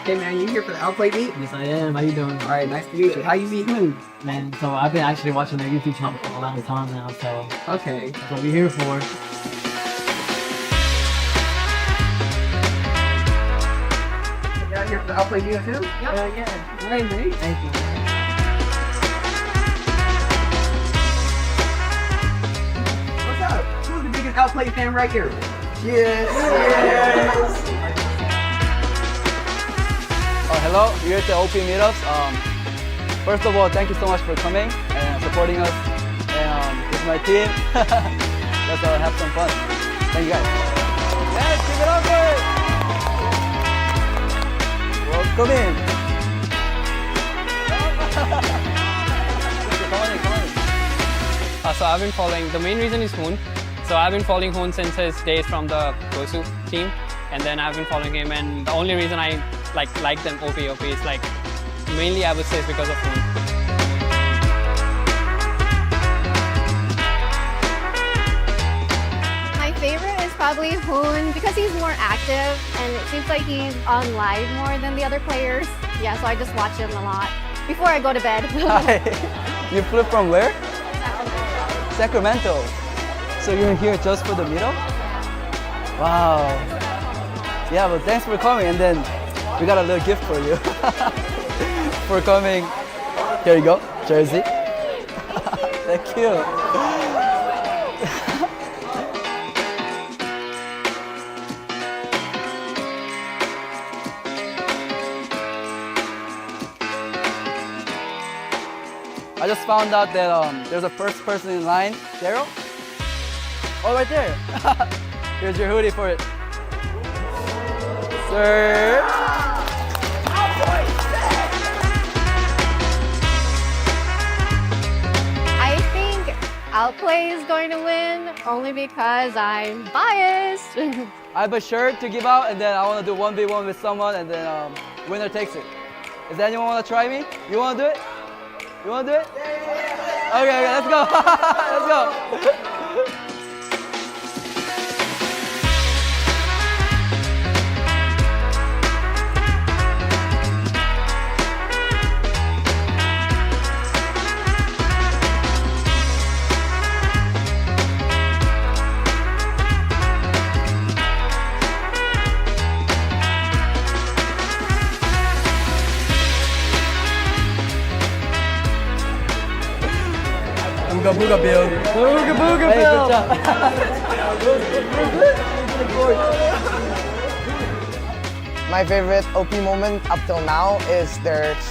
Okay, man, you here for the Outplay beat? Yes, I am. How you doing? All right, nice to meet you. How you meet who? Man, so I've been actually watching their YouTube channel for a long time now, so Okay. that's what we're here for. You out here for the Outplay beat too? Yeah. Yeah. All right, mate. Thank you. What's up? Who's the biggest Outplay fan right here? Yes. Hello, we're at the OP meetups. First of all, thank you so much for coming and supporting us. And this is my team. Let's have some fun. Thank you guys. Yes, give it up for it. Welcome in. Come on in, come on in. So I've been following, the main reason is Hoon. So I've been following Hoon since his days from the Gosu team. And then I've been following him, and the only reason I like them OP is like, mainly I would say is because of Hoon. My favorite is probably Hoon because he's more active and it seems like he's on live more than the other players. Yeah, so I just watch him a lot before I go to bed. Hi. You flew from where? Sacramento. So you're here just for the meetup? Wow. Yeah, well, thanks for coming, and then we got a little gift for you for coming. Here you go, jersey. Thank you. I just found out that there's a first person in line. Daryl? Oh, right there. Here's your hoodie for it. Sir. I think Outplay is going to win only because I'm biased. I have a shirt to give out, and then I want to do 1v1 with someone, and then winner takes it. Does anyone want to try me? You want to do it? You want to do it? Okay, let's go. Let's go. Booga booga Bill. Booga booga, hey, Bill. Good job. My favorite OP moment up till now is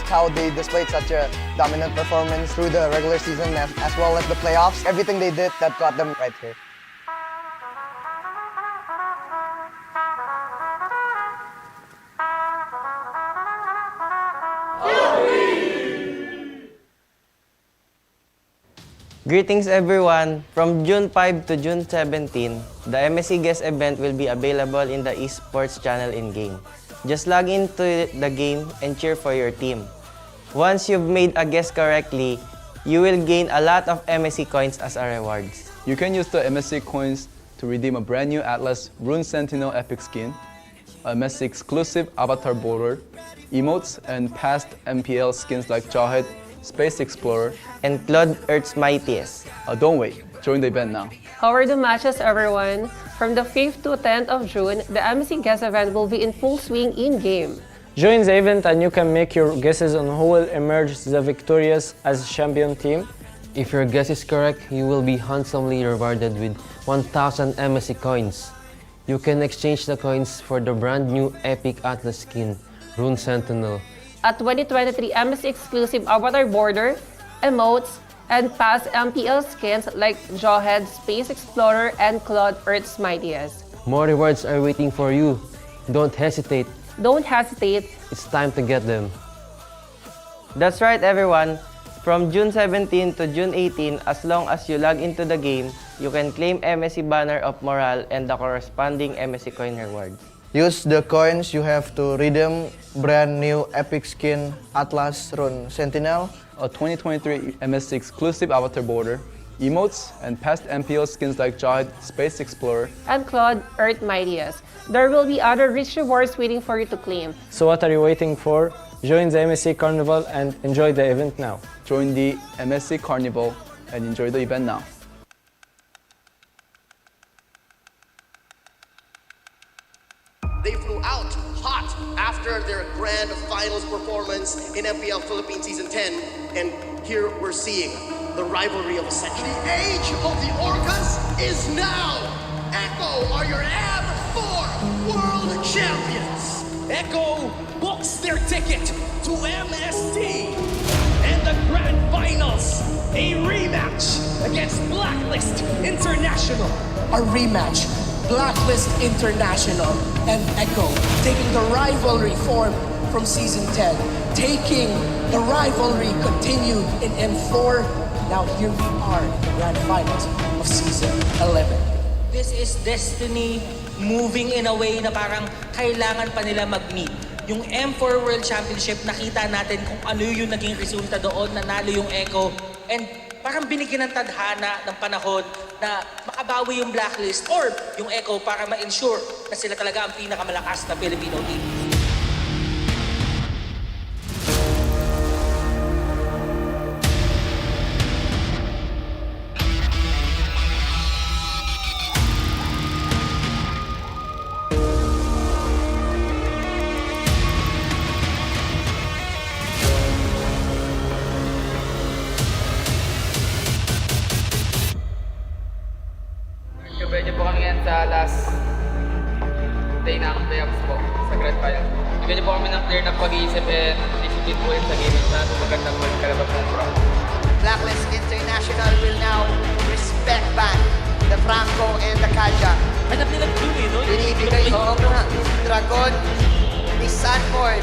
how they displayed such a dominant performance through the regular season as well as the playoffs. Everything they did that got them right here. Greetings everyone! From June 5 to June 17, the MSC guest event will be available in the esports channel in-game. Just log into the game and cheer for your team. Once you've made a guess correctly, you will gain a lot of MSC coins as a rewards. You can use the MSC coins to redeem a brand new Atlas Rune Sentinel epic skin, a MSC exclusive avatar border, emotes, and past MPL skins like Jawhead, Space Explorer, and Claude Earth's Mightiest. Don't wait, join the event now. How are the matches, everyone? From the 5th to 10th of June, the MSC guest event will be in full swing in-game. Join the event and you can make your guesses on who will emerge the victorious as champion team. If your guess is correct, you will be handsomely rewarded with 1,000 MSC coins. You can exchange the coins for the brand new Epic Atlas skin, Rune Sentinel. A 2023 MSC exclusive avatar border, emotes, and past MPL skins like Jawhead, Space Explorer, and Claude Earth's Mightiest. More rewards are waiting for you. Don't hesitate. Don't hesitate. It's time to get them. That's right everyone! From June 17 to June 18, as long as you log into the game, you can claim MSC Banner of Morale and the corresponding MSC coin rewards. Use the coins you have to redeem brand new epic skin Atlas Rune Sentinel, a 2023 MSC exclusive avatar border, emotes, and past MPL skins like Jawhead Space Explorer and Claude Earth Mightiest. There will be other rich rewards waiting for you to claim. So what are you waiting for? Join the MSC Carnival and enjoy the event now. Join the MSC Carnival and enjoy the event now. They flew out hot after their grand finals performance in MPL Philippines Season 10, and here we're seeing the rivalry of a century. The age of the Orcas is now! Echo are your M4 World Champions! Echo books their ticket to MST and the Grand Finals, a rematch against Blacklist International. A rematch, Blacklist International and Echo taking the rivalry form from Season 10, taking the rivalry continued in M4. Now here we are in the Grand Finals of Season 11. This is destiny moving in a way na parang kailangan pa nila mag-meet. Yung M4 World Championship, nakita natin kung ano yung naging resulta doon, nanalo yung Echo. And parang binigyan ng tadhana ng panahon na makabawi yung Blacklist or yung Echo para ma-ensure na sila talaga ang pinakamalakas na Filipino team. Pwede po kami yan sa last day ng playoffs po sa Grand Final. Bigyan niyo po kami ng clear na pag-iisip and discipline po yun sa game na magandang magkalabas ng pro. Blacklist International will now respect back the Franco and the Kalja. Hanap nila blue eh, no? Binibigay ko na Dragon ni Sanford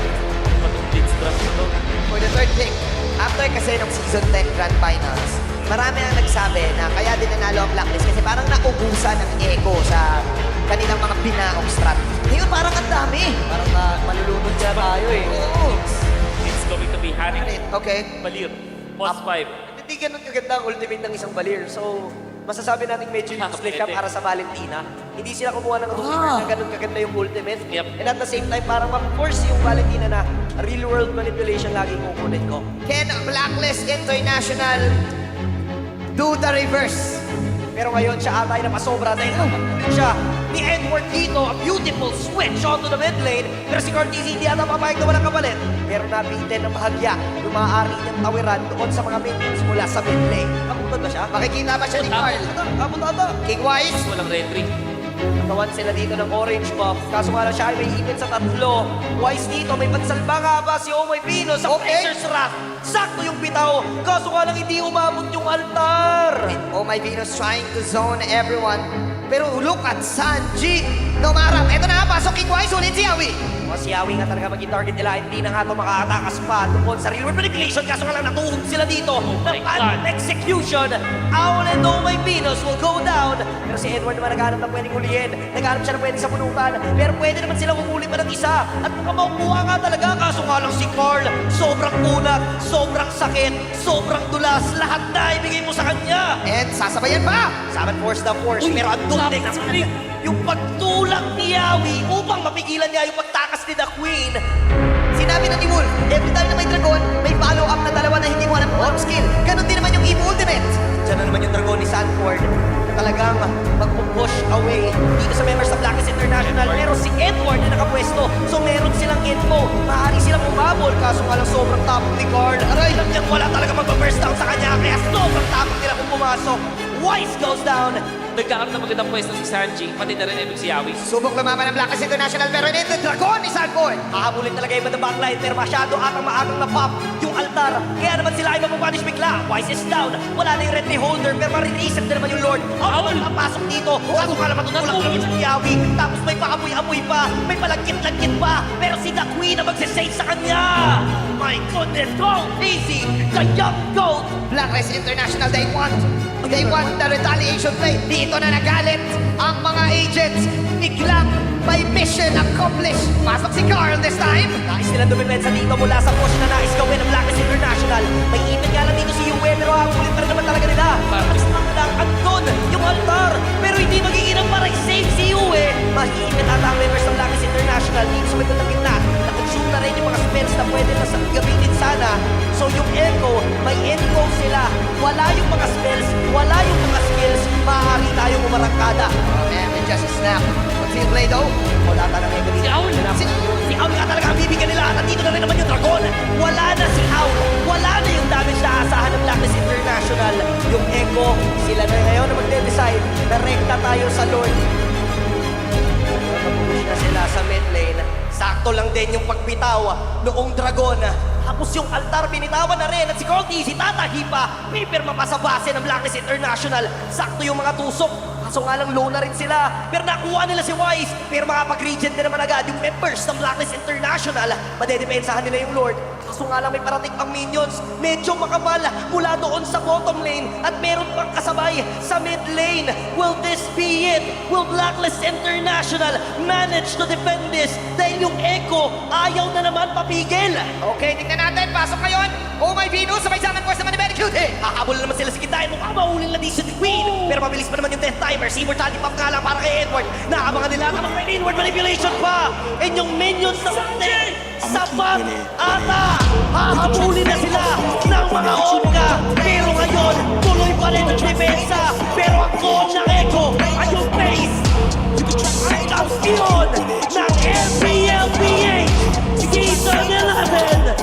for the third pick. After kasi ng Season 10 Grand Finals, marami ang nagsabi na kaya din nanalo ang Blacklist kasi parang naubusan ng Echo sa kanilang mga binaong strat. Ngayon parang ang dami. Parang malulunod siya tayo eh. Oo. It's going to be Hanik. Okay. Balir. Post 5. Hindi ganun kaganda ang ultimate ng isang Balir. So, masasabi natin medyo useless siya para sa Valentina. Hindi sila kumuha ng rumor na ganun kaganda yung ultimate. And at the same time, parang ma-force yung Valentina na real world manipulation lagi kukunin ko. Can Blacklist International do the reverse? Pero ngayon siya atay na pasobra dahil siya ni Edward dito, a beautiful switch onto the mid lane. Pero si Cortez hindi ata papayag na walang kapalit. Pero nabitin ng bahagya yung maaari niyang tawiran doon sa mga minions mula sa mid lane. Kaputod ba siya? Makikita ba siya ni Carl? Kaputod. King Wise. Walang retry. Natawan sila dito ng orange buff. Kaso nga lang siya ay may even sa tatlo. Wise dito, may pansalba nga ba si Omoy Pino sa Blazer's Wrath. Sakto yung bitaw. Kaso nga lang hindi umabot yung altar. Omoy Pino's trying to zone everyone. Pero look at Sanji. Nomarap. Eto na, pasok King Wise. Ulit si Yawi. Si Yawi nga talaga maging target nila. Hindi na nga ito makatakas pa tungkol sa real world manipulation. Kaso nga lang natuhog sila dito. Ng execution. Owl and Omoy Pinos will go down. Pero si Edward naman naghanap ng pwedeng hulihin. Naghanap siya ng pwedeng sa punutan. Pero pwede naman silang umuli pa ng isa. At mukhang makukuha nga talaga. Kaso nga lang si Carl. Sobrang kunat. Sobrang sakit. Sobrang dulas. Lahat na ibigay mo sa kanya. And sasabayan pa. Summon force the force. Pero andun din naman yung pagtulak ni Yawi upang mapigilan niya yung pagtakas ni The Queen. Sinabi na ni Wolf, every time na may dragon, may follow-up na dalawa na hindi mo alam kung skill. Ganon din naman yung EVO Ultimate. Diyan na naman yung dragon ni Sanford na talagang mag-push away dito sa members ng Blacklist International. Pero si Edward na nakapwesto, so meron silang info. Maaari silang umabol, kaso nga lang sobrang tapang ni Carl. Aray, alam niyang wala talaga mag-burst down sa kanya, kaya sobrang tapang nila kung pumasok. Wise goes down. Nagkakaroon na magandang pwesto si Sanji, pati na rin ibig si Yawi. Subok lumaban ng Blacklist International pero hindi the dragon ni Sanford. Hahabulin talaga yung backline pero masyado atang maagang na-pop yung altar. Kaya naman sila ay mapapunish bigla. Wise is down. Wala na yung red holder pero marinisip na naman yung Lord. Awal papasok dito. Kaso ka lang matutulak naman si Yawi. Tapos may paamoy-amoy pa. May palagkit-lagkit pa. Pero si The Queen na magsisave sa kanya. My goodness, go easy. The young goat. Blacklist International, they want the retaliation play. Dito na nagalit ang mga agents. Biglang may mission accomplished. Pasok si Carl this time. Nais nilang dumipensa dito mula sa push na nais gawin ng Blacklist International. May even nga lang dito si Yue pero ang ulit pa rin naman talaga nila. lang, andun yung altar. Pero hindi magiginang para i-save si Yue. Mahiipit ata ang members ng Laos International dito sa medyo na gitna. Na-consume na rin yung mga spells na pwede na gamitin sana. So yung Echo, may Echo sila. Wala yung mga spells, wala yung mga skills. Maaari tayong umarangkada. Oh man, it just snap. What's he play though? Wala ka ng Echo dito. Si Aul nga talaga ang bibigyan nila. At nandito na rin naman yung Dragon. Wala na si Aul. Wala na yung damage na asahan ng Laos International. Yung Echo, sila na ngayon na magde-decide. Direkta tayo sa Lord. Nakapush na sila sa mid lane. Sakto lang din yung pagbitaw noong Dragon. Tapos yung altar binitawan na rin. At si Corty, si Tata Hipa, may pirma pa sa base ng Blacklist International. Sakto yung mga tusok. Kaso nga lang low na rin sila. Pero nakuha nila si Wise. Pero makapag-regen din naman agad yung members ng Blacklist International. Madedepensahan nila yung Lord. Kaso nga lang may parating pang minions. Medyo makapal mula doon sa bottom lane. At meron pang kasabay sa mid lane. Will this be it? Will Blacklist International manage to defend this? Dahil yung Echo ayaw na naman papigil. Okay, tingnan natin. Pasok ngayon. Oh my Venus, sabay sa amin po sa Maniberi Cute. Hahabol naman sila sa kitain. Mukhang mahulin na di si Queen. Pero mabilis pa naman yung death timer. Si Immortality Pump nga lang para kay Edward. Nakabangan nila at may inward manipulation pa. And yung minions na sapat ata. Hahabulin na sila ng mga Onka. Pero ngayon, tuloy pa rin ang depensa. Pero ang goal ng Echo ay yung base. Ang kampiyon ng LPLPA Season 11.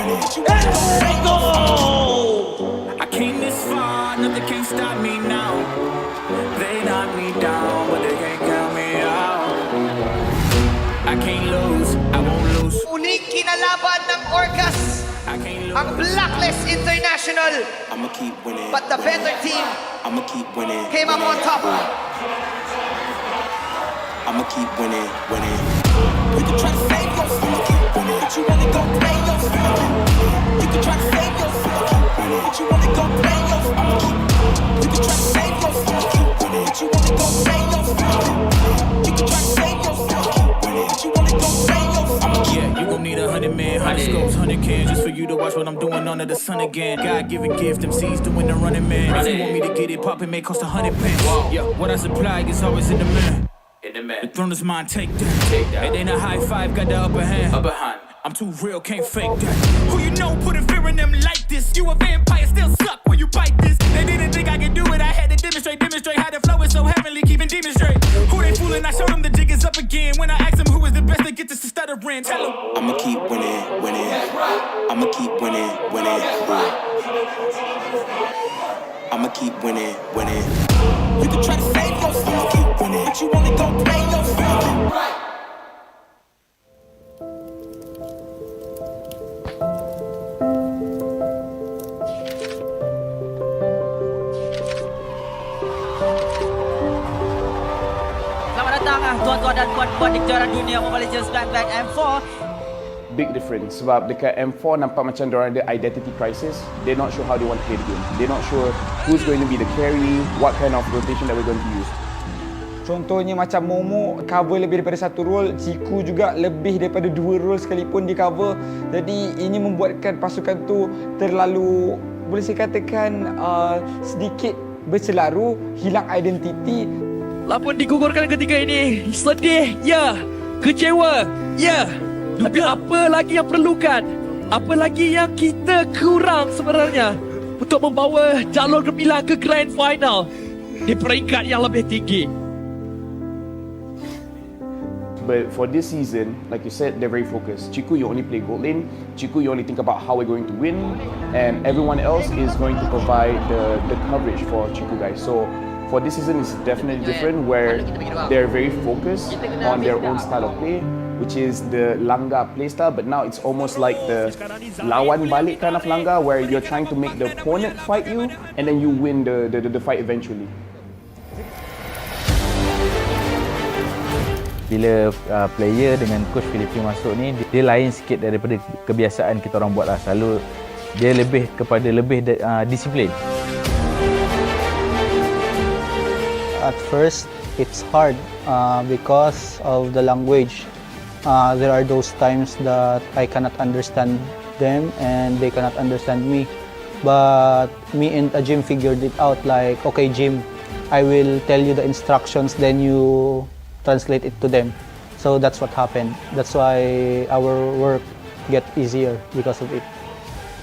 Echo! I came this far, nothing can stop me now. They knock me down, but they can't count me out. I can't lose, I won't lose. Unik kinalaban ng Orcas ang Blacklist International. I'ma keep winning. But the better team I'ma keep winning. came up on top. I'ma keep winning, winning. You can try to save yourself, but you wanna go play yourself. You can try to save yourself, but you wanna go play yourself. You can try to save yourself, but you wanna go play yourself. You can try to save yourself, but you wanna go play yourself. Yeah, you gon' need 100 men, 100 scopes, 100 cans just for you to watch what I'm doing under the sun again. God-given gift, MC's doing the running man. If you want me to get it poppin', may cost 100 pence. Yeah, what I supply is always in the man. The throne is mine, take that. It ain't a high five, got the upper hand. I'm too real, can't fake that. Who you know putting fear in them like this? You a vampire, still suck when you bite this. They didn't think I could do it, I had to demonstrate how the flow is so heavenly, keeping demons straight. Who they fooling? I showed them the jig is up again. When I asked them who is the best, they get this to stuttering. Tell them I'ma keep winning, winning. I'ma keep winning, winning. I'ma keep winning, winning. You can try to save yourself, but you wanna go play yourself. Selamat datang tuan-tuan dan puan-puan di kejuaraan dunia Mobile Legends Back M4. Big difference sebab dekat M4 nampak macam diorang ada identity crisis. They're not sure how they want to play the game. They're not sure who's going to be the carry, what kind of rotation that we're going to use. Contohnya macam Momo cover lebih daripada satu role, Ciku juga lebih daripada 2 role sekalipun di cover. Jadi ini membuatkan pasukan tu terlalu, boleh saya katakan sedikit berselaru, hilang identiti. Lapan digugurkan ketika ini. Sedih, ya. Kecewa, ya. Tapi apa lagi yang perlukan? Apa lagi yang kita kurang sebenarnya untuk membawa jalur gemilang ke Grand Final di peringkat yang lebih tinggi? But for this season, like you said, they're very focused. Chiku, you only play gold lane. Chiku, you only think about how we're going to win. And everyone else is going to provide the coverage for Chiku guys. So for this season, it's definitely different where they're very focused on their own style of play, which is the Langga playstyle, but now it's almost like the lawan balik kind of Langga, where you're trying to make the opponent fight you, and then you win the fight eventually. Bila player dengan coach Filipin masuk ni, dia lain sikit daripada kebiasaan kita orang buat lah. Selalu dia lebih kepada disiplin. At first, it's hard because of the language. There are those times that I cannot understand them and they cannot understand me. But me and Jim figured it out like, okay Jim, I will tell you the instructions, then you translate it to them. So that's what happened. That's why our work get easier because of it.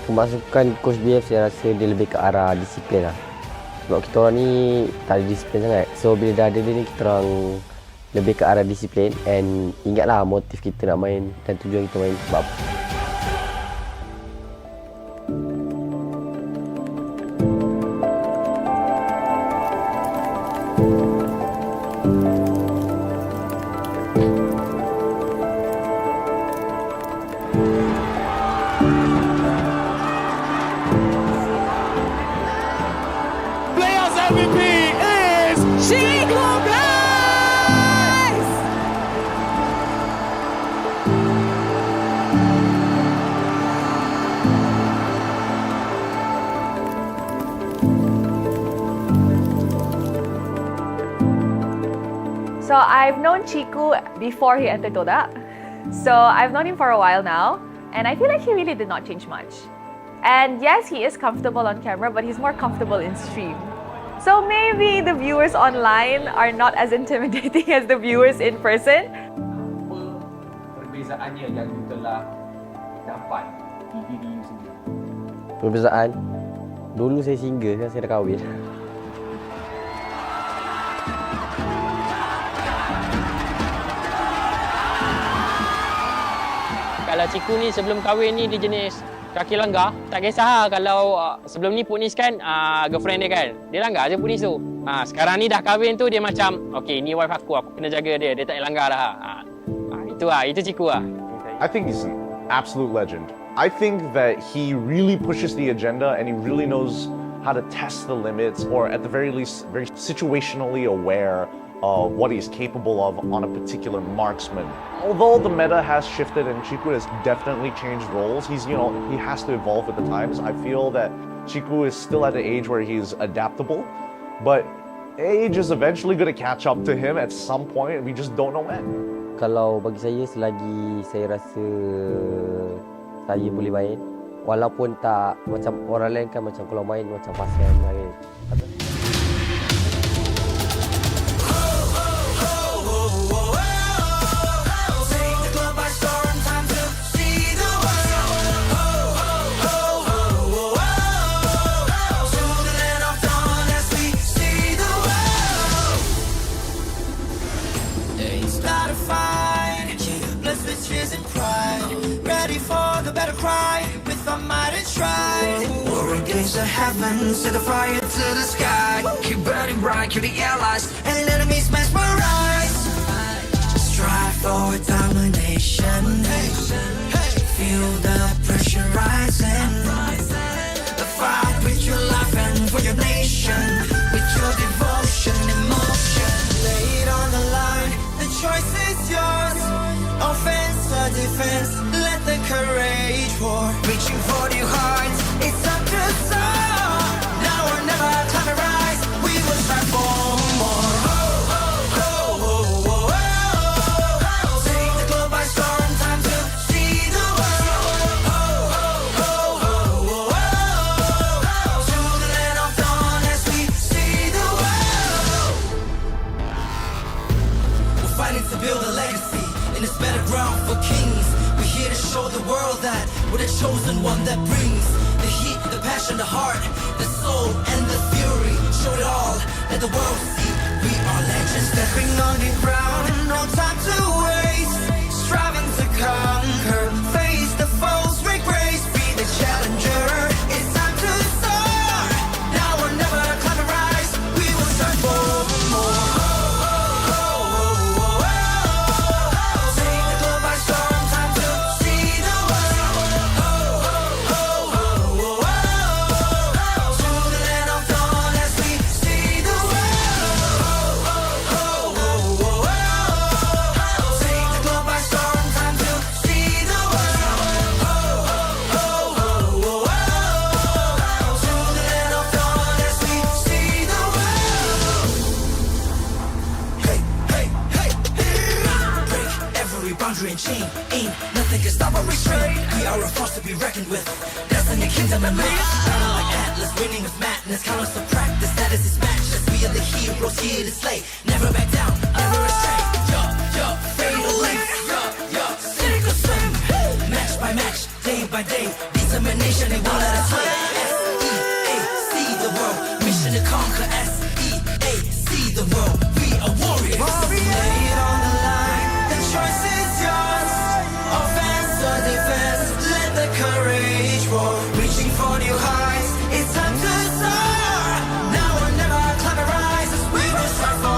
Pemasukan coach BF saya rasa dia lebih ke arah disiplin lah. Sebab kita orang ni tak ada disiplin sangat. So bila dah ada dia ni, kita orang lebih ke arah disiplin. And ingatlah motif kita nak main dan tujuan kita main sebab apa. MVP is Chico, guys! So I've known Chiku before he entered Toda. So I've known him for a while now, and I feel like he really did not change much. And yes, he is comfortable on camera, but he's more comfortable in stream. So maybe the viewers online are not as intimidating as the viewers in person. Perbezaannya yang you telah dapat di diri you sendiri? Perbezaan? Dulu saya single, sekarang saya dah kahwin. Kalau Ciku ni sebelum kahwin ni dia jenis kaki langgar, tak kisah kalau sebelum ni Punis kan girlfriend dia kan, dia langgar je Punis tu. Sekarang ni dah kahwin tu dia macam, okay ni wife aku kena jaga dia tak langgar lah. Itu Ciku lah. I think he's an absolute legend. I think that he really pushes the agenda and he really knows how to test the limits, or at the very least very situationally aware of what he's capable of on a particular marksman. Although the meta has shifted and Chiku has definitely changed roles, he has to evolve with the times. I feel that Chiku is still at the age where he's adaptable, but age is eventually going to catch up to him at some point, and we just don't know when. Kalau bagi saya, selagi saya rasa saya boleh main, walaupun tak macam orang lain kan, macam kalau main macam pasal main. The heavens, set the fire to the sky. Keep burning bright, kill the allies and enemies mesmerized. Strive for domination. Feel the pressure rising. The fight with your life and for your nation. With your devotion, emotion. Lay it on the line, the choice is yours. Offense or defense, let the courage roar. Reaching for your hearts, it's up to soar. Now or never, time to rise. We will strive for more. Take the globe by storm, time to see the world. To the land of dawn as we see the world. We're fighting to build a legacy in this better ground for kings. We're here to show the world that we're the chosen one that brings the heat, the passion, the heart, the soul, and the fury. Show it all, let the world see we are legends. Stepping on the ground, no time to waste. Striving to conquer, face the foes with grace. Be the challenger, it's time to soar. Now or never, climb and rise. We will strive for more. Ain't nothing can stop or restrain. We are a force to be reckoned with. Destiny, kingdom, and maze. Battle like Atlas, winning of madness, countless of practice, that is his matchless. We are the heroes here to slay, never back down, never astray. Fatal length, cynical swim, match by match, day by day, determination, they won't let us win. S-E-A-C the world, mission to conquer. S-E-A-C the world, we are warriors. Lay it on the line, the choice is yours. Offense or defense, let the courage roar. Reaching for new heights, it's time to soar. Now or never, climb and rise as we will strive for.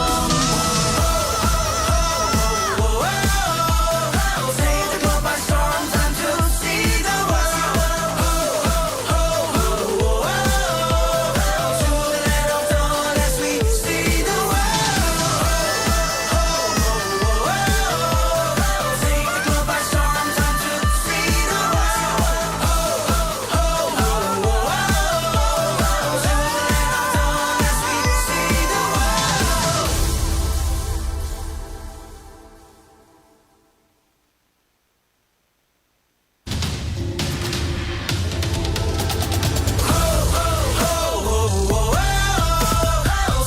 Take the globe by storm, time to see the world. To the land of dawn as we see the world. Take the globe by storm, time to see the world.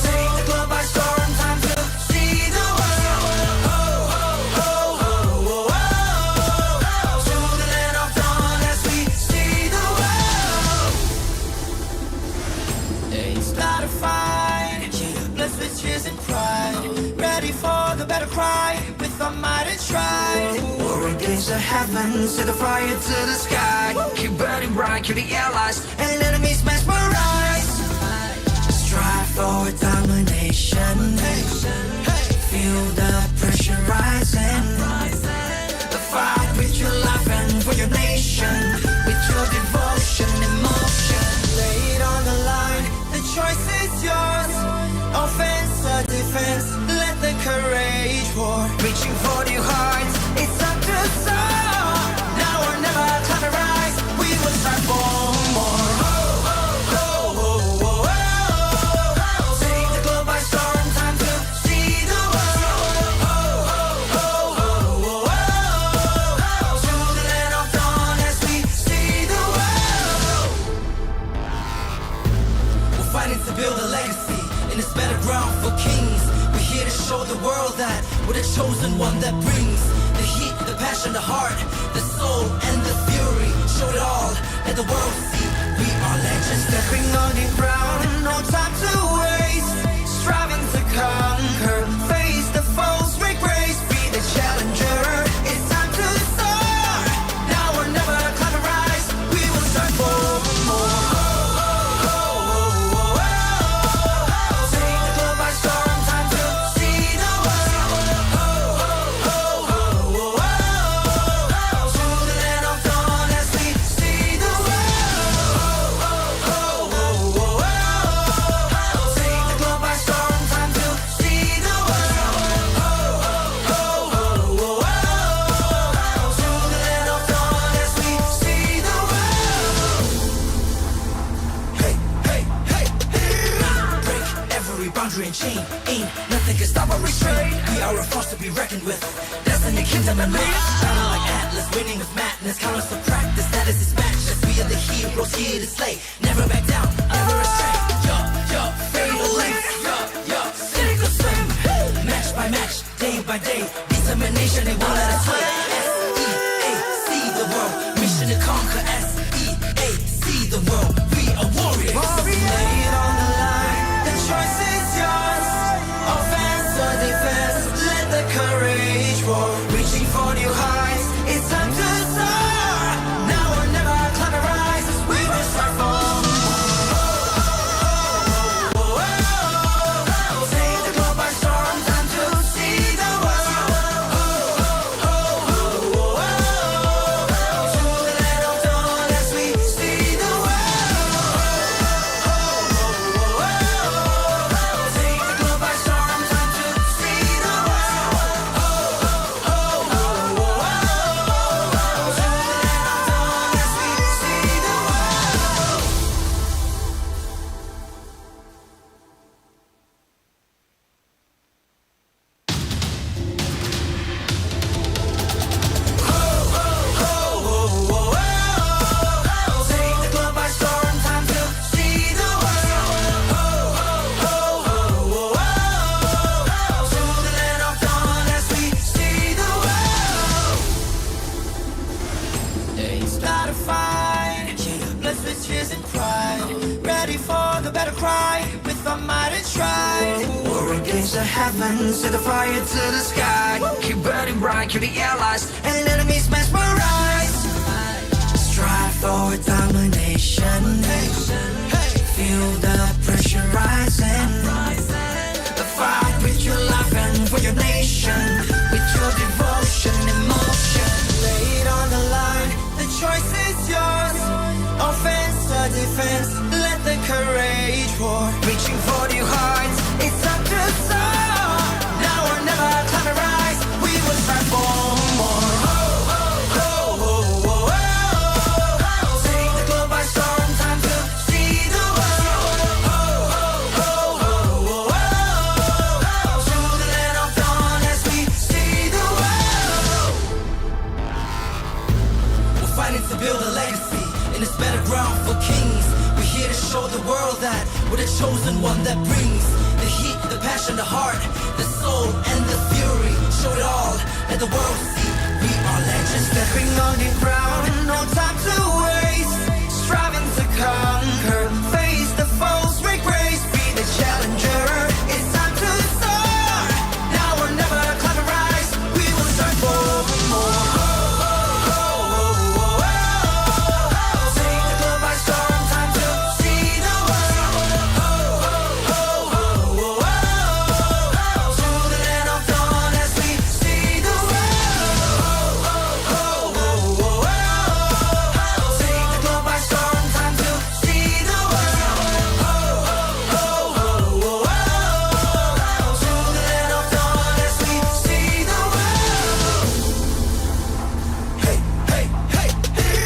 Take the globe by storm, time to see the world. To the land of dawn as we see the world. It's not a fight, blessed with tears and pride. Ready for the battle cry, with our might and stride. War against the heavens, set the fire to the sky. Keep burning bright, kill the allies, and enemies mesmerized. Strive for domination. Feel the pressure rising. The fight with your life and for your nation. With your devotion, emotion. Lay it on the line, the choice is yours. Offense or defense, let the courage roar. Reaching for new heights, it's time to soar. Now or never, climb and rise, we will strive for more. Take the globe by storm, time to see the world. To the land of dawn as we see the world. We're fighting to build a legacy in this battleground for kings. We're here to show the world that we're the chosen one that brings the heat, the passion, the heart, the soul, and the fury. Show it all, let the world see we are legends. Stepping on the ground, no time to waste. Striving to conquer, face the foes, break grace, be the challenger. It's time to soar. Now or never, climb and rise, we will strive for more. Take the globe by storm, time to see the world. To the land of dawn as we see the world. Take the globe by storm, time to see the world. To the land of dawn as we see the world. Hey, hey, hey, hey. Break every boundary and chain. Ain't nothing can stop or restrain. We are a force to be reckoned with. Destiny, kingdom, and reign. Battle like Atlas, winning of madness. Countless of practice, that is his matchless. We are the heroes here to slay. Never back down, never astray. Fatal length, cynical swim. Match by match, day by day. Determination, they won't let us win. S-E-A-C the world, mission to conquer. S-E-A-C the world, we are warriors. Lay it on the line, the choice is yours. Offense or defense, let the courage roar. Reaching for new heights, it's time to soar. Now or never, climb and rise as we will strive for. start a fight. Blessed with tears and pride. Ready for the battle cry. With our might and stride. War against the heavens. Set the fire to the sky. Keep burning bright. Kill the allies. And enemies mesmerized. Strive for domination. Feel the pressure rising. Fight with your life and for your nation. With your devotion, emotion. Lay it on the line. The choice is yours. Offense or defense. Let the courage roar. Reaching for new heights. It's time to soar. Now or never, climb and rise. We will strive for more. Take the globe by storm. Time to see the world. To the land of dawn as we see the world. We're fighting to build a legacy in this battleground for kings. We're here to show the world that we're the chosen one that brings the heat, the passion, the heart, the soul, and the fury. Show it all, let the world see. We are legends stepping on the ground. No time to waste. Striving to conquer. Face the foes, break grace. Be the challenger. It's time to soar. Now or never, climb and rise. We will strive for more. Take the globe by storm. Time to see the world. To the land of dawn as we see the world. Take the globe by storm. Time to see the world. To the land of dawn as we see the world. Hey, hey, hey, hey.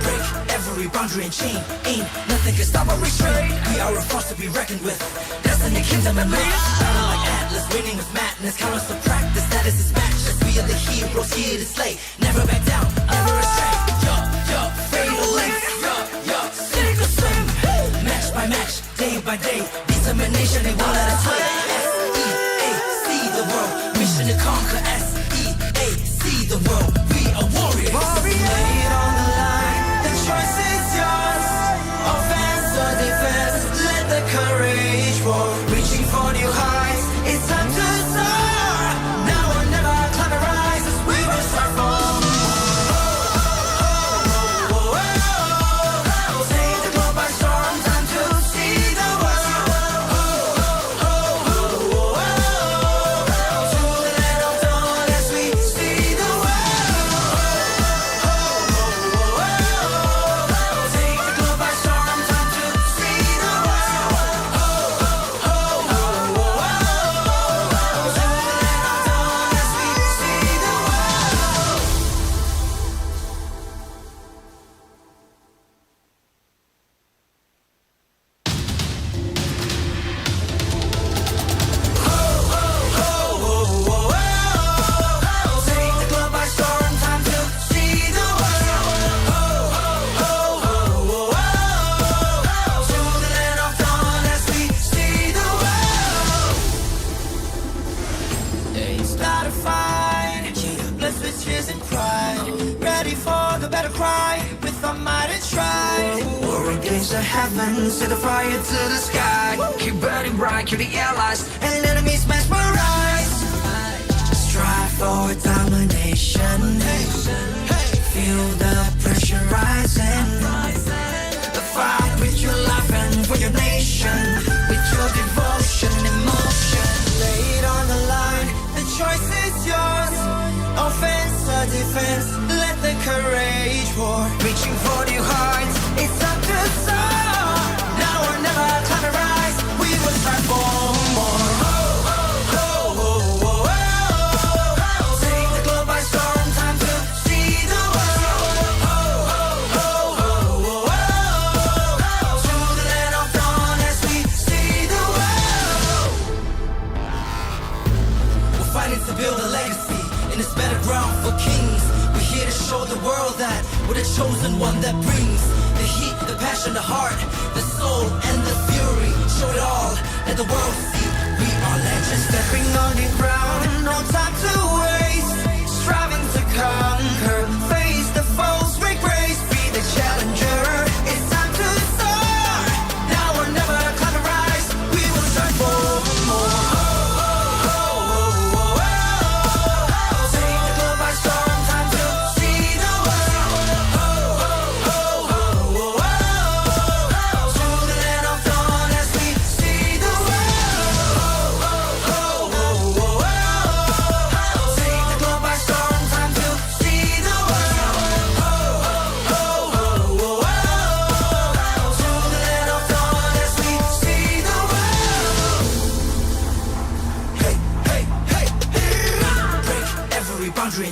Break every boundary and chain. Ain't nothing can stop our restraint. We are a force to be reckoned with. Destiny, kingdom, and mass. Battle like Atlas, winning with madness. Count us to practice, that is his match. As we are the heroes here to slay. Never back down, never astray. Yo, fatal length. Yo, sink or swim. Match by match, day by day. Determination, they won't let us win. S-E-A, see the world. Mission to conquer. S-E-A, see the world. We are warriors. Lay it on the line. The choice is yours. Offense or defense. Let the courage roar. Reaching for new heights. It's time to soar. Now or never, climb and rise. We will start for take the globe by storm. Time to see the world. To the land of dawn as we see the world. Take the globe by storm. Time to see the world. To the land of dawn as we see the world. Take the globe by storm. Time to see the world. To the land of dawn as we see the world. It's not a fight. Blessed with tears and pride. Ready for the battle cry. With our might and stride. War against the heavens. Set the fire to the sky. Keep burning bright. Kill the allies. And enemies mesmerized. Strive for domination. Feel the pressure rising. Fight with your life and for your nation. With your devotion, emotion. Lay it on the line. The choice is yours. Offense or defense. Let the courage roar. Reaching for new heights. It's time to soar. Now or never, climb and rise. We will strive for more. Take the globe by storm. Time to see the world. To the land of dawn as we see the world. We're fighting to build a legacy in this battleground for kings. We're here to show the world that we're the chosen one that brings the heat, the passion, the heart, the soul, and the fury. Show it all, let the world see. We are legends stepping on the ground. No time to waste. Striving to conquer. Face the foes, break grace. Be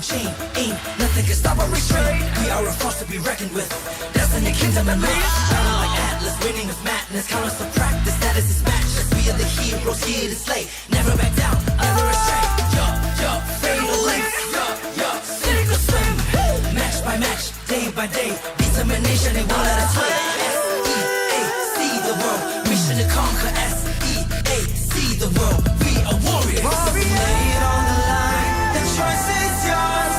chain. Ain't nothing can stop or restrain. We are a force to be reckoned with. Destiny, kingdom, and law. Battle like Atlas, winning is madness. Count us to practice, status is matchless. We are the heroes here to slay. Never back down, never restrain. Fatal links. Sink or swim. Match by match, day by day. Determination, they won't let us win. S-E-A-C the world. Mission to conquer. S-E-A-C the world. We are warriors. Lay it on the line. The choice is yours.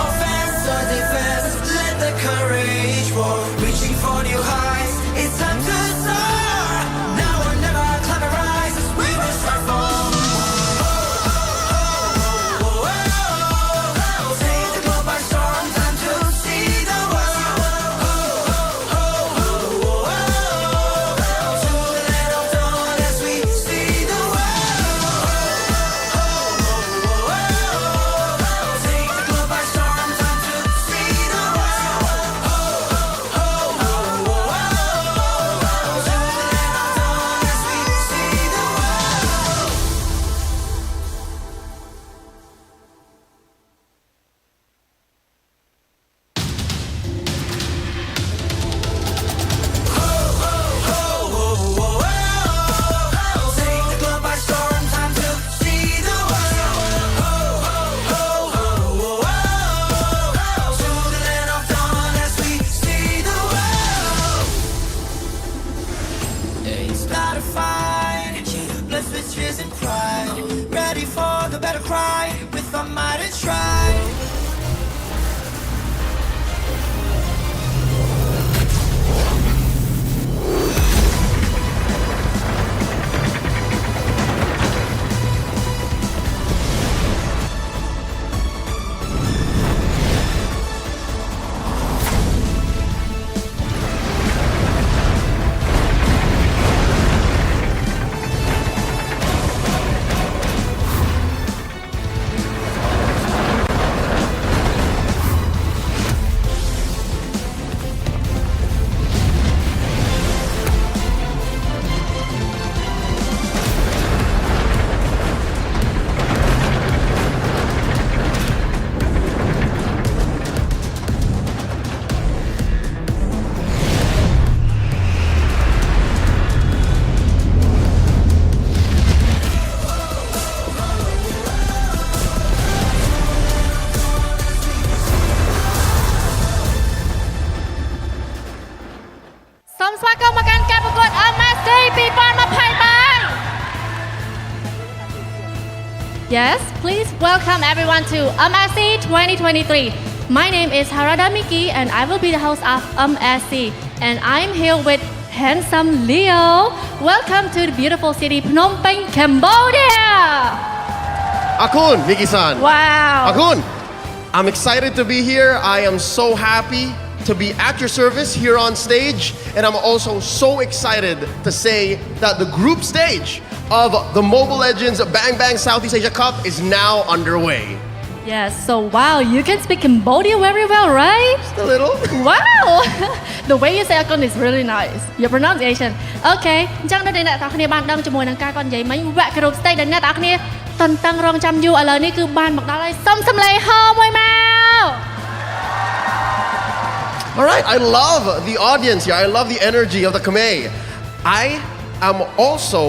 Offense or defense. Let the courage roar. Reaching for new heights. It's time to soar. Now or never, climb and rise. As we will strive for. Take the globe by storm. Time to see the world. To the land of dawn as we see the world. Take the globe by storm. Time to see the world. To the land of dawn as we see the world. Take the globe by storm, time to see the world. To the land of dawn as we see the world. It's not a fight, blessed with tears and pride. Ready for the battle cry, with our might and stride. Yes, please welcome everyone to MSC 2023. My name is Harada Miki and I will be the host of MSC. And I'm here with handsome Leo. Welcome to the beautiful city Phnom Penh, Cambodia. Akun, Miki-san. Wow. Akun, I'm excited to be here. I am so happy to be at your service here on stage. And I'm also so excited to say that the group stage of the Mobile Legends Bang Bang Southeast Asia Cup is now underway. Yes, so wow, you can speak Cambodia very well, right? Just a little. Wow! The way you say Akon is really nice. Your pronunciation. Okay, អញ្ចឹងដូចអ្នកទាំងគ្នាបានដឹងជាមួយនឹងការគាត់និយាយមិញវគ្គ group stage ដែលអ្នកទាំងគ្នាតន្ទឹងរង់ចាំយូរឥឡូវនេះគឺបានមកដល់ហើយសុំសំឡេងហោមួយមក All right, I love the audience here. I love the energy of the Khmer. I am also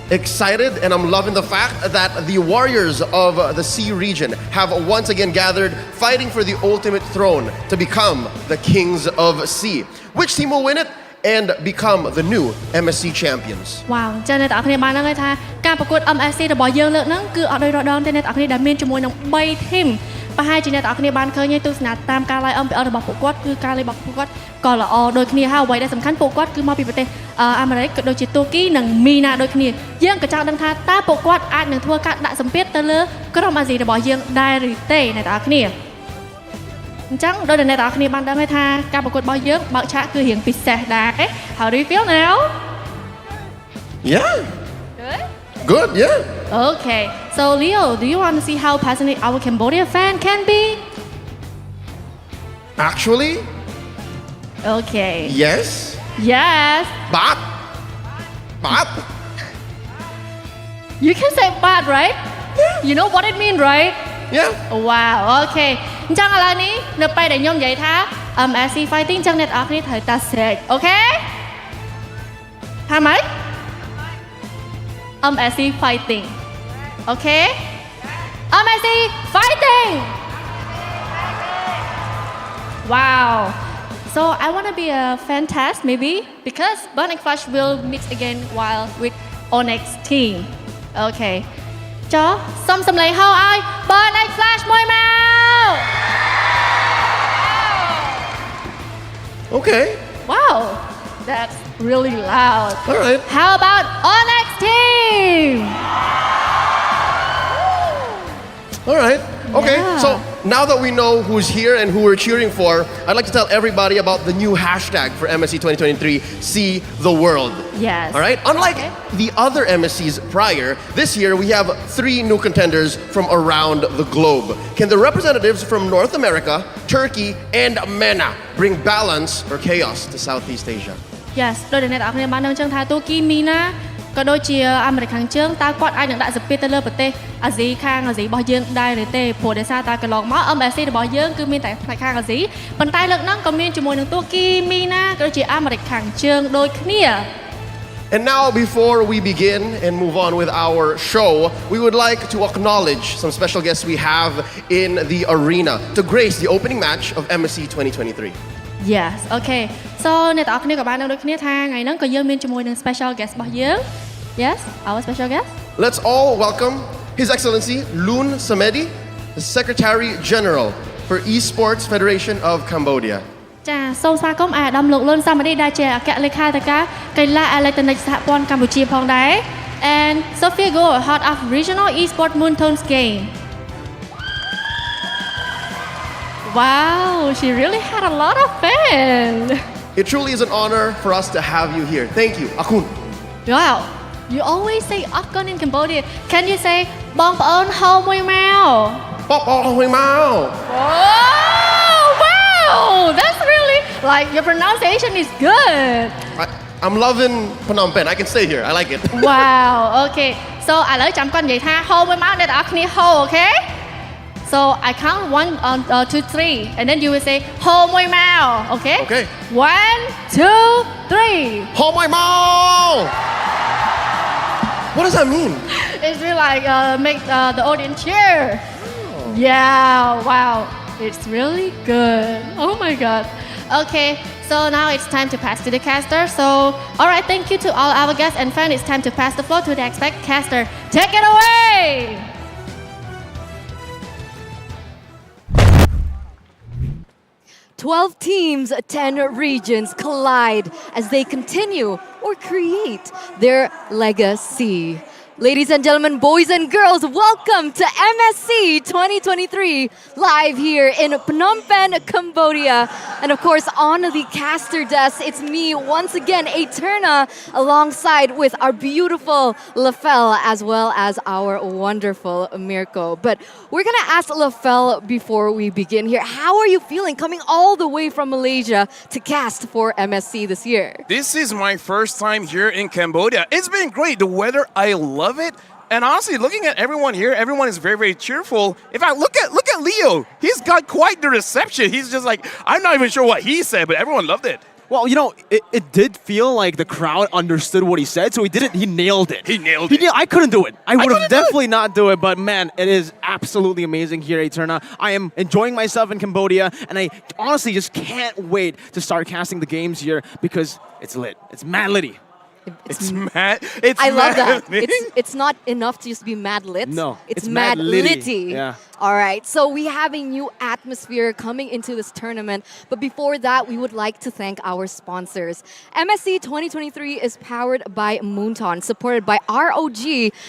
excited and I'm loving the fact that the warriors of the sea region have once again gathered fighting for the ultimate throne to become the kings of sea. Which team will win it and become the new MSC champions? Wow ចឹងអ្នកទាំងគ្នាបានដឹងហើយថាការប្រកួត MSC របស់យើងលើកហ្នឹងគឺអត់ដូចរដងទេអ្នកទាំងគ្នាដែលមានជាមួយនឹង3 team ប្រហែលជាអ្នកទាំងគ្នាបានឃើញទេទស្សនាតាមការ live MPL របស់ពួកគាត់គឺការលេងរបស់ពួកគាត់ក៏ល្អដូចគ្នាហើយអ្វីដែលសំខាន់ពួកគាត់គឺមកពីប្រទេសអាមេរិកក៏ដូចជាទូគីនិងមីណាដូចគ្នាយើងក៏ចង់ដឹងថាតើពួកគាត់អាចនឹងធ្វើការដាក់សម្ពាធទៅលើក្រុមអាស៊ីរបស់យើងដែរឬទេអ្នកទាំងគ្នាអញ្ចឹងដោយអ្នកទាំងគ្នាបានដឹងហើយថាការប្រកួតរបស់យើងបើកឆាកគឺរៀងពិសេសដែរ How do you feel now? Yeah. Good, yeah. Okay, so Leo, do you want to see how passionate our Cambodia fan can be? Actually? Okay. Yes. Yes. But. You can say but, right? You know what it means, right? Yeah. Wow okay អញ្ចឹងឥឡូវនេះនៅពេលដែលខ្ញុំនិយាយថា MSC fighting អញ្ចឹងអ្នកនរគ្នាត្រូវតាស្រេចអូខេថាម៉េច MSC fighting អូខេ MSC fighting wow so I want to be a fan test maybe because Burning Flash will meet again while with ONIC team okay ចុះសុំសម្លេងហៅឲ្យ Burning Flash មួយមក Okay. wow that's really loud All right. how about ONIC team All right. Okay. Yeah. So now that we know who's here and who we're cheering for, I'd like to tell everybody about the new hashtag for MSC 2023, See the World. Yes. All right. Unlike the other MSCs prior, this year we have 3 new contenders from around the globe. Can the representatives from North America, Turkey, and MENA bring balance or chaos to Southeast Asia? yes ដោយដែលអ្នកនរគ្នាបានដឹងចឹងថាទូគីមីណាក៏ដូចជាអាមេរិកខាងជើងតើគាត់អាចនឹងដាក់សម្ពាធទៅលើប្រទេសអាស៊ីខាងអាស៊ីរបស់យើងដែរឬទេព្រោះដោយសារតែកន្លងមក MSC របស់យើងគឺមានតែផ្នែកខាងអាស៊ីប៉ុន្តែលើកហ្នឹងក៏មានជាមួយនឹងទូគីមីណាក៏ដូចជាអាមេរិកខាងជើងដូចគ្នា And now, before we begin and move on with our show, we would like to acknowledge some special guests we have in the arena to grace the opening match of MSC 2023. yes okay so អ្នកនរគ្នាក៏បានដឹងដូចគ្នាថាថ្ងៃហ្នឹងក៏យើងមានជាមួយនឹង special guest របស់យើង yes our special guest Let's all welcome His Excellency Loon Samedi, the Secretary General for Esports Federation of Cambodia. ចាសូមស្វាគមន៍អាដាមលោកលុនសាម៉ាឌីដែលជាអគ្គលេខាធិការកីឡាអេឡិចត្រូនិកសហព័ន្ធកម្ពុជាផងដែរ and Sophia Go head of Regional Esports Moontones Game wow she really had a lot of fans It truly is an honor for us to have you here. Thank you, Akun. wow you always say Akon in Cambodia can you say បងប្អូនហៅមួយមក Bong Bong Hui Mao. oh wow that's really like your pronunciation is good I'm loving Phnom Penh. I can stay here. I like it. wow okay so ឥឡូវចាំគាត់និយាយថាហៅមួយមកអ្នកនរគ្នាហៅ okay so I count 1 2 3 and then you will say ហៅមួយមក okay Okay. 1 2 3 Ho Mai Mao. What does that mean? it's really like make the audience cheer yeah wow it's really good oh my god okay so now it's time to pass to the caster so all right thank you to all our guests and fans it's time to pass the floor to the expert caster take it away 12 teams, 10 regions collide as they continue or create their legacy. Ladies and gentlemen, boys and girls, welcome to MSC 2023, live here in Phnom Penh, Cambodia. And of course, on the caster desk, it's me once again, Eterna, alongside with our beautiful Lafel, as well as our wonderful Mirko. But we're gonna ask Lafel before we begin here, how are you feeling coming all the way from Malaysia to cast for MSC this year? This is my first time here in Cambodia. It's been great. The weather, I love it. And honestly, looking at everyone here, everyone is very, very cheerful. In fact, look at Leo. He's got quite the reception. He's just like, I'm not even sure what he said, but everyone loved it. Well, you know, it did feel like the crowd understood what he said, so he nailed it. He nailed it. I couldn't do it. I would have definitely not do it, but man, it is absolutely amazing here, Eterna. I am enjoying myself in Cambodia, and I honestly just can't wait to start casting the games here because it's lit. It's mad litty. It's mad. It's I love mad that. litty. It's not enough to just be mad lit. No, it's mad litty. Yeah. All right, so we have a new atmosphere coming into this tournament. But before that, we would like to thank our sponsors. MSC 2023 is powered by Moonton, supported by ROG,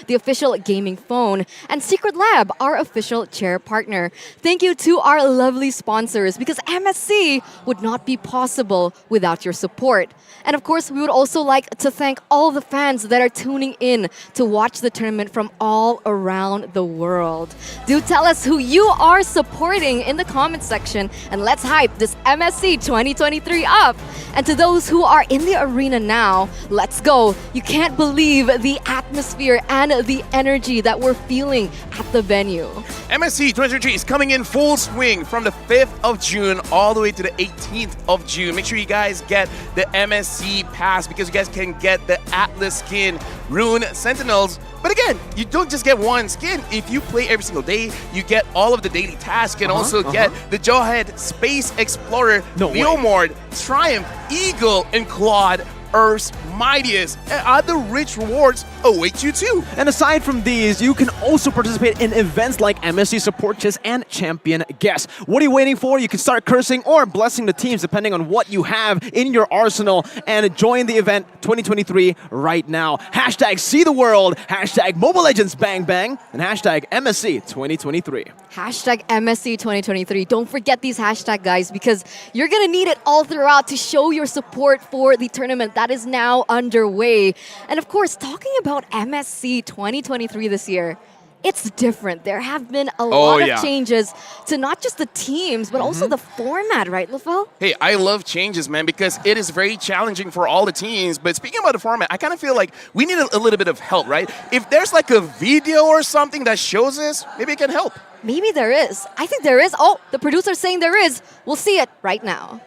the official gaming phone, and Secret Lab, our official chair partner. Thank you to our lovely sponsors because MSC would not be possible without your support. And of course, we would also like to thank all the fans that are tuning in to watch the tournament from all around the world. Do tell us us who you are supporting in the comment section and let's hype this MSC 2023 up. And to those who are in the arena now, let's go. You can't believe the atmosphere and the energy that we're feeling at the venue. MSC 2023 is coming in full swing from the 5th of June all the way to the 18th of June. Make sure you guys get the MSC pass because you guys can get the Atlas skin, Rune Sentinels. But again, you don't just get one skin. If you play every single day, you get all of the daily tasks and also get the Jawhead Space Explorer, Leomord, Triumph, Eagle, and Claude, Earth's Mightiest, and other rich rewards await you too. And aside from these, you can also participate in events like MSC Support Chess and Champion Guess. What are you waiting for? You can start cursing or blessing the teams depending on what you have in your arsenal and join the event 2023 right now. Hashtag see the world, hashtag Mobile Legends Bang Bang, and hashtag MSC 2023. Hashtag MSC 2023. Don't forget these hashtags, guys, because you're going to need it all throughout to show your support for the tournament that is now underway. And of course, talking about MSC 2023 this year, it's different. There have been a lot of changes to not just the teams, but also the format, right, Lafel? Hey, I love changes, man, because it is very challenging for all the teams. But speaking about the format, I kind of feel like we need a little bit of help, right? If there's like a video or something that shows us, maybe it can help. Maybe there is. I think there is. Oh, the producer's saying there is. We'll see it right now.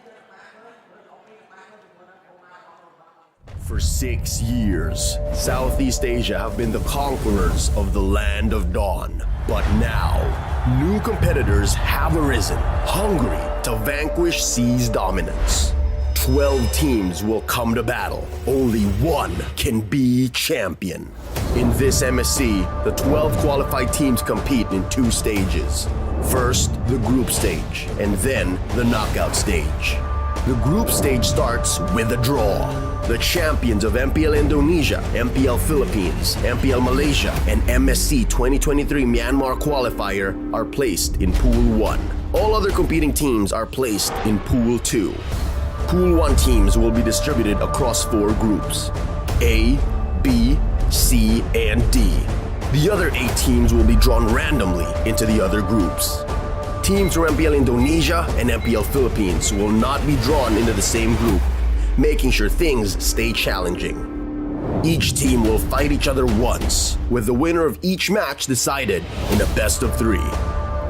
For 6 years, Southeast Asia have been the conquerors of the land of dawn. But now, new competitors have arisen, hungry to vanquish C's dominance. 12 teams will come to battle. Only one can be champion. In this MSC, the 12 qualified teams compete in 2 stages. First, the group stage, and then the knockout stage. The group stage starts with a draw. The champions of MPL Indonesia, MPL Philippines, MPL Malaysia, and MSC 2023 Myanmar qualifier are placed in Pool 1. All other competing teams are placed in Pool 2. Pool 1 teams will be distributed across 4 groups, A, B, C, and D. The other 8 teams will be drawn randomly into the other groups. Teams from MPL Indonesia and MPL Philippines will not be drawn into the same group, making sure things stay challenging. Each team will fight each other once, with the winner of each match decided in a best of 3.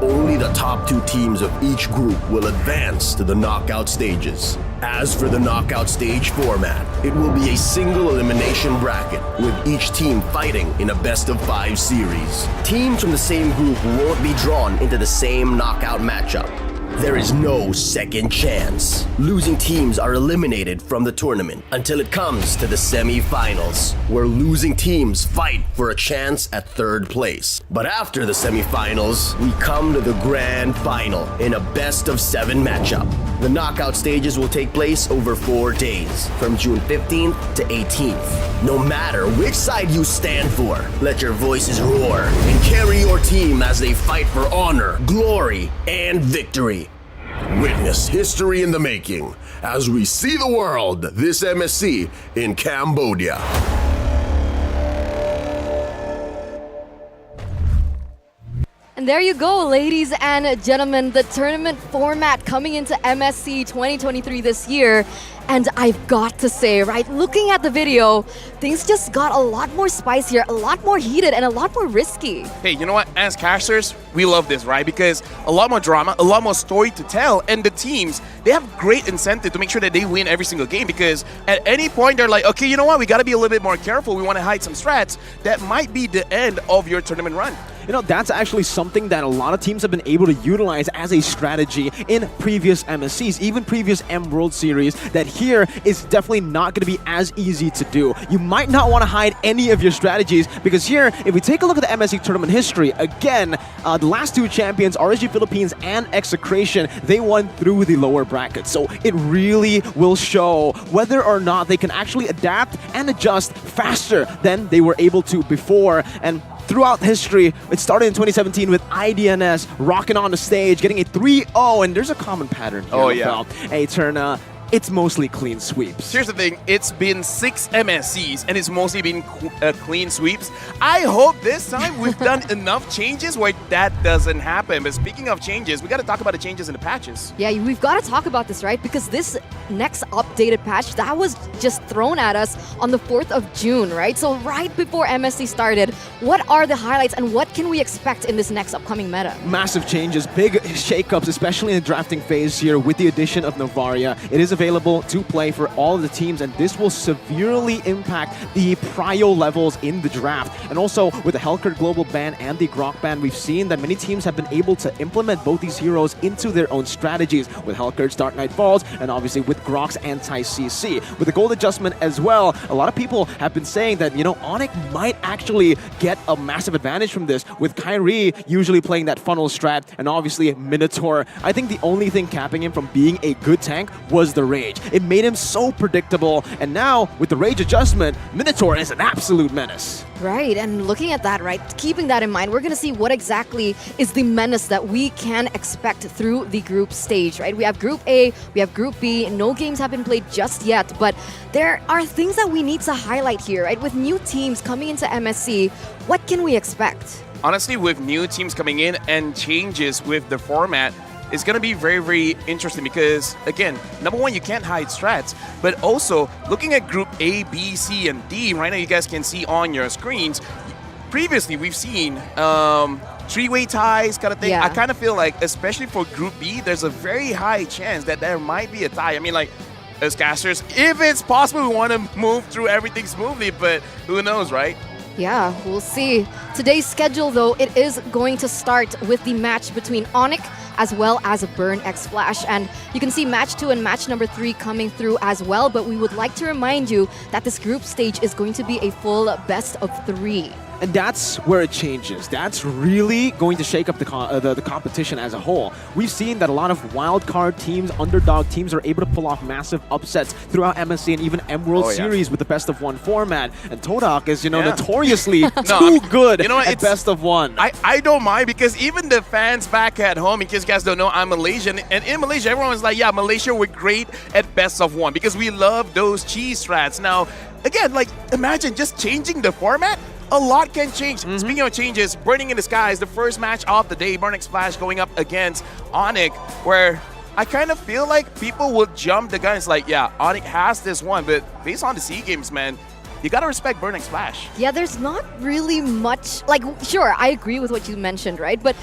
Only the top 2 teams of each group will advance to the knockout stages. As for the knockout stage format, it will be a single elimination bracket, with each team fighting in a best of 5 series. Teams from the same group won't be drawn into the same knockout matchup. There is no second chance. Losing teams are eliminated from the tournament until it comes to the semi-finals, where losing teams fight for a chance at 3rd place. But after the semi-finals, we come to the grand final in a best of 7 matchup. The knockout stages will take place over 4 days, from June 15th to 18th. No matter which side you stand for, let your voices roar and carry your team as they fight for honor, glory, and victory. Witness history in the making as we see the world this MSC in Cambodia. And there you go, ladies and gentlemen, the tournament format coming into MSC 2023 this year. And I've got to say, right, looking at the video, things just got a lot more spicier, a lot more heated, and a lot more risky. Hey, you know what? As casters, we love this, right? Because a lot more drama, a lot more story to tell, and the teams, they have great incentive to make sure that they win every single game, because at any point, they're like, okay, you know what? We got to be a little bit more careful. We want to hide some strats. That might be the end of your tournament run. You know, that's actually something that a lot of teams have been able to utilize as a strategy in previous MSCs, even previous M World Series, that here is definitely not going to be as easy to do. You might not want to hide any of your strategies, because here, if we take a look at the MSC tournament history, again, the last 2 champions, RSG Philippines and Execration, they won through the lower brackets. So it really will show whether or not they can actually adapt and adjust faster than they were able to before. And throughout history, it started in 2017 with IDNS rocking on the stage, getting a 3-0, and there's a common pattern here. Oh, yeah. Hey, Turna, it's mostly clean sweeps. Here's the thing, it's been 6 MSCs and it's mostly been clean sweeps. I hope this time we've done enough changes where that doesn't happen. But speaking of changes, we got to talk about the changes in the patches. Yeah, we've got to talk about this, right? Because this next updated patch, that was just thrown at us on the 4th of June, right? So right before MSC started, what are the highlights and what can we expect in this next upcoming meta? Massive changes, big shakeups, especially in the drafting phase here with the addition of Novaria. It is available to play for all of the teams, and this will severely impact the prio levels in the draft. And also with the Hellcurt Global ban and the Grok ban, we've seen that many teams have been able to implement both these heroes into their own strategies, with Hellcurt's Dark Knight Falls and obviously with Grok's anti-CC. With the gold adjustment as well, a lot of people have been saying that, you know, ONIC might actually get a massive advantage from this, with Kyrie usually playing that funnel strat and obviously Minotaur. I think the only thing capping him from being a good tank was the Rage. It made him so predictable, and now with the Rage adjustment, Minotaur is an absolute menace. Right, and looking at that, right, keeping that in mind, we're going to see what exactly is the menace that we can expect through the group stage, right? We have Group A, we have Group B, no games have been played just yet, but there are things that we need to highlight here, right? With new teams coming into MSC, what can we expect? Honestly, with new teams coming in and changes with the format, it's going to be very, very interesting because, again, number one, you can't hide strats, but also looking at Group A, B, C, and D, right now you guys can see on your screens, previously we've seen three-way ties kind of thing. Yeah. I kind of feel like, especially for Group B, there's a very high chance that there might be a tie. I mean, like, as casters, if it's possible, we want to move through everything smoothly, but who knows, right? Yeah, we'll see. Today's schedule, though, it is going to start with the match between ONIC as well as Burn X Flash. And you can see match 2 and match number 3 coming through as well. But we would like to remind you that this group stage is going to be a full best of 3. And that's where it changes. That's really going to shake up the competition as a whole. We've seen that a lot of wildcard teams, underdog teams are able to pull off massive upsets throughout MSC and even M-World Series with the best of 1 format. And Todak is, you know, notoriously good at best of 1. I don't mind because even the fans back at home, in case you guys don't know, I'm Malaysian. And in Malaysia, everyone's like, yeah, Malaysia, we're great at best of 1 because we love those cheese strats. Now, again, like, imagine just changing the format. A lot can change. Speaking of changes, Burning in the Sky is the first match of the day. Burn X Flash going up against ONIC, where I kind of feel like people will jump the gun. It's like, yeah, ONIC has this one, but based on the SEA Games, man, you gotta respect Burn X Flash. Yeah, there's not really much, like, sure, I agree with what you mentioned, right? But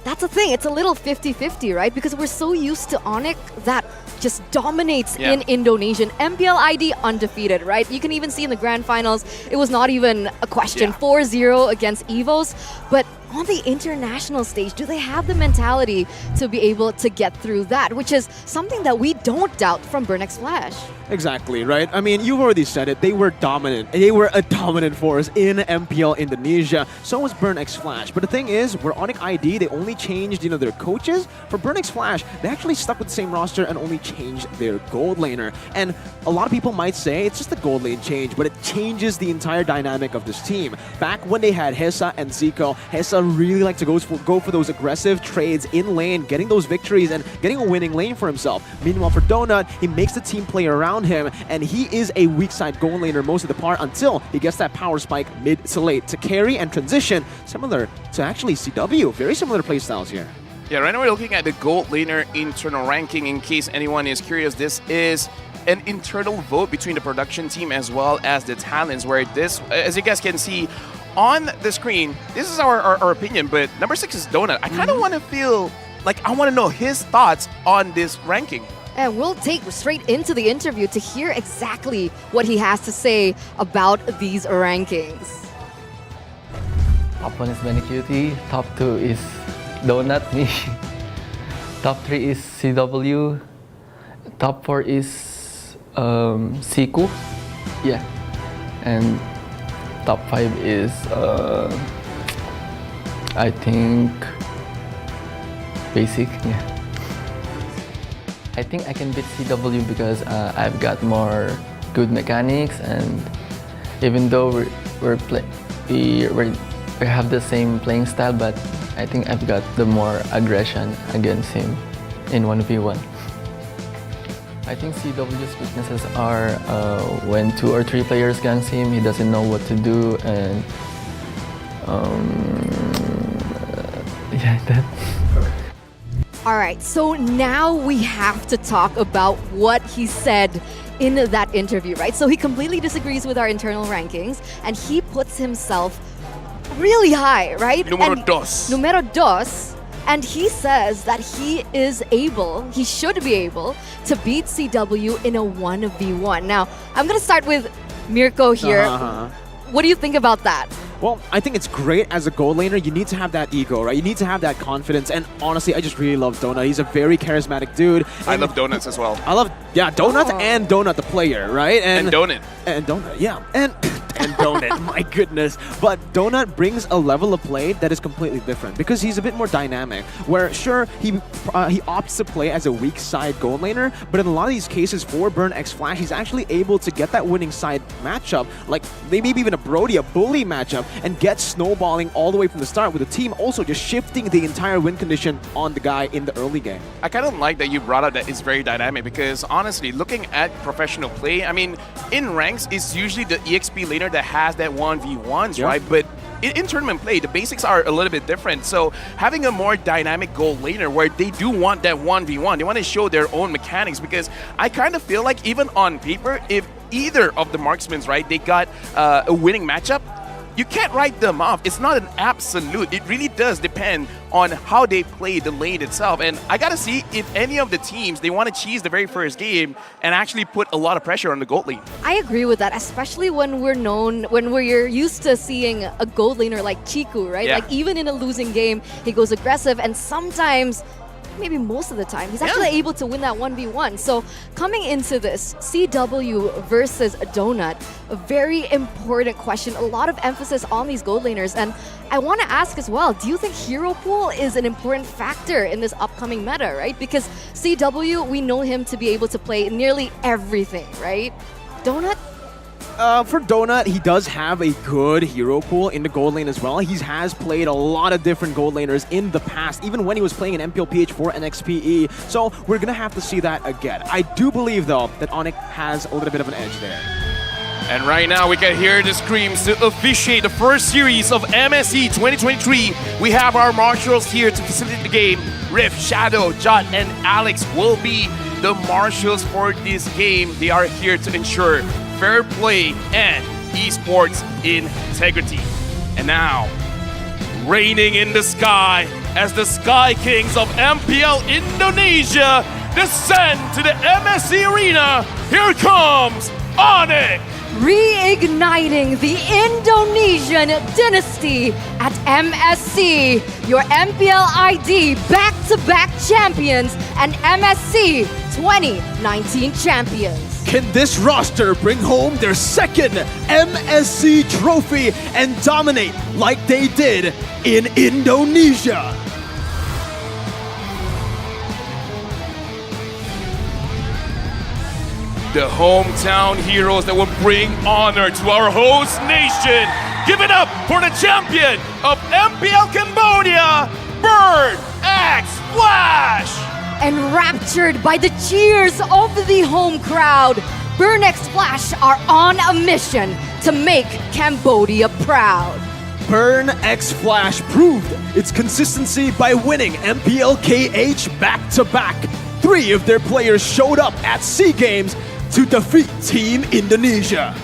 that's the thing, it's a little 50-50, right? Because we're so used to ONIC that just dominates in Indonesian. MPL ID undefeated, right? You can even see in the grand finals, it was not even a question. 4-0 against EVOS. But on the international stage, do they have the mentality to be able to get through that? Which is something that we don't doubt from Burn X Flash. Exactly, right? I mean, you've already said it. They were dominant. They were a dominant force in MPL Indonesia. So was Burn X Flash. But the thing is, where ONIC ID, they only changed, you know, their coaches. For Burn X Flash, they actually stuck with the same roster and only changed their gold laner. And a lot of people might say it's just a gold lane change, but it changes the entire dynamic of this team. Back when they had Hesa and Zico, Hesa really liked to go for those aggressive trades in lane, getting those victories and getting a winning lane for himself. Meanwhile, for Donut, he makes the team play around him, and he is a weak side gold laner most of the part until he gets that power spike mid to late to carry and transition, similar to actually CW. Very similar playstyles here. Yeah, right now we're looking at the gold laner internal ranking. In case anyone is curious, this is an internal vote between the production team as well as the talents, where this, as you guys can see on the screen, this is our opinion, but number 6 is Donut. I kind of want to feel like I want to know his thoughts on this ranking. And we'll take straight into the interview to hear exactly what he has to say about these rankings. Opponent's Manicuity, top 2 is Donut, me. Top 3 is CW. Top 4 is Siku. Yeah. And top 5 is I think Basic. Yeah. I think I can beat CW because I've got more good mechanics, and even though we have the same playing style, but I think I've got the more aggression against him in 1v1. I think CW's weaknesses are when 2 or 3 players ganks him, he doesn't know what to do, and yeah, that. All right, so now we have to talk about what he said in that interview, right? So he completely disagrees with our internal rankings and he puts himself really high, right? Numero dos. And he says that he should be able to beat CW in a 1v1. Now, I'm going to start with Mirko here. What do you think about that? Well, I think it's great as a gold laner. You need to have that ego, right? You need to have that confidence. And honestly, I just really love Donut. He's a very charismatic dude. I love Donuts as well. I love, Donut and Donut the player, right? And Donut. And Donut, yeah. And Donut, my goodness. But Donut brings a level of play that is completely different because he's a bit more dynamic. Where, sure, he opts to play as a weak side gold laner, but in a lot of these cases for Burn X Flash, he's actually able to get that winning side matchup, like maybe even a Brody, a bully matchup, and get snowballing all the way from the start with the team also just shifting the entire win condition on the guy in the early game. I kind of like that you brought up that it's very dynamic because honestly, looking at professional play, I mean, in ranks, it's usually the EXP laner that has that 1v1s, right? But in tournament play, the basics are a little bit different. So having a more dynamic gold laner where they do want that 1v1, they want to show their own mechanics because I kind of feel like even on paper, if either of the marksmen, right, they got a winning matchup, you can't write them off. It's not an absolute. It really does depend on how they play the lane itself. And I gotta see if any of the teams, they want to cheese the very first game and actually put a lot of pressure on the gold lane. I agree with that, especially when we're used to seeing a gold laner like Chiku, right? Yeah. Like even in a losing game, he goes aggressive and sometimes, maybe most of the time, he's actually able to win that 1v1. So coming into this, CW versus Donut, a very important question. A lot of emphasis on these gold laners. And I want to ask as well, do you think hero pool is an important factor in this upcoming meta, right? Because CW, we know him to be able to play nearly everything, right? Donut? For Donut, he does have a good hero pool in the gold lane as well. He has played a lot of different gold laners in the past, even when he was playing in MPL PH4 and XPE. So we're going to have to see that again. I do believe, though, that ONIC has a little bit of an edge there. And right now, we can hear the screams to officiate the first series of MSC 2023. We have our marshals here to facilitate the game. Riff, Shadow, Jot, and Alex will be the marshals for this game. They are here to ensure fair play and esports integrity. And now, reigning in the sky as the Sky Kings of MPL Indonesia descend to the MSC arena, here comes ONIC! Reigniting the Indonesian dynasty at MSC, your MPL ID back-to-back champions and MSC 2019 champions. Can this roster bring home their second MSC trophy and dominate like they did in Indonesia? The hometown heroes that will bring honor to our host nation. Give it up for the champion of MPL Cambodia, Burn X Flash! Enraptured by the cheers of the home crowd, Burn X Flash are on a mission to make Cambodia proud. Burn X Flash proved its consistency by winning MPL KH back-to-back. 3 of their players showed up at SEA Games to defeat Team Indonesia.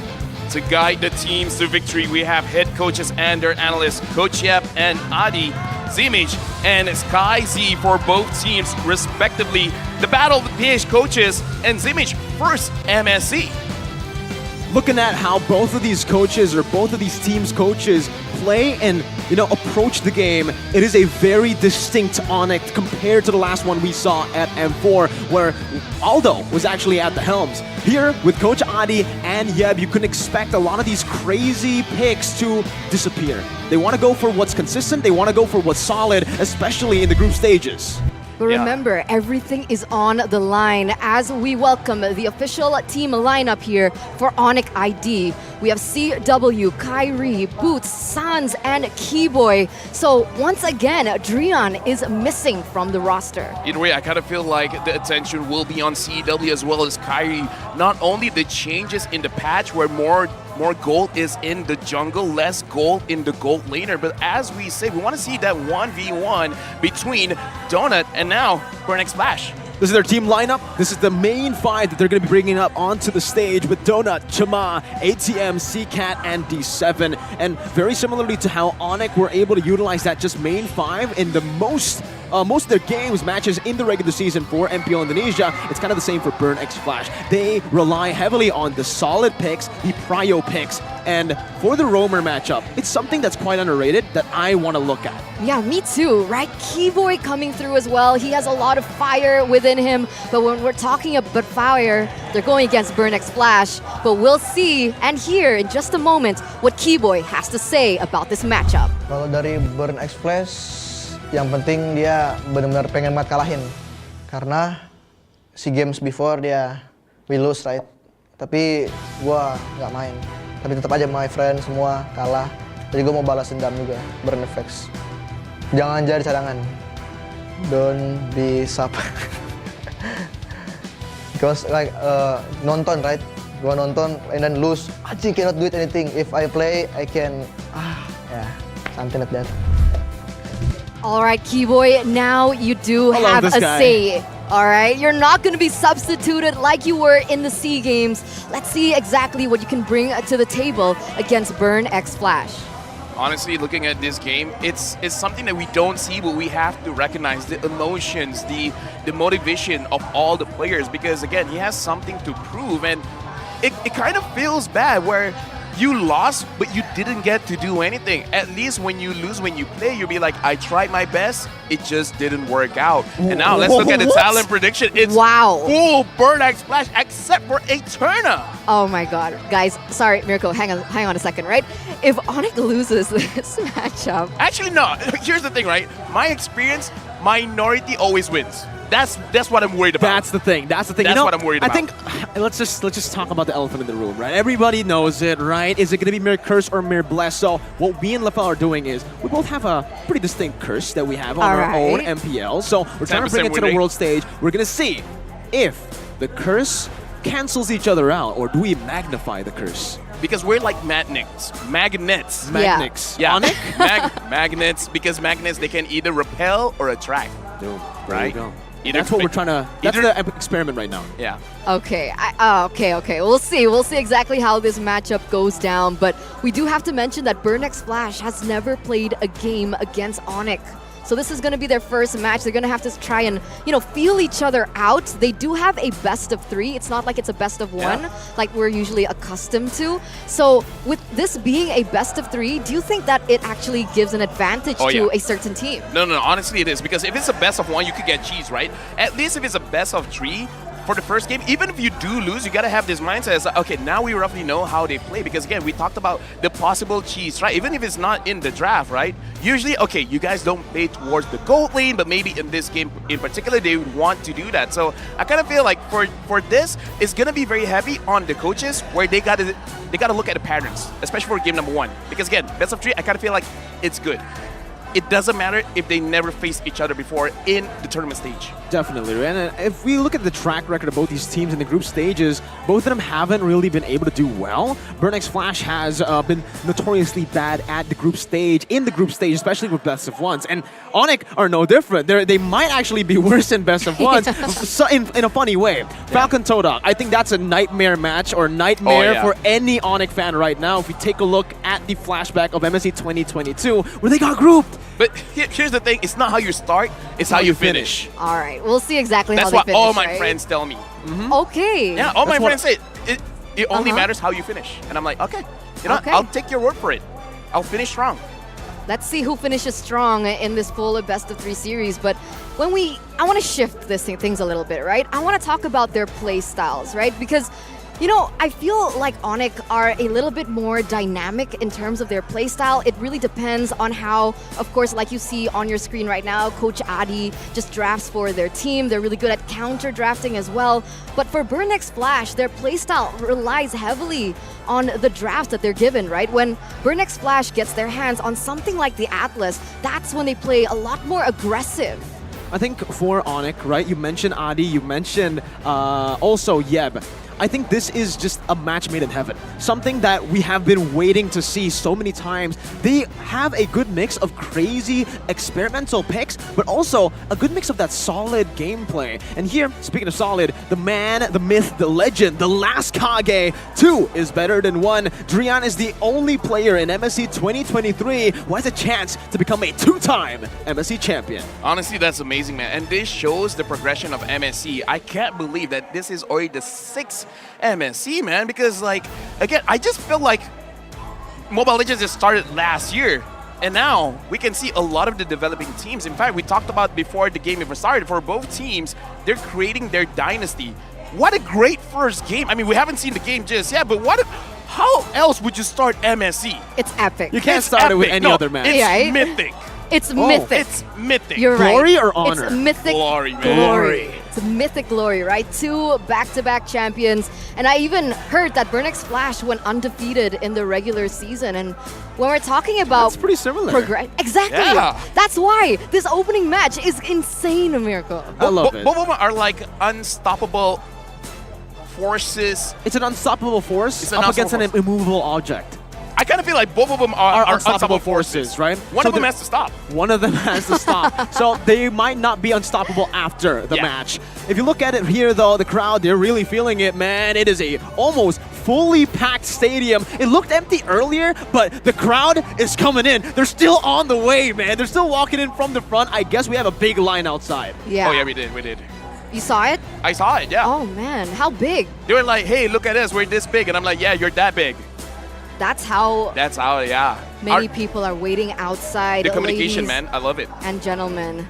To guide the teams to victory, we have head coaches and their analysts, Coach Yep and Adi, Zimich and Sky Z for both teams, respectively. The battle of the PH coaches and Zimich first MSC. Looking at how both of these coaches or both of these teams' coaches play and approach the game, it is a very distinct ONIC compared to the last one we saw at M4, where Aldo was actually at the helms. Here, with Coach Adi and Yeb, you can expect a lot of these crazy picks to disappear. They want to go for what's consistent, they want to go for what's solid, especially in the group stages. But Yeah. remember, everything is on the line as we welcome the official team lineup here for ONIC ID. We have CW, Kyrie, Boots, Sans, and Keyboy. So once again, Drian is missing from the roster. Either way, I kind of feel like the attention will be on CW as well as Kyrie. Not only the changes in the patch where more gold is in the jungle, less gold in the gold laner, but as we say, we want to see that 1v1 between Donut and now Fenix Splash. This is their team lineup. This is the main five that they're going to be bringing up onto the stage with Donut, Chama, ATM, CCAT, and D7. And very similarly to how ONIC were able to utilize that just main five in the most of their games, matches in the regular season for MPL Indonesia, it's kind of the same for Fenix Splash. They rely heavily on the solid picks, the prio picks, and for the roamer matchup, it's something that's quite underrated that I want to look at. Yeah, me too, right? Keyboy coming through as well. He has a lot of fire within him, but when we're talking about fire, they're going against Fenix Splash. But we'll see and hear in just a moment what Keyboy has to say about this matchup. Kalau dari Fenix Splash, yang penting dia benar-benar pengen banget kalahin. Karena SEA Games before dia we lose, right? Tapi gua nggak main. Tapi tetap aja my friend semua kalah. Jadi gua mau balas dendam juga, Fenix. Jangan jadi cadangan. Don't be sub. Because like nonton, right? Gua nonton and then lose. I cannot do it anything. If I play, I can. Yeah, something like that. All right, Keyboy, now you do I love have this a guy. say. All right, you're not going to be substituted like you were in the SEA Games. Let's see exactly what you can bring to the table against Fenix Splash. Honestly, looking at this game, it's something that we don't see, but we have to recognize the emotions, the motivation of all the players, because again, he has something to prove, and it kind of feels bad where you lost, but you didn't get to do anything. At least when you lose, when you play, you'll be like, I tried my best, it just didn't work out. And now let's look at the talent prediction. It's full Fenix Splash except for Eterna. Oh my god. Guys, sorry, Mirko, hang on a second, right? If ONIC loses this matchup... Actually, no. Here's the thing, right? My experience, minority always wins. That's what I'm worried about. That's the thing. That's you know, what I'm worried about. I think let's just talk about the elephant in the room, right? Everybody knows it, right? Is it going to be mere curse or mere bless? So what we and Lefel are doing is we both have a pretty distinct curse that we have on our own MPL. So we're trying to bring it to the world stage. We're going to see if the curse cancels each other out, or do we magnify the curse? Because we're like magnets. Magnets. Yeah. ONIC? Magnets, because magnets, they can either repel or attract. Right? There you go. That's what we're trying to... That's the experiment right now. Yeah. Okay, okay. We'll see. We'll see exactly how this matchup goes down. But we do have to mention that Fenix Splash has never played a game against ONIC. So this is going to be their first match. They're going to have to try and, feel each other out. They do have a best of 3. It's not like it's a best of 1 like we're usually accustomed to. So with this being a best of 3, do you think that it actually gives an advantage to a certain team? No, honestly it is. Because if it's a best of 1, you could get cheese, right? At least if it's a best of 3, for the first game, even if you do lose, you gotta have this mindset. It's like, okay, now we roughly know how they play. Because again, we talked about the possible cheese, right? Even if it's not in the draft, right? Usually, okay, you guys don't play towards the gold lane, but maybe in this game in particular, they would want to do that. So I kind of feel like for this, it's gonna be very heavy on the coaches, where they gotta look at the patterns, especially for game number 1. Because again, best of 3, I kind of feel like it's good. It doesn't matter if they never faced each other before in the tournament stage. Definitely, and if we look at the track record of both these teams in the group stages, both of them haven't really been able to do well. Fenix Splash has been notoriously bad at the group stage, especially with best of ones. And ONIC are no different. They might actually be worse in best of ones in a funny way. Falcon Todak, I think that's a nightmare match or nightmare for any ONIC fan right now. If we take a look at the flashback of MSC 2022, where they got grouped. But here's the thing, it's not how you start, it's how you finish. All right, we'll see exactly how they finish. That's finish, what all my friends tell me. Okay. Yeah, all my friends say it only matters how you finish. And I'm like, okay, I'll take your word for it. I'll finish strong. Let's see who finishes strong in this full best of 3 series. But I want to shift things a little bit, right? I want to talk about their play styles, right? Because You know, I feel like ONIC are a little bit more dynamic in terms of their playstyle. It really depends on how, of course, like you see on your screen right now, Coach Adi just drafts for their team. They're really good at counter drafting as well. But for Burnex Flash, their playstyle relies heavily on the drafts that they're given, right? When Burnex Flash gets their hands on something like the Atlas, that's when they play a lot more aggressive. I think for ONIC, right, you mentioned Adi, you mentioned also Yeb. I think this is just a match made in heaven. Something that we have been waiting to see so many times. They have a good mix of crazy experimental picks, but also a good mix of that solid gameplay. And here, speaking of solid, the man, the myth, the legend, the last Kage, 2 is better than 1. Drian is the only player in MSC 2023 who has a chance to become a 2-time MSC champion. Honestly, that's amazing, man. And this shows the progression of MSC. I can't believe that this is already the 6th MSC, man, because like, again, I just feel like Mobile Legends just started last year, and now we can see a lot of the developing teams. In fact, we talked about before the game even started, for both teams, they're creating their dynasty. What a great first game. I mean, we haven't seen the game just yet, but how else would you start MSC? It's epic. You can't start it with any other match. It's mythic. It's mythic. It's mythic. You're Glory right. or honor? It's mythic glory, man. glory. It's mythic glory, right? 2 back-to-back champions. And I even heard that Burnex Flash went undefeated in the regular season. And when we're talking about... That's pretty similar. Exactly. Yeah. That's why this opening match is insane, Mirko. I love it. Both of them are like unstoppable forces. It's an unstoppable force It's an up unstoppable against an immovable object. I kind of feel like both of them are unstoppable forces, right? One So of them the- has to stop. One of them has to stop. So they might not be unstoppable after the match. If you look at it here, though, the crowd, they're really feeling it, man. It is a almost fully packed stadium. It looked empty earlier, but the crowd is coming in. They're still on the way, man. They're still walking in from the front. I guess we have a big line outside. Yeah. Oh, yeah, we did. You saw it? I saw it, yeah. Oh, man. How big? They were like, hey, look at us, we're this big. And I'm like, yeah, you're that big. That's how yeah. many people are waiting outside. The communication, ladies man, I love it. and gentlemen.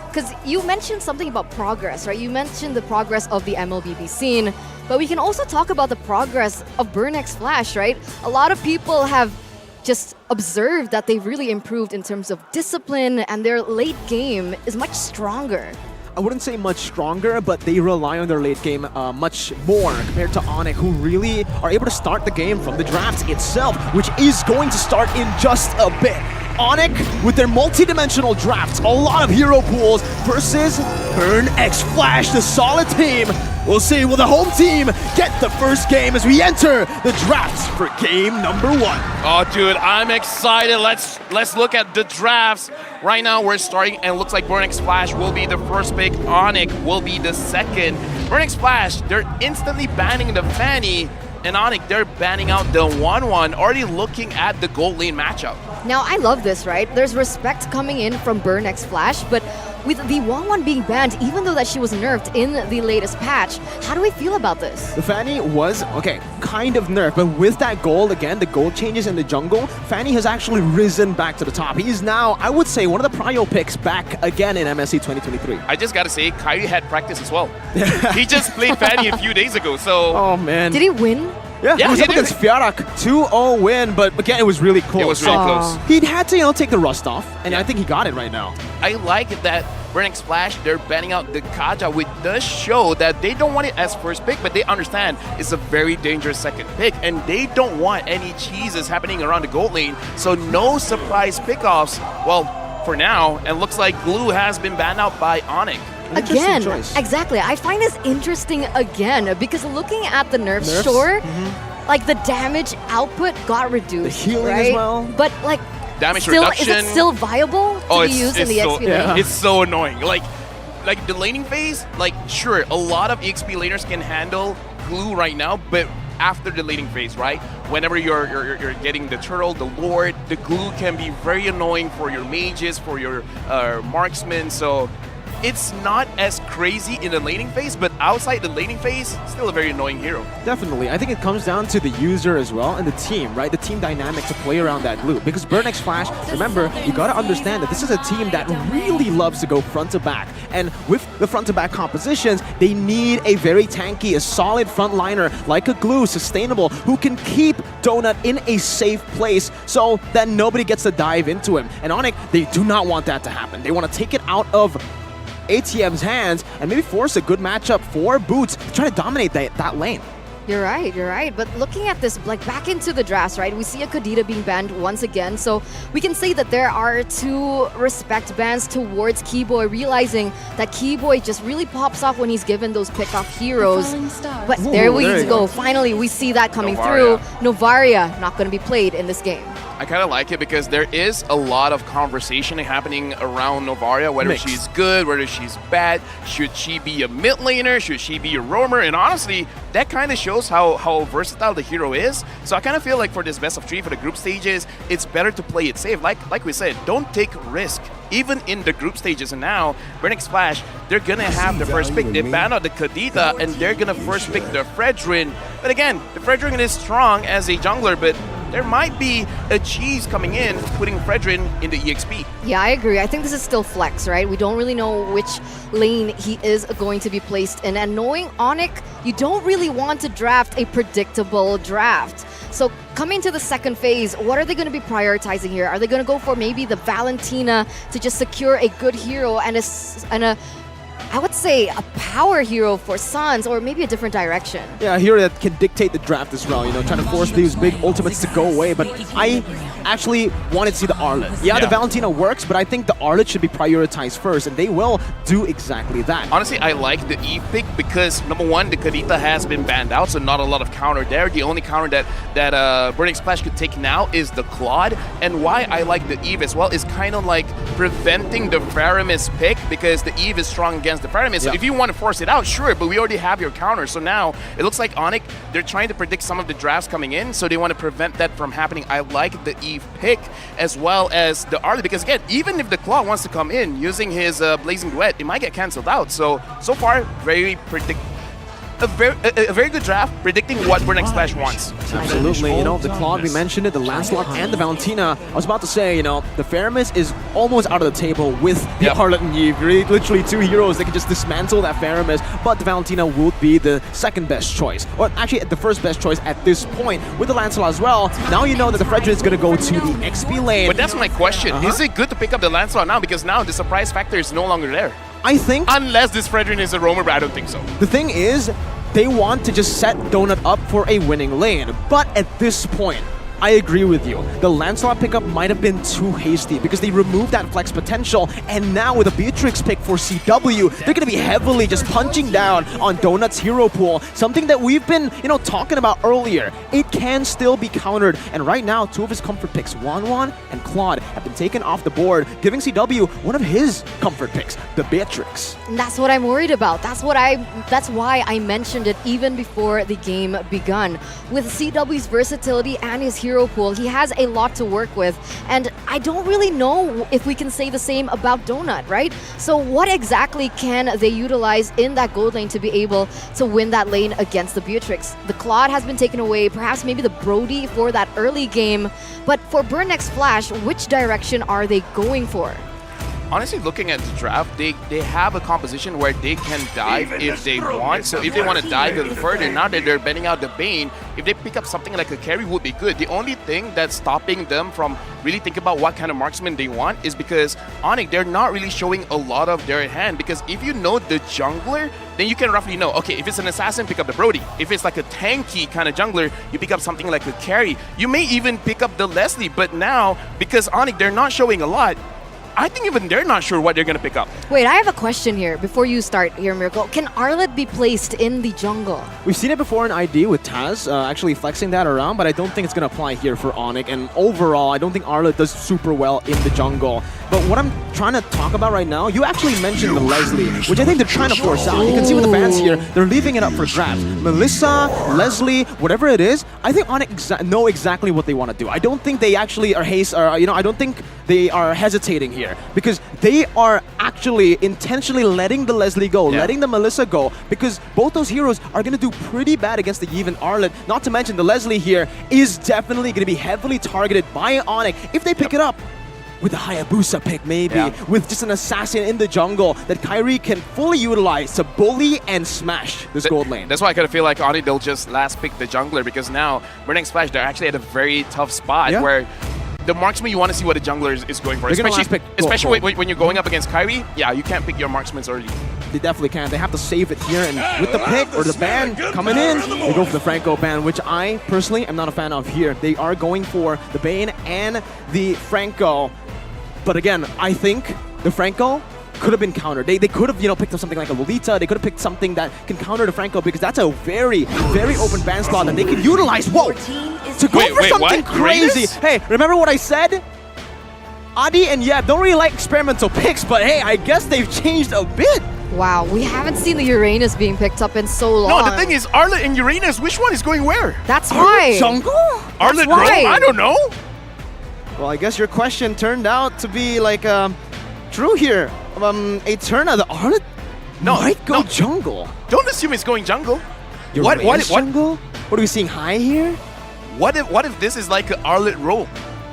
Because you mentioned something about progress, right? You mentioned the progress of the MLBB scene, but we can also talk about the progress of Burnex Flash, right? A lot of people have just observed that they've really improved in terms of discipline, and their late game is much stronger. I wouldn't say much stronger, but they rely on their late game much more compared to ONIC, who really are able to start the game from the draft itself, which is going to start in just a bit. ONIC, with their multi-dimensional drafts, a lot of hero pools, versus Burnex Flash, the solid team. We'll see, will the home team get the first game as we enter the drafts for game number 1? Oh, dude, I'm excited. Let's look at the drafts. Right now, we're starting, and it looks like Burnex Flash will be the first pick. ONIC will be the second. Burnex Flash, they're instantly banning the Fanny, and ONIC, they're banning out the 1-1, already looking at the gold lane matchup. Now, I love this, right? There's respect coming in from Burnex Flash, but with the 1-1 being banned, even though that she was nerfed in the latest patch, how do we feel about this? The Fanny was, okay, kind of nerfed, but with that gold, again, the gold changes in the jungle, Fanny has actually risen back to the top. He is now, I would say, one of the prio picks back again in MSC 2023. I just gotta say, Kyrie had practice as well. He just played Fanny a few days ago, so... Oh, man. Did he win? Yeah, he was up against Fjarak, 2-0 win, but again, it was really close. It was really close. He had to, take the rust off, and I think he got it right now. I like that Burnex Flash, they're banning out the Kaja, which does show that they don't want it as first pick, but they understand it's a very dangerous second pick, and they don't want any cheeses happening around the gold lane, so no surprise pickoffs, well, for now, and looks like Glue has been banned out by ONIC. Again, exactly. I find this interesting again because looking at the nerfs, sure, like the damage output got reduced, the healing right? as well. But like, damage still, reduction. is it still viable to be used in the XP lane? It's so annoying. Like the laning phase, like sure, a lot of EXP laners can handle Glue right now, but after the laning phase, right? Whenever you're getting the turtle, the lord, the Glue can be very annoying for your mages, for your marksmen. So it's not as crazy in the laning phase, but outside the laning phase, still a very annoying hero. Definitely. I think it comes down to the user as well and the team, right? The team dynamic to play around that glue. Because Burn X Flash, remember, you got to understand that this is a team that really loves to go front to back. And with the front to back compositions, they need a very tanky, a solid frontliner like a glue, sustainable, who can keep Donut in a safe place so that nobody gets to dive into him. And ONIC, they do not want that to happen. They want to take it out of ATM's hands and maybe force a good matchup for Boots to try to dominate that lane. You're right. But looking at this, like back into the drafts, right? We see a Kadita being banned once again. So we can say that there are 2 respect bans towards Keyboy, realizing that Keyboy just really pops off when he's given those pick-off heroes. But there we go. Finally, we see that coming through. Novaria not going to be played in this game. I kind of like it because there is a lot of conversation happening around Novaria, whether she's good, whether she's bad, should she be a mid laner, should she be a roamer, and honestly, that kind of shows how versatile the hero is. So I kind of feel like for this best of 3 for the group stages, it's better to play it safe. Like we said, don't take risk. Even in the group stages, and now Burn X Flash, they're gonna have the first pick. They ban out the Kadita, and they're gonna first pick the Fredrin. But again, the Fredrin is strong as a jungler, but there might be a cheese coming in, putting Fredrin in the EXP. Yeah, I agree. I think this is still flex, right? We don't really know which lane he is going to be placed in. And knowing ONIC, you don't really want to draft a predictable draft. So coming to the second phase, what are they going to be prioritizing here? Are they going to go for maybe the Valentina to just secure a good hero and a I would say a power hero for Suns, or maybe a different direction? Yeah, a hero that can dictate the draft as well, you know, trying to force these big ultimates to go away. But I actually wanted to see the Arlet. Yeah, the Valentina works, but I think the Arlet should be prioritized first, and they will do exactly that. Honestly, I like the Eve pick because, number 1, the Kadita has been banned out, so not a lot of counter there. The only counter that Burn X Flash could take now is the Claude. And why I like the Eve as well is kind of like preventing the Faramis pick, because the Eve is strong against the Faramis. So if you want to force it out, sure, but we already have your counter. So now it looks like ONIC, they're trying to predict some of the drafts coming in, so they want to prevent that from happening. I like the Eve pick as well as the Arlie, because again, even if the Claw wants to come in using his Blazing Duet, it might get cancelled out. So far, very a very good draft, predicting what Burn X Flash wants. Absolutely, you know, the Claude, we mentioned it, the Lancelot and the Valentina. I was about to say, you know, the Faramis is almost out of the table with the Harlot and Eve. Literally 2 heroes that can just dismantle that Faramis, but the Valentina would be the second best choice. Or actually, the first best choice at this point with the Lancelot as well. Now you know that the Fredrin is going to go to the XP lane. But that's my question. Is it good to pick up the Lancelot now? Because now the surprise factor is no longer there. I think... Unless this Fredrin is a roamer, but I don't think so. The thing is, they want to just set Donut up for a winning lane. But at this point, I agree with you. The Lancelot pickup might have been too hasty because they removed that flex potential, and now with a Beatrix pick for CW, they're going to be heavily just punching down on Donut's hero pool, something that we've been, you know, talking about earlier. It can still be countered, and right now, 2 of his comfort picks, Wanwan and Claude, have been taken off the board, giving CW one of his comfort picks, the Beatrix. And that's what I'm worried about. That's why I mentioned it even before the game begun. With CW's versatility and his hero pool, he has a lot to work with, and I don't really know if we can say the same about Donut, right? So what exactly can they utilize in that gold lane to be able to win that lane against the Beatrix? The Claude has been taken away, perhaps maybe the Brody for that early game, but for Burn X Flash, which direction are they going for? Honestly, looking at the draft, they have a composition where they can dive if they want. So if they want to dive a little further, now that they're banning out the Bane, if they pick up something like a carry would be good. The only thing that's stopping them from really thinking about what kind of marksman they want is because ONIC, they're not really showing a lot of their hand. Because if you know the jungler, then you can roughly know, okay, if it's an assassin, pick up the Brody. If it's like a tanky kind of jungler, you pick up something like a carry. You may even pick up the Leslie, but now, because ONIC, they're not showing a lot, I think even they're not sure what they're going to pick up. Wait, I have a question here before you start here, Miracle. Can Arlet be placed in the jungle? We've seen it before in ID with Taz, actually flexing that around, but I don't think it's going to apply here for ONIC. And overall, I don't think Arlet does super well in the jungle. But what I'm trying to talk about right now, you actually mentioned the Leslie, which I think they're trying to force out. You can see with the fans here, they're leaving it up for grabs. Melissa, Leslie, whatever it is, I think ONIC know exactly what they want to do. I don't think they actually are I don't think they are hesitating here, because they are actually intentionally letting the Leslie go, letting the Melissa go, because both those heroes are going to do pretty bad against the Eve and Arlet. Not to mention the Leslie here is definitely going to be heavily targeted by ONIC if they pick it up. With a Hayabusa pick, maybe, with just an assassin in the jungle that Kyrie can fully utilize to bully and smash this gold lane. That's why I kind of feel like ONIC, they'll just last pick the jungler, because now Burning Splash, they're actually at a very tough spot where the marksman, you want to see what the jungler is going for. Especially when you're going up against Kyrie, you can't pick your marksmans early. They definitely can. They have to save it here, and with the pick or the ban coming in, they go for the Franco ban, which I personally am not a fan of here. They are going for the Bane and the Franco. But again, I think the Franco could have been countered. They could have, picked up something like a Lolita. They could have picked something that can counter the Franco, because that's a very, very open ban slot that they can utilize. Whoa! To go for something crazy. Hey, remember what I said? Adi and don't really like experimental picks, but hey, I guess they've changed a bit. Wow, we haven't seen the Uranus being picked up in so long. No, the thing is, Arlet and Uranus, which one is going where? That's why. Jungle? Arlet Rome? I don't know. Well, I guess your question turned out to be like true here. Eterna, the Arlet might go jungle. Don't assume it's going jungle. What jungle? What are we seeing high here? What if this is like an Arlet Rome?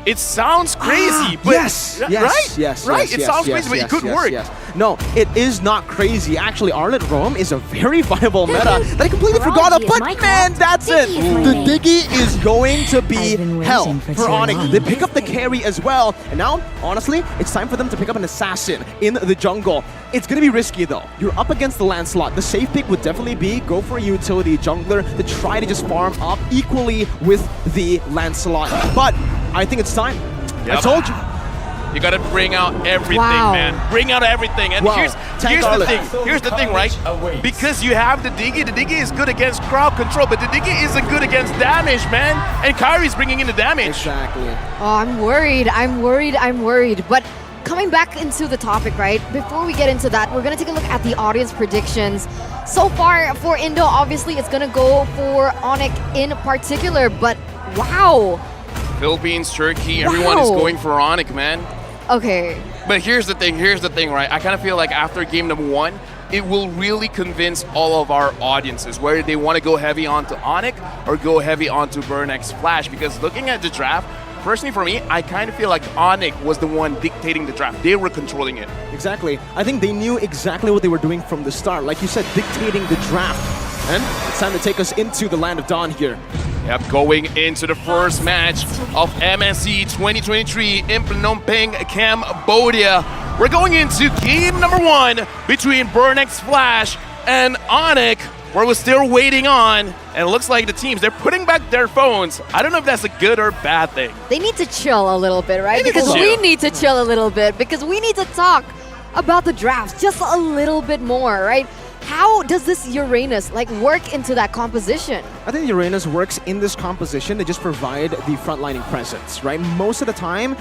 It sounds crazy, but It sounds crazy, but it could work. No, it is not crazy. Actually, Arlet Rome is a very viable meta that I completely forgot about, but man, that's it. The Diggy is going to be hell for ONIC. They pick up the carry as well, and now, honestly, it's time for them to pick up an assassin in the jungle. It's going to be risky though. You're up against the Lancelot. The safe pick would definitely be go for a utility jungler to try to just farm up equally with the Lancelot. But I think it's time. I told you. You gotta bring out everything, man. Bring out everything. And here's the thing. Here's the thing, right? Because you have the Diggy is good against crowd control, but the Diggy isn't good against damage, man. And Kyrie's bringing in the damage. Exactly. Oh, I'm worried. But coming back into the topic, right? Before we get into that, we're gonna take a look at the audience predictions. So far for Indo, obviously it's gonna go for ONIC in particular, but wow. Philippines, Turkey, everyone is going for ONIC, man. Okay. But here's the thing, right? I kind of feel like after game number 1, it will really convince all of our audiences whether they want to go heavy onto ONIC or go heavy onto Burnex Flash. Because looking at the draft, personally for me, I kind of feel like ONIC was the one dictating the draft. They were controlling it. Exactly. I think they knew exactly what they were doing from the start. Like you said, dictating the draft. And it's time to take us into the Land of Dawn here. Yep, going into the first match of MSC 2023 in Phnom Penh, Cambodia. We're going into game number 1 between Burnex Flash and ONIC, where we're still waiting on. And it looks like the teams, they're putting back their phones. I don't know if that's a good or bad thing. They need to chill a little bit, right? Because we need to chill a little bit, because we need to talk about the drafts just a little bit more, right? How does this Uranus work into that composition? I think Uranus works in this composition to just provide the frontlining presence, right? Most of the time,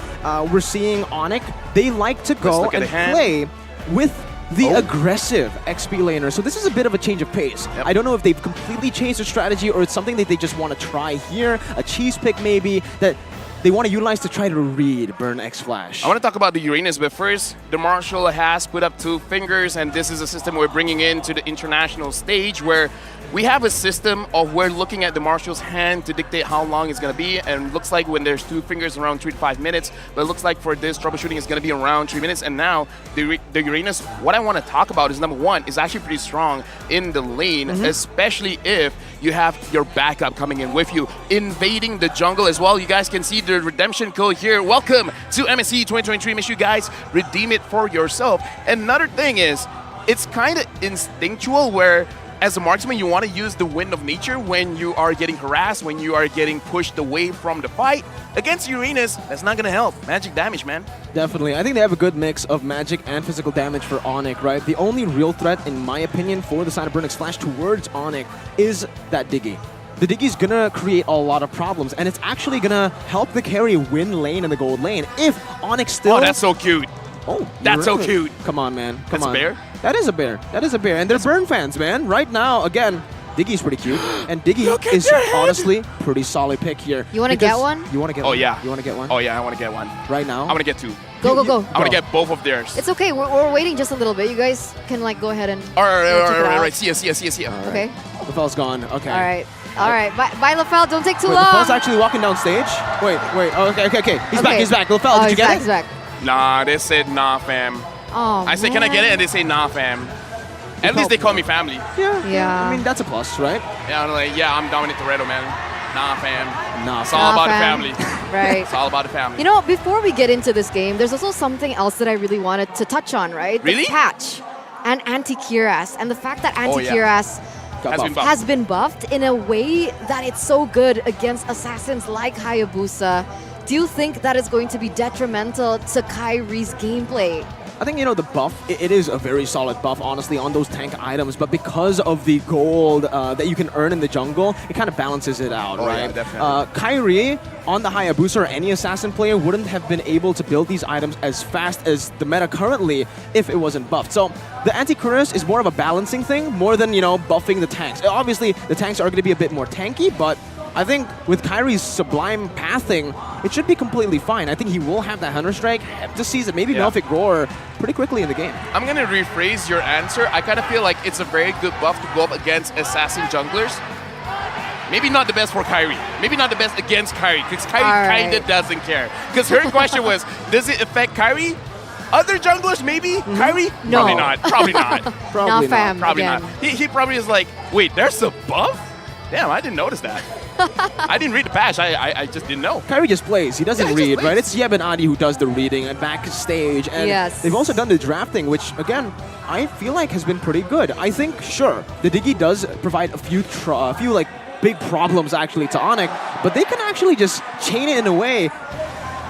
we're seeing ONIC, they like to go and play with the aggressive XP laner. So this is a bit of a change of pace. I don't know if they've completely changed their strategy or it's something that they just want to try here. A cheese pick maybe that they want to utilize to try to read Burnex Flash. I want to talk about the Uranus, but first, the Marshal has put up 2 fingers, and this is a system we're bringing into the international stage where we have a system of we're looking at the Marshal's hand to dictate how long it's going to be, and it looks like when there's 2 fingers around 3 to 5 minutes, but it looks like for this troubleshooting it's going to be around 3 minutes. And now the Uranus, what I want to talk about is number 1, is actually pretty strong in the lane, especially if you have your backup coming in with you, invading the jungle as well. You guys can see the redemption code here. Welcome to MSC 2023. Make sure you guys redeem it for yourself. Another thing is, it's kind of instinctual where as a marksman, you want to use the wind of nature when you are getting harassed, when you are getting pushed away from the fight. Against Uranus, that's not going to help. Magic damage, man. Definitely. I think they have a good mix of magic and physical damage for ONIC, right? The only real threat, in my opinion, for the side of Burnex Flash towards ONIC is that Diggy. The Diggy's gonna create a lot of problems, and it's actually gonna help the carry win lane in the gold lane if ONIC still... Oh, that's so cute. Oh, That's so right. cute. Come on, man. Come That's a on. bear? That is a bear. That is a bear. And they're Burn fans, man. Right now, again, Diggy's pretty cute. And Diggy is honestly pretty solid pick here. You wanna Because- get one? You want to get Oh, one? yeah. You want to get one? Oh, yeah, I want to get one. Right now? I want to get 2. Go, go, go. I want to get both of theirs. It's okay. We're waiting just a little bit. You guys can like go ahead and. All right, check it all out. right. See ya. Okay. LaFell's gone. Okay. All right. All right. Bye, LaFell. Don't take too Wait, long. LaFell's actually walking down stage? Wait. Oh, okay. He's back. LaFell, Oh, did you get it? He's back. Nah, they said nah, fam. Oh, I say, can I get it? And they say nah, fam. At least they call me family. Yeah. I mean, that's a plus, right? Yeah, I'm like, yeah, I'm Dominic Toretto, man. Nah, fam. Nah, it's all about fam. the family. Right. It's all about the family. You know, before we get into this game, there's also something else that I really wanted to touch on, right? Really? The patch and anti-Kiras, and the fact that Oh, yeah. anti-Kiras Has been buffed. in a way that it's so good against assassins like Hayabusa. Do you think that is going to be detrimental to Kyrie's gameplay? I think, the buff, it is a very solid buff, honestly, on those tank items. But because of the gold that you can earn in the jungle, it kind of balances it out, Oh, right? yeah, definitely. Kyrie, on the Hayabusa or any assassin player, wouldn't have been able to build these items as fast as the meta currently if it wasn't buffed. So the anti-Cuirass is more of a balancing thing, more than, buffing the tanks. Obviously, the tanks are going to be a bit more tanky, but I think with Kyrie's sublime pathing, it should be completely fine. I think he will have that Hunter Strike, just sees it, maybe Melphic Roar pretty quickly in the game. I'm going to rephrase your answer. I kind of feel like it's a very good buff to go up against assassin junglers. Maybe not the best for Kyrie. Maybe not the best against Kyrie, because Kyrie kind of doesn't care. Because her question was, does it affect Kyrie? Other junglers, maybe? Kyrie? No. Probably not. Probably not. Probably Not fam, Probably again. not. He probably is like, wait, there's a buff? Damn, I didn't notice that. I didn't read the patch. I just didn't know. Kyrie just plays. He doesn't Yeah, he just read, plays. right? It's Yeb and Adi who does the reading and backstage. And Yes. they've also done the drafting, which, again, I feel like has been pretty good. I think, sure, the Diggy does provide a few big problems, actually, to ONIC, but they can actually just chain it in a way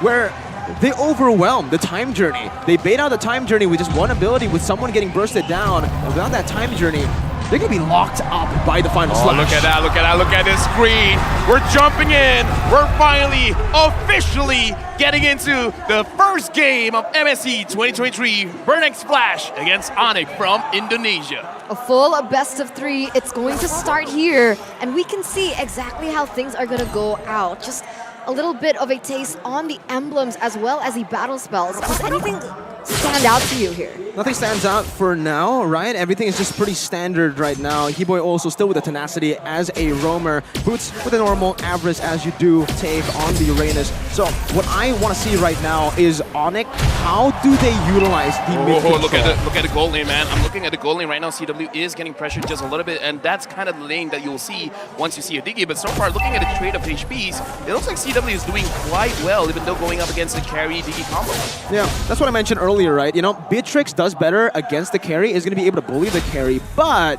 where they overwhelm the time journey. They bait out the time journey with just one ability, with someone getting bursted down, and without that time journey, they're going to be locked up by the final slash. Look at that, look at that, look at this screen. We're jumping in. We're finally, officially getting into the first game of MSC 2023 Burnex Flash against ONIC from Indonesia. A full best of 3. It's going to start here, and we can see exactly how things are going to go out. Just a little bit of a taste on the emblems as well as the battle spells. Does anything stand out to you here? Nothing stands out for now, right? Everything is just pretty standard right now. He-Boy also still with the tenacity as a roamer. Boots with a normal average as you do take on the Uranus. So what I want to see right now is ONIC. How do they utilize the mid control? Look at the gold lane, man. I'm looking at the gold lane right now. CW is getting pressured just a little bit, and that's kind of the lane that you'll see once you see a Diggy. But so far, looking at the trade of HPs, it looks like CW is doing quite well, even though going up against the carry Diggy combo. Yeah, that's what I mentioned earlier, right? Beatrix does better against the carry, is going to be able to bully the carry, but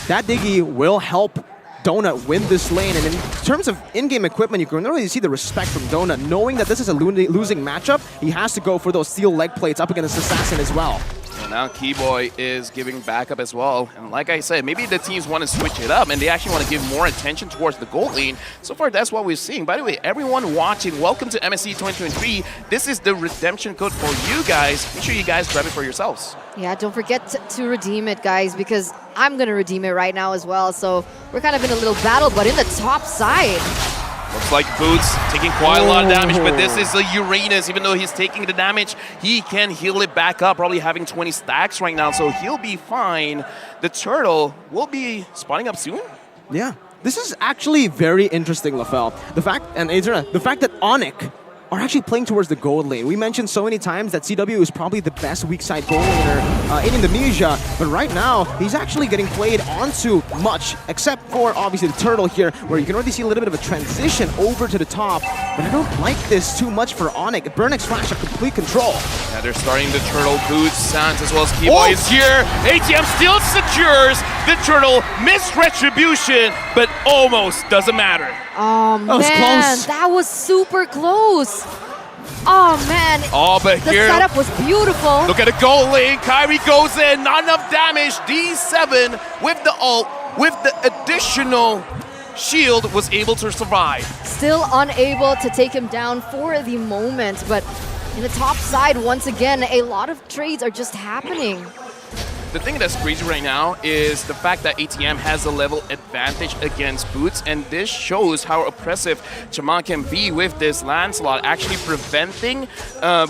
that Diggy will help Donut win this lane. And in terms of in-game equipment, you can really see the respect from Donut, knowing that this is a losing matchup. He has to go for those steel leg plates up against Assassin as well. And now Keyboy is giving backup as well. And like I said, maybe the teams want to switch it up and they actually want to give more attention towards the gold lane. So far, that's what we're seeing. By the way, everyone watching, welcome to MSC 2023. This is the redemption code for you guys. Make sure you guys grab it for yourselves. Yeah, don't forget to redeem it, guys, because I'm going to redeem it right now as well. So we're kind of in a little battle, but in the top side. Looks like Boots taking quite a lot of damage, but this is a Uranus. Even though he's taking the damage, he can heal it back up, probably having 20 stacks right now, so he'll be fine. The Turtle will be spawning up soon. Yeah, this is actually very interesting, LaFell. The fact that ONIC are actually playing towards the gold lane. We mentioned so many times that CW is probably the best weak side gold laner in Indonesia, but right now, he's actually getting played onto much, except for obviously the Turtle here, where you can already see a little bit of a transition over to the top, but I don't like this too much for ONIC. Burnex Flash have complete control. Yeah, they're starting the Turtle, Boots, Sans, as well as Keyboy is here. ATM still secures the Turtle, missed Retribution, but almost doesn't matter. Oh, man, that was super close. Oh, man. Oh, but the here, setup was beautiful. Look at the gold lane. Kyrie goes in, not enough damage. D7 with the ult, with the additional shield, was able to survive. Still unable to take him down for the moment, but In the top side, once again, a lot of trades are just happening. The thing that's crazy right now is the fact that ATM has a level advantage against Boots, and this shows how oppressive Chama can be with this Lancelot, actually preventing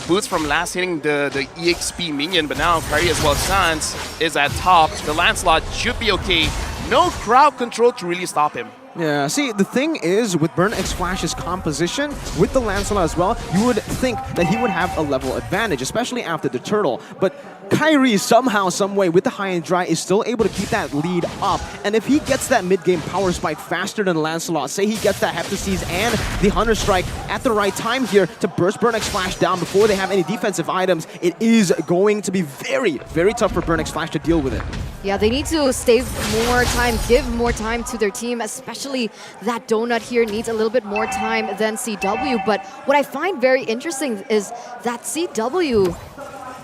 Boots from last hitting the EXP minion. But now Kari as well as Sans is at top. The Lancelot should be okay. No crowd control to really stop him. Yeah, see, the thing is, with Burn X Flash's composition, with the Lancelot as well, you would think that he would have a level advantage, especially after the turtle. But Kyrie, somehow, someway, with the high and dry, is still able to keep that lead up. And if he gets that mid-game power spike faster than Lancelot, say he gets that Heptases and the Hunter Strike at the right time here to burst Burn X Flash down before they have any defensive items, it is going to be very, very tough for Burn X Flash to deal with it. Yeah, they need to save more time, give more time to their team, especially that Donut here needs a little bit more time than CW. But what I find very interesting is that CW,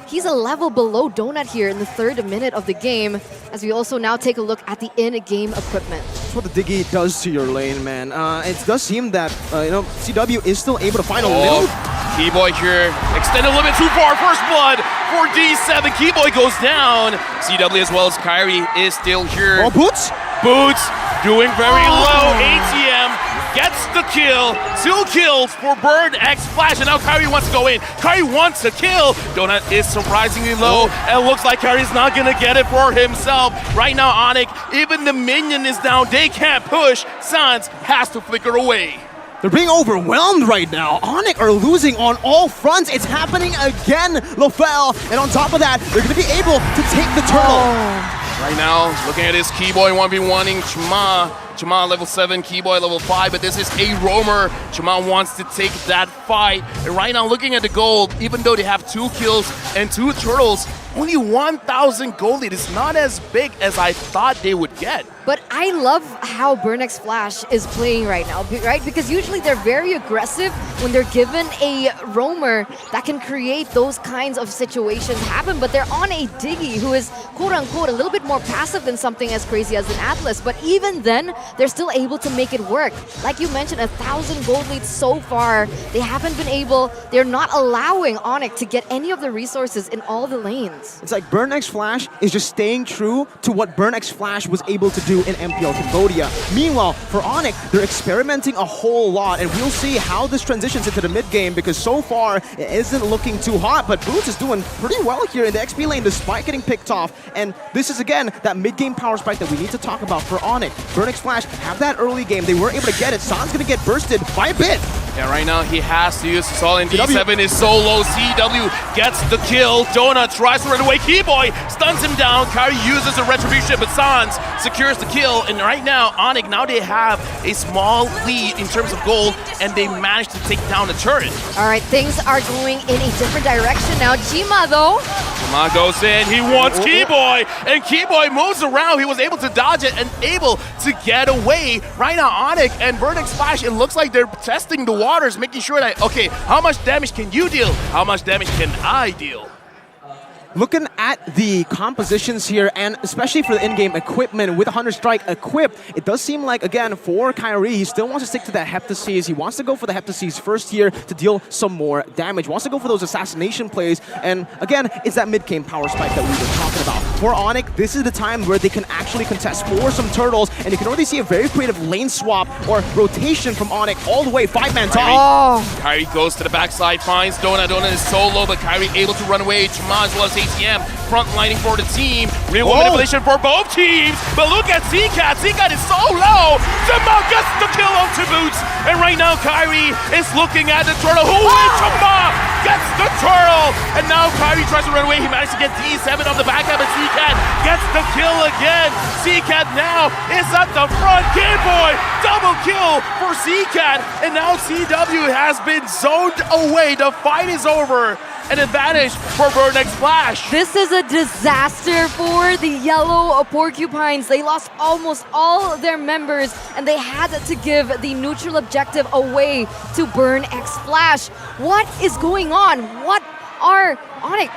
he's a level below Donut here in the 3rd minute of the game, as we also now take a look at the in-game equipment. That's what the Diggy does to your lane, man. It does seem that, CW is still able to find a little... Keyboy here, extended a little bit too far. First blood for D7. Keyboy goes down. CW as well as Kyrie is still here. Oh, Boots? Boots doing very low. ATM gets the kill. 2 kills for Burn X Flash, and now Kyrie wants to go in. Kyrie wants to kill. Donut is surprisingly low, and looks like Kyrie's not gonna get it for himself. Right now, ONIC, even the minion is down. They can't push. Sans has to flicker away. They're being overwhelmed right now. ONIC are losing on all fronts. It's happening again, Lofel. And on top of that, they're going to be able to take the turtle. Right now, looking at this Keyboy 1v1ing Chama. Chama level 7, Keyboy level 5, but this is a roamer. Chama wants to take that fight. And right now, looking at the gold, even though they have 2 kills and 2 turtles, only 1,000 gold lead is not as big as I thought they would get. But I love how Burn X Flash is playing right now, right? Because usually they're very aggressive when they're given a roamer that can create those kinds of situations happen. But they're on a Diggy who is, quote-unquote, a little bit more passive than something as crazy as an Atlas. But even then, they're still able to make it work. Like you mentioned, 1,000 gold leads so far. They haven't been able, they're not allowing ONIC to get any of the resources in all the lanes. It's like Burn X Flash is just staying true to what Burn X Flash was able to do in MPL Cambodia. Meanwhile, for ONIC, they're experimenting a whole lot, and we'll see how this transitions into the mid-game, because so far, it isn't looking too hot, but Boots is doing pretty well here in the XP lane despite getting picked off, and this is, again, that mid-game power spike that we need to talk about for ONIC. Burn X Flash have that early game. They weren't able to get it. San's gonna get bursted by a bit. Yeah, right now he has to use his all in. D7 is so low. CW gets the kill. Donut tries to run away. Keyboy stuns him down. Kyrie uses a retribution, but Sans secures the kill. And right now, ONIC, now they have a small lead in terms of gold, and they managed to take down the turret. All right, things are going in a different direction now. Jima, though. Chama goes in. He wants Keyboy, and Keyboy moves around. He was able to dodge it and able to get away. Right now, ONIC and Burn X Flash, it looks like they're testing the waters, making sure that, okay, how much damage can you deal? How much damage can I deal? Looking at the compositions here, and especially for the in-game equipment with Hunter Strike equipped, it does seem like, again, for Kyrie, he still wants to stick to that Heptases. He wants to go for the Heptases first here to deal some more damage. Wants to go for those assassination plays, and again, it's that mid-game power spike that we were talking about. For ONIC, this is the time where they can actually contest for some turtles, and you can already see a very creative lane swap or rotation from ONIC all the way, 5-man top. Kyrie goes to the backside, finds Donut. Donut is so low, but Kyrie able to run away. Chama as well as ATM frontlining for the team. Real manipulation for both teams, but look at Zcat. Zcat is so low. Chama gets the kill onto Boots, and right now Kyrie is looking at the turtle. Who wins? Chama gets the turtle, and now Kyrie tries to run away. He managed to get D7 off the back end, but Zcat gets the kill again. Zcat now is at the front. Keyboy double kill for Zcat, and now CW has been zoned away. The fight is over. An advantage for Burn X Flash. This is a disaster for the Yellow Porcupines. They lost almost all their members, and they had to give the neutral objective away to Burn X Flash. What is going on? What are ONIC?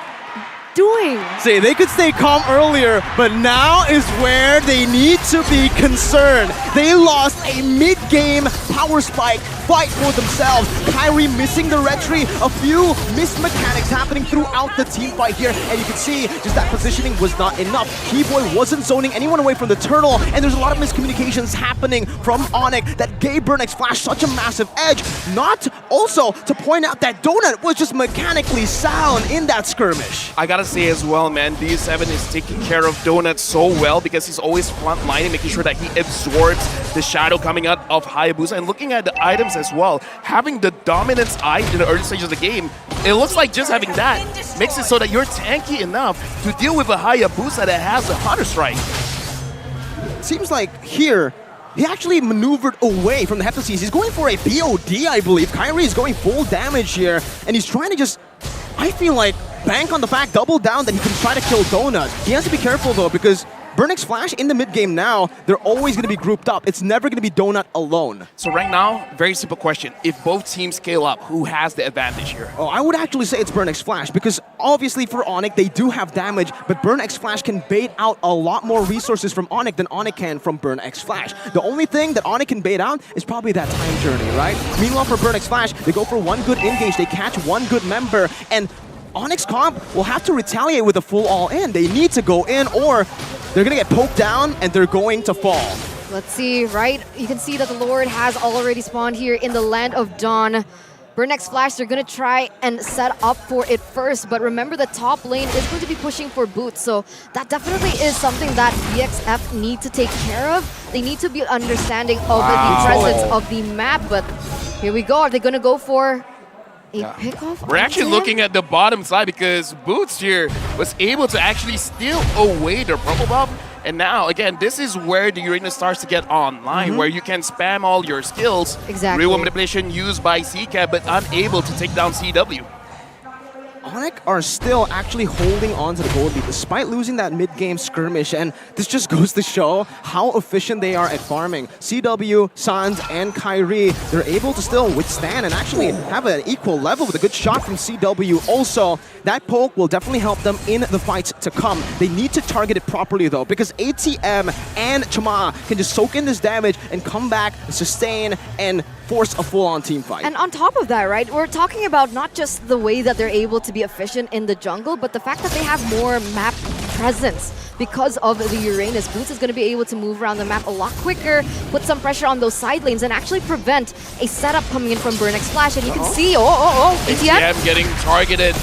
doing? See, they could stay calm earlier, but now is where they need to be concerned. They lost a mid-game power spike fight for themselves. Kyrie missing the retry, a few missed mechanics happening throughout the team fight here, and you can see just that positioning was not enough. Keyboy wasn't zoning anyone away from the turtle, and there's a lot of miscommunications happening from ONIC that gave Burnix Flash such a massive edge. Not also to point out that Donut was just mechanically sound in that skirmish. I gotta say as well, man, D7 is taking care of Donut so well because he's always front lining, making sure that he absorbs the shadow coming out of Hayabusa. And looking at the items as well, having the dominance eye in the early stages of the game, it looks like just having that makes it so that you're tanky enough to deal with a Hayabusa that has a Hunter Strike. Seems like here, he actually maneuvered away from the Heptaseas. He's going for a BOD, I believe. Kyrie is going full damage here, and he's trying to just, I feel like, bank on the fact, double down, that he can try to kill Donut. He has to be careful though, because Burnix Flash in the mid-game now, they're always going to be grouped up. It's never going to be Donut alone. So right now, very simple question. If both teams scale up, who has the advantage here? Oh, I would actually say it's Burnix Flash, because obviously for ONIC, they do have damage, but Burnix Flash can bait out a lot more resources from ONIC than ONIC can from Burnix Flash. The only thing that ONIC can bait out is probably that time journey, right? Meanwhile, for Burnix Flash, they go for one good engage, they catch one good member, and ONIC's comp will have to retaliate with a full all-in. They need to go in, or they're gonna get poked down and they're going to fall. Let's see, right? You can see that the Lord has already spawned here in the Land of Dawn. Burnix Flash, they're gonna try and set up for it first, but remember the top lane is going to be pushing for boots, so that definitely is something that BXF need to take care of. They need to be understanding of the presence of the map, but here we go. Are they gonna go for a pickoff? We're actually looking at the bottom side because Boots here was able to actually steal away the purple buff. And now, again, this is where the arena starts to get online, where you can spam all your skills. Exactly. Real manipulation used by CCAT, but unable to take down CW. ONIC are still actually holding on to the gold lead despite losing that mid-game skirmish, and this just goes to show how efficient they are at farming. CW, Sans, and Kyrie, they're able to still withstand and actually have an equal level with a good shot from CW. Also, that poke will definitely help them in the fights to come. They need to target it properly though, because ATM and Chama can just soak in this damage and come back, sustain, and force a full-on team fight. And on top of that, right, we're talking about not just the way that they're able to be efficient in the jungle, but the fact that they have more map presence. Because of the Uranus, Boots is going to be able to move around the map a lot quicker, put some pressure on those side lanes, and actually prevent a setup coming in from Burnix Flash. And you can see, ATM getting targeted.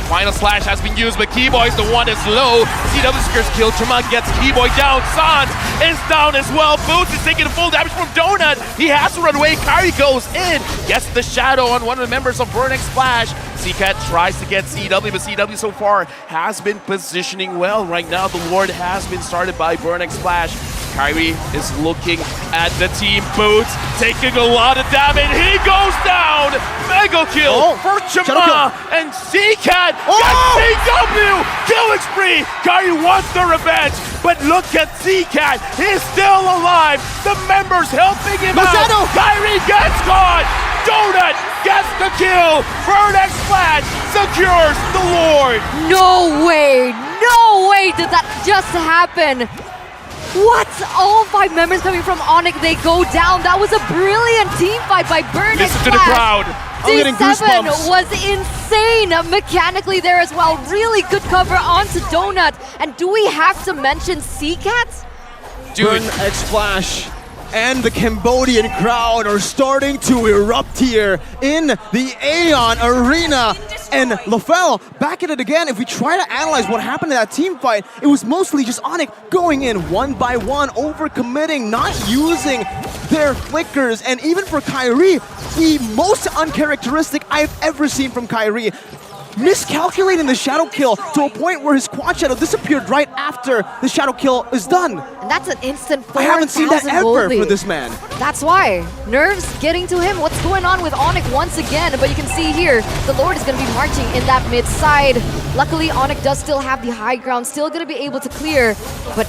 Final slash has been used, but Keyboy is the one that's low. CW secures kill. Tremont gets Keyboy down. Sans is down as well. Boots is taking full damage from Donut. He has to run away. Kyrie goes in. Gets the shadow on one of the members of Burnix Flash. CCAT tries to get CW, but CW so far has been positioning well. Right now, the Lord has been started by Burnix Flash. Kyrie is looking at the team. Boots taking a lot of damage. He goes down. Mega kill for Chama, and CCAT gets CW. Killing spree. Kyrie wants the revenge, but look at CCAT. He's still alive. The members helping him out. Kyrie gets caught. Donut gets the kill. Burnix Flash secures the Lord. No way! No way did that just happen! What? All 5 members coming from ONIC, they go down. That was a brilliant team fight by Burnix Listen to the crowd. I'm getting D7 goosebumps. was insane mechanically there as well. Really good cover onto Donut. And do we have to mention CCAT? Burnix Flash and the Cambodian crowd are starting to erupt here in the Aeon Arena. And LaFell, back at it again. If we try to analyze what happened in that team fight, it was mostly just ONIC going in one by one, overcommitting, not using their flickers. And even for Kyrie, the most uncharacteristic I've ever seen from Kyrie, miscalculating the shadow kill to a point where his quad shadow disappeared right after the shadow kill is done. And that's an instant 4,000 I haven't seen that ever for this man. That's why. Nerves getting to him. What's going on with ONIC once again? But you can see here, the Lord is going to be marching in that mid side. Luckily, ONIC does still have the high ground, still going to be able to clear. But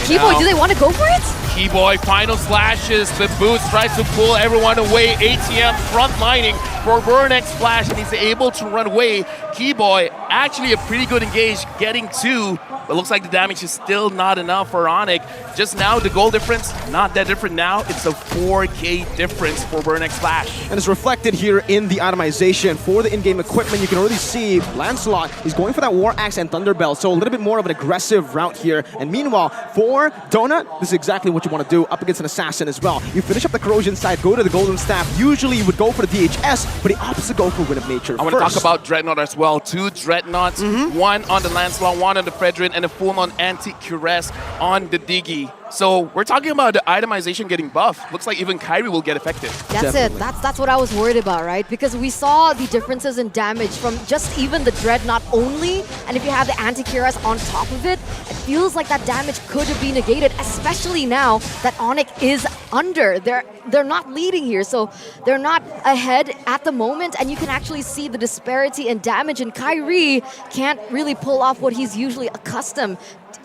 Keyboy, do they want to go for it? Keyboy final slashes, but Boots tries to pull everyone away. ATM front lining. for Burnex Flash, and he's able to run away. Keyboy, actually a pretty good engage, getting 2, but looks like the damage is still not enough for ONIC. Just now, the goal difference, not that different now. It's a 4K difference for Burnex Flash. And it's reflected here in the itemization. For the in-game equipment, you can already see Lancelot is going for that War Axe and Thunderbell, so a little bit more of an aggressive route here. And meanwhile, for Donut, this is exactly what you want to do up against an Assassin as well. You finish up the Corrosion side, go to the Golden Staff. Usually you would go for the DHS, but he opts to go for Wind of Nature I want to talk about Dreadnought as well. 2 Dreadnoughts, one on the Lancelot, one on the Fredrin, and a full-on anti-Cuirass on the Diggy. So we're talking about the itemization getting buffed. Looks like even Kyrie will get affected. That's it. That's what I was worried about, right? Because we saw the differences in damage from just even the Dreadnought only, and if you have the anti-Cuirass on top of it, it feels like that damage could be negated, especially now that ONIC is under. They're not leading here, so they're not ahead at the moment, and you can actually see the disparity in damage, and Kyrie can't really pull off what he's usually accustomed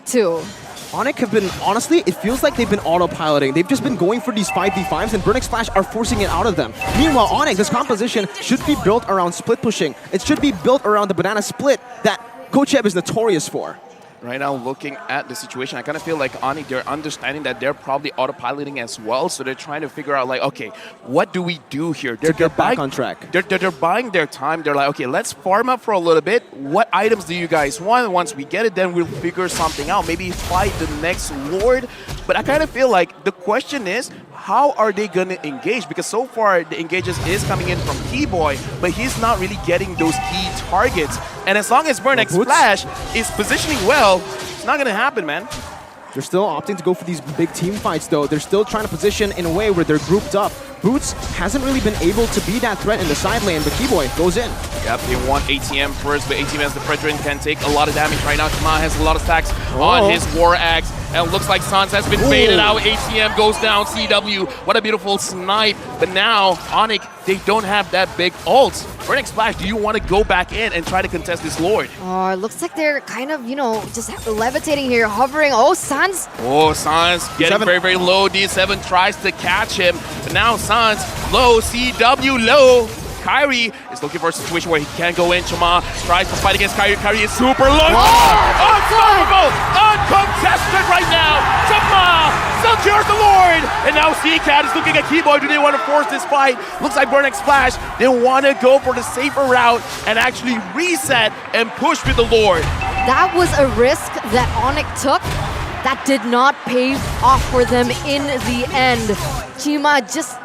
to. ONIC have been, honestly, it feels like they've been autopiloting. They've just been going for these 5v5s, and Burnex Flash are forcing it out of them. Meanwhile, ONIC, this composition should be built around split pushing. It should be built around the banana split that Coach Eb is notorious for. Right now, looking at the situation, I kind of feel like ONIC, they're understanding that they're probably autopiloting as well, so they're trying to figure out, like, okay, what do we do here? They're back on track. They're buying their time. They're like, okay, let's farm up for a little bit. What items do you guys want? Once we get it, then we'll figure something out. Maybe fight the next Lord. But I kind of feel like the question is, how are they going to engage? Because so far, the engages is coming in from Keyboy, but he's not really getting those key targets. And as long as Burnex Flash is positioning well, it's not going to happen, man. They're still opting to go for these big team fights, though. They're still trying to position in a way where they're grouped up. Boots hasn't really been able to be that threat in the side lane, but Keyboy goes in. Yep, they want ATM first, but ATM as the Fredrin can take a lot of damage right now. Chama has a lot of stacks on his War Axe, and it looks like Sans has been baited out. ATM goes down, CW, what a beautiful snipe. But now, ONIC, they don't have that big ult. Burnex Flash, do you want to go back in and try to contest this Lord? Oh, it looks like they're kind of, you know, just levitating here, hovering. Oh, Sans. Oh, Sans getting very, very low. D7 tries to catch him, but now Sans low, CW low. Kyrie is looking for a situation where he can go in. Chama tries to fight against Kyrie. Kyrie is super low. Unstoppable! Uncontested right now. Chama secures the Lord. And now C-Cat is looking at Keyboy. Do they want to force this fight? Looks like Burnex Flash, they want to go for the safer route and actually reset and push with the Lord. That was a risk that ONIC took that did not pay off for them in the end. Chima just...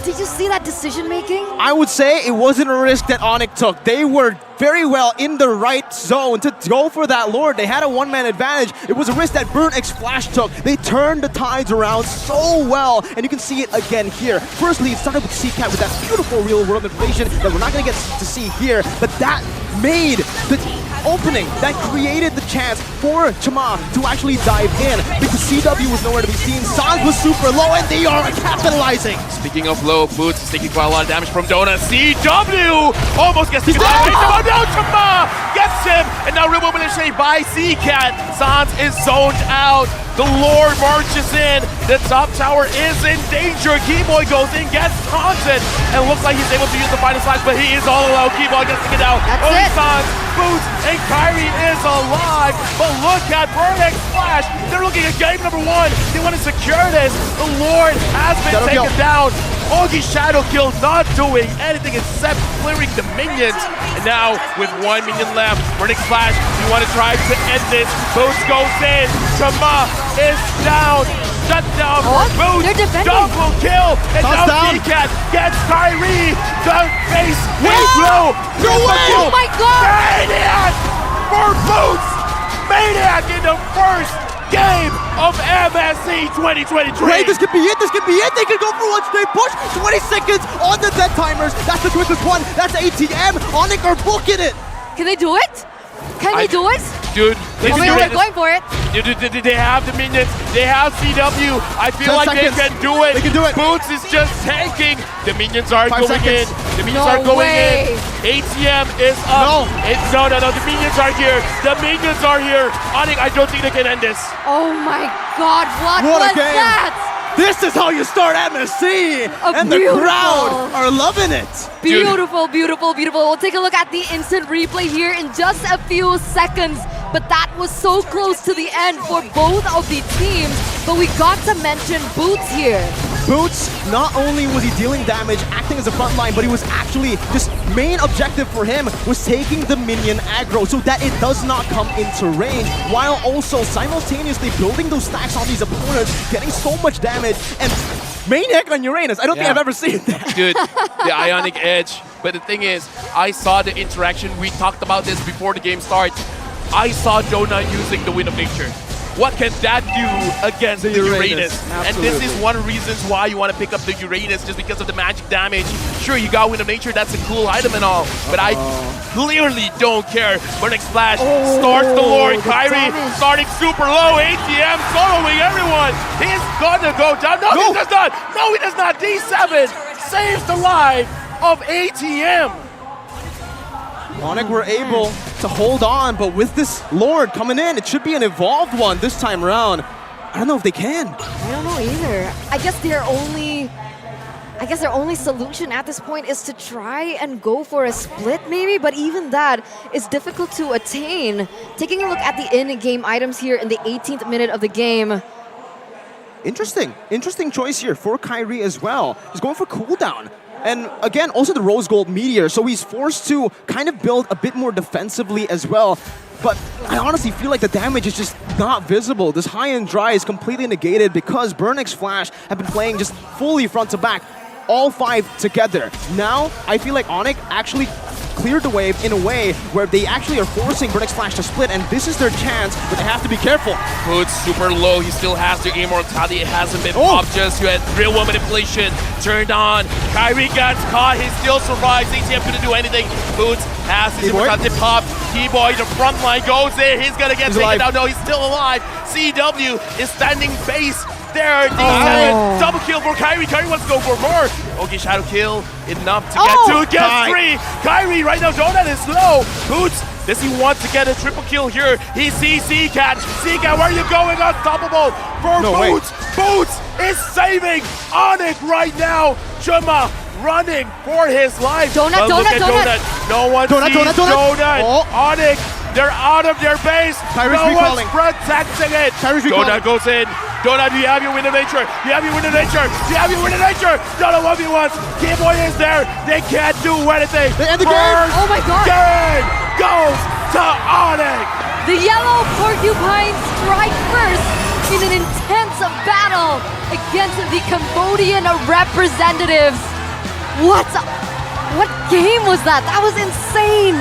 Did you see that decision making? I would say it wasn't a risk that ONIC took. They were very well in the right zone to go for that Lord. They had a one-man advantage. It was a risk that Burnex Flash took. They turned the tides around so well, and you can see it again here. Firstly, it started with C-Cat with that beautiful real-world information that we're not going to get to see here, but that made the opening, that created the chance for Chama to actually dive in, because CW was nowhere to be seen. Sans was super low, and they are capitalizing. Speaking of low, Boots is taking quite a lot of damage from Donut. CW almost gets taken out. No, Chama gets him, and now real mobilization by C-Cat. Sans is zoned out. The Lord marches in. The top tower is in danger. Keyboy goes in, gets taunted, and looks like he's able to use the final slash, but he is all alone. Keyboy gets to get out. Only Sans, Boots, and Kyrie is alive. But look at Burnex Flash. They're looking at game number 1. They want to secure this. The Lord has been taken down. Augie Shadow Kill not doing anything except clearing the minions. And now, with 1 minion left, Burnex Flash, you want to try to end this. Boots goes in. Chama is down. Shut down for Boots. Double kill. And now C-Cat gets Kyrie. The face is low. Oh my God! Maniac for Boots. Maniac in the first game of MSC 2023. Wait, this could be it, this could be it. They could go for one straight push. 20 seconds on the dead timers. That's the quickest one. That's ATM. ONIC are booking it. Can they do it? Can they do it? Dude, they're going for it. They have the minions. They have CW. I feel like they can do it. They can do it. Boots is just tanking. The minions are 5 going seconds. in. The minions are going in. ATM is up. No. The minions are here. The minions are here. ONIC, I don't think they can end this. Oh my God, what was a game. that? This is how you start MSC! And the beautiful. crowd are loving it! Beautiful, beautiful, beautiful. We'll take a look at the instant replay here in just a few seconds. But that was so close to the end for both of the teams. But we got to mention Boots here. Boots, not only was he dealing damage, acting as a front line, but he was actually, just main objective for him was taking the minion aggro so that it does not come into range, while also simultaneously building those stacks on these opponents, getting so much damage, and Maniac on Uranus. I don't think I've ever seen that. Dude, the Ionic Edge. But the thing is, I saw the interaction. We talked about this before the game starts. I saw Donut using the Wind of Nature. What can that do against the Uranus? And this is one of the reasons why you want to pick up the Uranus, just because of the magic damage. Sure, you got Wind of Nature, that's a cool item and all, but I clearly don't care. Burning Splash starts the Lord. Kyrie starting super low. ATM soloing everyone. He's gonna go down. No, he does not. No, he does not. D7 saves the life of ATM. ONIC were able to hold on, but with this Lord coming in, it should be an evolved one this time around. I don't know if they can. I don't know either. I guess their only solution at this point is to try and go for a split maybe, but even that is difficult to attain. Taking a look at the in-game items here in the 18th minute of the game. Interesting choice here for Kyrie as well. He's going for cooldown. And again, also the Rose Gold Meteor, so he's forced to kind of build a bit more defensively as well. But I honestly feel like the damage is just not visible. This high and dry is completely negated because Burnix Flash have been playing just fully front to back, all 5 together. Now, I feel like ONIC actually cleared the wave in a way where they actually are forcing Burnix Flash to split, and this is their chance, but they have to be careful. Boots super low, he still has the immortality, it hasn't been popped just yet. Real one manipulation turned on. Kyrie gets caught, he still survives. ATM couldn't do anything. Boots has his immortality pop. T-Boy, the front line goes there, he's gonna get taken down. No, he's still alive. CW is standing base. There, D7, double kill for Kyrie. Kyrie wants to go for more. Okay, shadow kill, enough to get 3. Kyrie right now, Donut is low. Boots, does he want to get a triple kill here? He sees C-Cat. C-Cat, where are you going? Unstoppable for Boots. Boots is saving ONIC right now. Chuma running for his life. Donut. No one sees Donut. ONIC, they're out of their base. Kyrie's no recalling. one's protecting it. Donut goes in. Donut, do you have your Wind of Nature? Do you have your Wind of Nature? Do you have your Wind of Nature? Donut 1v1. Game-Boy is there. They can't do anything. They end the game. Oh my god. Game goes to ONIC. The yellow porcupines strike first in an intense battle against the Cambodian representatives. What game was that? That was insane.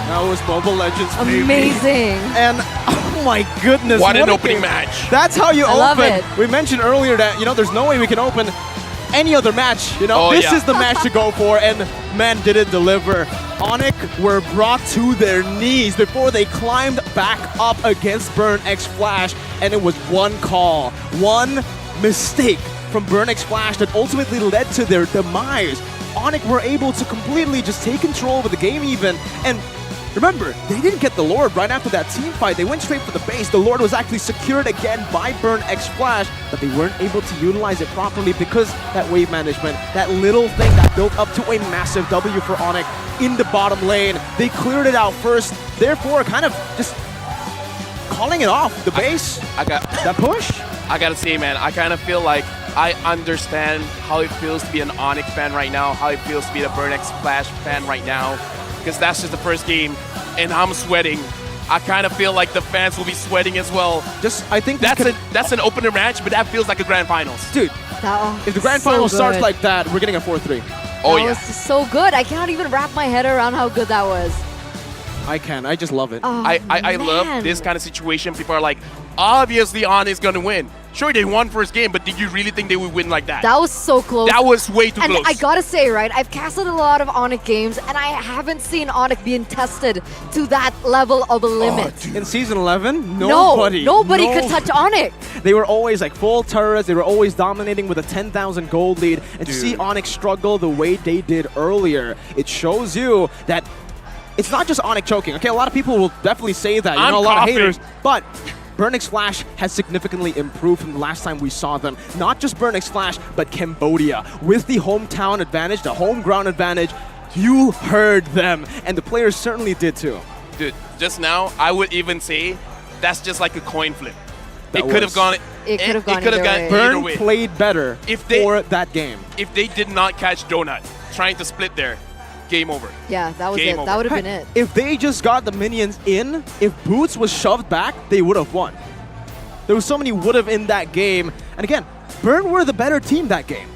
That was Mobile Legends, baby. Amazing. And oh my goodness. What an opening match. That's how you I love open. it. We mentioned earlier that, there's no way we can open any other match. This is the match to go for, and man, did it deliver. ONIC were brought to their knees before they climbed back up against Burnix Flash, and it was one call, one mistake from Burnix Flash that ultimately led to their demise. ONIC were able to completely just take control of the game even, and remember, they didn't get the Lord right after that team fight. They went straight for the base. The Lord was actually secured again by Burnix Flash, but they weren't able to utilize it properly because that wave management, that little thing that built up to a massive W for ONIC in the bottom lane. They cleared it out first, therefore kind of just calling it off. The base, I got that push. I gotta say, man, I kind of feel like I understand how it feels to be an ONIC fan right now, how it feels to be a Burnix Flash fan right now, because that's just the first game, and I'm sweating. I kind of feel like the fans will be sweating as well. I think that's an opener match, but that feels like a grand finals. Dude, if the grand finals starts like that, we're getting a 4-3. Oh That was so good. I cannot even wrap my head around how good that was. I can. I just love it. Oh, I love this kind of situation. People are like, obviously ONIC's gonna win. Sure, they won first game, but did you really think they would win like that? That was so close. That was way too close. And I gotta say, right, I've casted a lot of ONIC games, and I haven't seen ONIC being tested to that level of a limit. In Season 11, nobody could touch ONIC. They were always like full turrets, they were always dominating with a 10,000 gold lead, and to see ONIC struggle the way they did earlier, it shows you that it's not just ONIC choking. Okay, a lot of people will definitely say that, a lot of haters, but Burnix Flash has significantly improved from the last time we saw them. Not just Burnix Flash, but Cambodia. With the hometown advantage, the home ground advantage, you heard them, and the players certainly did too. Dude, just now, I would even say that's just like a coin flip. That It could have was. gone. It could have gone could have either gone way. either Burn way. played better for that game. If they did not catch Donut trying to split there, game over. Yeah, that was Game it. over. That would have been it. If they just got the minions in, if Boots was shoved back, they would have won. There was so many would have in that game. And again, Burn were the better team that game.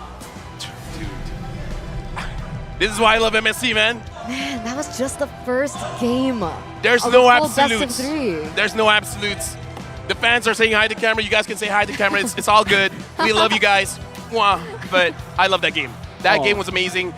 This is why I love MSC, man. Man, that was just the first game. There's of no the full best of absolutes. 3. There's no absolutes. The fans are saying hi to camera. You guys can say hi to camera. It's all good. We love you guys. Mwah. But I love that game. That game was amazing.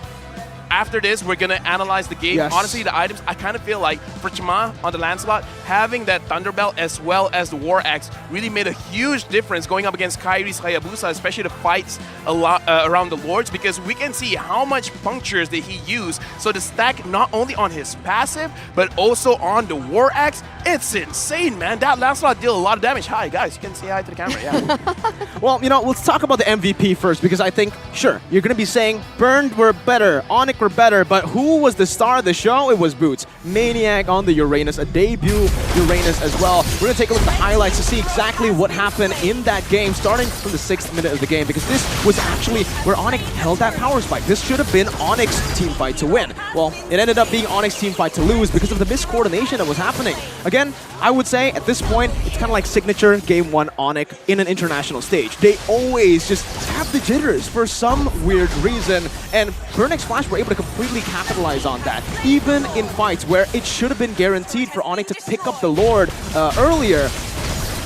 After this, we're going to analyze the game. Yes. Honestly, the items, I kind of feel like for Chima on the Lancelot, having that Thunderbelt as well as the War Axe really made a huge difference going up against Kairi's Hayabusa, especially the fights a lot, around the Lords, because we can see how much punctures that he used. So the stack not only on his passive, but also on the War Axe, it's insane, man. That Lancelot deal a lot of damage. Hi, guys. You can say hi to the camera. Yeah. Well, you know, let's talk about the MVP first, because I think, sure, you're going to be saying Burned were better, ONIC were better, but who was the star of the show? It was Boots. Maniac on the Uranus, a debut Uranus as well. We're going to take a look at the highlights to see exactly what happened in that game, starting from the 6th minute of the game, because this was actually where ONIC held that power spike. This should have been ONIC's team fight to win. Well, it ended up being ONIC's team fight to lose because of the miscoordination that was happening. Again, I would say at this point, it's kind of like signature Game 1 ONIC in an international stage. They always just have the jitters for some weird reason, and Burnix Flash were able to completely capitalize on that, even in fights where it should have been guaranteed for ONIC to pick up the Lord earlier.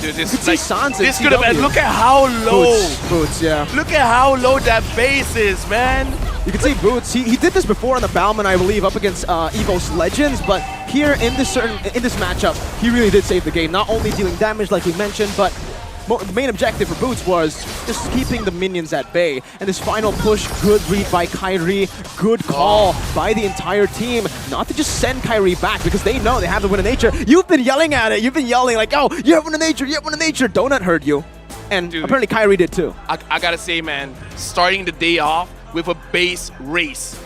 Dude, You could see Sans and this could have been. CW. Look at how low. Boots, yeah. Look at how low that base is, man. You can see Boots. He did this before on the Bauman, I believe, up against EVOS Legends, but here in this matchup, he really did save the game. Not only dealing damage, like we mentioned, but the main objective for Boots was just keeping the minions at bay. And this final push, good read by Kairi, good call by the entire team, not to just send Kairi back because they know they have the win of nature. You've been yelling at it. You've been yelling like, oh, you have win of nature, you have win of nature. Donut heard you. And apparently Kairi did too. I gotta say, man, starting the day off with a base race.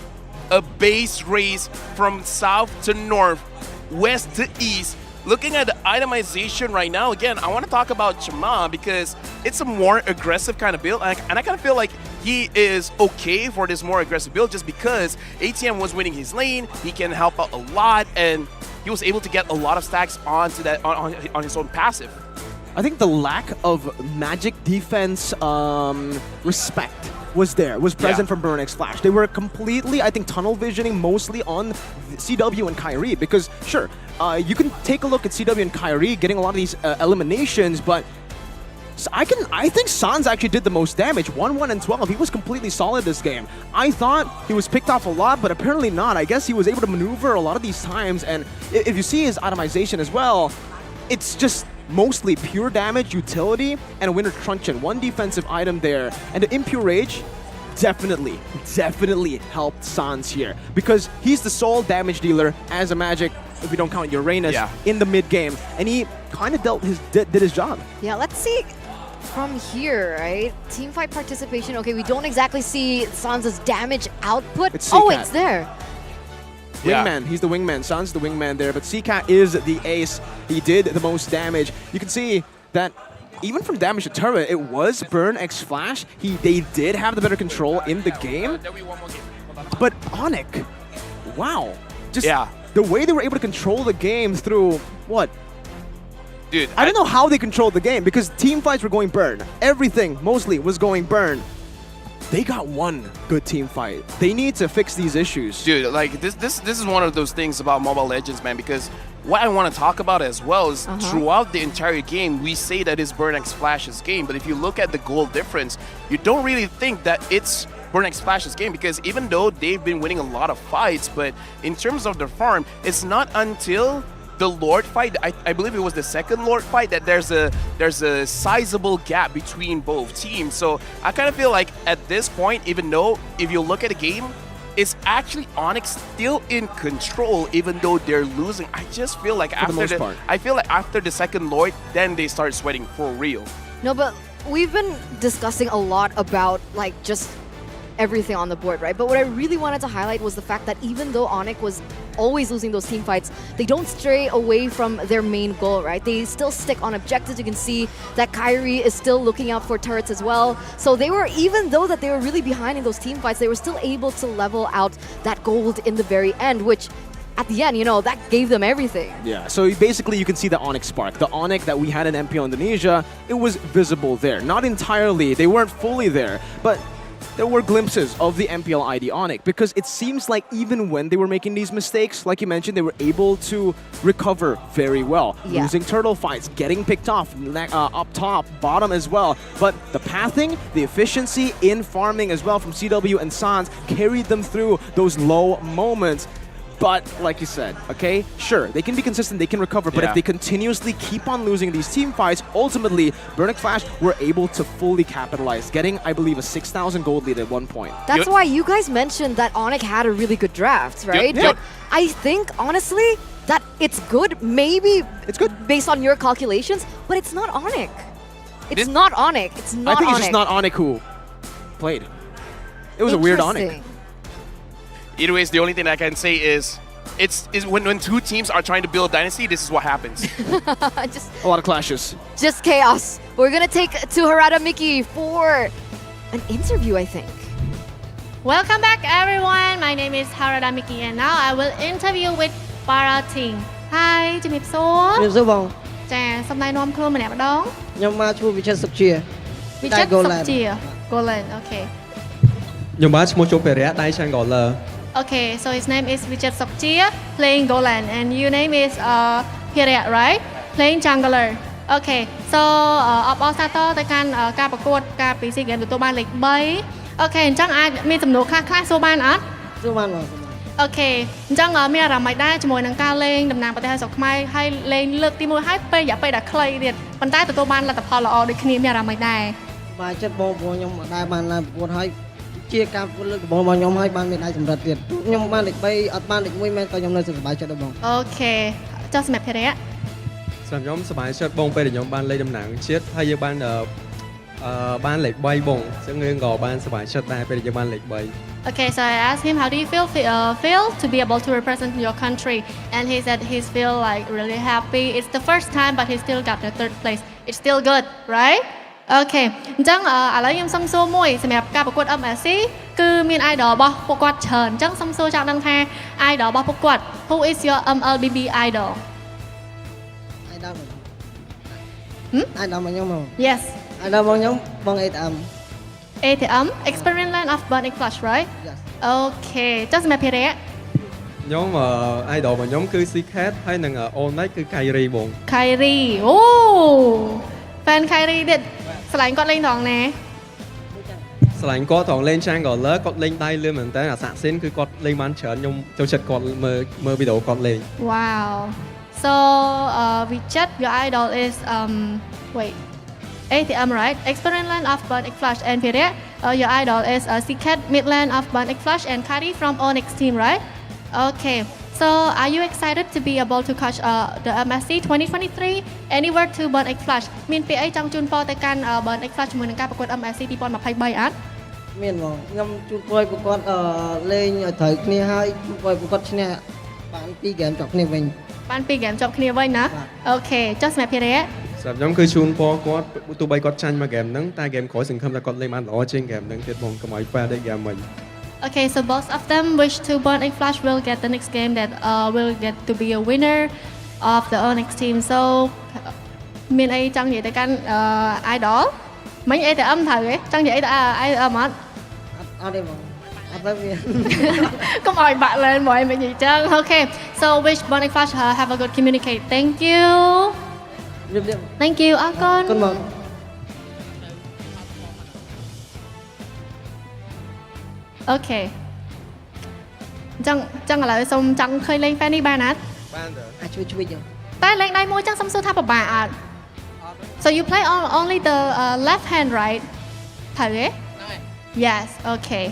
A base race from south to north, west to east. Looking at the itemization right now, again, I want to talk about Chima because it's a more aggressive kind of build, and I kind of feel like he is okay for this more aggressive build just because ATM was winning his lane, he can help out a lot, and he was able to get a lot of stacks onto that on his own passive. I think the lack of magic defense respect was present from Burnix Flash. They were completely, I think, tunnel visioning mostly on CW and Kairi because, sure, you can take a look at CW and Kairi getting a lot of these eliminations, but I think Sans actually did the most damage. 1-1 and 12. He was completely solid this game. I thought he was picked off a lot, but apparently not. I guess he was able to maneuver a lot of these times, and if you see his itemization as well, it's just mostly pure damage, utility, and a Winter Truncheon. One defensive item there. And the Impure Rage definitely helped Sans here because he's the sole damage dealer as a magic, if we don't count Uranus, in the mid game. And he kind of did his job. Yeah, let's see from here, right? Teamfight participation. Okay, we don't exactly see Sans's damage output. It's oh, CCAT. it's there. Wingman, he's the wingman. Sans the wingman there, but CCAT is the ace. He did the most damage. You can see that even from damage to turret, it was Burnix Flash. They did have the better control in the game. But ONIC, wow. Just the way they were able to control the game through what? Dude, I don't know how they controlled the game because team fights were going burn. Everything mostly was going burn. They got one good team fight. They need to fix these issues. Dude, like this is one of those things about Mobile Legends, man, because what I want to talk about as well is throughout the entire game, we say that it's Burnix Flash's game, but if you look at the goal difference, you don't really think that it's Burnix Flash's game because even though they've been winning a lot of fights, but in terms of their farm, it's not until the Lord fight, I believe it was the second Lord fight, that there's a sizable gap between both teams. So I kind of feel like at this point, even though if you look at the game, is actually ONIC still in control even though they're losing? I just feel like after the second Lloyd, then they start sweating for real. No, but we've been discussing a lot about like just everything on the board, right? But what I really wanted to highlight was the fact that even though ONIC was always losing those team fights, they don't stray away from their main goal, right? They still stick on objectives. You can see that Kyrie is still looking out for turrets as well. So they were, even though that they were really behind in those team fights, they were still able to level out that gold in the very end, which at the end, you know, that gave them everything. Yeah, so basically you can see the ONIC spark. The ONIC that we had in MPL Indonesia, it was visible there. Not entirely, they weren't fully there, but there were glimpses of the MPL ID ONIC because it seems like even when they were making these mistakes, like you mentioned, they were able to recover very well. Yeah. Losing turtle fights, getting picked off up top, bottom as well. But the pathing, the efficiency in farming as well from CW and Sans carried them through those low moments. But like you said, okay, sure, they can be consistent, they can recover, but if they continuously keep on losing these team fights, ultimately, Burning Flash were able to fully capitalize, getting, I believe, a 6,000 gold lead at one point. That's why you guys mentioned that ONIC had a really good draft, right? But I think, honestly, that it's good. Maybe it's good based on your calculations, but it's not ONIC. It's not ONIC. It's not I think ONIC. it's just not ONIC who played. It was a weird ONIC. Either way, the only thing I can say is it's when two teams are trying to build a dynasty, this is what happens. A lot of clashes. Just chaos. We're gonna take to Harada Mickey for an interview, I think. Welcome back, everyone. My name is Harada Miki, and now I will interview with Para team. Hi, ជំរាបសួរ ជំរាបសួរបង ចាសំណៃនាំខ្លួនម្នាក់ម្ដង ខ្ញុំមកឈ្មោះវិចិត្រសុខជា វិចិត្រសុខជា Golan. Okay. ខ្ញុំបាទឈ្មោះជុំពេរៈដៃឆាងហ្គល Okay, so his name is Vichit Sokchia, playing Golan, and your name is Pierre, right? Playing jungler. Okay, so up all start ទៅកាន់ការប្រកួតការពី SEA Games ទទួលបានលេខ3 Okay អញ្ចឹងអាចមានចំនួនខ្លះសួរបានអត់ សួរបានបង Okay អញ្ចឹងមានអារម្មណ៍មិនដែរជាមួយនឹងការលេងតំណាងប្រទេសស្រុកខ្មែរហើយលេងលើកទី1ហើយពេលរយៈពេលដែលខ្លីទៀតប៉ុន្តែទទួលបានលទ្ធផលល្អដូចគ្នាមានអារម្មណ៍មិនដែរ បាទចិត្តបងព្រោះខ្ញុំអត់ដែរបានប្រកួតហើយជាការប្រកួតលើកដំបូងរបស់ខ្ញុំហើយបានមានដៃសម្រិតទៀតខ្ញុំបានលេខ3អត់បានលេខ1មែនក៏ខ្ញុំនៅសប្បាយចិត្តដែរបង Okay ចុះសម្រាប់ភារៈ សម្រាប់ខ្ញុំសប្បាយចិត្តបងពេលដែលខ្ញុំបានលេងតំណាងជាតិហើយយើងបានលេខ3បងអញ្ចឹងយើងក៏បានសប្បាយចិត្តដែរពេលដែលយើងបានលេខ3 Okay, so I asked him how do you feel to be able to represent your country, and he said he's feel like really happy. It's the first time, but he still got the 3rd place. It's still good, right? Okay. អញ្ចឹងឥឡូវខ្ញុំសុំសួរមួយសម្រាប់ការប្រកួត MSC គឺមាន idol របស់ពួកគាត់ច្រើនអញ្ចឹងសុំសួរចង់ដឹងថា idol របស់ពួកគាត់ Who is your MLBB idol? idol របស់ខ្ញុំ Yes. idol របស់ខ្ញុំបង ATM ATM Experiment Land of Burning Flash, right? Yes. Okay. ចុះសម្រាប់ភារៈ ខ្ញុំ idol របស់ខ្ញុំគឺ Secret ហើយនឹង ONIC គឺ Kyrie បង Kyrie អូ fan Kyrie ទៀតឆ្លាញ់គាត់លេងត្រង់ណា ឆ្លាញ់គាត់ត្រង់លេង Jungler គាត់លេងដៃលឿនមែនតើអាសាក់ស៊ីនគឺគាត់លេងបានច្រើនខ្ញុំចូលចិត្តគាត់មើលវីដេអូគាត់លេង Wow. So Vichit, your idol is wait. ATM, right? Experiment Land of Burning Flash, and Pierre, your idol is Secret Midland of Burning Flash, and Kari from Onyx team, right? Okay. So are you excited to be able to catch the MSC 2023? Anywhere to Burning Flash? មានពាក្យអីចង់ជូនពរទៅកាន់ Burning Flash ជាមួយនឹងការប្រកួត MSC 2023អត់ មានបងខ្ញុំជូនពរឲ្យប្រកួតលេងឲ្យត្រូវគ្នាហើយជូនពរឲ្យប្រកួតឈ្នះបាន2 game ជាប់គ្នាវិញបាន2 game ជាប់គ្នាវិញណា Okay ចុះសម្រាប់ភារៈ សម្រាប់ខ្ញុំគឺជូនពរគាត់ទោះបីគាត់ចាញ់មួយ game ហ្នឹងតែ game ក្រោយសង្ឃឹមថាគាត់លេងបានល្អជាង game ហ្នឹងទៀតបងកុំឲ្យប៉ះដូច game វិញ Okay, so both of them wish to Burning Flash will get the next game that will get to be a winner of the Onyx team. So មានអីចង់និយាយទៅកាន់ idol មិញ ATM ត្រូវទេចង់និយាយទៅ IM អត់អត់ទេបងអត់ទៅមានកុំឲ្យបាក់lênមកមិញអញ្ចឹង Okay, so wish Burning Flash have a good communicate. Thank you. Thank you អរគុណ Okay ចឹងឥឡូវសូមចង់ឃើញលេង fan នេះបានអត់បានតើអាចជួយចឹង តែលេងដៃមួយចឹងសុំសួរថាពិបាកអត់ So you play only the left hand, right? ត្រូវទេ Yes, okay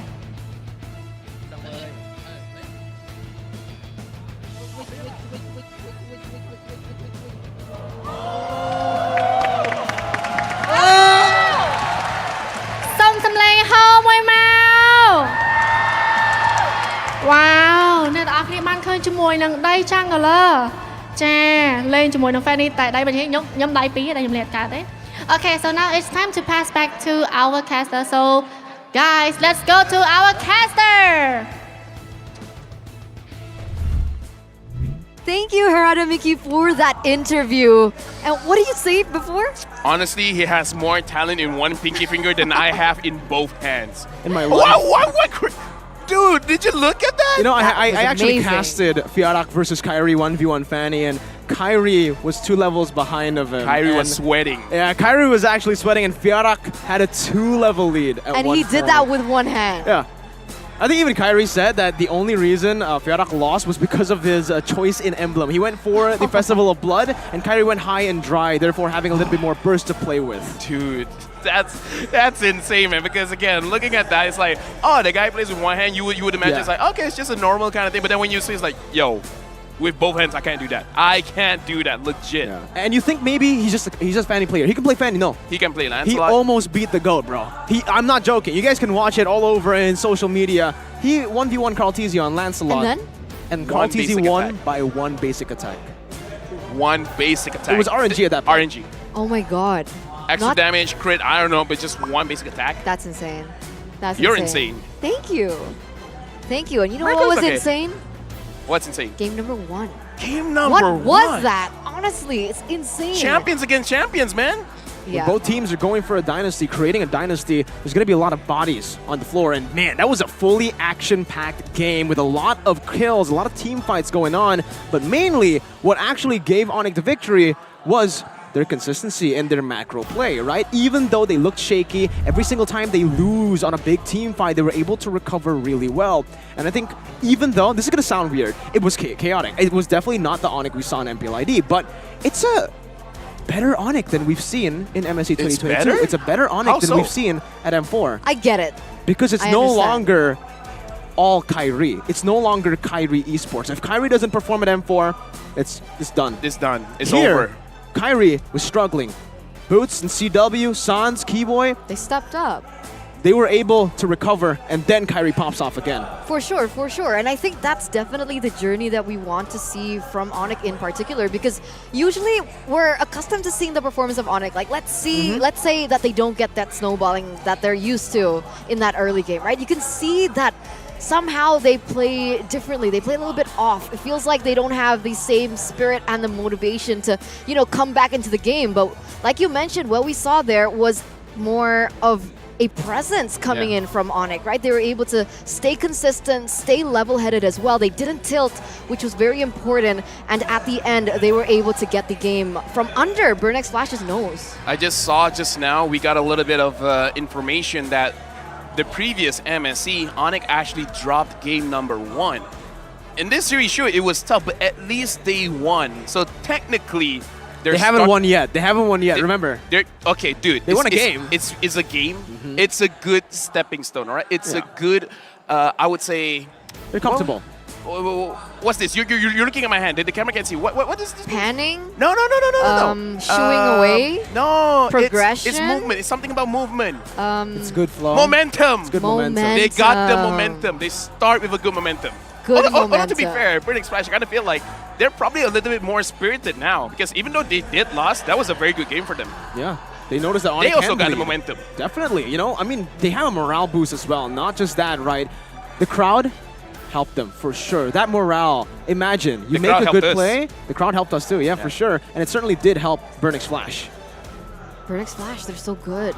Wow អ្នកទាំងអស់គ្នាបានឃើញជាមួយនឹងដៃចាំងកលឺចាលេងជាមួយនឹង Fenix តែដៃបែបនេះខ្ញុំដៃពីរតែខ្ញុំលេងអត់កើតទេ Okay so now it's time to pass back to our caster so guys let's go to our caster Thank you, Harada Miki, for that interview. And what did you say before? Honestly, he has more talent in one pinky finger than I have in both hands. In my life. What? Dude, did you look at that? You know, I actually amazing. casted Fiorak versus Kyrie 1v1 Fanny, and Kyrie was 2 levels behind of him. Kyrie was sweating. Yeah, Kyrie was actually sweating, and Fiorak had a 2-level lead at And one he did point. that with one hand. Yeah. I think even Kyrie said that the only reason Fiorak lost was because of his choice in emblem. He went for the Festival of Blood, and Kyrie went high and dry, therefore having a little bit more burst to play with. Dude, that's insane, man. Because again, looking at that, it's like, oh, the guy plays with one hand. You would imagine it's like, okay, it's just a normal kind of thing. But then when you see, it's like, yo, with both hands, I can't do that. I can't do that, legit. Yeah. And you think maybe he's just Fanny player. He can play Fanny, no. He can play Lancelot. He almost beat the GOAT, bro. I'm not joking. You guys can watch it all over in social media. He 1v1 Carltesi on Lancelot. And then? And Carltesi won by 1 basic attack. 1 basic attack. It was RNG at that point. RNG. Oh my god. Extra damage, crit, I don't know, but just 1 basic attack. That's insane. That's You're insane. insane. Thank you. Thank you. And you know Marco's what was okay. insane? What's insane? Game number 1. Game number What was that? Honestly, it's insane. Champions against champions, man. Yeah. Both teams are going for a dynasty, creating a dynasty. There's going to be a lot of bodies on the floor. And man, that was a fully action-packed game with a lot of kills, a lot of team fights going on. But mainly, what actually gave ONIC the victory was their consistency and their macro play, right? Even though they looked shaky, every single time they lose on a big team fight, they were able to recover really well. And I think even though, this is going to sound weird, it was chaotic. It was definitely not the ONIC we saw in MPLID, but it's a better ONIC than we've seen in MSC 2022. It's a better ONIC than we've seen at M4. I get it. Because it's no longer all Kyrie. It's no longer Kyrie Esports. If Kyrie doesn't perform at M4, it's done. It's done. It's Here, over. Kyrie was struggling. Boots and CW, Sans, Keyboy, They stepped up. they were able to recover, and then Kyrie pops off again. For sure. And I think that's definitely the journey that we want to see from ONIC in particular, because usually we're accustomed to seeing the performance of ONIC. Like, let's say that they don't get that snowballing that they're used to in that early game, right? You can see that somehow they play differently. They play a little bit off. It feels like they don't have the same spirit and the motivation to, come back into the game. But like you mentioned, what we saw there was more of a presence coming in from ONIC, right? They were able to stay consistent, stay level-headed as well. They didn't tilt, which was very important. And at the end, they were able to get the game from under Burnex Flash's nose. I just saw just now, we got a little bit of information that the previous MSC, ONIC actually dropped game number 1. In this series, sure, it was tough, but at least they won. So technically, They haven't won yet. They haven't won yet, remember. Okay, dude. They won a game. It's a game. It's a good stepping stone, all right? It's a good, I would say... They're comfortable. What's this? You're looking at my hand. The camera can't see. What is this? Panning? No. Shooing away? No. Progression? It's movement. It's something about movement. It's good flow. Momentum. It's good momentum. They got the momentum. They start with a good momentum. Although to be fair, Fenix Flash, I kind of feel like they're probably a little bit more spirited now, because even though they did lose, that was a very good game for them. Yeah. They noticed that ONIC They also can got lead. the momentum. Definitely. I mean, they have a morale boost as well. Not just that, right? The crowd helped them for sure. That morale, imagine, you make a good play, the crowd helped us too, yeah, for sure. And it certainly did help Burnex Flash. Burnex Flash, they're so good.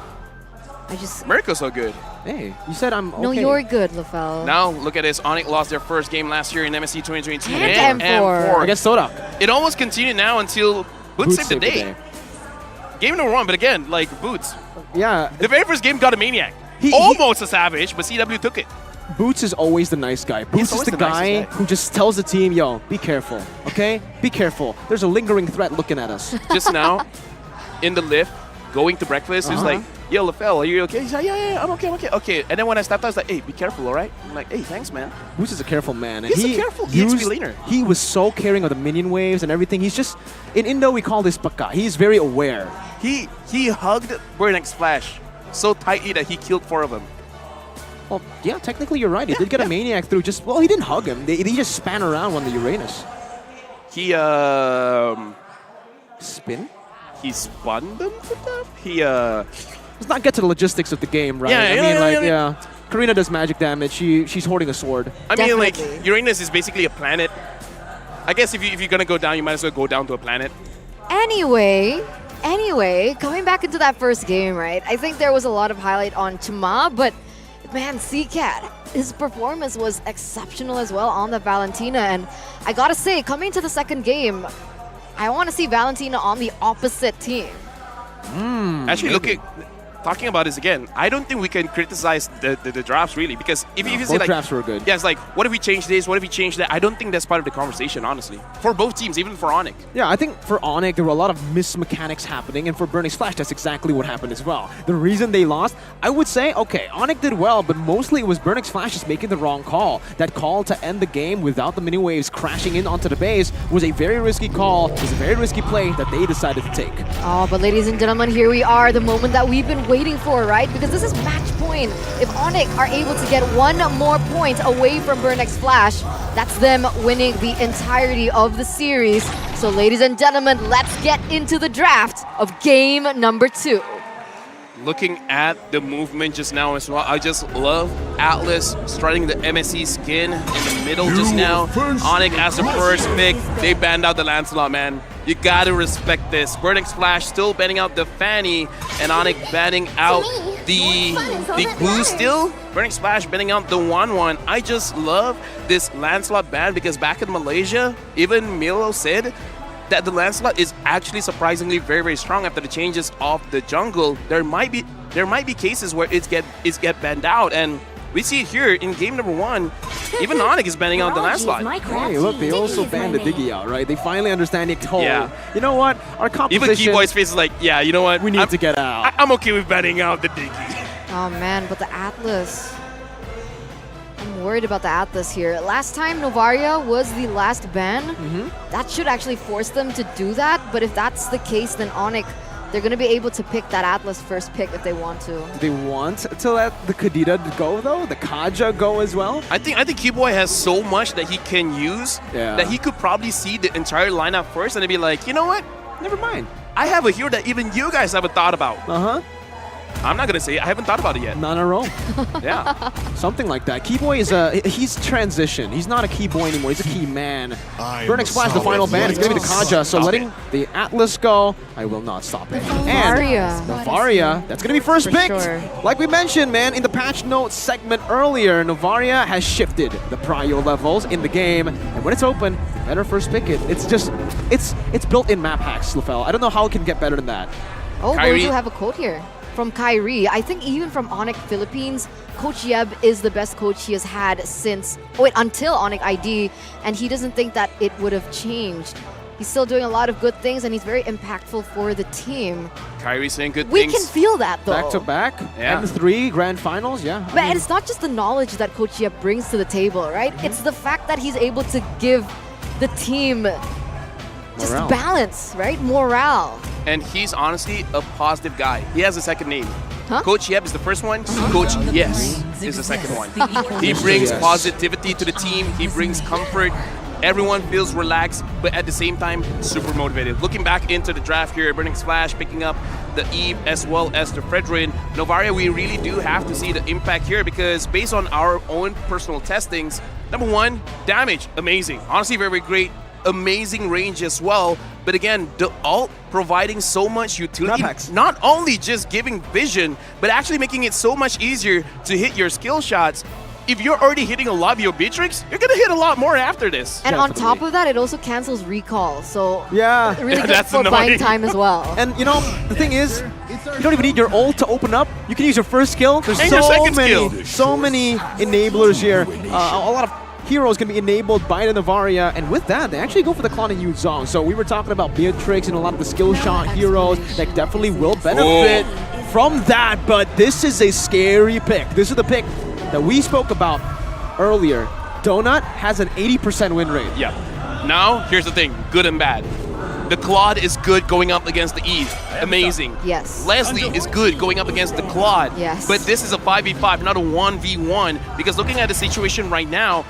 Mirko's so good. Hey, you said I'm okay. No, you're good, LaFell. Now, look at this. ONIC lost their first game last year in MSC 2022. And M4. Against Sodak. It almost continued now until Boots saved the day. Game number 1, but again, like Boots. Yeah. The very first game got a Maniac. Almost a Savage, but CW took it. Boots is always the nice guy. Boots is the guy who just tells the team, yo, be careful, okay? Be careful. There's a lingering threat looking at us. Just now, in the lift, going to breakfast, he was like, yo, LaFell, are you okay? He's like, yeah, I'm okay. Okay. And then when I stepped out, I was like, hey, be careful, all right? I'm like, hey, thanks, man. Boots is a careful man. And He's careful. He needs to be leaner. He was so caring of the minion waves and everything. He's just, in Indo, we call this baka. He's very aware. He hugged Burnex Flash so tightly that he killed 4 of them. Well, yeah, technically you're right. He did get a Maniac through just, well, he didn't hug him. They just span around on the Uranus. He, Spin? He spun them to death? He, Let's not get to the logistics of the game, right? Yeah, Karina does magic damage. She's holding a sword. I mean, like, Uranus is basically a planet. I guess if you're gonna go down, you might as well go down to a planet. Anyway, coming back into that first game, right? I think there was a lot of highlight on Chuma, but man, CCAT, his performance was exceptional as well on the Valentina. And I gotta say, coming to the second game, I want to see Valentina on the opposite team. Actually, talking about this again, I don't think we can criticize the drafts really, because if you say both like drafts were good. Yeah, it's like, what if we change this? What if we change that? I don't think that's part of the conversation, honestly, for both teams, even for ONIC. Yeah, I think for ONIC there were a lot of missed mechanics happening, and for Burnix Flash that's exactly what happened as well. The reason they lost, I would say, okay, ONIC did well, but mostly it was Burnix Flash just making the wrong call. That call to end the game without the mini waves crashing in onto the base was a very risky call. It was a very risky play that they decided to take. Oh, but ladies and gentlemen, here we are, the moment that we've been waiting for, right? Because this is match point. If ONIC are able to get one more point away from Burnix Flash, that's them winning the entirety of the series. So ladies and gentlemen, let's get into the draft of game number 2. Looking at the movement just now as well, I just love Atlas starting the MSC skin in the middle just now. ONIC as the first pick. They banned out the Lancelot, man. You gotta respect this. Burnix Flash still banning out the Fanny, and ONIC banning out the Glue still. Burnix Flash banning out the 1-1. I just love this Lancelot ban, because back in Malaysia, even Milo said that the Lancelot is actually surprisingly very, very strong after the changes of the jungle. There might be cases where it's get banned out, and we see it here in game number 1. Even ONIC is banning out the Lancelot. Hey, look, they also banned the Diggy out, right? They finally understand it. Yeah. You know what? Our competition... Even Keyboy's face is like, yeah, you know what? We need to get out. I'm okay with banning out the Diggy. Oh man, but the Atlas... I'm worried about the Atlas here. Last time Novaria was the last ban. That should actually force them to do that, but if that's the case, then ONIC, they're going to be able to pick that Atlas first pick if they want to. Do they want to let the Kadita go though? The Kaja go as well? I think Keyboy has so much that he can use that he could probably see the entire lineup first and then be like, you know what? Never mind. I have a hero that even you guys haven't thought about. I'm not gonna say it. I haven't thought about it yet. Not a roll. Yeah. Something like that. Keyboy is he's transitioned. He's not a Keyboy anymore. He's a key man. Burnix Flash, the final ban. It's gonna be the Kaja. So letting the Atlas go, I will not stop it. And Novaria, that's gonna be first picked. Sure. Like we mentioned, man, in the patch notes segment earlier, Novaria has shifted the prio levels in the game, and when it's open, better first pick it. It's just, it's built in map hacks, Lefel. I don't know how it can get better than that. Oh, but we do have a quote here from Kyrie. I think even from ONIC Philippines, Coach Yeb is the best coach he has had since, until ONIC ID, and he doesn't think that it would have changed. He's still doing a lot of good things, and he's very impactful for the team. Kyrie saying good We things. can feel that, though. Back to back, Yeah. M3 grand finals, yeah. But it's not just the knowledge that Coach Yeb brings to the table, right? It's the fact that he's able to give the team just Morale. balance, right? Morale. And he's honestly a positive guy. He has a second name. Huh? Coach Yeb is the first one. Coach Yes is the second one. He brings positivity to the team. He brings comfort. Everyone feels relaxed, but at the same time, super motivated. Looking back into the draft here, Burnix Flash picking up the Eve as well as the Fredrin. Novaria, we really do have to see the impact here, because based on our own personal testings, number one, damage, amazing. Honestly, very, very great. Amazing range as well. But again, the ult providing so much utility, not only just giving vision, but actually making it so much easier to hit your skill shots. If you're already hitting a lot of your Beatrix, you're gonna hit a lot more after this. And on top of that, it also cancels recall. So yeah, really good for buying time as well. And you know, the thing is, you don't even need your ult to open up. You can use your first skill. There's And your second skill. so many enablers here. A lot of heroes can be enabled by the Novaria, and with that, they actually go for the Klon and Yu Zhong. So we were talking about Beatrix and a lot of the skill shot heroes that definitely will benefit from that, but this is a scary pick. This is the pick that we spoke about earlier. Donut has an 80% win rate. Yeah. Now, here's the thing, good and bad. The Claude is good going up against the Eve. amazing. Yes. Leslie is good going up against the Claude. Yes. But this is a 5v5, not a 1v1. Because looking at the situation right now,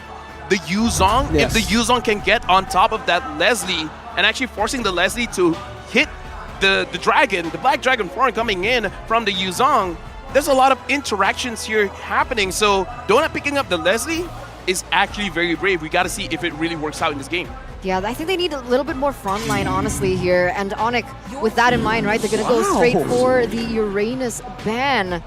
the Yuzong, Yes. if the Yuzong can get on top of that Leslie and actually forcing the Leslie to hit the dragon, the black dragon form coming in from the Yuzong, there's a lot of interactions here happening. So Donut picking up the Leslie is actually very brave. We got to see if it really works out in this game. Yeah, I think they need a little bit more frontline, honestly, here. And ONIC, with that in mind, right, they're going to go straight for the Uranus ban.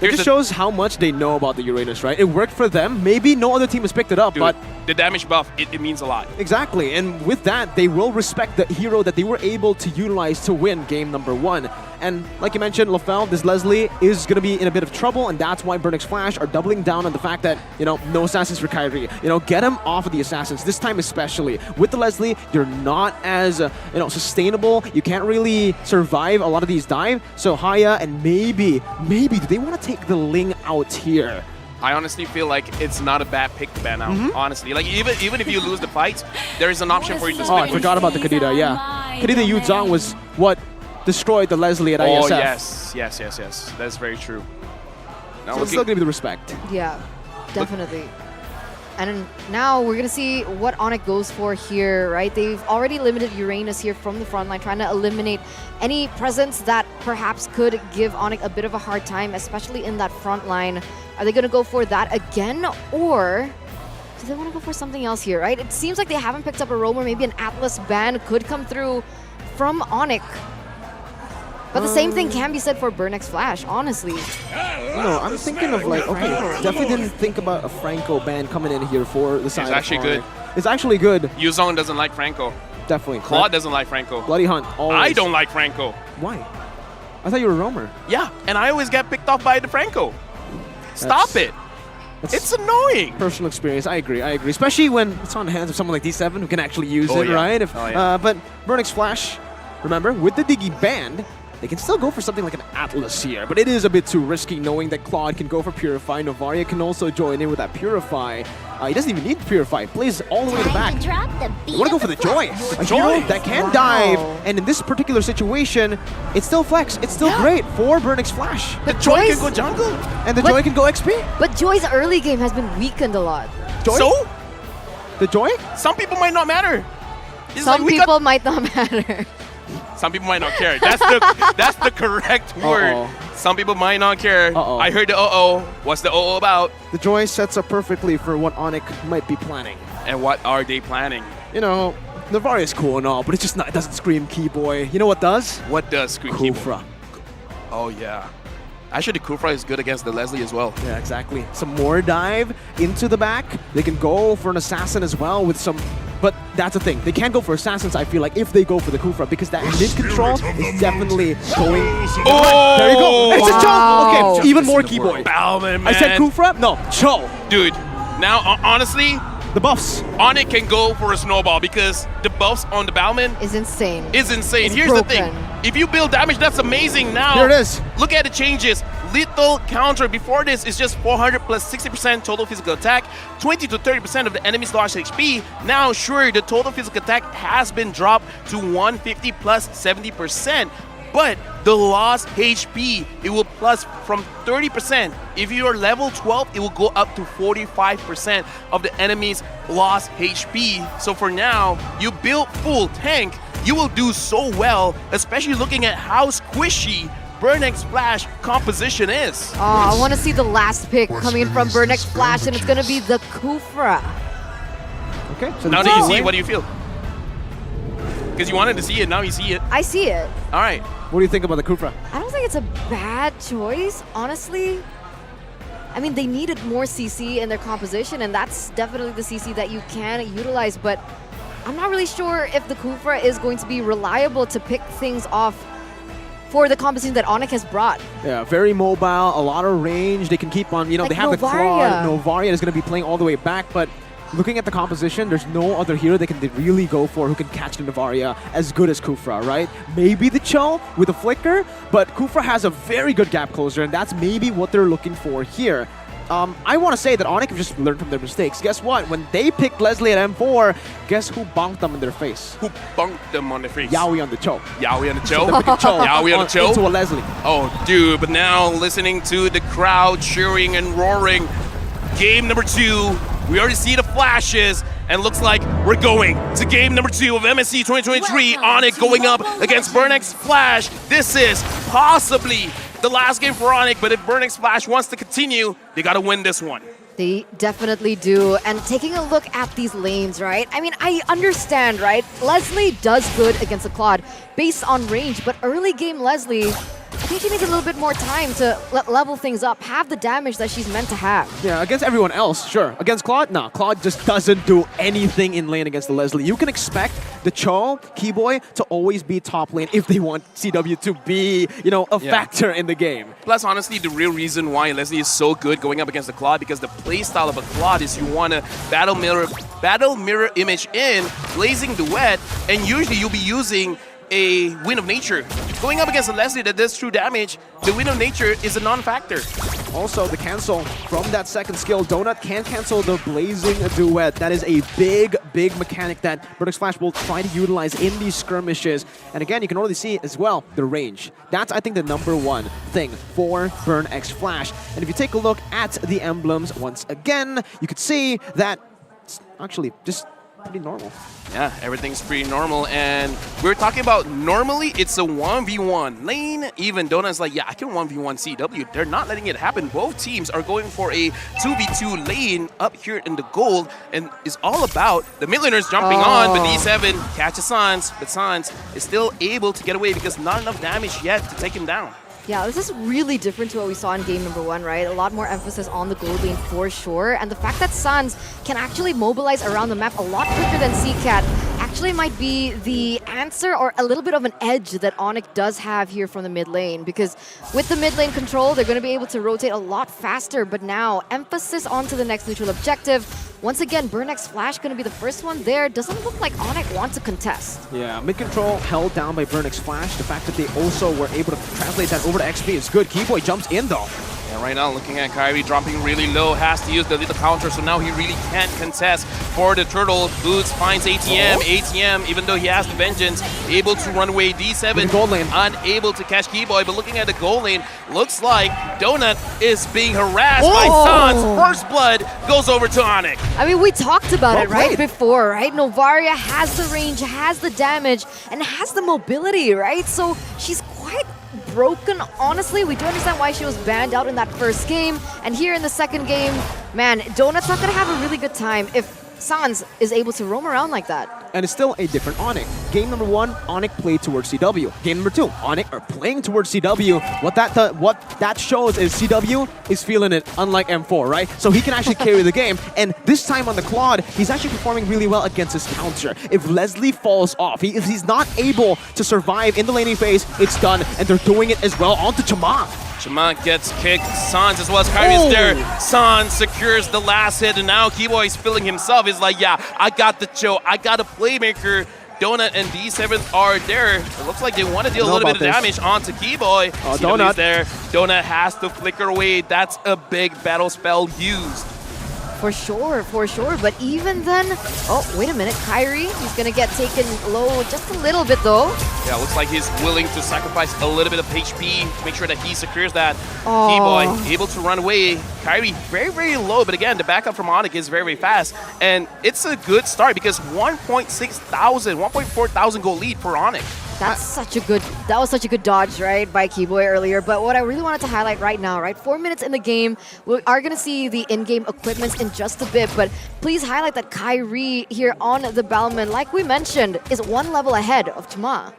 It just shows how much they know about the Uranus, right? It worked for them. Maybe no other team has picked it up, but the damage buff, it means a lot. Exactly, and with that, they will respect the hero that they were able to utilize to win game number 1. And like you mentioned, LaFell, this Leslie is going to be in a bit of trouble, and that's why Burnix Flash are doubling down on the fact that, no assassins for Kyrie. Get him off of the assassins, this time especially. With the Leslie, you're not as, sustainable. You can't really survive a lot of these dives. So Haya and maybe, do they want to take the Ling out here? I honestly feel like it's not a bad pick to ban out, honestly. Like, even if you lose the fight, there is an option for you to Oh, spin. I forgot about the Kadita, yeah. Kadita Yuzong was what destroyed the Leslie at ISF. Yes. That's very true. Now So it's still going to be the respect. Yeah, definitely. And now we're going to see what ONIC goes for here, right? They've already limited Uranus here from the front line, trying to eliminate any presence that perhaps could give ONIC a bit of a hard time, especially in that front line. Are they going to go for that again, or do they want to go for something else here, right? It seems like they haven't picked up a roamer. Maybe an Atlas ban could come through from ONIC. But the same thing can be said for Burnix Flash, honestly. No, I'm thinking of like, okay, definitely didn't think about a Franco ban coming in here for the side. It's actually good. It's actually good. Yuzong doesn't like Franco. Definitely. Claude doesn't like Franco. Bloody Hunt, always. I don't like Franco. Why? I thought you were a roamer. Yeah, and I always get picked off by the Franco. Stop it. It's annoying. Personal experience, I agree. Especially when it's on the hands of someone like D7 who can actually use it, yeah. right? But Burnix Flash, remember, with the Diggy banned, they can still go for something like an Atlas here, but it is a bit too risky knowing that Claude can go for Purify. Novaria can also join in with that Purify. He doesn't even need Purify. Plays all the way to the back. I want to go for the Joy. A hero that can dive, and in this particular situation, it's still flex. It's still great for Burnix Flash. But the Joy can go jungle. And the Joy can go XP. But Joy's early game has been weakened a lot. Joy? So? The Joy? Some people might not matter. Some people might not matter. Some people might not care. That's the correct word. Some people might not care. I heard the What's the about? The Joy sets up perfectly for what ONIC might be planning. And what are they planning? Navarre is cool and all, but it's just not. It doesn't scream Keyboy. You know what does? What does scream Kufra. Oh yeah. Actually, the Kufra is good against the Leslie as well. Yeah, exactly. Some more dive into the back. They can go for an assassin as well with some. But that's the thing. They can't go for assassins, I feel like, if they go for the Kufra, because that mid-control is definitely going... Oh! There you go! It's a Cho! Okay, even more Keyboy. Bauman, man. I said Kufra? No, Cho. Dude, now, honestly... The buffs. ONIC can go for a snowball because the buffs on the Bauman... is insane. It's insane. Here's broken. the thing. If you build damage, that's amazing now. Here it is. Look at the changes. Lethal counter before this is just 400 plus 60% total physical attack, 20 to 30% of the enemy's lost HP. Now, sure, the total physical attack has been dropped to 150 plus 70%, but the lost HP, it will plus from 30%. If you are level 12, it will go up to 45% of the enemy's lost HP. So for now, you build full tank, you will do so well, especially looking at how squishy Burnix Flash composition is. Oh, I want to see the last pick coming in from Burnix Flash, and it's going to be the Kufra. Okay. So now that you see it, what do you feel? Because you wanted to see it, now you see it. I see it. All right. What do you think about the Kufra? I don't think it's a bad choice, honestly. I mean, they needed more CC in their composition, and that's definitely the CC that you can utilize, but I'm not really sure if the Kufra is going to be reliable to pick things off for the composition that ONIC has brought. Yeah, very mobile, a lot of range. They can keep on, Like they have Novaria. the Claw. Novaria is going to be playing all the way back, but looking at the composition, there's no other hero they can really go for who can catch the Novaria as good as Kufra, right? Maybe the Cho with a flicker, but Kufra has a very good gap closer, and that's maybe what they're looking for here. I want to say that ONIC have just learned from their mistakes. Guess what? When they picked Leslie at M4, guess who bonked them in their face? Who bonked them on their face? Yaoi on the choke. Yaoi on the choke? Yaoi on the choke? Into a Leslie. Oh, dude, but now listening to the crowd cheering and roaring. Game number 2, we already see the flashes, and looks like we're going to game number 2 of MSC 2023. ONIC going up against Burnex Flash. This is possibly the last game for ONIC, but if Burnex Flash wants to continue, they gotta win this one. They definitely do. And taking a look at these lanes, right? I mean, I understand, right? Leslie does good against the Claude based on range, but early game Leslie, I think she needs a little bit more time to level things up, have the damage that she's meant to have. Yeah, against everyone else, sure. Against Claude, nah. Claude just doesn't do anything in lane against the Leslie. You can expect the Cho, Keyboy to always be top lane if they want CW to be, you know, a factor in the game. Plus, honestly, the real reason why Leslie is so good going up against the Claude, because the playstyle of a Claude is you want to battle mirror image in, blazing duet, and usually you'll be using a Wind of Nature. Going up against a Leslie that does true damage, the Wind of Nature is a non-factor. Also, the cancel from that second skill, Donut can cancel the Blazing Duet. That is a big, big mechanic that Burnex Flash will try to utilize in these skirmishes. And again, you can already see as well the range. That's, I think, the #1 thing for Burnex Flash. And if you take a look at the emblems once again, you could see that it's actually just pretty normal. Yeah, everything's pretty normal, and we're talking about normally it's a 1v1 lane. Even Donut's like, yeah, I can 1v1 CW. They're not letting it happen. Both teams are going for a 2v2 lane up here in the gold, and it's all about the mid laners jumping on, but D7 catches Sans, but Sans is still able to get away because not enough damage yet to take him down. Yeah, this is really different to what we saw in game #1, right? A lot more emphasis on the gold lane for sure. And the fact that Sans can actually mobilize around the map a lot quicker than CCAT actually might be the answer or a little bit of an edge that ONIC does have here from the mid lane. Because with the mid lane control, they're going to be able to rotate a lot faster. But now, emphasis onto the next neutral objective. Once again, Burnex Flash going to be the first one there. Doesn't look like ONIC want to contest. Yeah, mid control held down by Burnex Flash. The fact that they also were able to translate that over to XP is good. Keyboy jumps in though. And right now, looking at Kyrie dropping really low, has to use the little counter, so now he really can't contest for the turtle. Boots finds ATM. ATM, even though he has the vengeance, able to run away. D7 gold lane, unable to catch Keyboy, but looking at the gold lane, looks like Donut is being harassed by Sans. First blood goes over to ONIC. I mean, we talked about it right before, right? Novaria has the range, has the damage, and has the mobility, right? So she's quite broken, honestly. We do understand why she was banned out in that first game. And here in the second game, man, Donut's not going to have a really good time if Sans is able to roam around like that. And it's still a different ONIC. Game #1, ONIC played towards CW. Game #2, ONIC are playing towards CW. What that shows is CW is feeling it, unlike M4, right? So he can actually carry the game. And this time on the Claude, he's actually performing really well against his counter. If Leslie falls off, if he's not able to survive in the laning phase, it's done. And they're doing it as well onto Chama. Chama gets kicked. Sans as well as Kyrie is there. Sans secures the last hit, and now Keyboy is feeling himself. He's like, yeah, I got the Cho, I got a playmaker. Donut and D7 are there. It looks like they want to deal a little bit of damage onto Keyboy. Donut there. Donut has to flicker away. That's a big battle spell used. For sure, for sure. But even then, oh, wait a minute. Kyrie, he's going to get taken low just a little bit, though. Yeah, looks like he's willing to sacrifice a little bit of HP to make sure that he secures that. Keyboy able to run away. Kyrie very, very low. But again, the backup from ONIC is very, very fast. And it's a good start because 1.4 thousand goal lead for ONIC. That was such a good dodge, right, by Keyboy earlier. But what I really wanted to highlight right now, right, 4 minutes in the game, we are going to see the in-game equipments in just a bit. But please highlight that Kyrie here on the Balmain, like we mentioned, is one level ahead of Chama.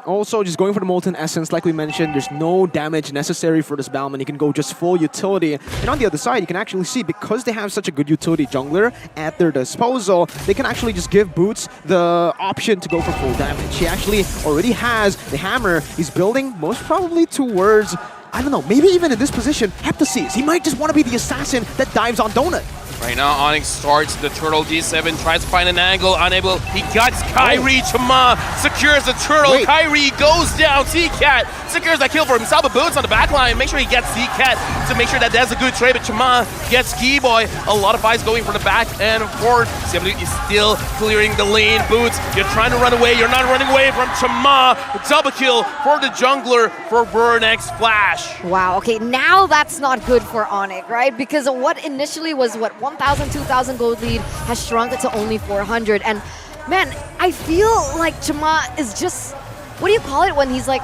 Also, just going for the Molten Essence, like we mentioned, there's no damage necessary for this Balmain. You can go just full utility. And on the other side, you can actually see, because they have such a good utility jungler at their disposal, they can actually just give Boots the option to go for full damage. He actually already has the hammer. He's building most probably towards, I don't know, maybe even in this position, Heptasis. He might just want to be the assassin that dives on Donut. Right now, ONIC starts the turtle. D7 tries to find an angle, unable. He guts Kyrie. Chama secures the turtle. Wait. Kyrie goes down. T-Cat secures that kill for himself, but Boots on the back line. Make sure he gets T-Cat to make sure that that's a good trade. But Chama gets Keyboy. A lot of fights going from the back and forth. CW is still clearing the lane. Boots, you're trying to run away. You're not running away from Chama. Double kill for the jungler for Fenix Flash. Wow, okay, now that's not good for ONIC, right? Because what initially was, 1,000, 2,000 gold lead has shrunk to only 400. And man, I feel like Chama is just, what do you call it when he's like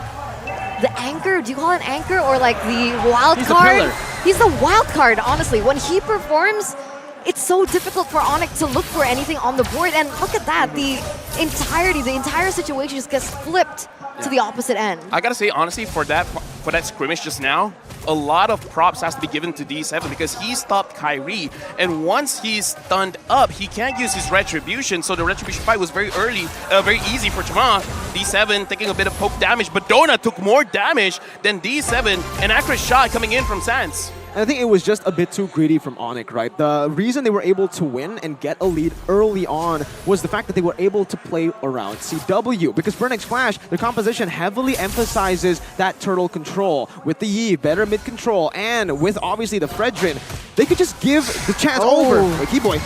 the anchor? Do you call it an anchor or like the wild card? He's the wild card, honestly. When he performs, it's so difficult for ONIC to look for anything on the board. And look at that, the entire situation just gets flipped to the opposite end. I gotta say, honestly, for that scrimmage just now, a lot of props has to be given to D7 because he stopped Kyrie, and once he's stunned up, he can't use his retribution. So the retribution fight was very easy for Chama. D7 taking a bit of poke damage, but Donut took more damage than D7. An accurate shot coming in from Sans. And I think it was just a bit too greedy from ONIC, right? The reason they were able to win and get a lead early on was the fact that they were able to play around CW. Because Fenix Flash, their composition heavily emphasizes that turtle control. With the Yi, better mid control, and with obviously the Fredrin, they could just give the chance over. Wait, Keyboy.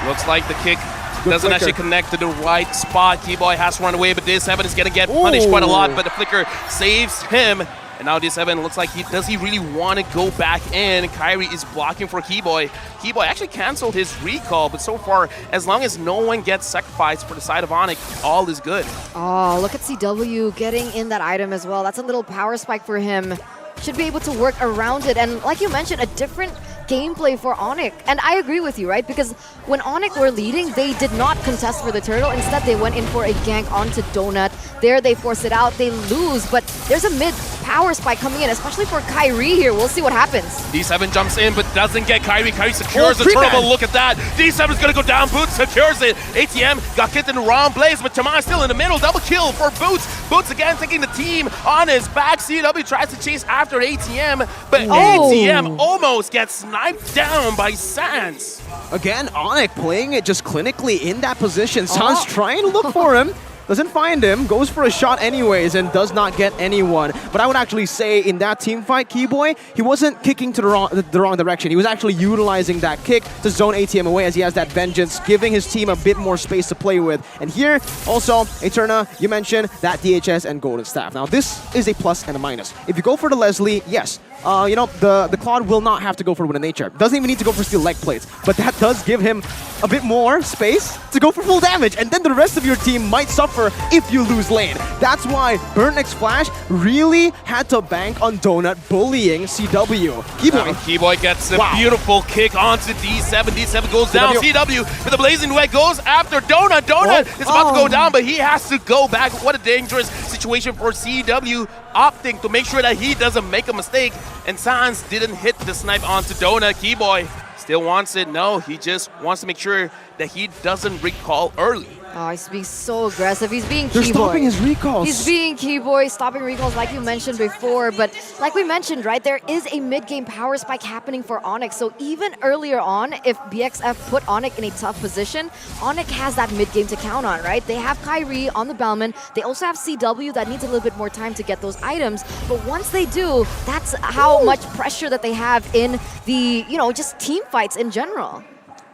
Looks like the kick doesn't actually connect to the right spot. Keyboy has to run away, but D7 is going to get punished quite a lot, but the flicker saves him. And now D7 looks like does he really want to go back in? Kyrie is blocking for Keyboy. Keyboy actually canceled his recall, but so far, as long as no one gets sacrificed for the side of ONIC, all is good. Oh, look at CW getting in that item as well. That's a little power spike for him. Should be able to work around it. And like you mentioned, a different gameplay for ONIC. And I agree with you, right? Because when ONIC were leading, they did not contest for the turtle. Instead, they went in for a gank onto Donut. There, they force it out. They lose, but there's a mid power spike coming in, especially for Kyrie here. We'll see what happens. D7 jumps in, but doesn't get Kyrie. Kyrie secures the turtle. Look at that. D7 is going to go down. Boots secures it. ATM got kicked in the wrong place, but Chama is still in the middle. Double kill for Boots. Boots again taking the team on his back. CW tries to chase after ATM, but ATM almost gets sniped down by Sans. Again, ONIC playing it just clinically in that position. Sans trying to look for him. Doesn't find him, goes for a shot anyways, and does not get anyone. But I would actually say in that team fight, Keyboy, he wasn't kicking to the wrong direction. He was actually utilizing that kick to zone ATM away as he has that vengeance, giving his team a bit more space to play with. And here, also, Eterna, you mentioned that DHS and Golden Staff. Now, this is a plus and a minus. If you go for the Leslie, yes, you know, the Claude will not have to go for Wind of Nature. Doesn't even need to go for Steel Leg Plates, but that does give him a bit more space to go for full damage, and then the rest of your team might suffer if you lose lane. That's why Fenix Flash really had to bank on Donut bullying CW. Keyboy. Keyboy gets a beautiful kick onto D7. D7 goes down. CW with the Blazing Wet goes after Donut. Donut is about to go down, but he has to go back. What a dangerous situation for CW, opting to make sure that he doesn't make a mistake. And Sans didn't hit the snipe onto Donut. Keyboy still wants it. No, he just wants to make sure that he doesn't recall early. Oh, he's being so aggressive. He's being Keyboy. They're stopping his recalls. He's being Keyboy, stopping recalls like you mentioned before. But like we mentioned, right, there is a mid-game power spike happening for ONIC. So even earlier on, if BXF put ONIC in a tough position, ONIC has that mid-game to count on, right? They have Kyrie on the Bellman. They also have CW that needs a little bit more time to get those items. But once they do, that's how much pressure that they have in the, you know, just team fights in general.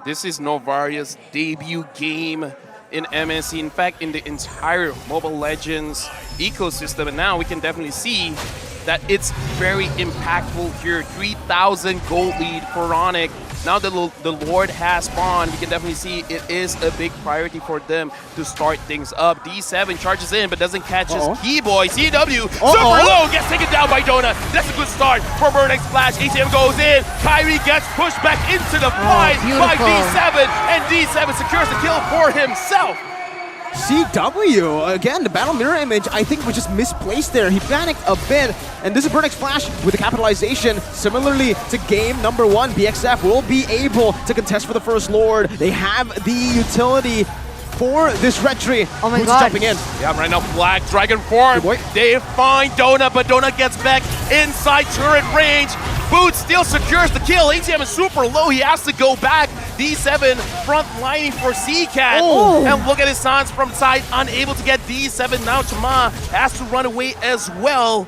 This is Novaria's debut game in MSC, in fact, in the entire Mobile Legends ecosystem. And now we can definitely see that it's very impactful here. 3,000 gold lead for ONIC. Now that the Lord has spawned, we can definitely see it is a big priority for them to start things up. D7 charges in, but doesn't catch his Keyboy. CW, super low, gets taken down by Donut. That's a good start for Fenix Flash. ATM goes in. Kyrie gets pushed back into the fight by D7, and D7 secures the kill for himself. CW, again, the battle mirror image, I think was just misplaced there. He panicked a bit, and this is Fenix Flash with the capitalization. Similarly to game number 1, BXF will be able to contest for the First Lord. They have the utility for this retry. Oh my Who's god. jumping in? Yeah, right now, Black Dragon form. They find Donut, but Donut gets back inside turret range. Boots still secures the kill. ATM is super low. He has to go back. D7 front lining for CCAT. Oh. And look at his Sans from side, unable to get D7. Now Chama has to run away as well.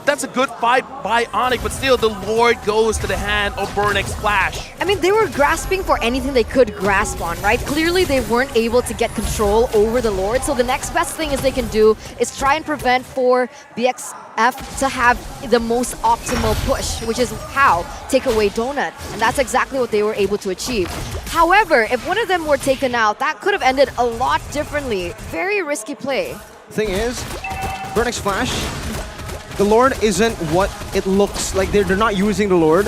That's a good fight by ONIC, but still the Lord goes to the hand of Burnix Flash. I mean, they were grasping for anything they could grasp on, right? Clearly, they weren't able to get control over the Lord, so the next best thing is they can do is try and prevent for BXF to have the most optimal push, which is how? Take away Donut, and that's exactly what they were able to achieve. However, if one of them were taken out, that could have ended a lot differently. Very risky play. Thing is, Burnix Flash, the Lord isn't what it looks like. They're not using the Lord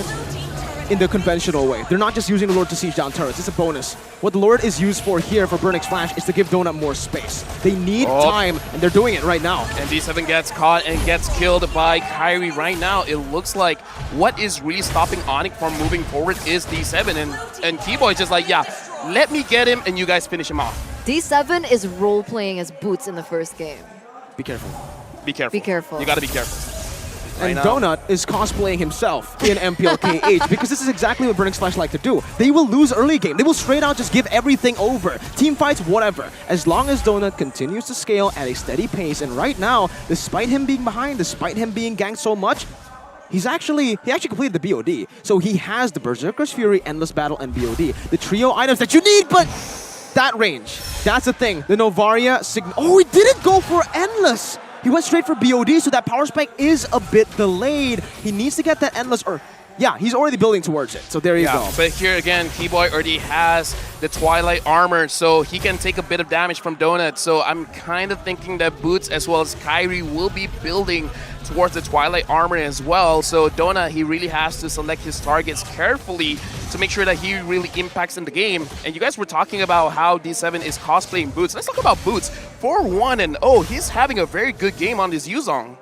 in the conventional way. They're not just using the Lord to siege down turrets. It's a bonus. What the Lord is used for here for Burnix Flash is to give Donut more space. They need time, and they're doing it right now. And D7 gets caught and gets killed by Kyrie right now. It looks like what is really stopping ONIC from moving forward is D7. And Keyboy is just like, yeah, let me get him and you guys finish him off. D7 is role-playing as Boots in the first game. Be careful. Be careful. Be careful. You gotta be careful. And Donut is cosplaying himself in MPLKH because this is exactly what Burnix Flash like to do. They will lose early game. They will straight out just give everything over. Team fights, whatever. As long as Donut continues to scale at a steady pace, and right now, despite him being behind, despite him being ganked so much, he actually completed the BOD. So he has the Berserker's Fury, Endless Battle, and BOD. The trio items that you need, but that range. That's the thing. The Novaria he didn't go for Endless. He went straight for BOD, so that power spike is a bit delayed. He needs to get that Endless, yeah, he's already building towards it, so there you go. But here again, Keyboy already has the Twilight armor, so he can take a bit of damage from Donut. So I'm kind of thinking that Boots as well as Kyrie will be building towards the Twilight armor as well. So Donut, he really has to select his targets carefully to make sure that he really impacts in the game. And you guys were talking about how D7 is cosplaying Boots. Let's talk about Boots. 4-1-0, he's having a very good game on this Yuzong.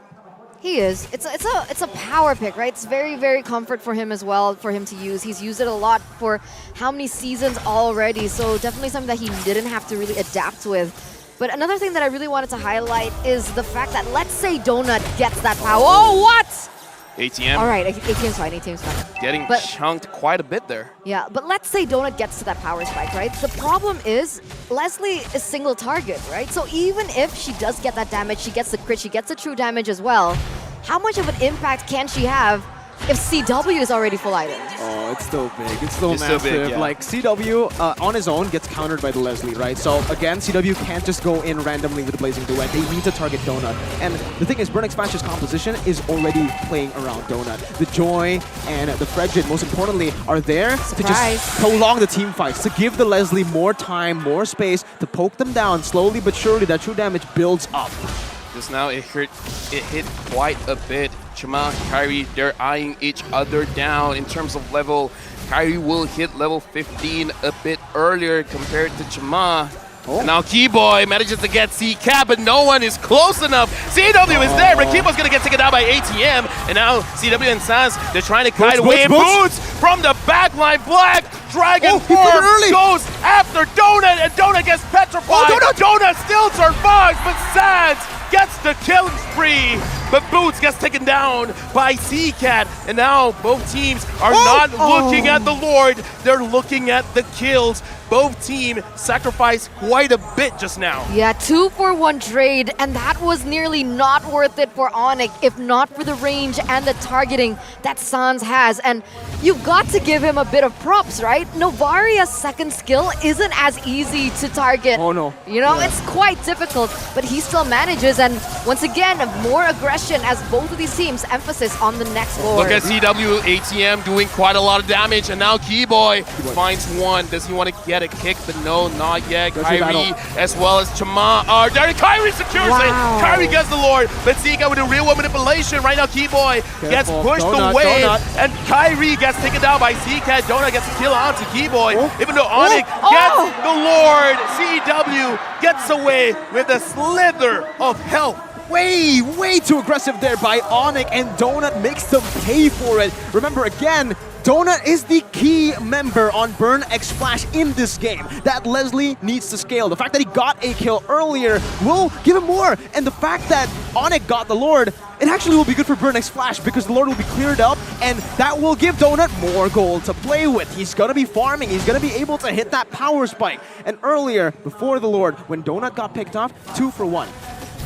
He is. It's a power pick, right? It's very, very comfort for him as well, for him to use. He's used it a lot for how many seasons already, so definitely something that he didn't have to really adapt with. But another thing that I really wanted to highlight is the fact that, let's say Donut gets that power. Oh, what? ATM. All right, ATM's fine, ATM's fine. Getting chunked quite a bit there. Yeah, but let's say Donut gets to that power spike, right? The problem is Leslie is single target, right? So even if she does get that damage, she gets the crit, she gets the true damage as well, how much of an impact can she have if CW is already full item? Oh, it's still big. It's still It's still massive. big, yeah. Like, CW on his own gets countered by the Leslie, right? So, again, CW can't just go in randomly with the Blazing Duet. They need to target Donut. And the thing is, Burnix Flash's composition is already playing around Donut. The Joy and the Fredjit, most importantly, are there to just prolong the team fights, to give the Leslie more time, more space, to poke them down. Slowly but surely, that true damage builds up. Just now, it hit quite a bit. Chama, Kyrie, they're eyeing each other down in terms of level. Kyrie will hit level 15 a bit earlier compared to Chama. And now Keyboy manages to get CCAT, but no one is close enough. CW is there, but Keyboy's going to get taken down by ATM. And now CW and Sans, they're trying to kite away. Boots from the backline. Black Dragon Form goes after Donut, and Donut gets petrified. Donut still survives, but Sans gets the killing spree. But Boots gets taken down by CCAT. And now both teams are not looking at the Lord. They're looking at the kills. Both teams sacrificed quite a bit just now. Yeah, 2-for-1 trade, and that was nearly not worth it for ONIC if not for the range and the targeting that Sans has. And you've got to give him a bit of props, right? Novaria's second skill isn't as easy to target. Oh no. You know, it's quite difficult, but he still manages. And once again, more aggression as both of these teams emphasis on the next Lord. Look at CW, ATM doing quite a lot of damage, and now Keyboy finds one. Does he want to get a kick? But no, not yet. Kyrie as well as Chama are there. Kyrie secures it. Kyrie gets the Lord, but Zika with a real world manipulation. Right now, Keyboy gets pushed away, and Kyrie gets taken down by CCAT. Donut gets a kill onto Keyboy, even though ONIC gets the Lord. CW gets away with a slither of health. way too aggressive there by ONIC, and Donut makes them pay for it. Remember again, Donut is the key member on Burn X Flash in this game that Leslie needs to scale. The fact that he got a kill earlier will give him more, and the fact that ONIC got the Lord, it actually will be good for Burn X Flash because the Lord will be cleared up, and that will give Donut more gold to play with. He's gonna be farming, he's gonna be able to hit that power spike. And earlier, before the Lord, when Donut got picked off, 2 for 1.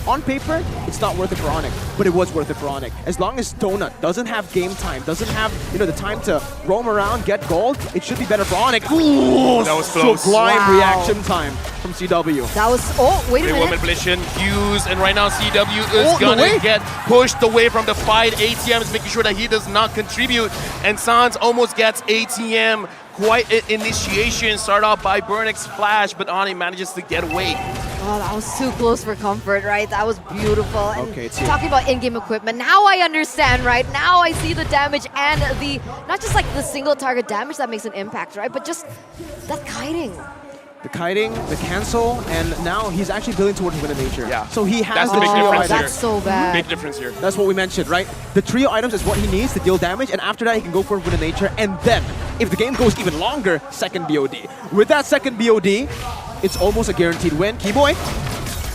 On paper, it's not worth it for ONIC, but it was worth it for ONIC. As long as Donut doesn't have game time, doesn't have the time to roam around, get gold, it should be better for ONIC. Ooh, that was close. Sublime reaction time from CW. That was, oh, wait a minute. Manipulation, Hughes, and right now CW is gonna get pushed away from the fight. ATM is making sure that he does not contribute, and Sans almost gets ATM. Quite an initiation, start off by Burn X Flash, but ONIC manages to get away. Oh, that was too close for comfort, right? That was beautiful. And Okay, talking about in-game equipment, now I understand, right? Now I see the damage and the, not just like the single target damage that makes an impact, right? But just that kiting. The kiting, the cancel, and now he's actually building towards Wind of Nature. Yeah. So he has That's the the big trio difference items. here. That's so bad. Big difference here. That's what we mentioned, right? The trio items is what he needs to deal damage, and after that he can go for Wind of Nature, and then, if the game goes even longer, second BOD. With that second BOD, it's almost a guaranteed win. Keyboy.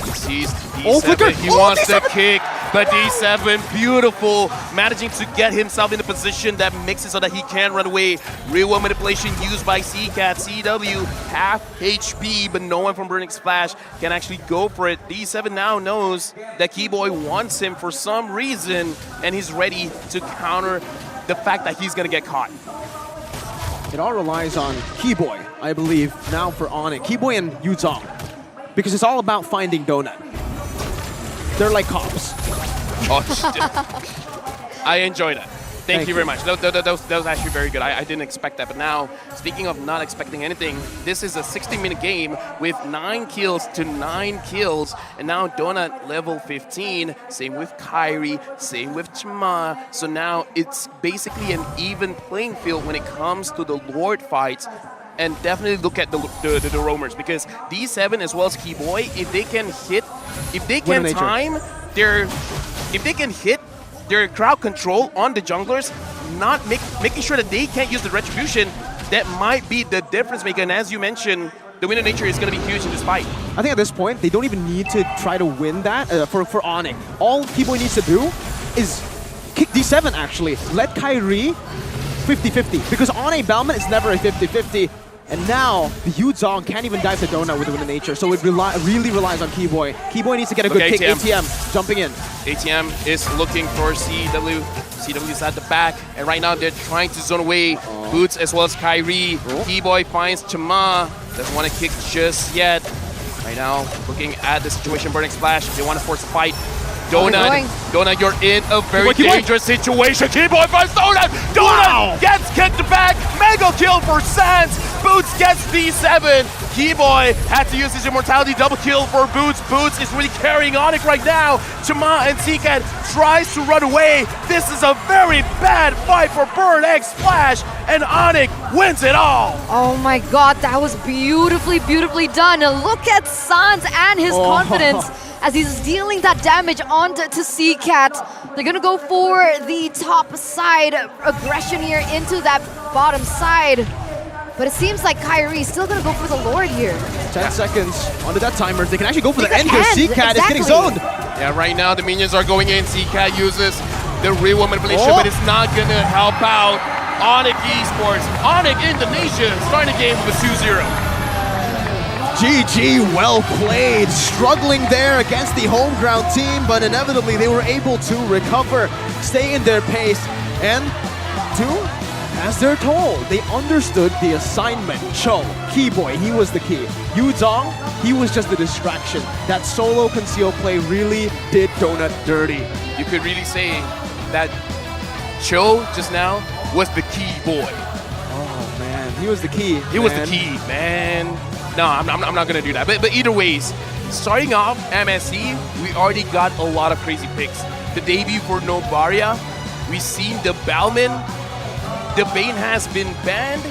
He sees D7, Oh, flicker. he Oh, wants D7. the kick, but D7, beautiful, managing to get himself in a position that makes it so that he can run away. Real world manipulation used by CCAT, CW, half HP, but no one from Burn X Flash can actually go for it. D7 now knows that Keyboy wants him for some reason, and he's ready to counter the fact that he's gonna get caught. It all relies on Keyboy, I believe, now for ONIC. Keyboy and Yuzong. Because it's all about finding Donut. They're like cops. Oh, I enjoyed it. Thank you very much. That was actually very good. I didn't expect that. But now, speaking of not expecting anything, this is a 60-minute game with 9 kills to 9 kills. And now Donut level 15. Same with Kyrie. Same with Chima. So now it's basically an even playing field when it comes to the Lord fights. And definitely look at the roamers, because D7 as well as Keyboy, if they can hit, if they can time their, if they can hit their crowd control on the junglers, not making sure that they can't use the retribution, that might be the difference maker. And as you mentioned, the Wind of Nature is going to be huge in this fight. I think at this point, they don't even need to try to win that for ONIC. All Keyboy needs to do is kick D7 actually. Let Kyrie 50-50, because on a Bellman, it's never a 50-50. And now, the Yuzong can't even dive to Donut with the Wind of Nature, so it really relies on Keyboy. Keyboy needs to get a good kick. ATM jumping in. ATM is looking for CW. CW's at the back, and right now they're trying to zone away Boots as well as Kyrie. Keyboy finds Chima. Doesn't want to kick just yet. Right now, looking at the situation, Burn X Flash. They want to force a fight. Donut, you're in a very dangerous situation. Keyboy finds Donut. Donut gets kicked back. Mega kill for Sans. Boots gets D7. Keyboy had to use his immortality. Double kill for Boots. Boots is really carrying ONIC right now. Chima and CCAT tries to run away. This is a very bad fight for Burn X Flash, and ONIC wins it all. Oh my god, that was beautifully, beautifully done. And look at Sans and his confidence as he's dealing that damage onto CCAT. They're gonna go for the top side aggression here into that bottom side. But it seems like Kyrie's still gonna go for the Lord here. 10 seconds onto that timer. They can actually go for the end here. CCAT is getting zoned. Yeah, right now the minions are going in. CCAT uses the real manipulation, but it's not gonna help out ONIC Esports. ONIC Indonesia starting the game with a 2-0. GG, well played. Struggling there against the home ground team, but inevitably they were able to recover, stay in their pace, and do as they're told. They understood the assignment. Cho, Keyboy, he was the key. Yuzong, he was just a distraction. That solo conceal play really did Donut dirty. You could really say that Cho just now was the key boy. Oh man, he was the key. He was the key, man. No, I'm not gonna do that. But either ways, starting off MSC, we already got a lot of crazy picks. The debut for Novaria, we've seen the Balman. The Bane has been banned.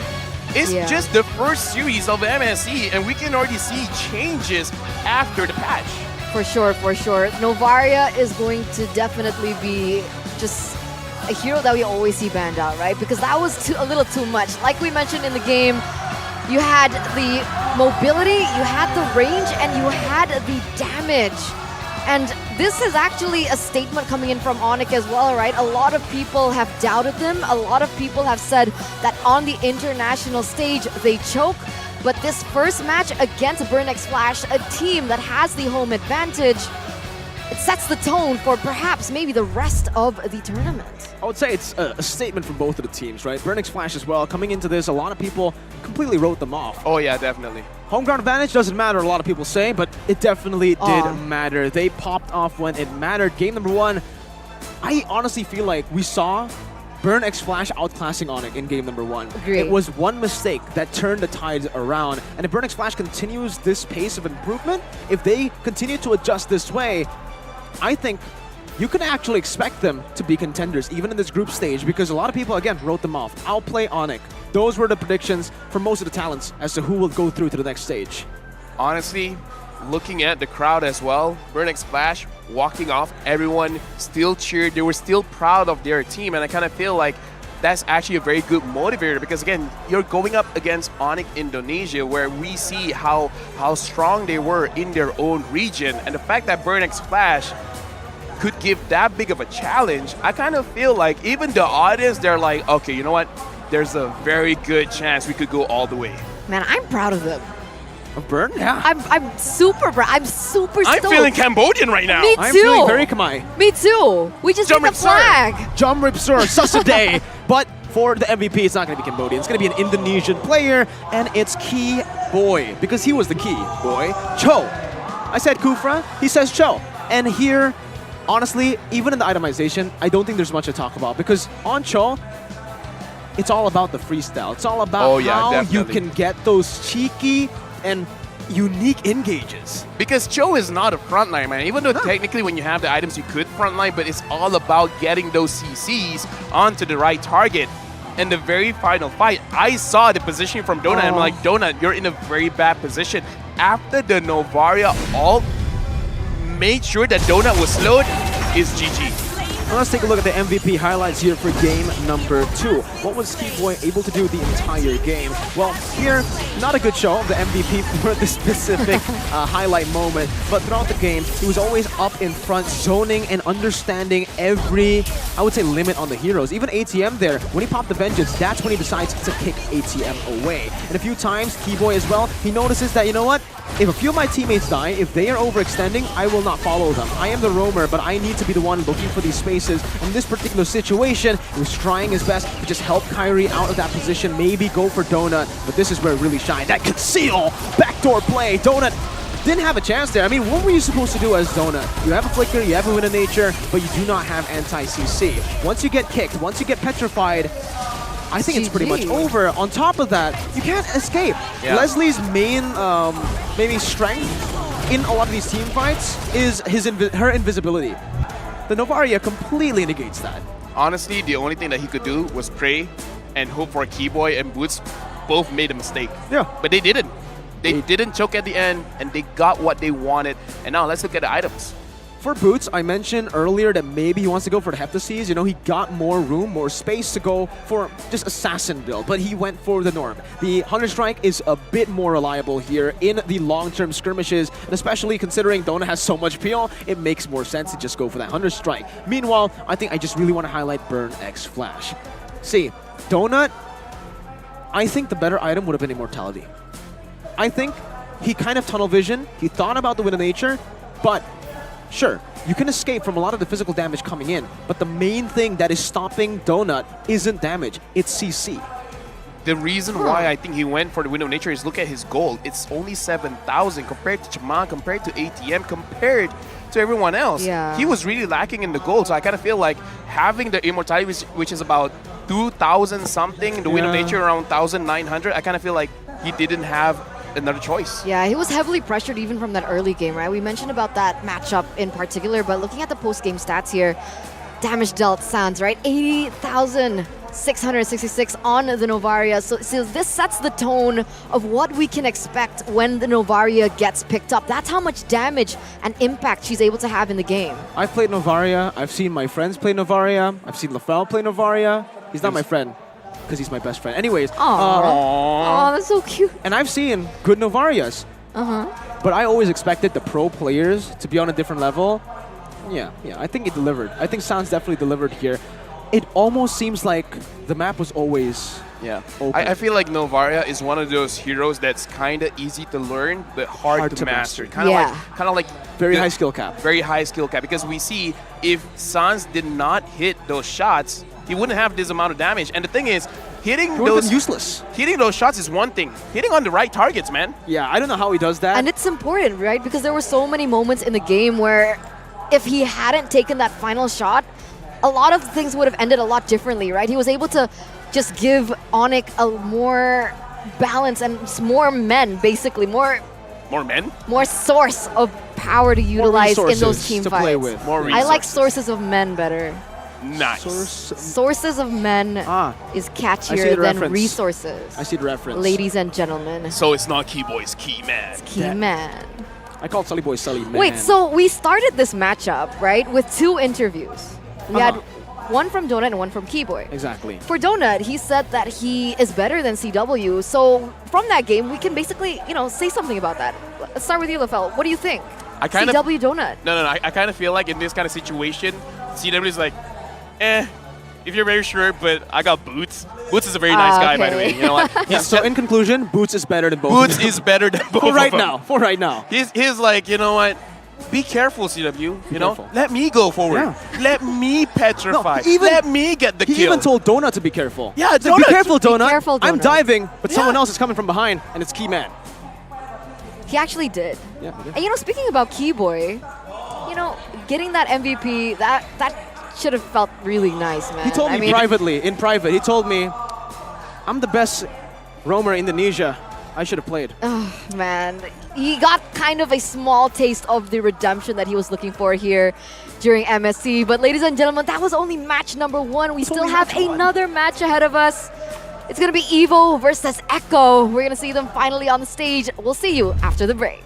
It's just the first series of MSC, and we can already see changes after the patch. For sure, for sure. Novaria is going to definitely be just a hero that we always see banned out, right? Because that was a little too much. Like we mentioned in the game, you had the mobility, you had the range, and you had the damage. And this is actually a statement coming in from ONIC as well, right? A lot of people have doubted them. A lot of people have said that on the international stage, they choke. But this first match against Burnex Flash, a team that has the home advantage, it sets the tone for perhaps maybe the rest of the tournament. I would say it's a statement from both of the teams, right? Burnex Flash as well. Coming into this, a lot of people completely wrote them off. Oh yeah, definitely. Home ground advantage doesn't matter, a lot of people say, but it definitely did matter. They popped off when it mattered. Game number 1, I honestly feel like we saw Burnex Flash outclassing ONIC in game number 1. Agreed. It was one mistake that turned the tides around. And if Burnex Flash continues this pace of improvement, if they continue to adjust this way, I think you can actually expect them to be contenders, even in this group stage, because a lot of people, again, wrote them off. Outplay ONIC. Those were the predictions for most of the talents as to who will go through to the next stage. Honestly, looking at the crowd as well, Burnex Flash walking off, everyone still cheered. They were still proud of their team, and I kind of feel like that's actually a very good motivator because, again, you're going up against ONIC Indonesia, where we see how strong they were in their own region, and the fact that Burnex Flash could give that big of a challenge, I kind of feel like even the audience, they're like, okay, you know what? There's a very good chance we could go all the way. Man, I'm proud of them. Of Burn? Yeah. I'm super proud. I'm super stoked. I'm feeling Cambodian right now. Me too. I'm feeling very Khmer. Me too. We just need the flag. Jumrip Sir, such a day. But for the MVP, it's not going to be Cambodian. It's going to be an Indonesian player, and it's Key Boy, because he was the key boy. Cho. I said Kufra, he says Cho. And here, honestly, even in the itemization, I don't think there's much to talk about, because on Cho, it's all about the freestyle. It's all about how you can get those cheeky and unique engages. Because Cho is not a frontline, man. Even though technically when you have the items you could frontline, but it's all about getting those CCs onto the right target. In the very final fight, I saw the positioning from Donut, and I'm like, Donut, you're in a very bad position. After the Novaria ult made sure that Donut was slowed, is GG. Well, let's take a look at the MVP highlights here for game number 2. What was Key Boy able to do the entire game? Well, here, not a good show of the MVP for this specific highlight moment, but throughout the game, he was always up in front, zoning and understanding every, I would say, limit on the heroes. Even ATM there, when he popped the Vengeance, that's when he decides to kick ATM away. And a few times, Key Boy as well, he notices that, you know what? If a few of my teammates die, if they are overextending, I will not follow them. I am the roamer, but I need to be the one looking for these spaces. In this particular situation, he was trying his best to just help Kyrie out of that position, maybe go for Donut, but this is where it really shined. That conceal backdoor play. Donut didn't have a chance there. I mean, what were you supposed to do as Donut? You have a Flicker, you have a Win of Nature, but you do not have anti-CC. Once you get kicked, once you get petrified, I think it's pretty much over. On top of that, you can't escape. Yeah. Leslie's main maybe strength in a lot of these team fights is her invisibility. The Novaria completely negates that. Honestly, the only thing that he could do was pray and hope for Keyboy and Boots both made a mistake. Yeah. But they didn't. They didn't choke at the end, and they got what they wanted. And now let's look at the items. For Boots, I mentioned earlier that maybe he wants to go for the Heptases. You know, he got more room, more space to go for just Assassin build, but he went for the Norm. The Hunter Strike is a bit more reliable here in the long-term skirmishes, and especially considering Donut has so much peel, it makes more sense to just go for that Hunter Strike. Meanwhile, I think I just really want to highlight Burn X Flash. See, Donut, I think the better item would have been Immortality. I think he kind of tunnel vision, he thought about the Win of Nature, but sure, you can escape from a lot of the physical damage coming in, but the main thing that is stopping Donut isn't damage, it's CC. The reason why I think he went for the Win of Nature is look at his gold. It's only 7,000 compared to Chama, compared to ATM, compared to everyone else. Yeah. He was really lacking in the gold, so I kind of feel like having the Immortality, which is about 2,000 something, the Win of Nature around 1,900, I kind of feel like he didn't have another choice. Yeah, he was heavily pressured even from that early game, right? We mentioned about that matchup in particular, but looking at the post-game stats here, damage dealt, Sans, right? 80,666 on the Novaria. So this sets the tone of what we can expect when the Novaria gets picked up. That's how much damage and impact she's able to have in the game. I've played Novaria. I've seen my friends play Novaria. I've seen Lafel play Novaria. He's not my friend, because he's my best friend. Anyways. Aww, that's so cute. And I've seen good Novarias. Uh-huh. But I always expected the pro players to be on a different level. Yeah, I think it delivered. I think Sans definitely delivered here. It almost seems like the map was always open. I feel like Novaria is one of those heroes that's kind of easy to learn, but hard to master. Kind of like very high skill cap. Very high skill cap, because we see if Sans did not hit those shots, he wouldn't have this amount of damage. And the thing is, hitting those shots is one thing. Hitting on the right targets, man. Yeah, I don't know how he does that. And it's important, right? Because there were so many moments in the game where if he hadn't taken that final shot, a lot of things would have ended a lot differently, right? He was able to just give ONIC a more balance and more men, basically. More men? More source of power to utilize in those team fights. Play with. I like sources of men better. Nice. Sources of men is catchier than resources. I see the reference. Ladies and gentlemen. So it's not Key Boy, it's Key Man. It's Key Man. I called Sully Boy Sully Man. Wait, so we started this matchup, right, with 2 interviews. We had one from Donut and one from Keyboy. Exactly. For Donut, he said that he is better than CW. So from that game, we can basically, say something about that. Let's start with you, Lafel. What do you think? CW Donut. No. I kind of feel like in this kind of situation, CW is like, if you're very sure, but I got Boots. Boots is a very nice guy, by the way. You know what? So in conclusion, Boots is better than both. Boots is better than both. For right now. For right now. He's like, you know what? Be careful, CW. You know, let me go forward. Yeah. Let me petrify. Let me get the kill. He even told Donut to be careful. Yeah, Donut. Be careful, Donut. Be careful, Donut. I'm diving, but someone else is coming from behind, and it's Key Man. He actually did. Yeah. And speaking about Keyboy, getting that MVP, that should have felt really nice, man. He told me privately, in private, he told me, I'm the best roamer in Indonesia. I should have played. Oh, man. He got kind of a small taste of the redemption that he was looking for here during MSC. But ladies and gentlemen, that was only match number 1. We still have another match ahead of us. It's going to be EVO versus Echo. We're going to see them finally on the stage. We'll see you after the break.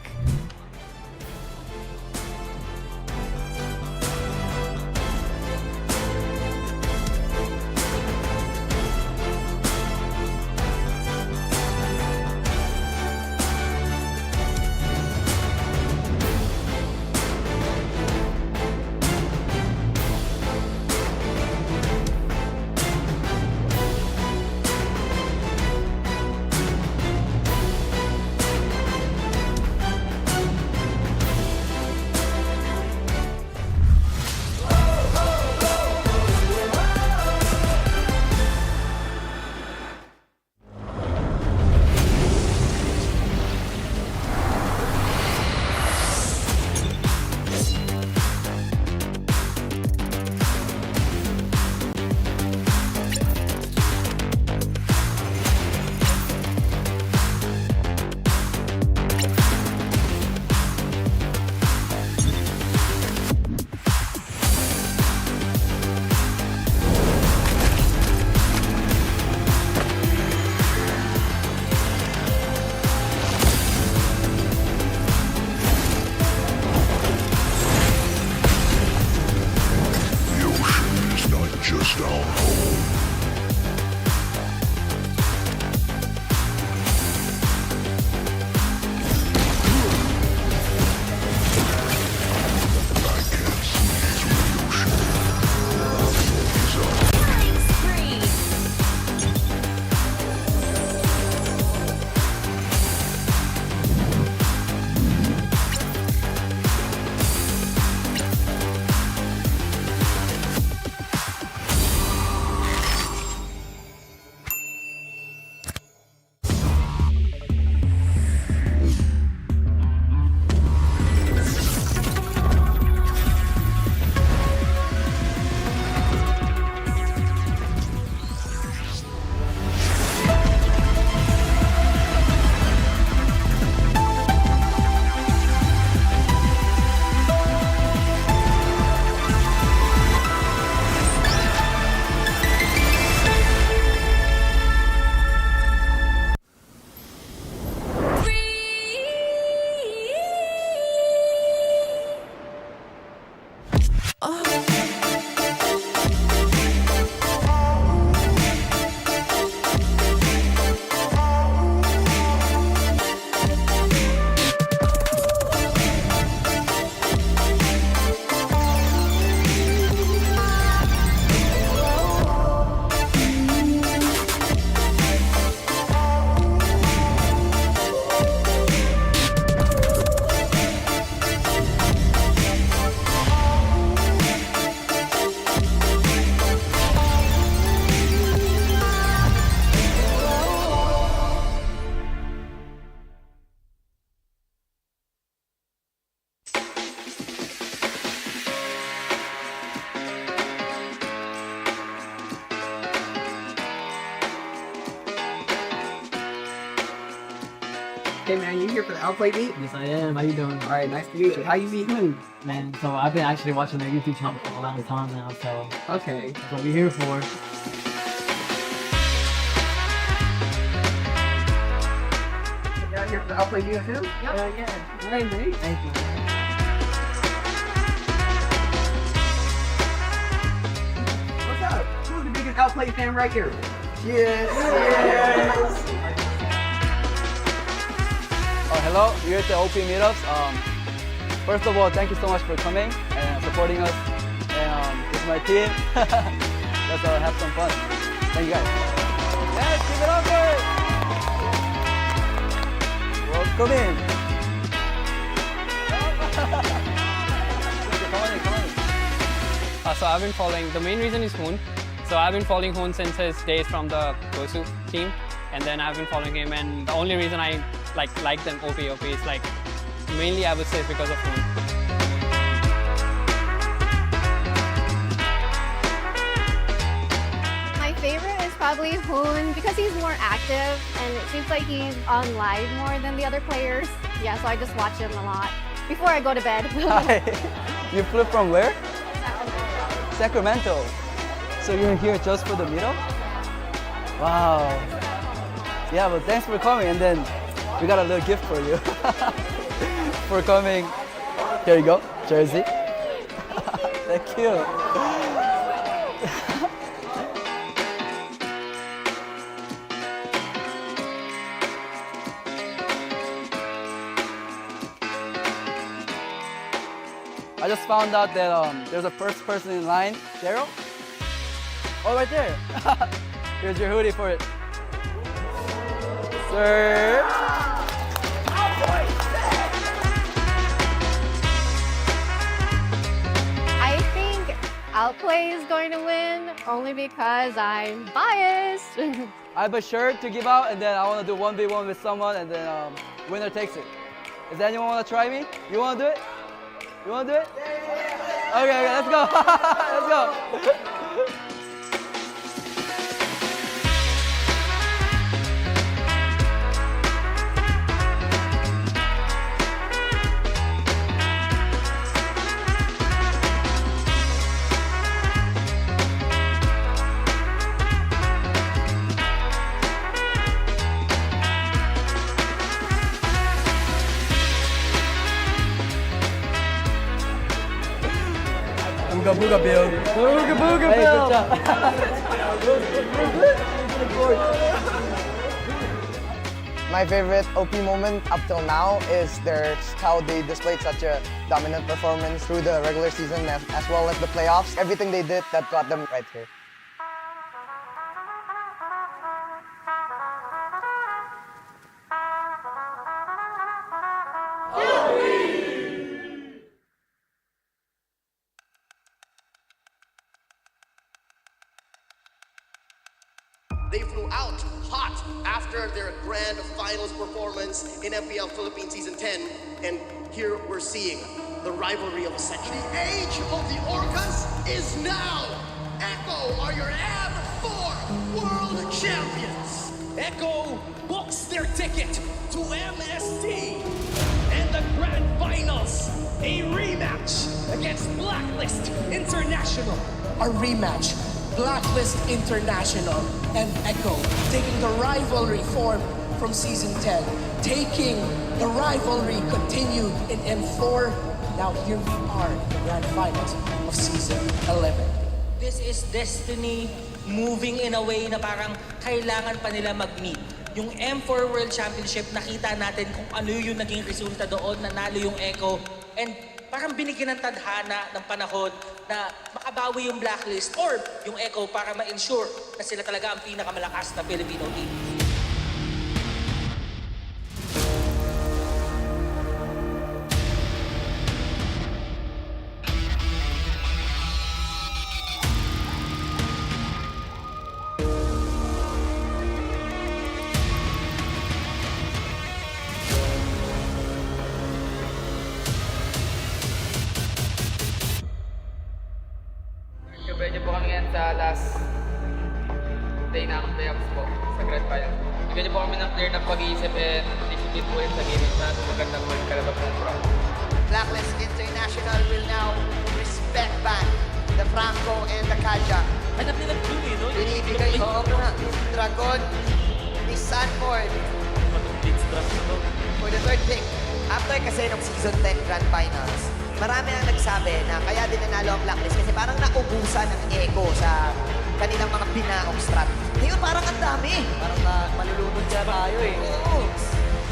Hey man, you here for the Outplay beat? Yes, I am. How you doing? All right, nice to meet you. How you meet who? Man, so I've been actually watching their YouTube channel for a long time now, so Okay. that's what we're here for. You out here for the Outplay BFM? Yep. Yeah. All right, mate. Thank you. What's up? Who's the biggest Outplay fan right here? Yes. Hello, we're at the OP meetups. First of all, thank you so much for coming and supporting us. And this is my team. Let's have some fun. Thank you guys. Yes, keep it up, guys. Welcome in. Come on in, come on in. So I've been following, the main reason is Hoon. So I've been following Hoon since his days from the Gosu team. And then I've been following him, and the only reason I like them OP is like, mainly I would say because of Hoon. My favorite is probably Hoon because he's more active and it seems like he's on live more than the other players. Yeah, so I just watch him a lot before I go to bed. Hi. You flew from where? Sacramento. So you're here just for the meetup? Wow. Yeah, well, thanks for coming, and then we got a little gift for you for coming. Here you go, jersey. Thank you. I just found out that there's a first person in line. Daryl? Oh, right there. Here's your hoodie for it. Sir. I think Outplay is going to win only because I'm biased. I have a shirt to give out, and then I want to do 1v1 with someone, and then winner takes it. Does anyone want to try me? You want to do it? You want to do it? Okay, let's go. Let's go. Booga booga Bill. Booga booga Bill. Hey, good job. My favorite OP moment up till now is how they displayed such a dominant performance through the regular season as well as the playoffs. Everything they did that got them right here. They flew out hot after their grand finals performance in MPL Philippines Season 10. And here we're seeing the rivalry of a century. The age of the Orcas is now. EVO are your M4 World Champions. EVO books their ticket to MSC and the grand finals. A rematch against Blacklist International. A rematch. Blacklist International and EVO taking the rivalry form from Season 10, taking the rivalry continued in M4. Now here we are in the grand finals of Season 11. This is destiny moving in a way na parang kailangan pa nila mag-meet. Yung M4 World Championship, nakita natin kung ano yung naging resulta doon, nanalo yung EVO. And parang binigyan ng tadhana ng panahon na makabawi yung Blacklist or yung EVO para ma-ensure na sila talaga ang pinakamalakas na Filipino team. Medyo po kami ngayon sa last day ng playoffs po sa Grand Finals. Bigyan niyo po kami ng clear na pag-iisip and discipline po sa gaming natin. Magandang magkalaba po pro. Blacklist International will now respect back the Franco and the Kaja. Hanap nila dun eh, no? Binibigay, oo nga, Dragon ni Sanford for the third pick. After kasi ng Season 10 Grand Finals, marami ang nagsabi na kaya din nanalo ang Blacklist kasi parang naubusan ng ego sa kanilang mga binaong strat. Ngayon parang ang dami. Parang malulunod siya tayo eh. Oo.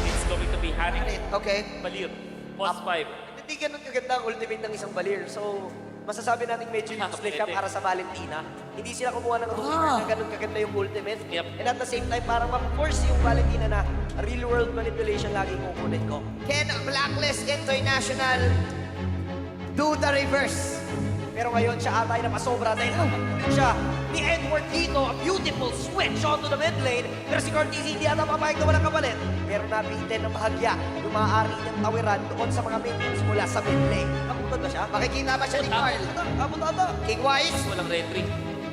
It's going to be Hanik. Okay. Balir. Post 5. Hindi ganun kaganda ang ultimate ng isang balir. So, masasabi natin medyo useless siya para sa Valentina. Hindi sila kumuha ng na ganun kaganda yung ultimate. And at the same time, parang ma-force yung Valentina na real world manipulation lagi kukunin ko. Can Blacklist International do the reverse? Pero ngayon siya atay na pasobra dahil napakulit siya ni Edward dito. A beautiful switch onto the mid lane. Pero si Cortez hindi ata papayag na walang kapalit. Pero nabitin ng bahagya yung maaari niyang tawiran doon sa mga minions mula sa mid lane. Kaputod ba siya? Makikita ba siya ni Carl? Kaputod. King Wise. Walang retry.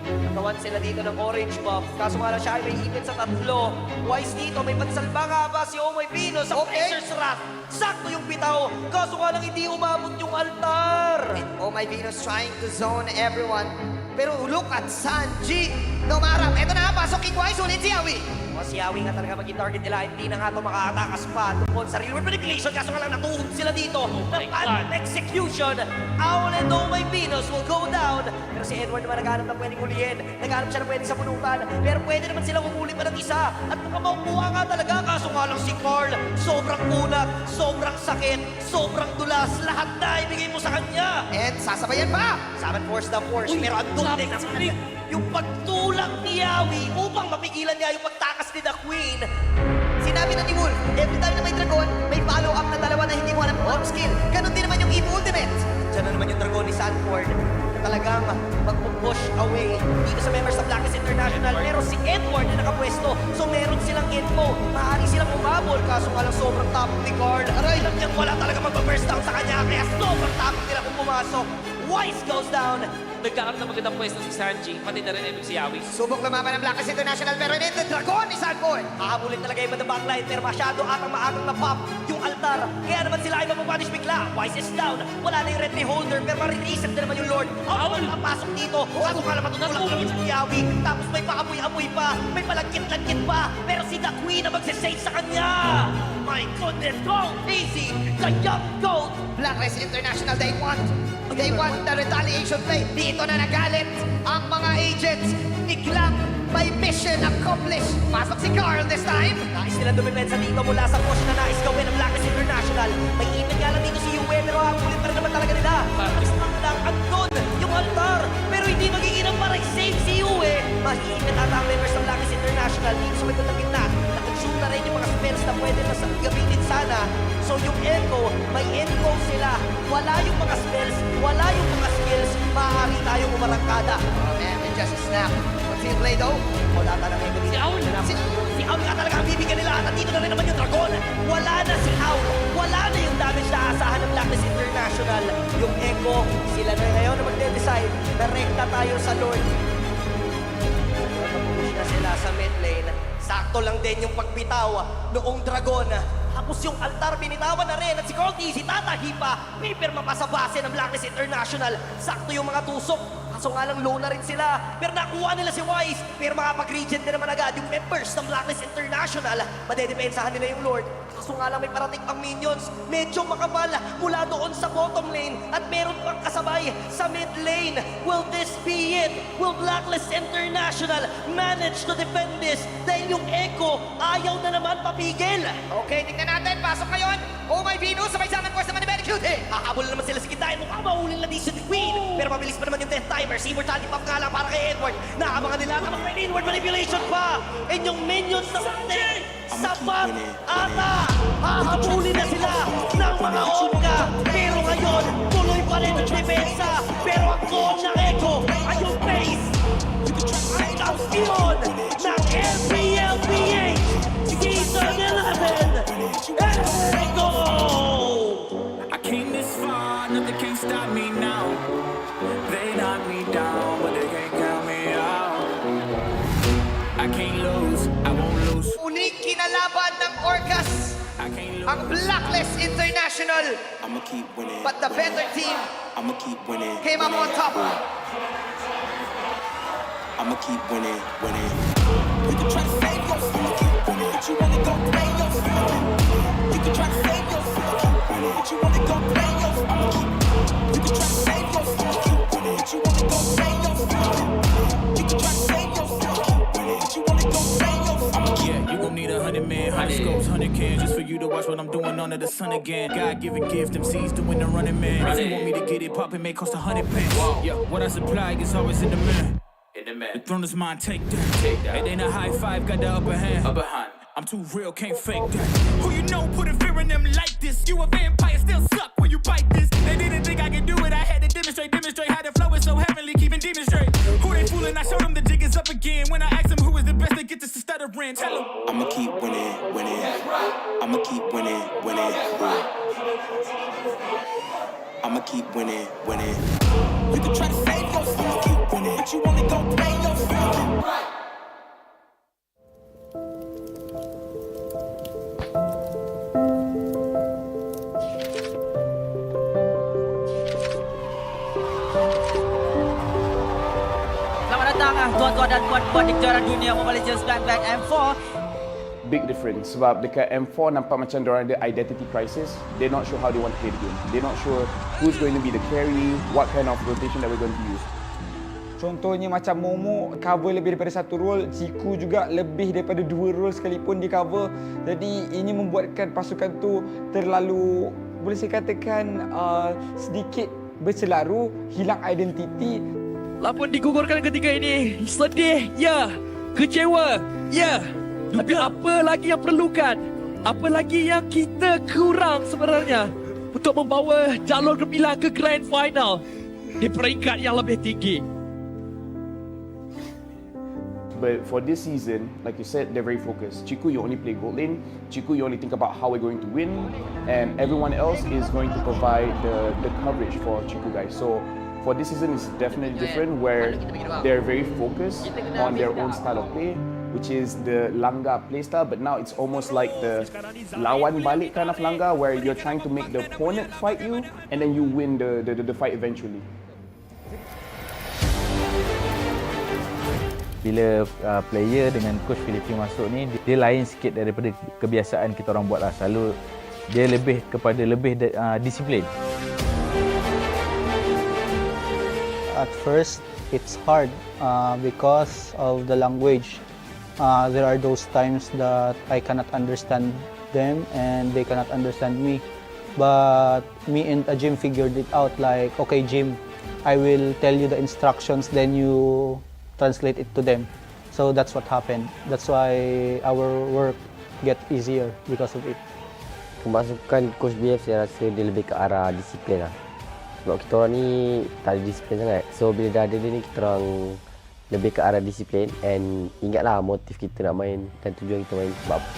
Natawan sila dito ng orange buff. Kaso nga lang siya ay may ipin sa tatlo. Wise dito, may pansalba nga ba si Omoy Pino sa Blazer's Wrath. Sakto yung bitaw. Kaso nga lang hindi umabot yung altar. And Omoy Pino's trying to zone everyone. Pero look at Sanji. Nomarap. Eto na, pasok King Wise. Ulit si Yawi. O si Yawi nga talaga maging target nila. Hindi na nga ito makatakas pa. Tungkol sa real world manipulation. Kaso nga lang natuhod sila dito. Ng execution. Owl and Omoy Pinos will go down. Pero si Edward naman naghanap na pwedeng hulihin. Naghanap siya na pwedeng sabunutan. Pero pwede naman silang umuli pa ng isa. At makuha nga talaga. Kaso nga lang si Carl. Sobrang kunat. Sobrang sakit. Sobrang dulas. Lahat na ibigay mo sa kanya. And sasabayan pa. Saban force the force. Pero ang duling naman yung pagtulak ni Yawi upang mapigilan niya yung pagtakas ni The Queen. Sinabi na ni Wolf, every time na may dragon, may follow-up na dalawa na hindi mo alam kung skill. Ganon din naman yung EVO Ultimate. Diyan na naman yung dragon ni Sanford na talagang mag-push away dito sa members ng Blacklist International. Pero si Edward na nakapwesto, so meron silang info. Maaari silang umabol, kaso nga lang sobrang tapos ni Carl. Aray, lang niyang wala talaga mag-burst down sa kanya, kaya sobrang tapos nila kung pumasok. Wise goes down. Nagkaroon na magandang pwesto si Sanji, pati na rin itong si Yawi. Subok lumaban ng Blacklist International pero hindi the dragon ni Sanford. Hahabulin talaga yung the backline pero masyado atang maagang na-pop yung altar. Kaya naman sila ay mapapunish bigla. Wise is down. Wala na yung red holder pero marireset na naman yung Lord. Awal papasok dito. Kaso nga lang matutulak lang si Yawi. Tapos may paamoy-amoy pa. May palagkit-lagkit pa. Pero si The Queen na magsisave sa kanya. My goodness, go easy. The young goat. Blacklist International, they want the retaliation play. Dito na nagalit ang mga agents. Biglang may mission accomplished. Pasok si Carl this time. Nais nilang dumipensa dito mula sa push na nais gawin ng Blacklist International. May ipin nga lang dito si Yue pero hakulit pa rin naman talaga nila. Tapos lang andun yung altar. Pero hindi magiginang para i-save si Yue. Mahiipin ata ang members ng Blacklist International dito sa medyo ng gitna. Nag-consume na rin yung mga spells na pwede na gamitin sana. So yung Echo, may Echo sila. Wala yung mga spells, wala yung mga skills. Maaari tayong umarangkada. Oh man, it just snapped. What's he play though? Wala ka ng Echo dito. Si Aul nga talaga ang bibigyan nila. At dito na rin naman yung Dragon. Wala na si Aul. Wala na yung damage na asahan ng Blacklist International. Yung Echo, sila na ngayon na magde-decide. Direkta tayo sa Lord. Push na sila sa mid lane. Sakto lang din yung pagbitaw noong Dragon. Tapos yung altar binitawan na rin at si Cortez, si Tatahi pa. May pirma pa sa base ng Blacklist International. Sakto yung mga tusok. Kaso nga lang low na rin sila. Pero nakuha nila si Wise. Pero makapag-regent din naman agad yung members ng Blacklist International. Madedepensahan nila yung Lord. Kaso nga lang may parating pang minions. Medyo makapal mula doon sa bottom lane. At meron pang kasabay sa mid lane. Will this be it? Will Blacklist International manage to defend this? Dahil yung Echo ayaw na naman papigil. Okay, tingnan natin. Pasok ngayon. Oh my Venus, sabay sa amin course naman ni Very Cute. Hahabol naman sila sa kitain. Mukhang mahulin na din si Queen. Pero mabilis pa naman yung death timer. Si Immortality Pump nga lang para kay Edward. Naabangan nila naman may inward manipulation pa. And yung minions na sapat ata. Hahabulin na sila ng mga Onka. Pero ngayon, tuloy pa rin ang depensa. Pero ang goal ng Echo ay yung face. Ang kampiyon ng LPLPH Season 11. Echo! I came this far, nothing can stop me now. They knock me down, but they can't count me out. I can't lose, I won't lose. Unique ang Blacklist International. I'ma keep winning. But the better team I'ma keep winning. came up on top. I'ma keep winning. You can try to save yourself, I'ma keep winning. But you wanna go play yourself. You can try to save yourself, I'ma keep winning. But you wanna go play yourself, I'ma keep. You can try to save yourself, I'ma keep winning. But you wanna go play yourself. You can try to save yourself, I'ma keep winning. But you wanna go play yourself. Yeah, you gon' need 100 men, 100 scopes, 100 cans just for you to watch what I'm doing under the sun again. God-given gift, MCs doing the running man. If you want me to get it poppin', may cost 100 pence. Yeah, what I supply is always in the man. The throne is mine, take that. It ain't a high five, got the upper hand. I'm too real, can't fake that. Who you know putting fear in them like this? You a vampire, still suck when you bite this. They didn't think I could do it, I had to demonstrate how the flow is so heavenly, keeping demons straight. Who they fooling? I showed them the jig is up again. When I asked them who is the best, they get this to stuttering. Tell them I'ma keep winning. I'ma keep winning. I'ma keep winning. You can try to save yourself, I'ma keep winning. But you wanna go play yourself. Selamat datang tuan-tuan dan puan-puan di kejuaraan dunia Mobile Legends Black M4. Big difference sebab dekat M4 nampak macam diorang ada identity crisis. They're not sure how they want to play the game. They're not sure who's going to be the carry, what kind of rotation that we're going to use. Contohnya macam Momo cover lebih daripada satu role, Ciku juga lebih daripada 2 role sekalipun di cover. Jadi ini membuatkan pasukan tu terlalu, boleh saya katakan sedikit berselaru, hilang identiti. Lapan digugurkan ketika ini. Sedih, ya. Kecewa, ya. Tapi apa lagi yang perlukan? Apa lagi yang kita kurang sebenarnya untuk membawa jalur gemilang ke Grand Final di peringkat yang lebih tinggi? But for this season, like you said, they're very focused. Chiku, you only play gold lane. Chiku, you only think about how we're going to win. And everyone else is going to provide the coverage for Chiku guys. So for this season, it's definitely different where they're very focused on their own style of play, which is the Langga playstyle, but now it's almost like the lawan balik kind of Langga, where you're trying to make the opponent fight you, and then you win the fight eventually. Bila player dengan coach Filipin masuk ni, dia lain sikit daripada kebiasaan kita orang buat lah. Selalu dia lebih kepada disiplin. At first, it's hard because of the language. There are those times that I cannot understand them and they cannot understand me. But me and Jim figured it out like, okay Jim, I will tell you the instructions, then you translate it to them. So that's what happened. That's why our work get easier because of it. Kemasukan Coach BF saya rasa dia lebih ke arah disiplin lah. Sebab kita orang ni tak ada disiplin sangat. So bila dah ada dia ni, kita orang lebih ke arah disiplin. And ingatlah motif kita nak main dan tujuan kita main sebab apa.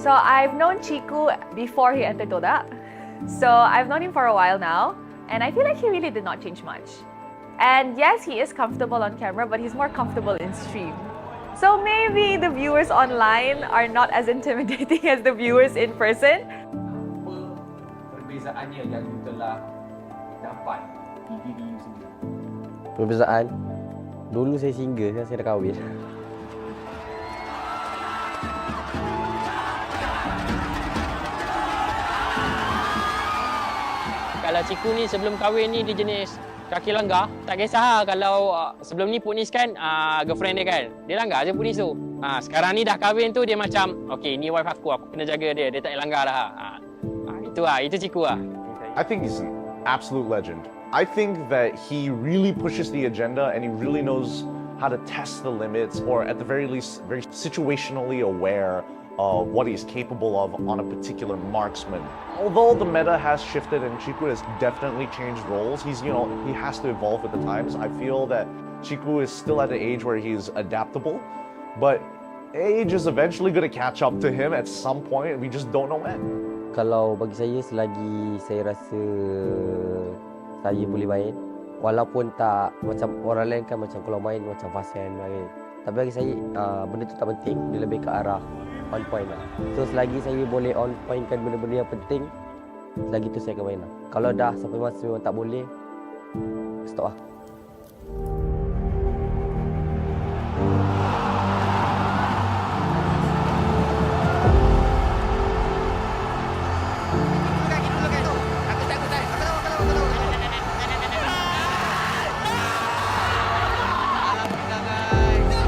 So I've known Chiku before he entered Dota. So I've known him for a while now, and I feel like he really did not change much. And yes, he is comfortable on camera, but he's more comfortable in stream. So maybe the viewers online are not as intimidating as the viewers in person. Perbezaannya yang you telah dapat di diri you sendiri? Perbezaan? Dulu saya single, sekarang saya dah kahwin. Kalau Ciku ni sebelum kahwin ni dia jenis kaki langgar, tak kisah kalau sebelum ni Punis kan girlfriend dia kan, dia langgar je Punis tu. Sekarang ni dah kahwin tu dia macam, okay ni wife aku kena jaga dia tak langgar dah. Itu Ciku lah. I think he's an absolute legend. I think that he really pushes the agenda and he really knows how to test the limits, or at the very least, very situationally aware of what he's capable of on a particular marksman. Although the meta has shifted and Chiku has definitely changed roles, he has to evolve with the times. I feel that Chiku is still at the age where he's adaptable, but age is eventually going to catch up to him at some point, and we just don't know when. Kalau bagi saya, selagi saya rasa saya boleh main, walaupun tak macam orang lain kan, macam kalau main macam fast hand main. Tapi bagi saya benda tu tak penting, dia lebih ke arah on point lah. So selagi saya boleh on point kan benda-benda yang penting, selagi tu saya akan main lah. Kalau dah sampai masa memang tak boleh, stop lah.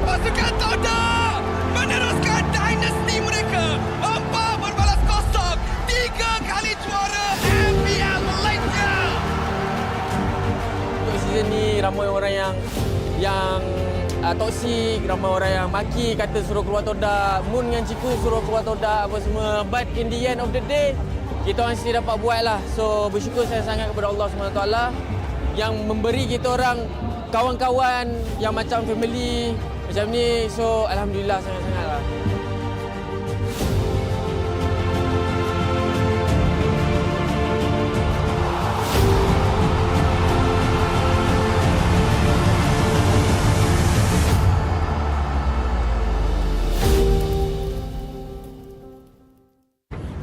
Pasukan Toda meneruskan dinasti mereka. 4 berbalas kosong, 3 kali juara MPL Malaysia. Untuk season ni ramai orang yang toksik, ramai orang yang maki, kata suruh keluar Toda, Moon dengan Chiku suruh keluar Toda apa semua. But in the end of the day, kita orang sendiri dapat buat lah. So bersyukur saya sangat kepada Allah SWT yang memberi kita orang kawan-kawan yang macam family macam ni. So alhamdulillah sangat-sangat lah.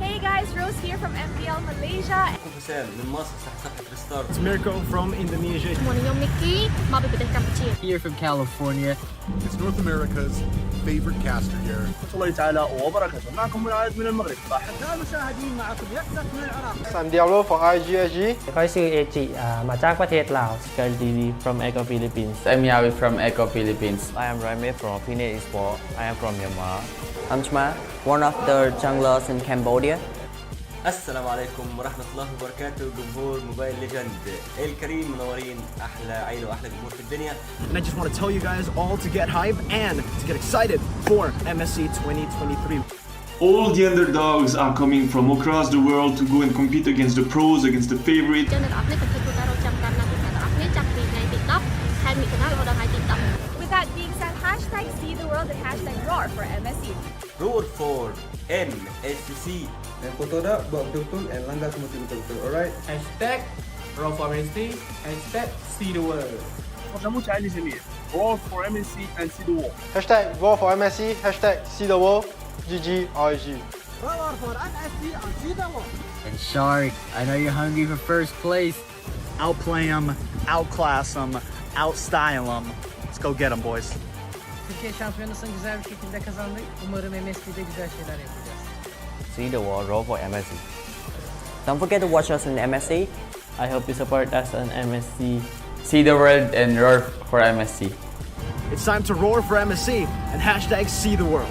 Hey guys, Rose here from MPL Malaysia. It's Mirko from Indonesia. Morning, Mickey. Mabi Bedeh Kampuchea. Here from California. It's North America's favorite caster here. الله تعالى وبركاته. معكم منعاد من المغرب. أحباء المشاهدين معكم يكتب من العراق. I'm Diablo for IGSG. ก็ชื่อเอจิมาจากประเทศลาว Sekali Diri from Eco Philippines. I'm Yawi from Eco Philippines. I am Raime from Fenix Esports. I am from Myanmar. I'm Chma, one of the junglers in Cambodia. السلام عليكم ورحمة الله وبركاته. جمهور موبايل ليجند الكريم، منورين، أحلى عيلة وأحلى جمهور في الدنيا. And I just want to tell you guys all to get hype and to get excited for MSC 2023. All the underdogs are coming from across the world to go and compete against the pros, against the favorites. With that being said, hashtag see the world and hashtag roar for MSC. Roar for MSC. Dan foto dah buat betul-betul and langgar semua betul-betul. Alright. Hashtag roar for MSC. Hashtag see the world. kamu cari di sini. Roar for MSC and see the world. Hashtag roar for MSC. Hashtag see the world. GGRG. Roar for MSC and see the world. And Shark, I know you're hungry for first place. Outplay them, outclass them, outstyle them. Let's go get them, boys. Türkiye şampiyonasını güzel bir şekilde kazandık. Umarım MSC'de güzel şeyler yapacağız. See the world, roll for MSC. Don't forget to watch us in MSC. I hope you support us on MSC. See the world and roar for MSC. It's time to roar for MSC and hashtag see the world.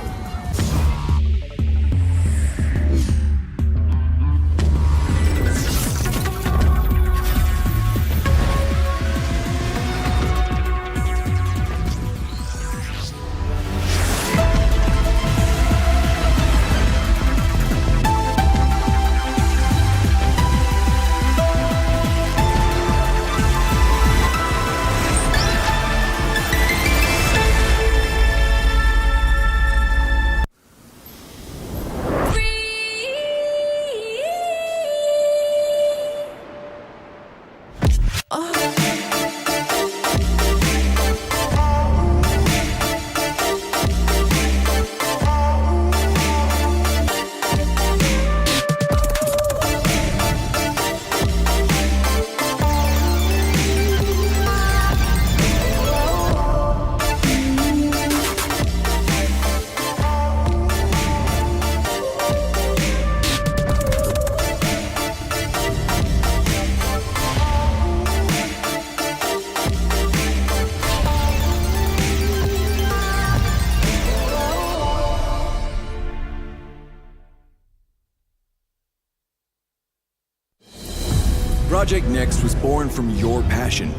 Project Next was born from your passion,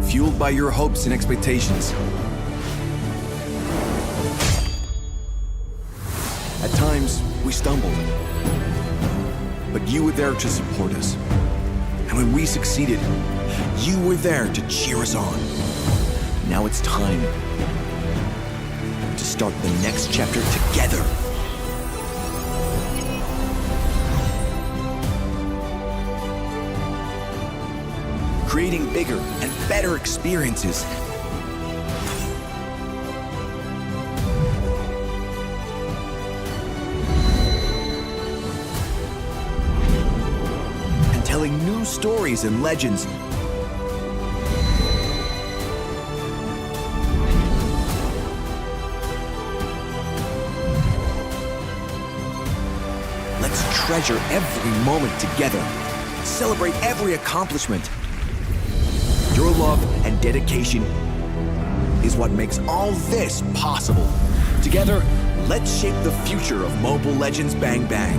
fueled by your hopes and expectations. At times, we stumbled, but you were there to support us. And when we succeeded, you were there to cheer us on. Now it's time to start the next chapter together. Creating bigger and better experiences. And telling new stories and legends. Let's treasure every moment together. Celebrate every accomplishment. Your love and dedication is what makes all this possible. Together, let's shape the future of Mobile Legends Bang Bang.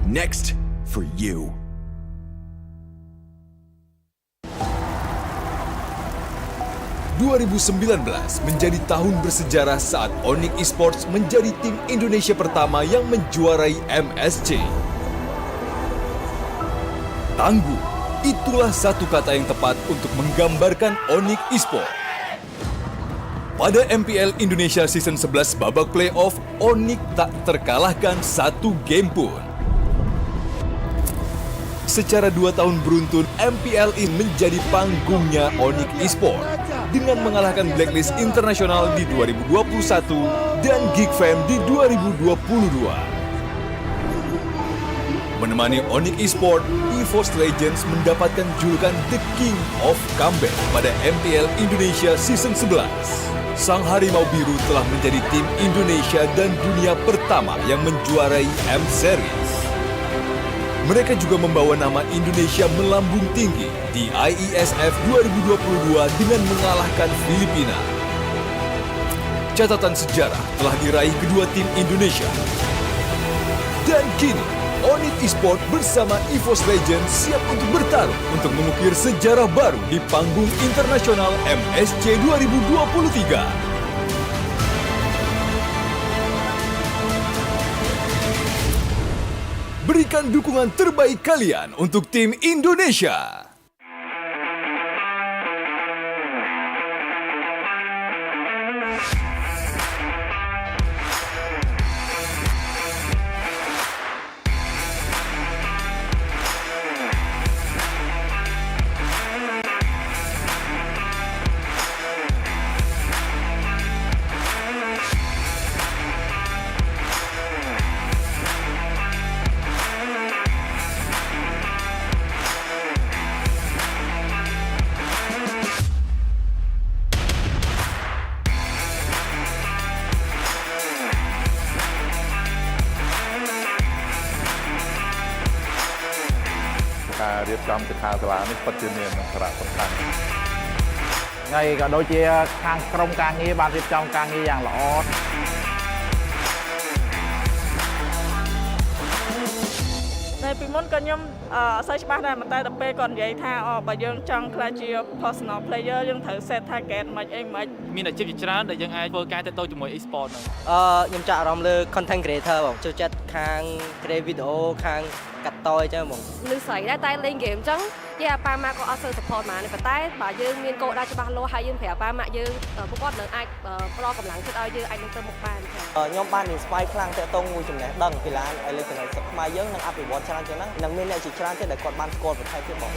Next for you. ...2019 menjadi tahun bersejarah saat ONIC Esports menjadi tim Indonesia pertama yang menjuarai MSC. Tangguh, itulah satu kata yang tepat untuk menggambarkan ONIC Esports. Pada MPL Indonesia Season 11 babak playoff, ONIC tak terkalahkan satu game pun. Secara 2 tahun beruntun, MPL ini menjadi panggungnya ONIC Esports dengan mengalahkan Blacklist Internasional di 2021 dan Geekfam di 2022. Menemani ONIC Esports, EVOS Legends mendapatkan julukan The King of Comeback pada MPL Indonesia Season 11. Sang Harimau Biru telah menjadi tim Indonesia dan dunia pertama yang menjuarai M-Series. Mereka juga membawa nama Indonesia melambung tinggi di IESF 2022 dengan mengalahkan Filipina. Catatan sejarah telah diraih kedua tim Indonesia. Dan kini, ONIC Esports bersama EVOS Legends siap untuk bertarung untuk mengukir sejarah baru di panggung internasional MSC 2023. Berikan dukungan terbaik kalian untuk tim Indonesia. Các រៀបចំសិក្ខាសាលានេះពិតជាមានសារៈសំខាន់ហើយក៏ដូចជាខាងក្រុមការងារបានរៀបចំការងារយ៉ាងល្អ នៅពីមុនក៏ខ្ញុំអត់សូវច្បាស់ដែរតែដល់ពេលគាត់និយាយថាបើយើងចង់ខ្លាចជា personal player យើងត្រូវ set target មិនអីមិនមានអាជីពជាច្រើនដែលយើងអាចធ្វើការទាក់ទងជាមួយ e-sport ខ្ញុំចាក់អារម្មណ៍លើ content creator បងចូលចិត្តខាង create video ខាងកាត់តអញ្ចឹងបងលឺស្រីដែរតែលេង game អញ្ចឹងជាអាប៉ាម៉ាក់ក៏អត់សូវ support មកទេប៉ុន្តែបើយើងមានគោលដៅច្បាស់លាស់ហើយយើងប្រាប់អាប៉ាម៉ាក់យើងពួកគាត់នឹងអាចផ្ដល់កម្លាំងចិត្តឲ្យយើងអាចនឹងទៅមុខបានខ្ញុំបាន inspire ខ្លាំងទាក់ទងមួយចំណេះដឹងកីឡា electronic ខ្មែរយើងនឹងអភិវឌ្ឍច្រើនជាងហ្នឹងនឹងមានអ្នកជាច្រើនទៀតដែលគាត់បានស្គាល់ប្រទេសទៀតបង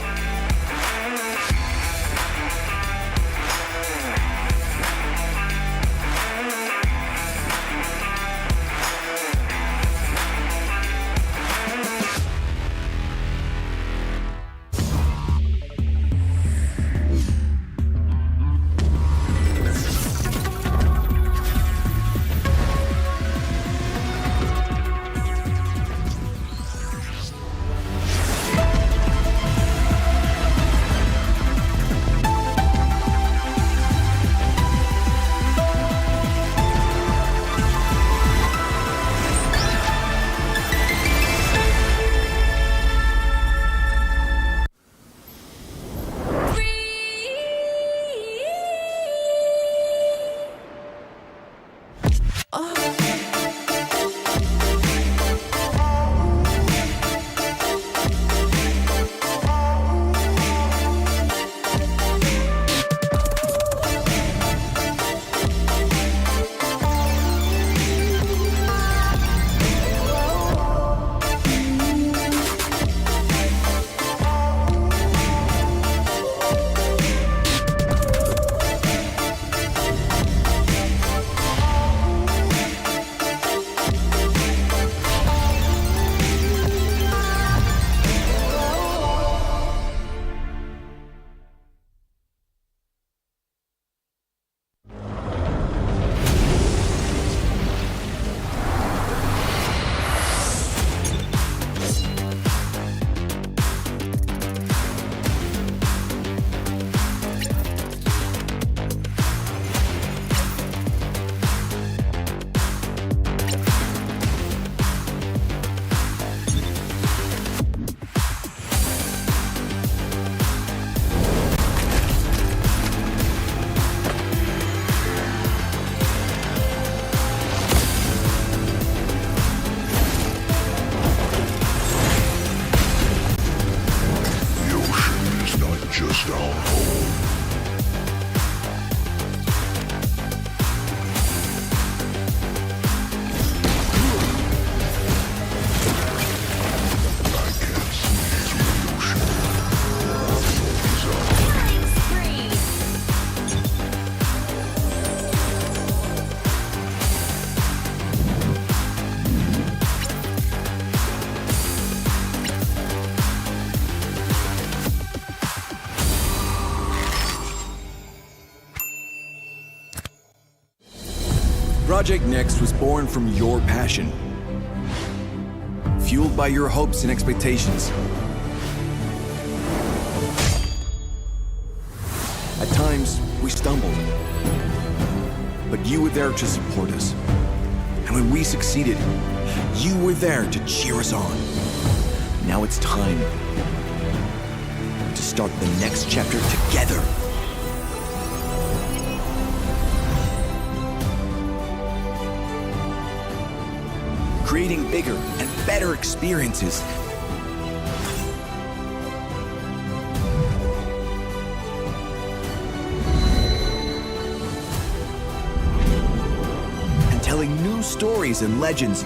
Project Next was born from your passion, fueled by your hopes and expectations. At times, we stumbled, but you were there to support us. And when we succeeded, you were there to cheer us on. Now it's time to start the next chapter together. Creating bigger and better experiences. And telling new stories and legends.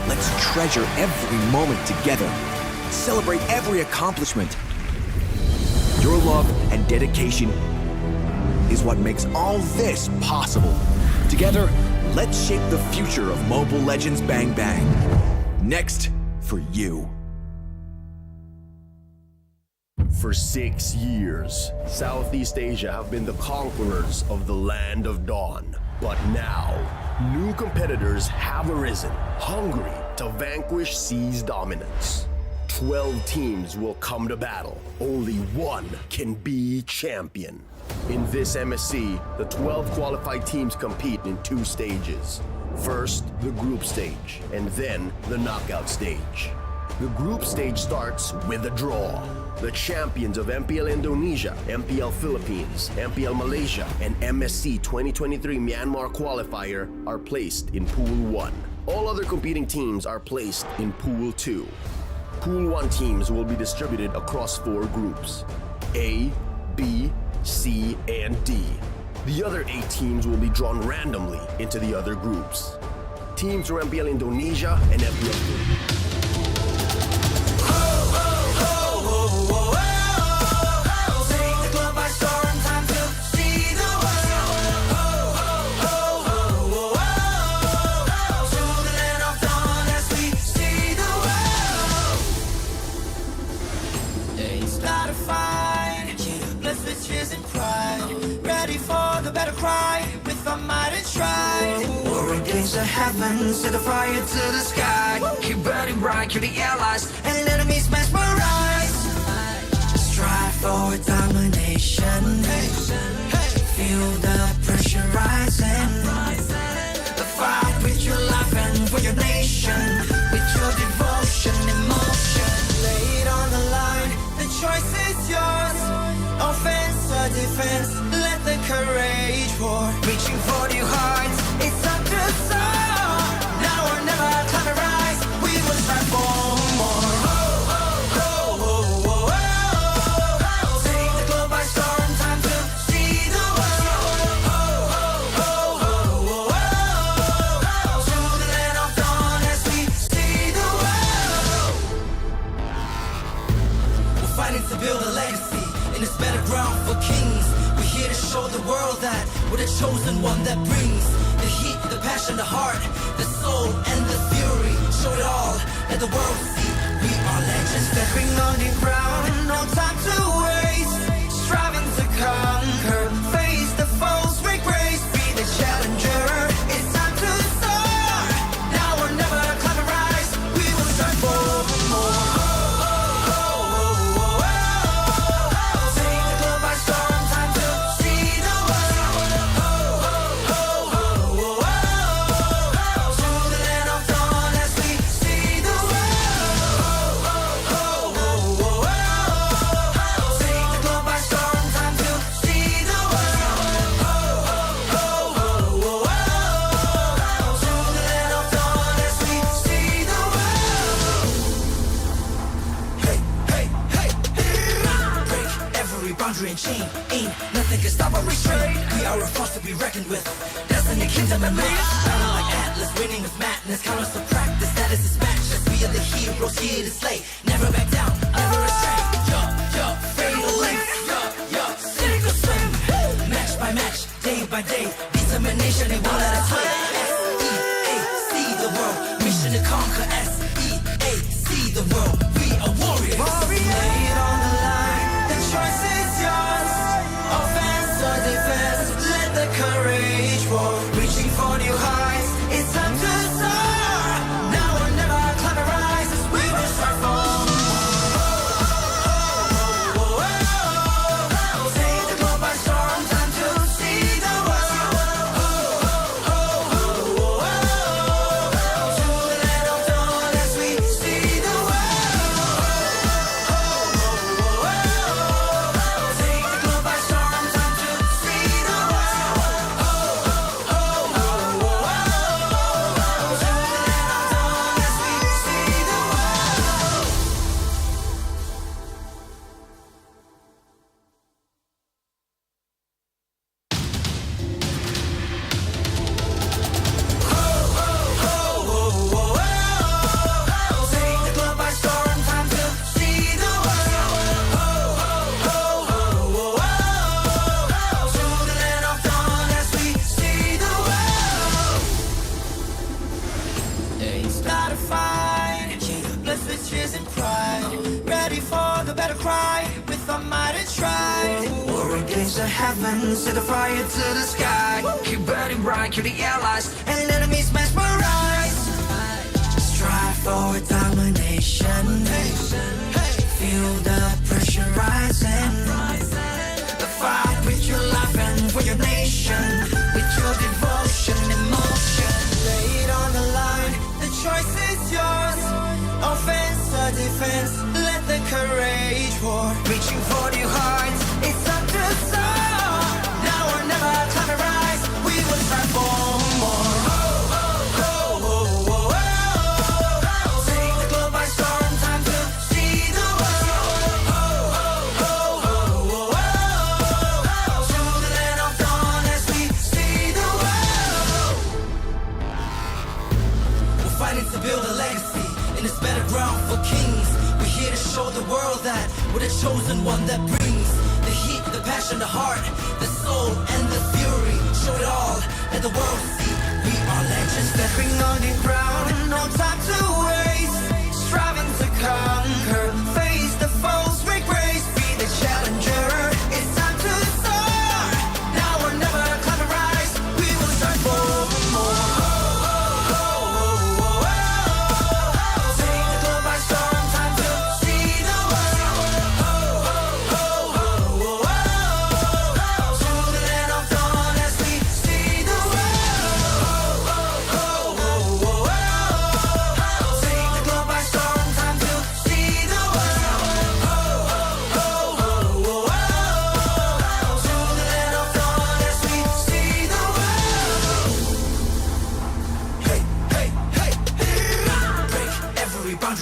Let's treasure every moment together. Celebrate every accomplishment. Your love and dedication is what makes all this possible. Together, let's shape the future of Mobile Legends Bang Bang. Next for you. For 6 years, Southeast Asia have been the conquerors of the Land of Dawn. But now, new competitors have arisen, hungry to vanquish C's dominance. 12 teams will come to battle. Only one can be champion. In this MSC, the 12 qualified teams compete in 2 stages. First, the group stage, and then the knockout stage. The group stage starts with a draw. The champions of MPL Indonesia, MPL Philippines, MPL Malaysia, and MSC 2023 Myanmar qualifier are placed in Pool 1. All other competing teams are placed in Pool 2. Pool 1 teams will be distributed across 4 groups, A, B, C, and D. The other 8 teams will be drawn randomly into the other groups. Teams from MPL Indonesia and MPL Philippines. The heavens, set the fire to the sky. Keep burning bright, kill the allies, and enemies mesmerize. Strive for domination. Feel the pressure rising. Fight with your life and for your nation. With your devotion, emotion. Lay it on the line, the choice is yours. Offense or defense, let the courage roar. Reaching for new heights, it's up to soar. Now or never, climb and rise. We will strive for more. Take the globe by storm, time to see the world. To the land of dawn as we see the world. We're fighting to build a legacy in this better ground for kings. We're here to show the world that we're the chosen one that brings the heat, the passion, the heart, the soul, and the fury. Show it all, let the world see we are legends. Stepping on the ground, no time to waste. Striving to conquer, face the foes, break grace, be the challenger. It's time to soar. Now or never, climb and rise. We will strive for more. And chain, ain't nothing can stop our restraint. We are a force to be reckoned with. Destiny, kingdom, and might. Battle like Atlas, winning with madness. Count us to practice, that is his matchless. We are the heroes here to slay. Never back down, never astray. Fatal lengths. Cynical swim. Match by match, day by day. Determination, they won't let us win. S-E-A, see the world. Mission to conquer. S-E-A, see the world. We are start a fight. Blessed with tears and pride. Ready for the battle cry. With our might and stride. War against the heavens. Set the fire to the sky. Keep burning bright. Kill the allies. And enemies mesmerize. Strive for domination. Feel the pressure rising. Fight with your life and for your nation. With your devotion, emotion. Lay it on the line. The choice is yours. Offense or defense. Let the courage war. Reaching for your heart. It's up to soar. Now or never. Time to rise. We will strive for more. Take the globe by storm. Time to see the to build a legacy in this better ground for kings. We're here to show the world that we're the chosen one that brings the heat, the passion, the heart, the soul, and the fury. Show it all, let the world see we are legends. Stepping on the ground, no time to waste. Striving to conquer, face the foes, break grace, be the challenger. It's time to soar. Now or never, climb the rise. We will strive for more.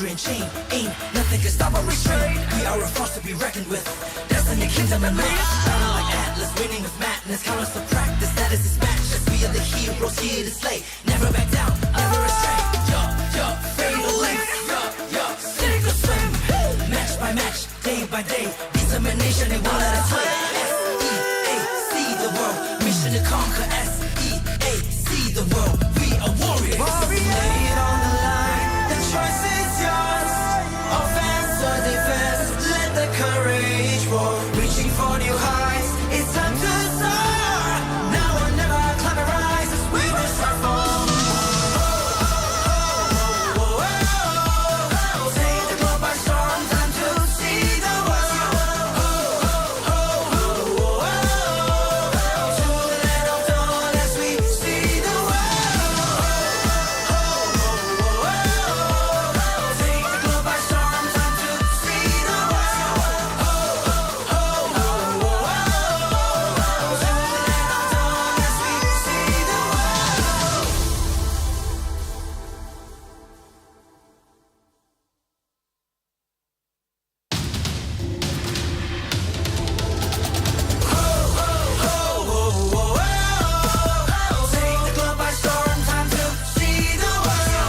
And chain, ain't nothing can stop or restrain. We are a force to be reckoned with. Destiny, kingdom, and man. Shining like Atlas, winning with madness. Count us to practice, that is his match. We are the heroes here to slay. Never back down, never astray. Fatal length. Sink or swim. Match by match, day by day. Determination, they won't let us win. S-E-A-C the world. Mission to conquer. S-E-A-C the world. We are warriors. Lay it on the line. The choice is yours. Offense or defense. Let the courage roar. Reaching for new heights. It's time to soar. Now or never. Climb and rise. We will strive for more. Take the globe by storm. Time to see the world. To the land of dawn as we see the world. Take the globe by storm. Time to see the world. To the land of dawn as we see the world. Take the globe by storm. Time to see the world.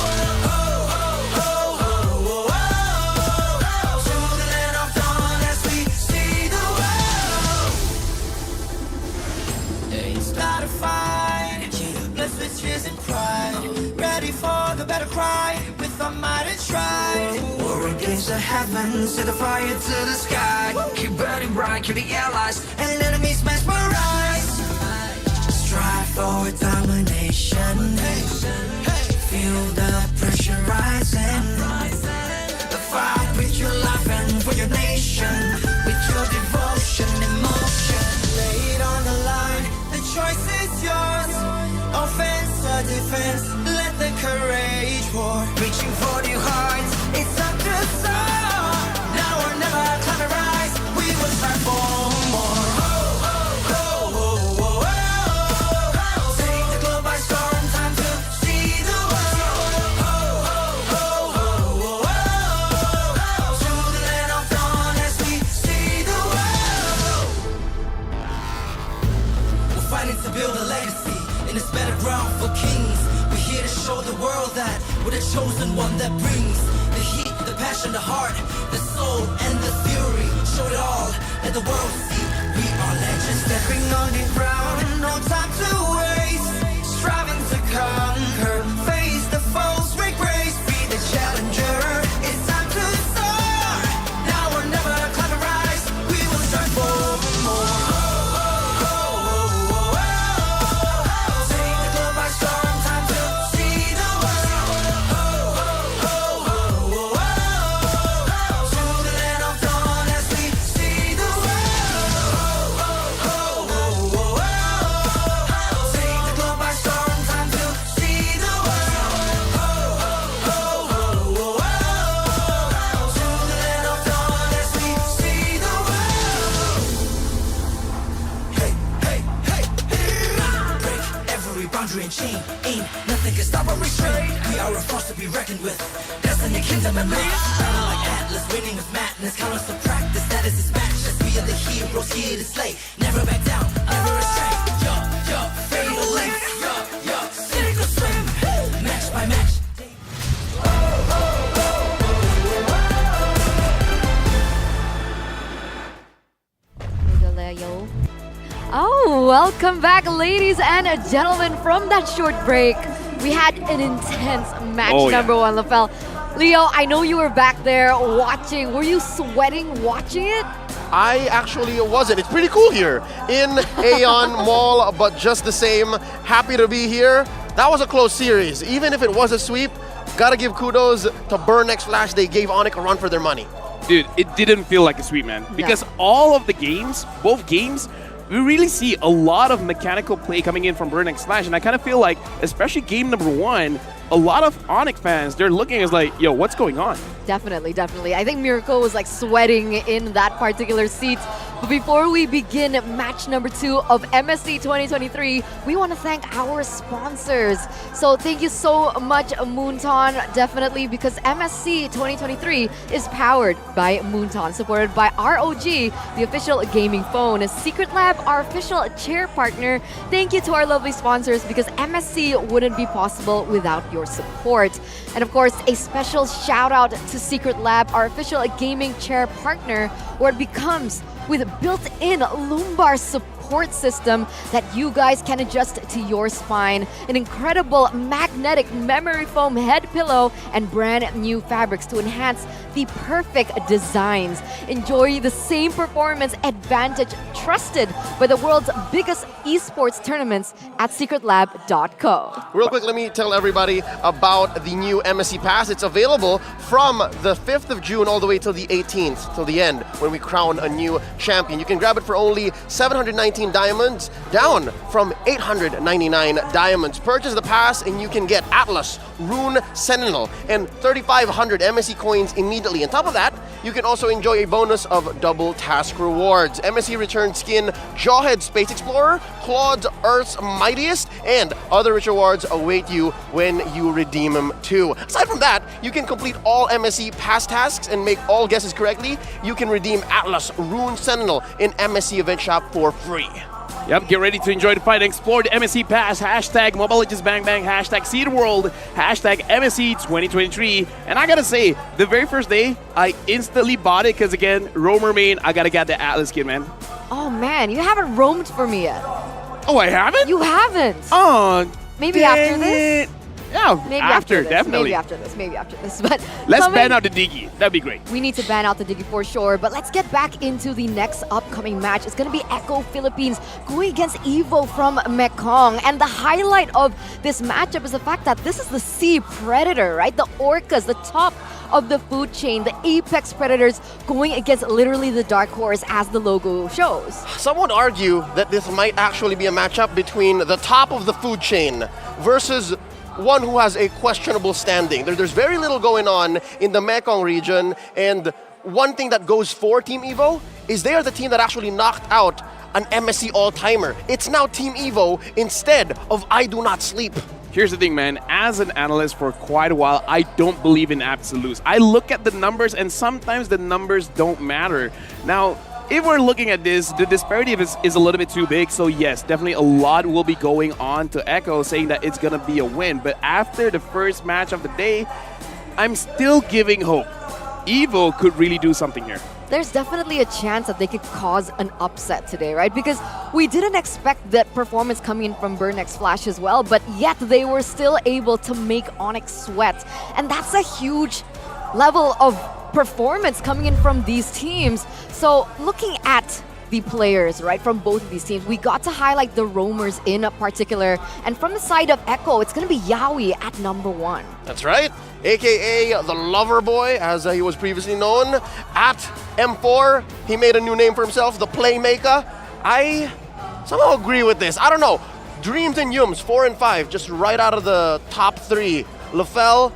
To the land of dawn as we see the world. Ain't start a fight. Blessed with tears and pride. Ready for the battle cry. With our might and stride. War against the heavens. Set the fire to the sky. Keep burning bright. Kill the allies. And enemies mesmerize. Strive for domination. Feel the pressure rising. Fight with your life and for your nation. With your devotion, emotion. Lay it on the line. The choice is yours. Offense or defense. Let the courage war. Reaching for new heights. It's up to soar. Now or never. Climb and rise. We will strive for more. Take the globe by storm. Time to see the world. To the land of dawn as we see the world. We're fighting to build a legacy in this better ground for kings. We're here to show the world that we're the chosen one that brings the heat, the passion, the heart, the soul, and the fury. Show it all, let the world see we are legends. Stepping on the ground, no time to waste. Striving to conquer, face the foes, break grace, reckoned with. Destiny, kingdom, and might. Battle like Atlas, winning with madness. Countless of practice, that is his matchless. We are the heroes here to slay. Never back down, never astray. Fatal length. Sink or swim. Match by match. Oh, welcome back, ladies and gentlemen, from that short break. We had an intense match, number one, LaFell. Leo, I know you were back there watching. Were you sweating watching it? I actually wasn't. It's pretty cool here in Aeon Mall, but just the same, happy to be here. That was a close series. Even if it was a sweep, gotta give kudos to Burn X Flash. They gave ONIC a run for their money. Dude, it didn't feel like a sweep, man. Because all of the games, both games, we really see a lot of mechanical play coming in from Burn X Flash, and I kind of feel like, especially game number one, a lot of ONIC fans, they're looking as like, yo, what's going on? Definitely, definitely. I think Miracle was like sweating in that particular seat. But before we begin match number 2 of MSC 2023, we want to thank our sponsors. So thank you so much, Moonton, definitely, because MSC 2023 is powered by Moonton, supported by ROG, the official gaming phone, Secret Lab, our official chair partner. Thank you to our lovely sponsors, because MSC wouldn't be possible without your support. And of course, a special shout out to Secret Lab, our official gaming chair partner, where it becomes with built-in lumbar support system that you guys can adjust to your spine, an incredible magnetic memory foam head pillow, and brand new fabrics to enhance the perfect designs. Enjoy the same performance advantage trusted by the world's biggest esports tournaments at secretlab.co. Real quick, let me tell everybody about the new MSC Pass. It's available from the 5th of June all the way till the 18th, till the end, when we crown a new champion. You can grab it for only 719 diamonds, down from 899 diamonds. Purchase the pass and you can get Atlas, Rune, Sentinel, and 3,500 MSC coins immediately. On top of that, you can also enjoy a bonus of double task rewards. MSC Return Skin, Jawhead Space Explorer, Claude's Earth's Mightiest, and other rich rewards await you when you redeem them too. Aside from that, you can complete all MSC pass tasks and make all guesses correctly. You can redeem Atlas, Rune, Sentinel in MSC Event Shop for free. Yep, get ready to enjoy the fight and explore the MSC Pass. Hashtag Mobile Legends Bang Bang, hashtag See the World, hashtag MSC 2023. And I gotta say, the very first day, I instantly bought it because, again, roamer main, I gotta get the Atlas skin, man. Oh man, you haven't roamed for me yet. Oh, I haven't? You haven't. Oh, maybe after this? Yeah, maybe after, definitely. Maybe after this. But let's ban out the Diggy. That'd be great. We need to ban out the Diggy for sure. But let's get back into the next upcoming match. It's going to be Echo Philippines going against EVO from Mekong. And the highlight of this matchup is the fact that this is the sea predator, right? The orcas, the top of the food chain, the apex predators going against literally the dark horse, as the logo shows. Some would argue that this might actually be a matchup between the top of the food chain versus one who has a questionable standing. There's very little going on in the Mekong region, and one thing that goes for Team EVO is they are the team that actually knocked out an MSC all-timer. It's now Team EVO instead of I Do Not Sleep. Here's the thing, man. As an analyst for quite a while, I don't believe in absolutes. I look at the numbers, and sometimes the numbers don't matter. Now, if we're looking at this, the disparity is a little bit too big. So yes, definitely a lot will be going on to Echo, saying that it's going to be a win. But after the first match of the day, I'm still giving hope. EVO could really do something here. There's definitely a chance that they could cause an upset today, right? Because we didn't expect that performance coming in from Burn X Flash as well, but yet they were still able to make ONIC sweat. And that's a huge level of performance coming in from these teams. So looking at the players, right, from both of these teams, we got to highlight the roamers in particular. And from the side of Echo, it's going to be Yawi at number 1. That's right, aka the Lover Boy, as he was previously known. At M4, he made a new name for himself, the Playmaker. I somehow agree with this. I don't know. Dreams and Yums, 4 and 5, just right out of the top 3. LaFell,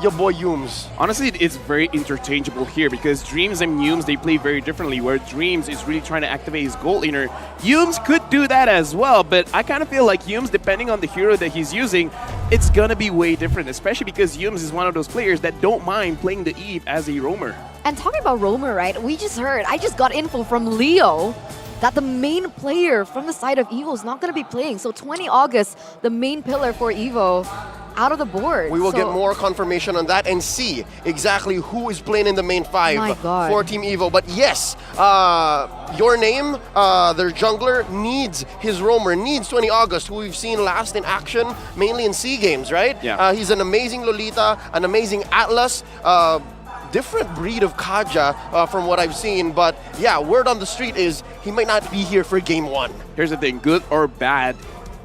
your boy Yums. Honestly, it's very interchangeable here because Dreams and Yums, they play very differently, where Dreams is really trying to activate his gold laner. Yums could do that as well, but I kind of feel like Yums, depending on the hero that he's using, it's going to be way different, especially because Yums is one of those players that don't mind playing the Eve as a roamer. And talking about roamer, right, I just got info from Leo that the main player from the side of EVO is not going to be playing. So 20 August, the main pillar for EVO, out of the board. We will get more confirmation on that and see exactly who is playing in the main 5 for Team EVO. But yes, your name, their jungler, needs his roamer, needs 20 August, who we've seen last in action, mainly in SEA Games, right? Yeah. He's an amazing Lolita, an amazing Atlas, different breed of Kaja from what I've seen. But yeah, word on the street is he might not be here for game 1. Here's the thing, good or bad,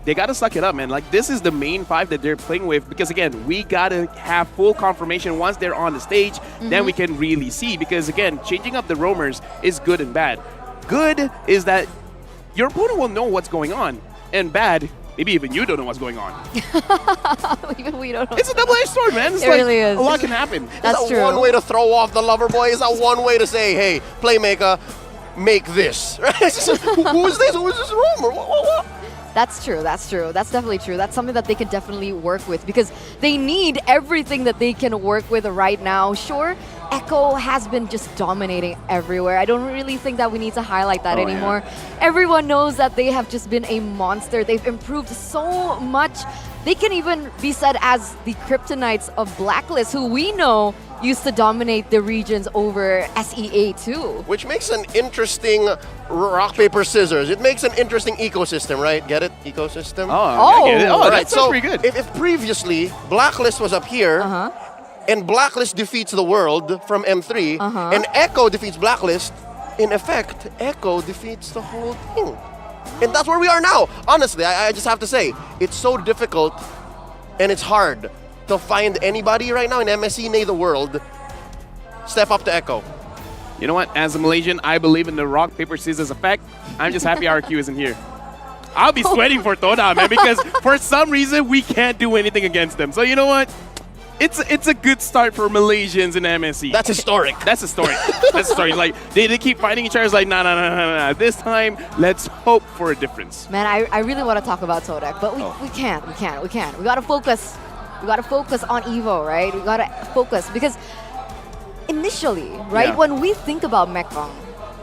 they got to suck it up, man. Like, this is the main 5 that they're playing with because, again, we got to have full confirmation once they're on the stage. Then we can really see because, again, changing up the roamers is good and bad. Good is that your opponent will know what's going on. And bad, maybe even you don't know what's going on. Even we don't know. It's a double-edged sword, man. It's It like, really is. a lot can happen. That's Is that true. one way to throw off the lover boy? Is that one way to say, hey, playmaker, make this? Right? Who is this? Who is this roamer? What? That's true. That's true. That's definitely true. That's something that they can definitely work with because they need everything that they can work with right now. Sure, Echo has been just dominating everywhere. I don't really think that we need to highlight that anymore. Everyone knows that they have just been a monster. They've improved so much. They can even be said as the Kryptonites of Blacklist, who we know used to dominate the regions over SEA too. Which makes an interesting rock, paper, scissors. It makes an interesting ecosystem, right? Get it? Ecosystem? I get it. Oh, right. that So sounds pretty good. if previously Blacklist was up here, and Blacklist defeats the world from M3, and Echo defeats Blacklist, in effect, Echo defeats the whole thing. And that's where we are now. Honestly, I just have to say, it's so difficult and it's hard to find anybody right now in MSC, nay the world, step up to Echo. You know what? As a Malaysian, I believe in the rock, paper, scissors effect. I'm just happy RQ isn't here. I'll be sweating for Toda, man, because for some reason, we can't do anything against them. So you know what? It's a good start for Malaysians in MSC. That's historic. That's historic. That's historic. Like, they keep fighting each other. It's like, nah. This time, let's hope for a difference. Man, I really want to talk about Todak, but we can't. We gotta focus. We gotta focus on EVO, right? We gotta focus because initially, right, when we think about Mekong,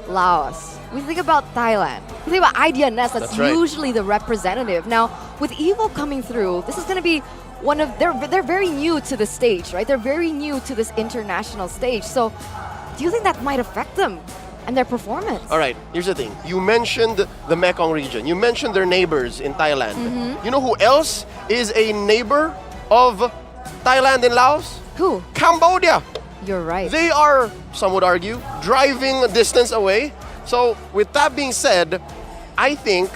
Laos, we think about Thailand, we think about IDNS, that's right. usually the representative. Now, with EVO coming through, this is gonna be one of, they're very new to the stage, right? They're very new to this international stage. So, do you think that might affect them and their performance? All right, here's the thing. You mentioned the Mekong region. You mentioned their neighbors in Thailand. You know who else is a neighbor of Thailand and Laos? Who? Cambodia. You're right. They are, some would argue, driving a distance away. So with that being said, I think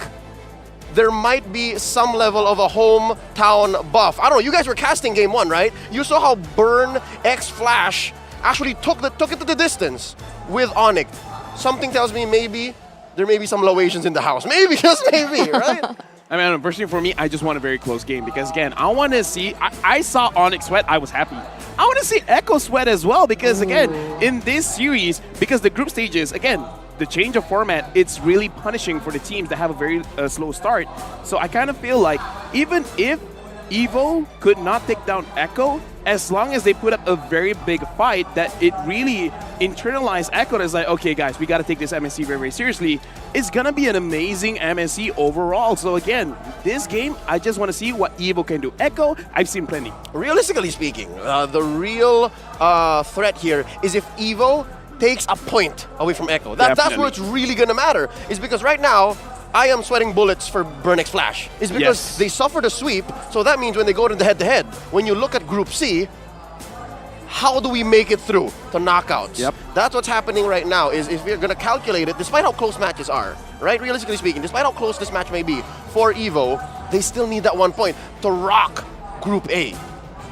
there might be some level of a hometown buff. I don't know, you guys were casting game 1, right? You saw how Burn X Flash actually took it to the distance with ONIC. Something tells me maybe there may be some Laotians in the house. Maybe, just maybe, right? I mean, personally for me, I just want a very close game because, again, I want to see, I saw ONIC sweat, I was happy. I want to see Echo sweat as well because, again, in this series, because the group stages, again, the change of format, it's really punishing for the teams that have a very slow start. So I kind of feel like even if EVO could not take down Echo, as long as they put up a very big fight, that it really internalized Echo as like, okay guys, we got to take this MSC very, very seriously. It's going to be an amazing MSC overall. So again, this game, I just want to see what EVO can do. Echo, I've seen plenty. Realistically speaking, the real threat here is if EVO takes a point away from Echo. That's where it's really going to matter, is because right now, I am sweating bullets for Burn X Flash. It's because they suffered a sweep, so that means when they go to the head-to-head, when you look at Group C, how do we make it through to knockouts? Yep. That's what's happening right now, is if we're going to calculate it, despite how close matches are, right? Realistically speaking, despite how close this match may be for EVO, they still need that 1 point to rock Group A.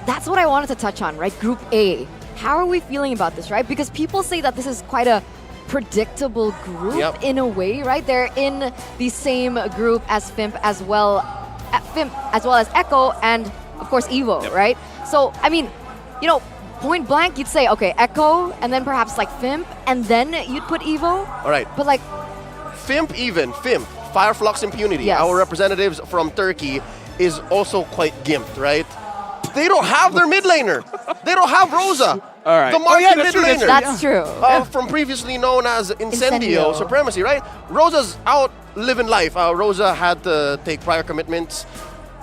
That's what I wanted to touch on, right? Group A. How are we feeling about this, right? Because people say that this is quite a predictable group in a way, right? They're in the same group as FIMP as well as Echo and of course EVO, right? So I mean, you know, point blank, you'd say, okay, Echo, and then perhaps like Fimp, and then you'd put EVO. All right. But like... Fimp, Fireflux Impunity, yes. our representatives from Turkey, is also quite gimped, right? They don't have their mid laner. They don't have Rosa. All right. The market mid true, laner. That's true. From previously known as Incendio. Incendio Supremacy, right? Rosa's out living life. Rosa had to take prior commitments,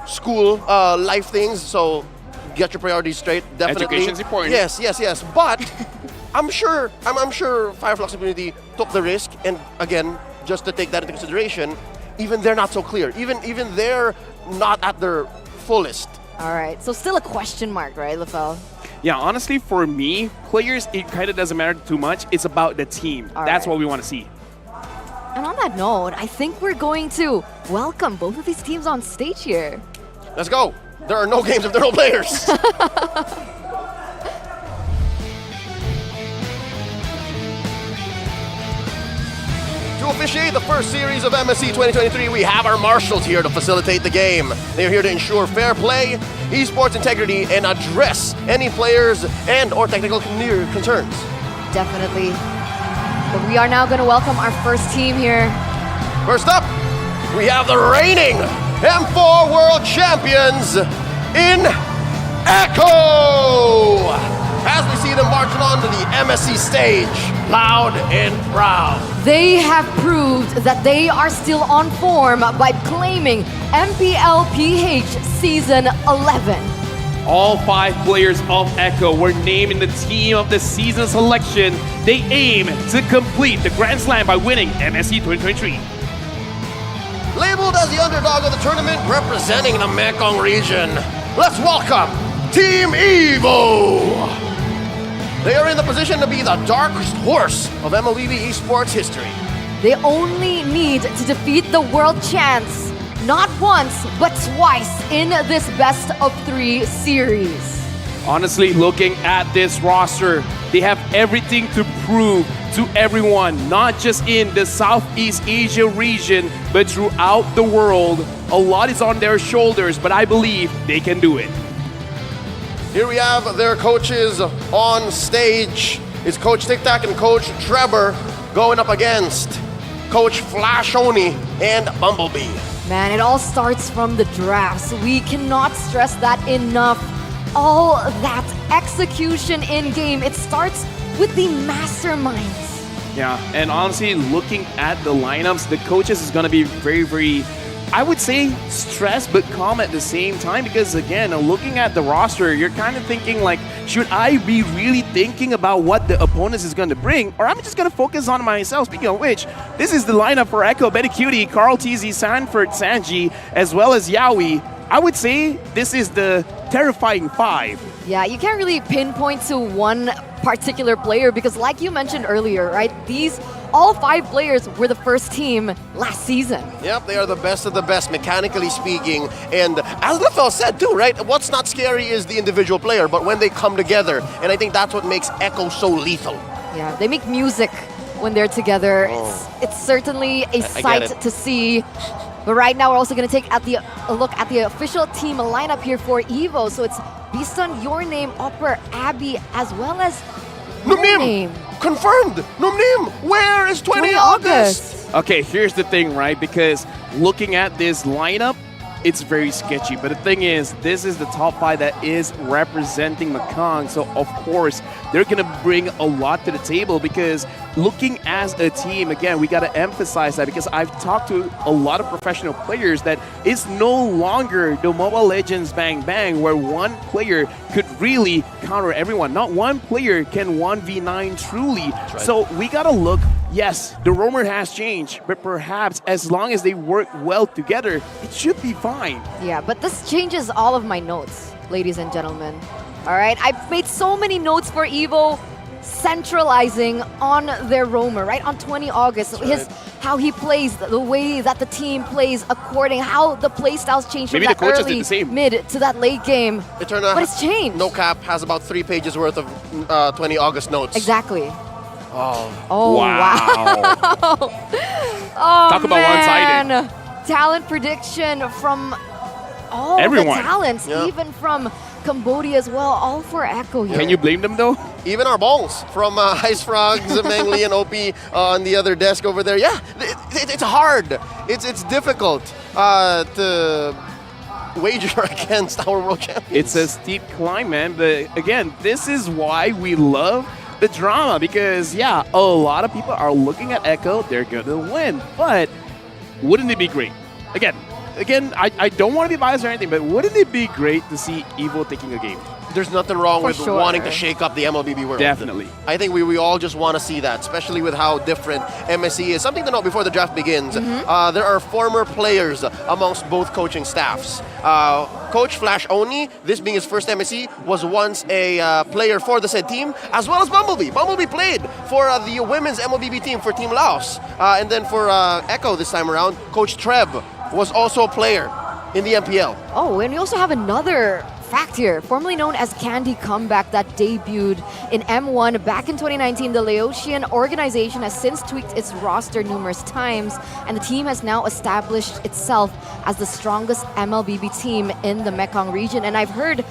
school, life things, so get your priorities straight, definitely. Education's important. Yes. But I'm sure Fireflux Impunity took the risk, and again, just to take that into consideration, even they're not so clear. Even they're not at their fullest. All right, so still a question mark, right, LaFell? Yeah, honestly, for me, players, it kind of doesn't matter too much. It's about the team. That's what we want to see. And on that note, I think we're going to welcome both of these teams on stage here. Let's go. There are no games if there are no players. To officiate the first series of MSC 2023, we have our marshals here to facilitate the game. They are here to ensure fair play, esports integrity, and address any players and or technical concerns. Definitely. But we are now going to welcome our first team here. First up, we have the reigning M4 World Champions in Echo! As we see them marching onto the MSC stage, loud and proud. They have proved that they are still on form by claiming MPLPH Season 11. All 5 players of Echo were named in the team of the season selection. They aim to complete the Grand Slam by winning MSC 2023. Labeled as the underdog of the tournament, representing the Mekong region, let's welcome Team EVO! They are in the position to be the darkest horse of MLBB Esports history. They only need to defeat the world champs, not once, but twice in this best of 3 series. Honestly, looking at this roster, they have everything to prove to everyone, not just in the Southeast Asia region, but throughout the world. A lot is on their shoulders, but I believe they can do it. Here we have their coaches on stage. It's Coach Tic Tac and Coach Trevor going up against Coach Flashoni and Bumblebee. Man, it all starts from the drafts. We cannot stress that enough. All that execution in game, it starts with the masterminds. Yeah, and honestly, looking at the lineups, the coaches is going to be very, I would say stressed but calm at the same time, because again, looking at the roster, you're kind of thinking like, should I be really thinking about what the opponent is going to bring, or I'm just going to focus on myself? Speaking of which, this is the lineup for Echo: Betty Cutie, Carl TZ, Sanford, Sanji, as well as Yaoi. I would say this is the terrifying 5. Yeah, you can't really pinpoint to one particular player because like you mentioned earlier, right? All 5 players were the first team last season. Yep, they are the best of the best, mechanically speaking. And as LaFell said too, right? What's not scary is the individual player, but when they come together, and I think that's what makes Echo so lethal. Yeah, they make music when they're together. It's certainly a sight to see. But right now, we're also going to take a look at the official team lineup here for EVO. So it's based on your name, Opera, Abby, as well as your name. Confirmed! Numnim! Where is 20 August? Okay, here's the thing, right? Because looking at this lineup, it's very sketchy. But the thing is, this is the top 5 that is representing Mekong. So, of course, they're going to bring a lot to the table because looking as a team, again, we got to emphasize that because I've talked to a lot of professional players that it's no longer the Mobile Legends Bang Bang where one player could really counter everyone. Not one player can 1v9 truly. Right. So we got to look. Yes, the roamer has changed, but perhaps as long as they work well together, it should be fine. Yeah, but this changes all of my notes, ladies and gentlemen. All right, I've made so many notes for EVO centralizing on their roamer, right? On 20 August, how he plays, the way that the team plays according, how the play styles change from that early, mid to that late game. Eterna, but it's changed. No cap has about 3 pages worth of 20 August notes. Exactly. Oh, wow. Talk about one-sided. Talent prediction from all everyone. the talents, even from Cambodia as well, all for Echo here. Can you blame them though? Even our balls from Ice Frogs, Mengli, and OP on the other desk over there. Yeah, it's hard. It's difficult to wager against our world champions. It's a steep climb, man. But again, this is why we love the drama, because yeah, a lot of people are looking at Echo. They're gonna win, but wouldn't it be great? Again, I don't want to be biased or anything, but wouldn't it be great to see EVO taking a game? There's nothing wrong with wanting to shake up the MLBB world. Definitely. I think we all just want to see that, especially with how different MSC is. Something to note before the draft begins, there are former players amongst both coaching staffs. Coach Flash Oni, this being his first MSC, was once a player for the said team, as well as Bumblebee. Bumblebee played for the women's MLBB team for Team Laos. And then for Echo this time around, Coach Treb was also a player in the MPL. Oh, and we also have another fact here, formerly known as Candy Comeback, that debuted in M1 back in 2019. The Laotian organization has since tweaked its roster numerous times, and the team has now established itself as the strongest MLBB team in the Mekong region. And I've heard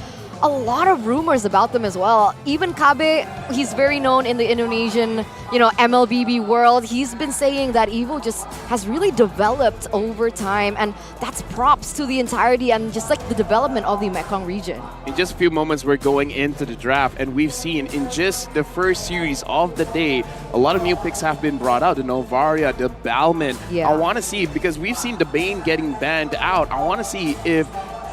a lot of rumors about them as well. Even Kabe, he's very known in the Indonesian, MLBB world. He's been saying that EVO just has really developed over time, and that's props to the entirety and just like the development of the Mekong region. In just a few moments, we're going into the draft, and we've seen in just the first series of the day, a lot of new picks have been brought out. The Novaria, the Balman. Yeah. I want to see, because we've seen the Bane getting banned out, I want to see if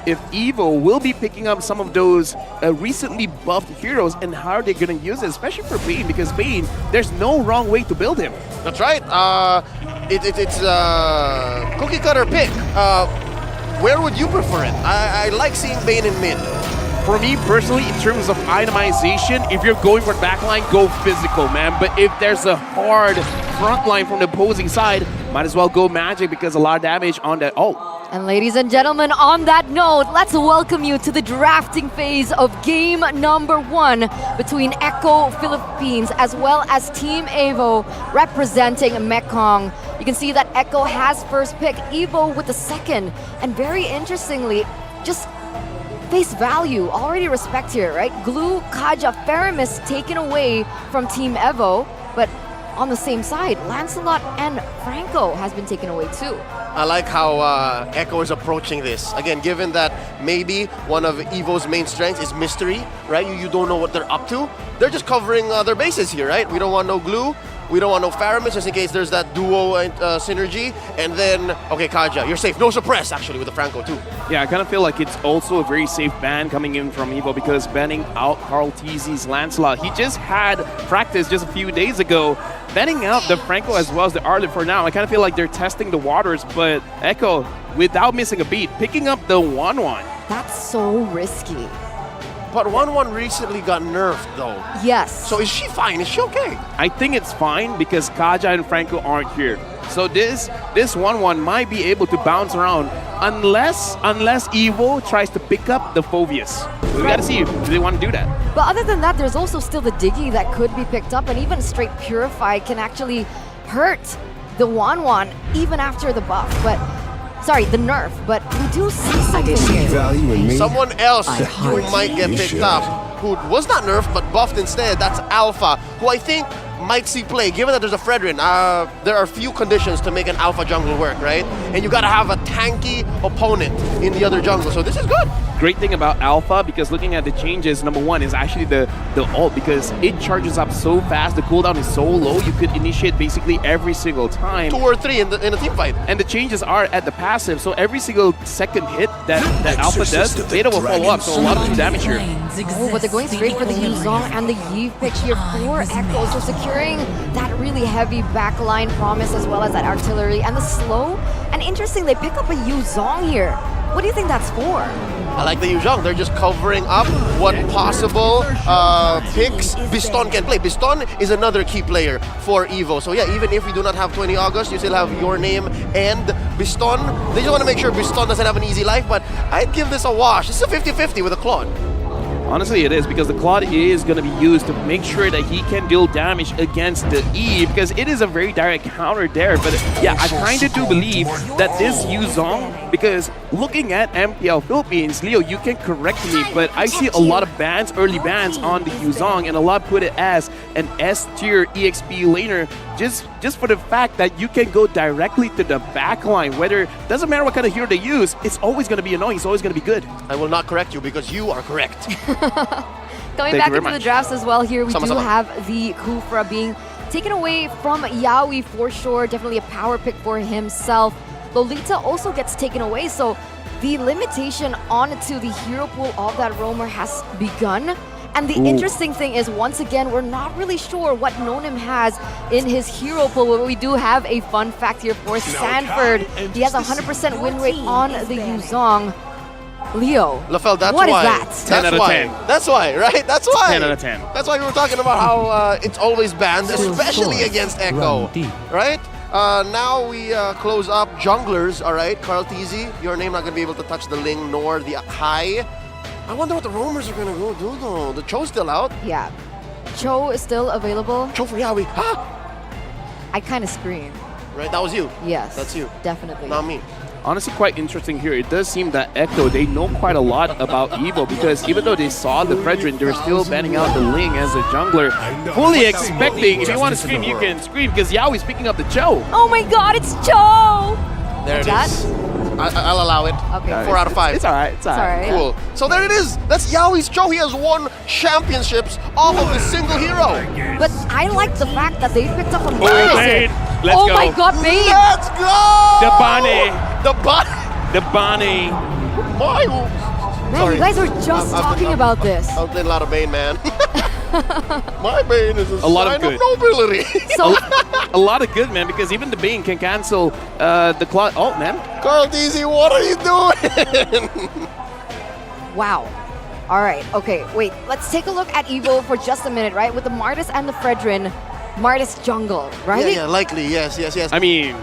EVO will be picking up some of those recently buffed heroes and how are they going to use it, especially for Bane, because Bane, there's no wrong way to build him. That's right. It's a cookie cutter pick. Where would you prefer it? I like seeing Bane in mid. For me personally, in terms of itemization, if you're going for backline, go physical, man. But if there's a hard front line from the opposing side, might as well go magic, because a lot of damage on that ult. And ladies and gentlemen, on that note, let's welcome you to the drafting phase of game number 1 between Echo Philippines as well as Team EVO representing Mekong. You can see that Echo has first pick, EVO with the second. And very interestingly, just face value, already respect here, right? Glue, Kaja, Faramis taken away from Team EVO, but on the same side, Lancelot and Franco has been taken away too. I like how Echo is approaching this. Again, given that maybe one of EVO's main strengths is mystery, right? You don't know what they're up to. They're just covering their bases here, right? We don't want no glue. We don't want no Faramis, just in case there's that duo synergy. And then, okay, Kaja, you're safe. No suppress, actually, with the Franco, too. Yeah, I kind of feel like it's also a very safe ban coming in from EVO, because banning out Carl TZ's Lancelot. He just had practice just a few days ago. Banning out the Franco as well as the Arlet for now. I kind of feel like they're testing the waters, but Echo, without missing a beat, picking up the 1-1. That's so risky. But 1-1 recently got nerfed, though. Yes. So is she fine? Is she okay? I think it's fine because Kaja and Franco aren't here. So this 1-1 might be able to bounce around unless EVO tries to pick up the Phoveus. We gotta see if they want to do that. But other than that, there's also still the Diggy that could be picked up, and even straight Purify can actually hurt the 1-1 even after the buff. But sorry, the nerf, but we do see something here. Someone else who might get picked up, who was not nerfed but buffed instead, that's Alpha, who I think might see play. Given that there's a Fredrin, there are few conditions to make an Alpha jungle work, right? And you gotta have a tanky opponent in the other jungle, so this is good. Great thing about Alpha, because looking at the changes, number 1 is actually the ult, because it charges up so fast, the cooldown is so low, you could initiate basically every single time. 2 or 3 in a team fight. And the changes are at the passive, so every single second hit that Alpha does, Beta will follow up, so a lot of damage here. Oh, but they're going straight for the Yuzong and the Yi pick here for Echo, so securing that really heavy backline promise as well as that artillery and the slow. And interesting, they pick up a Yuzong here. What do you think that's for? I like the Yuzhong. They're just covering up what possible picks Biston can play. Biston is another key player for EVO. So yeah, even if we do not have 20 August, you still have Your Name and Biston. They just want to make sure Biston doesn't have an easy life, but I'd give this a wash. It's a 50-50 with a Claude. Honestly, it is, because the Claude is going to be used to make sure that he can deal damage against the E, because it is a very direct counter there. But yeah, I kind of do believe that this Yuzong, because looking at MPL Philippines, Leo, you can correct me, but I see a lot of bans, early bans on the Yuzong, and a lot put it as an S-tier EXP laner, just for the fact that you can go directly to the backline. Whether, doesn't matter what kind of hero they use, it's always going to be annoying, it's always going to be good. I will not correct you because you are correct. Going back into the drafts as well here, we do have the Kufra being taken away from Yawi for sure. Definitely a power pick for himself. Lolita also gets taken away, so the limitation onto the hero pool of that roamer has begun. And the interesting thing is, once again, we're not really sure what Nonim has in his hero pool, but we do have a fun fact here for Sanford. He has a 100% win rate on the Yuzong. Leo, LaFell, that's what why. Is that? 10 out of 10. That's why, right? That's why. 10 out of 10. That's why we were talking about how it's always banned, especially against Echo, right? Now we close up junglers, all right? Carl Teasy, your name not going to be able to touch the Ling nor the Akai. I wonder what the roamers are going to go do, though. The Cho's still out. Yeah. Cho is still available. Cho for Yawi. Huh? I kind of screamed. Right, that was you. Yes. That's you. Definitely. Not me. Honestly, quite interesting here. It does seem that Echo, they know quite a lot about EVO, because even though they saw the Fredrin, they're still banning out the Ling as a jungler. Fully expecting, if you want to scream, you can scream, because Yaoi's picking up the Cho. Oh my god, it's Cho! There it is. I'll allow it. Okay. 4 out of 5. It's alright, it's alright. Cool. So there it is. That's Yaoi's Cho. He has won championships off of a single hero. But I like the fact that they picked up a Bane. Let's oh go. my god, Bane! Let's go! The Bunny. The Bunny. The Bunny. Man, you guys were just talking about this. I'm playing a lot of Bane, man. My Bane is a lot sign of good. nobility. So a lot of good, man, because even the Bane can cancel the Claude. Oh, man. Carl DZ, what are you doing? wow. All right, okay, wait. Let's take a look at EVO for just a minute, right? With the Martis and the Fredrin. Martis jungle, right? Yeah, likely, yes. I mean,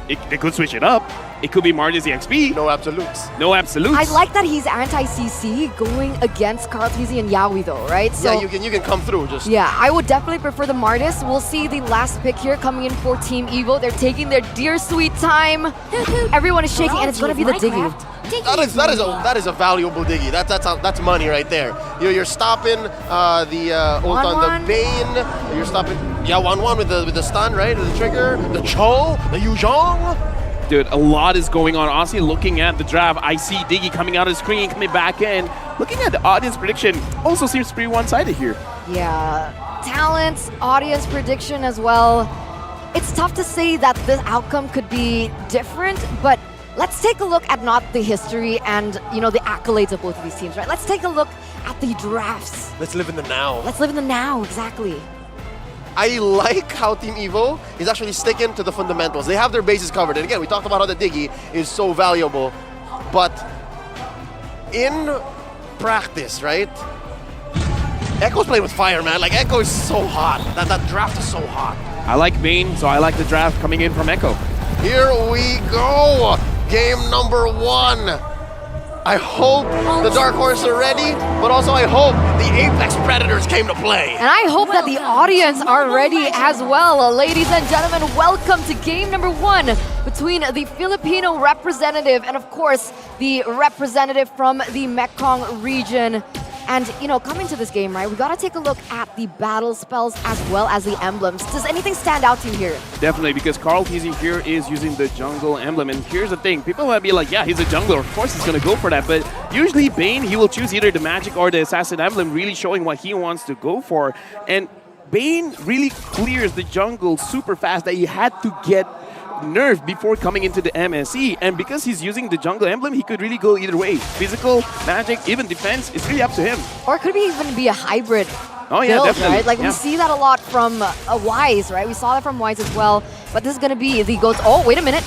they could switch it up. It could be Martis EXP. No absolutes. No absolutes. I like that he's anti-CC going against Carl Teasy and Yawi though, right? So, yeah, you can come through. Just yeah, I would definitely prefer the Martis. We'll see the last pick here coming in for Team EVO. They're taking their dear sweet time. Everyone is shaking, and it's going to be the Diggy. That is a valuable Diggy. That's money right there. You're stopping the ult on the Bane. You're stopping 1-1 with the stun, right? The trigger, the Cho, the Yuzong. Dude, a lot is going on. Honestly, looking at the draft, I see Diggy coming out of the screen, coming back in. Looking at the audience prediction, also seems pretty one-sided here. Yeah, talents, audience prediction as well. It's tough to say that this outcome could be different, but let's take a look at not the history and, you know, the accolades of both of these teams, right? Let's take a look at the drafts. Let's live in the now. Let's live in the now, exactly. I like how Team EVO is actually sticking to the fundamentals. They have their bases covered. And again, we talked about how the Diggy is so valuable. But in practice, right? Echo's playing with fire, man. Like, Echo is so hot. That draft is so hot. I like Bane, so I like the draft coming in from Echo. Here we go. Game number 1. I hope the Dark Horse are ready, but also I hope the Apex Predators came to play. And I hope that the audience are ready as well. Ladies and gentlemen, welcome to game number 1 between the Filipino representative and, of course, the representative from the Mekong region. And, you know, coming to this game, right, we got to take a look at the battle spells as well as the emblems. Does anything stand out to you here? Definitely, because Carl Teasy here is using the jungle emblem. And here's the thing, people might be like, yeah, he's a jungler. Of course he's going to go for that. But usually Bane, he will choose either the magic or the assassin emblem, really showing what he wants to go for. And Bane really clears the jungle super fast that he had to get nerfed before coming into the MSC, and because he's using the jungle emblem, he could really go either way. Physical, magic, even defense, it's really up to him. Or could he even be a hybrid Oh yeah, build, definitely. right? Like we see that a lot from Wise, right? We saw that from Wise as well, but this is gonna be the goats. Oh, wait a minute.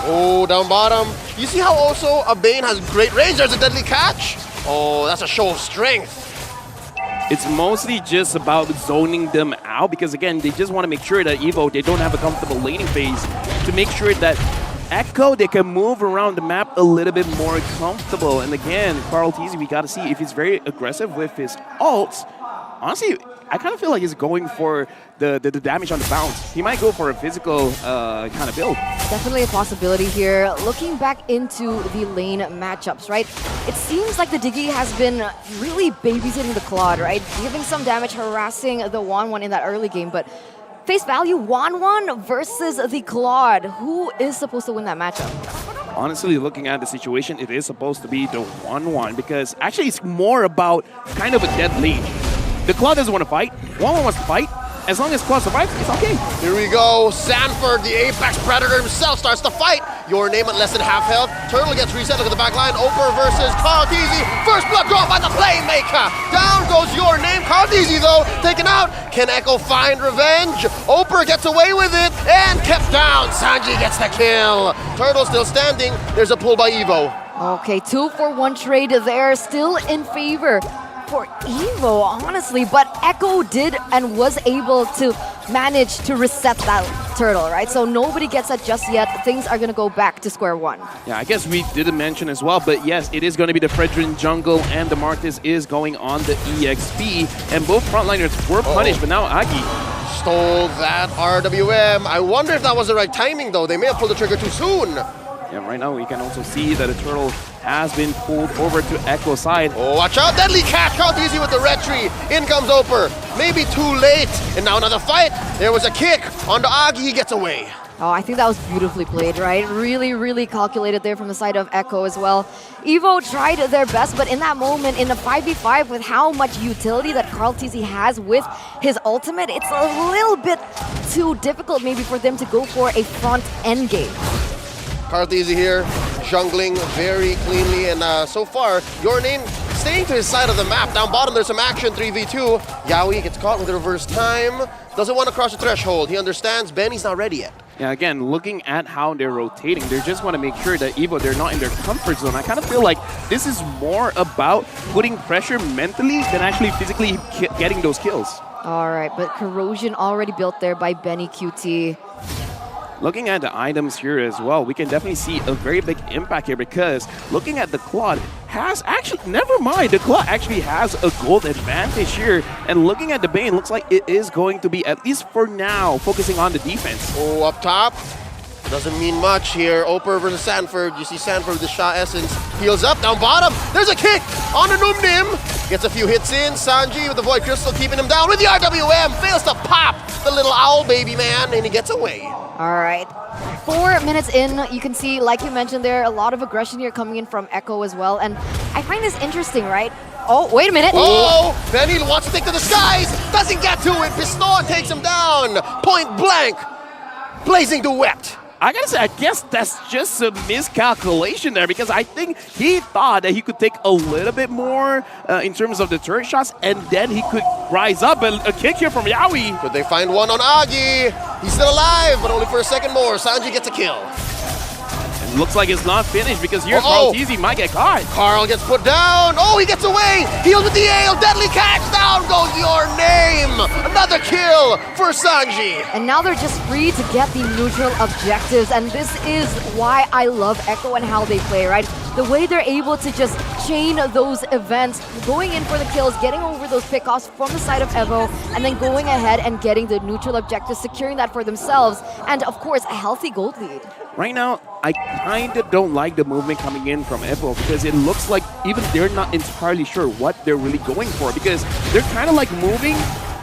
Oh, down bottom. You see how also a Bane has great range? There's a deadly catch. Oh, that's a show of strength. It's mostly just about zoning them out because, again, they just want to make sure that EVO, they don't have a comfortable laning phase to make sure that Echo, they can move around the map a little bit more comfortable. And again, Carl Teasy, we got to see if he's very aggressive with his ults. Honestly, I kind of feel like he's going for the damage on the bounce. He might go for a physical kind of build. Definitely a possibility here. Looking back into the lane matchups, right? It seems like the Diggy has been really babysitting the Claude, right? Giving some damage, harassing the 1-1 in that early game, but face value 1-1 versus the Claude. Who is supposed to win that matchup? Honestly, looking at the situation, it is supposed to be the 1-1 because actually it's more about kind of a dead lead. The Claude doesn't want to fight. 1-1 wants to fight. As long as Claude survives, it's okay. Here we go. Sanford, the Apex Predator himself, starts to fight. Your name at less than half health. Turtle gets reset. Look at the back line. Oper versus Carl Teasy. First blood draw by the Playmaker. Down goes Your Name. Carl Teasy, though, taken out. Can Echo find revenge? Oper gets away with it and kept down. Sanji gets the kill. Turtle still standing. There's a pull by EVO. Okay, 2-for-1 trade there, still in favor for EVO, honestly, but Echo did and was able to manage to reset that turtle, right? So nobody gets that just yet. Things are going to go back to square one. Yeah, I guess we didn't mention as well, but yes, it is going to be the Fredrin jungle and the Martis is going on the EXP, and both frontliners were punished, but now Agi stole that RWM. I wonder if that was the right timing, though. They may have pulled the trigger too soon. Yeah, right now we can also see that the turtle has been pulled over to Echo's side. Oh, watch out! Deadly catch! Carl Teasy with the retry. In comes Oper. Maybe too late. And now another fight. There was a kick onto Agi. He gets away. Oh, I think that was beautifully played, right? Really, really calculated there from the side of Echo as well. EVO tried their best, but in that moment, in a 5v5, with how much utility that Carl Teasy has with his ultimate, it's a little bit too difficult maybe for them to go for a front end game. Carl Teasy here, jungling very cleanly, and so far, Your Name staying to his side of the map. Down bottom, there's some action, 3v2. Yaoi gets caught with the reverse time. Doesn't want to cross the threshold. He understands Benny's not ready yet. Yeah, again, looking at how they're rotating, they just want to make sure that EVO, they're not in their comfort zone. I kind of feel like this is more about putting pressure mentally than actually physically getting those kills. All right, but Corrosion already built there by Benny QT. Looking at the items here as well, we can definitely see a very big impact here because looking at the Claude has actually, never mind, the Claude actually has a gold advantage here. And looking at the Bane, looks like it is going to be, at least for now, focusing on the defense. Oh, up top. Doesn't mean much here. Oper versus Sanford. You see Sanford with the Shah Essence. Heals up, down bottom. There's a kick on the Noom Nim. Gets a few hits in. Sanji with the Void Crystal keeping him down with the RWM. Fails to pop the little owl baby man, and he gets away. All right. 4 minutes in, you can see, like you mentioned there, a lot of aggression here coming in from Echo as well. And I find this interesting, right? Oh, wait a minute. Oh, Benny wants to take to the skies. Doesn't get to it. Piston takes him down. Point blank. Blazing Duet. I gotta say, I guess that's just a miscalculation there because I think he thought that he could take a little bit more in terms of the turret shots and then he could rise up. And a kick here from Yaoi. Could they find one on Agi? He's still alive, but only for a second more. Sanji gets a kill. And looks like it's not finished because here Carl Teasy might get caught. Carl gets put down. Oh, he gets away. Healed with the ale. Deadly catch. Down goes Your Name. Another kill for Sanji. And now they're just free to get the neutral objectives. And this is why I love Echo and how they play, right? The way they're able to just chain those events, going in for the kills, getting over those pickoffs from the side of EVO, and then going ahead and getting the neutral objectives, securing that for themselves, and of course, a healthy gold lead. Right now, I kind of don't like the movement coming in from EVO because it looks like even they're not entirely sure what they're really going for because they're kind of like moving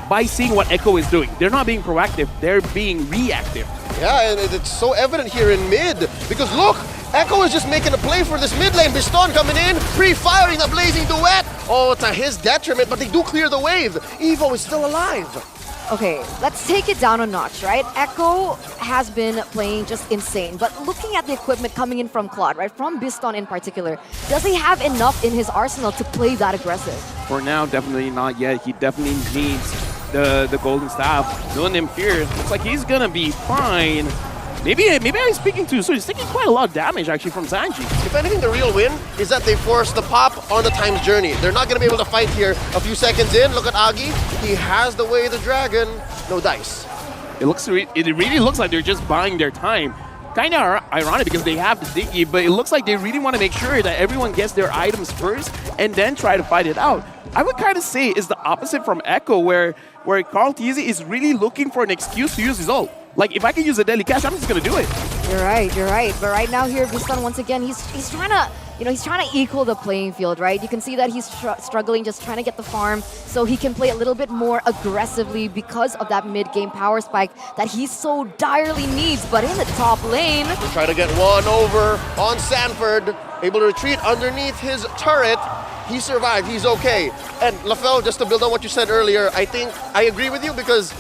by seeing what Echo is doing. They're not being proactive, they're being reactive. Yeah, and it's so evident here in mid because look, Echo is just making a play for this mid lane. Biston coming in, pre-firing the Blazing Duet. Oh, to his detriment, but they do clear the wave. EVO is still alive. Okay, let's take it down a notch, right? Echo has been playing just insane, but looking at the equipment coming in from Claude, right, from Biston in particular, does he have enough in his arsenal to play that aggressive? For now, definitely not yet. He definitely needs the golden staff. Doing him here, looks like he's gonna be fine. Maybe I'm speaking too soon. He's taking quite a lot of damage actually from Sanji. If anything, the real win is that they force the pop on the time's journey. They're not going to be able to fight here a few seconds in. Look at Agi. He has the way of the dragon. No dice. It really looks like they're just buying their time. kind of ironic because they have the Diggy, but it looks like they really want to make sure that everyone gets their items first and then try to fight it out. I would kind of say it's the opposite from Echo, where Carl Tizzy is really looking for an excuse to use his ult. Like, if I can use a deadly cash, I'm just going to do it. You're right, you're right. But right now here, Vistan, once again, he's trying to, he's trying to equal the playing field, right? You can see that he's struggling, just trying to get the farm so he can play a little bit more aggressively because of that mid-game power spike that he so direly needs. But in the top lane... Try to get one over on Sanford, able to retreat underneath his turret. He survived, he's okay. And LaFell, just to build on what you said earlier, I think I agree with you because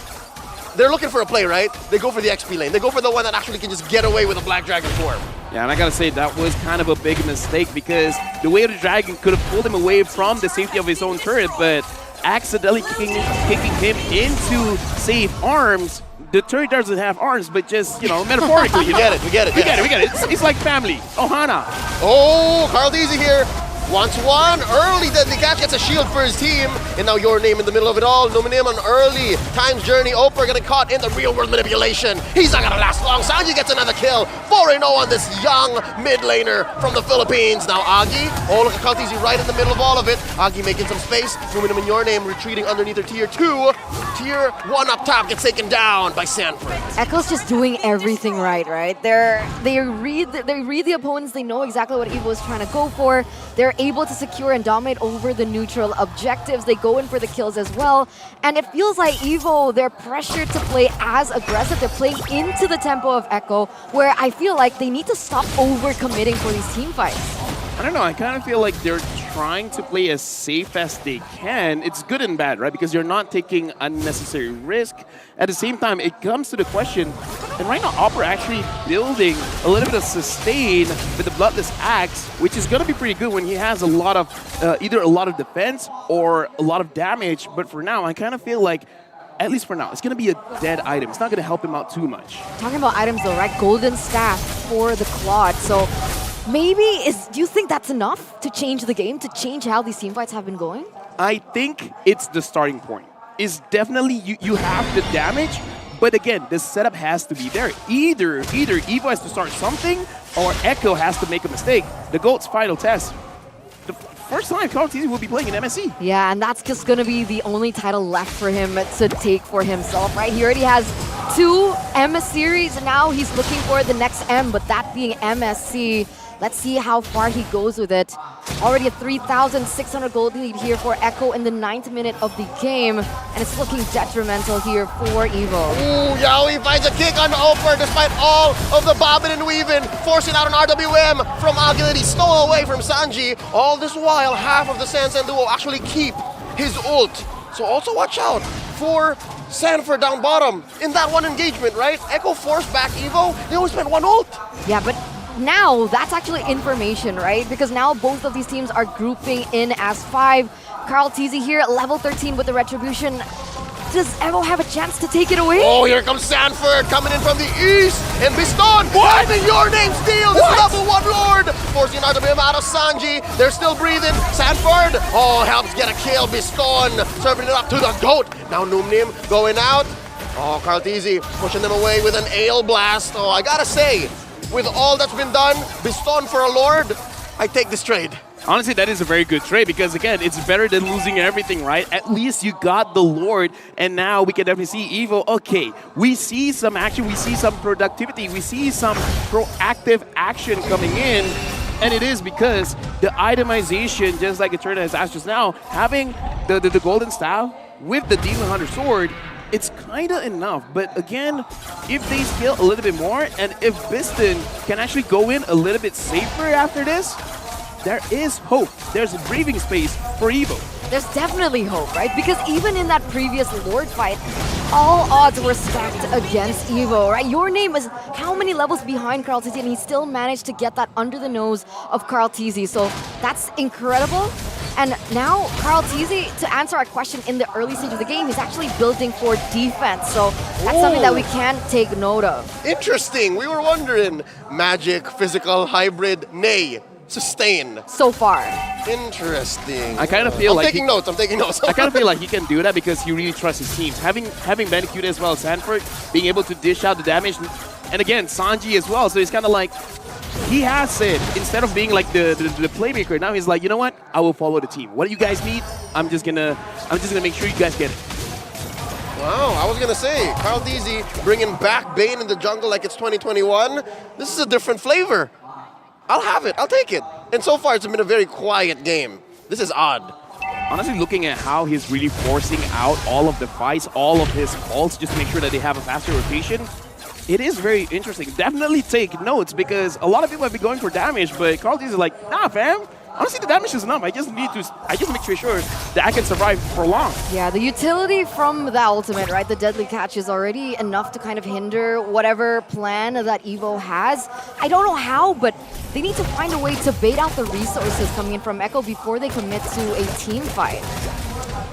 they're looking for a play, right? They go for the XP lane. They go for the one that actually can just get away with a Black Dragon form. Yeah, and I gotta say, that was kind of a big mistake because the way of the Dragon could have pulled him away from the safety of his own turret, but accidentally kicking him into safe arms. The turret doesn't have arms, but just, metaphorically. We get it. We get it. It's like family. Ohana. Oh, Carl Tizzy here. Wants one early, then the catch gets a shield for his team. And now your name in the middle of it all. Numinim on early. Time's journey. Oper getting caught in the real world manipulation. He's not gonna last long. Sanji gets another kill. 4-0 on this young mid laner from the Philippines. Now Agi. Oh, look at Carl Tizzy right in the middle of all of it. Agi making some space. Numinim in your name retreating underneath her tier 2. Tier 1 up top gets taken down by Sanford. Echo's just doing everything right? They read the opponents. They know exactly what EVO is trying to go for. They're able to secure and dominate over the neutral objectives. They go in for the kills as well. And it feels like EVO, they're pressured to play as aggressive. They're playing into the tempo of Echo, where I feel like they need to stop over-committing for these team fights. I don't know, I kind of feel like they're trying to play as safe as they can. It's good and bad, right? Because you're not taking unnecessary risk. At the same time, it comes to the question, and right now Opera actually building a little bit of sustain with the Bloodless Axe, which is going to be pretty good when he has a lot of, either a lot of defense or a lot of damage. But for now, I kind of feel like, at least for now, it's going to be a dead item. It's not going to help him out too much. Talking about items though, right? Golden Staff for the Claude. So maybe, do you think that's enough to change the game, to change how these team fights have been going? I think it's the starting point. It's definitely, you have the damage, but again, the setup has to be there. Either EVO has to start something, or Echo has to make a mistake. The GOAT's final test. The first time Carl Tizzy will be playing in MSC. Yeah, and that's just going to be the only title left for him to take for himself, right? He already has 2 MS series, and now he's looking for the next M, but that being MSC. Let's see how far he goes with it. Already a 3,600 gold lead here for Echo in the 9th minute of the game, and it's looking detrimental here for EVO. Ooh, Yaoi finds a kick on Oper despite all of the bobbing and weaving, forcing out an RWM from Agi. He stole away from Sanji. All this while, half of the Sansan duo actually keep his ult. So also watch out for Sanford down bottom in that one engagement, right? Echo forced back EVO. They only spent 1 ult. Yeah, but now that's actually information, right? Because now both of these teams are grouping in as 5. Carl Tizzy here at level 13 with the Retribution. Does EVO have a chance to take it away? Oh, here comes Sanford coming in from the east. And Biston, finding your name steal. This level 1 Lord. Forcing RWM out of Sanji. They're still breathing. Sanford, helps get a kill. Biston serving it up to the GOAT. Now Numnim going out. Oh, Carl Tizzy pushing them away with an Ale Blast. Oh, I gotta say, with all that's been done, Biston for a Lord, I take this trade. Honestly, that is a very good trade because, again, it's better than losing everything, right? At least you got the Lord, and now we can definitely see EVO. Okay, we see some action, we see some productivity, we see some proactive action coming in, and it is because the itemization, just like Eterna has asked just now, having the Golden Staff with the Demon Hunter Sword, it's kind of enough, but again, if they scale a little bit more, and if Biston can actually go in a little bit safer after this, there is hope. There's a breathing space for EVO. There's definitely hope, right? Because even in that previous Lord fight, all odds were stacked against EVO, right? Your name is how many levels behind Carl Tizzy, and he still managed to get that under the nose of Carl Tizzy. So that's incredible. And now Carl Tizzy, to answer our question in the early stage of the game, he's actually building for defense. So that's something that we can take note of. Interesting. We were wondering, magic, physical, hybrid, nay, sustain. So far. Interesting. I kind of feel I'm taking notes. I kind of feel like he can do that because he really trusts his teams. Having Bandicoot as well as Sanford, being able to dish out the damage, And again, Sanji as well. So it's kind of like, he has it. Instead of being like the playmaker, now he's like, you know what? I will follow the team. What do you guys need? I'm just gonna make sure you guys get it. Wow, I was gonna say, Carl Deasy bringing back Bane in the jungle like it's 2021. This is a different flavor. I'll have it, I'll take it. And so far, it's been a very quiet game. This is odd. Honestly, looking at how he's really forcing out all of the fights, all of his calls, just to make sure that they have a faster rotation, it is very interesting. Definitely take notes, because a lot of people have been going for damage, but Carl Deasy is like, nah, fam. Honestly, the damage is enough. I just make sure that I can survive for long. Yeah, the utility from the ultimate, right? The deadly catch is already enough to kind of hinder whatever plan that EVO has. I don't know how, but they need to find a way to bait out the resources coming in from Echo before they commit to a team fight.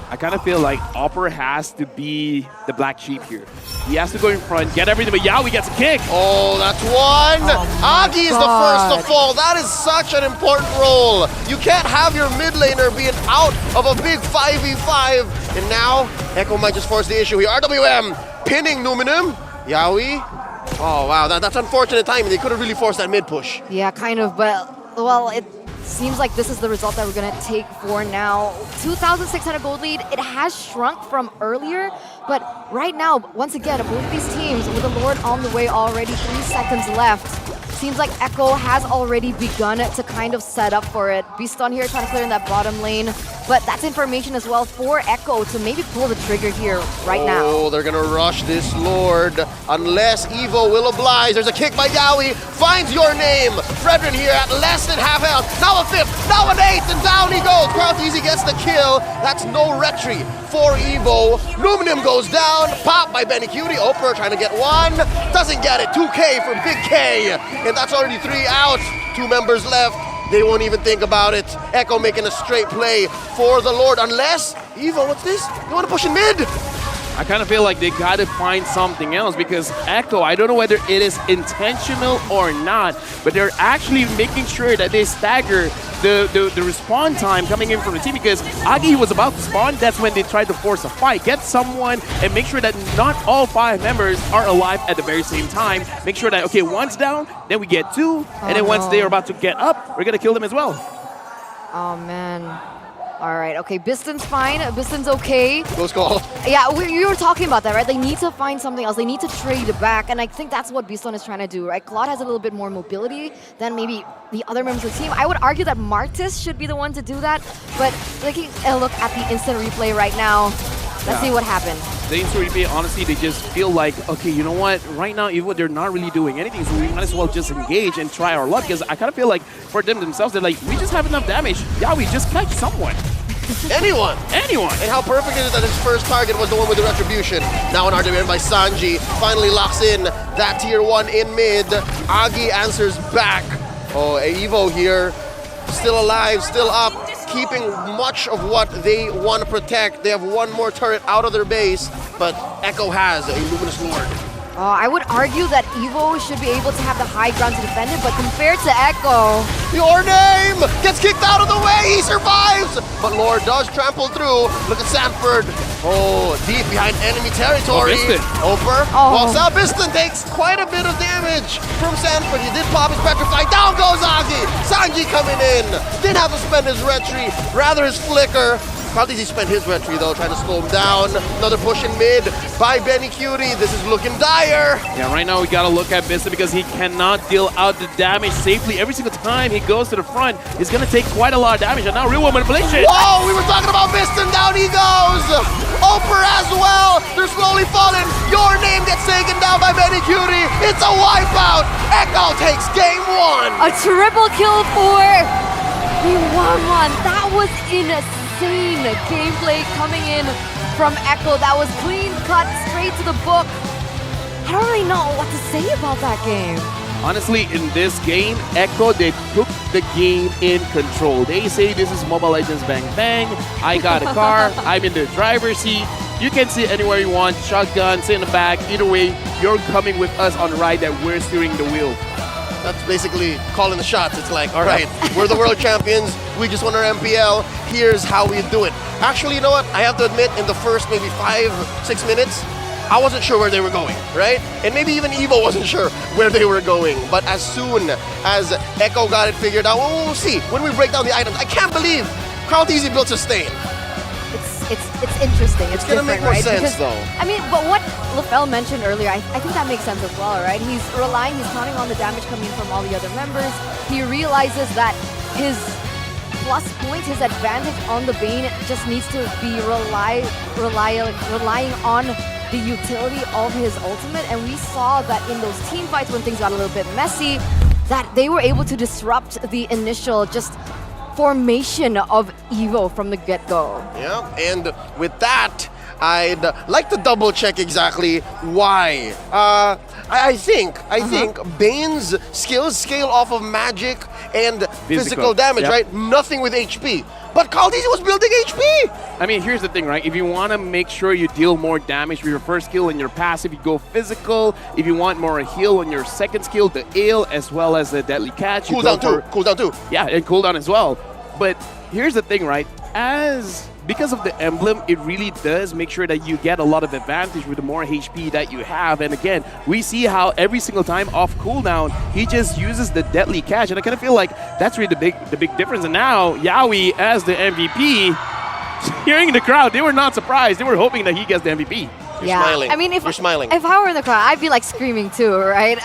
I kind of feel like Opera has to be the black sheep here. He has to go in front, get everything, but Yawi gets a kick. Oh, that's one. Agi is the first to fall. That is such an important role. You can't have your mid laner being out of a big 5v5. And now, Echo might just force the issue here. RWM pinning Numinum. Yawi. Oh, wow, that's unfortunate timing. They could have really forced that mid push. Yeah, kind of, but, well, it seems like this is the result that we're going to take for now. 2,600 gold lead. It has shrunk from earlier, but right now, once again, both of these teams with the Lord on the way already, 3 seconds left. Seems like Echo has already begun to kind of set up for it. Beaston here trying to clear in that bottom lane, but that's information as well for Echo to maybe pull the trigger here right now. Oh, they're gonna rush this Lord unless EVO will oblige. There's a kick by Yawi, finds your name. Fredrin here at less than half health. Now a 5th, now an 8th, and down he goes. Carl Deasy gets the kill. That's no retry for EVO. Luminum goes down, pop by Benny Cutie. Oper trying to get one, doesn't get it. 2K for Big K, and that's already 3 out. 2 members left. They won't even think about it. Echo making a straight play for the Lord, unless EVO, what's this? You want to push in mid? I kind of feel like they got to find something else, because Echo, I don't know whether it is intentional or not, but they're actually making sure that they stagger the respawn time coming in from the team, because Agi was about to spawn. That's when they tried to force a fight. Get someone and make sure that not all 5 members are alive at the very same time. Make sure that, okay, one's down, then we get 2, and then once they are about to get up, we're going to kill them as well. Oh, man. All right, okay, Biston's fine. Biston's okay. Close call. Yeah, you were talking about that, right? They need to find something else. They need to trade back, and I think that's what Biston is trying to do, right? Claude has a little bit more mobility than maybe the other members of the team. I would argue that Martis should be the one to do that, but taking a look at the instant replay right now, let's see what happened. The instant replay, honestly, they just feel like, okay, you know what? Right now, even they're not really doing anything, so we might as well just engage and try our luck, because I kind of feel like for them themselves, they're like, we just have enough damage. Yeah, we just catch someone. Anyone. Anyone. And how perfect is it that his first target was the one with the retribution. Now an RWM by Sanji finally locks in that tier 1 in mid. Agi answers back. Oh, EVO here, still alive, still up, keeping much of what they want to protect. They have 1 more turret out of their base, but Echo has a Luminous Lord. I would argue that EVO should be able to have the high ground to defend it, but compared to Echo... Your name gets kicked out of the way, he survives! But Lord does trample through. Look at Sanford. Oh, deep behind enemy territory. Oper walks out. Biston takes quite a bit of damage from Sanford. He did pop his petrify. Down goes Agi. Sanji coming in. Didn't have to spend his retry, rather his flicker. Probably he spent his retry though, trying to slow him down. Another push in mid by Benny Cutie. This is looking dire. Yeah, right now we gotta look at Biston, because he cannot deal out the damage safely. Every single time he goes to the front, he's gonna take quite a lot of damage. And now real manipulation. Whoa, we were talking about Biston. Down he goes. Oper as well. They're slowly falling. Your name gets taken down by Benny Cutie. It's a wipeout. Echo takes game 1. A triple kill for the 1-1. That was insane gameplay coming in from Echo. That was clean cut, straight to the book. I don't really know what to say about that game. Honestly, in this game, Echo, they took the game in control. They say this is Mobile Legends Bang Bang. I got a car. I'm in the driver's seat. You can sit anywhere you want. Shotgun, sit in the back. Either way, you're coming with us on the ride that we're steering the wheel. That's basically calling the shots. It's like, all right, we're the world champions. We just won our MPL. Here's how we do it. Actually, you know what? I have to admit, in the first maybe 5-6 minutes, I wasn't sure where they were going, right? And maybe even EVO wasn't sure where they were going. But as soon as Echo got it figured out, we'll see. When we break down the items, I can't believe Easy built Sustain. It's interesting. It's gonna make more right? sense, Because, though. I mean, but what LaFell mentioned earlier, I think that makes sense as well, right? He's counting on the damage coming from all the other members. He realizes that his plus point, his advantage on the Bane just needs to be relying on the utility of his ultimate. And we saw that in those team fights when things got a little bit messy, that they were able to disrupt the initial just formation of EVO from the get-go. Yeah, and with that, I'd like to double check exactly why. I think Bane's skills scale off of magic and physical damage, yep. right? Nothing with HP. But Caldeezy was building HP! I mean, here's the thing, right? If you want to make sure you deal more damage with your first skill and your passive, you go physical. If you want more heal on your second skill, the Ale as well as the Deadly Catch. Cooldown too. Yeah, and cooldown as well. But here's the thing, right? Because of the emblem, it really does make sure that you get a lot of advantage with the more HP that you have. And again, we see how every single time off cooldown, he just uses the Deadly Catch. And I kind of feel like that's really the big difference. And now, Yawi as the MVP, hearing the crowd, they were not surprised. They were hoping that he gets the MVP. Yeah, smiling. I mean, You're smiling. If I were in the crowd, I'd be like screaming too, right?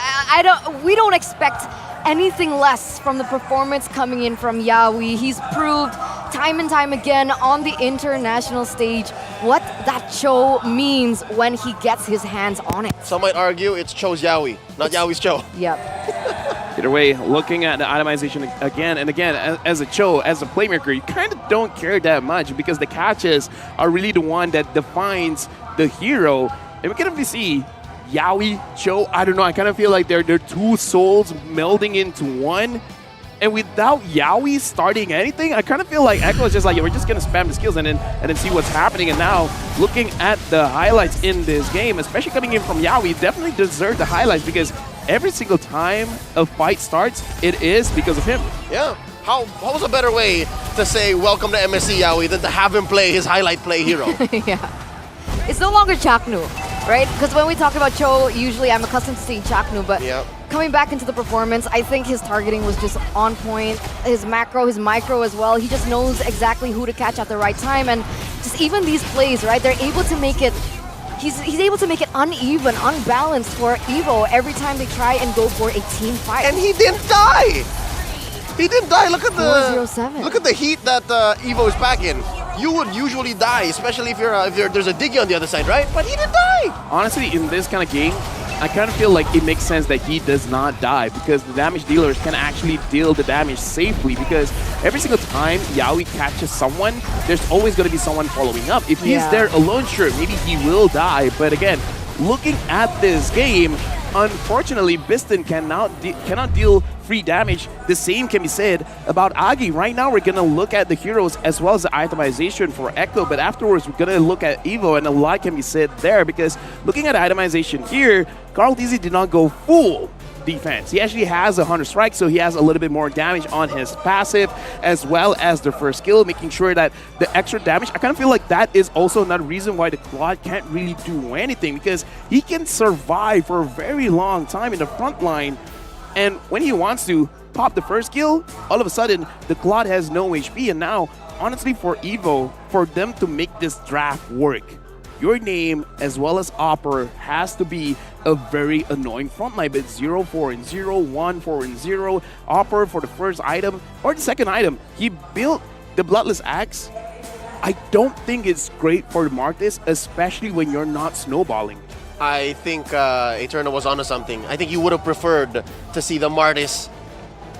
We don't expect anything less from the performance coming in from Yawi. He's proved time and time again on the international stage what that Cho means when he gets his hands on it. Some might argue it's Cho's Yawi, not Yawi's Cho. Yep. Either way, looking at the itemization again and again, as a Cho, as a playmaker, you kind of don't care that much because the catches are really the one that defines the hero. And we can really see Yawi, Cho, I don't know, I kind of feel like they're two souls melding into one. And without Yawi starting anything, I kind of feel like Echo is just like, yeah, we're just going to spam the skills and then see what's happening. And now, looking at the highlights in this game, especially coming in from Yawi, definitely deserve the highlights because every single time a fight starts, it is because of him. Yeah. How was a better way to say welcome to MSC Yawi than to have him play his highlight play hero? Yeah. It's no longer Chaknu, right? Because when we talk about Cho, usually I'm accustomed to seeing Chaknu, but coming back into the performance, I think his targeting was just on point. His macro, his micro as well. He just knows exactly who to catch at the right time. And just even these plays, right? They're able to make it, he's able to make it uneven, unbalanced for EVO every time they try and go for a team fight. And he didn't die! He didn't die. Look at the 407. Look at the heat that EVO is back in. You would usually die, especially if there's a Diggy on the other side, right? But he didn't die. Honestly, in this kind of game, I kind of feel like it makes sense that he does not die because the damage dealers can actually deal the damage safely because every single time Yawi catches someone, there's always going to be someone following up. If he's there alone, sure, maybe he will die. But again, looking at this game, unfortunately, Biston cannot deal free damage. The same can be said about Agi. Right now, we're going to look at the heroes as well as the itemization for Echo, but afterwards, we're going to look at EVO, and a lot can be said there because looking at itemization here, Caldeezy did not go full defense. He actually has 100 strikes, so he has a little bit more damage on his passive as well as the first skill, making sure that the extra damage, I kind of feel like that is also another reason why the Claude can't really do anything because he can survive for a very long time in the front line, and when he wants to pop the first skill, all of a sudden the Claude has no HP. And now, honestly, for EVO, for them to make this draft work, your name as well as Opera has to be a very annoying frontline. But 0, 4, and 0, 1, 4, and 0. Opera for the first item or the second item. He built the Bloodless Axe. I don't think it's great for Martis, especially when you're not snowballing. I think Eternal was onto something. I think you would have preferred to see the Martis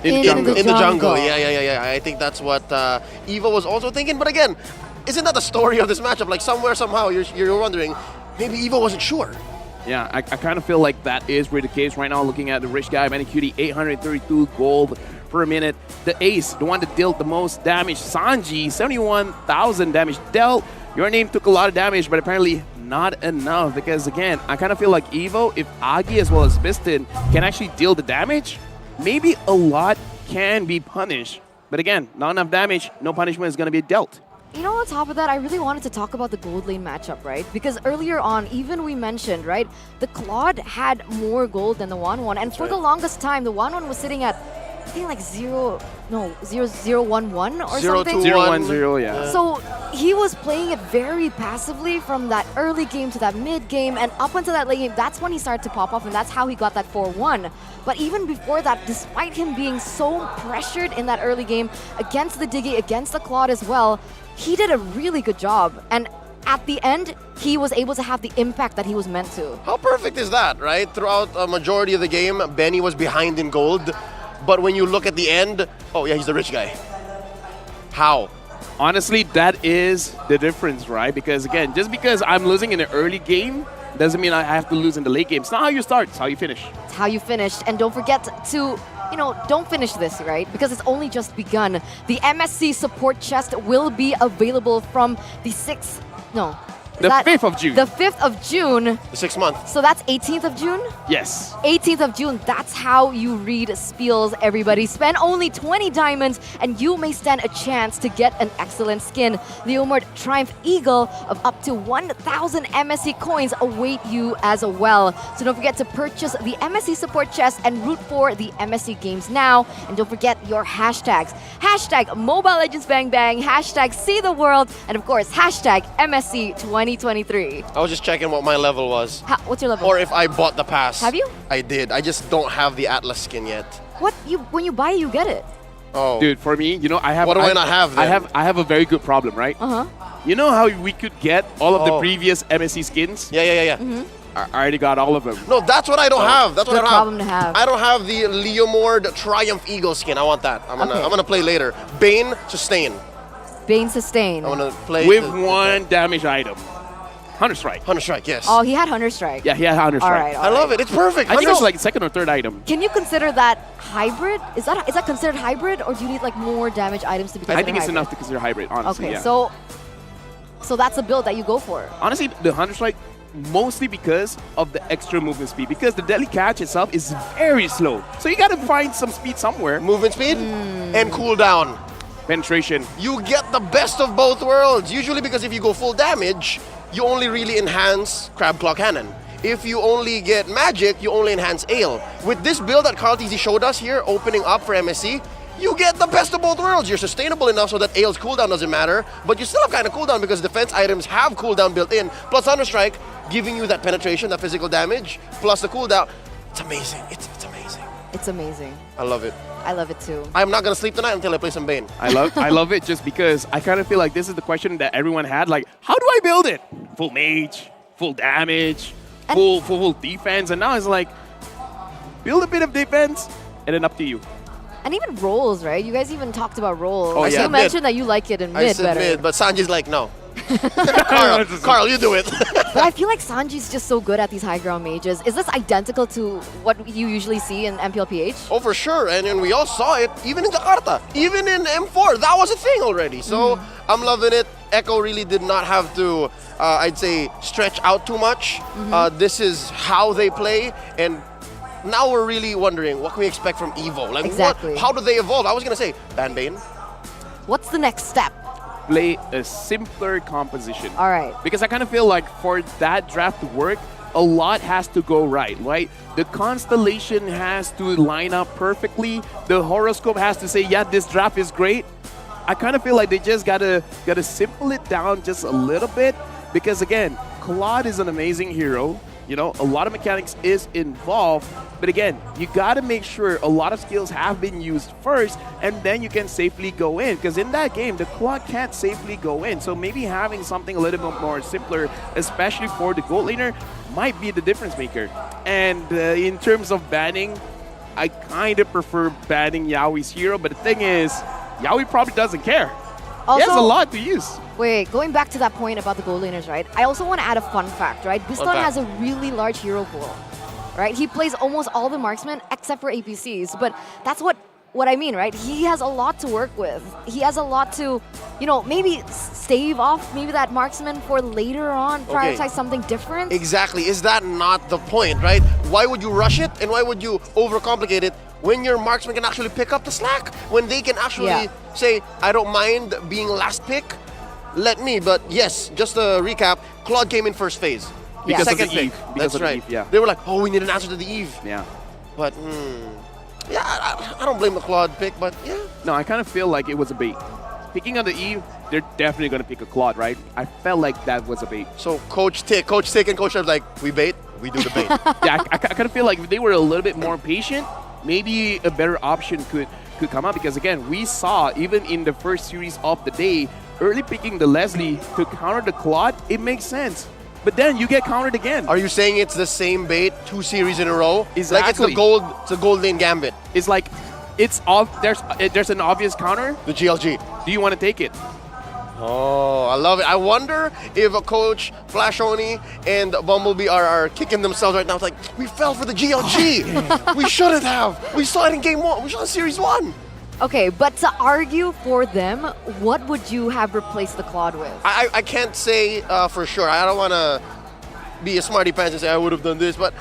in the jungle. Yeah. I think that's what EVO was also thinking. But again, isn't that the story of this matchup? Like somewhere, somehow, you're wondering, maybe EVO wasn't sure. Yeah, I kind of feel like that is really the case right now. Looking at the rich guy, Manicutie, 832 gold per minute. The ace, the one that dealt the most damage, Sanji, 71,000 damage dealt. Your name took a lot of damage, but apparently not enough because, again, I kind of feel like EVO, if Agi as well as Biston can actually deal the damage, maybe a lot can be punished. But again, not enough damage, no punishment is going to be dealt. you know, on top of that, I really wanted to talk about the gold lane matchup, right? Because earlier on, even we mentioned, right, the Claude had more gold than the 1-1, and for the longest time, the 1-1 was sitting at, I think like 0-0-1-1 or something. 0-2-1-0, yeah. So he was playing it very passively from that early game to that mid game, and up until that late game, that's when he started to pop off, and that's how he got that 4-1. But even before that, despite him being so pressured in that early game against the Diggy, against the Claude as well, he did a really good job. And at the end, he was able to have the impact that he was meant to. How perfect is that, right? Throughout a majority of the game, Benny was behind in gold. But when you look at the end, oh yeah, he's the rich guy. How? Honestly, that is the difference, right? Because again, just because I'm losing in the early game doesn't mean I have to lose in the late game. It's not how you start, it's how you finish. It's how you finish. And don't forget to, you know, don't finish this, right? Because it's only just begun. The MSC support chest will be available from the 6th, no. The 5th of June. The 5th of June. The 6th month. So that's 18th of June? Yes. 18th of June. That's how you read spiels, everybody. Spend only 20 diamonds and you may stand a chance to get an excellent skin. The Umard Triumph Eagle of up to 1,000 MSC coins await you as well. So don't forget to purchase the MSC support chest and root for the MSC games now. And don't forget your hashtags. Hashtag Mobile Legends Bang Bang, hashtag See the World, and of course, hashtag MSC 2023. I was just checking what my level was. What's your level? Or if I bought the pass. Have you? I did. I just don't have the Atlas skin yet. What? When you buy it, you get it. Oh. Dude, for me, you know, I have... What do I not have then? I have a very good problem, right? Uh-huh. You know how we could get all of the previous MSC skins? Yeah. Mm-hmm. I already got all of them. No, that's what I don't have. That's what I don't problem to have. I don't have the Leomord Triumph Eagle skin. I want that. I'm gonna play later. Bane, sustain. Bane, sustain. I'm gonna play with one damage item. Hunter Strike. Hunter Strike, yes. Oh, he had Hunter Strike. Yeah, he had Hunter Strike. I love it. It's perfect. I think it's like second or third item. Can you consider that hybrid? Is that considered hybrid, or do you need like more damage items to be considered I think it's hybrid? enough to consider hybrid, honestly. Okay, yeah. so that's a build that you go for. Honestly, the Hunter Strike, mostly because of the extra movement speed, because the deadly catch itself is very slow. So you gotta find some speed somewhere. Movement speed and cooldown. Penetration. You get the best of both worlds. Usually because if you go full damage, you only really enhance Crab Claw Cannon. If you only get magic, you only enhance Ale. With this build that Carl TZ showed us here, opening up for MSC, you get the best of both worlds. You're sustainable enough so that Ale's cooldown doesn't matter, but you still have kind of cooldown because defense items have cooldown built in, plus Thunder Strike, giving you that penetration, that physical damage, plus the cooldown. It's amazing. It's amazing. It's amazing. I love it. I love it too. I'm not gonna sleep tonight until I play some Bane. I love it just because I kind of feel like this is the question that everyone had, like, how do I build it? Full mage, full damage, full defense, and now it's like, build a bit of defense, and then up to you. And even roles, right? You guys even talked about roles. Oh, yeah. You mentioned that you like it in mid I said better. mid, but Sanji's like, no. Carl, you do it. But I feel like Sanji's just so good at these high ground mages. Is this identical to what you usually see in MPLPH? Oh, for sure. And we all saw it, even in Jakarta, even in M4. That was a thing already. So I'm loving it. Echo really did not have to, I'd say, stretch out too much. This is how they play. And now we're really wondering, what can we expect from EVO? Like, exactly. How do they evolve? I was going to say, Ban Bane. What's the next step? Play a simpler composition. All right. Because I kind of feel like for that draft to work, a lot has to go right? The constellation has to line up perfectly. The horoscope has to say, yeah, this draft is great. I kind of feel like they just gotta simple it down just a little bit. Because again, Claude is an amazing hero. You know, a lot of mechanics is involved, but again, you gotta make sure a lot of skills have been used first, and then you can safely go in. Because in that game, the Claude can't safely go in. So maybe having something a little bit more simpler, especially for the gold laner, might be the difference maker. And in terms of banning, I kind of prefer banning Yaoi's hero, but the thing is, Yaoi probably doesn't care. Also, he has a lot to use. Wait, going back to that point about the gold laners, right? I also want to add a fun fact, right? Biston has a really large hero pool, right? He plays almost all the marksmen except for APCs, but that's what I mean, right? He has a lot to work with. He has a lot to, you know, maybe stave off maybe that marksman for later on, prioritize something different. Exactly. Is that not the point, right? Why would you rush it and why would you overcomplicate it when your marksman can actually pick up the slack? When they can actually say, I don't mind being last pick. let me, but yes, just to recap, Claude came in first phase. Because Second of the pick. Eve. Because That's of right. the Eve, yeah. They were like, oh, we need an answer to the Eve. Yeah. But, yeah, I don't blame the Claude pick, but yeah. No, I kind of feel like it was a bait. Picking on the Eve, they're definitely going to pick a Claude, right? I felt like that was a bait. So Coach Tick and Coach Shep's like, we bait, we do the bait. Yeah, I kind of feel like if they were a little bit more patient, maybe a better option could come up. Because again, we saw even in the first series of the day, early picking the Leslie to counter the Claude, it makes sense. But then you get countered again. Are you saying it's the same bait 2 series in a row? Exactly. Like it's the gold lane gambit. It's like, there's an obvious counter. The GLG. Do you want to take it? Oh, I love it. I wonder if a coach, Flash Oni, and Bumblebee are kicking themselves right now. It's like, we fell for the GLG. We shouldn't have. We saw it in game 1. We saw it in series 1. Okay, but to argue for them, what would you have replaced the Claude with? I can't say for sure. I don't want to be a smarty pants and say I would have done this, but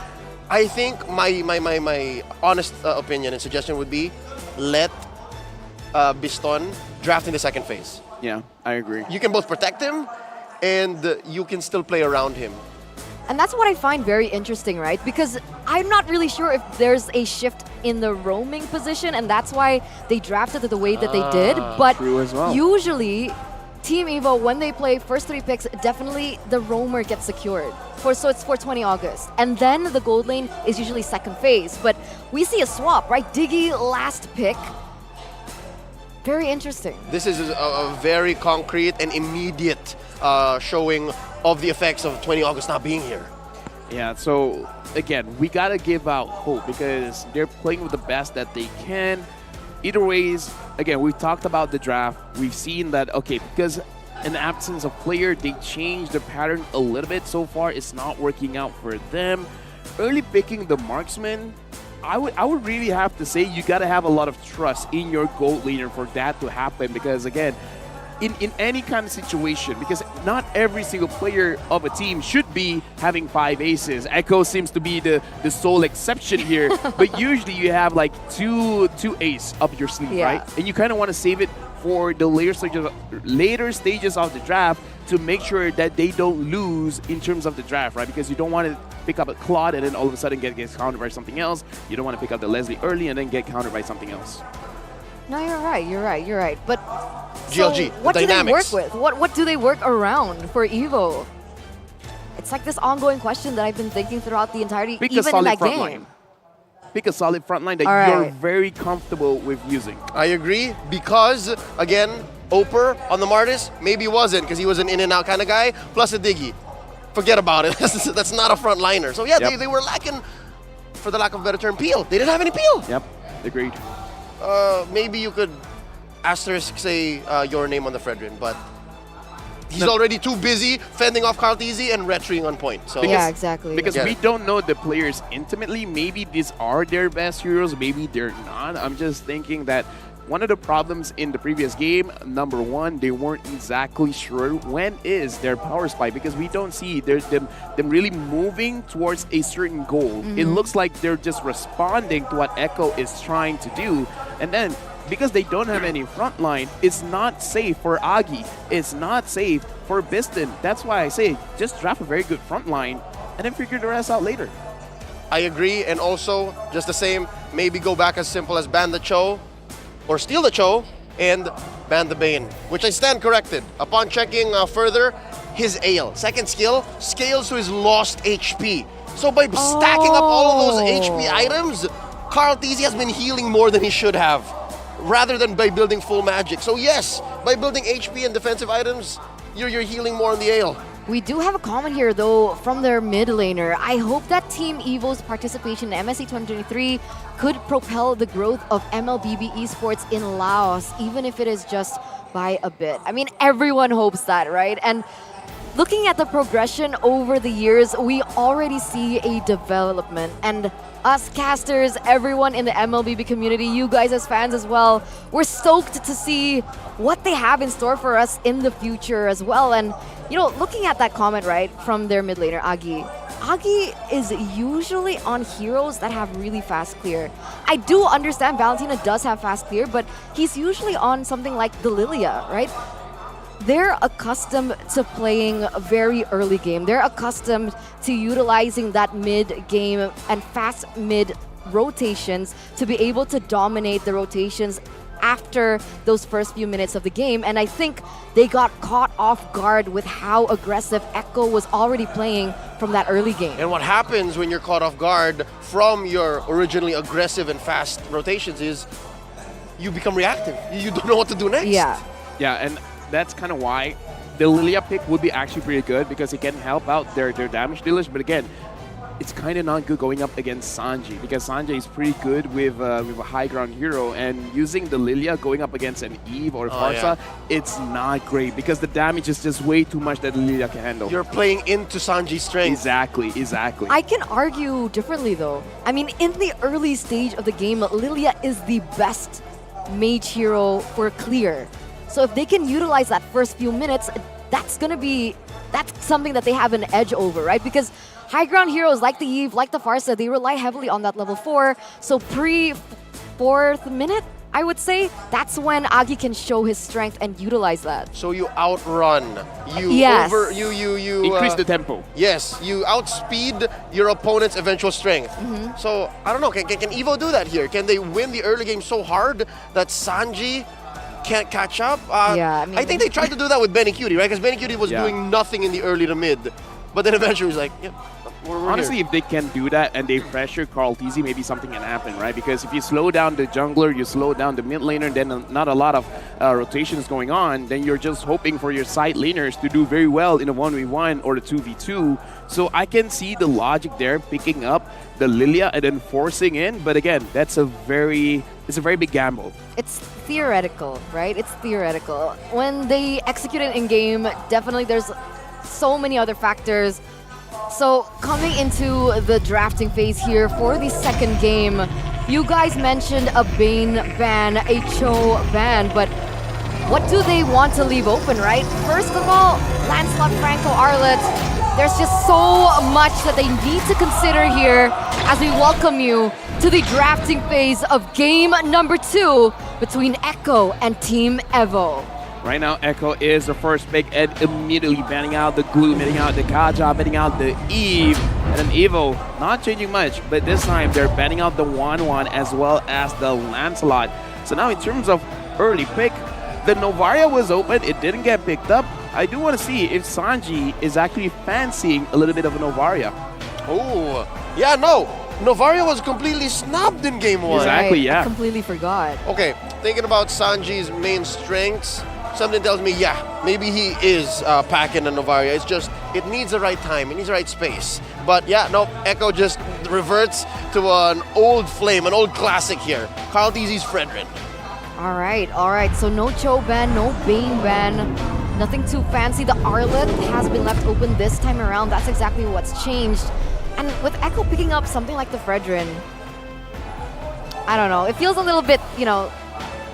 I think my honest opinion and suggestion would be let Biston draft in the second phase. Yeah, I agree. You can both protect him and you can still play around him. And that's what I find very interesting, right? Because I'm not really sure if there's a shift in the roaming position, and that's why they drafted it the way that they did. But true as well. Usually, Team EVO, when they play first 3 picks, definitely the roamer gets secured. So it's for 20 August. And then the gold lane is usually second phase. But we see a swap, right? Diggy last pick. Very interesting. This is a very concrete and immediate showing of the effects of 20 August not being here. Yeah, so again, we gotta give out hope because they're playing with the best that they can. Either ways, again, we've talked about the draft. We've seen that, okay, because in the absence of player, they changed the pattern a little bit. So far, it's not working out for them. Early picking the marksman, I would really have to say you gotta have a lot of trust in your gold laner for that to happen because again, in any kind of situation, because not every single player of a team should be having 5 aces. Echo seems to be the sole exception here, but usually you have like two ace up your sleeve, right? And you kind of want to save it for the later stages of the draft to make sure that they don't lose in terms of the draft, right? Because you don't want to pick up a Claude and then all of a sudden get countered by something else. You don't want to pick up the Leslie early and then get countered by something else. No, you're right. But GLG, so what do dynamics. they work with? What do they work around for EVO? It's like this ongoing question that I've been thinking throughout the entirety, even in that game. Pick a solid front line that you're very comfortable with using. I agree because, again, Oper on the Martis maybe wasn't because he was an in and out kind of guy, plus a Diggy. Forget about it. That's not a front liner. So yeah, they were lacking, for the lack of a better term, peel. They didn't have any peel. Yep, agreed. Maybe you could asterisk say your name on the Fredrin, but he's already too busy fending off Cartesi and retreating on point. So yeah, exactly. Because we don't know the players intimately. Maybe these are their best heroes. Maybe they're not. I'm just thinking that one of the problems in the previous game, number one, they weren't exactly sure when is their power spike because we don't see them really moving towards a certain goal. It looks like they're just responding to what Echo is trying to do. And then because they don't have any front line, it's not safe for Agi. It's not safe for Biston. That's why I say just draft a very good front line and then figure the rest out later. I agree, and also just the same, maybe go back as simple as ban the Cho or steal the Cho and ban the Bane, which I stand corrected. Upon checking further, his Ale, second skill, scales to his lost HP. So by stacking up all of those HP items, Cartesi has been healing more than he should have, rather than by building full magic. So yes, by building HP and defensive items, you're healing more on the Ale. We do have a comment here, though, from their mid laner. I hope that Team EVO's participation in MSC 2023 could propel the growth of MLBB Esports in Laos, even if it is just by a bit. I mean, everyone hopes that, right? And looking at the progression over the years, we already see a development. And us casters, everyone in the MLBB community, you guys as fans as well, we're stoked to see what they have in store for us in the future as well. And, you know, looking at that comment, right, from their mid laner, Agi is usually on heroes that have really fast clear. I do understand Valentina does have fast clear, but he's usually on something like the Lilia, right? they're accustomed to playing a very early game. They're accustomed to utilizing that mid game and fast mid rotations to be able to dominate the rotations after those first few minutes of the game. And I think they got caught off guard with how aggressive Echo was already playing from that early game. And what happens when you're caught off guard from your originally aggressive and fast rotations is you become reactive. You don't know what to do next. Yeah. Yeah, and that's kind of why the Lilia pick would be actually pretty good, because it can help out their damage dealers. But again, it's kind of not good going up against Sanji, because Sanji is pretty good with a high ground hero, and using the Lilia going up against an Eve or Farsa, it's not great because the damage is just way too much that the Lilia can handle. You're playing into Sanji's strength. Exactly. I can argue differently though. I mean, in the early stage of the game, Lilia is the best mage hero for clear. So if they can utilize that first few minutes, that's something that they have an edge over, right? Because high ground heroes like the Eve, like the Farsa, they rely heavily on that level 4. So pre-4th minute, I would say, that's when Agi can show his strength and utilize that. So you outrun, you increase the tempo. Yes, you outspeed your opponent's eventual strength. So I don't know, can EVO do that here? Can they win the early game so hard that Sanji can't catch up? I think they tried to do that with Benny Cutie, right? Because Benny Cutie was doing nothing in the early to mid. But then eventually he's like, yeah, we're honestly, here. if they can do that and they pressure Carl TZ, maybe something can happen, right? Because if you slow down the jungler, you slow down the mid laner, then not a lot of rotations going on, then you're just hoping for your side laners to do very well in a 1v1 or a 2v2. So I can see the logic there, picking up the Lilia and then forcing in. But again, it's a very big gamble. It's theoretical, right? It's theoretical. When they execute it in game, definitely there's so many other factors. So coming into the drafting phase here for the second game, you guys mentioned a Bane ban, a Cho ban, but what do they want to leave open, right? First of all, Lancelot, Franco, Arlet, there's just so much that they need to consider here as we welcome you to the drafting phase of game number 2 between Echo and Team EVO. Right now, Echo is the first pick and immediately banning out the Glue, banning out the Kaja, banning out the Eve, and then EVO, not changing much, but this time they're banning out the Wanwan as well as the Lancelot. So now in terms of early pick, the Novaria was open, it didn't get picked up. I do want to see if Sanji is actually fancying a little bit of a Novaria. Oh, yeah, no. Novaria was completely snubbed in game 1. Exactly, yeah. I completely forgot. Okay, thinking about Sanji's main strengths, something tells me, yeah, maybe he is packing a Novaria. It's just, it needs the right time, it needs the right space. But yeah, no, Echo just reverts to an old flame, an old classic here. Carl DZ's Fredrin. All right. So no Cho ban, no Bane ban. Nothing too fancy. The Arlet has been left open this time around. That's exactly what's changed. And with Echo picking up something like the Fredrin, I don't know. It feels a little bit,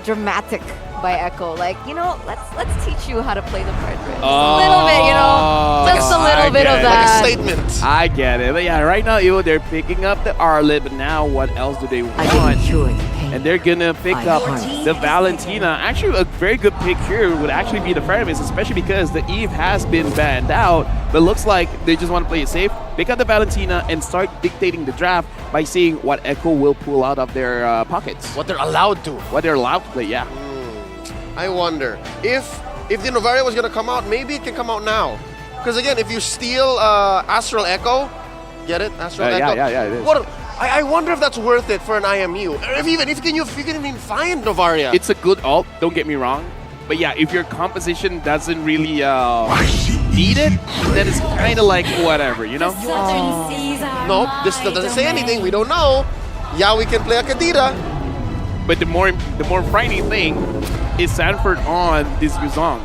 dramatic by Echo. Like, let's teach you how to play the Fredrin. Just a little bit, just a little bit of that. Like a statement. I get it. But yeah, right now, they're picking up the Arlet, but now what else do they want? And they're gonna pick up the Valentina. Actually, a very good pick here would actually be the Fredrin, especially because the Eve has been banned out. But looks like they just want to play it safe. Pick up the Valentina and start dictating the draft by seeing what Echo will pull out of their pockets. What they're allowed to. What they're allowed to play, yeah. I wonder if the Novaria was gonna come out, maybe it can come out now. Because again, if you steal Astral Echo, get it? Astral Echo. Yeah, it is. I wonder if that's worth it for an IMU. If you can even find Novaria. It's a good ult, don't get me wrong. But yeah, if your composition doesn't really need it, then it's kind of like whatever, No, this doesn't say anything. We don't know. Yeah, we can play a Kadira. But the more frightening thing is Sanford on this Yuzong.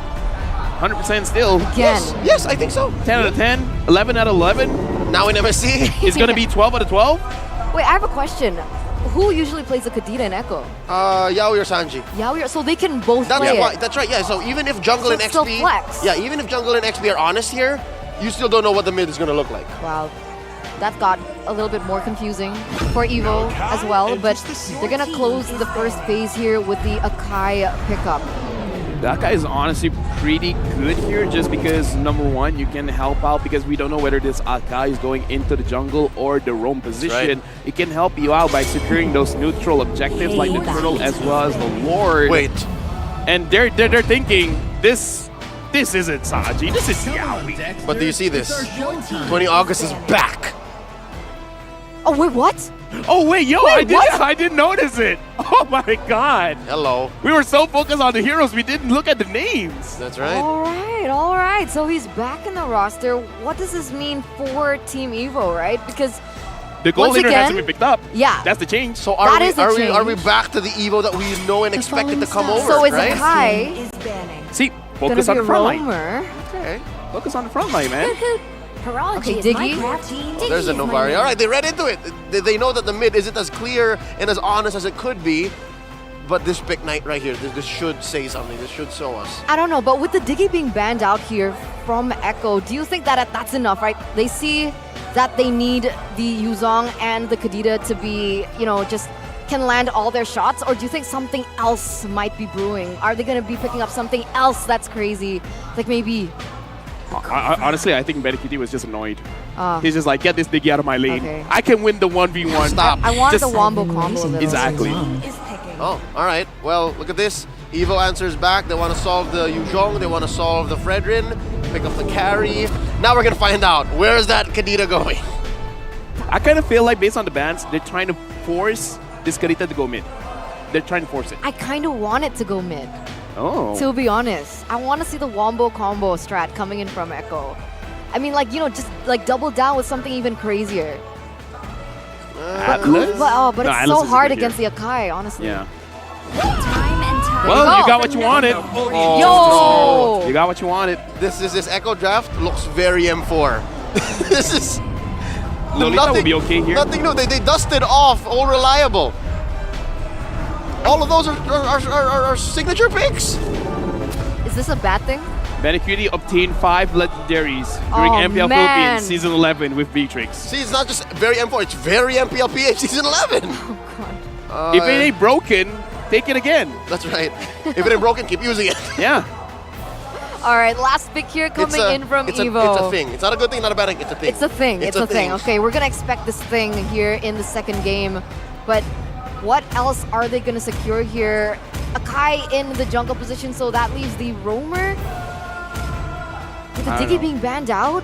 100% still. Again. Yes, I think so. 10 out of 10, 11 out of 11. Now in MSC. It's going to be 12 out of 12? Wait, I have a question. Who usually plays the Kadira in Echo? Yaoi or Sanji. Yaoi, so they can both play it. That's right, yeah. So even if jungle and still XP... flex. Yeah, even if jungle and XP are honest here, you still don't know what the mid is going to look like. Wow. That got a little bit more confusing for EVO as well, but they're going to close the first phase here with the Akai pickup. That guy is honestly pretty good here just because, number one, you can help out because we don't know whether this Akai is going into the jungle or the roam position. Right. It can help you out by securing those neutral objectives like the turtle as well as the Lord. Wait. And they're thinking, this isn't Sanji, this is Yawi. But do you see this? 20 August is back. Oh, wait, what? Oh, wait, yo, Wait, I didn't notice it. Oh, my God. Hello. We were so focused on the heroes, we didn't look at the names. That's right. All right. So he's back in the roster. What does this mean for Team EVO, right? Because the goal once leader again, hasn't been picked up. Yeah. That's the change. So That is a are we change. back to the EVO that we know and expected to come over, So is right? Akai See, gonna focus be on a the front line. roamer? Okay, focus on the front line, man. Okay, Diggy. Oh, there's a Novari. All right, they read into it. They know that the mid isn't as clear and as honest as it could be. But this Big Knight right here, this should say something. This should show us. I don't know, but with the Diggy being banned out here from Echo, do you think that that's enough, right? They see that they need the Yuzong and the Kadita to be, just can land all their shots, or do you think something else might be brewing? Are they going to be picking up something else that's crazy? Like maybe... Honestly, I think Benikiti was just annoyed. Ah. He's just like, get this Diggy out of my lane. Okay. I can win the 1v1. Stop. I wanted Just- the wombo combo. though. Exactly. Oh, all right. Well, look at this. EVO answers back. They want to solve the Yuzhong. They want to solve the Fredrin. Pick up the carry. Now we're going to find out. Where is that Kadita going? I kind of feel like based on the bans, they're trying to force this Karita to go mid. They're trying to force it. I kind of want it to go mid. Oh. To be honest, I want to see the wombo combo strat coming in from Echo. I mean, just double down with something even crazier. Atlas? But No, it's Atlas so is hard good here. against the Akai, honestly. Yeah. Well, you got what you wanted. Oh, Yo! You got what you wanted. This Echo draft looks very M4. This is Lolita will be okay here. Nothing new. They dusted off All Reliable. All of those are signature picks. Is this a bad thing? Benikiti obtained 5 legendaries during Oh, MPL man. Philippines Season 11 with Beatrix. See, it's not just very M4, it's very MPLPH Season 11. If it ain't broken, take it again. That's right. If it ain't broken, keep using it. Yeah. All right, last pick here coming in from EVO. It's a thing. It's not a good thing, not a bad thing. It's a thing. It's a thing. It's a thing. Okay, we're gonna expect this thing here in the second game, but what else are they gonna secure here? Akai in the jungle position, so that leaves the roamer. With the I don't Diggy know. being banned out,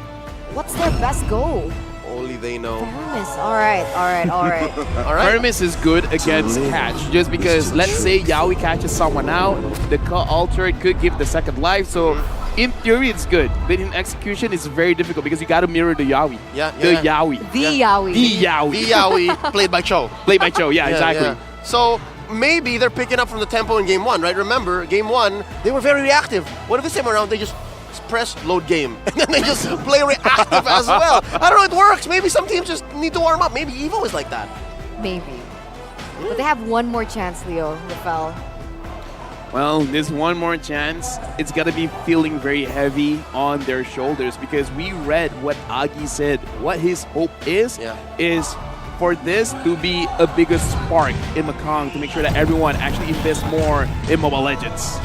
what's their best goal? Only they know. Hermes. All right. All right. Hermes is good against catch, just because let's say Yaoi catches someone out, the cut alter could give the second life, so in theory it's good, but in execution it's very difficult because you gotta mirror the Yaoi. Yeah, The yeah. Yaoi. The Yaoi. The Yaoi. The Yaoi, played by Cho. Played by Cho, yeah, exactly. So maybe they're picking up from the tempo in game 1, right? Remember, game 1, they were very reactive. What if this time around they just press load game and then they just play reactive as well? I don't know, it works. Maybe some teams just need to warm up. Maybe EVO is like that. Maybe. But they have one more chance, Leo, Rafael. Well, there's one more chance. It's gotta be feeling very heavy on their shoulders because we read what Agi said. What his hope is for this to be a bigger spark in Mekong to make sure that everyone actually invests more in Mobile Legends.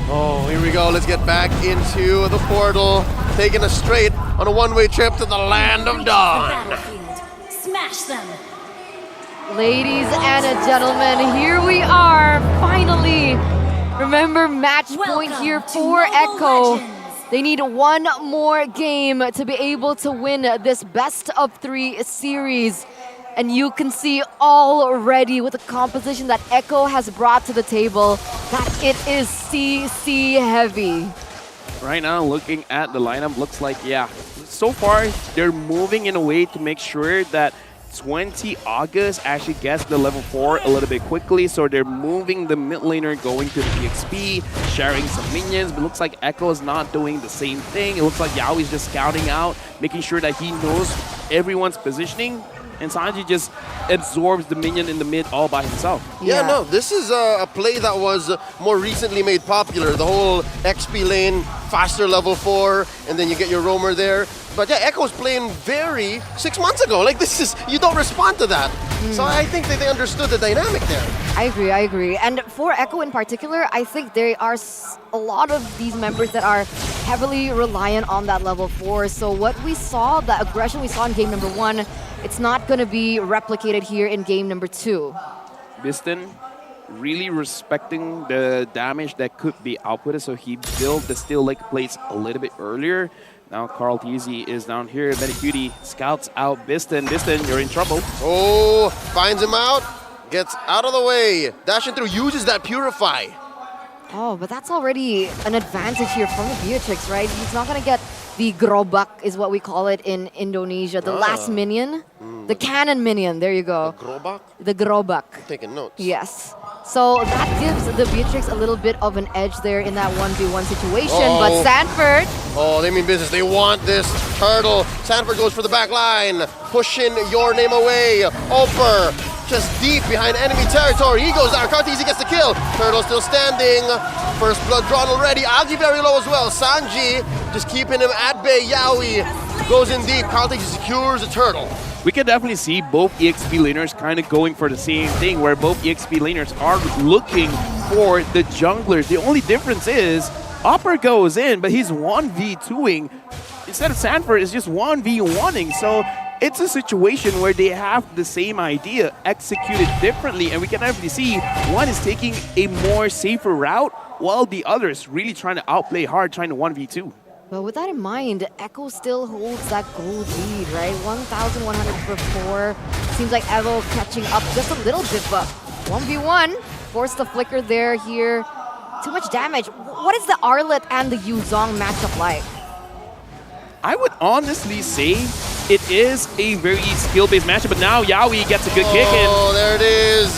Oh, here we go. Let's get back into the portal, taking us straight on a one-way trip to the land of Dawn. Smash them. Ladies and gentlemen, here we are, finally. Remember, match point here for Echo. They need one more game to be able to win this best of 3 series. And you can see already with the composition that Echo has brought to the table that it is CC heavy. Right now, looking at the lineup, looks like, yeah, so far they're moving in a way to make sure that 20 August actually gets the level 4 a little bit quickly, so they're moving the mid laner going to the EXP, sharing some minions, but looks like Echo is not doing the same thing. It looks like Yaoi is just scouting out, making sure that he knows everyone's positioning, and Sanji just absorbs the minion in the mid all by himself. Yeah, no, this is a play that was more recently made popular. The whole XP lane, faster level 4, and then you get your roamer there. But yeah, Echo's playing very 6 months ago. Like, this is, you don't respond to that. So I think that they understood the dynamic there. I agree. And for Echo in particular, I think there are a lot of these members that are heavily reliant on that level 4. So what we saw, the aggression we saw in game number 1, it's not going to be replicated here in game number 2. Biston really respecting the damage that could be outputted, so he built the Still Lake plates a little bit earlier. Now Carl Teasy is down here. Very Cutie scouts out Biston. Biston, you're in trouble. Oh, finds him out. Gets out of the way. Dashing through, uses that Purify. Oh, but that's already an advantage here from the Beatrix, right? He's not going to get the Grobak, is what we call it in Indonesia. The last minion. The cannon minion. There you go. The Grobak? The Grobak. I'm taking notes. Yes. So that gives the Beatrix a little bit of an edge there in that 1v1 situation. But Sanford... Oh, they mean business. They want this turtle. Sanford goes for the back line. Pushing your name away. Oper just deep behind enemy territory. He goes down. Kartizi gets the kill. Turtle still standing. First blood drawn already. Agi very low as well. Sanji just keeping him at bay. Yaoi goes in deep. Kartizi secures the turtle. We can definitely see both EXP laners kind of going for the same thing, where both EXP laners are looking for the junglers. The only difference is Upper goes in, but he's 1v2ing. Instead of Sanford, it's just 1v1ing. So it's a situation where they have the same idea executed differently, and we can definitely see one is taking a more safer route while the other is really trying to outplay hard, trying to 1v2. But with that in mind, Echo still holds that gold lead, right? 1,100 for 4. Seems like Evo catching up just a little bit, but 1v1. Forced the flicker there here. Too much damage. What is the Arlet and the Yuzong matchup like? I would honestly say it is a very skill-based matchup, but now Yaoi gets a good kick in. Oh, there it is.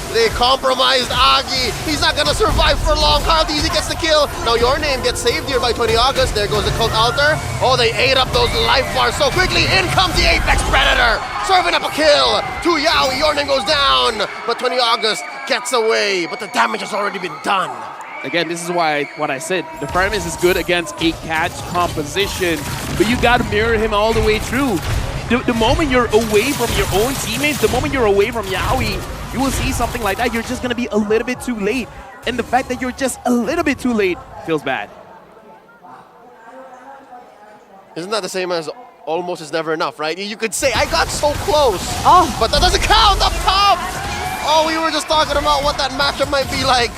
They compromised Agi. He's not gonna survive for long. Kartizi gets the kill. Now your name gets saved here by 20 August. There goes the cult altar. Oh, they ate up those life bars so quickly. In comes the Apex Predator, serving up a kill to Yaoi. Your name goes down, but 20 August gets away. But the damage has already been done. Again, this is why what I said. The Fireman is good against a catch composition, but you gotta mirror him all the way through. The moment you're away from your own teammates, the moment you're away from Yaoi, you will see something like that. You're just going to be a little bit too late. And the fact that you're just a little bit too late feels bad. Isn't that the same as almost is never enough, right? You could say, I got so close. Oh. But that doesn't count up top. Oh, we were just talking about what that matchup might be like.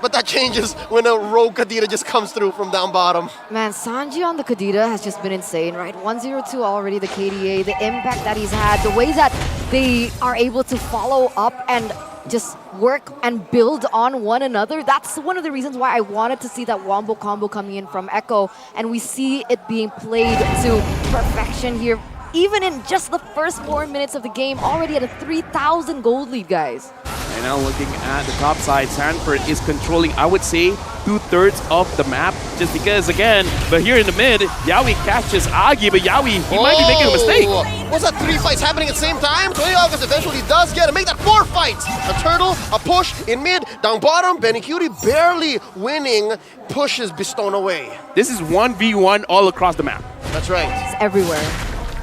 But that changes when a rogue Kadira just comes through from down bottom. Man, Sanji on the Kadira has just been insane, right? 102 already, the KDA, the impact that he's had, the ways that they are able to follow up and just work and build on one another. That's one of the reasons why I wanted to see that Wombo combo coming in from Echo, and we see it being played to perfection here. Even in just the first 4 minutes of the game, already at a 3,000 gold lead, guys. And now looking at the top side, Sanford is controlling, I would say, 2/3 of the map. Just because, again, but here in the mid, Yaoi catches Agi, but Yaoi, he might be making a mistake. Was that 3 fights happening at the same time? 20 August eventually does get it. Make that 4 fights. A turtle, a push in mid, down bottom. Benny Cutie barely winning, pushes Bistone away. This is 1v1 all across the map. That's right. It's everywhere.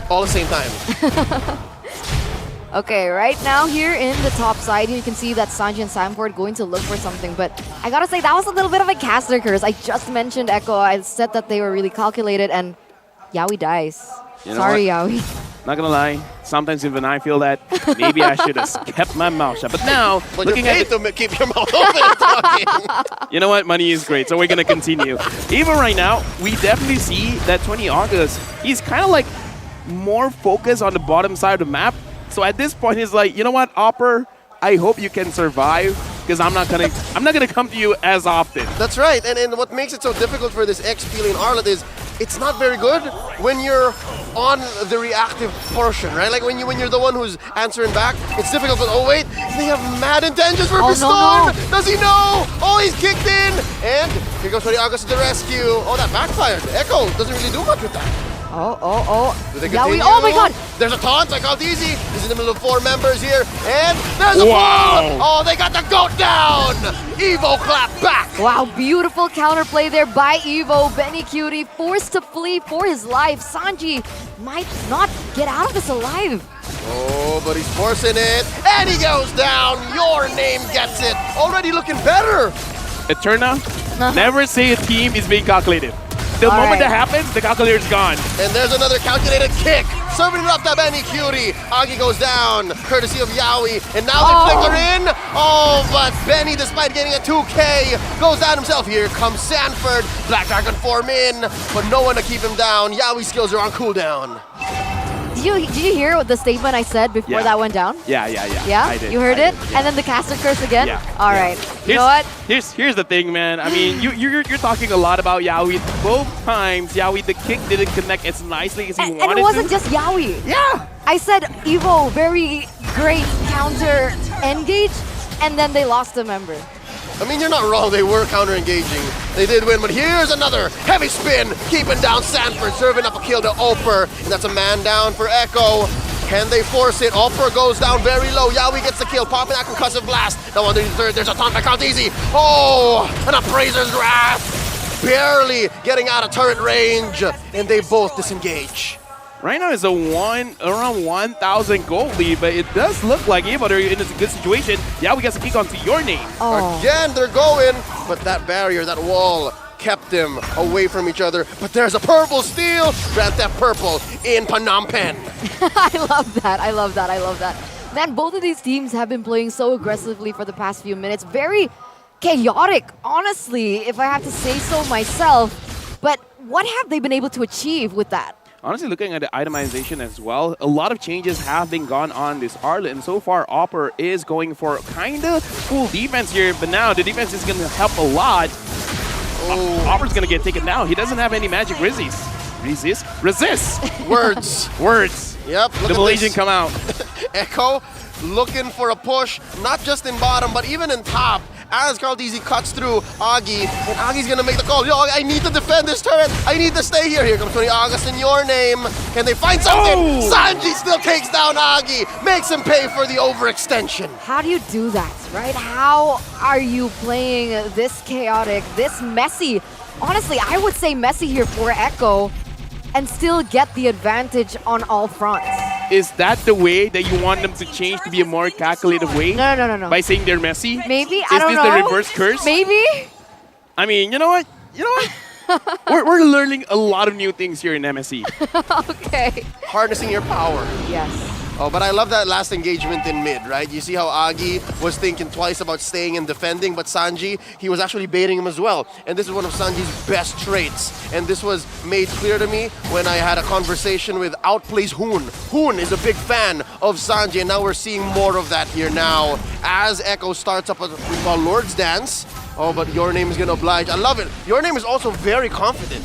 All at the same time. Okay, right now here in the top side, you can see that Sanji and Sanford going to look for something, but I gotta say, that was a little bit of a caster curse. I just mentioned Echo. I said that they were really calculated, and Yaoi dies. You know Sorry, what? Yaoi. Not gonna lie, sometimes even I feel that maybe I should have kept my mouth shut. But now, but looking you're at paid to keep your mouth open and talking. You know what? Money is great, so we're gonna continue. Even right now, we definitely see that 20 August, he's kind of like more focused on the bottom side of the map. So at this point, he's like, you know what, Opper, I hope you can survive, because I'm not gonna come to you as often. That's right, and what makes it so difficult for this XP lane Arlet is it's not very good when you're on the reactive portion, right? Like when you're the one who's answering back, it's difficult. But oh wait, they have mad intentions for Bistone. No. Does he know? Oh, he's kicked in, and here goes 20 August to the rescue. Oh, that backfired. Echo doesn't really do much with that. Oh. Do they Yaoi, continue? oh my god! There's a taunt, I called easy. He's in the middle of 4 members here, and there's a wow. pull! Oh, they got the goat down! Evo clap back! Wow, beautiful counterplay there by Evo. Benny Cutie forced to flee for his life. Sanji might not get out of this alive. Oh, but he's forcing it, and he goes down. Your name gets it. Already looking better. Eterna, never say a team is being calculated. The moment that happens, the calculator's gone. And there's another calculated kick. Serving it up to Benny Cutie. Agi goes down, courtesy of Yawi. And now they flicker in. Oh, but Benny, despite getting a 2K, goes down himself. Here comes Sanford. Black Dragon form in, but no one to keep him down. Yawi skills are on cooldown. Did you hear what the statement I said before that went down? Yeah. Yeah? I did. You heard it? Yeah. And then the caster curse again? Yeah. All right. You know what? Here's the thing, man. I mean, you're talking a lot about Yawi. Both times, Yawi, the kick didn't connect as nicely as he wanted to. And it wasn't just Yawi. Yeah. I said EVO, very great counter engage, and then they lost a member. I mean, you're not wrong. They were counter-engaging. They did win, but here's another heavy spin, keeping down Sanford, serving up a kill to Oper, and that's a man down for Echo. Can they force it? Oper goes down very low. Yawi gets the kill, popping that concussive blast. Now underneath the third, there's a taunt by Count Easy. Oh, an Appraiser's Wrath, barely getting out of turret range, and they both disengage. Right now it's around 1,000 gold lead, but it does look like EVO are in a good situation. Yawi gets a kick onto your name. Again, they're going, but that barrier, that wall, kept them away from each other. But there's a purple steal. Grand Theft Purple in Phnom Penh. I love that. I love that. I love that. Man, both of these teams have been playing so aggressively for the past few minutes. Very chaotic, honestly, if I have to say so myself. But what have they been able to achieve with that? Honestly, looking at the itemization as well, a lot of changes have been gone on this Arlet, and so far, Oper is going for kind of full defense here, but now the defense is going to help a lot. Oper's going to get taken down. He doesn't have any magic resist. Words. Words. Yep. The Malaysian come out. Echo looking for a push, not just in bottom, but even in top. As Carl DZ cuts through Agi, and Agi's gonna make the call. Yo, I need to defend this turret. I need to stay here. Here comes 20 August in your name. Can they find something? Sanji still takes down Agi, makes him pay for the overextension. How do you do that, right? How are you playing this chaotic, this messy? Honestly, I would say messy here for Echo and still get the advantage on all fronts. Is that the way that you want them to change to be a more calculated way? No. By saying they're messy? Maybe, I don't know. Is this the reverse curse? Maybe. I mean, you know what? we're learning a lot of new things here in MSC. Okay. Harnessing your power. Yes. Oh, but I love that last engagement in mid, right? You see how Agi was thinking twice about staying and defending, but Sanji, he was actually baiting him as well. And this is one of Sanji's best traits. And this was made clear to me when I had a conversation with Outplays Hoon. Hoon is a big fan of Sanji, and now we're seeing more of that here now. As Echo starts up what we call Lord's Dance. Oh, but Your Name is going to oblige. I love it. Your Name is also very confident.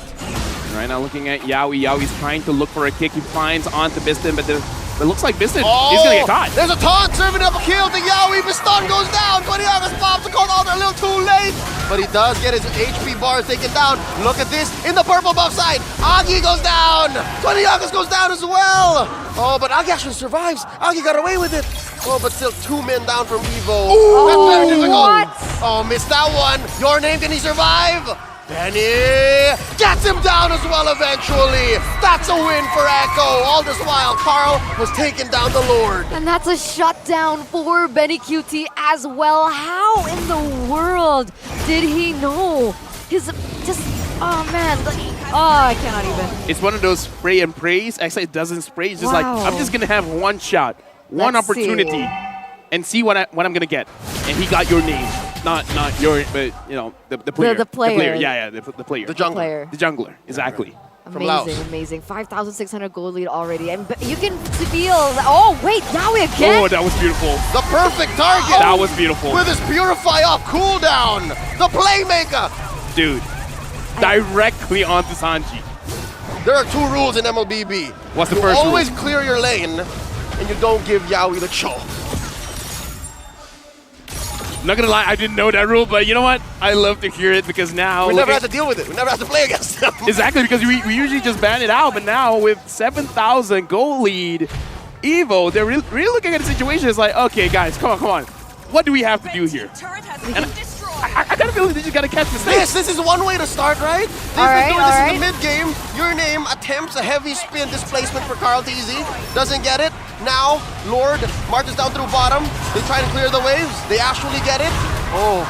Right now looking at Yawi. Yawi's trying to look for a kick. He finds onto Biston, but it looks like Biston is going to get caught. There's a taunt serving up a kill to Yawi. Biston goes down. 20 August pops the call out a little too late. But he does get his HP bars taken down. Look at this in the purple buff side. Agi goes down. 20 August goes down as well. Oh, but Agi actually survives. Agi got away with it. Oh, but still 2 men down from EVO. That's very difficult. What? Oh, missed that one. Your Name, can he survive? Benny gets him down as well eventually. That's a win for Echo. All this while, Carl was taking down the Lord. And that's a shutdown for Benny QT as well. How in the world did he know? Oh man, I cannot even. It's one of those spray and praise. Actually, it doesn't spray. It's just like, I'm just going to have one shot, one opportunity, and see what I'm going to get. And he got Your Name. Not your, but you know, the player. The player. Yeah, the player. The jungler. The jungler, exactly. From Laos. Amazing. 5,600 gold lead already. And you can feel, oh wait, Yawi again? Oh, that was beautiful. The perfect target. That was beautiful. With his Purify off cooldown. The playmaker. Dude, directly onto Sanji. There are 2 rules in MLBB. What's the you first always rule? clear your lane, and you don't give Yawi the choke. I'm not gonna lie, I didn't know that rule, but you know what? I love to hear it because now... We never have to deal with it. We never have to play against them. Exactly, because we usually just ban it out, but now with 7,000 goal lead, EVO, they're really looking at the situation. It's like, okay, guys, come on. What do we have to do here? I kind of feel like they just gotta catch mistakes. This is one way to start, right? They've been doing this in the mid-game. Your Name attempts a heavy spin displacement for Carl TZ. Doesn't get it. Now, Lord marches down through bottom. They try to clear the waves. They actually get it. Oh,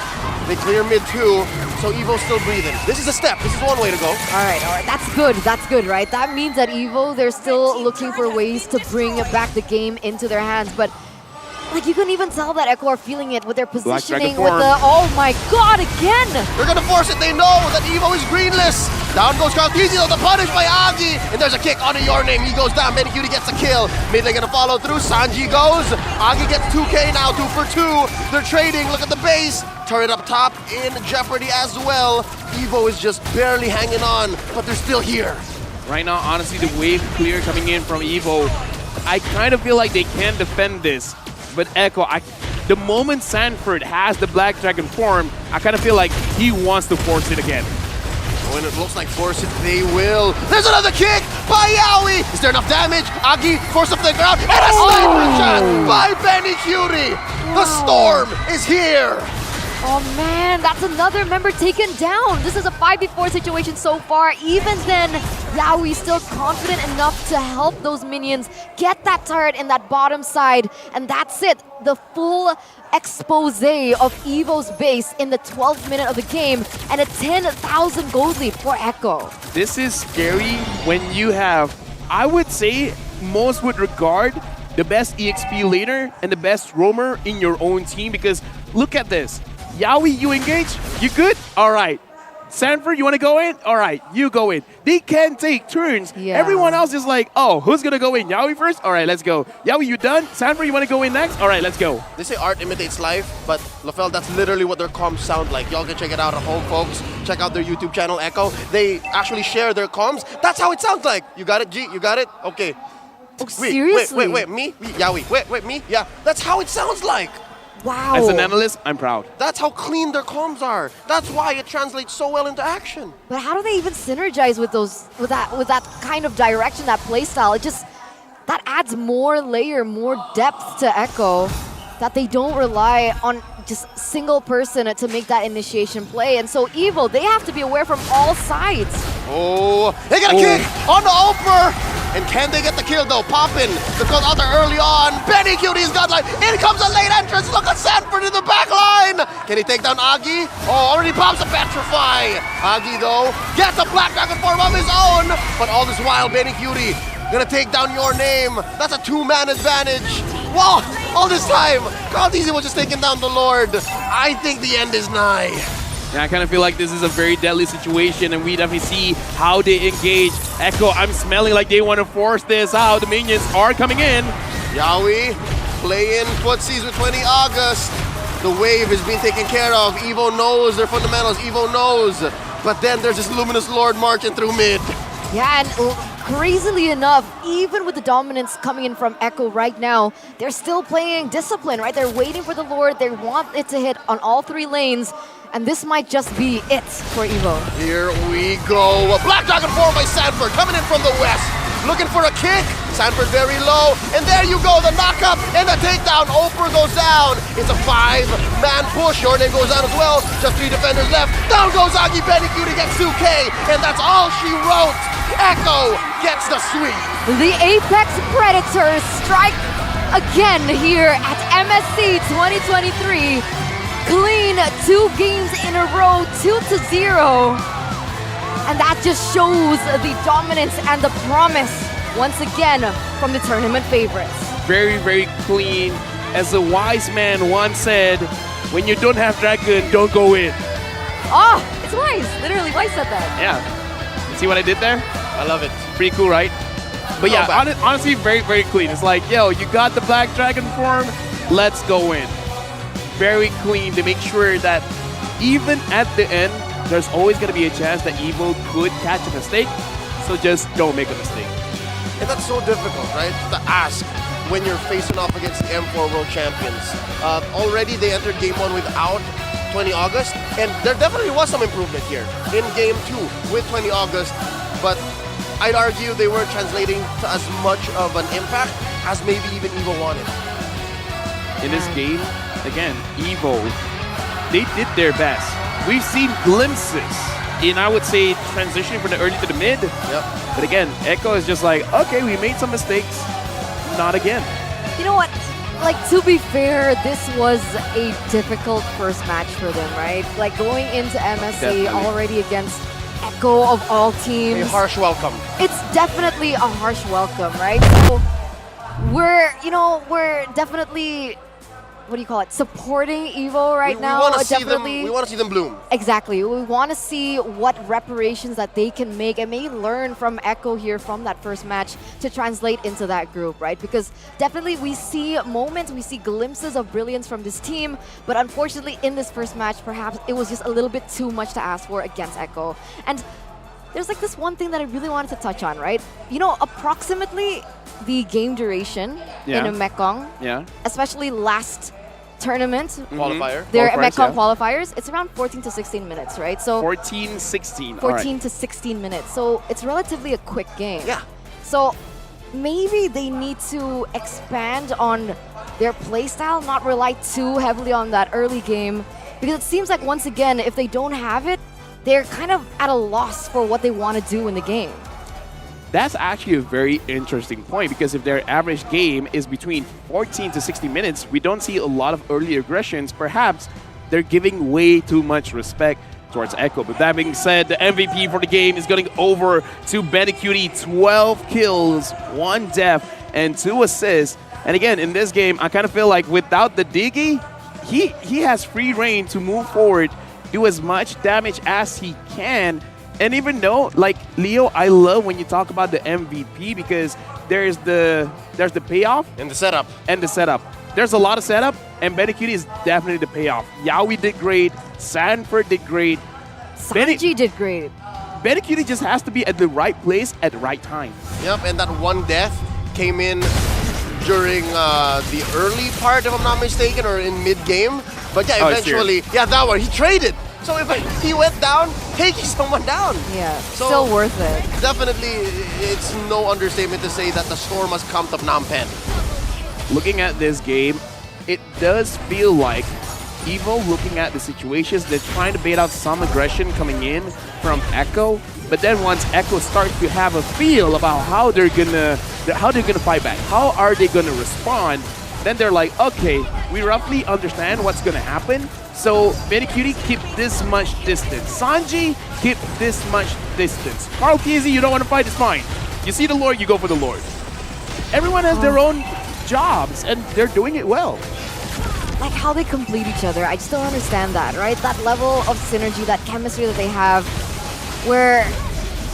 they clear mid too. So EVO's still breathing. This is a step. This is one way to go. All right. That's good, right? That means that EVO, they're still looking for ways to bring back the game into their hands, but like you can even tell that Echo are feeling it with their positioning, with the, oh my god, again! They're gonna force it, they know that EVO is greenless! Down goes Cartesi, though, the punish by Agi! And there's a kick onto Your Name, he goes down, Medicutie gets a kill. Mid lane gonna follow through, Sanji goes. Agi gets 2k now, 2 for 2. They're trading, look at the base. Turret up top, in jeopardy as well. EVO is just barely hanging on, but they're still here. Right now, honestly, the wave clear coming in from EVO, I kind of feel like they can defend this. But Echo, the moment Sanford has the Black Dragon form, I kind of feel like he wants to force it again. When it looks like force it, they will. There's another kick by Yaoi! Is there enough damage? Agi forced up the ground, and a sniper shot by Medicutie! The storm is here! Oh man, that's another member taken down. This is a 5v4 situation so far. Even then, Yaoi still confident enough to help those minions get that turret in that bottom side. And that's it. The full expose of EVO's base in the 12th minute of the game and a 10,000 gold lead for Echo. This is scary when you have, I would say, most would regard the best EXP laner and the best roamer in your own team, because look at this. Yaoi, you engage? You good? All right. Sanford, you want to go in? All right, you go in. They can take turns. Yeah. Everyone else is like, oh, who's going to go in? Yaoi first? All right, let's go. Yaoi, you done? Sanford, you want to go in next? All right, let's go. They say art imitates life, but LaFell, that's literally what their comms sound like. Y'all can check it out at home, folks. Check out their YouTube channel, Echo. They actually share their comms. That's how it sounds like. You got it, G? You got it? Okay. Oh, seriously? Wait, me? Yaoi, wait, me? Yeah, that's how it sounds like. Wow. As an analyst, I'm proud. That's how clean their comms are. That's why it translates so well into action. But how do they even synergize with those, with that kind of direction, that playstyle? It just, that adds more layer, more depth to Echo, that they don't rely on just single person to make that initiation play. And so EVO, they have to be aware from all sides. Oh, they got a kick on the Oper. And can they get the kill though? Poppin, because other early on, Medicutie's got like, in comes a late entrance, look at Sanford in the back line! Can he take down Agi? Oh, already pops a Petrify! Agi though, gets a Black Dragon form of his own! But all this while, Medicutie gonna take down Your Name. That's a 2-man advantage. Whoa, all this time, Carl TZ was just taking down the Lord. I think the end is nigh. Yeah, I kind of feel like this is a very deadly situation, and we definitely see how they engage. Echo, I'm smelling like they want to force this out. The minions are coming in. Yaoi playing footsies with 20 August. The wave is being taken care of. EVO knows their fundamentals. EVO knows. But then there's this Luminous Lord marching through mid. Yeah, and crazily enough, even with the dominance coming in from Echo right now, they're still playing discipline, right? They're waiting for the Lord. They want it to hit on all 3 lanes. And this might just be it for EVO. Here we go. A Black Dragon form by Sanford coming in from the west. Looking for a kick. Sanford very low. And there you go. The knockup and the takedown. Oper goes down. It's a 5-man push. Your Name goes down as well. Just 3 defenders left. Down goes Agi. Medicutie gets 2K. And that's all she wrote. Echo gets the sweep. The Apex Predators strike again here at MSC 2023. Clean 2 games in a row, 2-0. And that just shows the dominance and the promise, once again, from the tournament favorites. Very, very clean. As a wise man once said, when you don't have Dragon, don't go in. Oh, it's Wise. Literally, Wise said that. Yeah. See what I did there? I love it. Pretty cool, right? But yeah, honestly, very, very clean. It's like, yo, you got the Black Dragon form, let's go in. Very clean to make sure that even at the end, there's always going to be a chance that EVO could catch a mistake. So just don't make a mistake. And that's so difficult, right? To ask when you're facing off against the M4 World Champions. Already they entered Game 1 without 20 August. And there definitely was some improvement here in Game 2 with 20 August. But I'd argue they weren't translating to as much of an impact as maybe even EVO wanted. In this game, again, EVO they did their best. We've seen glimpses in, I would say, transitioning from the early to the mid. Yep. But again, Echo is just like, okay, we made some mistakes. Not again. You know what? Like, to be fair, this was a difficult first match for them, right? Like, going into MSC Definitely. already against Echo of all teams. A harsh welcome. It's definitely a harsh welcome, right? So we're definitely, what do you call it, supporting EVO right now. We want to see them. Definitely. We want to see them bloom. Exactly. We want to see what reparations that they can make and maybe learn from Echo here from that first match to translate into that group, right? Because definitely we see moments, we see glimpses of brilliance from this team, but unfortunately in this first match, perhaps it was just a little bit too much to ask for against Echo. And there's like this one thing that I really wanted to touch on, right? You know, approximately the game duration in a Mekong, especially last tournament, Qualifier. their Qualifiers, Mekong yeah. qualifiers, it's around 14 to 16 minutes, right? So 14, 16. 14 to 16 minutes. So it's relatively a quick game. Yeah. So maybe they need to expand on their playstyle, not rely too heavily on that early game, because it seems like once again, if they don't have it, they're kind of at a loss for what they want to do in the game. That's actually a very interesting point, because if their average game is between 14 to 60 minutes, we don't see a lot of early aggressions. Perhaps they're giving way too much respect towards Echo. But that being said, the MVP for the game is going over to Benecutie. 12 kills, 1 death, and 2 assists. And again, in this game, I kind of feel like without the Diggy, he has free reign to move forward, do as much damage as he can. And even though, like, Leo, I love when you talk about the MVP, because there's the payoff and the setup. There's a lot of setup, and Benecutie is definitely the payoff. Yaoi did great. Sanford did great. Sanji did great. Benecutie just has to be at the right place at the right time. Yep, and that 1 death came in during the early part, if I'm not mistaken, or in mid-game. But yeah, eventually, that one, he traded. So if he went down, taking someone down. Yeah, so still worth it. Definitely, it's no understatement to say that the storm has come to Phnom Penh. Looking at this game, it does feel like EVO, looking at the situations, they're trying to bait out some aggression coming in from Echo. But then once Echo starts to have a feel about how they're gonna fight back, how are they gonna respond, then they're like, okay, we roughly understand what's gonna happen. So Benecutie, keep this much distance. Sanji, keep this much distance. Carl Kesey, you don't want to fight, it's fine. You see the Lord, you go for the Lord. Everyone has their own jobs, and they're doing it well. Like how they complete each other, I just don't understand that, right? That level of synergy, that chemistry that they have, where,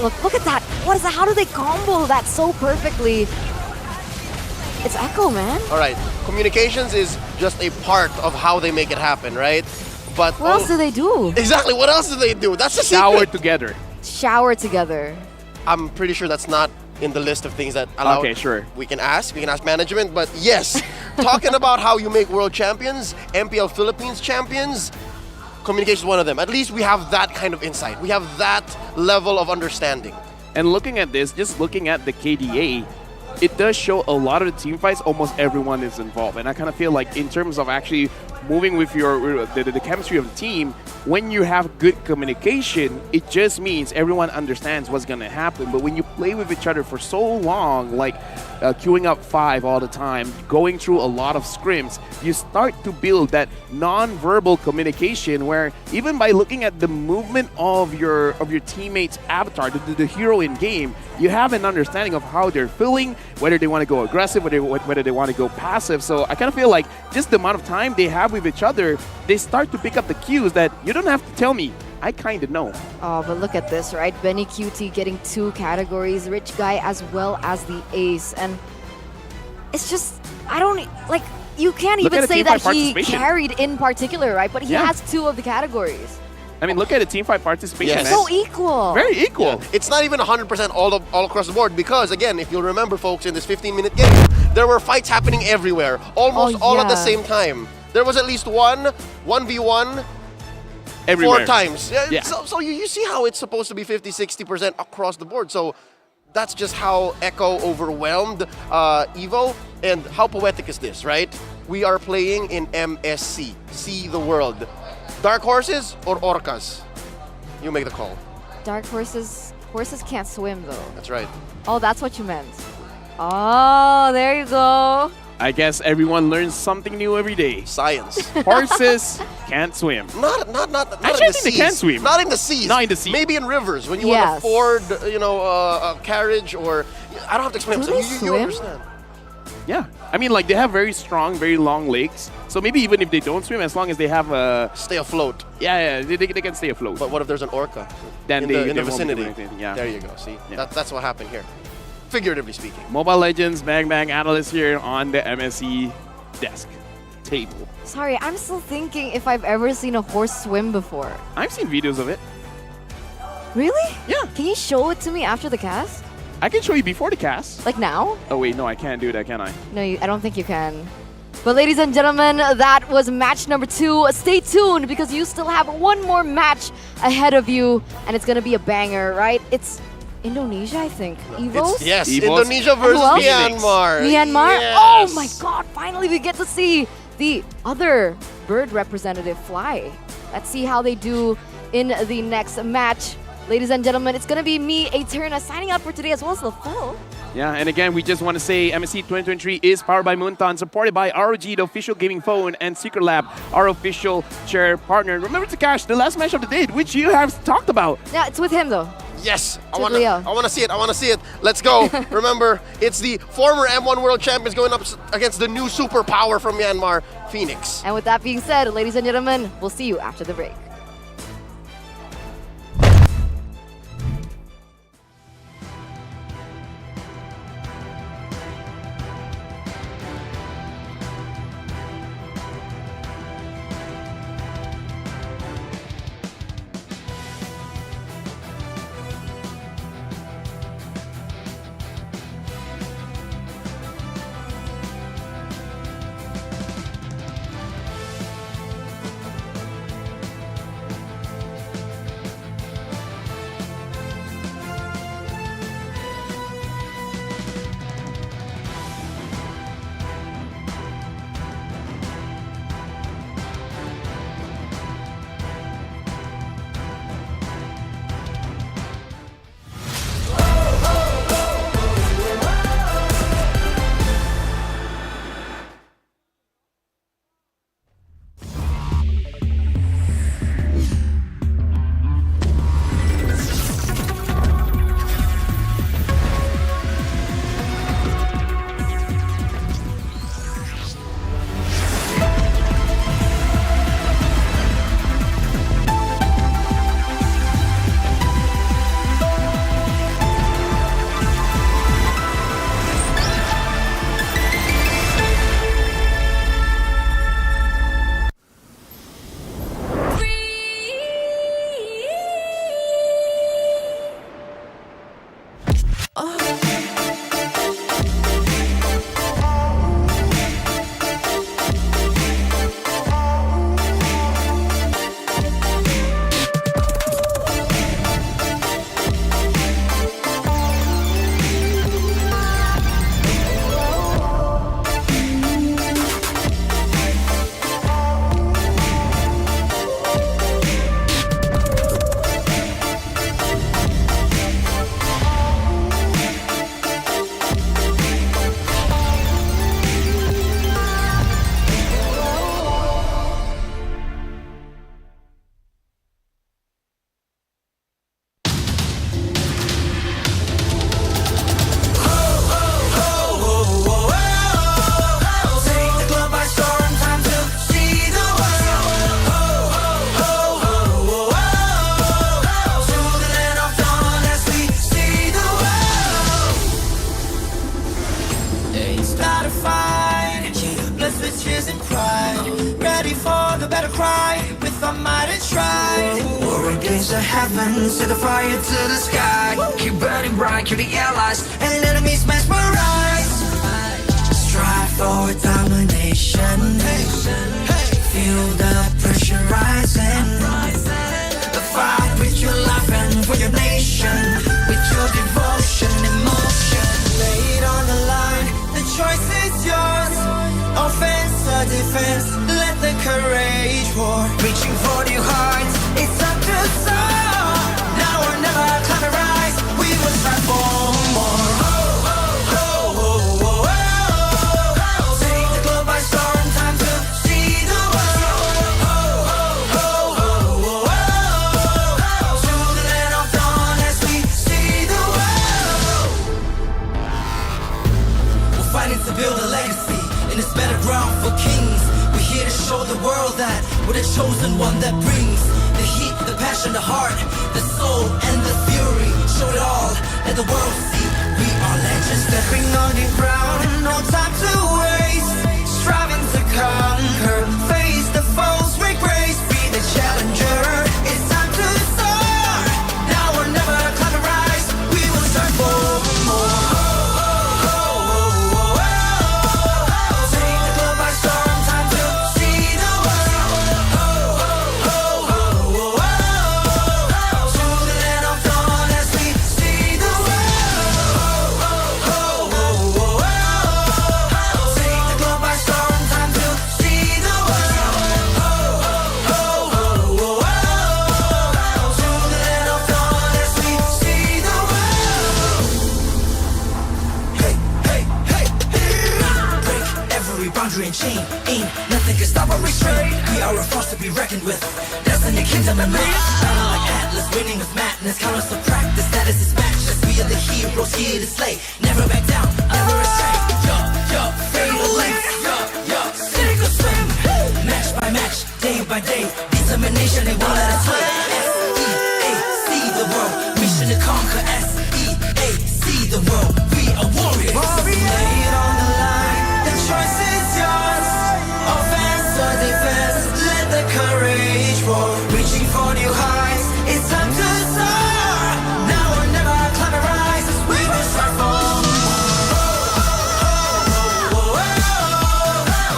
look at that. What is that? How do they combo that so perfectly? It's Echo, man. All right, communications is just a part of how they make it happen, right? But what else do they do? Exactly, what else do they do? That's the Shower secret. together. Shower together. I'm pretty sure that's not in the list of things that we can ask management, but yes, talking about how you make world champions, MPL Philippines champions, communication is one of them. At least we have that kind of insight. We have that level of understanding. And looking at this, just looking at the KDA, it does show a lot of the team fights, almost everyone is involved. And I kind of feel like in terms of actually moving with the chemistry of the team, when you have good communication, it just means everyone understands what's going to happen. But when you play with each other for so long, like queuing up 5 all the time, going through a lot of scrims, you start to build that non-verbal communication where even by looking at the movement of your teammate's avatar, the hero in game, you have an understanding of how they're feeling, whether they want to go aggressive, whether they want to go passive. So I kind of feel like just the amount of time they have with each other, they start to pick up the cues that you don't have to tell me. I kind of know. Oh, but look at this, right? Benecutie getting 2 categories, Rich Guy as well as the Ace. And it's just, I don't, like, you can't even say that he carried in particular, right? But he has 2 of the categories. I mean, look at the teamfight participation. Yes. So equal. Very equal. Yeah. It's not even 100% all across the board because, again, if you'll remember, folks, in this 15-minute game, there were fights happening everywhere, almost all at the same time. There was at least 1v1 everywhere. 4 times. Yeah. So you see how it's supposed to be 50-60% across the board. So that's just how Echo overwhelmed EVO. And how poetic is this, right? We are playing in MSC, See the World. Dark horses or orcas? You make the call. Dark horses. Horses can't swim though. That's right. Oh, that's what you meant. Oh, there you go. I guess everyone learns something new every day. Science. Horses can't swim. Not Actually, in the I think seas. they can swim. Not in the seas. Not in the sea. Maybe in rivers when you want to afford, a carriage or. I don't have to explain. Do they You understand. Yeah. I mean, like, they have very strong, very long legs. So maybe even if they don't swim, as long as they have a... Stay afloat. Yeah, they can stay afloat. But what if there's an orca then in they the won't be doing vicinity? anything, yeah. There you go. See, Yeah. that's what happened here. Figuratively speaking. Mobile Legends Bang Bang analyst here on the MSC desk table. Sorry, I'm still thinking if I've ever seen a horse swim before. I've seen videos of it. Really? Yeah. Can you show it to me after the cast? I can show you before the cast. Like now? Oh wait, no, I can't do that, can I? No, I don't think you can. But ladies and gentlemen, that was match number 2. Stay tuned because you still have one more match ahead of you, and it's gonna be a banger, right? It's Indonesia, I think. EVOS? Yes, EVOS. Indonesia versus Myanmar. Myanmar? Yes. Oh my god, finally we get to see the other bird representative fly. Let's see how they do in the next match. Ladies and gentlemen, it's gonna be me, Eterna, signing out for today as well as the full. Yeah, and again, we just want to say MSC 2023 is powered by Moonton, supported by ROG, the official gaming phone, and Secret Lab, our official chair partner. Remember to cash the last match of the day, which you have talked about. Yeah, it's with him though. Yes, I With want Leo. to see it. I want to see it. Let's go. Remember, it's the former M1 World Champions going up against the new superpower from Myanmar, Fenix. And with that being said, ladies and gentlemen, we'll see you after the break. The heavens, set the fire to the sky. Keep burning bright, kill the allies, and enemies mesmerize. Strive for domination. Feel the pressure rising. The fight with your life and for your nation, with your devotion, emotion. Lay it on the line, the choice is yours. Offense or defense, let the courage roar. Reaching for new heights, it's time to soar. Now or never, climb and rise, we will strive for more. Take the globe by storm, time to see the world. To the land of dawn as we see the world. We're fighting to build a legacy in this battleground for kings. We're here to show the world that we're the chosen one that brings the heat, the passion, the heart, the soul, and the fury. Show it all, let the world see we are legends. Stepping on the ground, no time to waste. Striving to conquer, face the foes with grace. Be the challenger, it's time to soar. Now or never, climb and rise, we will strive for more. Take the globe by storm, time to see the world. To the land of dawn as we see the world. Take the globe by storm, time to see the world. To the land of dawn as we see the world. Hey, hey, hey, hey. Break every boundary and chain. Ain't nothing can stop or restrain. We are a force to be reckoned with. Destiny, kingdom, and might. Battle like Atlas, winning with madness. Countless of practice, status is matchless. We are the heroes here to slay. Never back down, never astray. Fatal lengths. Sink or swim. Match by match, day by day. Determination, they won't let us win. S-E-A-C the world. Mission to conquer. S-E-A-C the world. We are warriors. Lay it on the line. The choice is yours. Offense or defense, let the courage roar. Reaching for new heights, it's time to soar. Now or never, climb and rise, we will strive for more.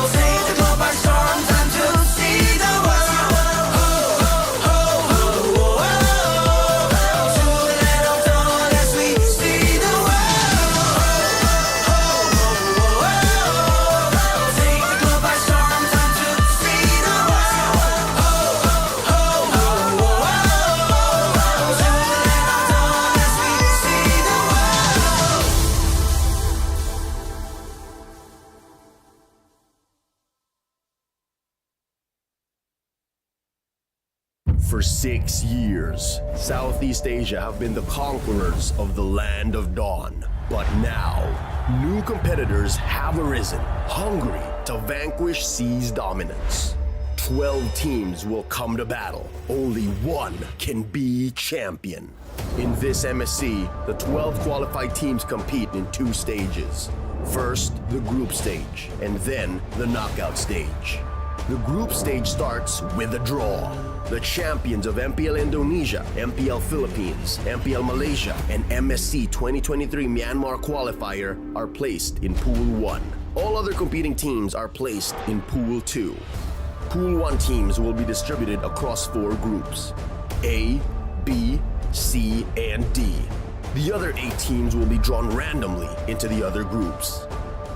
Take the globe by storm, time to see the world. To the land of dawn as we see the world. Take the globe by storm, time to see the world. To the land of dawn as we see the world. For 6 years, Southeast Asia have been the conquerors of the land of dawn. But now, new competitors have arisen, hungry to vanquish C's dominance. 12 teams will come to battle. Only one can be champion. In this MSC, the 12 qualified teams compete in 2 stages. First, the group stage, and then the knockout stage. The group stage starts with a draw. The champions of MPL Indonesia, MPL Philippines, MPL Malaysia, and MSC 2023 Myanmar qualifier are placed in Pool 1. All other competing teams are placed in Pool 2. Pool 1 teams will be distributed across 4 groups: A, B, C, and D. The other 8 teams will be drawn randomly into the other groups.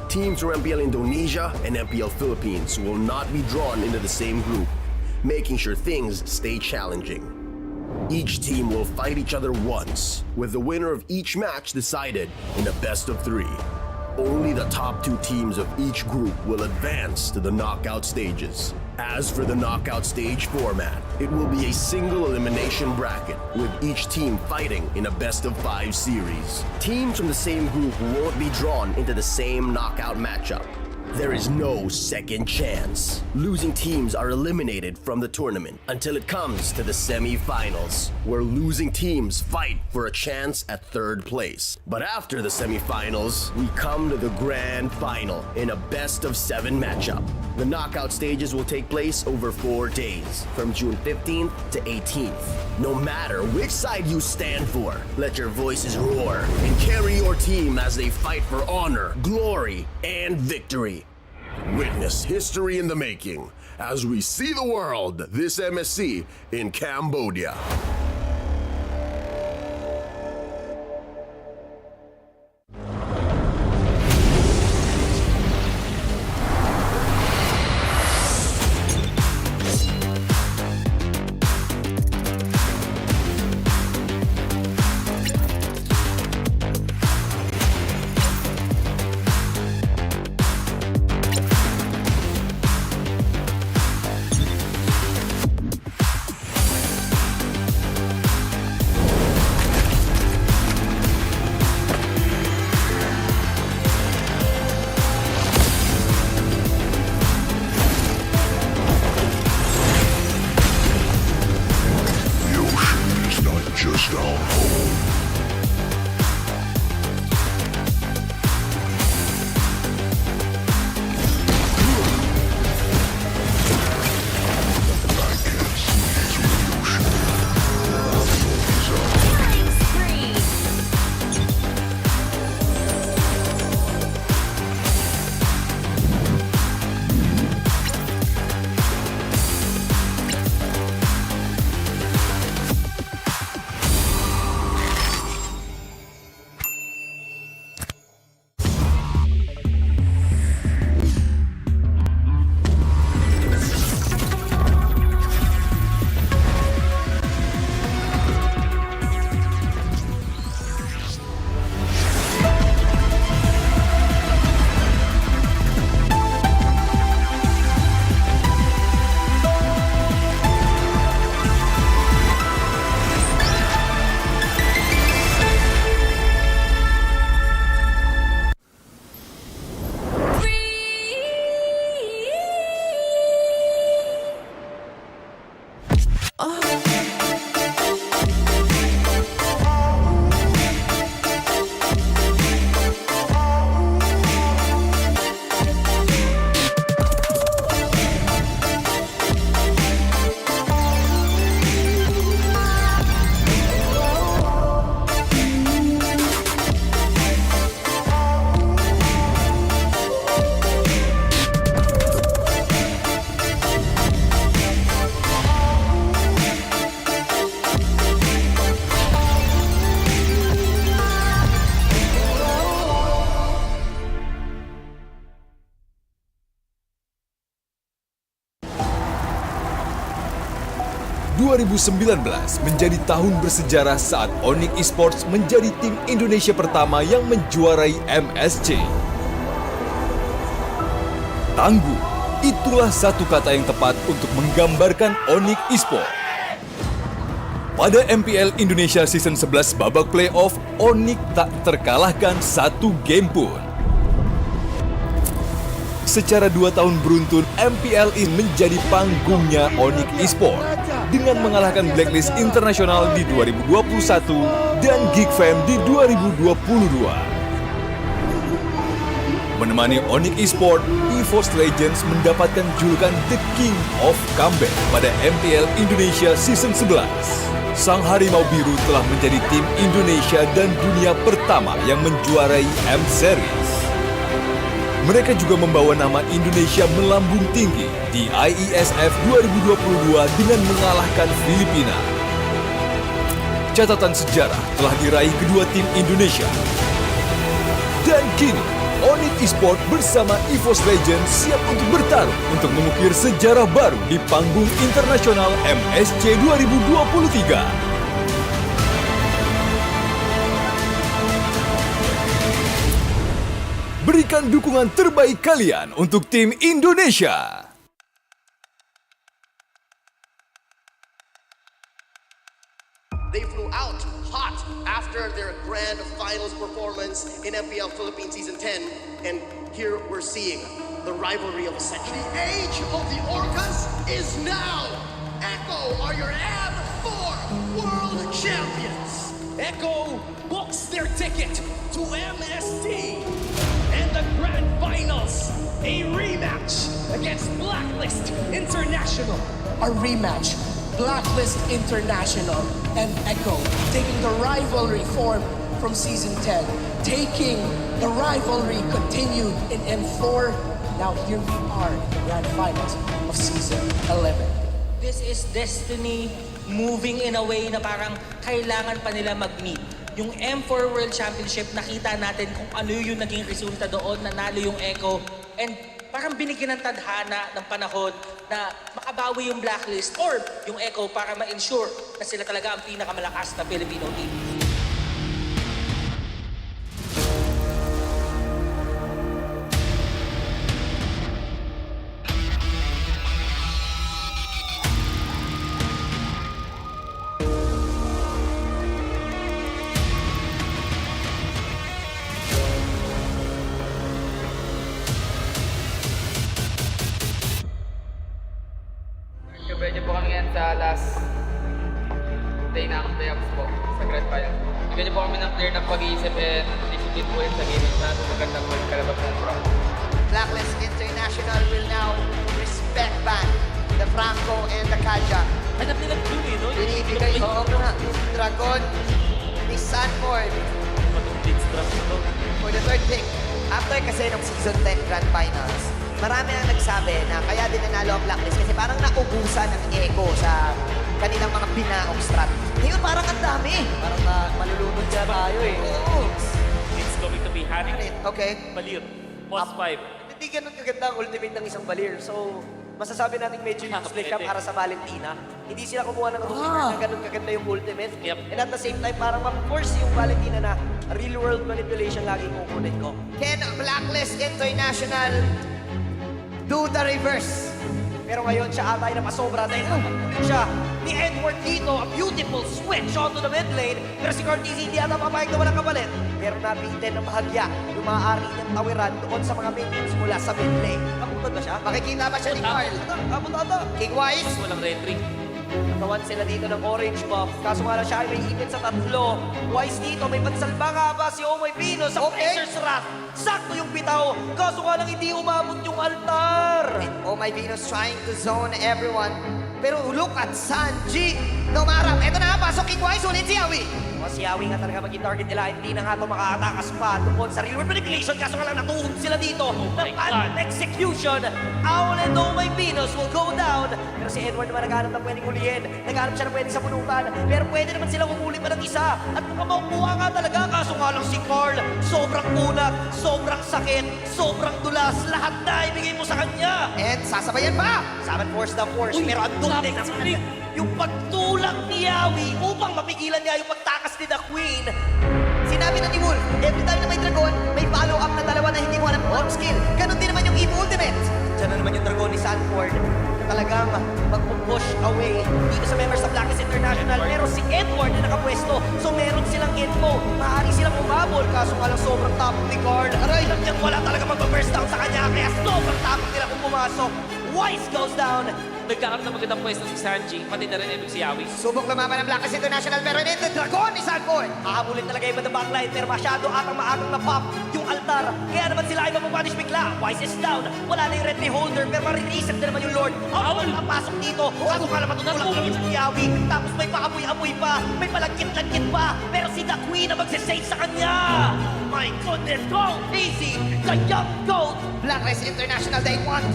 Teams from MPL Indonesia and MPL Philippines will not be drawn into the same group, making sure things stay challenging. Each team will fight each other once, with the winner of each match decided in a best of 3. Only the top 2 teams of each group will advance to the knockout stages. As for the knockout stage format, it will be a single elimination bracket, with each team fighting in a best of 5 series. Teams from the same group won't be drawn into the same knockout matchup. There is no second chance. Losing teams are eliminated from the tournament until it comes to the semi-finals, where losing teams fight for a chance at 3rd place. But after the semi-finals, we come to the grand final in a best of 7 matchup. The knockout stages will take place over 4 days, from June 15th to 18th. No matter which side you stand for, let your voices roar and carry your team as they fight for honor, glory, and victory. Witness history in the making as we see the world this MSC in Cambodia. 2019 menjadi tahun bersejarah saat ONIC Esports menjadi tim Indonesia pertama yang menjuarai MSC. Tangguh, itulah satu kata yang tepat untuk menggambarkan ONIC Esports. Pada MPL Indonesia Season 11 babak playoff, ONIC tak terkalahkan satu game pun. Secara 2 tahun beruntun, MPL ini menjadi panggungnya ONIC Esports dengan mengalahkan Blacklist Internasional di 2021 dan Geek Fam di 2022. Menemani ONIC Esports, EVOS Legends mendapatkan julukan The King of Comeback pada MPL Indonesia Season 11. Sang Harimau Biru telah menjadi tim Indonesia dan dunia pertama yang menjuarai M-Series. Mereka juga membawa nama Indonesia melambung tinggi di IESF 2022 dengan mengalahkan Filipina. Catatan sejarah telah diraih kedua tim Indonesia. Dan kini, ONIC Esports bersama EVOS Legends siap untuk bertarung untuk mengukir sejarah baru di panggung internasional MSC 2023. Berikan dukungan terbaik kalian untuk tim Indonesia. They flew out hot after their grand finals performance in MPL Philippines Season 10. And here we're seeing the rivalry of a century. The age of the Orcas is now. Echo are your M4 World Champions. Echo books their ticket to MSC and the grand finals, a rematch against Blacklist International. A rematch, Blacklist International and Echo taking the rivalry form from Season 10, taking the rivalry continued in M4. Now here we are, the grand finals of Season 11. This is destiny moving in a way na parang kailangan pa nila mag-meet. Yung M4 World Championship, nakita natin kung ano yung naging resulta doon, nanalo yung Echo, and parang binigyan ng tadhana ng panahon na makabawi yung Blacklist or yung Echo para ma-ensure na sila talaga ang pinakamalakas na Filipino team. Medyo po kami ngayon sa last day ng playoffs po sa Grand Final. Bigyan niyo po kami ng clear na pag-iisip and discipline po rin sa game na magandang po yung kalabas ng pro. Blacklist International will now respect back the Franco and the Kaja. Hanap nila blue eh, no? Binibigay ko na Dragon ni Sanford for the third pick. After kasi ng Season 10 Grand Finals, marami ang nagsabi na kaya din nanalo ang Blacklist kasi parang naubusan ng Echo sa kanilang mga binaong strat. Ngayon parang ang dami. Parang malulunod siya tayo eh. Oo. It's going to be Hanik. Okay. Balir. Post 5. Hindi ganun kaganda ang ultimate ng isang Balir. So, masasabi natin medyo useless siya para sa Valentina. Hindi sila kumuha ng na ganun kaganda yung ultimate. And at the same time, parang ma-force yung Valentina na real-world manipulation lagi kukunin ko. Can Blacklist International do the reverse? Pero ngayon siya atay na pasobra dahil napagulit siya ni Edward dito. A beautiful switch onto the mid lane. Pero si Cortez hindi ata papayag na walang kapalit. Pero nabitin ng bahagya yung maaari niyang tawiran doon sa mga minions mula sa mid lane. Kaputod ba siya? Makikita ba siya ni Carl? Kaputod. King Wise. Walang retry. Natawan sila dito ng orange buff. Kaso nga lang siya ay may ipin sa tatlo. Wise dito, may pansalba nga ba si Omoy Pino sa Fraser's Wrath. Sakto yung bitaw. Kaso nga lang hindi umabot yung altar. Omoy Pino's trying to zone everyone. Pero look at Sanji. No marap. Eto na, pasok King Wise. Ulit si Yawi. Si Yawi nga talaga maging target nila. Hindi na nga ito makakatakas pa tungkol sa real world manipulation. Kaso nga lang natuhog sila dito. Ng execution. Owl and Omoy Pinos will go down. Pero si Edward naman naghanap ng pwedeng hulihin. Naghanap siya ng pwedeng sa punutan. Pero pwede naman silang umuli pa ng isa. At mukhang makukuha nga talaga. Kaso nga lang si Carl. Sobrang kunat. Sobrang sakit. Sobrang dulas. Lahat na ibigay mo sa kanya. And sasabayan pa. Saban force the force. Pero ang dugding yung pagtulak ni Yawi upang mapigilan niya yung pagtakas ni The Queen. Sinabi na ni Wolf, every time na may dragon, may follow-up na dalawa na hindi mo alam kung skill. Ganon din naman yung EVO Ultimate. Diyan na naman yung dragon ni Sanford na talagang mag-push away dito sa members ng Blacklist International. Pero si Edward na nakapwesto, so meron silang info. Maaari silang umabol, kaso nga lang sobrang tapang ni Carl. Aray lang yan, wala talaga mag-burst down sa kanya, kaya sobrang tapang nila kung pumasok. Wise goes down. Nagkakaroon ng magandang pwesto si Sanji, pati na rin si Yawi. Subok lumaban ng Blacklist International, pero dito, dragon ni Sanford. Hahabulin talaga yung the backline, pero masyado atang maagang na-pop yung altar. Kaya naman sila ay mapapunish bigla. Wise is down. Wala na yung red holder, pero marireset na naman yung Lord. Ang papasok dito, kaso ka na matutulak naman si Yawi. Tapos may paamoy-amoy pa, may palagkit-lagkit pa. Pero si The Queen na magsisave sa kanya. My goodness, go easy. The young goat. Blacklist International, they want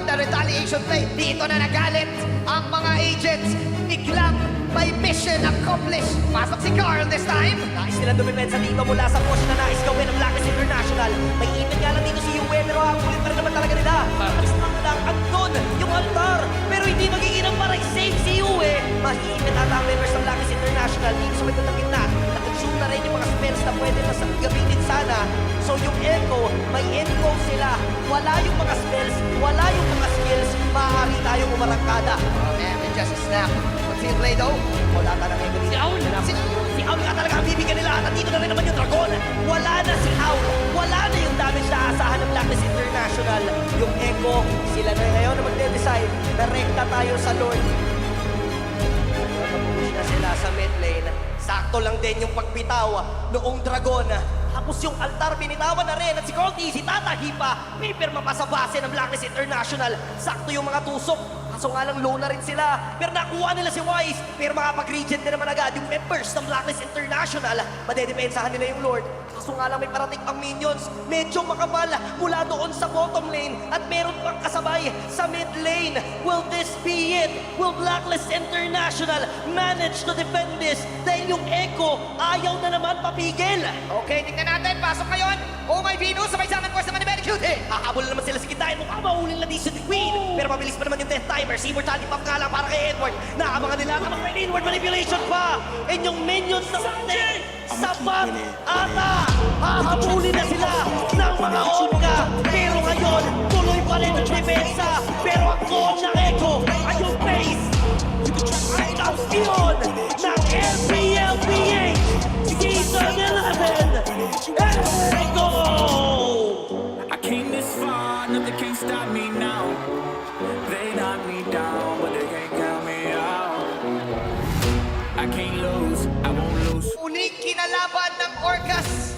the retaliation play. Dito na nagalit ang mga agents. Biglang may mission accomplished. Pasok si Carl this time. Nais nilang dumipensa dito mula sa push na nais gawin ng Blacklist International. May ipin nga lang dito si Yue, pero hakulit pa rin naman talaga nila. Tapos lang andun yung altar. Pero hindi magiging ang parang save si Yue. Mahiipit ata ang members ng Blacklist International dito sa may gitna. Nakonsume na rin yung mga spells na pwede na gamitin sana. So yung Echo, may Echo sila. Wala yung mga spells, wala yung mga skills. Maaari tayong umarangkada. Oh man, it just snap. What's he play though? Wala ka ng Echo dito. Si Aul nga talaga ang bibigyan nila. At dito na rin naman yung Dragon. Wala na si Aul. Wala na yung damage na asahan ng Blacklist International. Yung Echo, sila na ngayon na magde-decide. Direkta tayo sa Lord. Napupush na sila sa mid lane. Sakto lang din yung pagbitaw noong Dragon. Tapos yung altar binitawan na rin at si Conti, si Tata Hipa, may pirma pa sa base ng Blacklist International. Sakto yung mga tusok. Kaso nga lang low na rin sila. Pero nakuha nila si Wise. Pero makapag-regen din naman agad yung members ng Blacklist International. Madedepensahan nila yung Lord. Kaso nga lang may parating pang minions. Medyo makapal mula doon sa bottom lane. At meron pang kasabay sa mid lane. Will this be it? Will Blacklist International manage to defend this? Dahil yung Echo ayaw na naman papigil. Okay, tingnan natin. Pasok ngayon. Oh my Venus, sabay sa akin course naman ni Very Cute. Hahabol naman sila sa gitna. Mukha mahulin na din si The Queen. Pero mabilis pa naman yung death timer. Si Immortality Pump nga lang para kay Edward. Nakabangan nila at may inward manipulation pa. And yung minions ng Snake, sapat ata. Hahabulin na sila ng mga Onka. Pero ngayon, tuloy pa rin ang depensa. Pero ang goal ng Echo ay yung face. Ang champion ng LPLPH Season 11. Echo! I came this far, nothing can stop me now. They knock me down, but they can't count me out. I can't lose, I won't lose. Uling kinalaban ng Orcas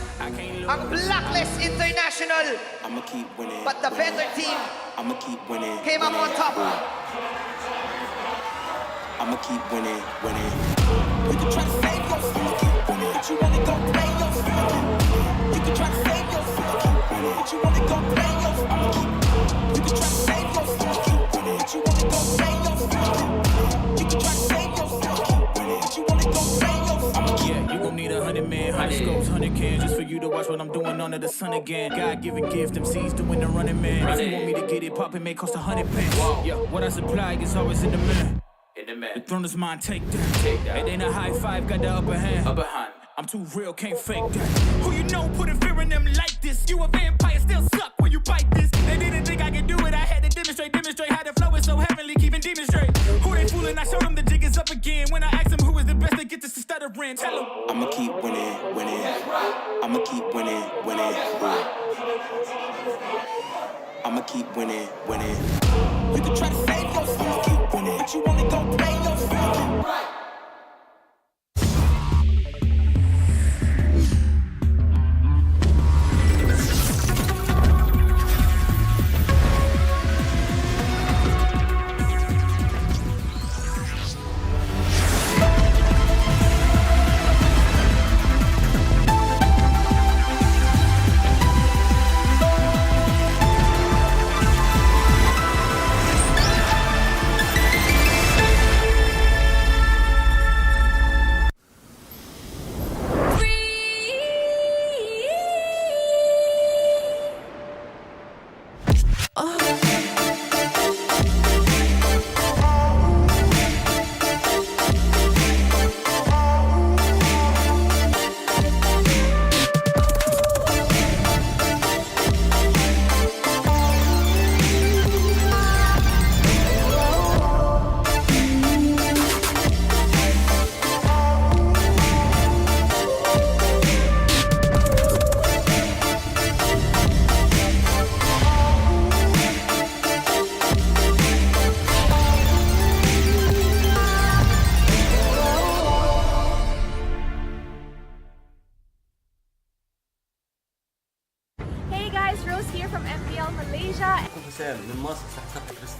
ang Blacklist International. I'ma keep winning. But the better team I'ma keep winning. came up on top. I'ma keep winning, winning. You can try to save yourself, but you wanna go play yourself. You can try to save yourself, but you wanna go play yourself. You can try to save yourself, but you wanna go play yourself. You can try to save yourself, but you wanna go play yourself. Yeah, you gon' need 100 men, 100 scopes, 100 cans, just for you to watch what I'm doing under the sun again. God-given gift, MC's doing the running man. If you want me to get it poppin', may cost 100 pence. Yeah, what I supply is always in the man. The throne is mine, take that. It ain't a high five, got the upper hand. I'm too real, can't fake that. Who you know putting fear in them like this? You a vampire, still suck when you bite this. They didn't think I could do it, I had to demonstrate how the flow is so heavenly, keeping demons straight. Who they fooling? I showed them the jig is up again. When I asked them who is the best, they get this to stuttering. Tell them I'ma keep winning, winning. I'ma keep winning, winning. I'ma keep winning, winning. You can try to save yourself, but you wanna go play yourself.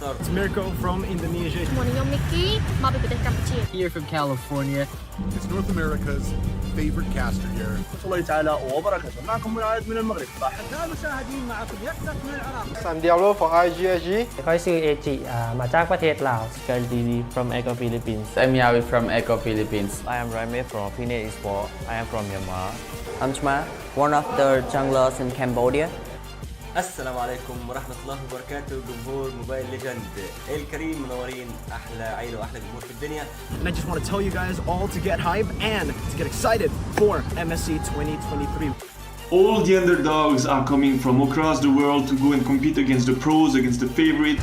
caster. It's Mirko from Indonesia. Here from California. It's North America's favorite caster here. الله تعالى وبركاته. معكم العائد من المغرب. أحباء المشاهدين معكم يفتح من العراق. I'm Diablo for IGSG. เขาชื่อเอจิมาจากประเทศลาว Sky TV from Eco Philippines. I'm Yawi from Eco Philippines. I am Raime from Fenix Esports. I am from Myanmar. I'm Chma, one of the junglers in Cambodia. السلام عليكم ورحمة الله وبركاته جمهور موبايل ليجند الكريم منورين أحلى عيلة وأحلى جمهور في الدنيا. And I just want to tell you guys all to get hype and to get excited for MSC 2023. All the underdogs are coming from across the world to go and compete against the pros, against the favorites.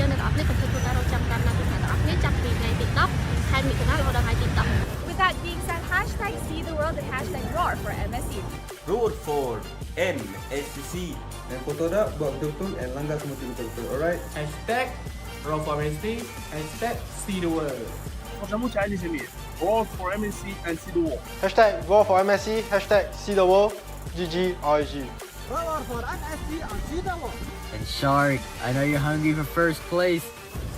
With that being said, hashtag see the world and hashtag roar for MSC. Roar for MSC. Dan foto dah buat betul-betul and langgar semua betul-betul. Alright. Hashtag roar for MSC. Hashtag see the world. Macam macam ni sini. Roar for MSC and see the world. Hashtag roar for MSC. Hashtag see the world. GG RG. Roar for MSC and see the world. And Shark, I know you're hungry for first place.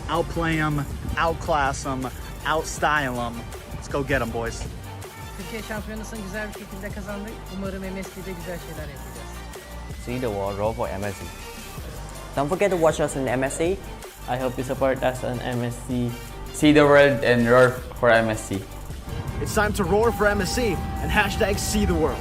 Outplay them, outclass them, outstyle them. Let's go get them, boys. Türkiye şampiyonasını güzel bir şekilde kazandık. Umarım MSC'de güzel şeyler yapacağız. See the world, roar for MSC. Don't forget to watch us in MSC. I hope you support us on MSC. See the world and roar for MSC. It's time to roar for MSC and hashtag see the world.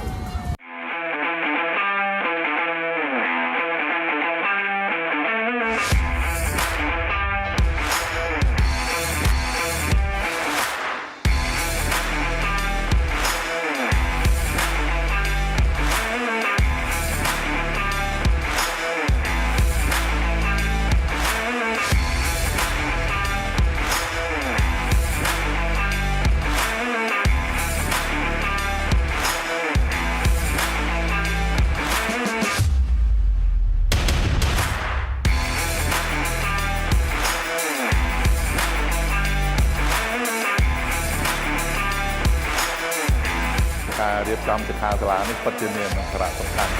Các រៀបចំសិក្ខាសាលានេះពិតជាមានសារៈសំខាន់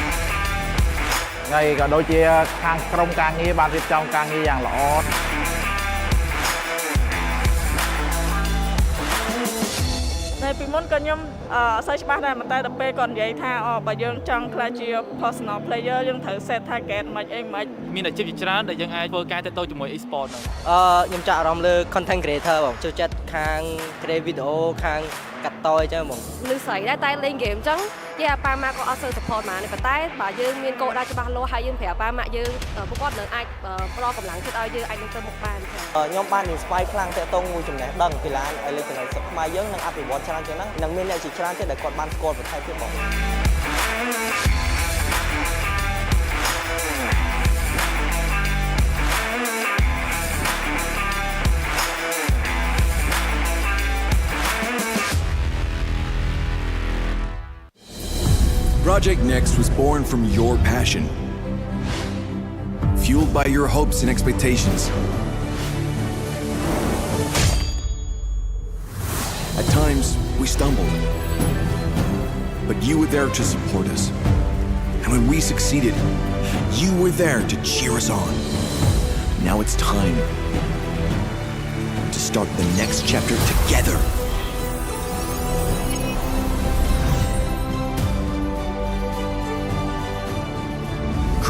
ហើយក៏ដូចជាខាងក្រុមការងារបានរៀបចំការងារយ៉ាងល្អ នៅពីមុនក៏ខ្ញុំអត់សូវច្បាស់ដែរតែដល់ពេលគាត់និយាយថាបើយើងចង់ក្លាយជា personal player យើងត្រូវ set target មិនអីមិនមានអាជីពជាច្រើនដែលយើងអាចធ្វើការទៅជាមួយ e-sport ហ្នឹងខ្ញុំចាក់អារម្មណ៍លើ content creator បងចូលចិត្តខាង create video ខាងកាត់តអញ្ចឹងបងលឺស្រីដែរតែលេង game អញ្ចឹងនិយាយប៉ាម៉ាក់ក៏អត់សូវ support មកនេះប៉ុន្តែបើយើងមានគោលដៅច្បាស់លាស់ហើយយើងប្រាប់ប៉ាម៉ាក់យើងពួកគាត់នឹងអាចផ្ដល់កម្លាំងចិត្តឲ្យយើងអាចនឹងទៅមុខបានខ្ញុំបាន inspire ខ្លាំងទាក់ទងមួយចំណេះដឹងកីឡា electronic ខ្មែរយើងនឹងអភិវឌ្ឍច្រើនជាងហ្នឹងនឹងមានអ្នកជាច្រើនទៀតដែលគាត់បានស្គាល់ប្រទេសទៀតបង Project Next was born from your passion, fueled by your hopes and expectations. At times, we stumbled, but you were there to support us. And when we succeeded, you were there to cheer us on. Now it's time to start the next chapter together.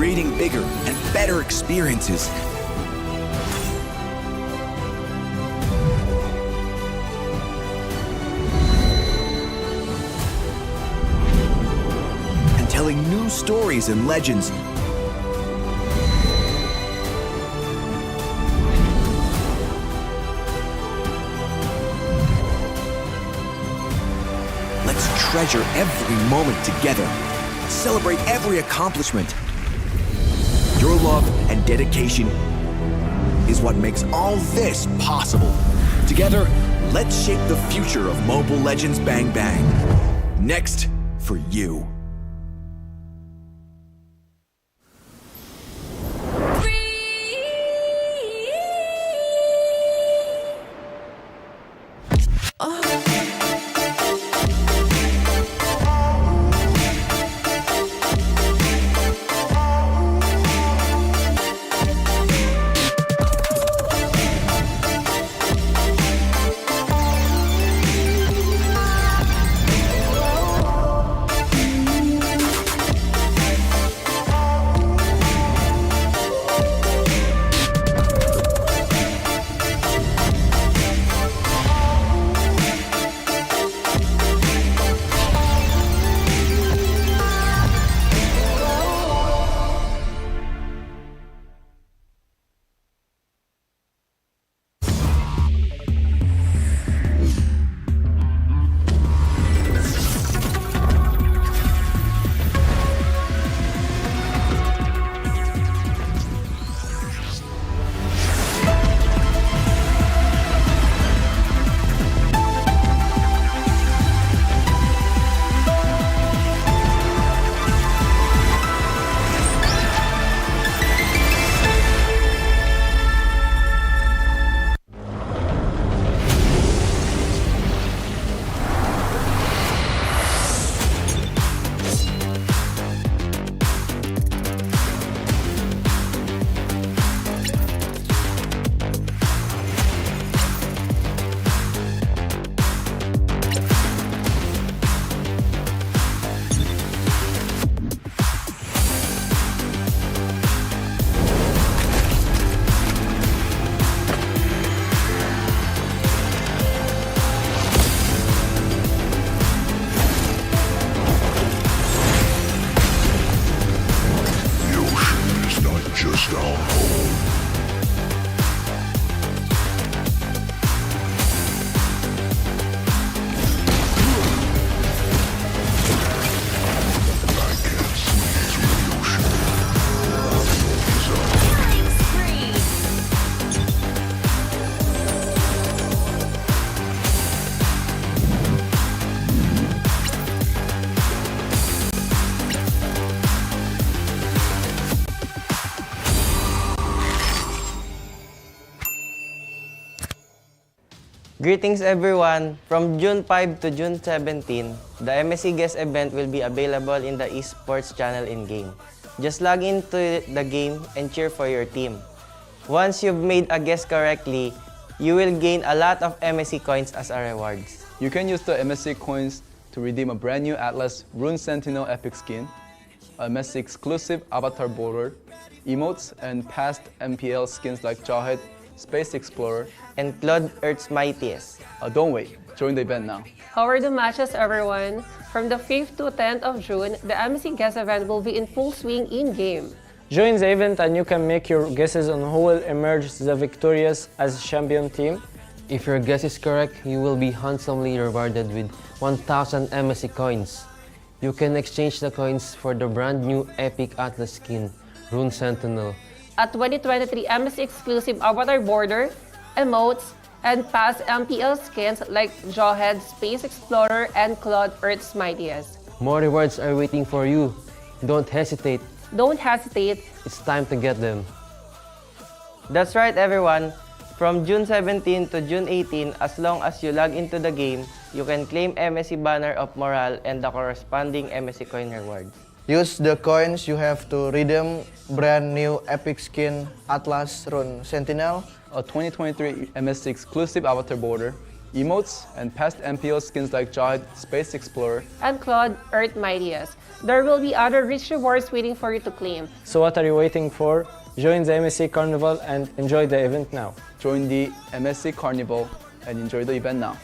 Creating bigger and better experiences. And telling new stories and legends. Let's treasure every moment together. Celebrate every accomplishment. Your love and dedication is what makes all this possible. Together, let's shape the future of Mobile Legends Bang Bang. Next for you. Greetings everyone! From June 5 to June 17, the MSC Guest event will be available in the Esports channel in-game. Just log into the game and cheer for your team. Once you've made a guess correctly, you will gain a lot of MSC coins as a rewards. You can use the MSC coins to redeem a brand new Atlas Rune Sentinel epic skin, a MSC exclusive avatar border, emotes, and past MPL skins like Jawhead, Space Explorer, and Claude Earth's Mightiest. Don't wait, join the event now. How are the matches, everyone? From the 5th to 10th of June, the MSC Guest event will be in full swing in-game. Join the event and you can make your guesses on who will emerge the victorious as champion team. If your guess is correct, you will be handsomely rewarded with 1,000 MSC coins. You can exchange the coins for the brand new Epic Atlas skin, Rune Sentinel. A 2023 MSC exclusive avatar border, emotes, and past MPL skins like Jawhead, Space Explorer, and Claude Earth's Mightiest. More rewards are waiting for you. Don't hesitate. Don't hesitate. It's time to get them. That's right everyone! From June 17 to June 18, as long as you log into the game, you can claim MSC Banner of Morale and the corresponding MSC coin rewards. Use the coins you have to redeem brand new epic skin Atlas Rune Sentinel, a 2023 MSC exclusive avatar border, emotes, and past MPL skins like Jawhead, Space Explorer, and Claude Earth Mightiest. There will be other rich rewards waiting for you to claim. So what are you waiting for? Join the MSC Carnival and enjoy the event now. Join the MSC Carnival and enjoy the event now.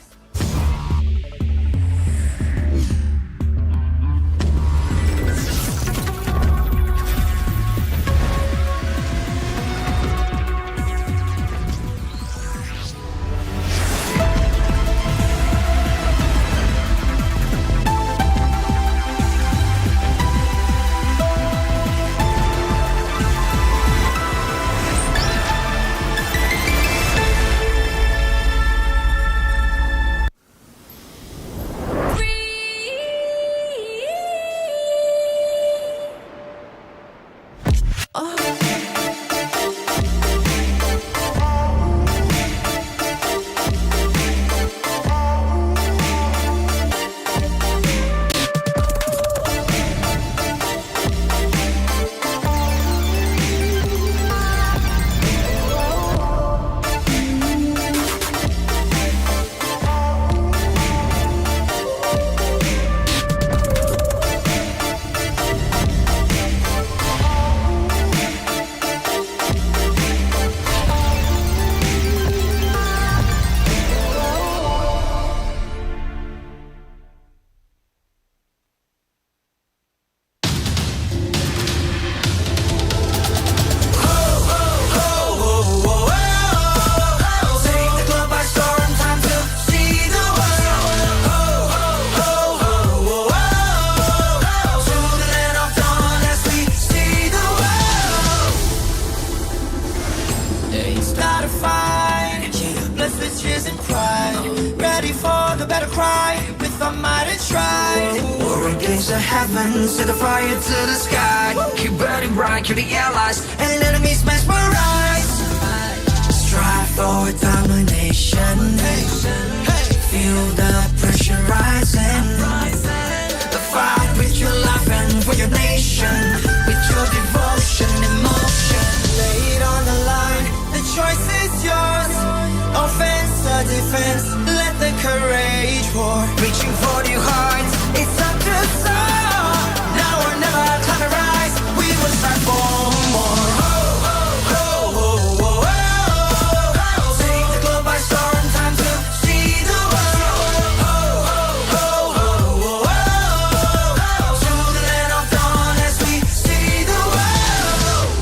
Set the fire to the sky. Keep burning bright, kill the allies, and enemies mesmerize. Strive for domination. Feel the pressure rising. The fight with your life and for your nation. With your devotion, emotion. Lay it on the line, the choice is yours. Offense or defense, let the courage roar. Reaching for your heart, it's up to soar. Now or never, climb and rise. We will strive for more. Take the globe by storm, time to see the world. To the land of dawn as we see the world.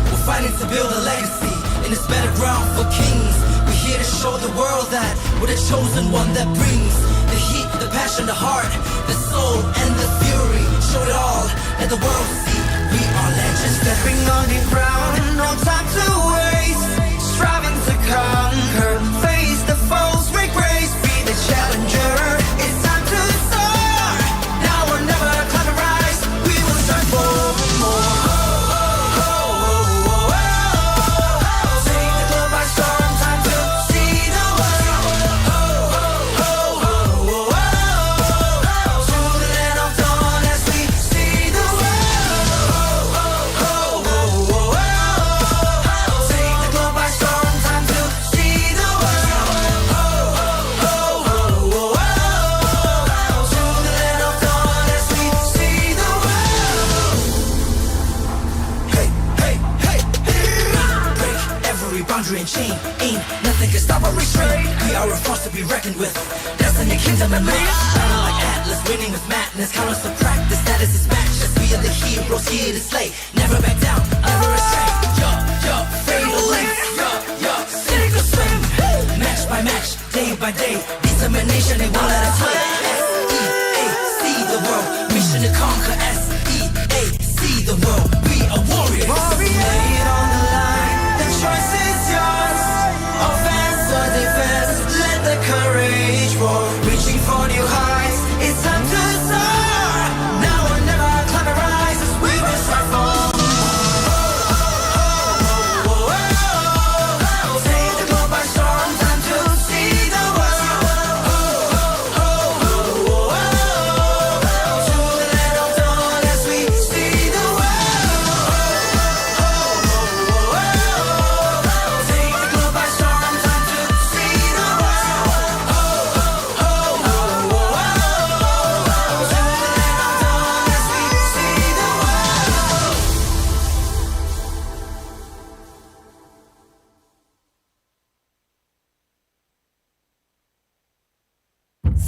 We're fighting to build a legacy in this battleground for kings. We're here to show the world that we're the chosen one that brings the heat, the passion, the heart, the soul, and the fury. Show it all, let the world see. We are legends stepping on the ground. No time to waste, striving to conquer. Face the foes, break grace, be the challenger. It's time to soar. Now or never, climb and rise. We will strive for more. Take the globe by storm, time to every boundary and chain. Ain't nothing can stop our restraint. We are a force to be reckoned with. Destiny, kingdom, and might. Battle like Atlas, winning with madness. Count us to practice, status is matchless. We are the heroes here to slay. Never back down, never restrain. Fatal lengths. Sink or swim. Match by match, day by day. Determination, they won't let us win. S-E-A-C the world. Mission to conquer. S-E-A-C the world. We are warriors. Lay it on the line. The choice is yours. Offense or defense. Let the courage roar. Reaching for new heights. It's time to soar. Now or never, climb and rise. We will strive for.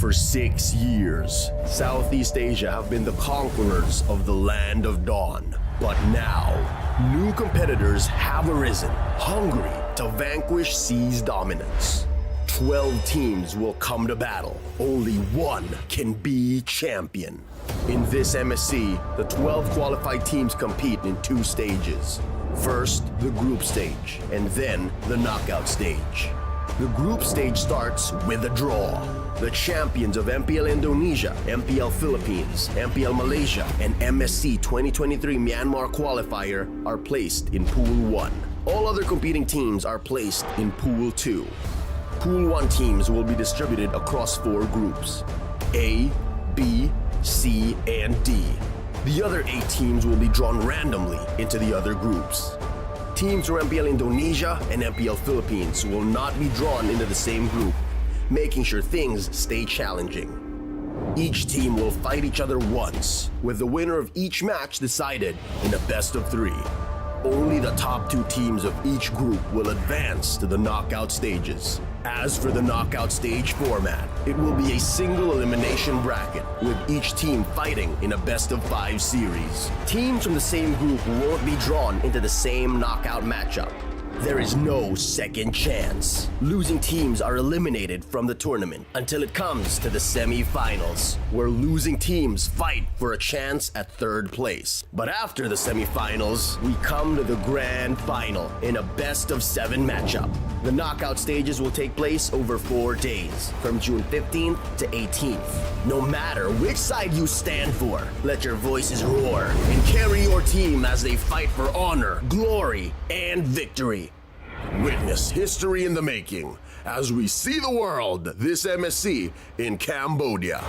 For 6 years, Southeast Asia have been the conquerors of the Land of Dawn. But now, new competitors have arisen, hungry to vanquish C's dominance. 12 teams will come to battle. Only one can be champion. In this MSC, the 12 qualified teams compete in 2 stages. First, the group stage, and then the knockout stage. The group stage starts with a draw. The champions of MPL Indonesia, MPL Philippines, MPL Malaysia, and MSC 2023 Myanmar qualifier are placed in Pool 1. All other competing teams are placed in Pool 2. Pool 1 teams will be distributed across 4 groups: A, B, C, and D. The other 8 teams will be drawn randomly into the other groups. Teams from MPL Indonesia and MPL Philippines will not be drawn into the same group, making sure things stay challenging. Each team will fight each other once, with the winner of each match decided in a best of 3. Only the top 2 teams of each group will advance to the knockout stages. As for the knockout stage format, it will be a single elimination bracket, with each team fighting in a best of 5 series. Teams from the same group won't be drawn into the same knockout matchup. There is no second chance. Losing teams are eliminated from the tournament until it comes to the semi-finals, where losing teams fight for a chance at 3rd place. But after the semi-finals, we come to the grand final in a best of 7 matchup. The knockout stages will take place over 4 days, from June 15th to 18th. No matter which side you stand for, let your voices roar and carry your team as they fight for honor, glory, and victory. Witness history in the making as we see the world this MSC in Cambodia.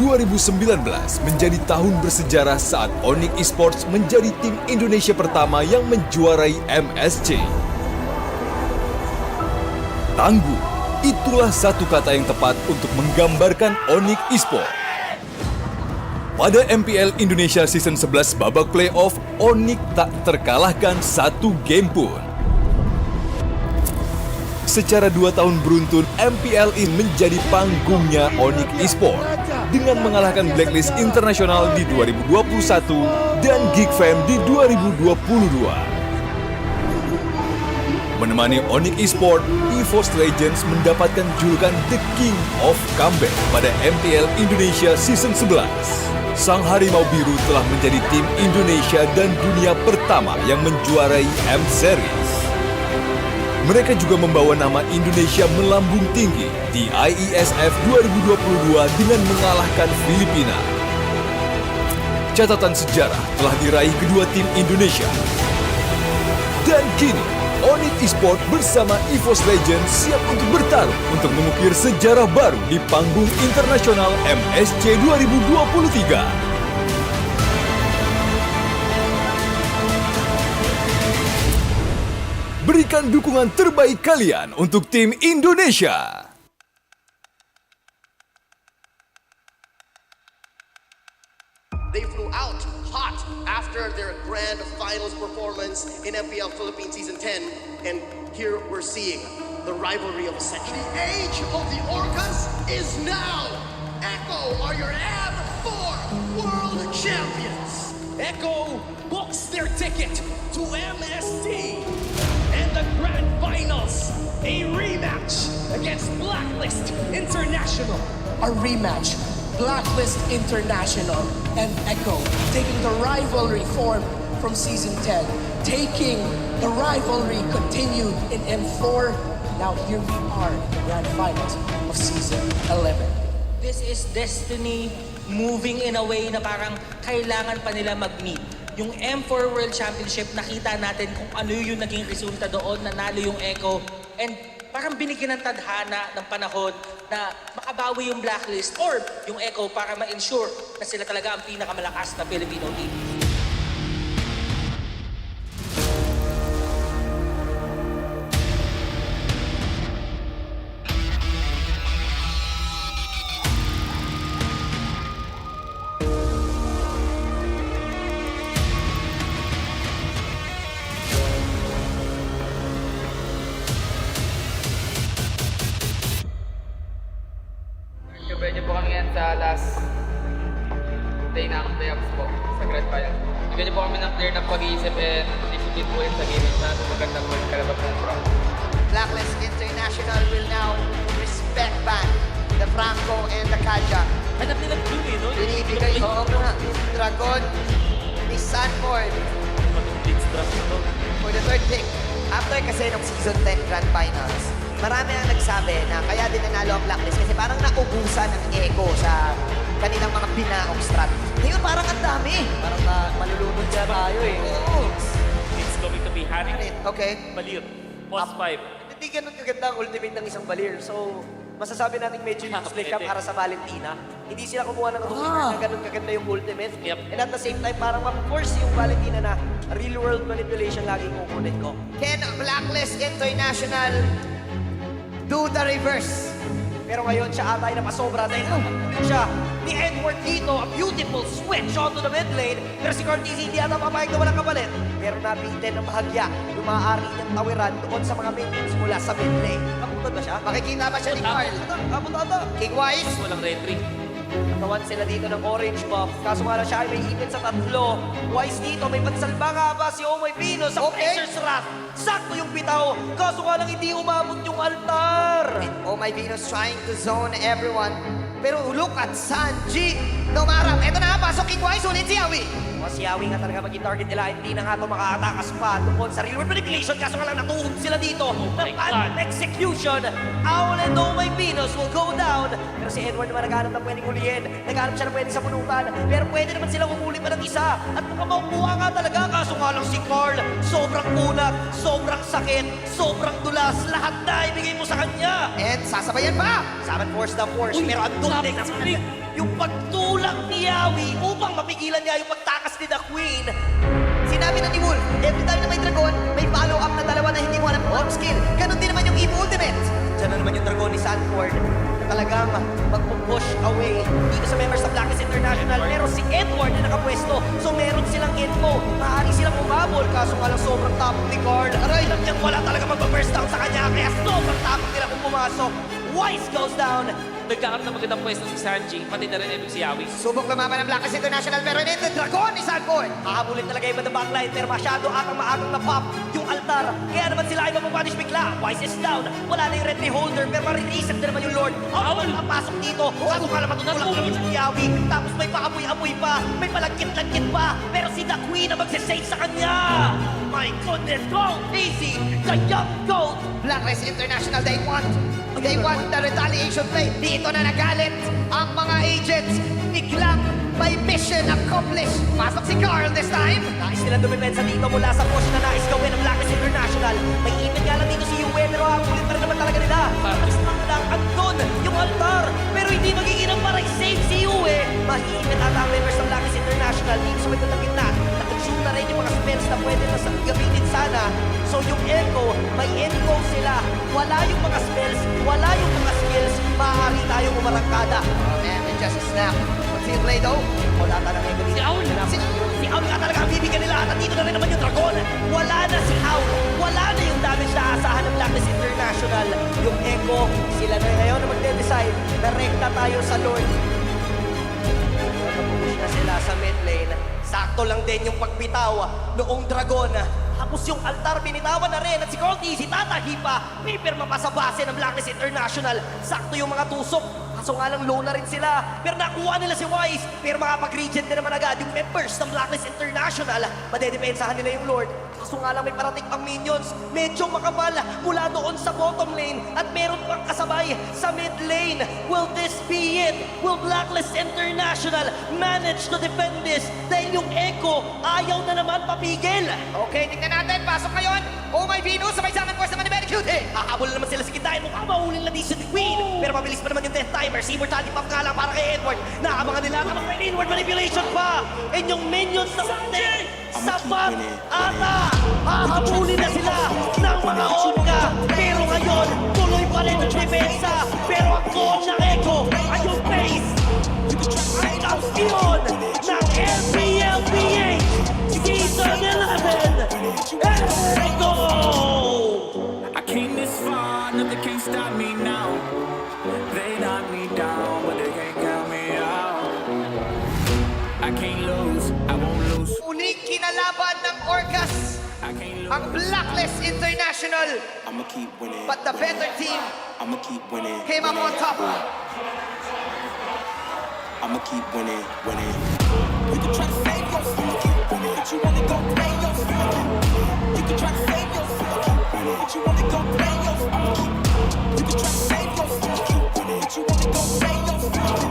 2019 menjadi tahun bersejarah saat ONIC Esports menjadi tim Indonesia pertama yang menjuarai MSC. Tangguh, itulah satu kata yang tepat untuk menggambarkan ONIC Esports. Pada MPL Indonesia Season 11 babak playoff, ONIC tak terkalahkan satu game pun. Secara 2 tahun beruntun, MPL ini menjadi panggungnya ONIC Esports dengan mengalahkan Blacklist Internasional di 2021 dan Geek Fam di 2022. Menemani ONIC Esports, EVOS Legends mendapatkan julukan The King of Comeback pada MPL Indonesia Season 11. Sang Harimau Biru telah menjadi tim Indonesia dan dunia pertama yang menjuarai M-Series. Mereka juga membawa nama Indonesia melambung tinggi di IESF 2022 dengan mengalahkan Filipina. Catatan sejarah telah diraih kedua tim Indonesia. Dan kini, ONIC Esports bersama EVOS Legends siap untuk bertarung untuk mengukir sejarah baru di panggung internasional MSC 2023. Berikan dukungan terbaik kalian untuk tim Indonesia. They flew out hot after their grand finals performance in MPL Philippines Season 10. And here we're seeing the rivalry of a century. The age of the Orcas is now. Echo are your M4 World Champions. Echo books their ticket to MSC. And the grand finals, a rematch against Blacklist International. A rematch, Blacklist International and Echo taking the rivalry form from Season 10, taking the rivalry continued in M4. Now here we are in the grand finals of Season 11. This is destiny moving in a way na parang kailangan pa nila mag-meet. Yung M4 World Championship, nakita natin kung ano yung naging resulta doon, nanalo yung Echo. And parang binigyan ng tadhana ng panahon na makabawi yung Blacklist or yung Echo para ma-ensure na sila talaga ang pinakamalakas na Filipino team. Medyo po kami yan sa last day ng playoffs po sa Grand Final. Bigyan niyo po kami ng clear na pag-iisip and discipline po rin sa game na maganda po yung kalabas ng pro. Blacklist International will now respect back the Franco and the Kaja. Hanap nila blue eh, no? Binibigay ko nga Dragon ni Sanford for the third pick. After kasi ng Season 10 Grand Finals, marami ang nagsabi na kaya din nanalo ang Blacklist kasi parang naubusan ng Echo sa kanilang mga binaong strat. Ngayon parang ang dami. Parang malulunod siya tayo eh. Oo. It's going to be Hanik. Okay. Balir. Post 5. Hindi ganun kaganda ang ultimate ng isang Balir. So, masasabi natin medyo useless siya para sa Valentina. Hindi sila kumuha ng rumor na ganun kaganda yung ultimate. And at the same time, parang ma-force yung Valentina na real-world manipulation laging kukunin ko. Can Blacklist International do the reverse? Pero ngayon siya atay na pasobra dahil siya ni Edward dito, a beautiful switch onto the mid lane. Pero si Cortez hindi ata papayag na walang kapalit. Pero nabitin ng bahagya yung maaari niyang tawiran doon sa mga minions mula sa mid lane. Kapunta ba siya? Makikita ba siya ni Carl? Kapunta. King Wise. Walang retry. Kawan sila dito ng orange buff. Kaso nga lang siya ay may ipin sa tatlo. Wise dito, may pansalba nga ba si Omoy Pino sa Blazer's Wrath. Sakto yung bitaw. Kaso nga lang hindi umabot yung altar. Omoy Pino's trying to zone everyone. Pero look at Sanji. Nomarap. Eto na, pasok King Wise. Ulit si Yawi. Si Yawi nga talaga maging target nila. Hindi na nga ito makatakas pa tungkol sa real world manipulation. Kaso nga lang natuhog sila dito. Ng execution. Owl and Omoy Pinos will go down. Pero si Edward naman naghanap ng pwedeng hulihin. Naghanap siya ng pwede sa punutan. Pero pwede naman silang umuli pa ng isa. At mukhang makukuha nga talaga. Kaso nga lang si Carl. Sobrang kunat. Sobrang sakit. Sobrang dulas. Lahat na ibigay mo sa kanya. And sasabayan pa. Saban force the force. Pero ang dunding. yung pagtulak ni Yawi upang mapigilan niya yung pagtakas ni The Queen. Sinabi na ni Wolf, every time na may dragon, may follow-up na dalawa na hindi mo alam kung skill. Ganon din naman yung EVO Ultimate. Diyan na naman yung dragon ni Sanford. Talagang magpupush away dito sa members ng Blacklist International. Pero si Edward na nakapwesto, so meron silang info. Maaari silang umabol, kaso nga lang sobrang tapang ni Carl. Aray, alam niyang wala talaga magpa-first down sa kanya, kaya sobrang tapang nila kung pumasok. Wise goes down. Nagkakaroon ng magandang pwesto si Sanji, pati na rin itong si Yawi. Subok lumaban ng Blacklist International, pero hindi ito dragon ni Sanford. Hahabulin talaga yung the backline, pero masyado atang maagang na-pop yung altar. Kaya naman sila ay mapapunish bigla. Wise is down. Wala na yung red holder, pero marireset na naman yung Lord. Ang papasok dito, kaso nga lang matutulak naman si Yawi. Tapos may paapoy-apoy pa, may palagkit-lagkit pa. Pero si The Queen na magsasave sa kanya. My goodness, go easy. The young goat. Blacklist International, they want the retaliation play. Dito na nagalit ang mga agents. Biglang may mission accomplished. Pasok si Carl this time. Nais nilang dumipensa dito mula sa push na nais gawin ng Blacklist International. May ipit nga lang dito si Yue, pero hakulit pa rin naman talaga nila. Tapos lang andun yung altar. Pero hindi magiginang para i-save si Yue. Mahiipit ata ang members ng Blacklist International. Dito sa magandang gitna. Nag-consume na rin yung mga spells na pwede na gamitin sana. So yung Echo, may Echo sila. Wala yung mga spells, wala yung mga skills. Maaari tayong umarangkada. Oh man, it just snap. What's he play though? Wala ka ng Echo dito. Si Aul nga talaga ang bibigyan nila. At dito na rin naman yung Dragon. Wala na si Aul. Wala na yung damage na asahan ng Blacklist International. Yung Echo, sila na ngayon na magde-decide na rekta tayo sa Lord. Napupush na sila sa mid lane. Sakto lang din yung pagbitaw noong Dragon. Tapos yung altar binitawan na rin at si Corty, si Tatahi pa, may pirma pa sa base ng Blacklist International. Sakto yung mga tusok. Kaso nga lang low na rin sila. Pero nakuha nila si Wise. Pero makapag-regen din naman agad yung members ng Blacklist International. Madedepensahan nila yung Lord. Kaso nga lang may parating pang minions. Medyo makapal mula doon sa bottom lane. At meron pang kasabay sa mid lane. Will this be it? Will Blacklist International manage to defend this? Dahil yung Echo ayaw na naman papigil. Okay, tingnan natin. Pasok ngayon. Oh my Venus, sabay sa akin force naman ni Very Cute. Hahabol naman sila sa kitain. Mukhang mahulin na di si Queen. Pero mabilis pa naman yung death timer. Si Immortality Pump nga lang para kay Edward. Nakabangan nila naman may inward manipulation pa. And yung minions na sapat ata. Hahabulin na sila ng mga Onka. Pero ngayon, tuloy pa rin ang depensa. Pero ang goal ng Echo ay yung face. Ang kampiyon ng LPLPH Season 11. Echo! I came this far, nothing can stop me now. They knock me down, but they can't count me out. I can't lose, I won't lose. Unik kinalaban ng Orcas ang Blacklist International. I'ma keep winning. But the better team I'ma keep winning. came up on top. I'ma keep winning, winning. You can try to save yourself, but you wanna go play yourself. You can try to save yourself, but you wanna go play yourself. You can try to save yourself, but you wanna go play yourself.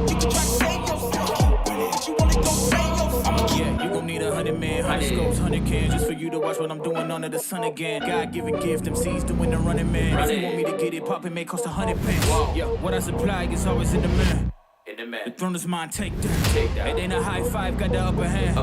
You can try to save yourself, but you wanna go play yourself. Yeah, you gon' need 100 men, 100 scopes, 100 cans, just for you to watch what I'm doing under the sun again. God-given gift, MC's doing the running man. If you want me to get it poppin', may cost 100 pence. Yeah, what I supply is always in the man. The throne is mine, take that. It ain't a high five, got the upper hand.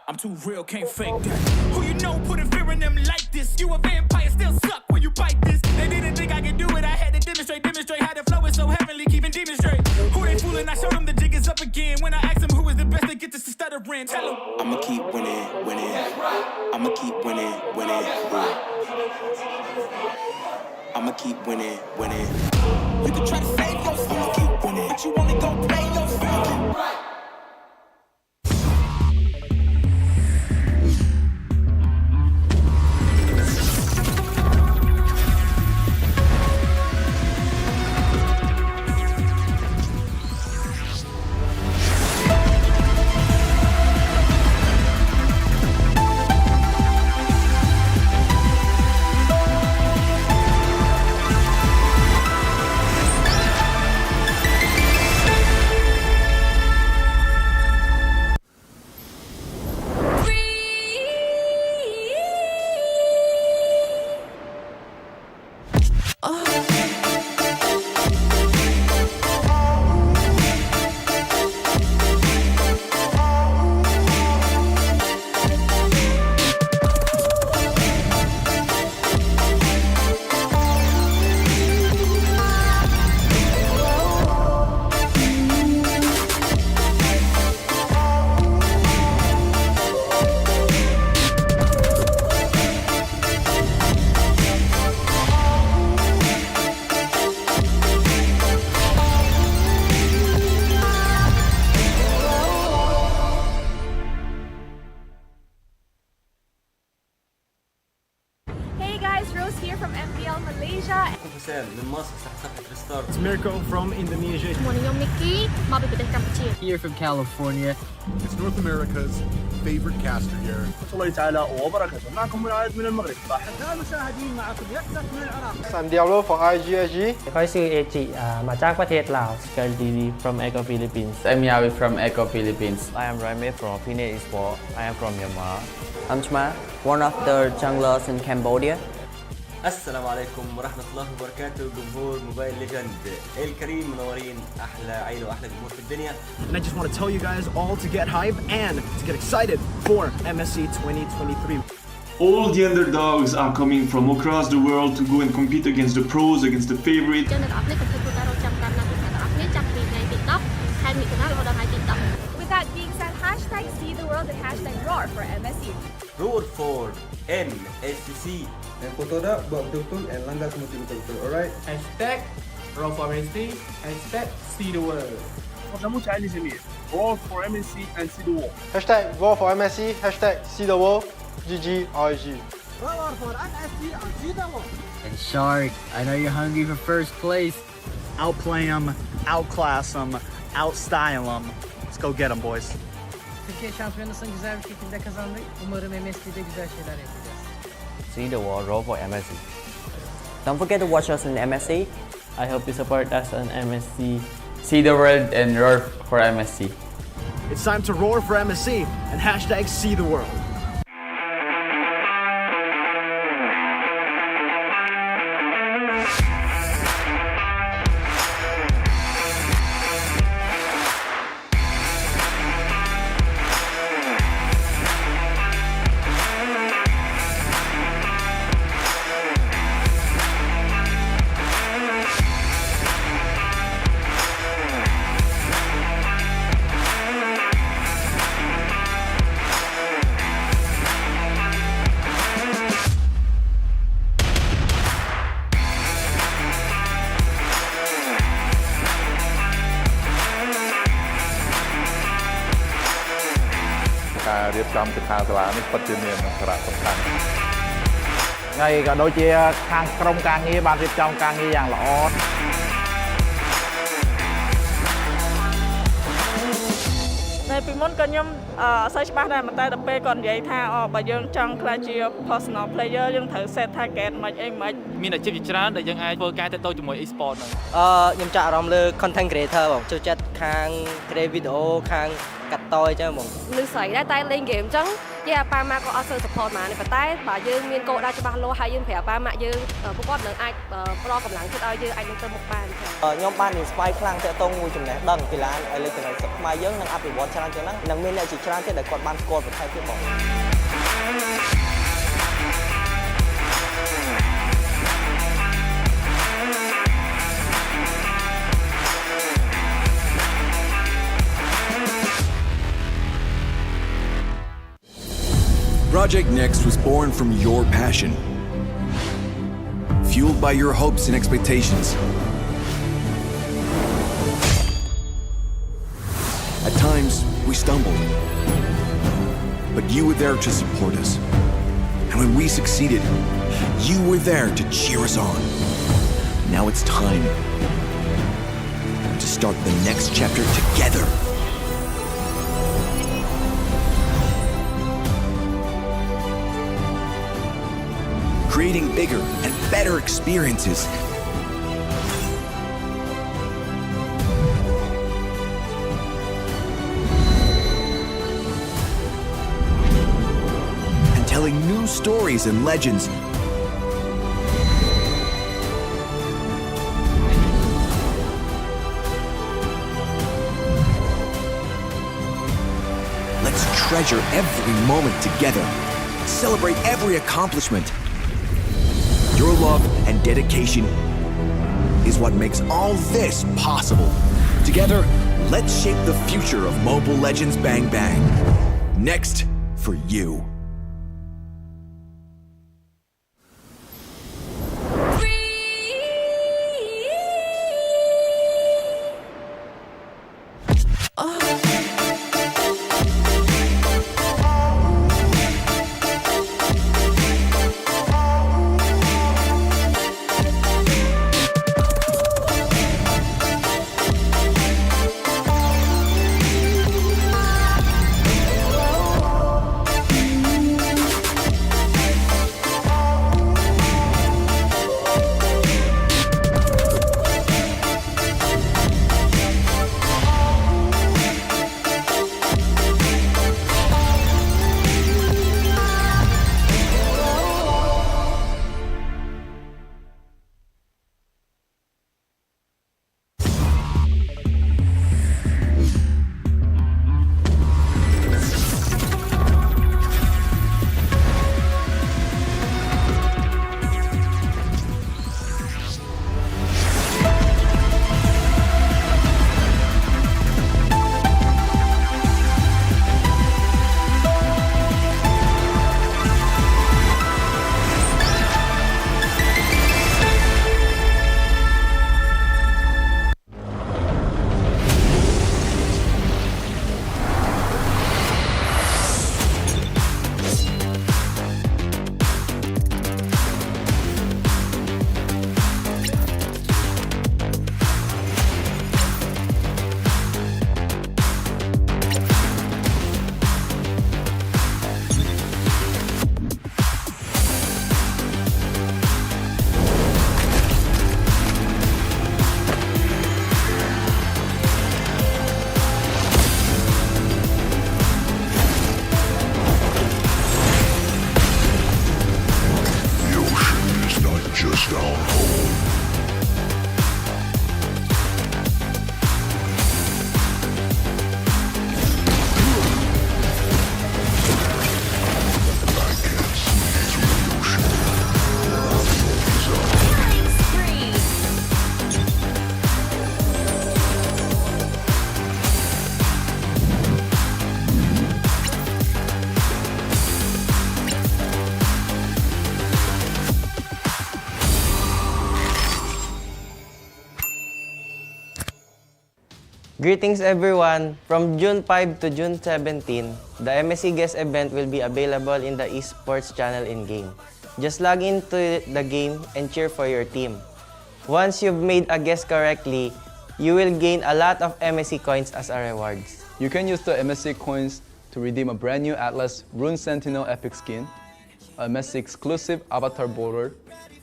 I'm too real, can't fake that. Who you know putting fear in them like this? You a vampire, still suck when you bite this. They didn't think I could do it, I had to demonstrate how the flow is so heavenly, keeping demons straight. Who they fooling? I showed them the jig is up again. When I asked them who is the best, they get this to stuttering. Tell them I'ma keep winning, winning. I'ma keep winning, winning. I'ma keep winning, winning. You can try to save yourself, but you wanna go play yourself. It's Mirko from Indonesia. Here from California. It's North America's favorite caster here. I'm Diablo for IGSG. ค่อยชื่อเอจิมาจากประเทศลาว Scarlini from Eco Philippines I'm Yawi from Eco Philippines. I am Raime from Fenix Esports. I am from Myanmar. I'm Chma, one of the junglers in Cambodia. السلام عليكم ورحمة الله وبركاته جمهور موبايل ليجند الكريم منورين أحلى عيلة وأحلى جمهور في الدنيا. And I just want to tell you guys all to get hype and to get excited for MSC 2023. All the underdogs are coming from across the world to go and compete against the pros, against the favorites. With that being said, hashtag see the world and hashtag roar for MSC. Roar for MSC. Yang foto dah buat betul-betul and langgar semua betul-betul. Alright. Hashtag roar for MSC. Hashtag see the world. Roar for MSC and see the world. Hashtag roar for MSC. Hashtag see the world. GG RG. Roar for MSC and see the world. And Shark, I know you're hungry for first place. Outplay them, outclass them, outstyle them. Let's go get them, boys. Türkiye şampiyonasını güzel bir şekilde kazandık. Umarım MSC'de güzel şeyler yapacağız. See the world, roll for MSC. Don't forget to watch us in MSC. I hope you support us on MSC. See the world and roar for MSC. It's time to roar for MSC and hashtag see the world. Các រៀបចំសិក្ខាសាលានេះពិតជាមានសារៈសំខាន់ ហើយក៏ដូចជាខាងក្រុមការងារបានរៀបចំការងារយ៉ាងល្អ នៅពីមុនក៏ខ្ញុំអត់សូវច្បាស់ដែរតែដល់ពេលគាត់និយាយថាបើយើងចង់ក្លាយជា personal player យើងត្រូវ set target មិនអីមិនមានអាជីពជាច្រើនដែលយើងអាចធ្វើការទាក់ទងជាមួយ e-sport ហ្នឹង ខ្ញុំចាក់អារម្មណ៍លើ content creator បងចូលចិត្តខាង create video ខាងកាត់តអញ្ចឹងបងលឺស្រីដែរតែលេង game អញ្ចឹងយាប៉ាម៉ាក៏អត់សូវ support មកទេប៉ុន្តែបើយើងមានគោលដៅច្បាស់លាស់ហើយយើងប្រាប់ប៉ាម៉ាក់យើងពួកគាត់នឹងអាចប្រកម្លាំងចិត្តឲ្យយើងអាចនឹងទៅមុខបានខ្ញុំបាន inspire ខ្លាំងទាក់ទងមួយចំណេះដឹងកីឡា electronic ខ្មែរយើងនឹងអភិវឌ្ឍច្រើនជាងហ្នឹងនឹងមានអ្នកជាច្រើនទៀតដែលគាត់បានស្គាល់ប្រទេសទៀតបង Project Next was born from your passion, fueled by your hopes and expectations. At times, we stumbled, but you were there to support us. And when we succeeded, you were there to cheer us on. Now it's time to start the next chapter together. Creating bigger and better experiences. And telling new stories and legends. Let's treasure every moment together. Celebrate every accomplishment. Your love and dedication is what makes all this possible. Together, let's shape the future of Mobile Legends Bang Bang. Next for you. Greetings everyone! From June 5 to June 17, the MSC guest event will be available in the Esports channel in-game. Just log into the game and cheer for your team. Once you've made a guess correctly, you will gain a lot of MSC coins as a rewards. You can use the MSC coins to redeem a brand new Atlas Rune Sentinel epic skin, a MSC exclusive avatar border,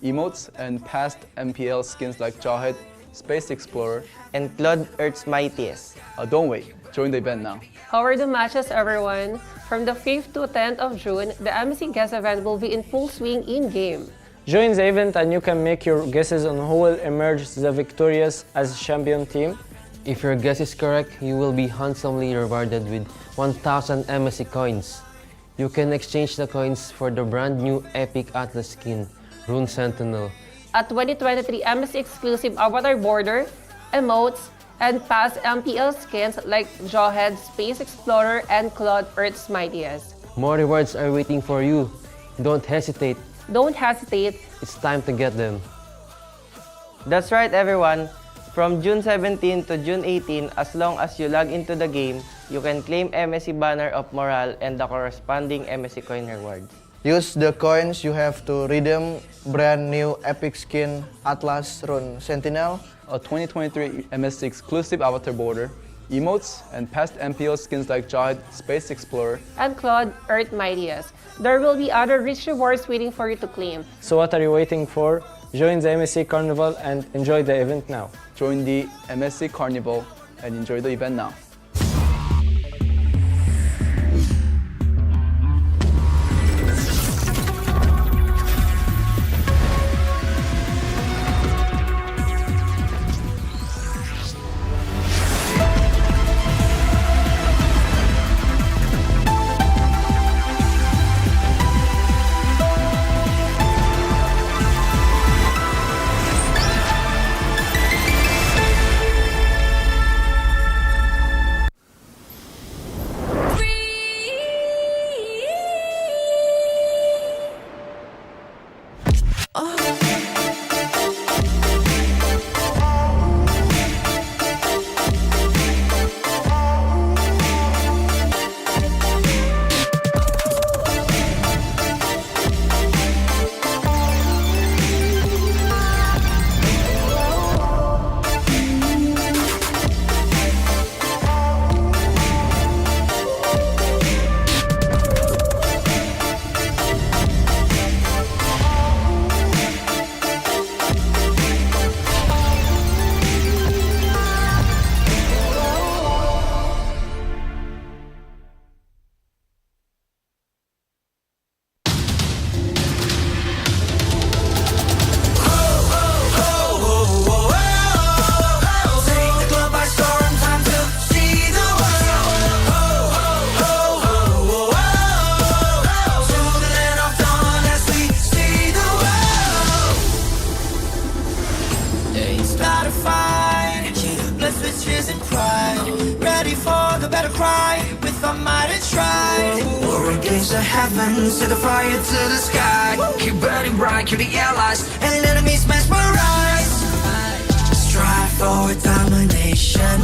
emotes, and past MPL skins like Jawhead, Space Explorer, and Claude Earth's Mightiest. Don't wait, join the event now. How are the matches, everyone? From the 5th to 10th of June, the MSC guest event will be in full swing in-game. Join the event and you can make your guesses on who will emerge the victorious as champion team. If your guess is correct, you will be handsomely rewarded with 1,000 MSC coins. You can exchange the coins for the brand new epic Atlas skin, Rune Sentinel. A 2023 MSC exclusive avatar border, emotes, and past MPL skins like Jawhead, Space Explorer, and Claude Earth's Mightiest. More rewards are waiting for you. Don't hesitate. Don't hesitate. It's time to get them. That's right everyone! From June 17 to June 18, as long as you log into the game, you can claim MSC Banner of Morale and the corresponding MSC coin rewards. Use the coins you have to redeem brand new epic skin Atlas Rune Sentinel, a 2023 MSC exclusive avatar border, emotes, and past MPL skins like Jawhead, Space Explorer, and Claude Earth Mightiest. There will be other rich rewards waiting for you to claim. So what are you waiting for? Join the MSC Carnival and enjoy the event now. Join the MSC Carnival and enjoy the event now. Set the fire to the sky. Keep burning bright, kill the allies and enemies mesmerize. Strive for domination.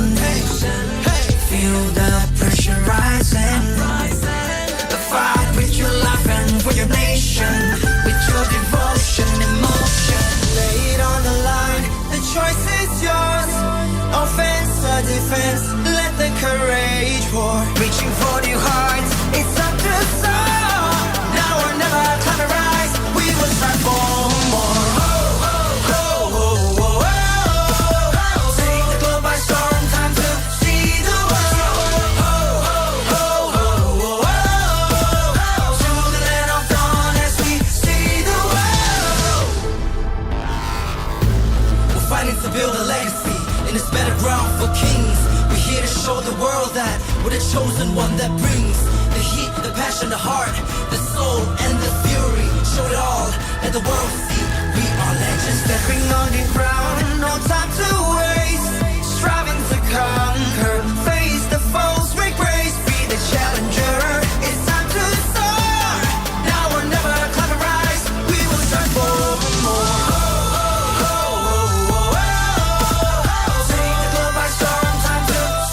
Feel the pressure rising. Fight with your life and for your nation. With your devotion, emotion. Lay it on the line, the choice is yours. Offense or defense, let the courage roar. Reaching for new heights, it's up to soar. Show the world that we're the chosen one that brings the heat, the passion, the heart, the soul, and the fury. Show it all, let the world see we are legends. Stepping on the ground, no time to waste. Striving to conquer, face the foes, break grace, be the challenger. It's time to soar. Now or never, climb and rise. We will strive for more. Take the globe by storm, time to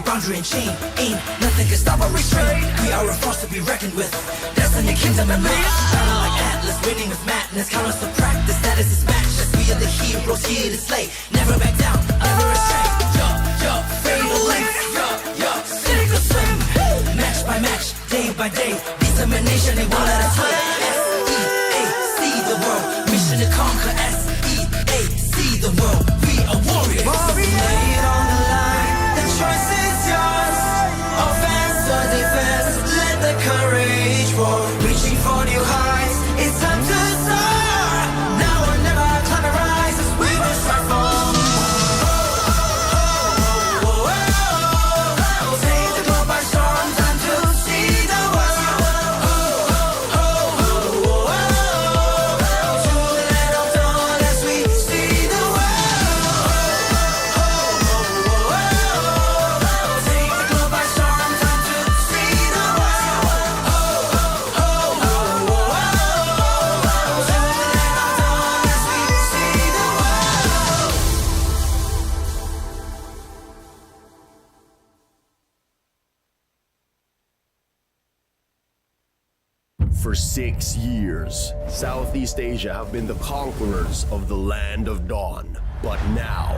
boundary and chain. Ain't nothing can stop or restrain. We are a force to be reckoned with. Destiny, kingdom, and might. Battle like Atlas, winning with madness. Count us to practice, that is his matchless. We are the heroes here to slay. Never back down, never restrain. Fatal length. Sink or swim. Match by match, day by day. Determination, they won't let us win. S-E-A-C the world. Mission to conquer. S-E-A-C the world. We are warriors. Lay it on the line. The choice is yours. Offense or defense. Let the courage roar. Reaching for new heights. It's time to soar. Now or never, climb and rise. As we will strive for. Take the globe by storm. Time to see the world. To the land of dawn as we see the world. Take the globe by storm. Time to see the world. To the land of dawn as we see the world. For 6 years, Southeast Asia have been the conquerors of the land of dawn. But now,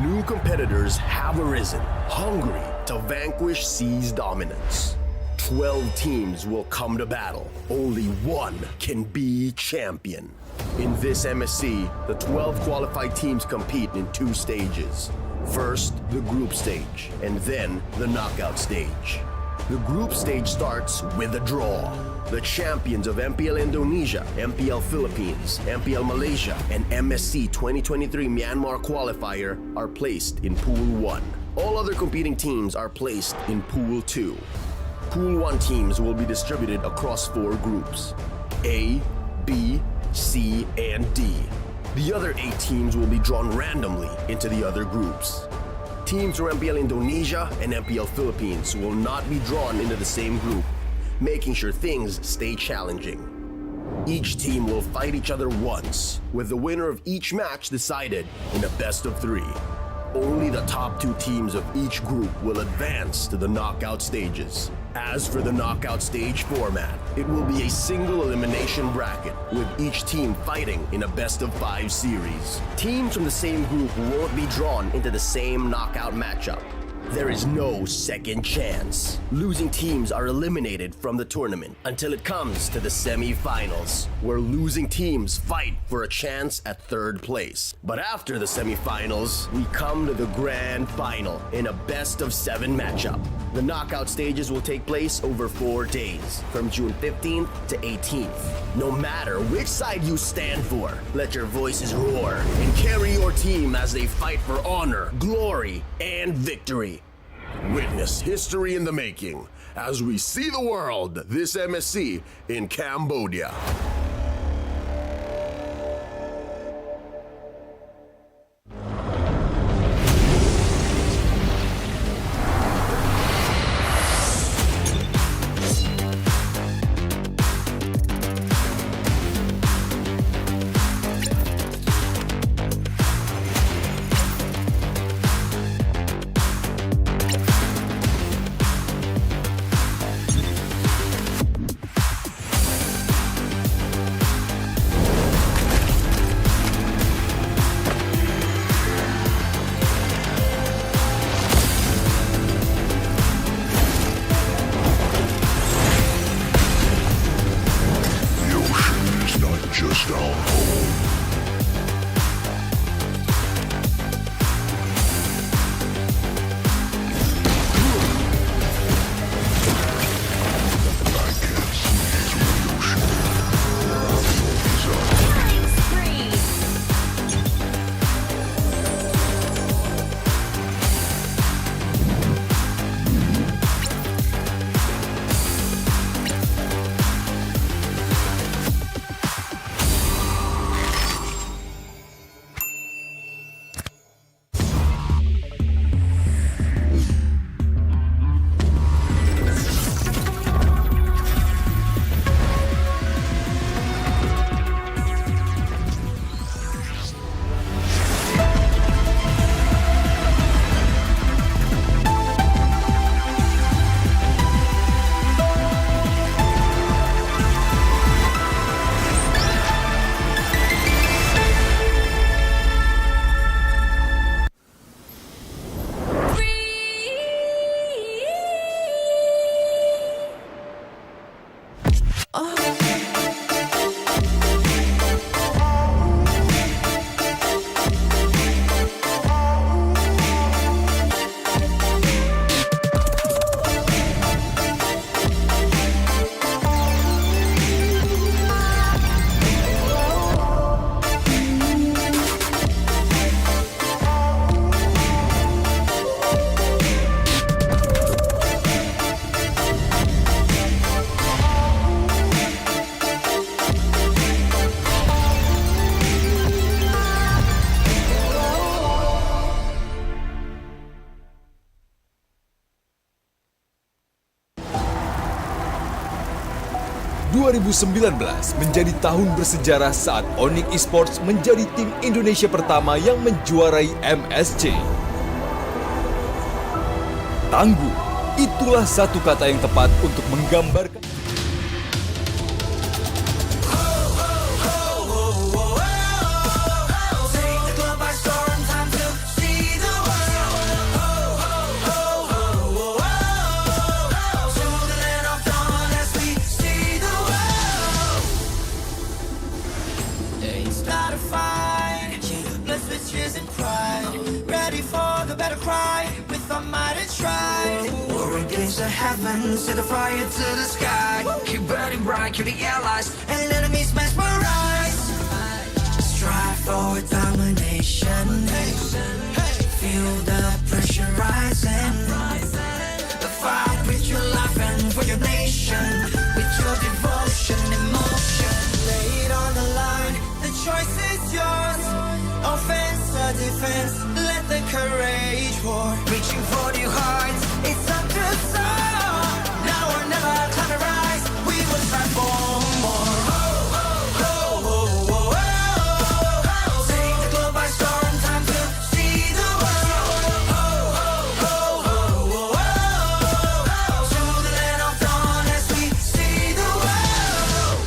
new competitors have arisen, hungry to vanquish C's dominance. 12 teams will come to battle. Only one can be champion. In this MSC, the 12 qualified teams compete in 2 stages. First, the group stage, and then the knockout stage. The group stage starts with a draw. The champions of MPL Indonesia, MPL Philippines, MPL Malaysia, and MSC 2023 Myanmar qualifier are placed in Pool 1. All other competing teams are placed in Pool 2. Pool 1 teams will be distributed across 4 groups: A, B, C, and D. The other 8 teams will be drawn randomly into the other groups. Teams from MPL Indonesia and MPL Philippines will not be drawn into the same group, making sure things stay challenging. Each team will fight each other once, with the winner of each match decided in a best of 3. Only the top 2 teams of each group will advance to the knockout stages. As for the knockout stage format, it will be a single elimination bracket, with each team fighting in a best of 5 series. Teams from the same group won't be drawn into the same knockout matchup. There is no second chance. Losing teams are eliminated from the tournament until it comes to the semi-finals, where losing teams fight for a chance at 3rd place. But after the semi-finals, we come to the grand final in a best of 7 matchup. The knockout stages will take place over 4 days, from June 15th to 18th. No matter which side you stand for, let your voices roar and carry your team as they fight for honor, glory, and victory. Witness history in the making as we see the world this MSC in Cambodia. 2019 menjadi tahun bersejarah saat ONIC Esports menjadi tim Indonesia pertama yang menjuarai MSC. Tangguh, itulah satu kata yang tepat untuk menggambarkan heavens, set a fire to the sky. Keep burning bright, kill the allies and enemies mesmerize. Strive for domination. Feel the pressure rising. Fight with your life and for your nation. With your devotion, emotion. Lay it on the line, the choice is yours. Offense or defense, let the courage war. Reaching for new heights, it's up to soar. Now or never, climb the rise. We will strive for more. Take the globe by storm, time to see the world. To the land of dawn as we see the world.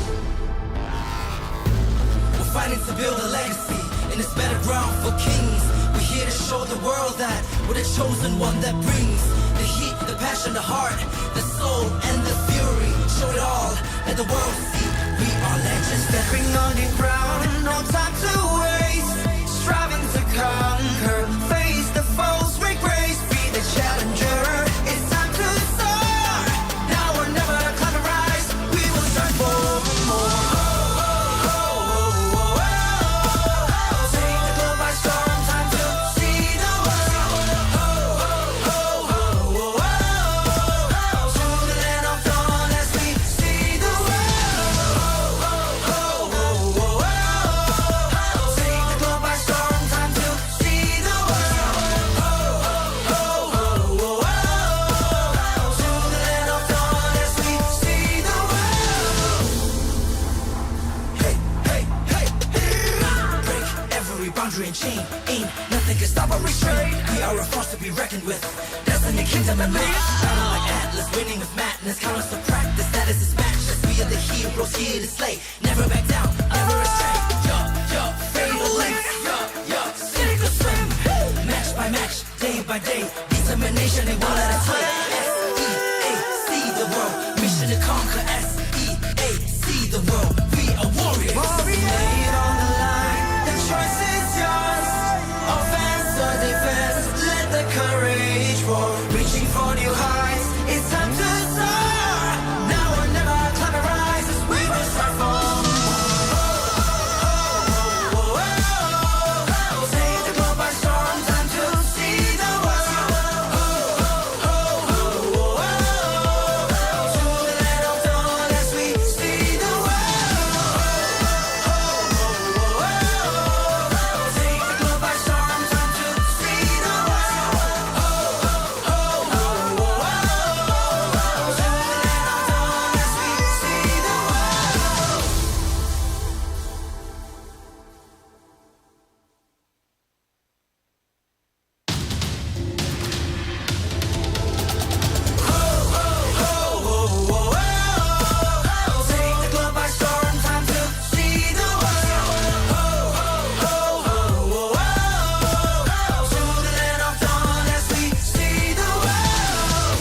We're fighting to build a legacy in this battleground for kings. We're here to show the world that we're the chosen one that brings the heat, the passion, the heart, the soul, and the fury. Show it all, let the world see we are legends. Stepping on the ground, no time to waste. Striving to conquer, face the foes, with grace. Be the challenger, it's time to soar. Now or never, climb the rise. We will strive for more. Take the globe by storm, time to see the world. To the land of dawn as we see the world. Take the globe by storm, time to see the world. To the land of dawn as we see the world. Hey, hey, hey, hey. Break every boundary and chain. Ain't nothing can stop or restrain. We are a force to be reckoned with. Destiny, kingdom, and man. Battle like Atlas, winning with madness. Count us to practice. That is his matchless. We are the heroes here to slay. Never back down, never astray. Fatal length. Sink or swim. Match by match, day by day. Determination, they won't let us play. S-E-A-C the world. Mission to conquer. S-E-A-C the world. We are warriors. Lay it on the line. The choice is yours. Offense or defense. Let the courage roar. Reaching for new heights. It's time to soar. Now or never, climb the rise. We will strive for more. Take the globe by storm. Time to see the world. To the land of dawn as we see the world. Take the globe by storm. Time to see the world. To the land of dawn as we see the world. Take the globe by storm, time to see the world. To the land of dawn as we see the world.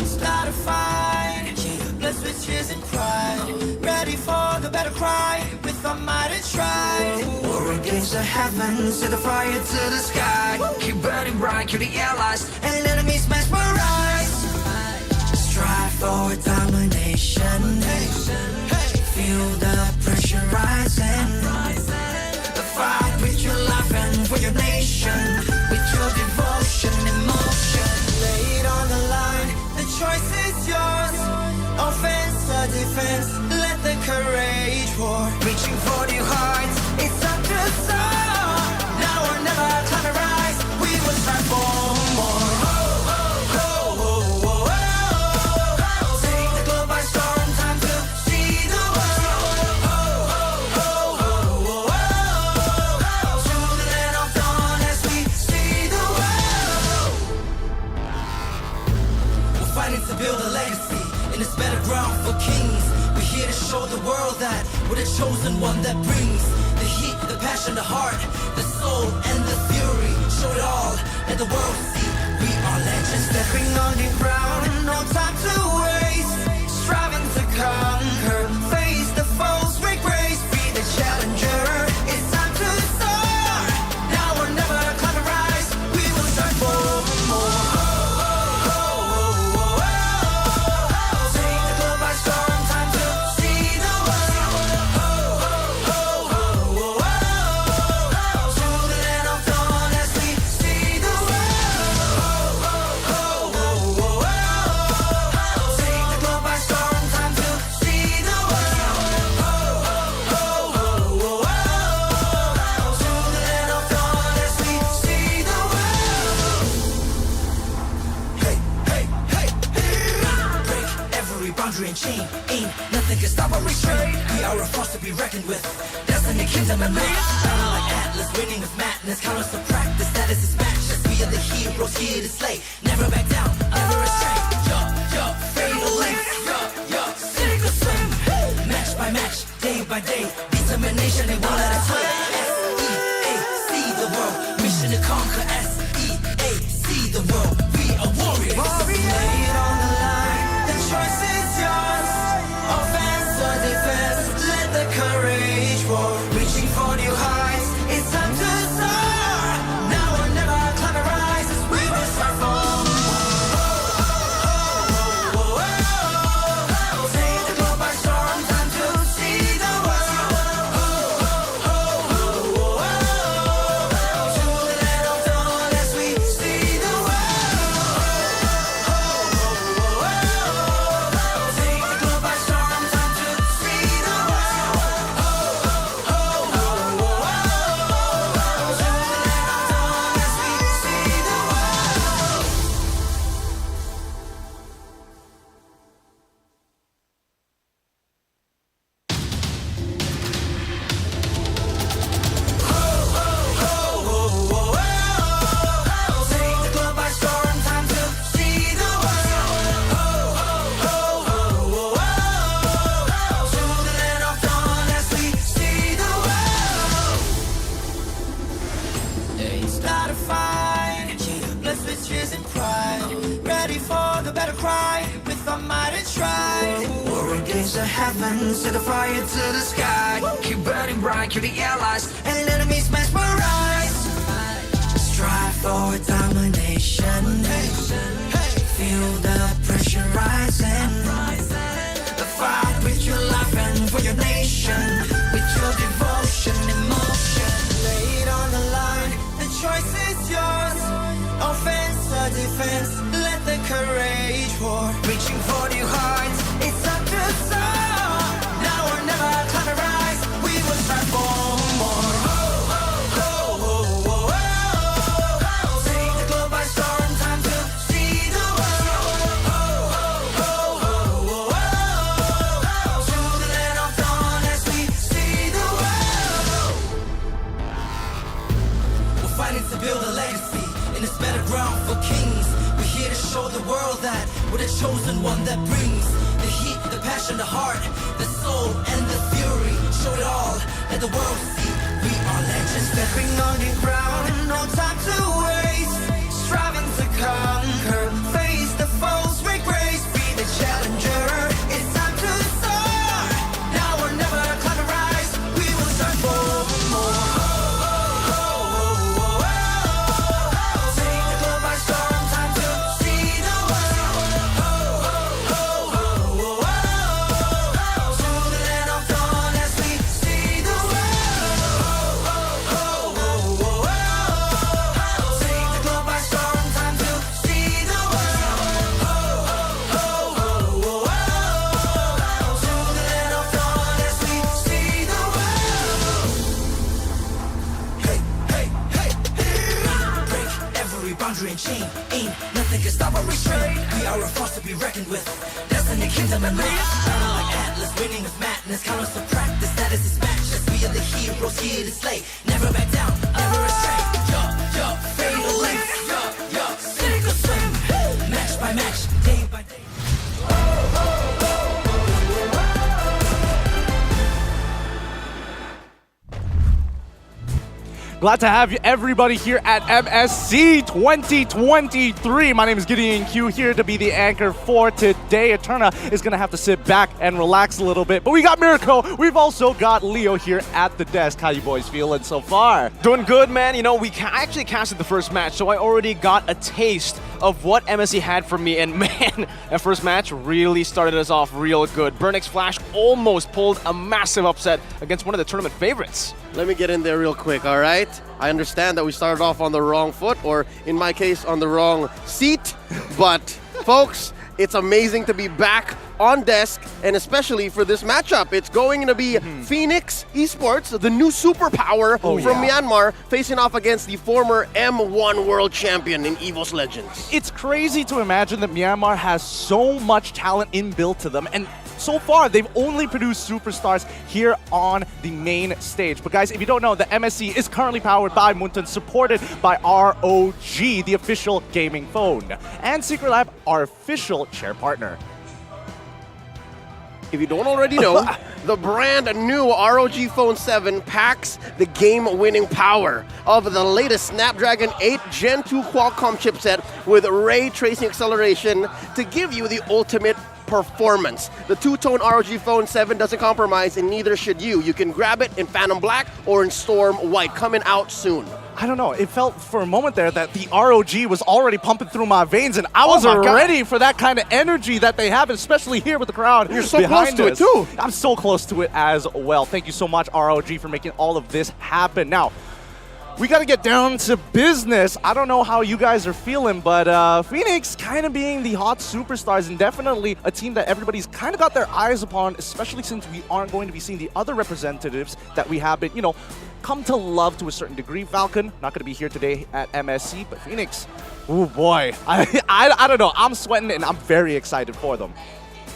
Start a fight, blessed with tears and pride. Ready for the battle cry, with our might and stride. War against the heavens, set a fire to the sky. Keep burning bright, kill the allies and enemies mesmerize. Strive for domination. Feel the pressure rising. Fight with your life and for your nation. With your devotion, emotion. Lay it on the line. The choice is yours. Offense or defense. Let the courage roar. Reaching for new heights. It's up to soar. Now or never, climb the rise. We will strive for more. Take the globe by build a legacy in this battleground for kings. We're here to show the world that we're the chosen one that brings the heat, the passion, the heart, the soul, and the fury. Show it all, let the world see we are legends. Stepping on the ground, no time to waste. Striving to conquer, face the foes with grace. Be the challenger, it's time to soar. Now or never, climb and rise. We will strive for more. Take the globe by storm, time to see the world. To the land of dawn as we see the world. Take the globe by storm, time to see the world. To the land of dawn as we see the world. Hey, hey, hey, hey. Break every boundary and chain. Ain't nothing can stop or restrain. We are a force to be reckoned with. Destiny, kingdom, and might. Battle like Atlas, winning with madness. Count us to practice, status is matchless. We are the heroes here to slay. Never back down, never astray. Fatal length. Sink or swim. Match by match, day by day. Determination, they won't let us win. S-E-A-C the world. Mission to conquer. S-E-A-C the world. We are warriors. Lay it on the line. The choice is yours. Offense or defense. Let the courage roar. Reaching for new heights. It's time to soar. Now or never, climb and rise. We will strive for more. Take the globe by storm. Time to see the world. To the land of dawn as we see the world. Take the globe by storm. Time to see the world. To the land of dawn as we see the world. Take the globe by storm, time to see the world. To the land of dawn as we see the world. It's not a fight, blessed with tears and pride. Ready for the battle cry, with our might and stride. War against the heavens, set the fire to the sky. Keep burning bright, kill the allies, and enemies mesmerize. Strive for domination. Feel the pressure rising. Fight with your life and for your nation. With your devotion, emotion. Lay it on the line. The choice is yours. Offense or defense. Let the courage roar. Reaching for new heights. It's time to soar. Now or never, climb and rise. We will strive for more. Take the globe by storm. Time to see the world. To the land of dawn as we see the world. We're fighting to build a legacy in this battleground for kings. We're here to show the world that we're the chosen one that brings the heat, the passion, the heart, the soul, and the fury. Show it all, let the world see we are legends. Stepping on the ground, no time to waste. Striving to conquer, face the foes with grace. Be the challenger, it's time to soar. Now or never, climb and rise. We will strive for more. Take the globe by storm, time to see the world. To the land of dawn as we see the world. Take the globe by storm, time to see the world. To the land of dawn as we see the world. Hey, hey, hey, hey. Break every boundary and chain. Ain't nothing can stop or restrain. We are a force to be reckoned with. Destiny, kingdom, and might. Battle like Atlas, winning with madness. Count us to practice, status is matchless. We are the heroes here to slay. Never back down, never astray. Fatal length. Sink or swim. Match by match, day by day. Glad to have everybody here at MSC 2023. My name is Gideon Q, here to be the anchor for today. Eterna is going to have to sit back and relax a little bit. But we got Mirko. We've also got Leo here at the desk. How you boys feeling so far? Doing good, man. You know, I actually casted the first match, so I already got a taste of what MSC had for me. And man, that first match really started us off real good. Burnix Flash almost pulled a massive upset against one of the tournament favorites. Let me get in there real quick, all right? I understand that we started off on the wrong foot, or in my case, on the wrong seat. But, folks, it's amazing to be back on desk, and especially for this matchup. It's going to be Fenix Esports, the new superpower from Myanmar, facing off against the former M1 world champion in EVOS Legends. It's crazy to imagine that Myanmar has so much talent inbuilt to them, and so far, they've only produced superstars here on the main stage. But guys, if you don't know, the MSC is currently powered by Muntan, supported by ROG, the official gaming phone, and Secret Lab, our official chair partner. If you don't already know, the brand new ROG Phone 7 packs the game-winning power of the latest Snapdragon 8 Gen 2 Qualcomm chipset with ray tracing acceleration to give you the ultimate performance. The two-tone ROG Phone 7 doesn't compromise, and neither should you. You can grab it in Phantom Black or in Storm White, coming out soon. I don't know, it felt for a moment there that the ROG was already pumping through my veins, and I was ready for that kind of energy that they have, especially here with the crowd. You're so close to it too. I'm so close to it as well. Thank you so much, ROG, for making all of this happen. Now, we got to get down to business. I don't know how you guys are feeling, but Fenix kind of being the hot superstars, and definitely a team that everybody's kind of got their eyes upon, especially since we aren't going to be seeing the other representatives that we have been, come to love to a certain degree. Falcon, not going to be here today at MSC, but Fenix, oh boy. I don't know. I'm sweating, and I'm very excited for them.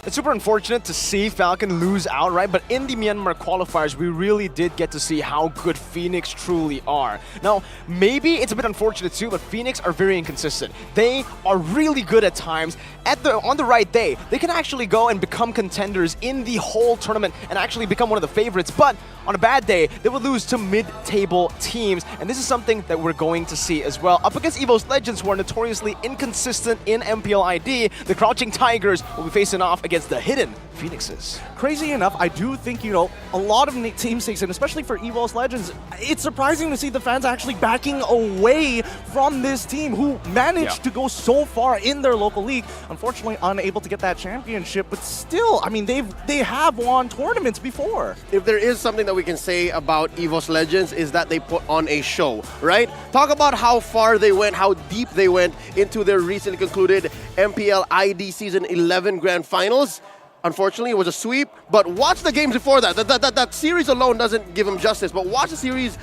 It's super unfortunate to see Falcon lose outright, but in the Myanmar qualifiers, we really did get to see how good Fenix truly are. Now, maybe it's a bit unfortunate too, but Fenix are very inconsistent. They are really good at times. On the right day, they can actually go and become contenders in the whole tournament and actually become one of the favorites, but on a bad day, they will lose to mid-table teams, and this is something that we're going to see as well. Up against EVOS Legends, who are notoriously inconsistent in MPL ID, the Crouching Tigers will be facing off against the Hidden Phoenixes. Crazy enough, I do think, a lot of team stakes, and especially for EVOS Legends, it's surprising to see the fans actually backing away from this team who managed to go so far in their local league. Unfortunately, unable to get that championship, but still, I mean, they have won tournaments before. If there is something that we can say about EVOS Legends is that they put on a show, right? Talk about how far they went, how deep they went into their recently concluded MPL ID Season 11 Grand Finals. Unfortunately, it was a sweep, but watch the games before that. That series alone doesn't give them justice, but watch the series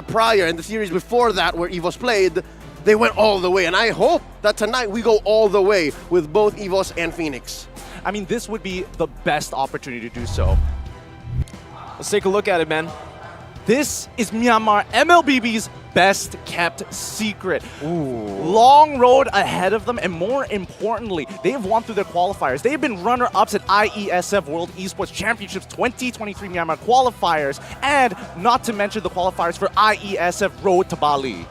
prior and the series before that where EVOS played. They went all the way, and I hope that tonight we go all the way with both EVOS and Fenix. I mean, this would be the best opportunity to do so. Let's take a look at it, man. This is Myanmar MLBB's best kept secret. Long road ahead of them, and more importantly, they have won through their qualifiers. They have been runner-ups at IESF World Esports Championships 2023 Myanmar qualifiers, and not to mention the qualifiers for IESF Road to Bali.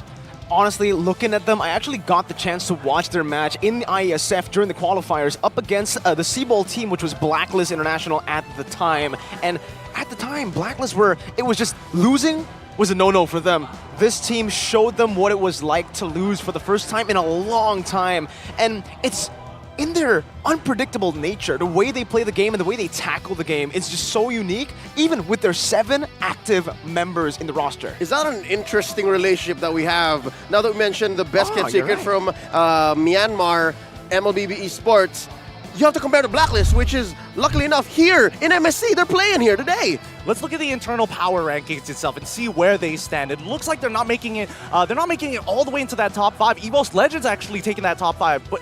Honestly, looking at them, I actually got the chance to watch their match in the IESF during the qualifiers up against the Seabold team, which was Blacklist International at the time. And at the time, Blacklist it was just losing was a no-no for them. This team showed them what it was like to lose for the first time in a long time. And it's in their unpredictable nature, the way they play the game and the way they tackle the game is just so unique, even with their 7 active members in the roster. Is that an interesting relationship that we have? Now that we mentioned the best kept secret from Myanmar, MLBB Esports, you have to compare to Blacklist, which is, luckily enough, here in MSC. They're playing here today. Let's look at the internal power rankings itself and see where they stand. It looks like they're not making it. They're not making it all the way into that top 5. EVOS Legends actually taking that top 5, but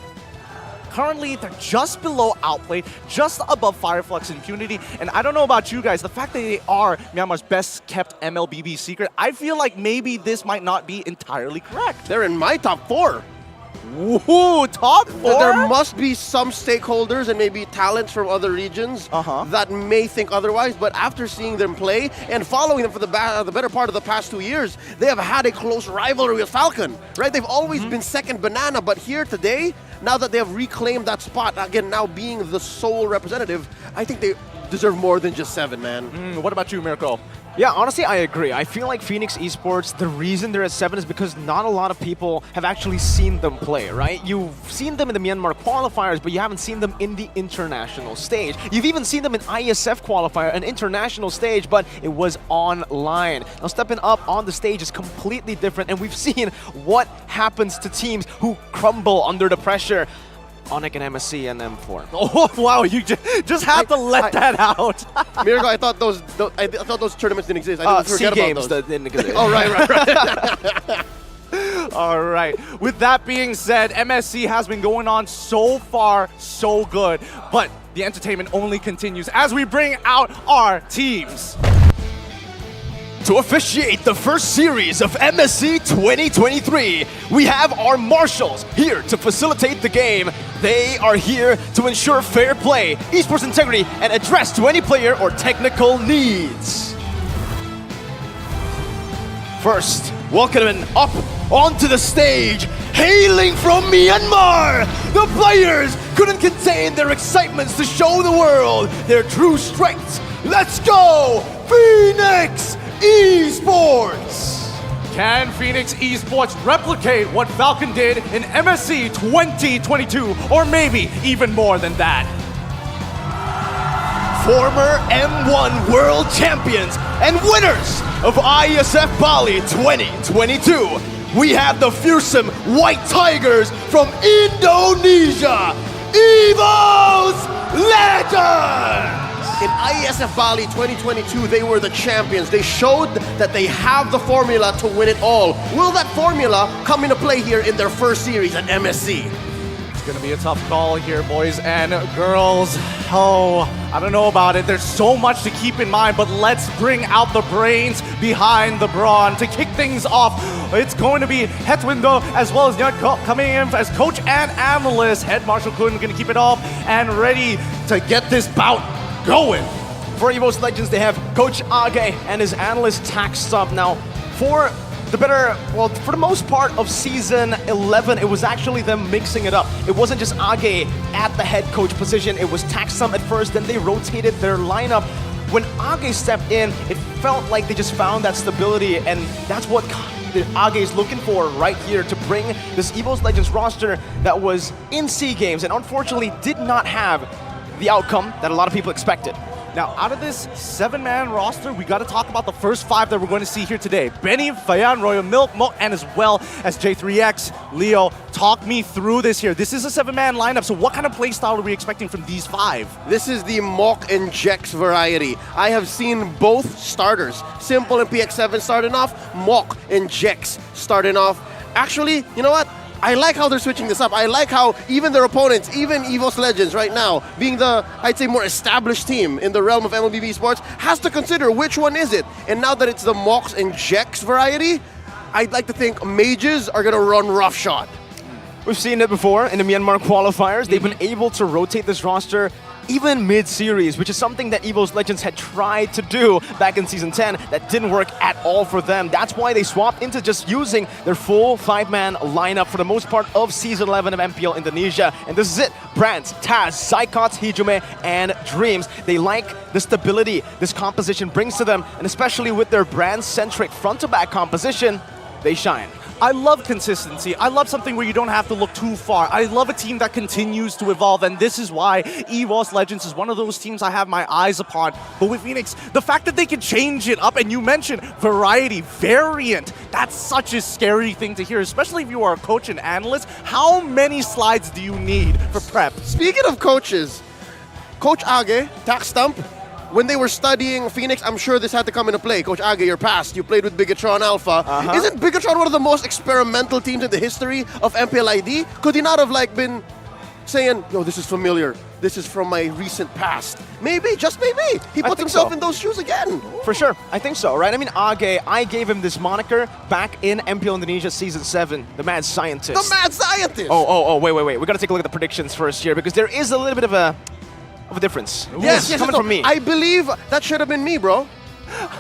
currently they're just below Outplay, just above Fireflux Impunity. And I don't know about you guys, the fact that they are Myanmar's best kept MLBB secret, I feel like maybe this might not be entirely correct. They're in my top 4. Woohoo, top 4? There must be some stakeholders and maybe talents from other regions that may think otherwise, but after seeing them play and following them for the better part of the past 2 years, they have had a close rivalry with Falcon, right? They've always been second banana, but here today, now that they have reclaimed that spot, again, now being the sole representative, I think they deserve more than just 7, man. What about you, Mirko? Yeah, honestly, I agree. I feel like Fenix Esports, the reason they're at 7 is because not a lot of people have actually seen them play, right? You've seen them in the Myanmar qualifiers, but you haven't seen them in the international stage. You've even seen them in ISF qualifier, an international stage, but it was online. Now, stepping up on the stage is completely different, and we've seen what happens to teams who crumble under the pressure. ONIC and MSC and M4. Oh wow! You just have to let that out. Mirko, I thought those tournaments didn't exist. I didn't forget C about games those. that didn't exist. Oh right. All right. With that being said, MSC has been going on so far, so good, but the entertainment only continues as we bring out our teams. To officiate the first series of MSC 2023, we have our marshals here to facilitate the game. They are here to ensure fair play, esports integrity, and address to any player or technical needs. First, welcoming up onto the stage, hailing from Myanmar, the players couldn't contain their excitements to show the world their true strengths. Let's go, Fenix Esports! Can Fenix Esports replicate what Falcon did in MSC 2022, or maybe even more than that? Former M1 world champions and winners of ISF Bali 2022, we have the fearsome White Tigers from Indonesia, EVOS Legends! In ISF Bali 2022, they were the champions. They showed that they have the formula to win it all. Will that formula come into play here in their first series at MSC? It's gonna be a tough call here, boys and girls. Oh, I don't know about it. There's so much to keep in mind, but let's bring out the brains behind the brawn. To kick things off, it's going to be Hetwindo as well as Nyat coming in as coach and analyst. Head Marshal Kun gonna keep it off and ready to get this bout going. For EVOS Legends, they have Coach Age and his analyst Taxstump. Now, for the most part of Season 11, it was actually them mixing it up. It wasn't just Age at the head coach position, it was Taxstump at first, then they rotated their lineup. When Age stepped in, it felt like they just found that stability, and that's what Age is looking for right here to bring this EVOS Legends roster that was in SEA Games and unfortunately did not have the outcome that a lot of people expected. Now, out of this 7-man roster, we got to talk about the first 5 that we're going to see here today. Benny, Fayan, Royal Milk, Mo, and as well as J3X. Leo, talk me through this here. This is a 7-man lineup, so what kind of play style are we expecting from these 5? This is the Mok and Jex variety. I have seen both starters. Simple and PX7 starting off, Mok and Jex starting off. Actually, you know what? I like how they're switching this up. I like how even their opponents, even EVOS Legends right now, being the, I'd say, more established team in the realm of MLB Esports, has to consider which one is it. And now that it's the Mox and Jex variety, I'd like to think mages are going to run roughshod. We've seen it before in the Myanmar qualifiers. They've been able to rotate this roster even mid-series, which is something that EVOS Legends had tried to do back in Season 10 that didn't work at all for them. That's why they swapped into just using their full 5-man lineup for the most part of Season 11 of MPL Indonesia. And this is it. Brands, Taz, Zykots, Hijume, and Dreams. They like the stability this composition brings to them, and especially with their brand-centric front-to-back composition, they shine. I love consistency. I love something where you don't have to look too far. I love a team that continues to evolve, and this is why EVOS Legends is one of those teams I have my eyes upon. But with Fenix, the fact that they can change it up, and you mentioned variety, variant, that's such a scary thing to hear, especially if you are a coach and analyst. How many slides do you need for prep? Speaking of coaches, Coach Age, Taxstump, when they were studying Fenix, I'm sure this had to come into play. Coach Age, you're past. You played with Bigatron Alpha. Isn't Bigatron one of the most experimental teams in the history of MPL ID? Could he not have been saying, yo, this is familiar. this is from my recent past. Maybe, just maybe, he puts himself in those shoes again. For sure, I think so, right? I mean, Age, I gave him this moniker back in MPL Indonesia Season 7, the Mad Scientist. The Mad Scientist! Oh, wait. We gotta take a look at the predictions first here, because there is a little bit of a difference. Yes, coming from me. I believe that should have been me, bro.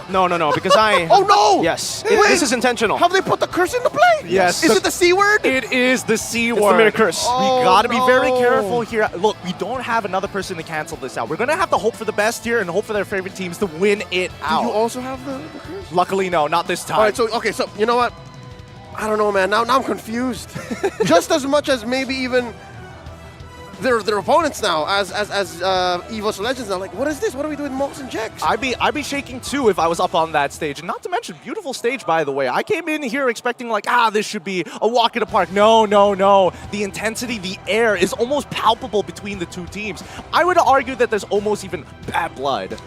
No, because I... Oh, no! Yes, this is intentional. Have they put the curse into play? Yes. Is it the C word? It is the C word. It's the mirror curse. We gotta be very careful here. Look, we don't have another person to cancel this out. We're gonna have to hope for the best here and hope for their favorite teams to win it out. Do you also have the curse? Luckily, no, not this time. All right, so you know what? I don't know, man. Now I'm confused. Just as much as maybe even their opponents now, as EVOS Legends now. Like, what is this? What are we doing, Mox and Jex? I'd be shaking too if I was up on that stage. And not to mention, beautiful stage, by the way. I came in here expecting like, this should be a walk in the park. No. The intensity, the air is almost palpable between the two teams. I would argue that there's almost even bad blood.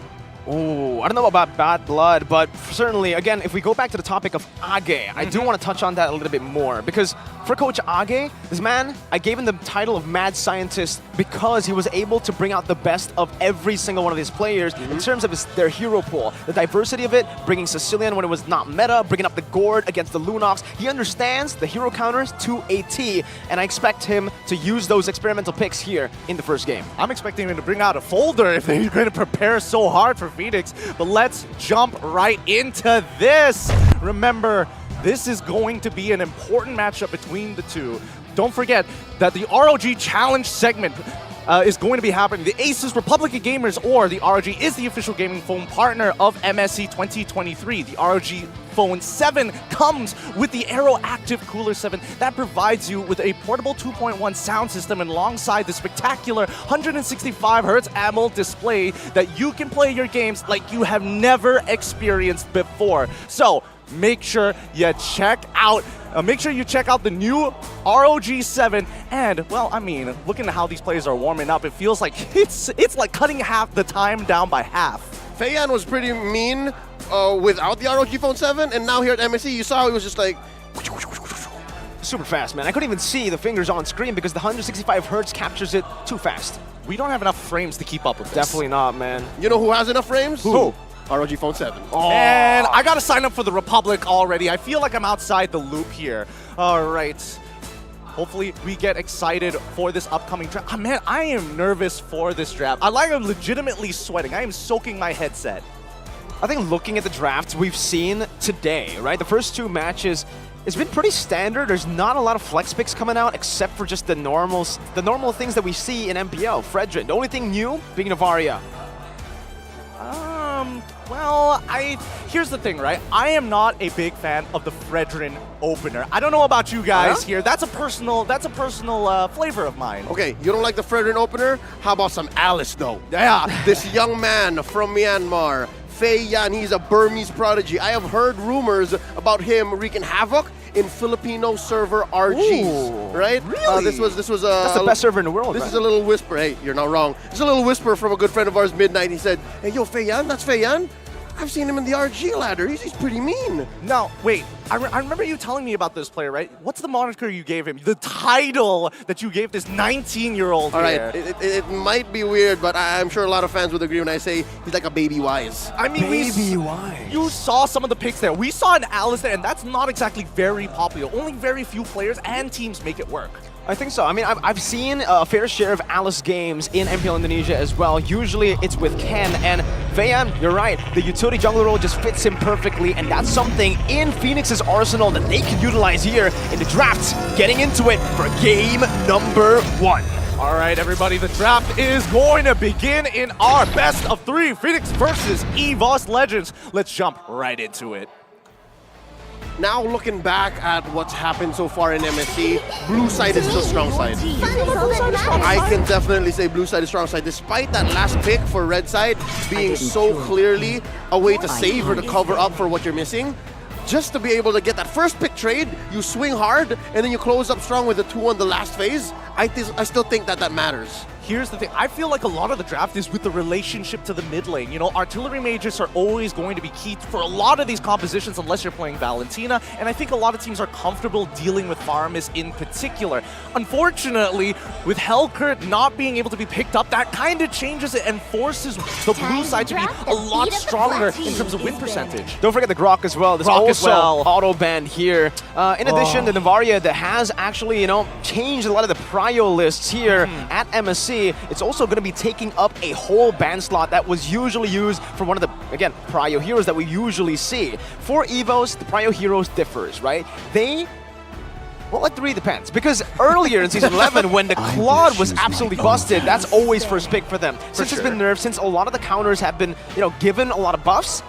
Oh, I don't know about bad blood, but certainly, again, if we go back to the topic of Age, I do want to touch on that a little bit more, because for Coach Age, this man, I gave him the title of Mad Scientist because he was able to bring out the best of every single one of his players in terms of their hero pool. The diversity of it, bringing Sicilian when it was not meta, bringing up the Gord against the Lunox. He understands the hero counters to a T, and I expect him to use those experimental picks here in the first game. I'm expecting him to bring out a folder if they're going to prepare so hard for Fenix, but let's jump right into this. Remember, this is going to be an important matchup between the two. Don't forget that the ROG Challenge segment is going to be happening. The Asus Republic of Gamers, or the ROG, is the official gaming phone partner of MSC 2023. The ROG Phone 7 comes with the Aero Active Cooler 7 that provides you with a portable 2.1 sound system, and alongside the spectacular 165Hz AMOLED display that you can play your games like you have never experienced before. So make sure you check out the new ROG 7, and, well, I mean, looking at how these players are warming up, it feels like it's like cutting the time down by half. Feiyan was pretty mean without the ROG Phone 7, and now here at MSC, you saw he was just like... Super fast, man. I couldn't even see the fingers on screen because the 165Hz captures it too fast. We don't have enough frames to keep up with this. Definitely not, man. You know who has enough frames? Who? ROG Phone 7. Oh. And I gotta sign up for the Republic already. I feel like I'm outside the loop here. All right. Hopefully we get excited for this upcoming draft. Man, I am nervous for this draft. I'm legitimately sweating. I am soaking my headset. I think looking at the drafts we've seen today, right? The first two matches, it's been pretty standard. There's not a lot of flex picks coming out except for just the normal things that we see in MPL. Fredrin, the only thing new being Navaria. Well, here's the thing, right? I am not a big fan of the Fredrin opener. I don't know about you guys here. That's a personal flavor of mine. Okay, you don't like the Fredrin opener? How about some Alice, though? Yeah, this young man from Myanmar, Feiyan, he's a Burmese prodigy. I have heard rumors about him wreaking havoc in Filipino server RGs. Ooh, right? Really? This was that's the best server in the world. This is a little whisper. Hey, you're not wrong. This is a little whisper from a good friend of ours, Midnight. He said, "Hey, yo, Feiyan, that's Feiyan. I've seen him in the RG ladder. He's pretty mean." No, wait. I remember you telling me about this player, right? What's the moniker you gave him? The title that you gave this 19-year-old All here. right, it might be weird, but I'm sure a lot of fans would agree when I say he's like a baby Wise. I mean, you saw some of the picks there. We saw an Alice there, and that's not exactly very popular. Only very few players and teams make it work. I think so. I mean, I've seen a fair share of Alice games in MPL Indonesia as well. Usually it's with Ken, and Feiyan, you're right. The utility jungler role just fits him perfectly, and that's something in Fenix's arsenal that they can utilize here in the draft. Getting into it for game number 1. All right, everybody, the draft is going to begin in our best of 3. Fenix versus EVOS Legends. Let's jump right into it. Now looking back at what's happened so far in MSC, blue side is still strong side. I can definitely say blue side is strong side, despite that last pick for red side being so clearly a way to save or to cover up for what you're missing. Just to be able to get that first pick trade, you swing hard, and then you close up strong with the 2 on the last phase. I still think that matters. here's the thing. I feel like a lot of the draft is with the relationship to the mid lane. You know, artillery mages are always going to be key for a lot of these compositions unless you're playing Valentina, and I think a lot of teams are comfortable dealing with Farmis in particular. Unfortunately, with Hellcurt not being able to be picked up, that kind of changes it and forces the blue side to be a lot stronger in terms of win percentage. Don't forget the Grok as well. There's Grok also as well. auto ban here. In addition, the Navaria that has actually, you know, changed a lot of the prio lists here at MSC. It's also going to be taking up a whole ban slot that was usually used for one of the, again, prio heroes that we usually see. For EVOs, the prio heroes differs, right? Well, it really depends, because earlier in Season 11, when the Claude was absolutely busted, that's always first pick for them. Since it's been nerfed, since a lot of the counters have been, you know, given a lot of buffs,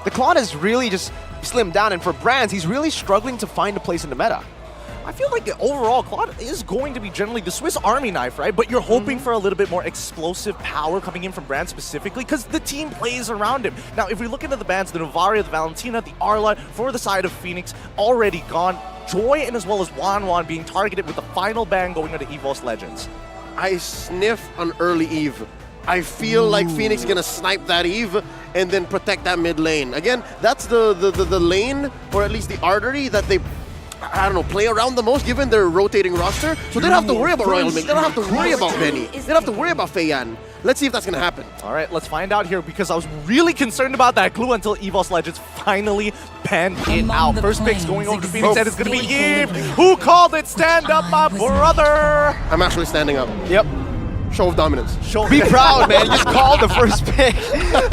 the Claude has really just slimmed down, and for brands, he's really struggling to find a place in the meta. I feel like the overall Claude is going to be generally the Swiss Army knife, right? But you're hoping for a little bit more explosive power coming in from Brand specifically because the team plays around him. Now, if we look into the bans, the Novaria, the Valentina, the Arla, for the side of Fenix, already gone. Joy and as well as Wan being targeted with the final ban going into EVOS Legends. I sniff an early Eve. I feel like Fenix is gonna snipe that Eve and then protect that mid lane. Again, that's the lane, or at least the artery that they, I don't know, play around the most given their rotating roster. So they don't have to worry about Royal Mink. They don't have to worry about Benny. They don't have to worry about Feiyan. Let's see if that's gonna happen. All right, let's find out here because I was really concerned about that clue until EVOS Legends finally panned it out. First pick's going over to Fenix and it's gonna be Eve. Who called it? Stand up, my brother. I'm actually standing up. Yep. Show of dominance. Be proud, man. You just called the first pick.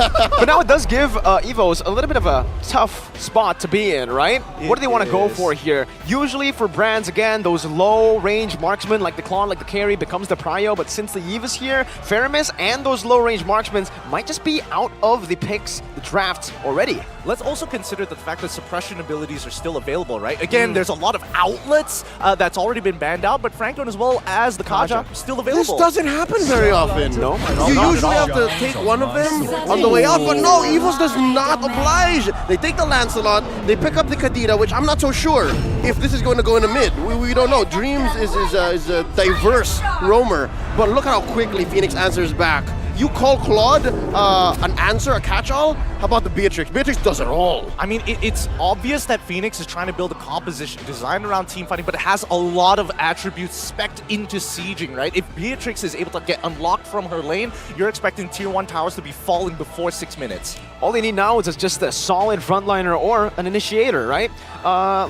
But now it does give EVOs a little bit of a tough spot to be in, right? What do they want to go for here? Usually for brands, again, those low-range marksmen like the Claw, like the Carry becomes the prio, but since the Eve is here, Feramis and those low-range marksmen might just be out of the picks, the drafts already. Let's also consider the fact that suppression abilities are still available, right? Again, there's a lot of outlets that's already been banned out, but Franco as well as the Kaja still available. This doesn't happen very often. No, you usually have to take one of them on the way out, but no, EVOS does not oblige. They take the Lancelot, they pick up the Kadira, which I'm not so sure if this is going to go in the mid. We don't know. Dreams is a diverse roamer, but look how quickly Fenix answers back. You call Claude an answer, a catch-all? How about the Beatrix? Beatrix does it all. I mean, it's obvious that Fenix is trying to build a composition designed around team fighting, but it has a lot of attributes specced into sieging, right? If Beatrix is able to get unlocked from her lane, you're expecting tier 1 towers to be falling before 6 minutes. All they need now is just a solid frontliner or an initiator, right?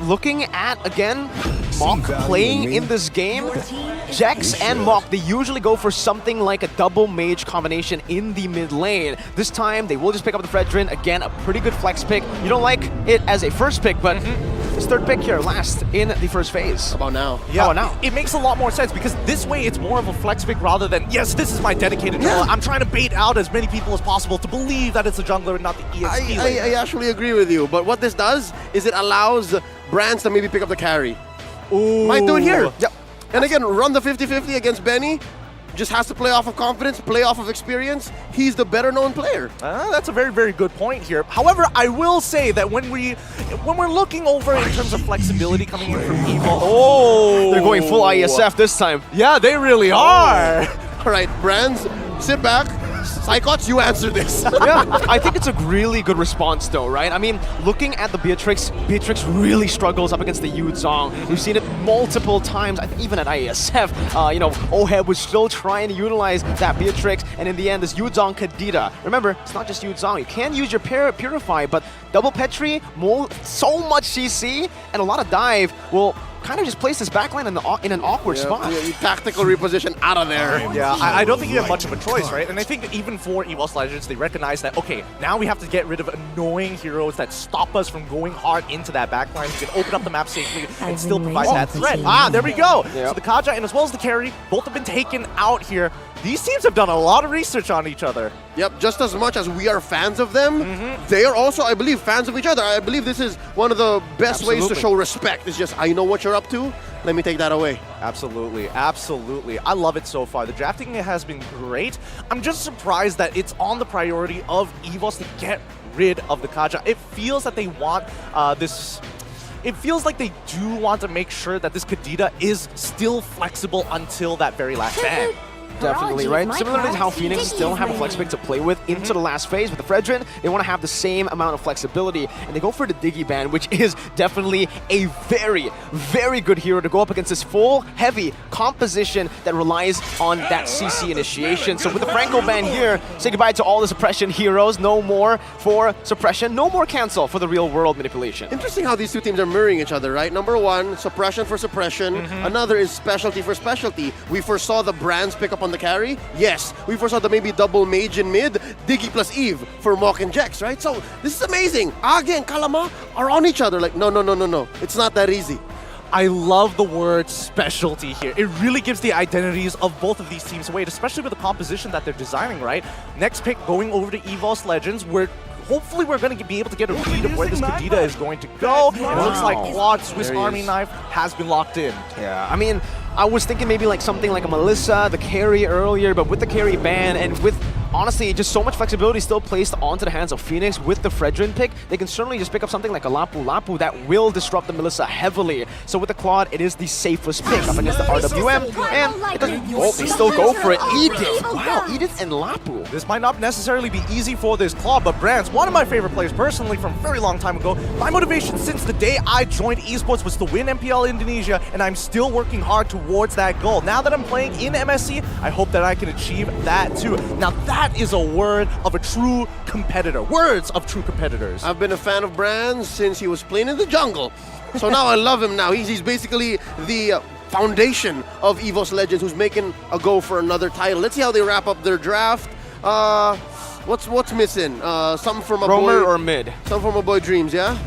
Looking at, again, Mok playing in this game, Jax and Mok, they usually go for something like a double mage combination in the mid lane. This time, they will just pick up the Fredrin. Again, a pretty good flex pick. You don't like it as a first pick, but this third pick here, last in the first phase. How about now? Yeah, it makes a lot more sense because this way it's more of a flex pick rather than, yes, this is my dedicated jungler. I'm trying to bait out as many people as possible to believe that it's a jungler and not the EXP lane. I actually agree with you, but what this does is it allows brands to maybe pick up the carry. Ooh. Might do it here. Yep. And again, run the 50-50 against Benny. Just has to play off of confidence, play off of experience. He's the better known player. That's a very, very good point here. However, I will say that when we're looking over in terms of flexibility coming in from EVO, they're going full ISF this time. Yeah, they really are. All right, brands, sit back. Psychots, you answer this. Yeah, I think it's a really good response though, right? I mean, looking at the Beatrix really struggles up against the Yu Zhong. We've seen it multiple times, I think even at ISF. You know, Oheb was still trying to utilize that Beatrix, and in the end, this Yu Zhong Kadira. Remember, it's not just Yu Zhong. You can use your Purify, but double Petri, so much CC, and a lot of dive will kind of just place this backline in an awkward spot. Yeah, you tactical reposition out of there. Yeah, I don't think you have much of a choice, right? And I think even for EVOS Legends, they recognize that, okay, now we have to get rid of annoying heroes that stop us from going hard into that backline. We can open up the map safely and still provide that threat. There we go. Yep. So the Kaja and as well as the Carry, both have been taken out here. These teams have done a lot of research on each other. Yep, just as much as we are fans of them, they are also, I believe, fans of each other. I believe this is one of the best ways to show respect. It's just, I know what you're up to. Let me take that away. Absolutely, absolutely. I love it so far. The drafting has been great. I'm just surprised that it's on the priority of EVOS to get rid of the Kaja. It feels that they want this... It feels like they do want to make sure that this Kadita is still flexible until that very last ban. Definitely, right? Similarly to how Fenix still have a flex pick to play with into the last phase, with the Fredrin, they want to have the same amount of flexibility, and they go for the Diggy ban, which is definitely a very, very good hero to go up against this full, heavy composition that relies on that CC initiation. So with the Franco ban here, say goodbye to all the suppression heroes, no more for suppression, no more cancel for the real world manipulation. Interesting how these two teams are mirroring each other, right? Number one, suppression for suppression. Another is specialty for specialty. We foresaw the brands pick up on the carry. Yes. We foresaw the maybe double mage in mid, Diggy plus Eve for Mok and Jex, right? So this is amazing. Age and Kalama are on each other. Like, no. It's not that easy. I love the word specialty here. It really gives the identities of both of these teams away, especially with the composition that they're designing, right? Next pick going over to EVOS Legends, where hopefully we're going to be able to get a read of where this Kadita is going to go. And it looks like Quad Swiss Army Knife has been locked in. Yeah, I mean, I was thinking maybe like something like a Melissa, the carry earlier, but with the carry ban and with honestly just so much flexibility still placed onto the hands of Fenix with the Fredrin pick, they can certainly just pick up something like a Lapu that will disrupt the Melissa heavily. So with the Quad, it is the safest pick up against the RWM, and it doesn't, they still go for it. Edith, wow, Edith and Lapu. This might not necessarily be easy for this Claw, but Brands, one of my favorite players personally from a very long time ago. My motivation since the day I joined esports was to win MPL Indonesia, and I'm still working hard towards that goal. Now that I'm playing in MSC, I hope that I can achieve that too. Now that is a word of a true competitor. Words of true competitors. I've been a fan of Brands since he was playing in the jungle. So now I love him now. He's basically the foundation of EVOS Legends, who's making a go for another title. Let's see how they wrap up their draft. What's missing? Something from my Roamer boy, or mid? Something from my boy Dreams, yeah?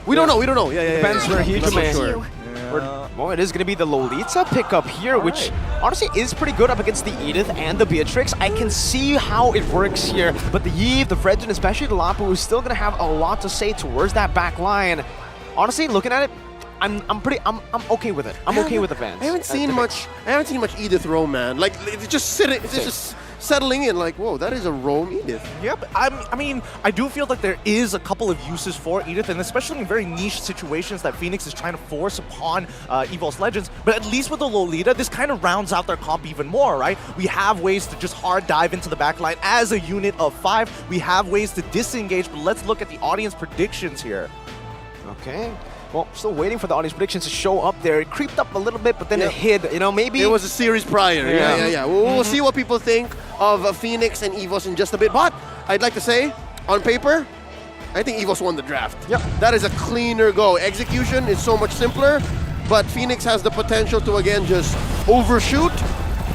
We don't know. Yeah. Depends where he Not sure. Well, it is going to be the Lolita pickup here, which honestly is pretty good up against the Edith and the Beatrix. I can see how it works here, but the Eve, the Fredrin, especially the Lapu, is still going to have a lot to say towards that back line. Honestly, looking at it, I'm okay with it. I'm okay with the fans. I haven't seen much Edith roam, man. Like it's just sitting, it's just settling in. Like, whoa, that is a roam Edith. Yep. I mean, I do feel like there is a couple of uses for Edith, and especially in very niche situations that Fenix is trying to force upon EVOS Legends. But at least with the Lolita, this kind of rounds out their comp even more, right? We have ways to just hard dive into the backline as a unit of 5. We have ways to disengage, but let's look at the audience predictions here. Okay. Well, still waiting for the audience predictions to show up there. It creeped up a little bit, but then it hid. You know, maybe it was a series prior. Yeah. We'll see what people think of Fenix and EVOS in just a bit. But I'd like to say, on paper, I think EVOS won the draft. Yep. That is a cleaner go. Execution is so much simpler, but Fenix has the potential to again just overshoot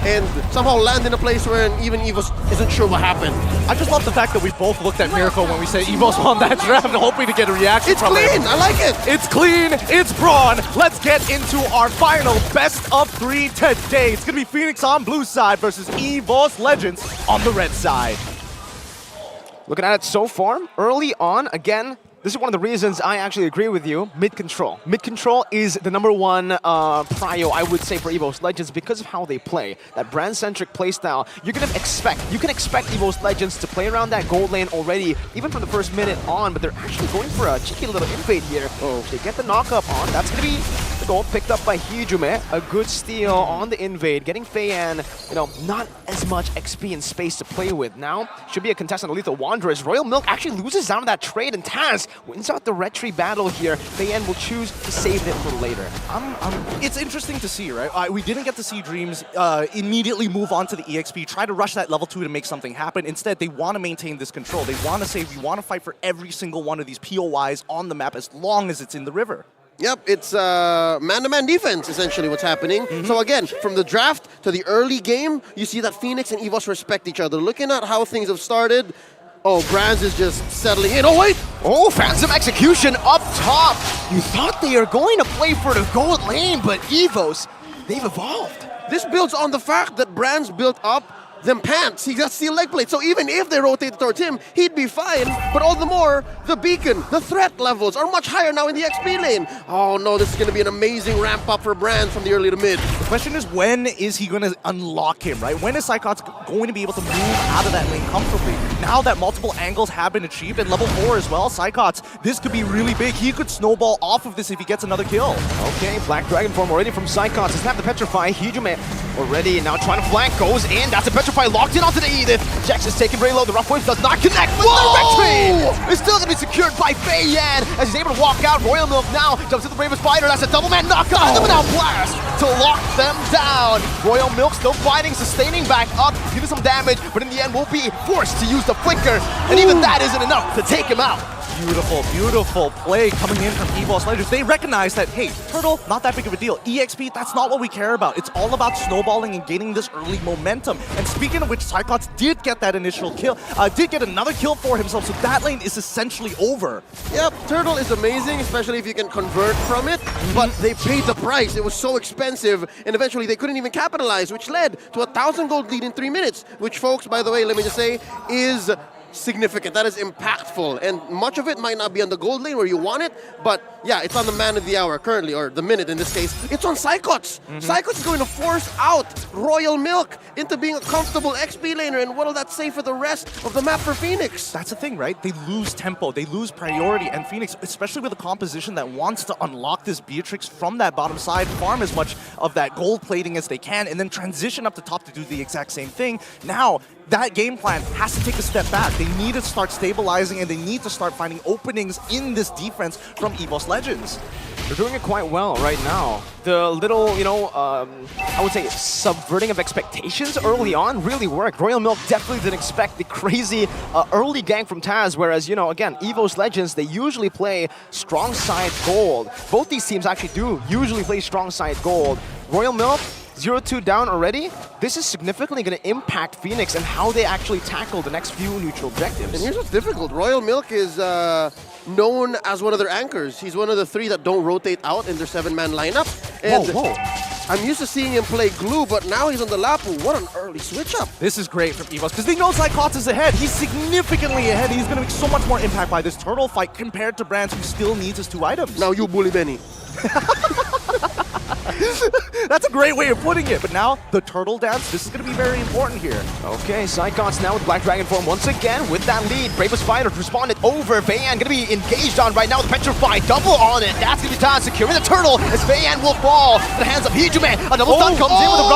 and somehow land in a place where even EVOS isn't sure what happened. I just love the fact that we both looked at Miracle when we said EVOS won that draft, hoping to get a reaction from it. It's clean, I like it. It's clean, it's brawn. Let's get into our final best of 3 today. It's gonna be Fenix on blue side versus EVOS Legends on the red side. Looking at it so far, early on, again, this is one of the reasons I actually agree with you. Mid control. Mid control is the #1 prio, I would say, for EVOS Legends because of how they play. That brand-centric playstyle. You can expect EVOS Legends to play around that gold lane already, even from the first minute on, but they're actually going for a cheeky little invade here. Oh, they get the knock-up on. That's going to be the goal picked up by Hijume. A good steal on the invade, getting Feiyan, you know, not as much XP and space to play with. Now, should be a contestant of Lethal Wanderers. Royal Milk actually loses out of that trade, and Taz wins out the retry battle here. Feiyan will choose to save it for later. It's interesting to see, right? We didn't get to see Dreams immediately move on to the EXP, try to rush that level 2 to make something happen. Instead, they want to maintain this control. They want to save, we want to fight for every single one of these POIs on the map as long as it's in the river. Yep, it's man-to-man defense, essentially, what's happening. So again, from the draft to the early game, you see that Fenix and EVOS respect each other. Looking at how things have started, oh, Brands is just settling in. Oh, wait! Oh, Phantom Execution up top! You thought they are going to play for the gold lane, but EVOS, they've evolved. This builds on the fact that Brands built up them pants. He got steel leg plate. So even if they rotate towards him, he'd be fine. But all the more, the beacon, the threat levels are much higher now in the XP lane. Oh no, this is going to be an amazing ramp up for Brand from the early to mid. The question is, when is he going to unlock him, right? When is Psychots going to be able to move out of that lane comfortably? Now that multiple angles have been achieved, and level 4 as well, Psychots, this could be really big. He could snowball off of this if he gets another kill. Okay, Black Dragon form already from Psychots. Snap the Petrify. Hijume already now trying to flank, goes in. That's a Petrify locked in onto the Edith. Jax is taken very low. The Rough Wave does not connect with the Retreat. It's still going to be secured by Fei Yan as he's able to walk out. Royal Milk now jumps to the Bravest Fighter. That's a double man knockout. And the now blast to lock them down. Royal Milk still fighting, sustaining back up, giving some damage, but in the end will be forced to use the Flicker. And even that isn't enough to take him out. Beautiful, beautiful play coming in from EVOS Legends. They recognize that, hey, Turtle, not that big of a deal. EXP, that's not what we care about. It's all about snowballing and gaining this early momentum. And speaking of which, Psychots did get that initial kill, did get another kill for himself, so that lane is essentially over. Yep, Turtle is amazing, especially if you can convert from it, but they paid the price. It was so expensive, and eventually they couldn't even capitalize, which led to a 1,000 gold lead in 3 minutes, which, folks, by the way, let me just say, is significant. That is impactful, and much of it might not be on the gold lane where you want it, but yeah, it's on the man of the hour currently, or the minute in this case. It's on Psychots. Psychots is going to force out Royal Milk into being a comfortable XP laner, and what will that say for the rest of the map for Fenix? That's the thing, right? They lose tempo, they lose priority, and Fenix, especially with a composition that wants to unlock this Beatrix from that bottom side, farm as much of that gold plating as they can, and then transition up the top to do the exact same thing. Now, that game plan has to take a step back. They need to start stabilizing, and they need to start finding openings in this defense from EVOS Legends. They're doing it quite well right now. The little, you know, I would say subverting of expectations early on really worked. Royal Milk definitely didn't expect the crazy early gank from Taz, whereas, you know, again, EVOS Legends, they usually play strong side gold. Both these teams actually do usually play strong side gold. Royal Milk, 0-2 down already. This is significantly going to impact Fenix and how they actually tackle the next few neutral objectives. And here's what's difficult. Royal Milk is known as one of their anchors. He's one of the 3 that don't rotate out in their 7-man lineup. And I'm used to seeing him play glue, but now he's on the Lapu. What an early switch up. This is great from EVOS because they know Psychots is ahead. He's significantly ahead. He's going to make so much more impact by this Turtle fight compared to Brands who still needs his 2 items. Now you bully Benny. That's a great way of putting it. But now, the Turtle dance, this is going to be very important here. Okay, Psychots now with Black Dragon form once again with that lead. Bravest Fighter responded over. Feiyan going to be engaged on right now. The Petrify double on it. That's going to be Taz securing the Turtle as Feiyan will fall. The hands of Hijume. A double stun comes in with a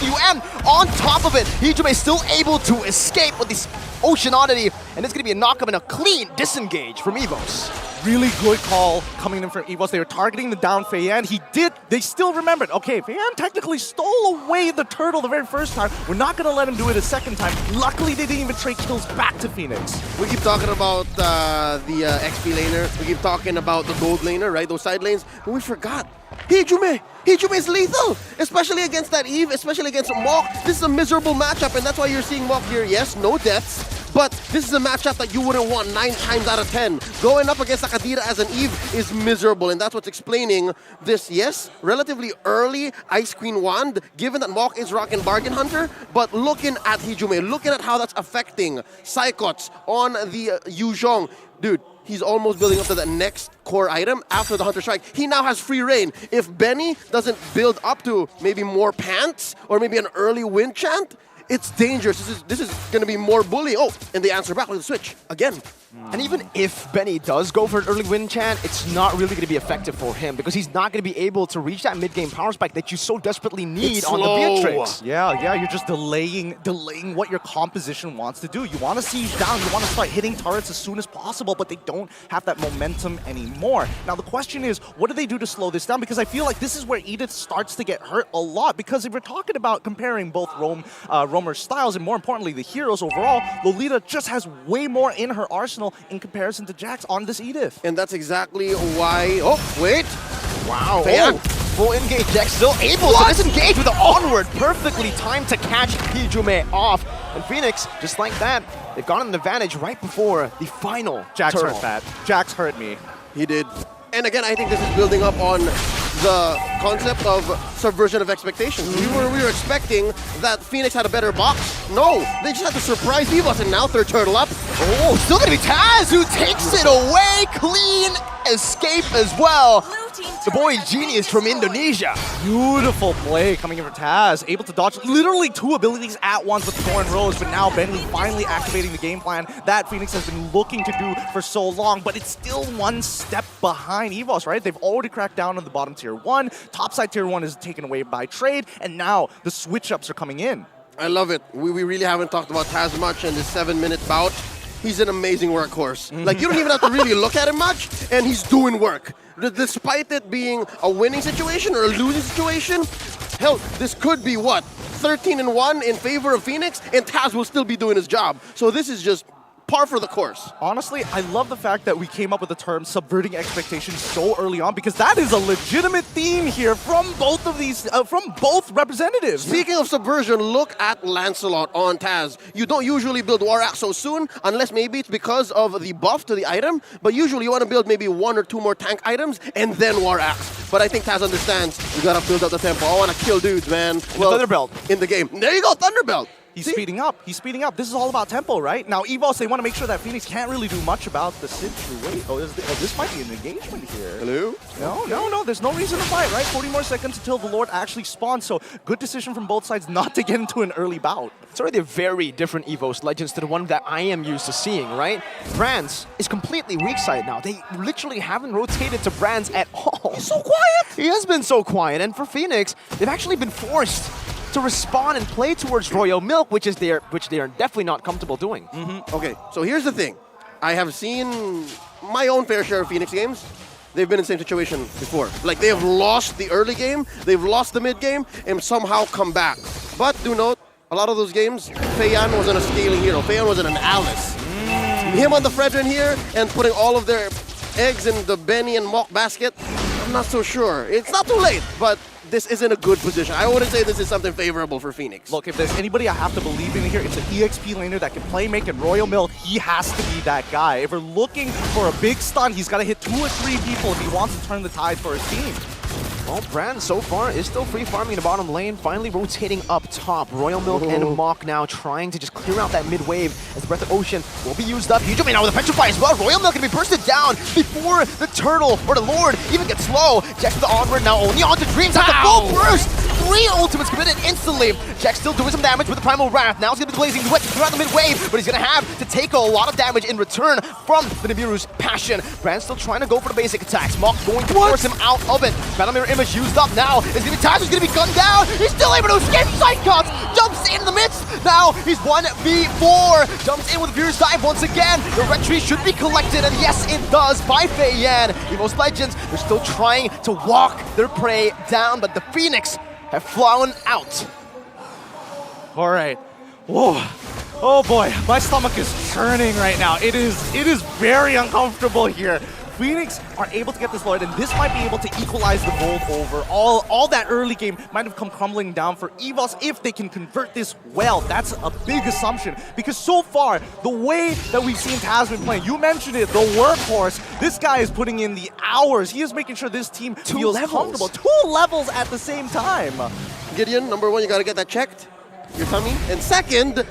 RWM on top of it. Hijume still able to escape with this Ocean Oddity, and it's going to be a knockup and a clean disengage from EVOS. Really good call coming in from EVOS. They were targeting the down Feiyan. They still remembered, okay, Feiyan technically stole away the Turtle the very first time. We're not going to let him do it a second time. Luckily, they didn't even trade kills back to Fenix. We keep talking about the XP laner. We keep talking about the gold laner, right? Those side lanes. But we forgot. Hijume! Hijume is lethal! Especially against that Eve, especially against Mok. This is a miserable matchup, and that's why you're seeing Mok here. Yes, no deaths. But this is a matchup that you wouldn't want 9 times out of 10. Going up against Akadira as an Eve is miserable, and that's what's explaining this, yes, relatively early Ice Queen Wand, given that Mok is rocking Bargain Hunter, but looking at Hijume, looking at how that's affecting Psychots on the Yuzhong. Dude, he's almost building up to the next core item after the Hunter Strike. He now has free reign. If Benny doesn't build up to maybe more pants or maybe an early wind chant, it's dangerous. This is going to be more bully. Oh, and they answer back with the switch again. And even if Benny does go for an early win chant, it's not really going to be effective for him because he's not going to be able to reach that mid-game power spike that you so desperately need on the Beatrix. Yeah, you're just delaying what your composition wants to do. You want to siege down, you want to start hitting turrets as soon as possible, but they don't have that momentum anymore. Now the question is, what do they do to slow this down? Because I feel like this is where Edith starts to get hurt a lot, because if we're talking about comparing both roamer styles and more importantly the heroes overall, Lolita just has way more in her arsenal in comparison to Jax on this Edith. And that's exactly why... Oh, wait! Wow. Full engage. Jax still able to disengage with the onward. Perfectly timed to catch Hijume off. And Fenix, just like that, they've gotten an advantage right before the final Jax turtle. hurt that. Jax hurt me. He did. And again, I think this is building up on the concept of subversion of expectations. We were expecting that Fenix had a better box. No, they just had to surprise EVOS, and now third turtle up. Oh, still gonna be Taz who takes it away. Clean escape as well. The boy genius from Indonesia. Beautiful play coming in for Taz. Able to dodge literally two abilities at once with Thorn Rose, but now Benny finally activating the game plan that Fenix has been looking to do for so long, but it's still one step behind EVOS, right? They've already cracked down on the bottom tier 1. Topside tier 1 is taken away by trade, and now the switch-ups are coming in. I love it. We really haven't talked about Taz much in this 7-minute bout. He's an amazing workhorse. Like, you don't even have to really look at him much, and he's doing work. Despite it being a winning situation or a losing situation, hell, this could be what? 13-1 in favor of Fenix, and Taz will still be doing his job. So this is just par for the course. Honestly, I love the fact that we came up with the term subverting expectations so early on, because that is a legitimate theme here from both of these, from both representatives. Speaking of subversion, look at Lancelot on Taz. You don't usually build War Axe so soon, unless maybe it's because of the buff to the item, but usually you want to build maybe 1 or 2 more tank items and then War Axe. But I think Taz understands, you gotta build up the tempo. I want to kill dudes, man. Well, Thunderbelt. In the game. There you go, Thunderbelt. He's speeding up. He's speeding up. This is all about tempo, right? Now, EVOS, they want to make sure that Fenix can't really do much about the situation. Oh, this might be an engagement here. Hello? No. There's no reason to fight, right? 40 more seconds until the Lord actually spawns. So, good decision from both sides not to get into an early bout. It's already a very different EVOS Legends to the one that I am used to seeing, right? Brands is completely weak side now. They literally haven't rotated to Brands at all. He's so quiet! He has been so quiet. And for Fenix, they've actually been forced to respond and play towards Royal Milk, which they are definitely not comfortable doing. Okay, so here's the thing. I have seen my own fair share of Fenix games. They've been in the same situation before. Like, they have lost the early game, they've lost the mid game, and somehow come back. But do note, a lot of those games, Feiyan wasn't a scaling hero. Feiyan wasn't an Alice. Him on the Fredrin here and putting all of their eggs in the Benny and Mock basket, I'm not so sure. It's not too late, but this isn't a good position. I wouldn't say this is something favorable for Fenix. Look, if there's anybody I have to believe in here, it's an EXP laner that can play, make, and Royal Milk. He has to be that guy. If we're looking for a big stun, he's got to hit 2 or 3 people if he wants to turn the tide for his team. Well, Brand so far is still free farming in the bottom lane, finally rotating up top. Royal Milk and Mock now trying to just clear out that mid wave as the Breath of Ocean will be used up. Yujumi now with a Petrify as well. Royal Milk going to be bursted down before the Turtle or the Lord even gets low. Jax with the onward now only on to Dreams at the full burst. 3 ultimates committed instantly. Jax still doing some damage with the Primal Wrath. Now he's going to be blazing wet throughout the mid wave, but he's going to have to take a lot of damage in return from the Nibiru's Passion. Brand still trying to go for the basic attacks. Mock going to force him out of it. Battle Mirror Image used up now. It's going to be Taz who's going to be gunned down. He's still able to escape side cuts. Jumps in the midst. Now he's 1v4. Jumps in with a Furious Dive once again. The retreat should be collected, and yes, it does by Feiyan. EVOS Legends, they're still trying to walk their prey down, but the Fenix have flown out. All right. Whoa. Oh boy, my stomach is churning right now. It is very uncomfortable here. Fenix are able to get this Lord, and this might be able to equalize the gold over. All that early game might have come crumbling down for EVOS if they can convert this well. That's a big assumption, because so far, the way that we've seen Taz been playing, you mentioned it, the workhorse, this guy is putting in the hours. He is making sure this team feels comfortable. 2 levels at the same time. Gideon, number 1, you gotta get that checked, your tummy. And second,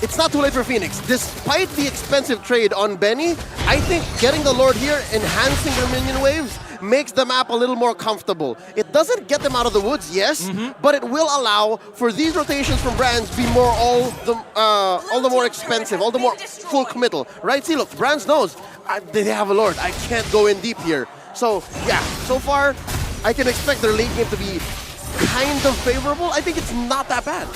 it's not too late for Fenix. Despite the expensive trade on Benny, I think getting the Lord here, enhancing their minion waves, makes the map a little more comfortable. It doesn't get them out of the woods, yes, but it will allow for these rotations from Brands to be more all the more expensive, all the more full committal, right? See, look, Brands knows they have a Lord. I can't go in deep here. So yeah, so far I can expect their late game to be kind of favorable. I think it's not that bad.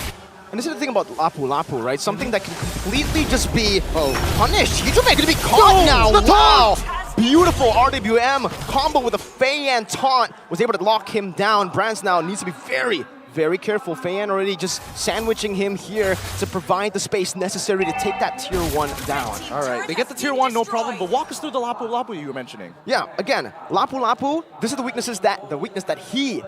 And this is the thing about Lapu Lapu, right? Something that can completely just be punished. Yujumi going to be caught now. Wow! Beautiful RWM combo with a Feiyan taunt. Was able to lock him down. Brands now needs to be very, very careful. Feiyan already just sandwiching him here to provide the space necessary to take that tier 1 down. All right, they get the tier 1, no problem, but walk us through the Lapu Lapu you were mentioning. Yeah, again, Lapu Lapu, this is the weakness that he,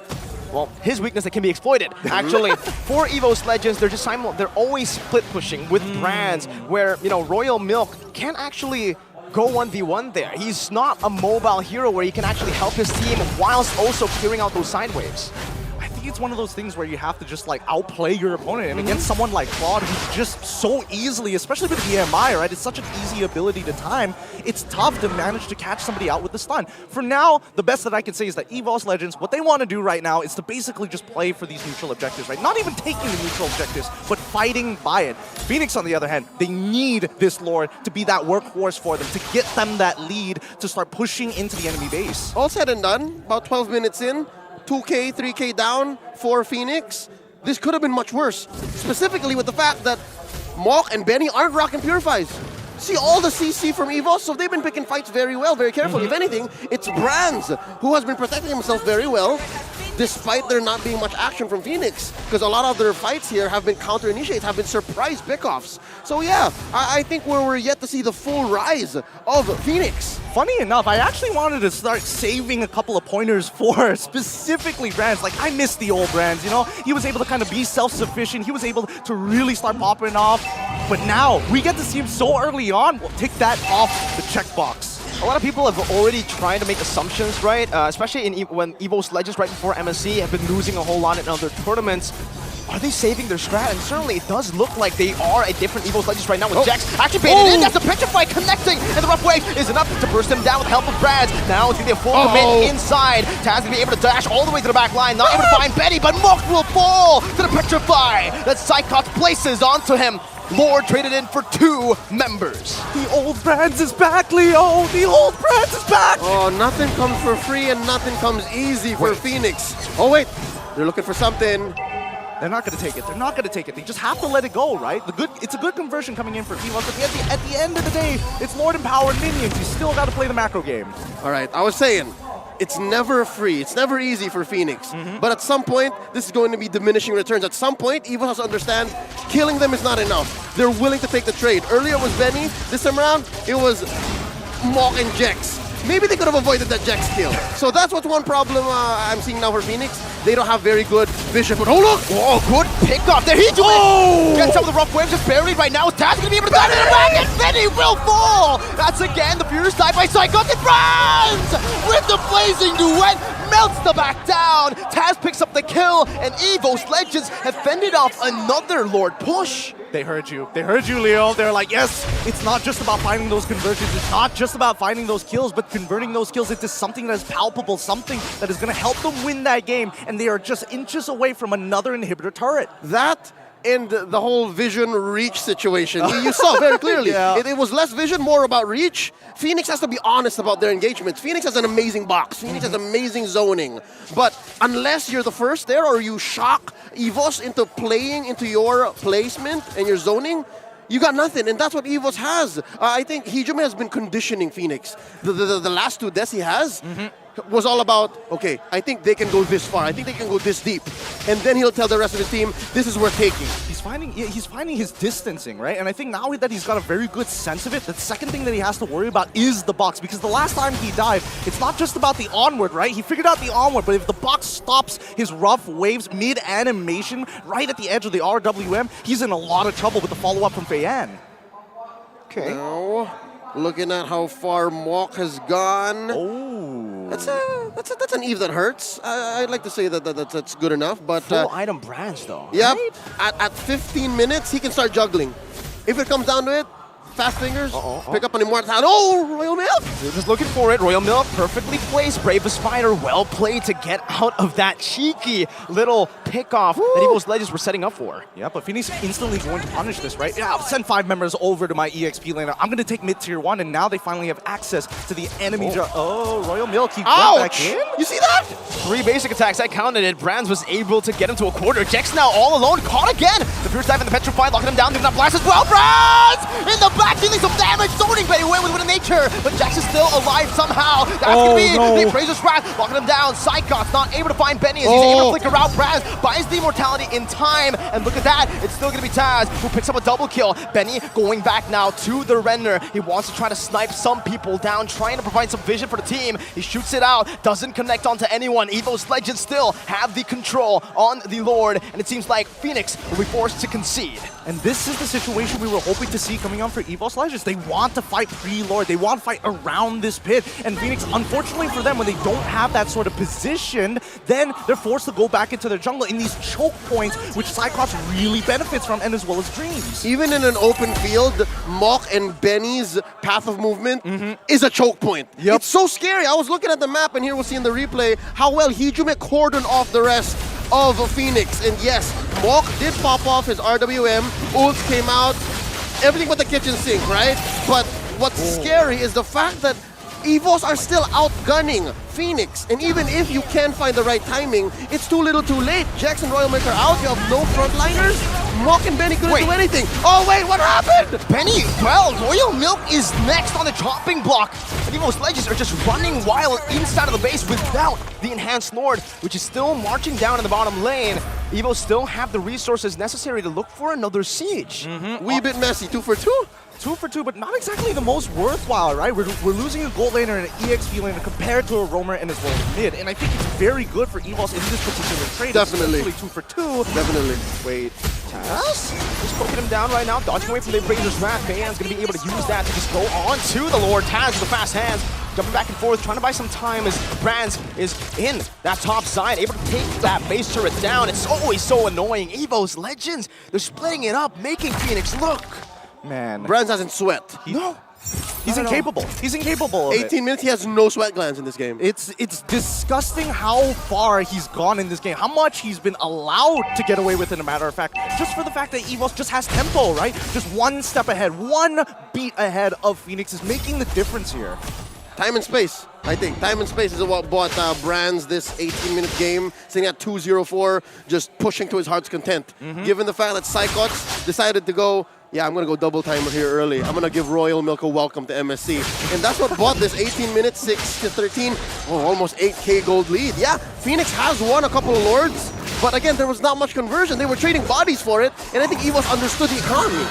well, his weakness that can be exploited, actually. For EVOS Legends, they're always split pushing with Brands, where, you know, Royal Milk can't actually go 1v1 there. He's not a mobile hero where he can actually help his team whilst also clearing out those side waves. I think it's one of those things where you have to just like outplay your opponent, and against someone like Claude who's just so easily, especially with EMI, right? It's such an easy ability to time. It's tough to manage to catch somebody out with the stun. For now, the best that I can say is that EVOS Legends, what they want to do right now is to basically just play for these neutral objectives, right? Not even taking the neutral objectives, but fighting by it. Phoenix, on the other hand, they need this Lord to be that workhorse for them, to get them that lead, to start pushing into the enemy base. All said and done, about 12 minutes in, 2K, 3K down for Fenix. This could have been much worse, specifically with the fact that Mok and Benny aren't rocking Purifies. See all the CC from EVOS, so they've been picking fights very well, very carefully. If anything, it's Brands who has been protecting himself very well, despite there not being much action from Fenix, because a lot of their fights here have been counter-initiates, have been surprise pickoffs. So yeah, I think we're yet to see the full rise of Fenix. Funny enough, I actually wanted to start saving a couple of pointers for specifically Brands. Like, I miss the old Brands, you know? He was able to kind of be self-sufficient. He was able to really start popping off. But now, we get to see him so early on. We'll take that off the checkbox. A lot of people have already tried to make assumptions, right? Especially when EVOS Legends right before MSC have been losing a whole lot in other tournaments. Are they saving their strat? And certainly it does look like they are a different EVOS Legends right now with Jax actually baited in. That's a Petrify connecting, and the rough wave is enough to burst them down with the help of Brands. Now it's going to be a full commit inside. Taz going to be able to dash all the way to the back line. Not able to find Betty, but Mok will fall to the Petrify that Psychot places onto him. Lord traded in for 2 members. The old Brands is back, Leo! The old Brands is back! Oh, nothing comes for free and nothing comes easy for Phoenix. Oh wait, they're looking for something. They're not going to take it. They're not going to take it. They just have to let it go, right? It's a good conversion coming in for EVOS, but at the end of the day, it's Lord and Power and Minions. You still got to play the macro game. All right, I was saying, it's never free. It's never easy for Phoenix. But at some point, this is going to be diminishing returns. At some point, EVOS has to understand killing them is not enough. They're willing to take the trade. Earlier it was Benny. This time around, it was Mok and Jex. Maybe they could have avoided that Jex kill. So that's what's one problem I'm seeing now for Phoenix. They don't have very good vision. But oh look! Oh, good pickup there. He gets some of the rough waves just buried right now. Taz going to be able to dive in the back, and Benny will fall. That's again the furious dive by Psychot and Brands with the blazing duet. Melts the back down. Taz picks up the kill, and EVOS Legends have fended off another Lord push. They heard you. They heard you, Leo. They're like, yes, it's not just about finding those conversions. It's not just about finding those kills, but converting those kills into something that is palpable, something that is going to help them win that game. And they are just inches away from another inhibitor turret. That and the whole vision reach situation. You saw very clearly. It was less vision, more about reach. Phoenix has to be honest about their engagements. Phoenix has an amazing box. Phoenix has amazing zoning. But unless you're the first there or you shock EVOS into playing into your placement and your zoning, you got nothing, and that's what EVOS has. I think Hijime has been conditioning Phoenix. The last 2 deaths he has was all about, okay, I think they can go this far. I think they can go this deep. And then he'll tell the rest of his team, this is worth taking. He's finding his distancing, right? And I think now that he's got a very good sense of it, the second thing that he has to worry about is the box. Because the last time he died, it's not just about the onward, right? He figured out the onward, but if the box stops his rough waves mid-animation right at the edge of the RWM, he's in a lot of trouble with the follow-up from Feiyan. Okay. Now, looking at how far Mok has gone. Oh. That's an Eve that hurts. I'd like to say that's good enough, but full item Brands though. Yep. Right? At 15 minutes, he can start juggling. If it comes down to it, fast fingers, pick up an Immortal. Oh, Royal Milk! They're just looking for it. Royal Milk perfectly placed. Bravest Fighter, well played to get out of that cheeky little pickoff that EVOS Legends were setting up for. Yeah, but Phoenix instantly going to punish this, right? Yeah, I'll send 5 members over to my EXP laner. I'm going to take mid-tier 1, and now they finally have access to the enemy. Royal Milk, he went back in. You see that? 3 basic attacks, that counted it. Brands was able to get him to a quarter. Jex now all alone, caught again. The first dive in the Petrify, locking him down, doing that blast as well. Brands in the back, dealing some damage. Zoning very away with nature, but Jax is still alive somehow. That's going to be the Appraiser's Wrath, locking him down. Psychot's not able to find Benny as he's able to flicker out. Brands buys the immortality in time, and look at that. It's still going to be Taz who picks up a double kill. Benny going back now to the render. He wants to try to snipe some people down, trying to provide some vision for the team. He shoots it out, doesn't connect onto anyone. EVOS Legends still have the control on the Lord, and it seems like Phoenix will be forced to concede. And this is the situation we were hoping to see coming on for EVOS Legends. They want to fight pre-Lord. They want to fight around this pit. And Fenix, unfortunately for them, when they don't have that sort of position, then they're forced to go back into their jungle in these choke points, which Cyclops really benefits from, and as well as Dreams. Even in an open field, Mok and Benny's path of movement is a choke point. Yep. It's so scary. I was looking at the map, and here we'll see in the replay how well Hijume cordoned off the rest of Fenix. And yes, Mok did pop off his RWM, ults came out, everything but the kitchen sink, right? But what's scary is the fact that EVOS are still outgunning Fenix, and even if you can find the right timing, it's too little too late. Jax and Royal Milk are out, you have no frontliners. Mok and Benny couldn't do anything. Oh wait, what happened? Benny, well, Royal Milk is next on the chopping block. And EVOS Legends are just running wild inside of the base without the Enhanced Lord, which is still marching down in the bottom lane. EVO still have the resources necessary to look for another siege. Wee bit messy, 2 for 2. 2 for 2, but not exactly the most worthwhile, right? We're losing a gold laner and an EXP laner compared to a roamer and as well as mid. And I think it's very good for EVOS in this particular trade. Definitely. 2 for 2. Definitely. Wait, Taz just poking him down right now, dodging away from the Razor's Wrath. Bayan's going to be able to use that to just go on to the Lord. Taz with the fast hands, jumping back and forth, trying to buy some time as Brands is in that top side, able to take that base turret down. It's always so annoying. EVOS Legends, they're splitting it up, making Fenix look. Man. Brands hasn't sweat. No. He's incapable. He's incapable of 18 minutes, he has no sweat glands in this game. It's disgusting how far he's gone in this game, how much he's been allowed to get away with, in a matter of fact, just for the fact that EVOS just has tempo, right? Just one step ahead, one beat ahead of Fenix is making the difference here. Time and space, I think. Time and space is what bought Brands this 18-minute game, sitting at 2-0-4, just pushing to his heart's content. Given the fact that Psychots decided to go, yeah, I'm going to go double timer here early. I'm going to give Royal Milk a welcome to MSC. And that's what bought this 18 minutes, 6-13, almost 8K gold lead. Yeah, Fenix has won a couple of Lords, but again, there was not much conversion. They were trading bodies for it, and I think EVOS understood the economy.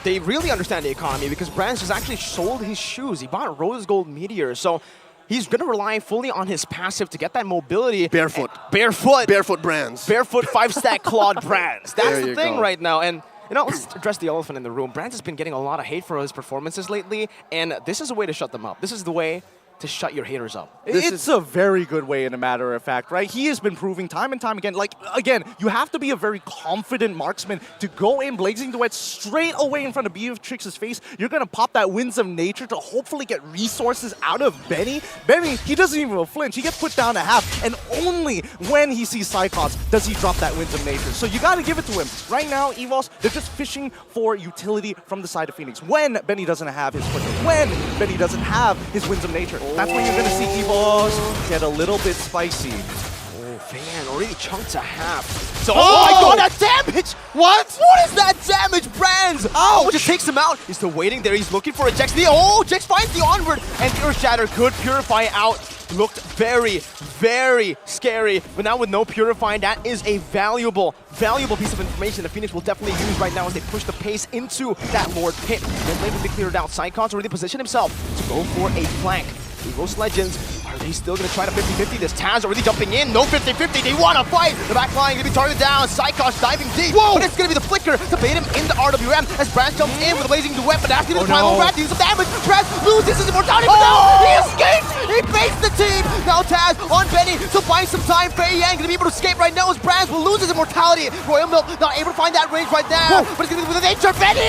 They really understand the economy because Brands has actually sold his shoes. He bought Rose Gold Meteor, so he's going to rely fully on his passive to get that mobility. Barefoot. Barefoot Brands. Barefoot 5-stack clawed Brands. That's There the you thing go. right now. And you know, let's address the elephant in the room. Brands has been getting a lot of hate for his performances lately, and this is a way to shut them up. This is the way to shut your haters up. It's a very good way, in a matter of fact, right? He has been proving time and time again. Like, again, you have to be a very confident marksman to go in Blazing Duet straight away in front of Beatrix's face. You're going to pop that Winds of Nature to hopefully get resources out of Benny. Benny, he doesn't even flinch. He gets put down to half, and only when he sees Cyclops does he drop that Winds of Nature. So you got to give it to him. Right now, EVOS, they're just fishing for utility from the side of Fenix. When Benny doesn't have his Flicker, when Benny doesn't have his Winds of Nature, that's when you're going to see EVOS get a little bit spicy. Oh, Fan already chunked to half. So, oh my god, that damage! What? What is that damage, Brands? Oh, just takes him out. He's still waiting there. He's looking for a Jex. Oh, Jex finds the onward. And Earth Shatter could purify out. Looked very, very scary. But now with no purifying, that is a valuable piece of information that Fenix will definitely use right now as they push the pace into that Lord pit. Then later they cleared out. Psychon's already positioned himself to go for a flank. EVOS Legends, are they still going to try to 50-50 this? Taz already jumping in, no 50-50, they want to fight! The back line going to be targeted down, Psychos diving deep, but it's going to be the flicker to bait him in the RWM as Brands jumps in with a Blazing Duet, but after the Primal Wrath, deals some damage, Brands loses his immortality, but now he escapes! He baits the team! Now Taz on Benny to buy some time, Fei Yang going to be able to escape right now as Brands will lose his immortality. Royal Milk not able to find that range right now, but it's going to be with the nature, Benny!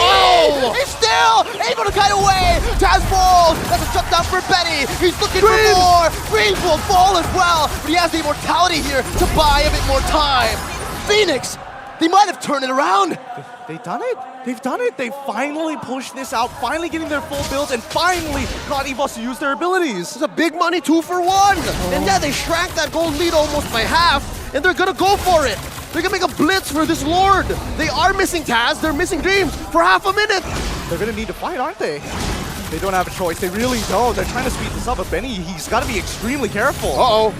He's still able to cut away! Taz falls! That's a shutdown for Benny! He's looking for more! Dreams will fall as well, but he has the immortality here to buy a bit more time. Fenix, they might have turned it around. They've done it. They've done it. They finally pushed this out, finally getting their full builds, and finally got EVOS to use their abilities. It's a big money 2-for-1. And yeah, they shrank that gold lead almost by half, and they're gonna go for it. They're gonna make a blitz for this Lord. They are missing Taz, they're missing Dreams for half a minute. They're gonna need to fight, aren't they? They don't have a choice. They really don't. They're trying to speed this up, but Benny, he's got to be extremely careful. Uh-oh.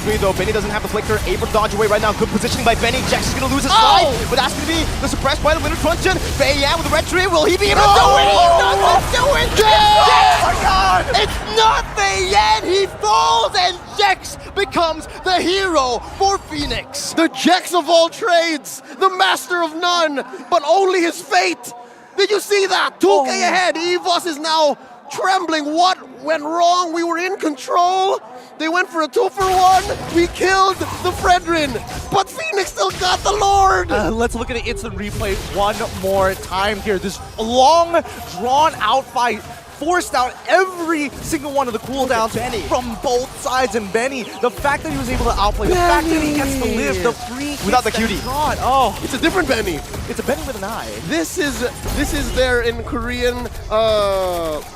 me though. Benny doesn't have the flicker, able to dodge away right now. Good positioning by Benny. Jax is gonna lose his slide, but that's gonna be the suppressed by the winner Truncheon. Feiyan with the retreat. Will he be able to do it? He doesn't do it! Jax! Oh my god! It's not Feiyan! He falls and Jax becomes the hero for Fenix. The Jax of all trades, the master of none, but only his fate. Did you see that? 2K ahead. EVOS is now trembling. What went wrong? We were in control. They went for a 2-for-1. We killed the Fredrin, but Fenix still got the Lord. Let's look at the instant replay one more time here. This long, drawn-out fight forced out every single one of the cooldowns from both sides, and Benny, the fact that he was able to outplay, the fact that he gets to live, the free without the cutie. Oh, it's a different Benny. It's a Benny with an eye. This is their in Korean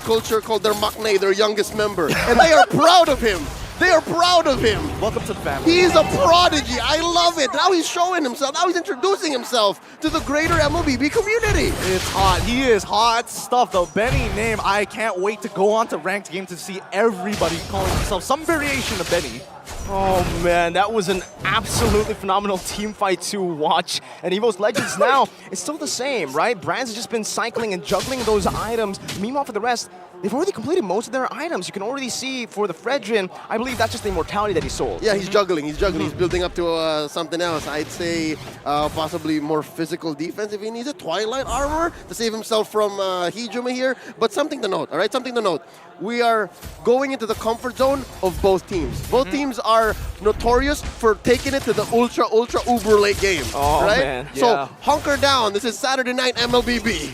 culture called their maknae, their youngest member, and they are proud of him. They are proud of him. Welcome to the family. He's a prodigy. I love it. Now he's showing himself. Now he's introducing himself to the greater MLBB community. It's hot. He is hot stuff, though. Benny name, I can't wait to go on to ranked game to see everybody calling themselves some variation of Benny. Oh man, that was an absolutely phenomenal team fight to watch. And EVOS Legends now, it's still the same, right? Brands has just been cycling and juggling those items. Meanwhile, for the rest, they've already completed most of their items. You can already see for the Fredrin, I believe that's just the immortality that he sold. Yeah, he's juggling. He's juggling. He's building up to something else. I'd say possibly more physical defense if he needs a Twilight armor to save himself from Hijuma here. But something to note, all right? Something to note. We are going into the comfort zone of both teams. Both teams are notorious for taking it to the ultra uber late game. Oh, right? man. So Yeah. hunker down. This is Saturday night MLBB.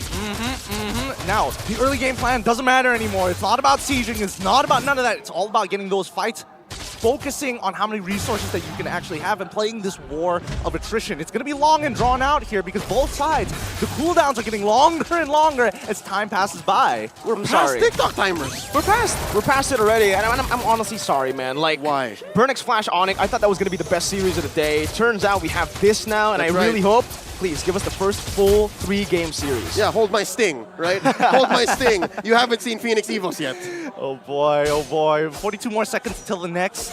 Now, the early game plan doesn't matter anymore. It's not about sieging. It's not about none of that. It's all about getting those fights, focusing on how many resources that you can actually have and playing this war of attrition. It's going to be long and drawn out here because both sides, the cooldowns are getting longer and longer as time passes by. We're past TikTok timers. We're past it already, and I'm honestly sorry, man. Like, why? Burnex Flash ONIC, I thought that was going to be the best series of the day. Turns out we have this now, and That's I really right. hope, please, give us the first full 3-game series. Yeah, hold my sting, right? Hold my sting. You haven't seen Fenix EVOS yet. Oh boy, oh boy. 42 more seconds until the next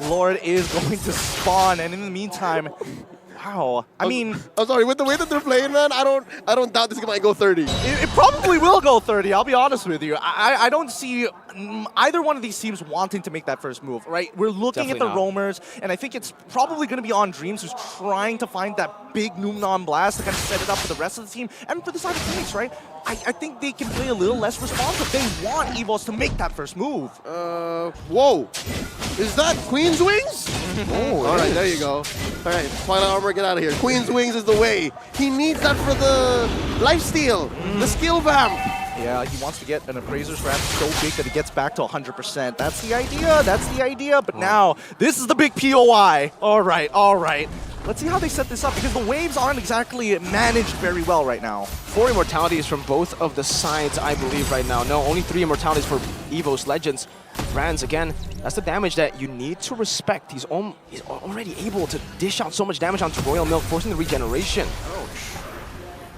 Lord is going to spawn, and in the meantime, wow. I mean, I'm sorry, with the way that they're playing, man, I don't doubt this might go 30. it probably will go 30, I'll be honest with you. I don't see either one of these teams wanting to make that first move, right? We're looking Definitely at the roamers, and I think it's probably going to be on Dreams, who's trying to find that big Numnon blast to kind of set it up for the rest of the team. And for the side of Phoenix, right? I think they can play a little less responsive. They want EVOS to make that first move. Whoa. Is that Queen's Wings? Oh, all right, there you go. All right, Twilight Armor, get out of here. Queen's Wings is the way. He needs that for the lifesteal, the skill vamp. Yeah, he wants to get an Appraiser's Ramp so big that he gets back to 100%. That's the idea, that's the idea. But now, this is the big POI. All right, all right. Let's see how they set this up, because the waves aren't exactly managed very well right now. 4 immortalities from both of the sides, I believe, right now. No, only 3 immortalities for EVOS Legends. Brands, again, that's the damage that you need to respect. He's already able to dish out so much damage onto Royal Milk, forcing the regeneration.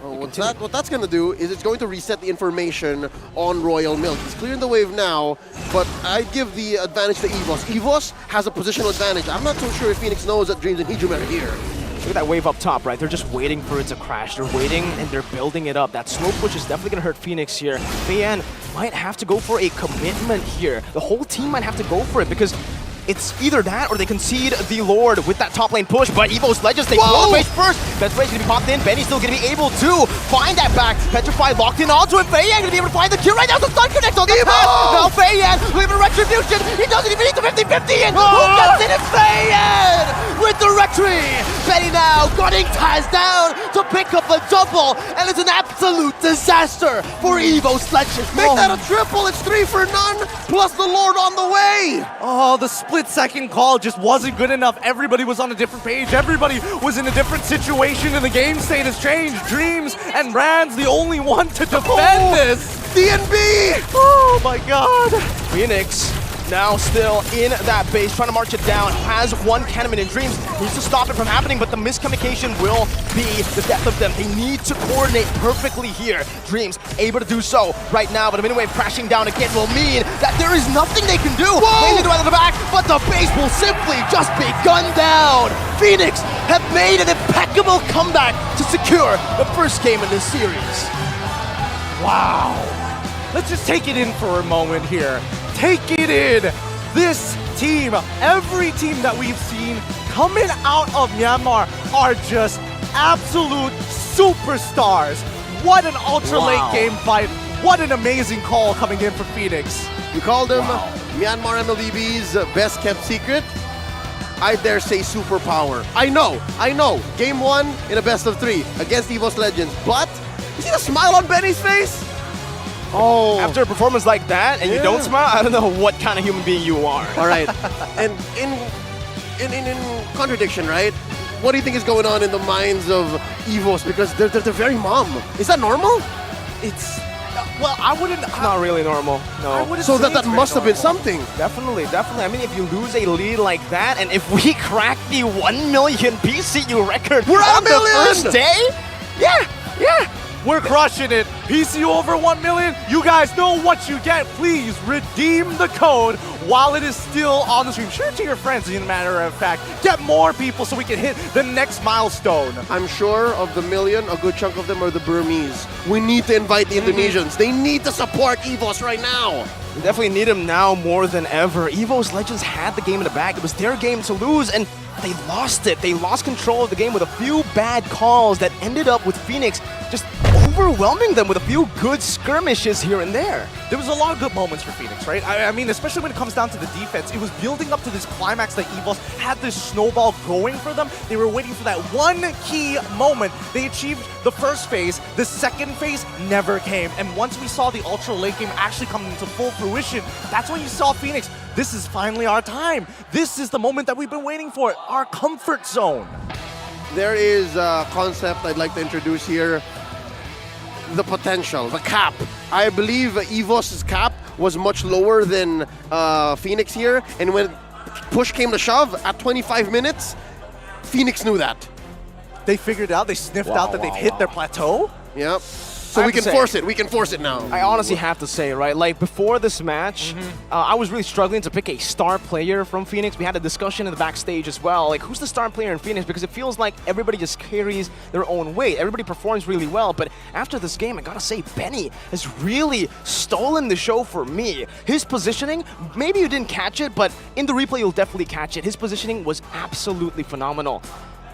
What that's going to do is it's going to reset the information on Royal Milk. He's clearing the wave now, but I'd give the advantage to EVOS. EVOS has a positional advantage. I'm not so sure if Fenix knows that Dreams and Hijuma are here. Look at that wave up top, right? They're just waiting for it to crash. They're waiting and they're building it up. That slow push is definitely going to hurt Fenix here. Feiyan might have to go for a commitment here. The whole team might have to go for it because it's either that or they concede the Lord with that top lane push, but EVOS Legends take Lord face first. Best Ray's gonna be popped in. Benny's still gonna be able to find that back. Petrify locked in onto him. Feiyan gonna be able to find the kill right now. The stun connects on the path. Now Feiyan leaving Retribution. He doesn't even need the 50-50 in. Who gets it? It's Feiyan with the Retri. Benny now gunning Taz down to pick up a double, and it's an absolute disaster for EVOS Legends. Make that a triple. It's 3 for none, plus the Lord on the way. Oh, the split-second call just wasn't good enough. Everybody was on a different page. Everybody was in a different situation, and the game state has changed. Dreams and Brands, the only one to defend this. DNB! Oh my god. Fenix Now still in that base, trying to march it down. Has one cannon in Dreams. Needs to stop it from happening, but the miscommunication will be the death of them. They need to coordinate perfectly here. Dreams able to do so right now, but a Minute Wave crashing down again will mean that there is nothing they can do. They need to out of the back, but the base will simply just be gunned down. Fenix have made an impeccable comeback to secure the first game in this series. Wow. Let's just take it in for a moment here. Take it in. This team, every team that we've seen coming out of Myanmar are just absolute superstars. What an ultra late game fight. What an amazing call coming in for Fenix. We called them Myanmar MLBB's best kept secret. I dare say superpower. I know. Game 1 in a best of 3 against EVOS Legends. But you see the smile on Benny's face? Oh. After a performance like that and you don't smile, I don't know what kind of human being you are. All right. And in contradiction, right? What do you think is going on in the minds of EVOS? Because they're very mum. Is that normal? It's, well, I wouldn't. It's not really normal. No. So that must have been something. Definitely. I mean, if you lose a lead like that, and if we crack the 1 million PCU record on the first day, yeah. We're crushing it. PCU over 1 million. You guys know what you get. Please redeem the code while it is still on the stream. Share it to your friends, as a matter of fact. Get more people so we can hit the next milestone. I'm sure of the million, a good chunk of them are the Burmese. We need to invite the Indonesians. They need to support EVOS right now. We definitely need them now more than ever. EVOS Legends had the game in the bag. It was their game to lose, and they lost it. They lost control of the game with a few bad calls that ended up with Fenix just overwhelming them with a few good skirmishes here and there. There was a lot of good moments for Fenix, right? I mean, especially when it comes down to the defense, it was building up to this climax that EVOS had this snowball going for them. They were waiting for that one key moment. They achieved the first phase. The second phase never came. And once we saw the ultra late game actually come into full fruition, that's when you saw Fenix. This is finally our time. This is the moment that we've been waiting for, our comfort zone. There is a concept I'd like to introduce here. The potential, the cap. I believe EVOS's cap was much lower than Fenix here, and when push came to shove at 25 minutes, Fenix knew that. They figured out, they sniffed out that they've hit their plateau? Yep. So we can force it. We can force it now. I honestly have to say, right, like before this match, I was really struggling to pick a star player from Fenix. We had a discussion in the backstage as well. Like, who's the star player in Fenix? Because it feels like everybody just carries their own weight. Everybody performs really well. But after this game, I gotta say, Benny has really stolen the show for me. His positioning, maybe you didn't catch it, but in the replay, you'll definitely catch it. His positioning was absolutely phenomenal.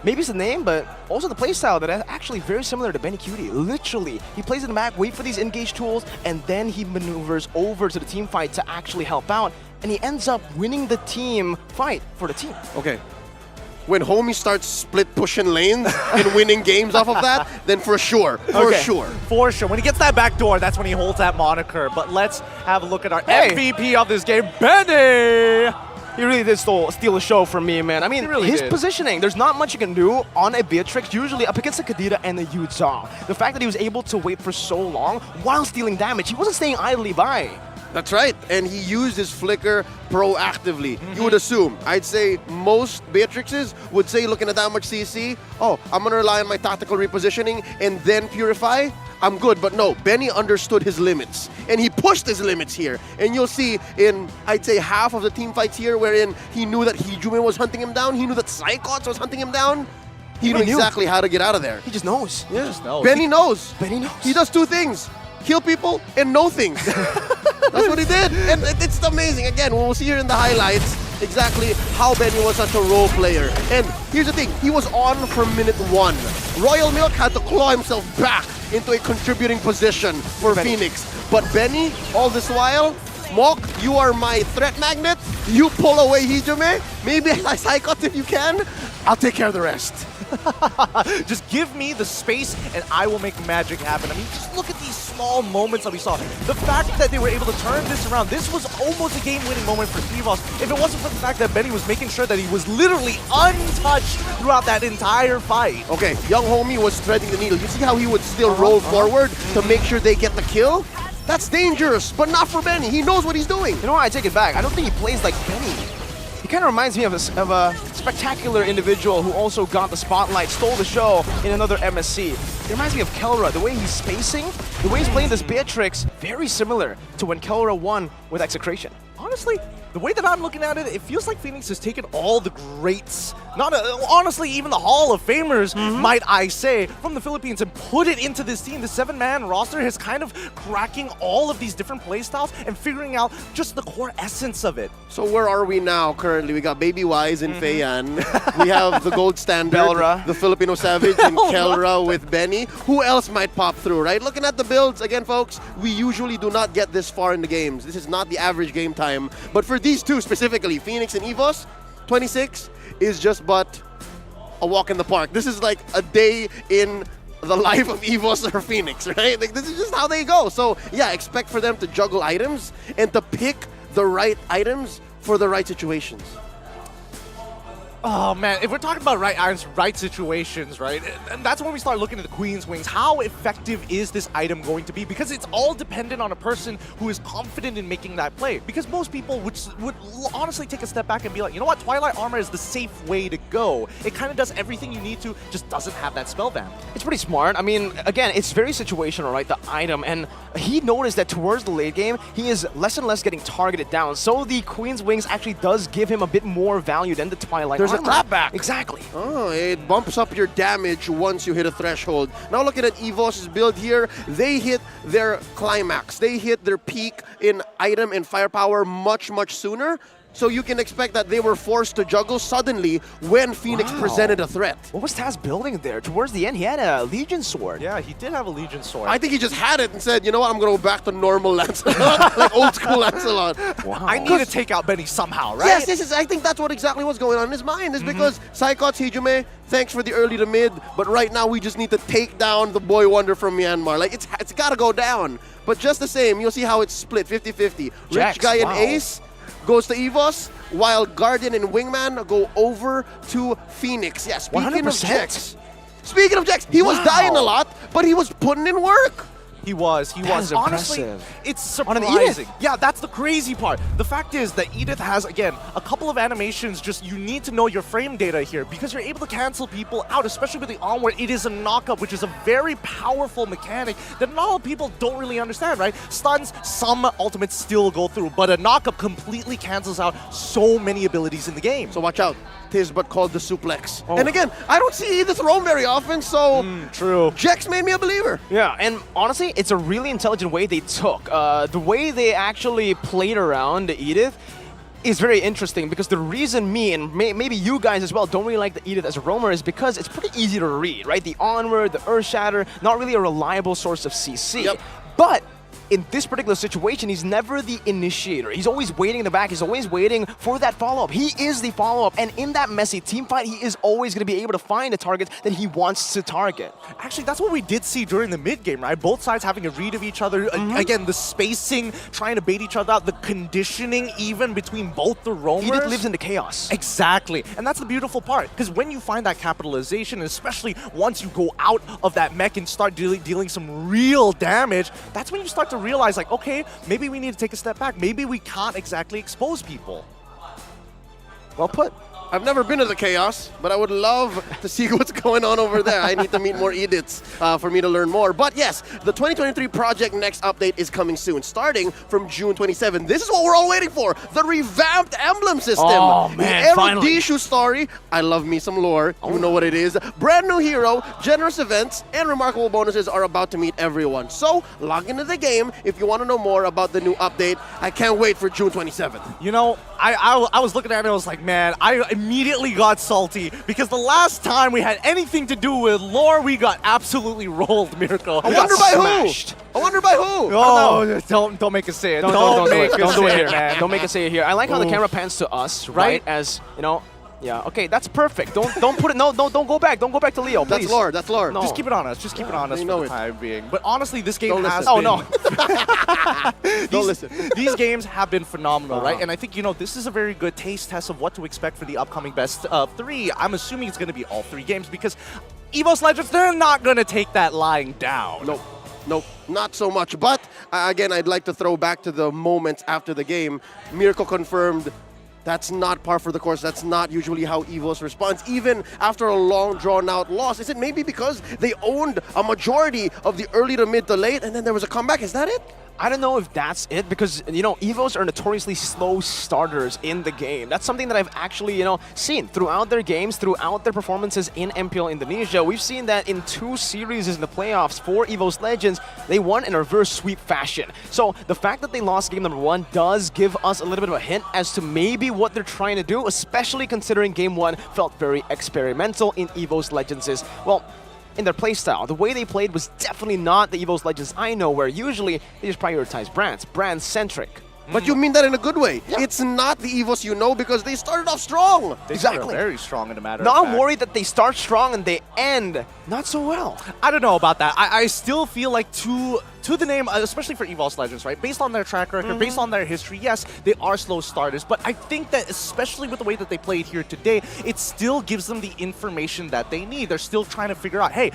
Maybe it's the name, but also the playstyle that is actually very similar to Benny Cutie. Literally, he plays in the back, wait for these engage tools, and then he maneuvers over to the team fight to actually help out, and he ends up winning the team fight for the team. Okay. When homie starts split pushing lanes and winning games off of that, then for sure. For sure. When he gets that back door, that's when he holds that moniker. But let's have a look at our MVP of this game, Benny! He really did steal a show from me, man. I mean, his positioning, there's not much you can do on a Beatrix, usually up against a Kadira and a Yuza. The fact that he was able to wait for so long while stealing damage, he wasn't staying idly by. That's right, and he used his flicker proactively. You would assume, I'd say most Beatrixes would say, looking at that much CC, oh, I'm gonna rely on my tactical repositioning and then purify. I'm good, but no, Benny understood his limits, and he pushed his limits here. And you'll see in, I'd say, half of the team fights here, wherein he knew that Hijume was hunting him down, he knew that Psychots was hunting him down. He knew exactly how to get out of there. He just knows. Yeah. He just knows. Benny knows. Benny knows. He does two things: kill people and know things. That's what he did, and it's amazing. Again, we'll see here in the highlights exactly how Benny was such a role player. And here's the thing, he was on from minute 1. Royal Milk had to claw himself back into a contributing position for Fenix. But Benny, all this while, Mok, you are my threat magnet. You pull away Hijume. Maybe I Psychot if you can. I'll take care of the rest. Just give me the space and I will make magic happen. I mean, just look at these small moments that we saw. The fact that they were able to turn this around, this was almost a game-winning moment for EVOS. If it wasn't for the fact that Benny was making sure that he was literally untouched throughout that entire fight. Okay, young homie was threading the needle. You see how he would still roll forward to make sure they get the kill? That's dangerous, but not for Benny. He knows what he's doing. You know what? I take it back. I don't think he plays like Benny. He kind of reminds me of a spectacular individual who also got the spotlight, stole the show in another MSC. It reminds me of Kelra. The way he's spacing, the way he's playing this Beatrix, very similar to when Kelra won with Execration. Honestly, the way that I'm looking at it, it feels like Fenix has taken all the greats, honestly, even the Hall of Famers, might I say, from the Philippines and put it into this team. The 7-man roster is kind of cracking all of these different playstyles and figuring out just the core essence of it. So where are we now currently? We got Baby Wise and Feiyan. We have the gold standard, Belra. the Filipino Savage, and Kelra with Benny. Who else might pop through, right? Looking at the builds, again, folks, we usually do not get this far in the games. This is not the average game time. But for these two specifically, Fenix and EVOS, 26 is just but a walk in the park. This is like a day in the life of EVOS or Fenix, right? Like, this is just how they go. So yeah, expect for them to juggle items and to pick the right items for the right situations. Oh man, if we're talking about right items, right situations, right? And that's when we start looking at the Queen's Wings. How effective is this item going to be? Because it's all dependent on a person who is confident in making that play. Because most people would honestly take a step back and be like, you know what, Twilight Armor is the safe way to go. It kind of does everything you need to, just doesn't have that spell ban. It's pretty smart. I mean, again, it's very situational, right? The item, and he noticed that towards the late game, he is less and less getting targeted down. So the Queen's Wings actually does give him a bit more value than the Twilight Armor. There's a clapback. Exactly. Oh, it bumps up your damage once you hit a threshold. Now looking at EVOS's build here, they hit their climax. They hit their peak in item and firepower much, much sooner. So you can expect that they were forced to juggle suddenly when Fenix presented a threat. What was Taz building there? Towards the end, he had a Legion Sword. Yeah, he did have a Legion Sword. I think he just had it and said, you know what, I'm going to go back to normal Lancelot, like old school Lancelot. Wow. I need to take out Benny somehow, right? Yes, I think that's what exactly what's going on in his mind, is because Psychots, Hijume, thanks for the early to mid, but right now we just need to take down the boy wonder from Myanmar. Like, it's got to go down. But just the same, you'll see how it's split, 50-50. Rich Guy and Ace goes to EVOS, while Guardian and Wingman go over to Fenix. Yeah, speaking of Jex, he was dying a lot, but he was putting in work. He was. Honestly, it's surprising. Yeah, that's the crazy part. The fact is that Edith has, again, a couple of animations. Just you need to know your frame data here because you're able to cancel people out, especially with the onward. It is a knockup, which is a very powerful mechanic that not a lot of people don't really understand, right? Stuns, some ultimates still go through, but a knockup completely cancels out so many abilities in the game. So watch out. Tis but called the suplex. And again, I don't see Edith roam very often, so true. Jex made me a believer. Yeah, and honestly, it's a really intelligent way they took. The way they actually played around Edith is very interesting because the reason me and maybe you guys as well don't really like the Edith as a roamer is because it's pretty easy to read, right? The Onward, the Earth Shatter, not really a reliable source of CC. Yep. But in this particular situation, he's never the initiator. He's always waiting in the back. He's always waiting for that follow-up. He is the follow-up, and in that messy team fight, he is always going to be able to find the targets that he wants to target. Actually, that's what we did see during the mid-game, right? Both sides having a read of each other. Again, the spacing, trying to bait each other out, the conditioning even between both the roamers. Edith lives in the chaos. Exactly, and that's the beautiful part, because when you find that capitalization, especially once you go out of that mech and start dealing some real damage, that's when you start to realize, like, okay, maybe we need to take a step back. Maybe we can't exactly expose people. Well put. I've never been to the chaos, but I would love to see what's going on over there. I need to meet more Ediths for me to learn more. But yes, the 2023 Project Next update is coming soon, starting from June 27. This is what we're all waiting for, the revamped emblem system. Oh man, the finally. Erudishu story. I love me some lore. You know what it is. Brand new hero, generous events, and remarkable bonuses are about to meet everyone. So log into the game if you want to know more about the new update. I can't wait for June 27th. You know, I was looking at it and I was like, man, I immediately got salty because the last time we had anything to do with lore, we got absolutely rolled, Miracle. I wonder by who? I wonder by who? Oh, don't make us say it. Don't do it here, man. Don't make us say it here. I like how the camera pans to us, right? As, you know, yeah, okay, that's perfect. Don't put it, don't go back. Don't go back to Leo, please. That's lore. No. Just keep it on us. Just keep it on us for the time being. But honestly, this game has been... Oh, no. Don't listen. These games have been phenomenal, right? And I think, you know, this is a very good taste test of what to expect for the upcoming best of 3. I'm assuming it's going to be all 3 games because EVOS Legends, they're not going to take that lying down. Nope. Nope, not so much. But again, I'd like to throw back to the moments after the game. Mirko confirmed that's not par for the course. That's not usually how EVOS responds, even after a long, drawn-out loss. Is it maybe because they owned a majority of the early to mid to late, and then there was a comeback? Is that it? I don't know if that's it, because, you know, EVOs are notoriously slow starters in the game. That's something that I've actually, you know, seen throughout their games, throughout their performances in MPL Indonesia. We've seen that in 2 series in the playoffs for EVOS Legends, they won in a reverse sweep fashion. So the fact that they lost game number 1 does give us a little bit of a hint as to maybe what they're trying to do, especially considering game 1 felt very experimental in EVOS Legends', well, in their playstyle. The way they played was definitely not the EVOS Legends I know, where usually they just prioritize brands, brand-centric. But you mean that in a good way. Yeah. It's not the EVOS you know, because they started off strong. They started very strong in a matter now of fact. I'm worried that they start strong and they end not so well. I don't know about that. I still feel like to the name, especially for EVOS Legends, right? Based on their track record, based on their history, yes, they are slow starters. But I think that especially with the way that they played here today, it still gives them the information that they need. They're still trying to figure out, hey,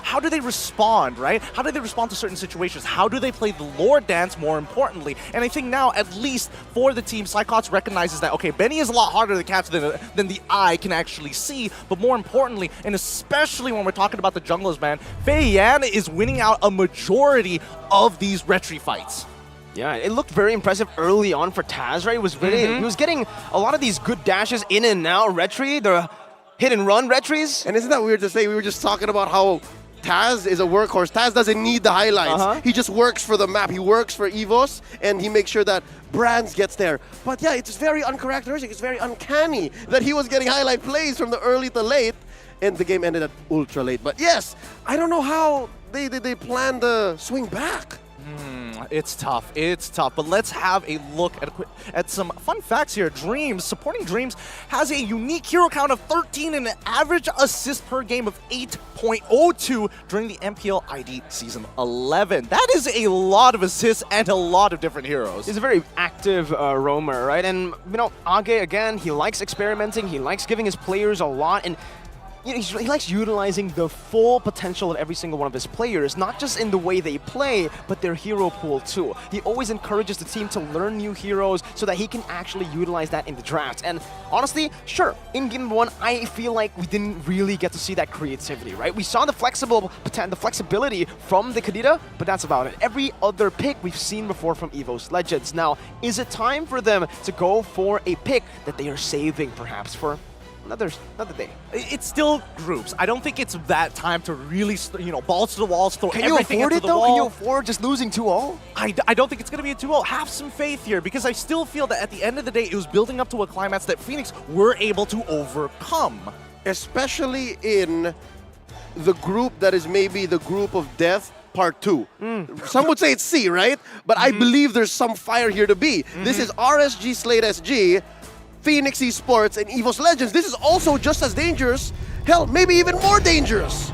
how do they respond, right? How do they respond to certain situations? How do they play the lore dance, more importantly? And I think now, at least for the team, Psychots recognizes that, okay, Benny is a lot harder to catch than the eye can actually see. But more importantly, and especially when we're talking about the junglers, man, Fei Yan is winning out a majority of these retry fights. Yeah, it looked very impressive early on for Taz, right? It was really, he was getting a lot of these good dashes in and out retry, the hit and run retries. And isn't that weird to say? We were just talking about how Taz is a workhorse. Taz doesn't need the highlights. He just works for the map. He works for EVOS, and he makes sure that Brands gets there. But yeah, it's very uncharacteristic. It's very uncanny that he was getting highlight plays from the early to late, and the game ended at ultra late. But yes, I don't know how they plan to swing back. It's tough. It's tough. But let's have a look at some fun facts here. Dreams, supporting Dreams, has a unique hero count of 13 and an average assist per game of 8.02 during the MPL ID Season 11. That is a lot of assists and a lot of different heroes. He's a very active roamer, right? And, you know, Age, again, he likes experimenting. He likes giving his players a lot. And you know, he likes utilizing the full potential of every single one of his players, not just in the way they play, but their hero pool too. He always encourages the team to learn new heroes so that he can actually utilize that in the drafts. And honestly, sure, in Game 1, I feel like we didn't really get to see that creativity, right? We saw the flexibility from the Kadita, but that's about it. Every other pick we've seen before from EVOS Legends. Now, is it time for them to go for a pick that they are saving perhaps for another day? It's still groups. I don't think it's that time to really, you know, balls to the walls, throw everything into the wall. Can you afford just losing 2-0? I don't think it's going to be a 2-0. Have some faith here, because I still feel that at the end of the day, it was building up to a climax that Fenix were able to overcome. Especially in the group that is maybe the group of death Part 2. Some would say it's C, right? But I believe there's some fire here to be. This is RSG Slate SG, Fenix Esports, and EVOS Legends. This is also just as dangerous, hell, maybe even more dangerous.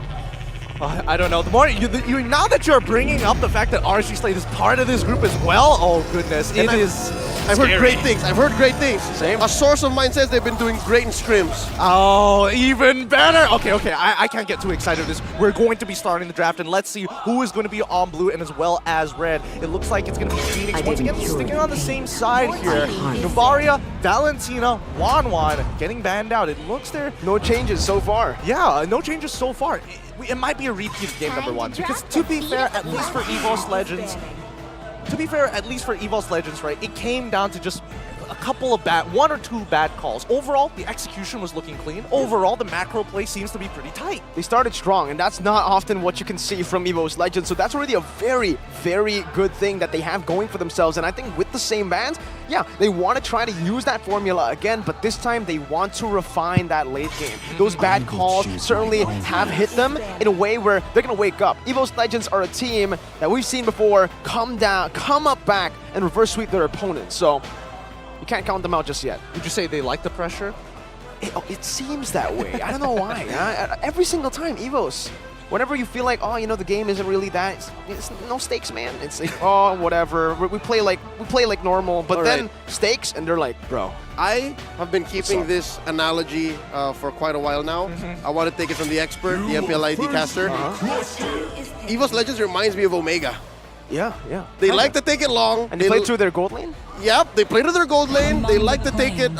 I don't know. The more now that you're bringing up the fact that RSG Slate is part of this group as well, oh goodness, I've heard great things. I've heard great things. Same. A source of mine says they've been doing great in scrims. Oh, even better. Okay, I can't get too excited with this. We're going to be starting the draft, and let's see who is going to be on blue and as well as red. It looks like it's going to be Fenix once again sticking on the same side here. Novaria, Valentina, Wanwan getting banned out. It looks there. No changes so far. Yeah, no changes so far. It might be a repeat of game number 1, because to be fair, at least for EVOS Legends, right, it came down to just a couple of one or two bad calls. Overall, the execution was looking clean. Overall, the macro play seems to be pretty tight. They started strong, and that's not often what you can see from EVOS Legends, so that's already a very, very good thing that they have going for themselves. And I think with the same band, yeah, they want to try to use that formula again, but this time they want to refine that late game. Those bad calls certainly have hit them in a way where they're going to wake up. EVOS Legends are a team that we've seen before come down, come up back, and reverse sweep their opponents. So you can't count them out just yet. Would you say they like the pressure? It seems that way. I don't know why. Every single time, EVOS. whenever you feel like, oh, you know, the game isn't really that, it's no stakes, man. It's like, oh, whatever. We play like normal, but then stakes, and they're like, bro. I have been keeping this analogy for quite a while now. I want to take it from the expert, the MPL ID caster. EVOS Legends reminds me of Omega. Yeah. They like to take it long. And they play through their gold lane? Yep, they play to their gold lane. They like to take it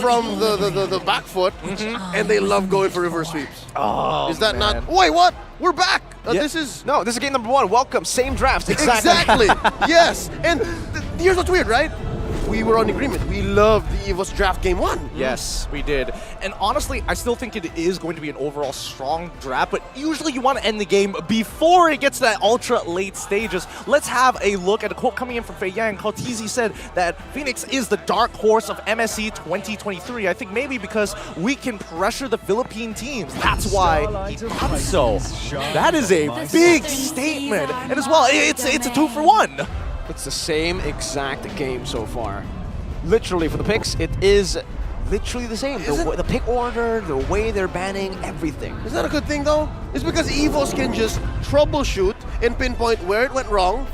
from the back foot, and they love going for reverse sweeps. Oh, is that not? Wait, what? We're back. This is this is game number 1. Welcome, same draft. Exactly. Yes, and here's what's weird, right? We were on agreement. We loved the EVOS draft game 1. Yes, we did. And honestly, I still think it is going to be an overall strong draft, but usually you want to end the game before it gets to that ultra late stages. Let's have a look at a quote coming in from Fei Yang. Kautizi said that Fenix is the dark horse of MSC 2023. I think maybe because we can pressure the Philippine teams. That's why he thought so. That is a big statement. And as well, it's a 2-for-1. It's the same exact game so far. Literally, for the picks, it is literally the same. The pick order, the way they're banning, everything. Is that a good thing, though? It's because EVOS can just troubleshoot and pinpoint where it went wrong,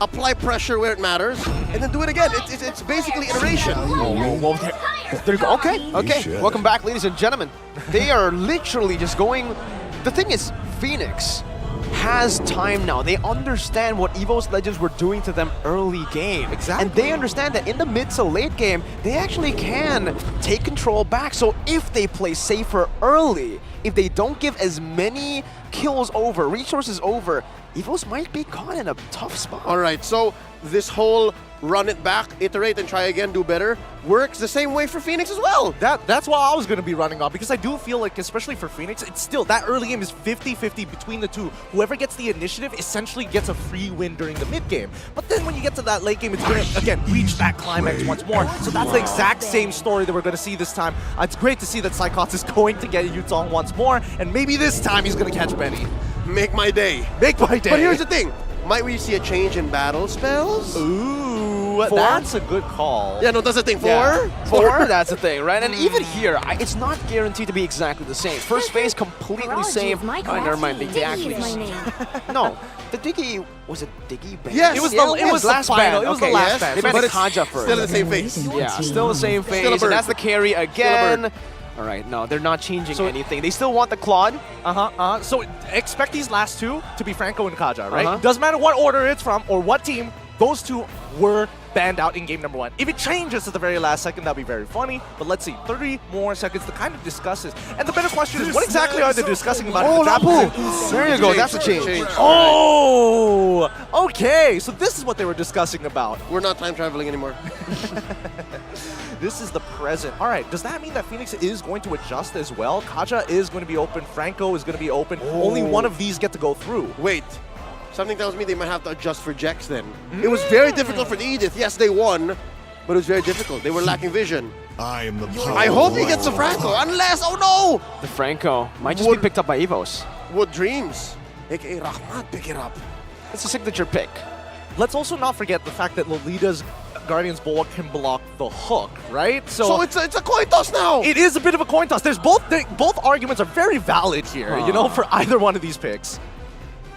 apply pressure where it matters, and then do it again. It's basically iteration. There you go. Okay. Welcome back, ladies and gentlemen. They are literally just going... The thing is, Fenix has time now. They understand what EVOS Legends were doing to them early game. Exactly. And they understand that in the mid to late game, they actually can take control back. So if they play safer early, if they don't give as many kills over, resources over, EVOS might be caught in a tough spot. All right, so this whole run it back, iterate and try again, do better, works the same way for Fenix as well. That's what I was going to be running on, because I do feel like, especially for Fenix, it's still, that early game is 50-50 between the two. Whoever gets the initiative essentially gets a free win during the mid game. But then when you get to that late game, it's going to, again, reach that climax once more. So that's the exact same story that we're going to see this time. It's great to see that Psychots is going to get Yutong once more, and maybe this time he's going to catch Benny. Make my day. Make my day. But here's the thing. Might we see a change in battle spells? Ooh, that's a good call. Yeah, no, that's the thing. 4? Yeah. 4, that's the thing, right? And even here, it's not guaranteed to be exactly the same. First phase, completely same. Oh, never mind, they actually... No, the Diggy... Was it Diggy ban? Yes, it was the last ban. It was the last ban. They banned the Kaja first. Still in the same phase. Yeah, still the same phase. And that's the carry again. All right, no, they're not changing anything. They still want the Claude. So expect these last two to be Franco and Kaja, right? Doesn't matter what order it's from or what team, those two were banned out in game number 1. If it changes at the very last second, that'd be very funny. But let's see, 30 more seconds to kind of discuss this. And the better question is, what exactly are they discussing about? Oh, Lapu! There you go, that's a change. Oh, okay. So this is what they were discussing about. We're not time traveling anymore. This is the present. All right, does that mean that Fenix is going to adjust as well? Kaja is going to be open, Franco is going to be open. Only one of these get to go through. Wait, something tells me they might have to adjust for Jex then. It was very difficult for the Edith. Yes, they won, but it was very difficult. They were lacking vision. I am the I hope he gets the Franco, unless, oh no! The Franco might just be picked up by EVOS. What dreams? AKA Rahmat, pick it up. It's a signature pick. Let's also not forget the fact that Lolita's Guardian's Bulwark can block the hook, right? So it's a coin toss now. It is a bit of a coin toss. There's both arguments are very valid here, you know, for either one of these picks.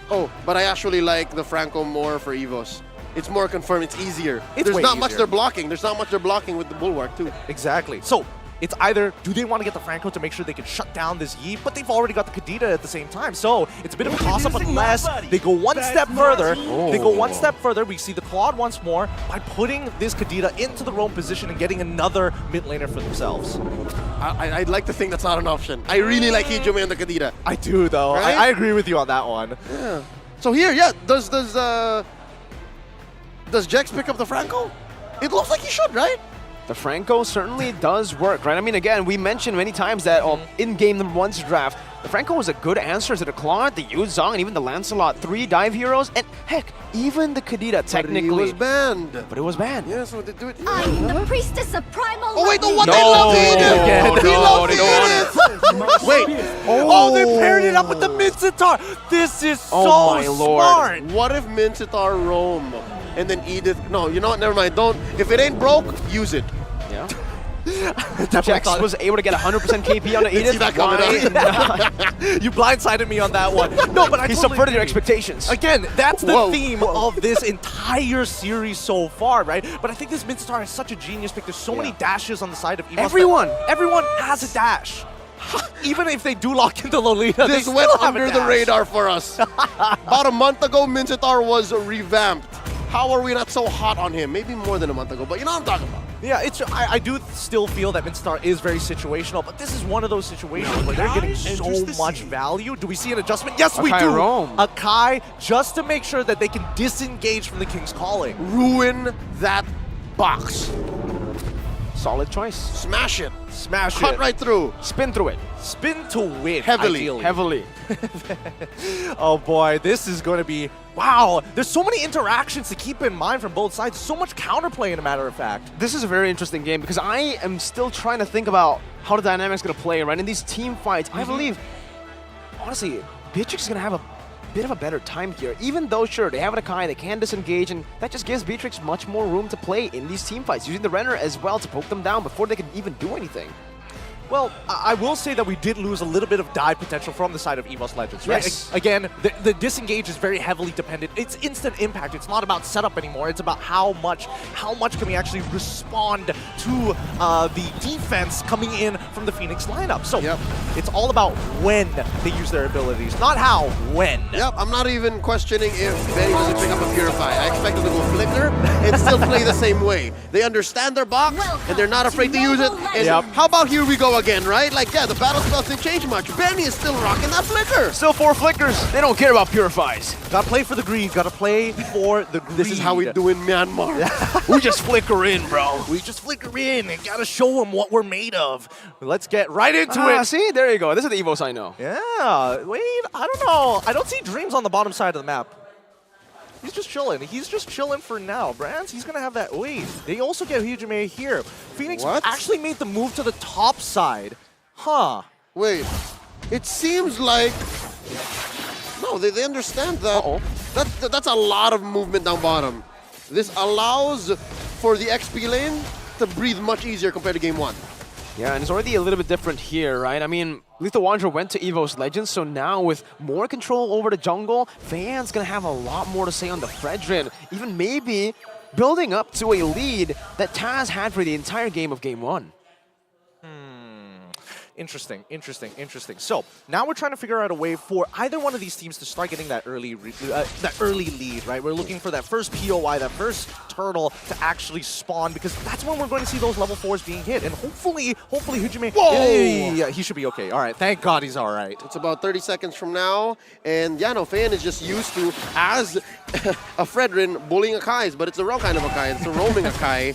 Oh, but I actually like the Franco more for EVOS. It's more confirmed. It's easier. There's not much they're blocking. There's not much they're blocking with the Bulwark too. Exactly. So it's either, do they want to get the Franco to make sure they can shut down this Yi, but they've already got the Kadita at the same time. So it's a bit of a toss-up unless they go one step further. They go one step further. We see the Claude once more by putting this Kadita into the roam position and getting another mid laner for themselves. I'd like to think that's not an option. I really like Hijome and the Kadita. I do, though. Right? I agree with you on that one. Yeah. So here, does Jex pick up the Franco? It looks like he should, right? The Franco certainly does work, right? I mean, again, we mentioned many times that in game number 1's draft, the Franco was a good answer to the Claude, the Yuzong, and even the Lancelot. 3 dive heroes, and heck, even the Kadita technically. But it was banned. But it was banned. Yeah, so they do it. I'm the priestess of primal. Oh wait, no, what? They love Edith. They love Edith. Wait. Oh, they paired it up with the Mincetar. This is so smart. What if Mincetar roam? And then Edith, no, you know what, never mind, don't, if it ain't broke, use it. Yeah. Jax was able to get 100% KP on the Edith. You blindsided me on that one. No, but I He totally subverted your agree. expectations. Again, that's the theme of this entire series so far, right? But I think this Midstar is such a genius pick. There's so many dashes on the side of EVOS. Everyone has a dash. Even if they do lock into Lolita, This they went still have under a the dash. radar for us. About a month ago, Mincetar was revamped. How are we not so hot on him? Maybe more than a month ago, but you know what I'm talking about. Yeah, I do still feel that Midstar is very situational, but this is one of those situations where they're getting so much value. Do we see an adjustment? Yes, we do. Akai, just to make sure that they can disengage from the King's Calling. Ruin that box. Solid choice. Smash it. Smash Cut it. right through. Spin through it. Spin to win. Heavily. Ideally. Oh boy, this is going to be... Wow, there's so many interactions to keep in mind from both sides. So much counterplay, in a matter of fact. This is a very interesting game because I am still trying to think about how the dynamic's going to play, right? In these team fights, I believe, honestly, Beatrix is going to have a bit of a better time here. Even though, sure, they have an Akai, they can disengage, and that just gives Beatrix much more room to play in these team fights, using the Renner as well to poke them down before they can even do anything. Well, I will say that we did lose a little bit of dive potential from the side of EVOS Legends, right? Yes. Again, the disengage is very heavily dependent. It's instant impact. It's not about setup anymore. It's about how much can we actually respond to the defense coming in from the Fenix lineup. So it's all about when they use their abilities, not how, when. Yep, I'm not even questioning if Benny doesn't pick up a Purify. I expect them to go Flicker and still play the same way. They understand their box and they're not afraid to use it. And how about here we go again, right? Like, yeah, the battle spells didn't change much. Benny is still rocking that Flicker. Still 4 flickers. They don't care about Purifies. Gotta play for the greed. Gotta play for the greed. This is how we do in Myanmar. We just flicker in, bro. We just flicker in and gotta show them what we're made of. Let's get right into it. See, there you go. This is the EVOS I know. Yeah, wait, I don't know. I don't see Dreams on the bottom side of the map. He's just chilling. He's just chilling for now. Brands, he's gonna have that. Wait, they also get Hijime here. Fenix actually made the move to the top side. Huh. Wait, it seems like... No, they understand that. That's a lot of movement down bottom. This allows for the XP lane to breathe much easier compared to game 1. Yeah, and it's already a little bit different here, right? I mean, Lethal Wanderer went to EVOS Legends, so now with more control over the jungle, Fan's gonna have a lot more to say on the Fredrin, even maybe building up to a lead that Taz had for the entire game of game 1. Interesting. So now we're trying to figure out a way for either one of these teams to start getting that early lead, right? We're looking for that first POI, that first turtle to actually spawn, because that's when we're going to see those level 4s being hit. And hopefully Hijime, yeah, he should be okay. All right, thank God he's all right. It's about 30 seconds from now, and yeah, no, Fan is just used to, as a Fredrin, bullying Akais, but it's the wrong kind of Akai. It's a roaming Akai.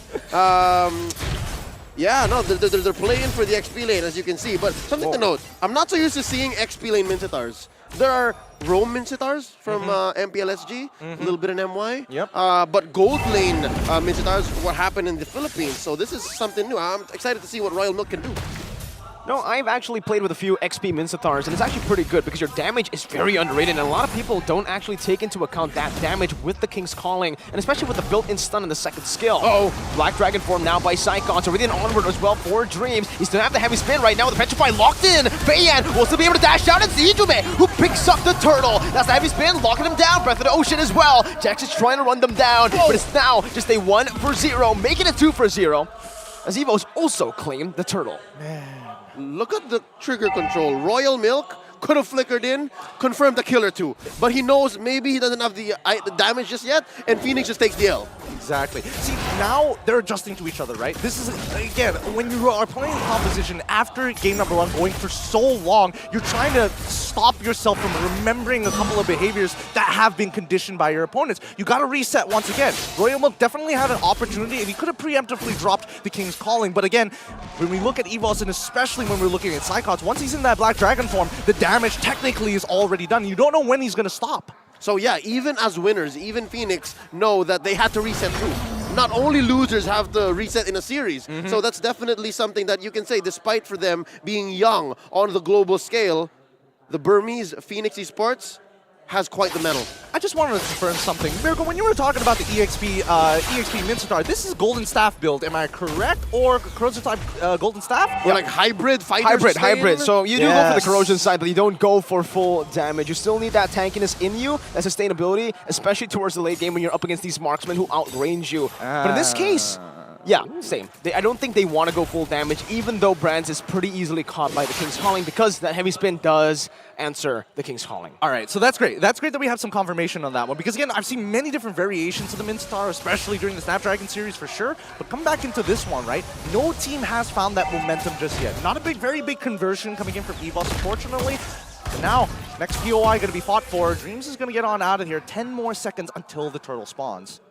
Yeah, no, they're playing for the XP lane, as you can see. But something to note, I'm not so used to seeing XP lane Mincitars. There are roam Mincitars from MPLSG, a little bit in MY. But gold lane Mincitars, what happened in the Philippines. So this is something new. I'm excited to see what Royal Milk can do. No, I've actually played with a few XP Mincitars, and it's actually pretty good because your damage is very underrated, and a lot of people don't actually take into account that damage with the King's Calling, and especially with the built-in stun in the second skill. Black Dragon form now by Psychon, so really an onward as well for Dreams. He still have the heavy spin right now with the Petrify locked in. Feiyan will still be able to dash out, and Hijime, who picks up the turtle. That's the heavy spin, locking him down. Breath of the Ocean as well. Jax is trying to run them down, but it's now just a 1-for-0, making it 2-for-0, as EVOs also claim the turtle. Look at the trigger control. Royal Milk could have flickered in, confirmed the killer too. But he knows maybe he doesn't have the damage just yet, and Fenix just takes the L. Exactly. See, now they're adjusting to each other, right? This is, again, when you are playing composition after game number 1 going for so long, you're trying to stop yourself from remembering a couple of behaviors that have been conditioned by your opponents. You got to reset once again. Royal Milk definitely had an opportunity, and he could have preemptively dropped the King's Calling. But again, when we look at EVOS, and especially when we're looking at Psychots, once he's in that Black Dragon form, the damage technically is already done. You don't know when he's going to stop. So yeah, even as winners, even Fenix know that they had to reset too. Not only losers have to reset in a series. So that's definitely something that you can say, despite for them being young on the global scale, the Burmese Fenix Esports has quite the medal. I just wanted to confirm something. Miracle, when you were talking about the EXP Mincetar, this is Golden Staff build, am I correct? Or corrosion type Golden Staff? Or like hybrid fighters? Hybrid. So you do go for the corrosion side, but you don't go for full damage. You still need that tankiness in you, that sustainability, especially towards the late game when you're up against these marksmen who outrange you. But in this case, yeah, same. I don't think they want to go full damage, even though Brands is pretty easily caught by the King's Calling, because that heavy spin does answer the King's Calling. All right, so that's great. That's great that we have some confirmation on that one, because again, I've seen many different variations of the Mincetar, especially during the Snapdragon series for sure, but come back into this one, right? No team has found that momentum just yet. Not a very big conversion coming in from EVOS, unfortunately. And now, next POI going to be fought for. Dreams is going to get on out of here. 10 more seconds until the turtle spawns.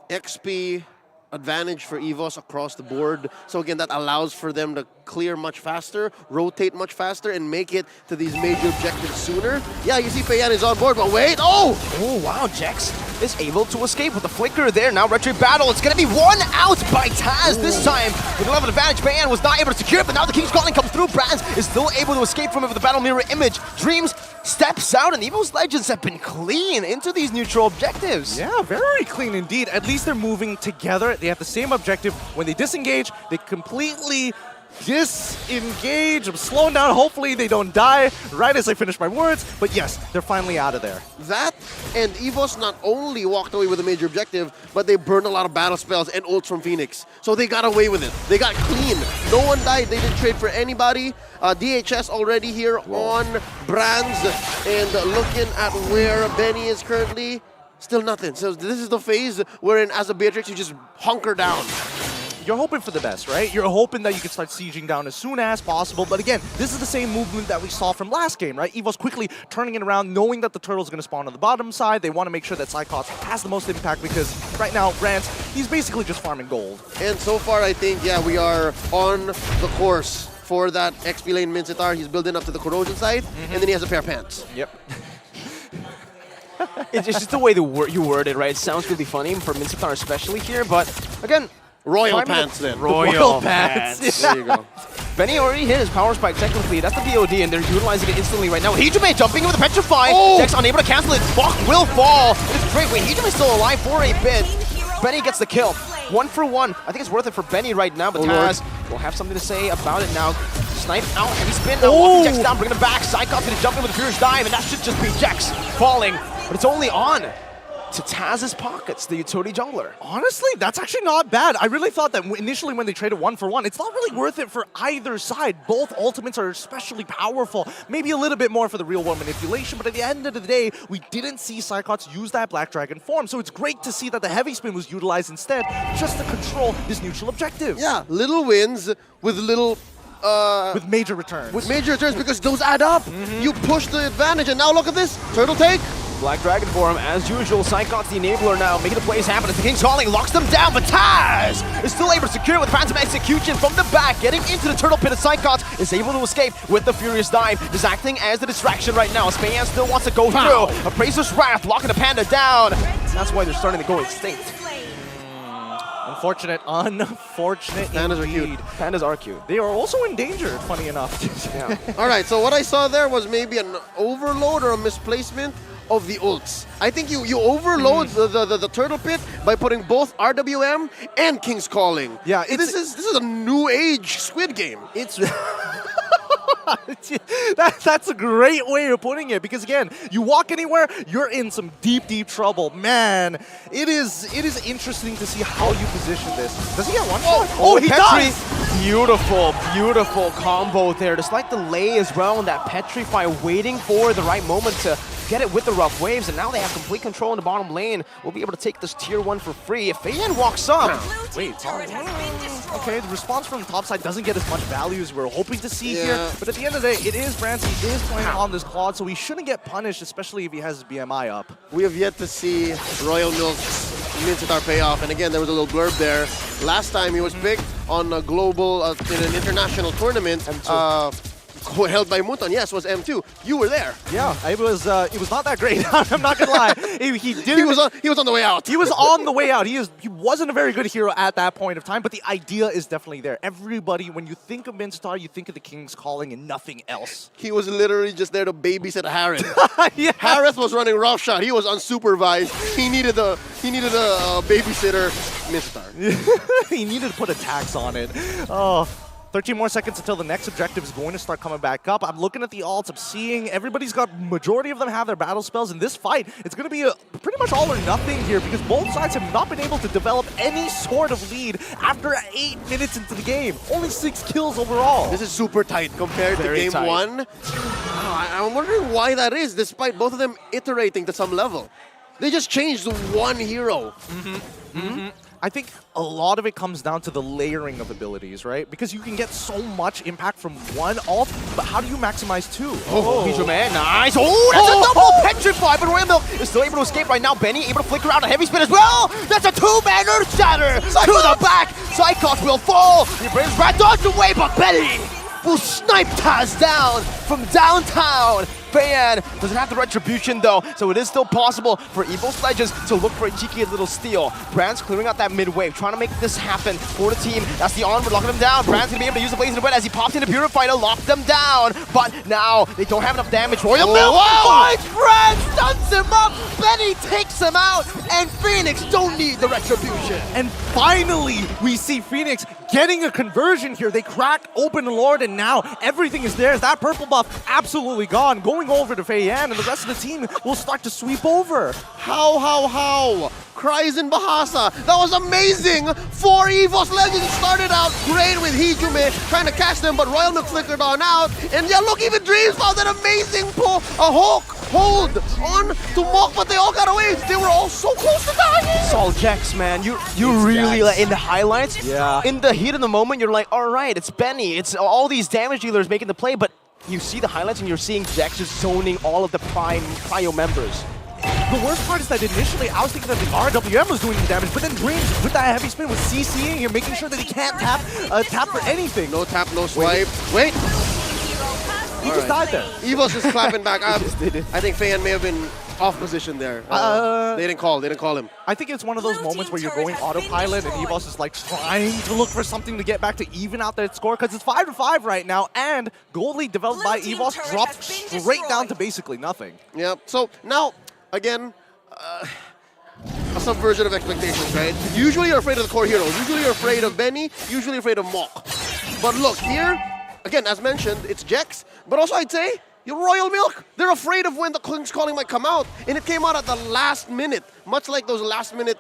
XP advantage for EVOS across the board. So again, that allows for them to clear much faster, rotate much faster, and make it to these major objectives sooner. Yeah, you see Payan is on board, but wait, oh! Oh, wow, Jex is able to escape with the flicker there. Now Retro Battle, it's going to be one out by Taz this time. With a level advantage, Payan was not able to secure it, but now the King's Calling comes through. Brands is still able to escape from it with the battle mirror image. Dreams steps out, and EVOS Legends have been clean into these neutral objectives. Yeah, very clean indeed. At least they're moving together. They have the same objective. When they disengage, they completely disengage. I'm slowing down. Hopefully they don't die right as I finish my words. But yes, they're finally out of there. That and EVOS not only walked away with a major objective, but they burned a lot of battle spells and ults from Fenix. So they got away with it. They got clean. No one died. They didn't trade for anybody. DHS already here on Brands, and looking at where Benny is currently, still nothing. So this is the phase wherein as a Beatrix you just hunker down. You're hoping for the best, right? You're hoping that you can start sieging down as soon as possible. But again, this is the same movement that we saw from last game, right? EVOS quickly turning it around, knowing that the turtle's going to spawn on the bottom side. They want to make sure that Cyclops has the most impact, because right now, Brands, he's basically just farming gold. And so far, I think, yeah, we are on the course for that XP lane Mincetar. He's building up to the corrosion side, and then he has a pair of pants. Yep. It's just the way you word it, right? It sounds really funny for Mincetar especially here, but again, Royal pants then. Royal pants. There you go. Benny already hit his power spike technically. That's the BOD, and they're utilizing it instantly right now. Hijime jumping in with a Petrify. Dex unable to cancel it. Bok will fall. It's great. Wait, Hijume's still alive for a bit. Benny gets the kill. 1 for 1. I think it's worth it for Benny right now, but Taz will have something to say about it now. Snipe out, heavy spin. Now walking Jex down, bringing it back. Cyclops going to jump in with a Furious Dive, and that should just be Jex falling. But it's only on to Taz's pockets, the utility jungler. Honestly, that's actually not bad. I really thought that initially when they traded 1 for 1, it's not really worth it for either side. Both ultimates are especially powerful. Maybe a little bit more for the real world manipulation, but at the end of the day, we didn't see Cyclops use that Black Dragon form. So it's great to see that the heavy spin was utilized instead, just to control this neutral objective. Yeah, little wins with little with major returns. With major returns, because those add up. You push the advantage, and now look at this. Turtle take. Black Dragon for him, as usual. Cyclops the enabler now, making the plays happen as the King's Calling locks them down, but Taz is still able to secure it with Phantom Execution from the back, getting into the turtle pit. As Cyclops is able to escape with the Furious Dive, just acting as the distraction right now. Spayan still wants to go through. Appraiser's Wrath locking the Panda down. That's why they're starting to go extinct. Unfortunate Pandas are cute. Pandas are cute. They are also endangered, funny enough. Yeah. All right, so what I saw there was maybe an overload or a misplacement of the ults. I think you overload the turtle pit by putting both RWM and King's Calling. Yeah, this is a new age Squid Game. It's that's a great way of putting it, because again, you walk anywhere, you're in some deep trouble. Man, it is interesting to see how you position this. Does he get one shot? Oh, he does! Beautiful combo there. Just like the lay as well, and that Petrify waiting for the right moment to get it with the rough waves, and now they have complete control in the bottom lane. We'll be able to take this tier 1 for free. If Fayan walks up... Wait, okay, the response from the top side doesn't get as much value as we're hoping to see here, but at the end of the day, it is Brands. He is playing on this Claude, so he shouldn't get punished, especially if he has his BMI up. We have yet to see Royal Milk's Mincetar payoff, and again, there was a little blurb there. Last time he was picked on a global, in an international tournament, held by Muton, yes, was M2. You were there. Yeah, it was not that great. I'm not gonna lie. He was on the way out. He was on the way out. He wasn't a very good hero at that point of time, but the idea is definitely there. Everybody, when you think of Minstar, you think of the King's Calling and nothing else. He was literally just there to babysit Harith. Yeah. Harith was running roughshod. He was unsupervised. He needed a babysitter, Minstar. He needed to put a tax on it. Oh. 13 more seconds until the next objective is going to start coming back up. I'm looking at the alts. I'm seeing everybody's got, majority of them have their battle spells. In this fight, it's going to be pretty much all or nothing here because both sides have not been able to develop any sort of lead after 8 minutes into the game. Only 6 kills overall. This is super tight compared to game tight. 1. I'm wondering why that is, despite both of them iterating to some level. They just changed one hero. I think a lot of it comes down to the layering of abilities, right? Because you can get so much impact from one ult, but how do you maximize 2? Oh, man, nice. Oh, that's a double petrify, but Royal Milk is still able to escape right now. Benny able to flicker out a heavy spin as well. That's a 2-man Earth Shatter to the back. Cyclops will fall. He brings Rat dodged away, but Benny will snipe Taz down from downtown. Fan doesn't have the retribution though, so it is still possible for EVOS Legends to look for a cheeky little steal. Brand's clearing out that mid wave, trying to make this happen for the team. That's the onward, locking them down. Brand's gonna be able to use the Blazing Wet as he pops into Purify to lock them down. But now they don't have enough damage. Royal Milk finds Brand, stuns him up. Benny takes him out, and Fenix don't need the retribution. And finally, we see Fenix getting a conversion here. They crack open the Lord, and now everything is theirs. That purple buff absolutely gone. Going over to Fei Yan, and the rest of the team will start to sweep over. How? Cries in Bahasa. That was amazing for EVOS Legends. It started out great with Hijume trying to catch them, but Royal Milk flickered on out. And yeah, look, even Dreams found that amazing pull. A hold on to Mok, but they all got away. They were all so close to dying. It's all Jax, man. You really, like, in the highlights, in the heat of the moment, you're like, all right, it's Benny. It's all these damage dealers making the play, but you see the highlights and you're seeing Jax just zoning all of the Prio members. The worst part is that initially I was thinking that the RWM was doing the damage, but then Dreams with that heavy spin was CCing here, making sure that he can't tap for anything. No tap, no swipe. Wait. He just died there. EVOS is clapping back. I think Fei Yan may have been off position there. They didn't call him. I think it's one of those moments where you're going autopilot and EVOS is like trying to look for something to get back to even out that score because it's 5-5 right now, and Gold League developed by EVOS dropped straight down to basically nothing. Yeah, so now, again, a subversion of expectations, right? Usually you're afraid of the core heroes. Usually you're afraid of Benny. Usually you're afraid of Mok. But look, here, again, as mentioned, it's Jax, but also I'd say your Royal Milk. They're afraid of when the King's Calling might come out, and it came out at the last minute, much like those last-minute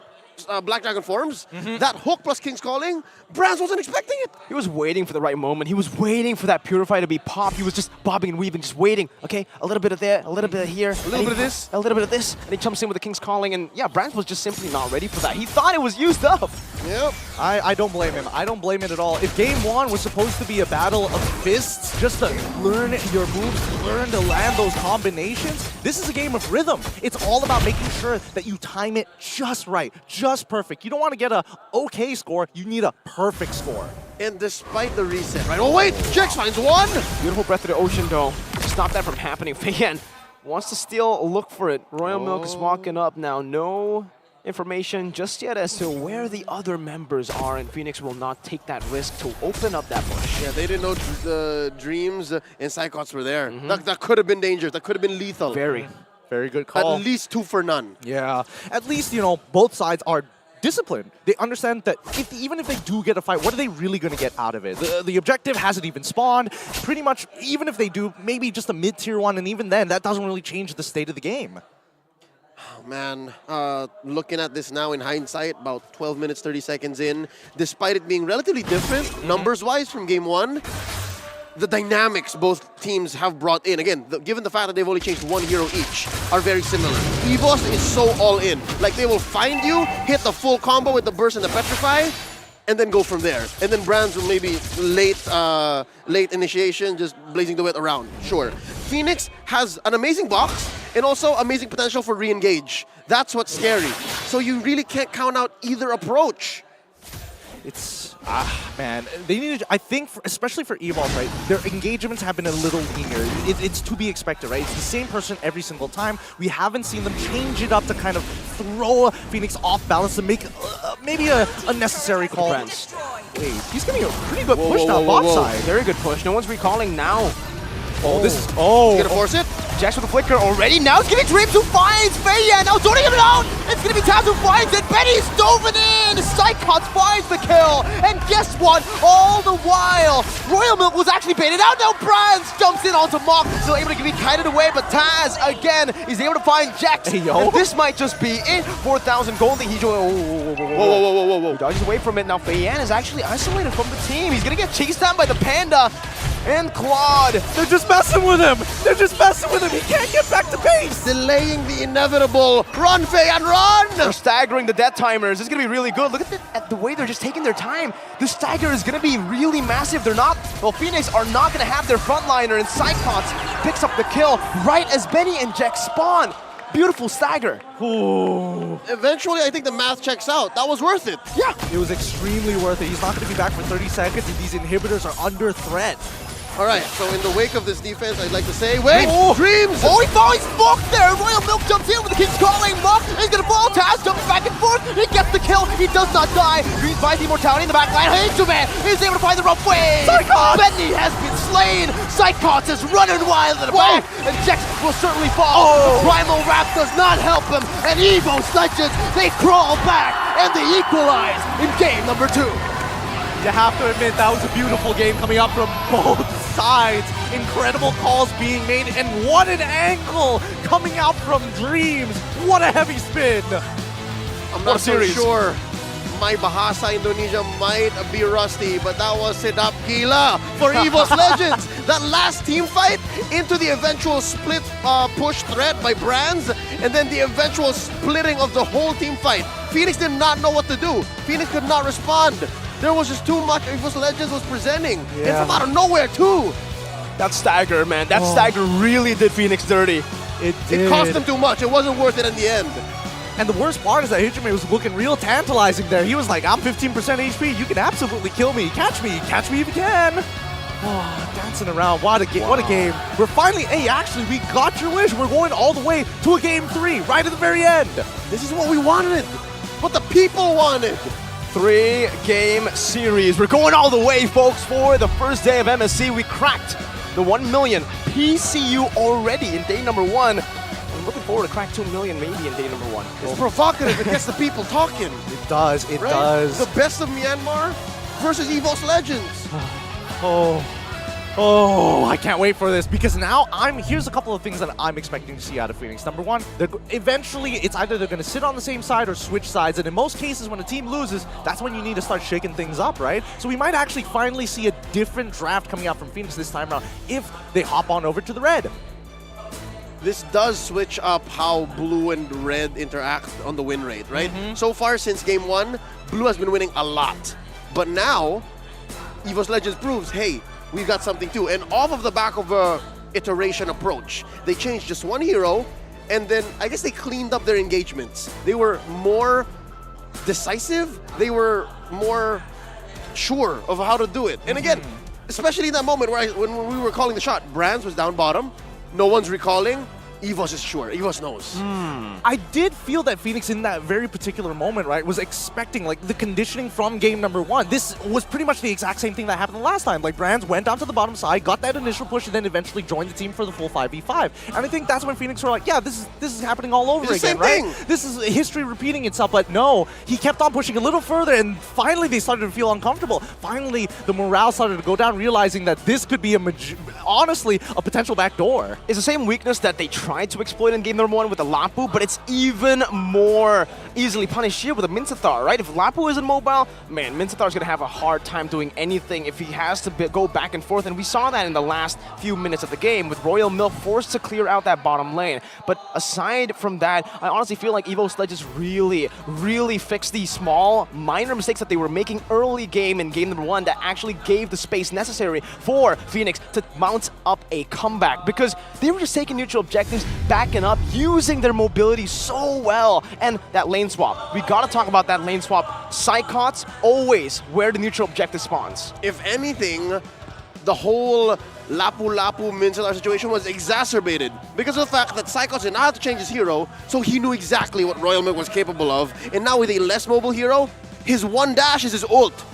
Black Dragon forms. That hook plus King's Calling, Brands wasn't expecting it. He was waiting for the right moment. He was waiting for that Purify to be popped. He was just bobbing and weaving, just waiting. Okay, a little bit of there, a little bit of here. A little bit of this. A little bit of this. And he jumps in with the King's Calling, and yeah, Brands was just simply not ready for that. He thought it was used up. Yep. I don't blame him. I don't blame it at all. If game 1 was supposed to be a battle of fists, just to learn your moves, learn to land those combinations, this is a game of rhythm. It's all about making sure that you time it just right, just perfect. You don't want to get a okay score, you need a perfect score. And despite the reset, right? Oh wait, Jax finds one! Beautiful Breath of the Ocean though. Stop that from happening. Fei Yan wants to still look for it. Royal Milk is walking up now. No information just yet as to where the other members are, and Fenix will not take that risk to open up that bush. Yeah, they didn't know the Dreams and Psychots were there. That could have been dangerous. That could have been lethal. Very good call. At least 2 for none. Yeah, at least, you know, both sides are disciplined. They understand that even if they do get a fight, what are they really going to get out of it? The objective hasn't even spawned. Pretty much, even if they do, maybe just a mid-tier one, and even then, that doesn't really change the state of the game. Oh, man, looking at this now in hindsight, about 12 minutes, 30 seconds in, despite it being relatively different, numbers-wise from game 1, the dynamics both teams have brought in, again, given the fact that they've only changed 1 hero each, are very similar. EVOS is so all in. Like, they will find you, hit the full combo with the burst and the petrify, and then go from there. And then Brands will maybe late initiation, just blazing the wet around, sure. Fenix has an amazing box, and also amazing potential for re-engage. That's what's scary. So you really can't count out either approach. It's, man, they need to, I think, especially for EVOS, right, their engagements have been a little leaner. It's to be expected, right? It's the same person every single time. We haven't seen them change it up to kind of throw Fenix off balance to make maybe a unnecessary call. Wait, he's getting a pretty good push now, bot side. Very good push. No one's recalling now. Oh, this is... Oh! He's gonna force it? Jax with the flicker already. Now it's gonna be Dreams who finds Feiyan. Now zoning him out. It's gonna be Taz who finds it. Benny's dove in. Psychots finds the kill. And guess what? All the while, Royal Milk was actually baited out. Now Brands jumps in onto Mock. Still able to be kited away, but Taz again is able to find Jax. Hey, yo. And this might just be it. 4,000 gold. He whoa. He dodges away from it. Now Feiyan is actually isolated from the team. He's gonna get chased down by the Panda. And Claude. They're just messing with him. They're just messing with him. He can't get back to base. Delaying the inevitable. Run, Feiyan, run! They're staggering the death timers. This is going to be really good. Look at the way they're just taking their time. The stagger is going to be really massive. They're not, well, Fenix are not going to have their frontliner, and Psychots picks up the kill right as Benny and Jax spawn. Beautiful stagger. Ooh. Eventually, I think the math checks out. That was worth it. Yeah. It was extremely worth it. He's not going to be back for 30 seconds, and these inhibitors are under threat. All right, so in the wake of this defense, I'd like to say, wait, Dreams! Oh, he finds Mock there! Royal Milk jumps in with the King's Calling. Mock is gonna fall. Taz jumps back and forth. He gets the kill. He does not die. Dreams buys the immortality in the back line. H2Man is able to find the rough way. Psychots! Benny has been slain. Psychots is running wild in the back. And Jax will certainly fall. The Primal Wrath does not help him. And EVOS Legends, they crawl back and they equalize in game number 2. You have to admit, that was a beautiful game coming up from both sides. Incredible calls being made, and what an angle coming out from Dreams. What a heavy spin. I'm not so sure. My Bahasa Indonesia might be rusty, but that was Sedap Gila for EVOS Legends. That last team fight into the eventual split push threat by Brands, and then the eventual splitting of the whole team fight. Fenix did not know what to do. Fenix could not respond. There was just too much EVOS Legends was presenting. And from out of nowhere, too. That stagger, man. That stagger really did Fenix dirty. It did. It cost them too much. It wasn't worth it in the end. And the worst part is that H2Man was looking real tantalizing there. He was like, I'm 15% HP. You can absolutely kill me. Catch me if you can. Oh, dancing around. What a game. What a game. We're finally, hey, actually, we got your wish. We're going all the way to a game 3, right at the very end. This is what we wanted. What the people wanted. 3-game series. We're going all the way, folks, for the first day of MSC. We cracked the 1 million PCU already in day number 1. I'm looking forward to crack 2 million maybe in day number 1. It's provocative. It gets the people talking. It does. It does. The best of Myanmar versus EVOS Legends. Oh, I can't wait for this, because now here's a couple of things that I'm expecting to see out of Fenix. Number one, eventually it's either they're going to sit on the same side or switch sides, and in most cases when a team loses, that's when you need to start shaking things up, right? So we might actually finally see a different draft coming out from Fenix this time around if they hop on over to the red. This does switch up how blue and red interact on the win rate, right? So far since game 1, blue has been winning a lot. But now, EVOS Legends proves, hey, we've got something too. And off of the back of a iteration approach, they changed just one hero, and then I guess they cleaned up their engagements. They were more decisive. They were more sure of how to do it. And again, especially in that moment when we were calling the shot, Brands was down bottom. No one's recalling. EVOS is sure. EVOS knows. I did feel that Fenix in that very particular moment, right, was expecting like the conditioning from game number 1. This was pretty much the exact same thing that happened last time. Like Brands went down to the bottom side, got that initial push, and then eventually joined the team for the full 5v5. And I think that's when Fenix were like, yeah, this is happening all over again, right? This is history repeating itself. But no, he kept on pushing a little further, and finally they started to feel uncomfortable. Finally, the morale started to go down, realizing that this could be honestly a potential backdoor. It's the same weakness that they tried to exploit in game number 1 with the Lapu, but it's even more easily punished here with a Minsathar, right? If Lapu isn't mobile, man, Minsathar's gonna have a hard time doing anything if he has to go back and forth, and we saw that in the last few minutes of the game with Royal Milk forced to clear out that bottom lane. But aside from that, I honestly feel like EVOS Legends really fixed these small, minor mistakes that they were making early game in game number 1 that actually gave the space necessary for Fenix to mount up a comeback, because they were just taking neutral objectives, backing up, using their mobility so well. And that lane swap, we gotta talk about that lane swap. Psychots always where the neutral objective spawns. If anything, the whole Lapu-Lapu Mincelar situation was exacerbated because of the fact that Psychots did not have to change his hero, so he knew exactly what Royal Milk was capable of. And now with a less mobile hero, his one dash is his ult.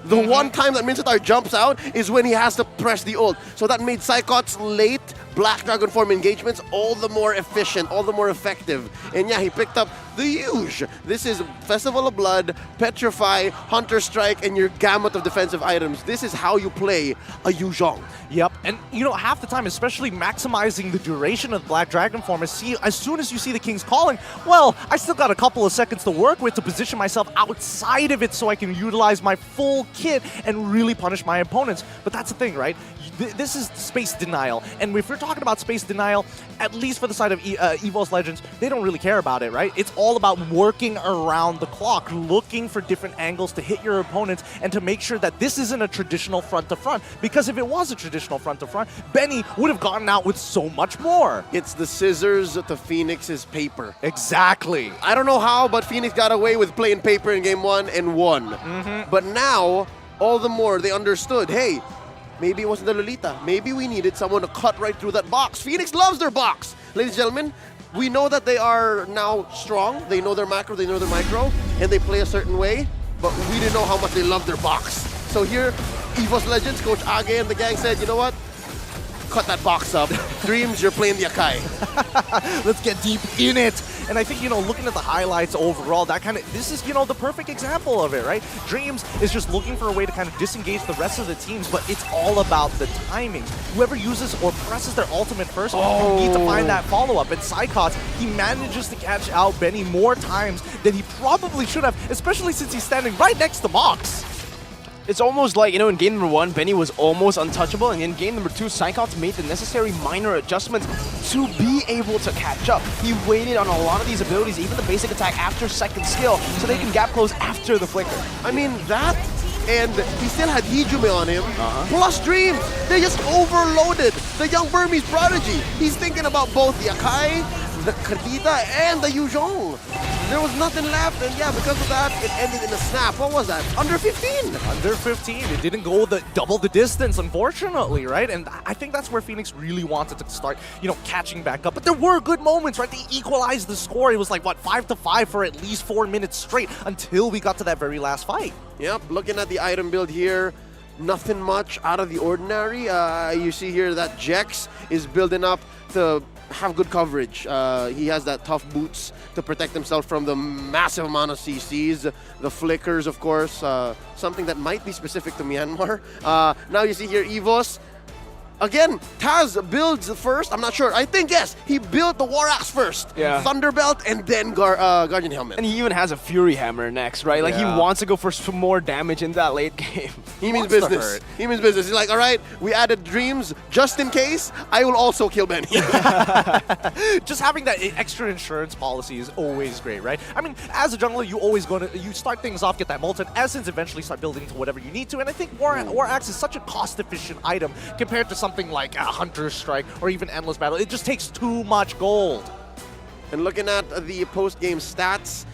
The one time that Mincelar jumps out is when he has to press the ult. So that made Psychots' late Black Dragon form engagements all the more efficient, all the more effective. And yeah, he picked up the huge. This is Festival of Blood, Petrify, Hunter Strike, and your gamut of defensive items. This is how you play a Yu Zhong. Yep, and you know, half the time, especially maximizing the duration of Black Dragon form, as soon as you see the King's Calling, well, I still got a couple of seconds to work with to position myself outside of it so I can utilize my full kit and really punish my opponents. But that's the thing, right? This is space denial, and if we're talking about space denial, at least for the side of EVOS Legends, they don't really care about it, right? It's all about working around the clock, looking for different angles to hit your opponents and to make sure that this isn't a traditional front-to-front, because if it was a traditional front-to-front, Benny would have gotten out with so much more. It's the scissors to Phoenix's paper. Exactly. I don't know how, but Phoenix got away with playing paper in game 1 and won. But now, all the more, they understood, hey, maybe it wasn't the Lolita. Maybe we needed someone to cut right through that box. Phoenix loves their box. Ladies and gentlemen, we know that they are now strong. They know their macro, they know their micro, and they play a certain way, but we didn't know how much they love their box. So here, EVOS Legends, Coach Age and the gang said, you know what? Cut that box up. Dreams, you're playing the Akai. Let's get deep in it. And I think, you know, looking at the highlights overall, this is, you know, the perfect example of it, right? Dreams is just looking for a way to kind of disengage the rest of the teams, but it's all about the timing. Whoever uses or presses their ultimate first, you need to find that follow-up. And Psychots, he manages to catch out Benny more times than he probably should have, especially since he's standing right next to Mox. It's almost like, you know, in game number 1, Benny was almost untouchable, and in game number 2, Psychots made the necessary minor adjustments to be able to catch up. He waited on a lot of these abilities, even the basic attack after second skill, so they can gap close after the flicker. I mean, that, and he still had Hijume on him, plus Dreams. They just overloaded the young Burmese prodigy. He's thinking about both the Akai, the Kadita, and the Yu Zhong. There was nothing left, and yeah, because of that, it ended in a snap. What was that? Under 15? Under 15. It didn't go double the distance, unfortunately, right? And I think that's where Phoenix really wanted to start, you know, catching back up. But there were good moments, right? They equalized the score. It was like, what, 5-5 for at least 4 minutes straight until we got to that very last fight. Yep, looking at the item build here, nothing much out of the ordinary. You see here that Jex is building up to have good coverage. He has that tough boots to protect himself from the massive amount of CCs, the flickers, of course, something that might be specific to Myanmar. Now you see here EVOS. Again, Taz builds first. I'm not sure. I think, yes, he built the War Axe first. Yeah. Thunderbelt and then Guardian Helmet. And he even has a Fury Hammer next, right? Like, he wants to go for some more damage in that late game. He means business. He means business. He's like, all right, we added Dreams just in case. I will also kill Benny. Just having that extra insurance policy is always great, right? I mean, as a jungler, you start things off, get that Molten Essence, eventually start building to whatever you need to. And I think War Axe is such a cost-efficient item compared to something like a Hunter Strike or even Endless Battle. It just takes too much gold. And looking at the post-game stats,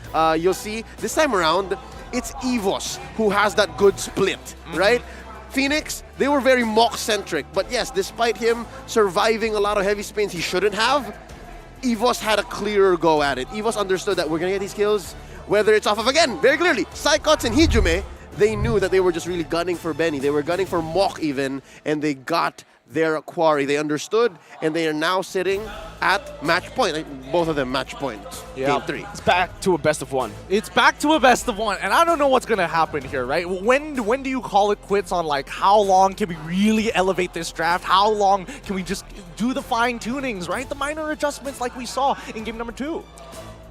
you'll see this time around, it's EVOS who has that good split, right? Phoenix, they were very Mox-centric, but yes, despite him surviving a lot of heavy spins he shouldn't have, EVOS had a clearer go at it. EVOS understood that we're gonna get these kills, whether it's off of, again, very clearly, Psychots and Hijume. They knew that they were just really gunning for Benny. They were gunning for Mok even, and they got their quarry. They understood, and they are now sitting at match point. Like, both of them match point. Game 3. It's back to a best of 1. It's back to a best of 1, and I don't know what's going to happen here, right? When do you call it quits on, like, how long can we really elevate this draft? How long can we just do the fine-tunings, right? The minor adjustments like we saw in game number 2.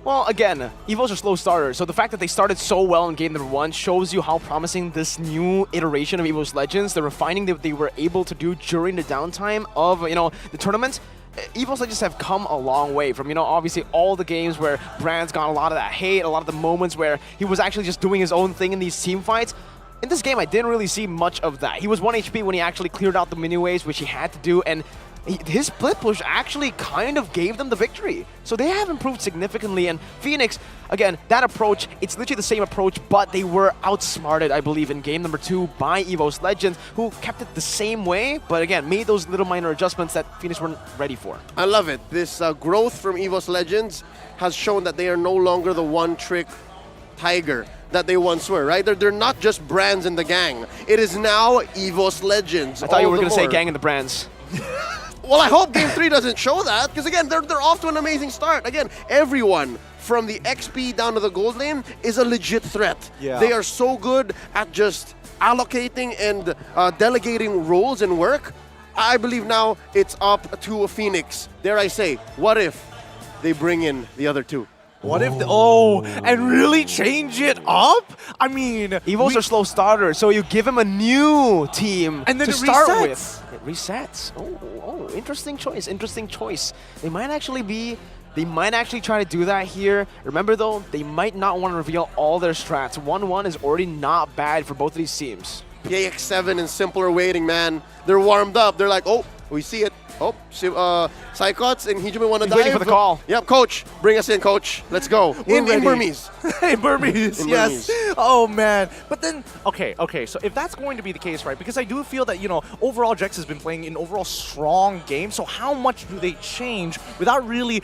Well, again, EVOs are slow starters, so the fact that they started so well in game number 1 shows you how promising this new iteration of EVOS Legends, the refining that they were able to do during the downtime of, you know, the tournament. EVOS Legends have come a long way from, you know, obviously all the games where Brand's got a lot of that hate, a lot of the moments where he was actually just doing his own thing in these team fights. In this game, I didn't really see much of that. He was 1 HP when he actually cleared out the mini waves, which he had to do, and his split push actually kind of gave them the victory. So they have improved significantly, and Fenix, again, that approach, it's literally the same approach, but they were outsmarted, I believe, in game number 2 by EVOS Legends, who kept it the same way, but again, made those little minor adjustments that Fenix weren't ready for. I love it. This growth from EVOS Legends has shown that they are no longer the one-trick tiger that they once were, right? They're not just brands in the gang. It is now EVOS Legends. I thought you were going to say gang in the brands. Well, I hope Game 3 doesn't show that, because again, they're off to an amazing start. Again, everyone from the XP down to the gold lane is a legit threat. Yeah. They are so good at just allocating and delegating roles and work. I believe now it's up to Fenix. Dare I say, what if they bring in the other two? What if and really change it up? I mean, EVOs are slow starters, so you give him a new team and then to it start resets. with. It resets. Oh, interesting choice. Interesting choice. They might actually try to do that here. Remember though, they might not want to reveal all their strats. 1-1 is already not bad for both of these teams. PAX7 and Simple are waiting, man. They're warmed up. They're like, oh, we see it. Oh, Psychots and Hijime want to dive. Waiting for the call. Yep, coach. Bring us in, coach. Let's go. In Burmese. In Burmese, In yes. Burmese. Oh, man. But then, okay, so if that's going to be the case, right, because I do feel that, overall Jex has been playing an overall strong game, so how much do they change without really,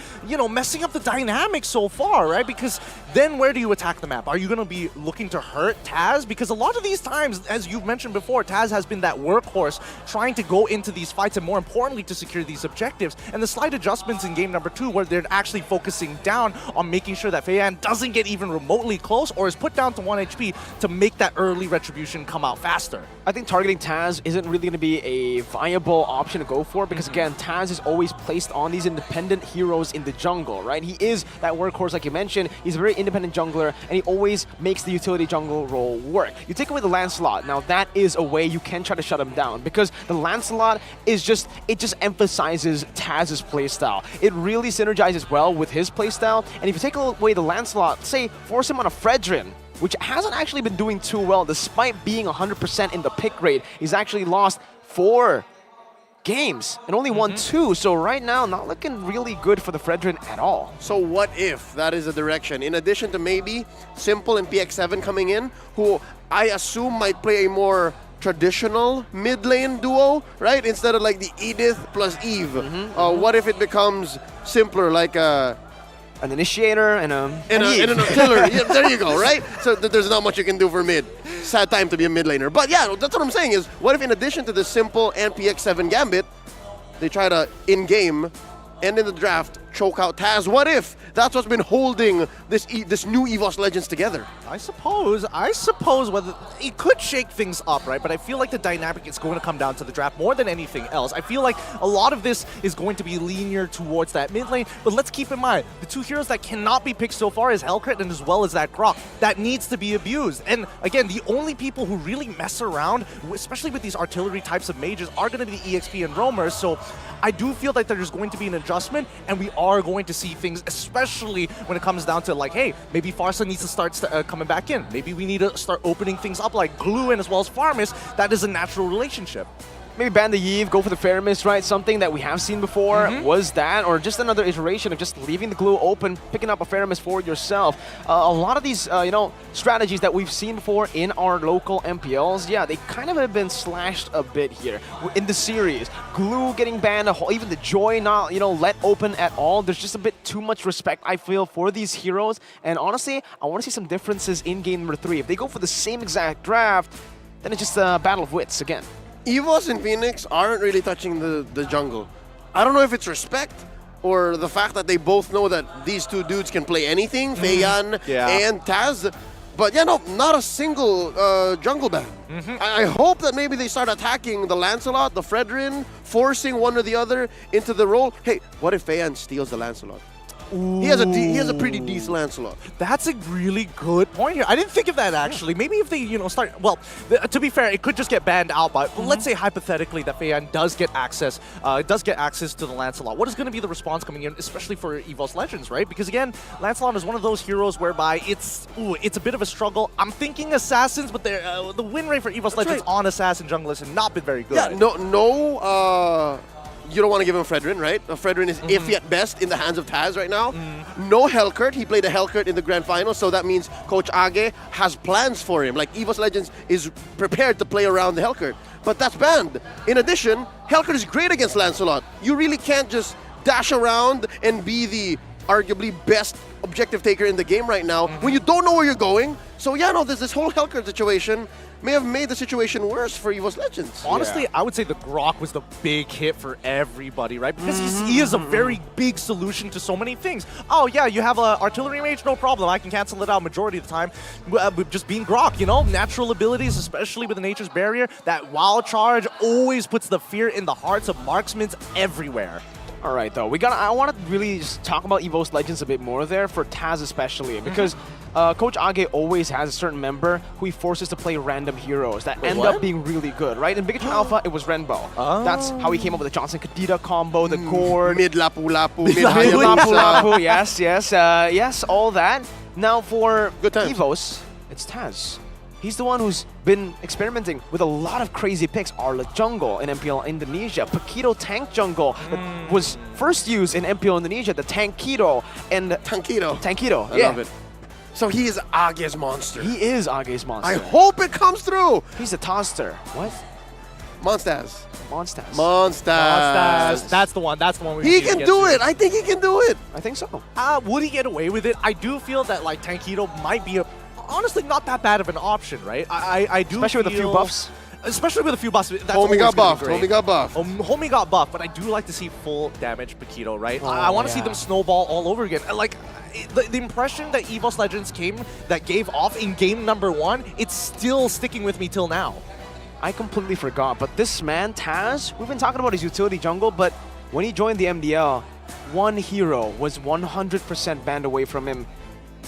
messing up the dynamic so far, right? Because then where do you attack the map? Are you going to be looking to hurt Taz? Because a lot of these times, as you've mentioned before, Taz has been that workhorse trying to go into these fights and more importantly to secure these objectives. And the slight adjustments in game number 2 where they're actually focusing down on making sure that Feiyan doesn't get even remotely close or is put down to 1 HP to make that early retribution come out faster. I think targeting Taz isn't really going to be a viable option to go for because, again, Taz is always placed on these independent heroes in the jungle, right? He is that workhorse, like you mentioned. He's a very independent jungler, and he always makes the utility jungle role work. You take away the Lancelot, now that is a way you can try to shut him down because the Lancelot is just emphasizes Taz's playstyle. It really synergizes well with his playstyle, and if you take away the Lancelot, say, force him on a Fredrin, which hasn't actually been doing too well despite being 100% in the pick rate. He's actually lost 4 games and only won 2, so right now not looking really good for the Fredrin at all. So what if that is a direction? In addition to maybe Simple and PX7 coming in, who I assume might play a more traditional mid lane duo, right? Instead of like the Edith plus Eve. What if it becomes simpler, like an initiator and an killer? Yeah, there you go, right? So there's not much you can do for mid. Sad time to be a mid laner. But yeah, that's what I'm saying is, what if in addition to the Simple and PX7 Gambit, they try to, in-game and in the draft, choke out Taz? What if that's what's been holding this new EVOS Legends together? I suppose whether it could shake things up, right? But I feel like the dynamic is going to come down to the draft more than anything else. I feel like a lot of this is going to be linear towards that mid lane, but let's keep in mind, the 2 heroes that cannot be picked so far is Hellcrit and as well as that Croc. That needs to be abused. And again, the only people who really mess around, especially with these artillery types of mages, are going to be the EXP and roamers. So I do feel like there's going to be an adjustment, and we are going to see things, especially when it comes down to like, hey, maybe Farsa needs to start coming back in. Maybe we need to start opening things up like Glue and as well as Farmis. That is a natural relationship. Maybe ban the Yve, go for the Faramis, right? Something that we have seen before was that, or just another iteration of just leaving the glue open, picking up a Faramis for yourself. A lot of these, strategies that we've seen before in our local MPLs, yeah, they kind of have been slashed a bit here in the series. Glue getting banned, even the Joy not, let open at all. There's just a bit too much respect, I feel, for these heroes. And honestly, I want to see some differences in game number 3. If they go for the same exact draft, then it's just a battle of wits again. EVOS and Fenix aren't really touching the jungle. I don't know if it's respect or the fact that they both know that these 2 dudes can play anything, Feiyan and Taz. But yeah, no, not a single jungle ban. I hope that maybe they start attacking the Lancelot, the Fredrin, forcing one or the other into the role. Hey, what if Feiyan steals the Lancelot? He has a pretty decent Lancelot. That's a really good point here. I didn't think of that actually. Maybe if they, start, well, to be fair, it could just get banned out, but let's say hypothetically that Feiyan does get access to the Lancelot. What is going to be the response coming in, especially for EVOS Legends, right? Because again, Lancelot is one of those heroes whereby it's a bit of a struggle. I'm thinking Assassins, but the win rate for EVOS Legends on Assassin junglers has not been very good. Yeah, no you don't want to give him Fredrin, right? Fredrin is iffy at best in the hands of Taz right now. No Hellcurt. He played a Hellcurt in the grand final, so that means Coach Age has plans for him. Like, EVOS Legends is prepared to play around the Hellcurt, but that's banned. In addition, Hellcurt is great against Lancelot. You really can't just dash around and be the arguably best objective taker in the game right now when you don't know where you're going. So yeah, no, this whole Hellcurt situation may have made the situation worse for EVOS Legends. Honestly, I would say the Grok was the big hit for everybody, right? Because he is a very big solution to so many things. Oh yeah, you have an artillery mage, no problem. I can cancel it out majority of the time with just being Grok, you know? Natural abilities, especially with the Nature's Barrier, that wild charge always puts the fear in the hearts of marksmen everywhere. All right, though, I want to really just talk about EVOS Legends a bit more there, for Taz especially, because Coach Age always has a certain member who he forces to play random heroes that end up being really good, right? In Bigatron Alpha, it was Renbo. That's how he came up with the Johnson Kadita combo, the Gord. Mid Lapu Lapu, Mid Lapu Lapu, yes, all that. Now for EVOS, it's Taz. He's the one who's been experimenting with a lot of crazy picks. Arla Jungle in MPL Indonesia, Paquito Tank Jungle that was first used in MPL Indonesia, the Tankido and Tankido. I love it. So he is Age's monster. He is Age's monster. I hope it comes through. He's a toaster. What? Monstaz. That's the one. That's the one. He can do it. I think he can do it. I think so. Would he get away with it? I do feel that like Tankido might be honestly not that bad of an option, right? I do, especially with a few buffs. Especially with a few buffs. That's Homie got buffed. Homie got buffed. Homie got buffed, but I do like to see full damage Paquito, right? I want to see them snowball all over again. Like, the impression that EVOS Legends gave off in game number 1, it's still sticking with me till now. I completely forgot, but this man, Taz, we've been talking about his utility jungle, but when he joined the MDL, one hero was 100% banned away from him.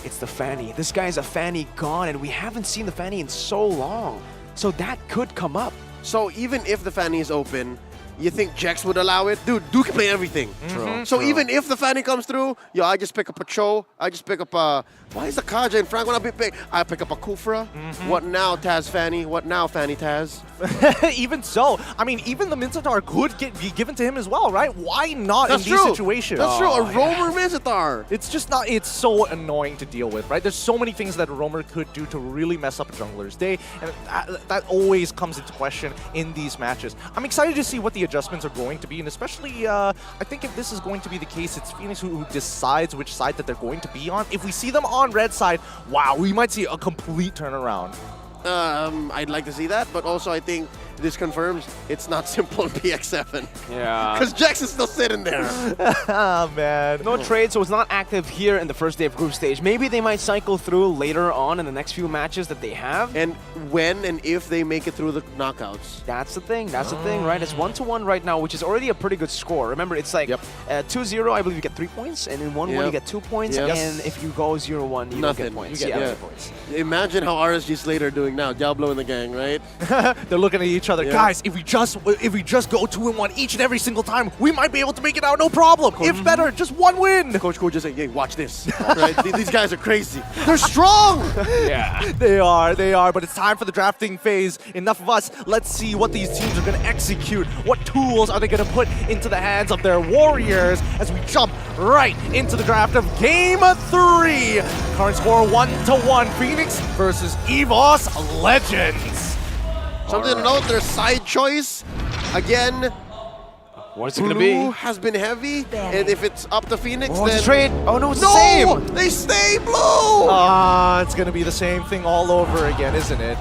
It's the Fanny. This guy's a Fanny god, and we haven't seen the Fanny in so long. So that could come up. So even if the Fanny is open, you think Jax would allow it? Dude, Duke can play everything. So even if the Fanny comes through, yo, I just pick up a Cho, I just pick up a... Why is the Kaja and Frank when I pick up a Kufra? What now, Taz Fanny? What now, Fanny Taz? Even so, I mean, even the Minzatar could be given to him as well, right? Why not in these situations? That's true, a Roamer Minzatar. It's just not, it's so annoying to deal with, right? There's so many things that a Roamer could do to really mess up a jungler's day, and that always comes into question in these matches. I'm excited to see what the adjustments are going to be, and especially, I think if this is going to be the case, it's Phoenix who decides which side that they're going to be on. If we see them on red side, wow, we might see a complete turnaround. I'd like to see that, but also I think this confirms it's not simple in PX7. Yeah. Because Jax is still sitting there. Oh, man. No trade, so it's not active here in the first day of group stage. Maybe they might cycle through later on in the next few matches that they have. And when and if they make it through the knockouts. That's the thing. That's the thing, right? It's 1-1 right now, which is already a pretty good score. Remember, it's like 2-0, I believe you get 3 points, and in 1-1 you get 2 points, and if you go 0-1, you don't get points. You get points. Imagine how RSG Slater are doing now. Diablo and the gang, right? They're looking at each other. Guys, if we just go 2-1 each and every single time, we might be able to make it out, no problem. If better, just 1 win. Coach Cool just saying, "Hey, watch this." Right? These guys are crazy. They're strong. Yeah, they are. But it's time for the drafting phase. Enough of us. Let's see what these teams are going to execute. What tools are they going to put into the hands of their warriors as we jump right into the draft of Game 3. Current score 1-1. Phoenix versus EVOS Legends. Something to note, their side choice, again, what's it going to be? Has been heavy, and if it's up to Phoenix, then... It's trade. Oh, no, it's the same. They stay blue. It's going to be the same thing all over again, isn't it?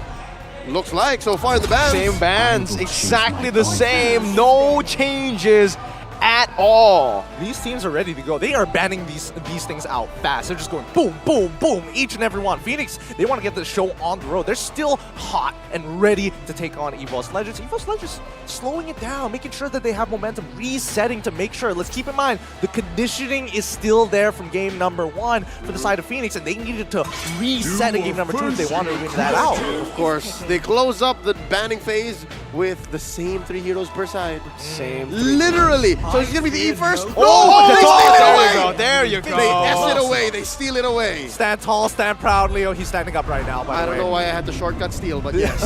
Looks like, so far in the bans. Same bans, exactly the same, no changes at all. These teams are ready to go. They are banning these things out fast. They're just going boom, boom, boom, each and every one. Phoenix, they want to get the show on the road. They're still hot and ready to take on EVOS Legends. EVOS Legends slowing it down, making sure that they have momentum, resetting to make sure. Let's keep in mind, the conditioning is still there from game number 1 for the side of Phoenix, and they needed to reset in game number 2 if they wanted to win that out. Of course, they close up the banning phase with the same 3 heroes per side. Same. Literally. So it's gonna be the E first. Oh, they steal it away. There you go. They S it away. They steal it away. Stand tall, stand proud, Leo. He's standing up right now, by the way. I don't know why I had the shortcut steal, but yes.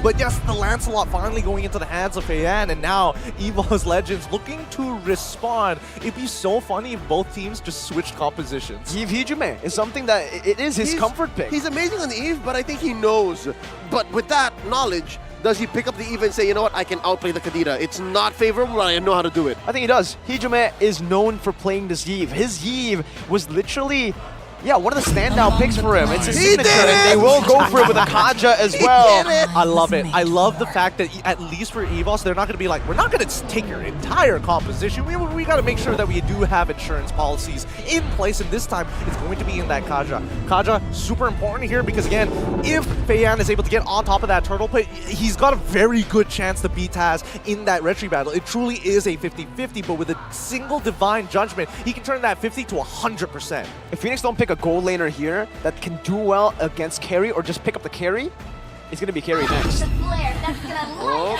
But yes, the Lancelot finally going into the hands of Feiyan, and now EVOS Legends looking to respond. It'd be so funny if both teams just switched compositions. Eve Hijume is something that it is his comfort pick. He's amazing on the Eve, but I think he knows. But with that knowledge, does he pick up the Eve and say, you know what, I can outplay the Khadira? It's not favorable, but I know how to do it. I think he does. Hijume is known for playing this Eve. His Eve was literally, one of the standout picks for him. It's his signature, and they will go for it with a Kaja as well. I love it. I love the fact that at least for EVOS, they're not going to be like, we're not going to take your entire composition. We got to make sure that we do have insurance policies in place, and this time it's going to be in that Kaja. Kaja, super important here because, again, if Feiyan is able to get on top of that turtle plate, he's got a very good chance to beat Taz in that retry battle. It truly is a 50-50, but with a single Divine Judgment, he can turn that 50 to 100%. If Phoenix don't pick a gold laner here that can do well against carry or just pick up the carry, it's going to be carry next. Nope.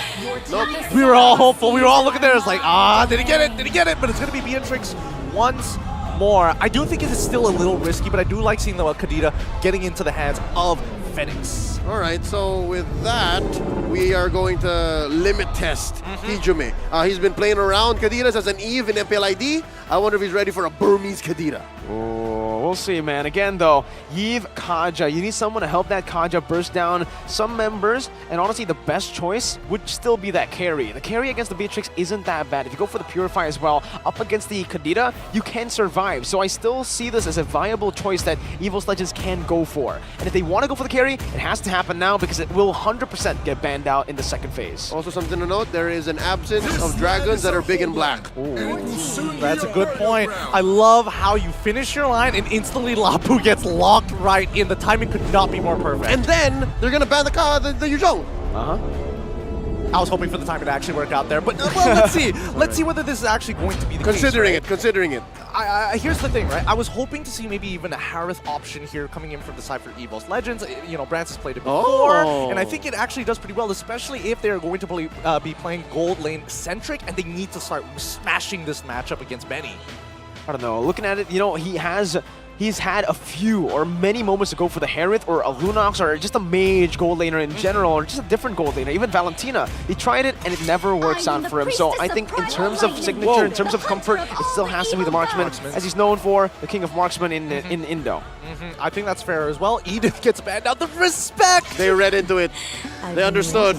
We were all hopeful. We were all looking there. It's like, did he get it? Did he get it? But it's going to be Beatrix once more. I do think it is still a little risky, but I do like seeing the Khadira getting into the hands of Fenix. All right, so with that, we are going to limit test Hijume. He's been playing around Khadiras as an Eve in MPLID. I wonder if he's ready for a Burmese Khadira. Oh, we'll see, man. Again, though, Eve Kaja. You need someone to help that Kaja burst down some members, and honestly, the best choice would still be that carry. The carry against the Beatrix isn't that bad. If you go for the Purify as well, up against the Khadira, you can survive. So I still see this as a viable choice that EVOS Legends can go for. And if they want to go for the carry, it has to happen now because it will 100% get banned out in the second phase. Also something to note, there is an absence of dragons that are big and black. That's a good point. I love how you finish your line and instantly Lapu gets locked right in. The timing could not be more perfect. And then they're going to ban the Yuzhong. I was hoping for the timing to actually work out there, but well, let's see. Let's see whether this is actually going to be the case. Considering it. Here's the thing, right? I was hoping to see maybe even a Harith option here coming in from the side for EVOS Legends. You know, Brance has played it before, and I think it actually does pretty well, especially if they're going to be playing gold lane centric, and they need to start smashing this matchup against Benny. I don't know. Looking at it, you know, he's had a few or many moments to go for the Harith or a Lunox or just a mage gold laner in general or just a different gold laner, even Valentina. He tried it and it never works out for him. So I think in terms of signature, in terms of comfort, it still has to be the marksman, as he's known for, the king of marksman in Indo. I think that's fair as well. Edith gets banned out. The respect! They read into it. They understood.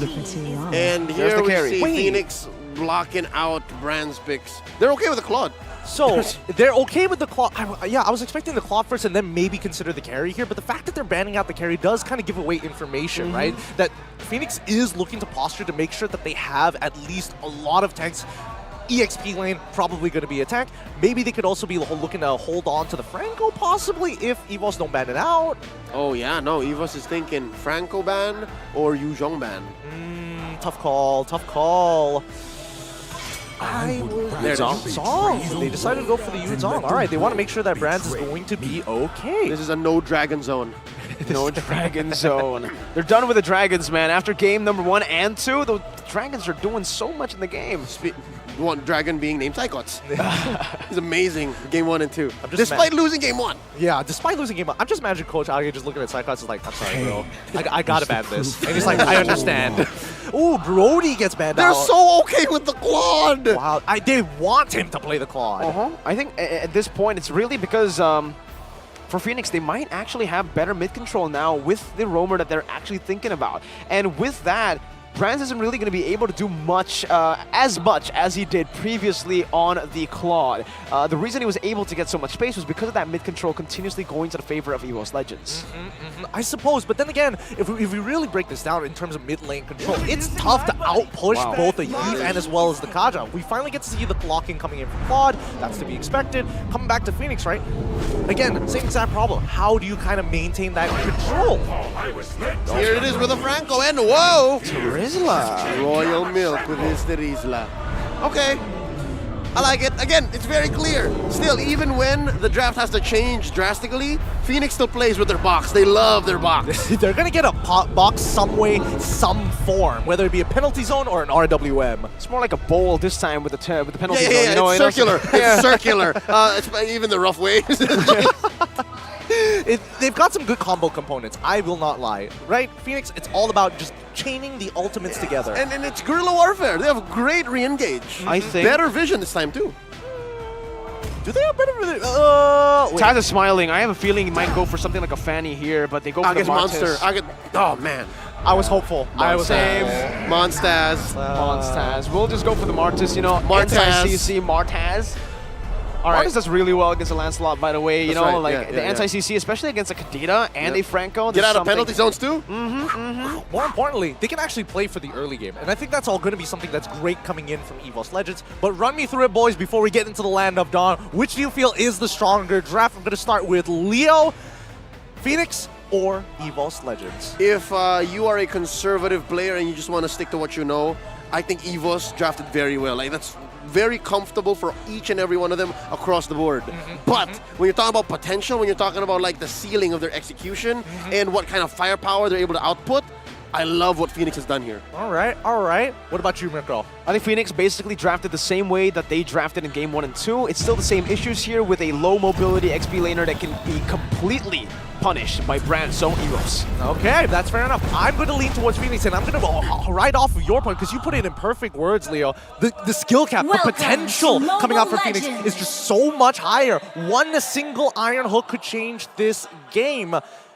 And here we see Phoenix blocking out Brand's picks. They're okay with the Claude. So, they're okay with the Claude. I was expecting the Claude first and then maybe consider the carry here, but the fact that they're banning out the carry does kind of give away information, right? That Phoenix is looking to posture to make sure that they have at least a lot of tanks. EXP lane probably going to be a tank. Maybe they could also be looking to hold on to the Franco possibly if EVOS don't ban it out. Oh yeah, no, EVOS is thinking Franco ban or Yuzhong ban. Tough call, tough call. They decided to go for the Yuzhong. All right, they want to make sure that Brands is going to be okay. This is a no dragon zone. No dragon zone. They're done with the dragons, man. After game number 1 and 2, the dragons are doing so much in the game. One dragon being named Psychots. He's amazing. Game 1 and 2. Despite losing game 1. Yeah, despite losing game 1. I'm just imagining Coach Agi just looking at Psychots is like, I'm sorry, bro. I gotta ban this. And he's like, I understand. Ooh, Brody gets banned out. They're so okay with the Claude. Wow, they want him to play the Claude. I think at this point, it's really because for Phoenix, they might actually have better mid control now with the roamer that they're actually thinking about. And with that, Brands isn't really going to be able to do much as he did previously on the Claude. The reason he was able to get so much space was because of that mid control continuously going to the favor of EVOS Legends. I suppose, but then again, if we really break this down in terms of mid lane control, it's tough to outpush both the Eve and as well as the Kaja. We finally get to see the blocking coming in from Claude. That's to be expected. Coming back to Phoenix, right? Again, same exact problem. How do you kind of maintain that control? Here it is with a Franco, and whoa! Rizla. Royal Milk with his Rizla. Okay. I like it. Again, it's very clear. Still, even when the draft has to change drastically, Fenix still plays with their box. They love their box. They're going to get a box some way, some form, whether it be a penalty zone or an RWM. It's more like a bowl this time with the penalty zone. Yeah, you know, it's circular. It's circular. It's even the rough ways. They've got some good combo components, I will not lie. Right? Fenix, it's all about just chaining the ultimates together. And it's guerrilla warfare. They have great re-engage. I think better vision this time too. Do they have better vision? Taz is smiling. I have a feeling he might go for something like a Fanny here, but they go for the Monster. Oh man. I was hopeful. I was Monstaz. Monstaz. We'll just go for the Martis, you know. Martaz. Anti-CC Martaz. All right. Martis does really well against a Lancelot, by the way. You That's know, right. like the anti-CC, especially against a Kadira and a Franco. Get out of penalty zones too? More importantly, they can actually play for the early game. And I think that's all going to be something that's great coming in from EVOS Legends. But run me through it, boys, before we get into the Land of Dawn. Which do you feel is the stronger draft? I'm going to start with Leo, Fenix, or EVOS Legends. If you are a conservative player and you just want to stick to what you know, I think EVOS drafted very well. Like that's very comfortable for each and every one of them across the board. But when you're talking about potential, when you're talking about like the ceiling of their execution and what kind of firepower they're able to output, I love what Fenix has done here. All right, all right. What about you, Mirko? I think Fenix basically drafted the same way that they drafted in Game 1 and 2. It's still the same issues here with a low mobility XP laner that can be completely punished by Brand's own EVOS. Okay, that's fair enough. I'm going to lean towards Fenix, and I'm going to right off of your point, because you put it in perfect words, Leo. The skill cap, the potential coming out from Fenix is just so much higher. One single Iron Hook could change this game.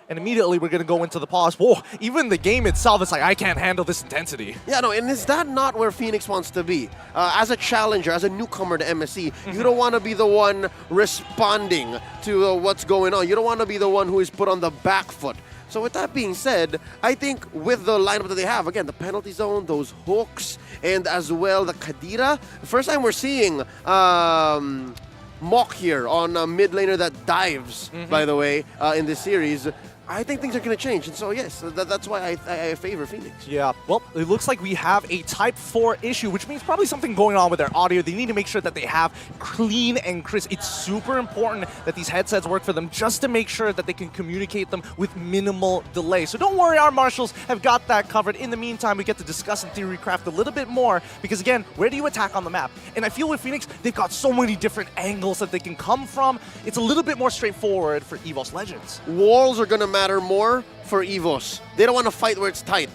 And immediately we're going to go into the pause. Whoa, even the game itself is like, I can't handle this intensity. Yeah, no, and is that not where Fenix wants to be? As a challenger, as a newcomer to MSC, you don't want to be the one responding to what's going on. You don't want to be the one who is put on the back foot. So with that being said, I think with the lineup that they have, again, the penalty zone, those hooks, and as well the Kadira, the first time we're seeing Mok here on a mid laner that dives, by the way, in this series. I think things are going to change, and so yes, that's why I favor Fenix. Yeah, well, it looks like we have a Type 4 issue, which means probably something going on with their audio. They need to make sure that they have clean and crisp. It's super important that these headsets work for them just to make sure that they can communicate them with minimal delay. So don't worry, our marshals have got that covered. In the meantime, we get to discuss and theory craft a little bit more, because again, where do you attack on the map? And I feel with Fenix, they've got so many different angles that they can come from. It's a little bit more straightforward for EVOS Legends. Walls are going to matter more for EVOS. They don't want to fight where it's tight.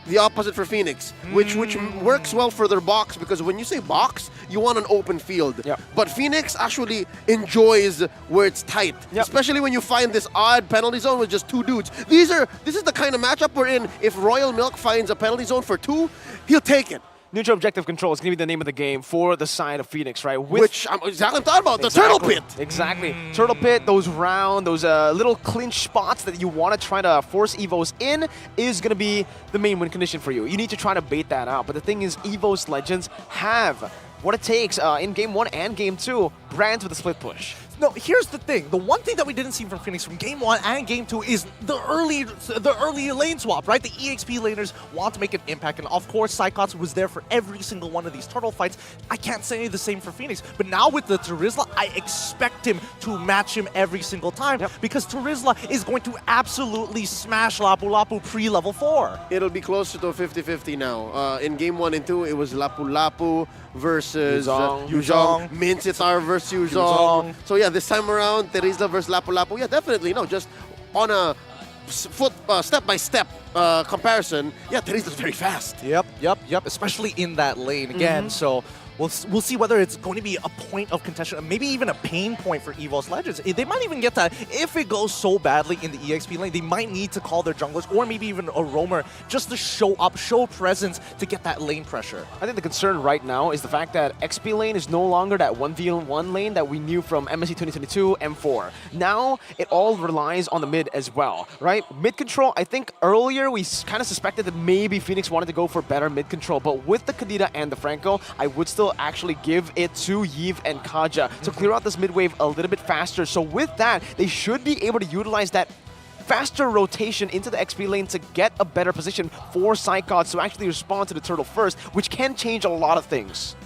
The opposite for Fenix, which works well for their box, because when you say box, you want an open field. But Fenix actually enjoys where it's tight, especially when you find this odd penalty zone with just two dudes. This is the kind of matchup we're in. If Royal Milk finds a penalty zone for two, he'll take it. Neutral objective control is going to be the name of the game for the side of Fenix, right? Which I'm exactly talking about, the Turtle Pit. Exactly. Turtle Pit, those round, those little clinch spots that you want to try to force EVOS in is going to be the main win condition for you. You need to try to bait that out. But the thing is, EVOS Legends have what it takes in Game 1 and Game 2, Brands with a split push. No, here's the thing. The one thing that we didn't see from Fenix from Game 1 and Game 2 is the early lane swap, right? The EXP laners want to make an impact, and of course, Psychots was there for every single one of these turtle fights. I can't say the same for Fenix, but now with the Terizla, I expect him to match him every single time, because Terizla is going to absolutely smash Lapu Lapu pre-level 4. It'll be closer to 50-50 now. In Game 1 and 2, it was Lapu Lapu versus Yuzhong. Mincitar versus Yuzhong. So yeah, this time around, Terizla versus Lapu Lapu. Yeah, definitely. No, just on a step-by-step comparison, yeah, Terizla's very fast. Yep. Especially in that lane again. So we'll see whether it's going to be a point of contention, maybe even a pain point for EVOS Legends. They might even get that if it goes so badly in the EXP lane. They might need to call their junglers or maybe even a roamer just to show up, show presence to get that lane pressure. I think the concern right now is the fact that XP lane is no longer that 1v1 lane that we knew from MSC 2022 M4. Now it all relies on the mid as well, right? Mid control, I think earlier we kind of suspected that maybe Fenix wanted to go for better mid control, but with the Kadira and the Franco, I would still actually give it to Yves and Kaja to clear out this mid wave a little bit faster. So with that, they should be able to utilize that faster rotation into the XP lane to get a better position for Psychots to actually respond to the turtle first, which can change a lot of things.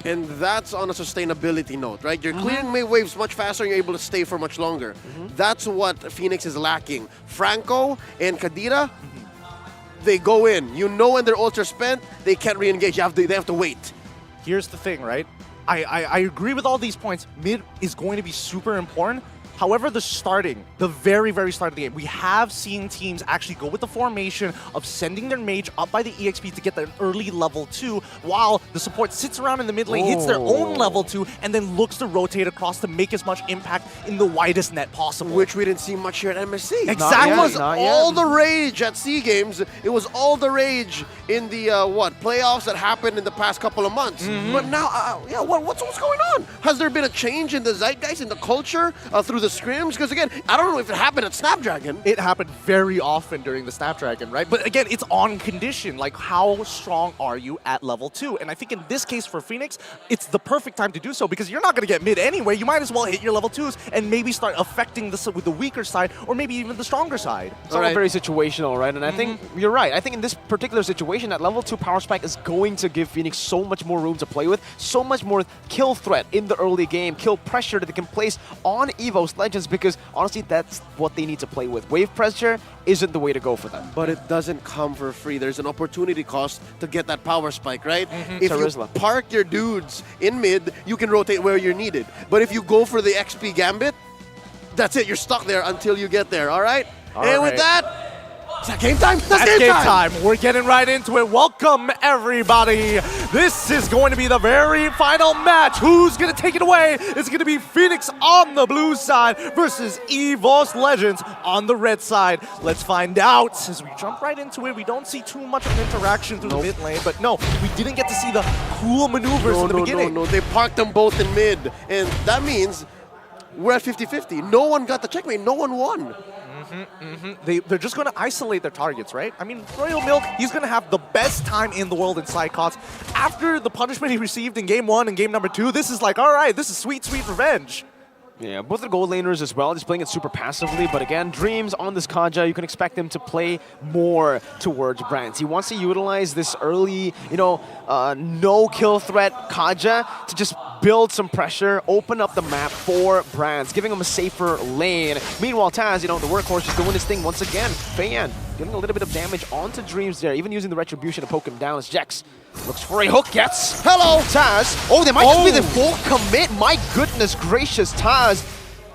And that's on a sustainability note, right? You're clearing waves much faster and you're able to stay for much longer. That's what Fenix is lacking. Franco and Kadira, they go in. You know when their ults are spent, they can't re-engage. They have to wait. Here's the thing, right? I agree with all these points. Mid is going to be super important. However, the very, very start of the game, we have seen teams actually go with the formation of sending their mage up by the EXP to get their early level 2, while the support sits around in the mid lane, hits their own level 2, and then looks to rotate across to make as much impact in the widest net possible. Which we didn't see much here at MSC. Exactly. It was all the rage at SEA Games. It was all the rage in the, playoffs that happened in the past couple of months. But now, what's going on? Has there been a change in the zeitgeist, in the culture, through the scrims? Because again, I don't know if it happened at Snapdragon. It happened very often during the Snapdragon, right? But again, it's on condition. Like, how strong are you at level 2? And I think in this case for Fenix, it's the perfect time to do so because you're not going to get mid anyway. You might as well hit your level 2s and maybe start affecting with the weaker side or maybe even the stronger side. It's all very situational, right? And I think you're right. I think in this particular situation, that level 2 power spike is going to give Fenix so much more room to play with, so much more kill threat in the early game, kill pressure that they can place on EVOS Legends, because honestly, that's what they need to play with. Wave pressure isn't the way to go for them. But it doesn't come for free. There's an opportunity cost to get that power spike, right? If you park your dudes in mid, you can rotate where you're needed. But if you go for the XP gambit, that's it. You're stuck there until you get there, all right? And with that, is that game time? That's game time! We're getting right into it. Welcome, everybody. This is going to be the very final match. Who's going to take it away? It's going to be Fenix on the blue side versus EVOS Legends on the red side. Let's find out. As we jump right into it, we don't see too much of an interaction through the mid lane, but no, we didn't get to see the cool maneuvers in the beginning. No, they parked them both in mid, and that means we're at 50-50. No one got the checkmate. No one won. They're just going to isolate their targets, right? I mean, Royal Milk, he's going to have the best time in the world in side cots. After the punishment he received in game 1 and game number 2, this is like, all right, this is sweet, sweet revenge. Yeah, both the gold laners as well, just playing it super passively. But again, Dreams on this Kaja, you can expect him to play more towards Brands. He wants to utilize this early, no kill threat Kaja to just build some pressure, open up the map for Brands, giving him a safer lane. Meanwhile, Taz, the workhorse is doing his thing once again. Fan getting a little bit of damage onto Dreams there, even using the Retribution to poke him down as Jex looks for a hook, gets. Hello, Taz. Oh, they might just be the full commit. My goodness gracious, Taz.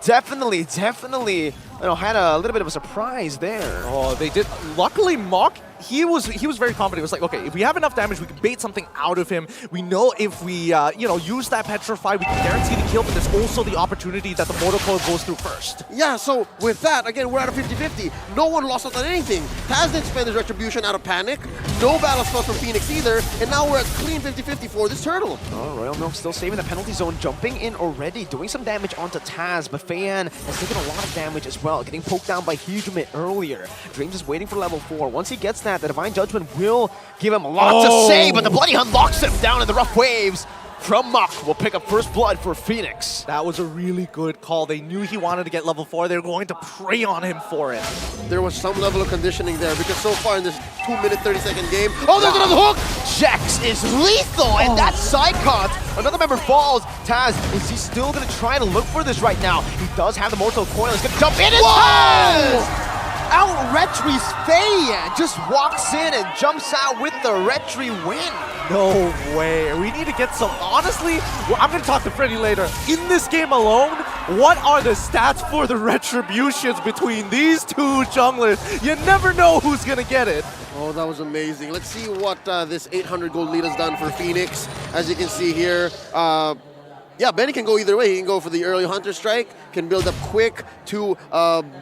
Definitely, had a little bit of a surprise there. Oh, they did. Luckily, Mock, he was very confident. He was like, okay, if we have enough damage, we can bait something out of him. We know if we, use that Petrify, we can guarantee the kill, but there's also the opportunity that the Mortal Coil goes through first. Yeah, so with that, again, we're at a 50-50. No one lost out on anything. Taz didn't spend his Retribution out of panic. No battle spells from Fenix either, and now we're at clean 50-50 for this turtle. Oh, Royal Milk still saving the penalty zone, jumping in already, doing some damage onto Taz, but Fan has taken a lot of damage as well, getting poked down by Hugement earlier. Dreams is waiting for level 4. Once he gets that, the Divine Judgment will give him a lot to say, but the Bloody Hunt locks him down in the rough waves. From Muck will pick up first blood for Fenix. That was a really good call. They knew he wanted to get level 4. They were going to prey on him for it. There was some level of conditioning there because so far in this 2-minute, 30-second game, there's another hook! Jex is lethal, and that side cut. Another member falls. Taz, is he still going to try to look for this right now? He does have the Mortal Coil. He's going to jump in, and Taz! Out-retries Faye, just walks in and jumps out with the retry win. No way. We need to get some, honestly, I'm going to talk to Freddy later. In this game alone, what are the stats for the retributions between these two junglers? You never know who's going to get it. Oh, that was amazing. Let's see what this 800 gold lead has done for Fenix. As you can see here, Benny can go either way. He can go for the early Hunter Strike, can build up quick to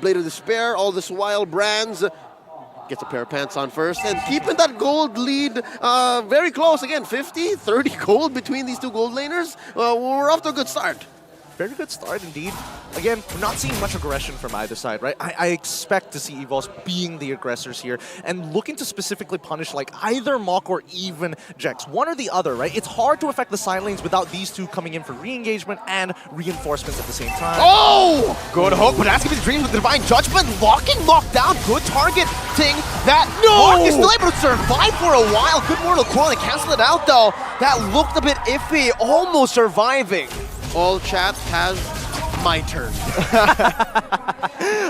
Blade of Despair. All this while Brands gets a pair of pants on first, and keeping that gold lead very close. Again, 50, 30 gold between these two gold laners. We're off to a good start. very good start indeed. Again, we're not seeing much aggression from either side, right? I expect to see EVOS being the aggressors here and looking to specifically punish like either Mach or even Jex. One or the other, right? It's hard to affect the side lanes without these two coming in for re-engagement and reinforcements at the same time. Oh! Good hook, but that's going to be the Dreams with the Divine Judgment. Locking Mach down. Good targeting that. Mach is still able to survive for a while. Good Mortal Coil and cancel it out though. That looked a bit iffy. Almost surviving. All chat has my turn.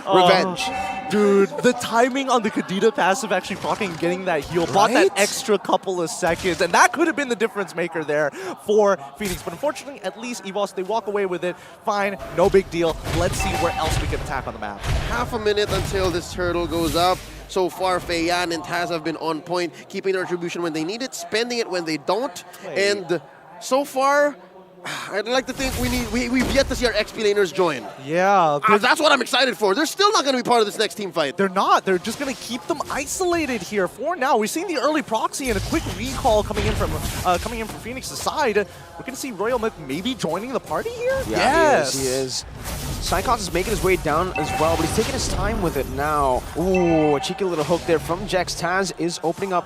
Revenge. Dude, the timing on the Kadita passive actually fucking getting that heal bought that extra couple of seconds, and that could have been the difference maker there for Fenix. But unfortunately, at least EVOS, they walk away with it. Fine, no big deal. Let's see where else we can attack on the map. Half a minute until this turtle goes up. So far, Fei Yan and Taz have been on point, keeping their retribution when they need it, spending it when they don't. And so far, I'd like to think we've yet to see our XP laners join. Yeah. That's what I'm excited for. They're still not going to be part of this next team fight. They're not. They're just going to keep them isolated here for now. We've seen the early proxy and a quick recall coming in from Fenix's side. We're going to see Royal Milk maybe joining the party here? Yeah, yes. He is. Psychos is making his way down as well, but he's taking his time with it now. Ooh, a cheeky little hook there from Jex. Taz is opening up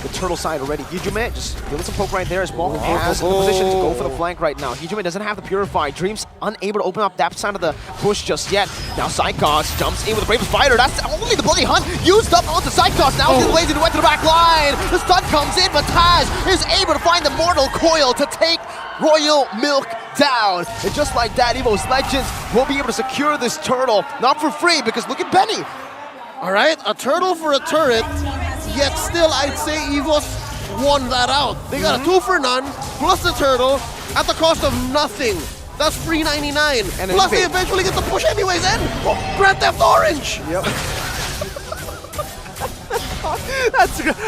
the turtle side already. Hijume just giving some poke right there as Mach has the position to go for the flank right now. Hijume doesn't have the Purify. Dreams unable to open up that side of the push just yet. Now Psychos jumps in with the Bravest Fighter. That's only the Bloody Hunt used up onto Psychos. Now he's lazy to went to the back line. The stun comes in, but Taz is able to find the Mortal Coil to take Royal Milk down. And just like that, EVOS Legends will be able to secure this turtle. Not for free, because look at Benny. All right, a turtle for a turret, yet still I'd say EVOS won that out. They got a 2 for none, plus the turtle, at the cost of nothing. That's free 99. And plus they eventually get the push anyways, and Grand Theft Orange! Yep.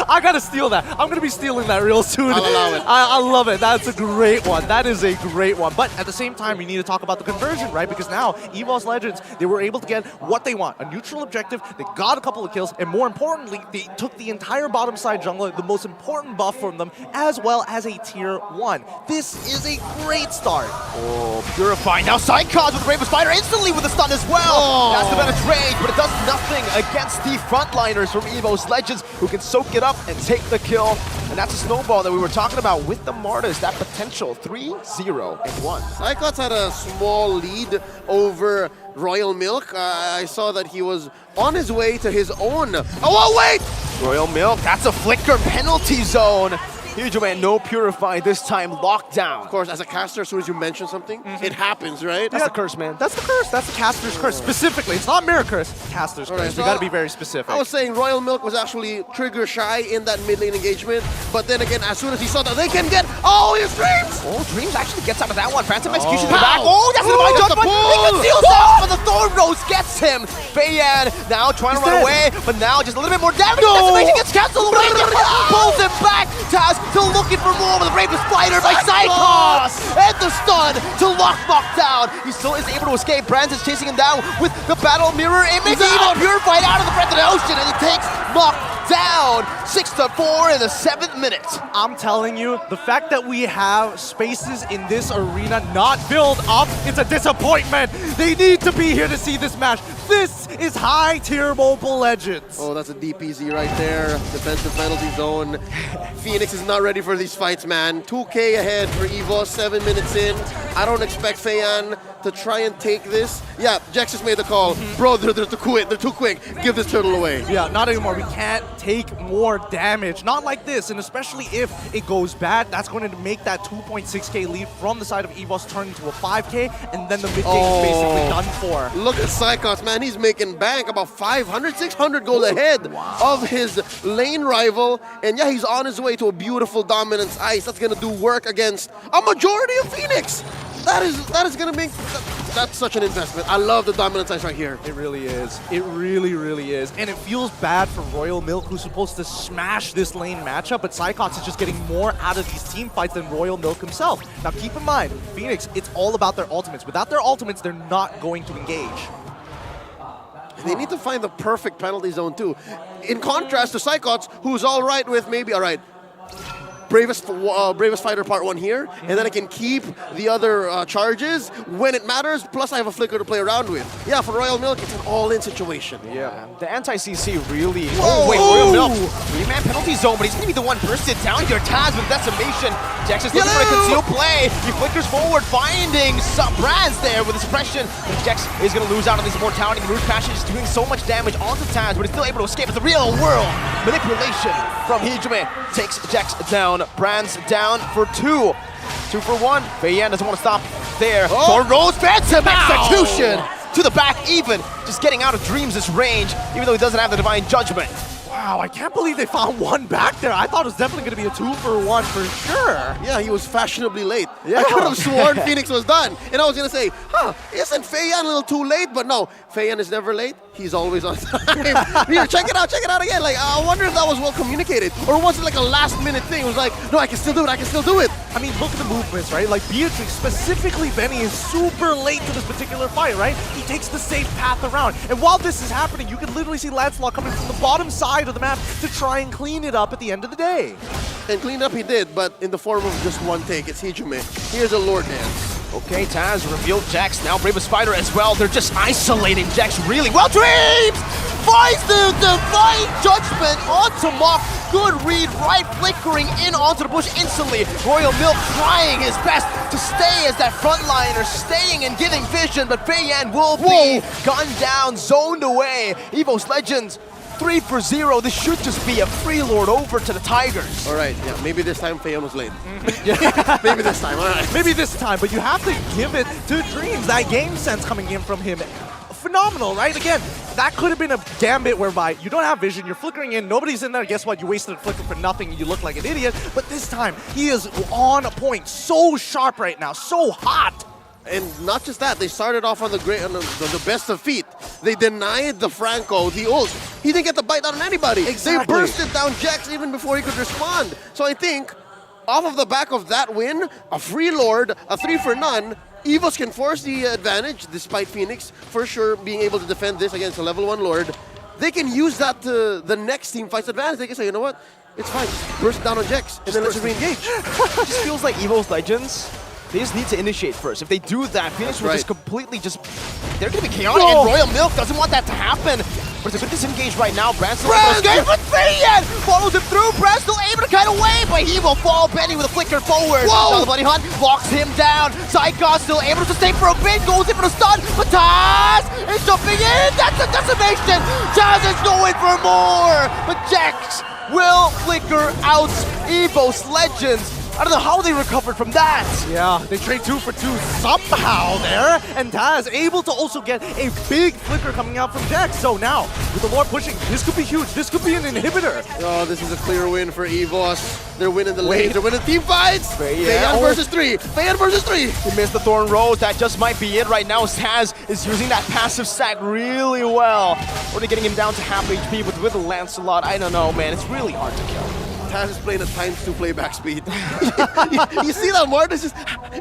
I gotta steal that. I'm gonna be stealing that real soon. I'll allow it. I love it. That's a great one. That is a great one. But at the same time, we need to talk about the conversion, right? Because now, EVOS Legends, they were able to get what they want. A neutral objective, they got a couple of kills, and more importantly, they took the entire bottom side jungler, the most important buff from them, as well as a tier 1. This is a great start. Oh, Purify. Now Psychos with the Bravest Fighter instantly with the stun as well. Oh. That's the better trade, but it does nothing against the frontliners from EVOS Legends, who can soak it up and take the kill. And that's a snowball that we were talking about with the Martas, that potential 3-0-1. Psychos had a small lead over Royal Milk. I saw that he was on his way to his own. Oh, wait! Royal Milk, that's a flicker penalty zone. Hijume, no Purify this time, lockdown. Of course, as a caster, as soon as you mention something, it happens, right? That's the curse, man. That's the curse. That's the caster's curse. Specifically, it's not Mirror Curse, caster's curse. So We gotta be very specific. I was saying Royal Milk was actually trigger shy in that mid lane engagement, but then again, as soon as he saw that they can get, his Dreams! Oh, Dreams actually gets out of that one. Phantom Execution in the back. Oh, that's the Divine Judgment. He conceals that, but the Thorn Rose gets him. Fei Yan now trying to run away, but now just a little bit more damage. Decimation gets canceled away. Pulls him back. Taz still looking for more with the Bravest Fighter by Psychos. And the stun to lock Mach down. He still is able to escape. Brands is chasing him down with the battle mirror image. He's even purified out of the breath of the ocean, and he takes Mach down 6-4 in the 7th minute. I'm telling you, the fact that we have spaces in this arena not filled up, it's a disappointment. They need to be here to see this match. This is high tier Mobile Legends. Oh, that's a DPZ right there. Defensive penalty zone. Fenix is not ready for these fights, man. 2K ahead for EVOS, 7 minutes in. I don't expect Fei Yan to try and take this. Yeah, Jex just made the call. Bro, they're too quick. They're too quick. Give this turtle away. Yeah, not anymore. We can't take more damage. Not like this, and especially if it goes bad, that's going to make that 2.6k lead from the side of EVOS turn into a 5k, and then the mid game is basically done for. Look at Psychos, man. He's making bank about 500, 600 gold ahead of his lane rival. And yeah, he's on his way to a beautiful Dominance Ice. That's going to do work against a majority of Fenix. That is going to make... That's such an investment. I love the Dominance Ice right here. It really is. It really, really is. And it feels bad for Royal Milk, who's supposed to smash this lane matchup, but Psychos is just getting more out of these team fights than Royal Milk himself. Now keep in mind, Fenix, it's all about their ultimates. Without their ultimates, they're not going to engage. They need to find the perfect penalty zone too. In contrast to Psychos, who's all right with maybe, all right, Bravest Fighter Part 1 here, and then I can keep the other charges when it matters, plus I have a flicker to play around with. Yeah, for Royal Milk, it's an all-in situation. Yeah, the anti-CC really... Whoa, oh, wait, whoa. Royal Milk. 3-man penalty zone, but he's going to be the one bursted down here. Taz with decimation. Jax is looking for a concealed play. He flickers forward, finding some Brands there with the suppression. But Jax is going to lose out on this immortality. The Rouge Passion is doing so much damage onto Taz, but he's still able to escape. It's the real world manipulation from Hijime. Takes Jax down. Brands down for 2. 2 for 1. Fei Yan doesn't want to stop there. For Rose Phantom execution to the back even. Just getting out of Dreams' range, even though he doesn't have the Divine Judgment. Wow, I can't believe they found one back there. I thought it was definitely going to be a 2 for 1 for sure. Yeah, he was fashionably late. Yeah. I could have sworn Fenix was done. And I was going to say, isn't Fei Yan a little too late? But no, Fei Yan is never late. He's always on time. Here, check it out again. Like, I wonder if that was well communicated. Or was it like a last minute thing? It was like, no, I can still do it. I mean, look at the movements, right? Like, Beatrix, specifically Benny, is super late to this particular fight, right? He takes the safe path around. And while this is happening, you can literally see Lancelot coming from the bottom side of the map to try and clean it up at the end of the day. And clean up he did, but in the form of just one take. It's Hijime. Here's a Lord Dance. Okay, Taz revealed Jax, now Bravest Fighter as well. They're just isolating Jax really well. Dreams finds the Divine Judgment onto Mock. Good read, right flickering in onto the bush instantly. Royal Milk trying his best to stay as that frontliner, staying and getting vision, but Fei Yan will be gunned down, zoned away. EVOS Legends 3 for 0. This should just be a free lord over to the Tigers. All right, yeah, maybe this time Fei Yan was late. Maybe this time, all right. Maybe this time, but you have to give it to Dreams. That game sense coming in from him, phenomenal, right? Again, that could have been a gambit whereby you don't have vision, you're flickering in, nobody's in there, guess what? You wasted a flicker for nothing and you look like an idiot. But this time, he is on point, so sharp right now, so hot. And not just that, they started off on the best of feet. They denied the Franco the ult. He didn't get the bite on anybody. Exactly. They bursted down Jax even before he could respond. So I think, off of the back of that win, a free Lord, a 3 for none, EVOS can force the advantage, despite Fenix for sure being able to defend this against a level 1 Lord. They can use that to the next team fight's advantage. They can say, you know what, it's fine, just burst down on Jax, and then let's re-engage. It just feels like EVOS Legends, they just need to initiate first. If they do that, Fenix will just completely they're going to be chaotic, and Royal Milk doesn't want that to happen. But it's a bit disengaged right now. Brands still able to escape, but Fei Yan follows him through. Brands still able to kite away, but he will fall. Benny with a flicker forward. Now the Bloody Hunt locks him down. Zygon still able to sustain for a bit, goes in for the stun, but Taz is jumping in. That's a decimation. Taz is going for more, but Jax will flicker out EVOS Legends. I don't know how they recovered from that. Yeah, they trade 2 for 2 somehow there, and Taz able to also get a big flicker coming out from Jax. So now, with the Lord pushing, this could be huge. This could be an inhibitor. Oh, this is a clear win for EVOS. They're winning the lanes. They're winning team fights. Fei Yan versus 3. Fei Yan versus 3. He missed the Thorn Rose. That just might be it right now. Taz is using that passive stack really well. Already getting him down to half HP, but with the Lancelot, I don't know, man. It's really hard to kill. Taz is playing at ×2 playback speed. you see that, Martin?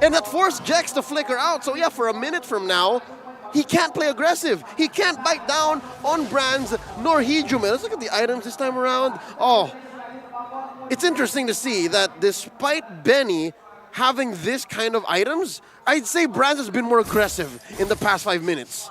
And that forced Jax to flicker out. So yeah, for a minute from now, he can't play aggressive. He can't bite down on Brands nor Hijime. Let's look at the items this time around. Oh, it's interesting to see that despite Benny having this kind of items, I'd say Brands has been more aggressive in the past 5 minutes.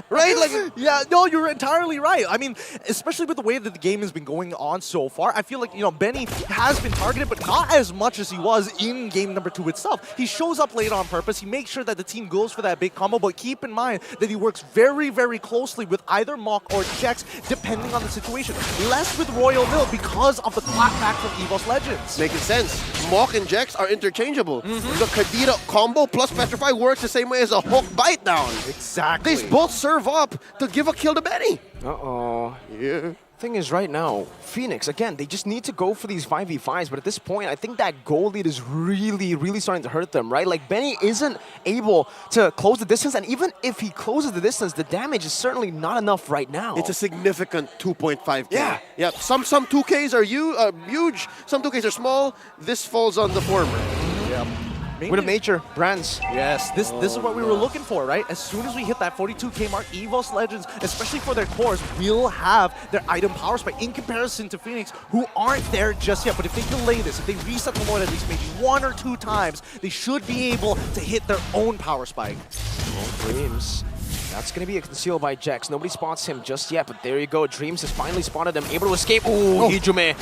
Right? Like, yeah, no, you're entirely right. I mean, especially with the way that the game has been going on so far, I feel like, you know, Benny has been targeted, but not as much as he was in game number 2 itself. He shows up late on purpose. He makes sure that the team goes for that big combo, but keep in mind that he works very, very closely with either Mock or Jax, depending on the situation. Less with Royal Milk because of the clapback from EVOS Legends. Making sense. Mock and Jax are interchangeable. The Kadira combo plus Petrify works the same way as a hook bite down. Exactly. They both serve up to give a kill to Benny. Uh-oh. Yeah. Thing is, right now, Fenix, again, they just need to go for these 5v5s, but at this point, I think that goal lead is really, really starting to hurt them, right? Like, Benny isn't able to close the distance, and even if he closes the distance, the damage is certainly not enough right now. It's a significant 2.5K. Yeah. Yeah, some 2Ks are huge, some 2Ks are small. This falls on the former. Yeah. maybe. Wind of Nature, Brands. Yes, this is what we were looking for, right? As soon as we hit that 42k mark, EVOS Legends, especially for their cores, will have their item power spike in comparison to Fenix, who aren't there just yet. But if they delay this, if they reset the Lord at least maybe 1 or 2 times, they should be able to hit their own power spike. Dreams. That's going to be concealed by Jax. Nobody spots him just yet, but there you go. Dreams has finally spotted him, able to escape. Ooh, Hijume.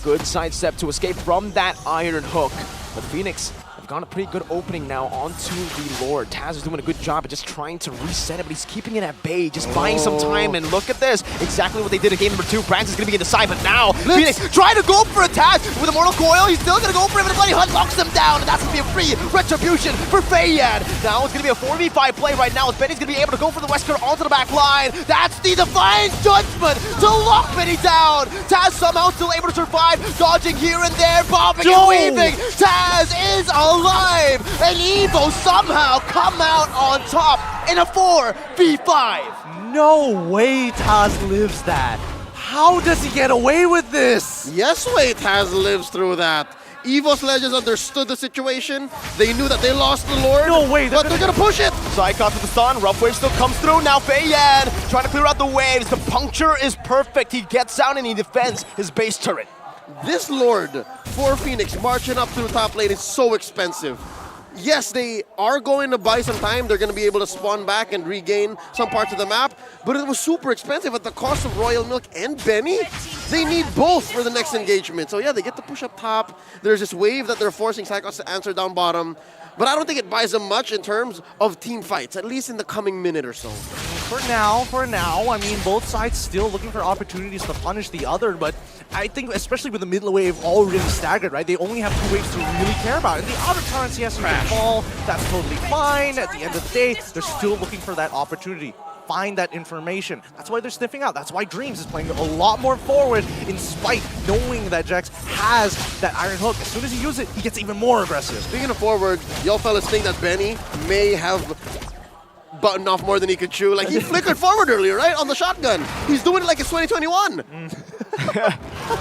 Good sidestep to escape from that Iron Hook. But Fenix have got a pretty good opening now onto the Lord. Taz is doing a good job at just trying to reset it, but he's keeping it at bay, just buying some time. And look at this. Exactly what they did in game number 2. Brands is going to be in the side, but now Fenix trying to go for a Taz with a Mortal Coil. He's still going to go for it, but Bloody Hunt locks him down, and that's going to be a free retribution for Feiyan. Now it's going to be a 4v5 play right now, as Benny's going to be able to go for the Wesker onto the back line. That's the Divine Judgment to lock Benny down. Taz somehow still able to survive, dodging here and there, bobbing and weaving. Taz is alive, and EVO somehow come out on top in a 4v5. No way Taz lives that. How does he get away with this? Yes way Taz lives through that. EVOS Legends understood the situation. They knew that they lost the Lord. No way, but they're gonna push it. Psychos with the stun. Rough Wave still comes through. Now Feiyan trying to clear out the waves. The puncture is perfect. He gets out and he defends his base turret. This Lord for Fenix marching up through top lane is so expensive. Yes, they are going to buy some time. They're going to be able to spawn back and regain some parts of the map, but it was super expensive at the cost of Royal Milk and Benny. They need both for the next engagement. So yeah, they get to push up top. There's this wave that they're forcing Psychos to answer down bottom, but I don't think it buys them much in terms of team fights, at least in the coming minute or so. For now, I mean, both sides still looking for opportunities to punish the other, but I think especially with the mid wave already staggered, right? They only have 2 waves to really care about. And the outer turrets, yes, can fall. That's totally fine. At the end of the day, they're still looking for that opportunity. Find that information. That's why they're sniffing out. That's why Dreams is playing a lot more forward in spite knowing that Jax has that Iron Hook. As soon as he uses it, he gets even more aggressive. Speaking of forward, y'all fellas think that Benny may have buttoned off more than he could chew. Like, he flickered forward earlier, right? On the shotgun. He's doing it like it's 2021.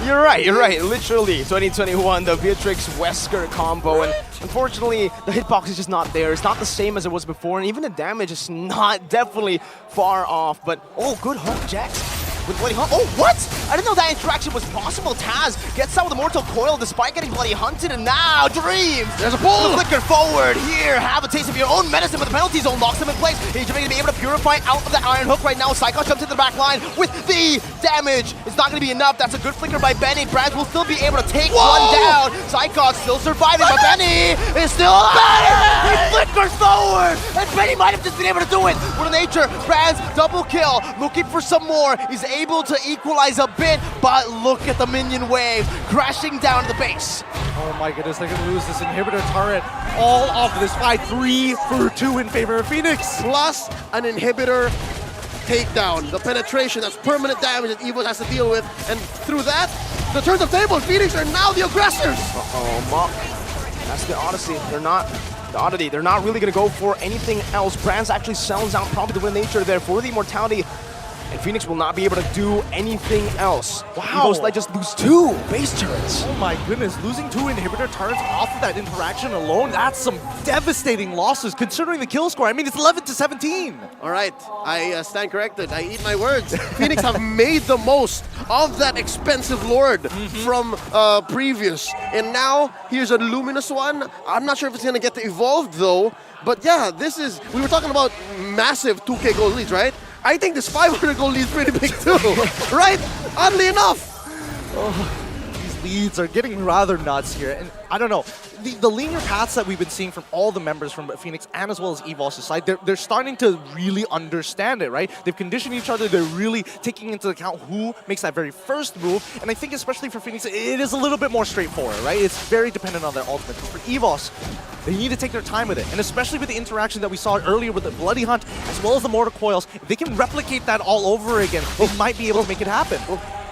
You're right. Literally, 2021, the Beatrix-Wesker combo. And unfortunately, the hitbox is just not there. It's not the same as it was before. And even the damage is not definitely far off. But, oh, good hook, Jax. With Bloody Hunt. Oh, what? I didn't know that interaction was possible. Taz gets out with the Mortal Coil despite getting Bloody Hunted, and now Dreams. There's a pull. The flicker forward here. Have a taste of your own medicine, but the penalty zone locks him in place. He's going to be able to purify out of that Iron Hook right now. Psychos jumps into the back line with the damage. It's not going to be enough. That's a good flicker by Benny. Brands will still be able to take one down. Psychos still surviving, but Benny is still alive. He flickers forward, and Benny might have just been able to do it. With nature, Brands double kill, looking for some more. He's able to equalize a bit, but look at the minion wave crashing down to the base. Oh my goodness, they're going to lose this inhibitor turret all off of this fight. 3 for 2 in favor of Fenix. Plus an inhibitor takedown. The penetration, that's permanent damage that EVO has to deal with. And through that, the turns of tables, Fenix are now the aggressors. That's the Odyssey. They're not the oddity. They're not really going to go for anything else. Brands actually sells out probably the win nature there for the immortality. And Fenix will not be able to do anything else. Wow. EVOS Legends lose 2 base turrets. Oh my goodness, losing 2 inhibitor turrets off of that interaction alone, that's some devastating losses considering the kill score. I mean, it's 11-17. All right, I stand corrected. I eat my words. Fenix have made the most of that expensive Lord from previous. And now, here's a Luminous one. I'm not sure if it's going to get to evolve though. But yeah, this is, we were talking about massive 2K gold leads, right? I think this 500 gold lead is pretty big too, right? Oddly enough. Oh, these leads are getting rather nuts here. And I don't know, the linear paths that we've been seeing from all the members from Fenix and as well as EVOS' side, they're starting to really understand it, right? They've conditioned each other. They're really taking into account who makes that very first move. And I think especially for Fenix, it is a little bit more straightforward, right? It's very dependent on their ultimate. But for EVOS, they need to take their time with it. And especially with the interaction that we saw earlier with the Bloody Hunt, as well as the Mortal Coils, if they can replicate that all over again, they might be able to make it happen.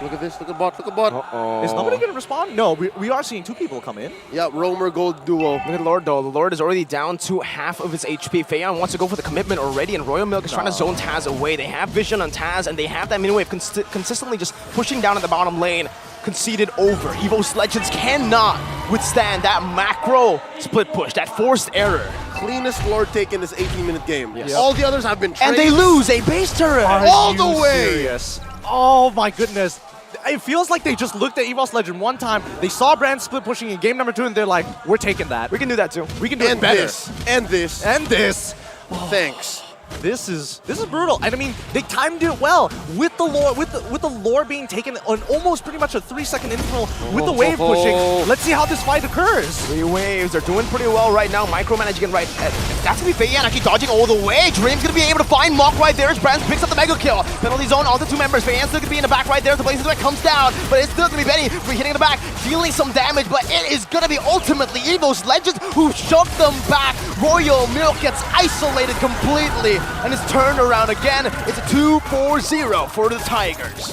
Look at this, look at bot, look at bot. Is nobody going to respond? No, we are seeing 2 people come in. Yeah, Roamer Gold duo. Look at Lord though. The Lord is already down to half of his HP. Feiyan wants to go for the commitment already, and Royal Milk is trying to zone Taz away. They have vision on Taz, and they have that mini wave consistently just pushing down at the bottom lane. Conceded over. EVOS Legends cannot withstand that macro split push, that forced error. Cleanest Lord take in this 18-minute game. Yes. All the others have been And they lose a base turret. all the way. Serious? Oh my goodness. It feels like they just looked at EVOS Legend one time, they saw Brand split pushing in game number 2, and they're like, we're taking that. We can do that too. We can do it better. And this. And this. Thanks. This is brutal, and I mean they timed it well with the lore with the lore being taken on almost pretty much a 3-second interval with the wave pushing. Let's see how this fight occurs. 3 waves are doing pretty well right now. Micromanaging right. That's gonna be Feiyan actually dodging all the way. Dream's gonna be able to find Mok right there as Brands picks up the mega kill. Penalty zone, all the 2 members. Feiyan's still gonna be in the back right there. The Blazing Threat comes down, but it's still gonna be Benny for hitting the back, dealing some damage. But it is gonna be ultimately EVOS Legends who shoved them back. Royal Milk gets isolated completely, and it's turned around again. It's a 2-4-0 for the Tigers.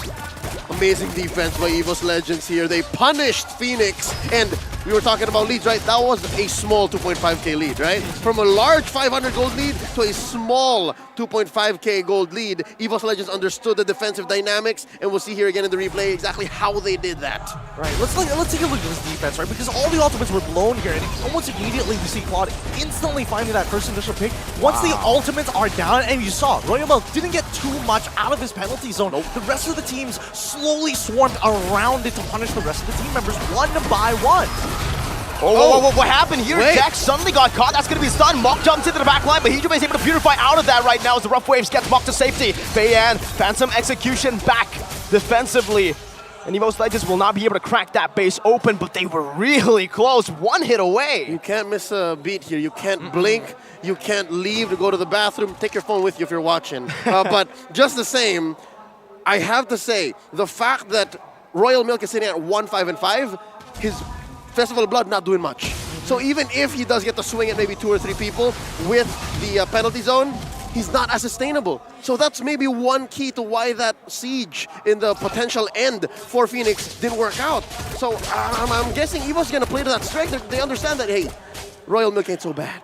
Amazing defense by EVOS Legends here. They punished Fenix, and we were talking about leads, right? That was a small 2.5k lead, right? From a large 500 gold lead to a small 2.5k gold lead, EVOS Legends understood the defensive dynamics, and we'll see here again in the replay exactly how they did that. Right, let's take a look at this defense, right? Because all the ultimates were blown here, and almost immediately we see Claude instantly finding that first initial pick. Once the ultimates are down, and you saw, Royal Milk didn't get too much out of his penalty zone. The rest of the teams slowly swarmed around it to punish the rest of the team members one by one. What happened here? Jax suddenly got caught. That's going to be stunned. Mok jumps into the back line, but Hijube is able to purify out of that right now as the rough waves gets Mok to safety. Feiyan, Phantom Execution back defensively. And EVOS Legends will not be able to crack that base open, but they were really close. 1 hit away. You can't miss a beat here. You can't blink. You can't leave to go to the bathroom. Take your phone with you if you're watching. But just the same, I have to say, the fact that Royal Milk is sitting at 1-5-5, his Festival of Blood not doing much. So even if he does get to swing at maybe 2 or 3 people with the penalty zone, he's not as sustainable. So that's maybe one key to why that siege in the potential end for Fenix didn't work out. So I'm guessing EVO's gonna play to that strength. They understand that, hey, Royal Milk ain't so bad.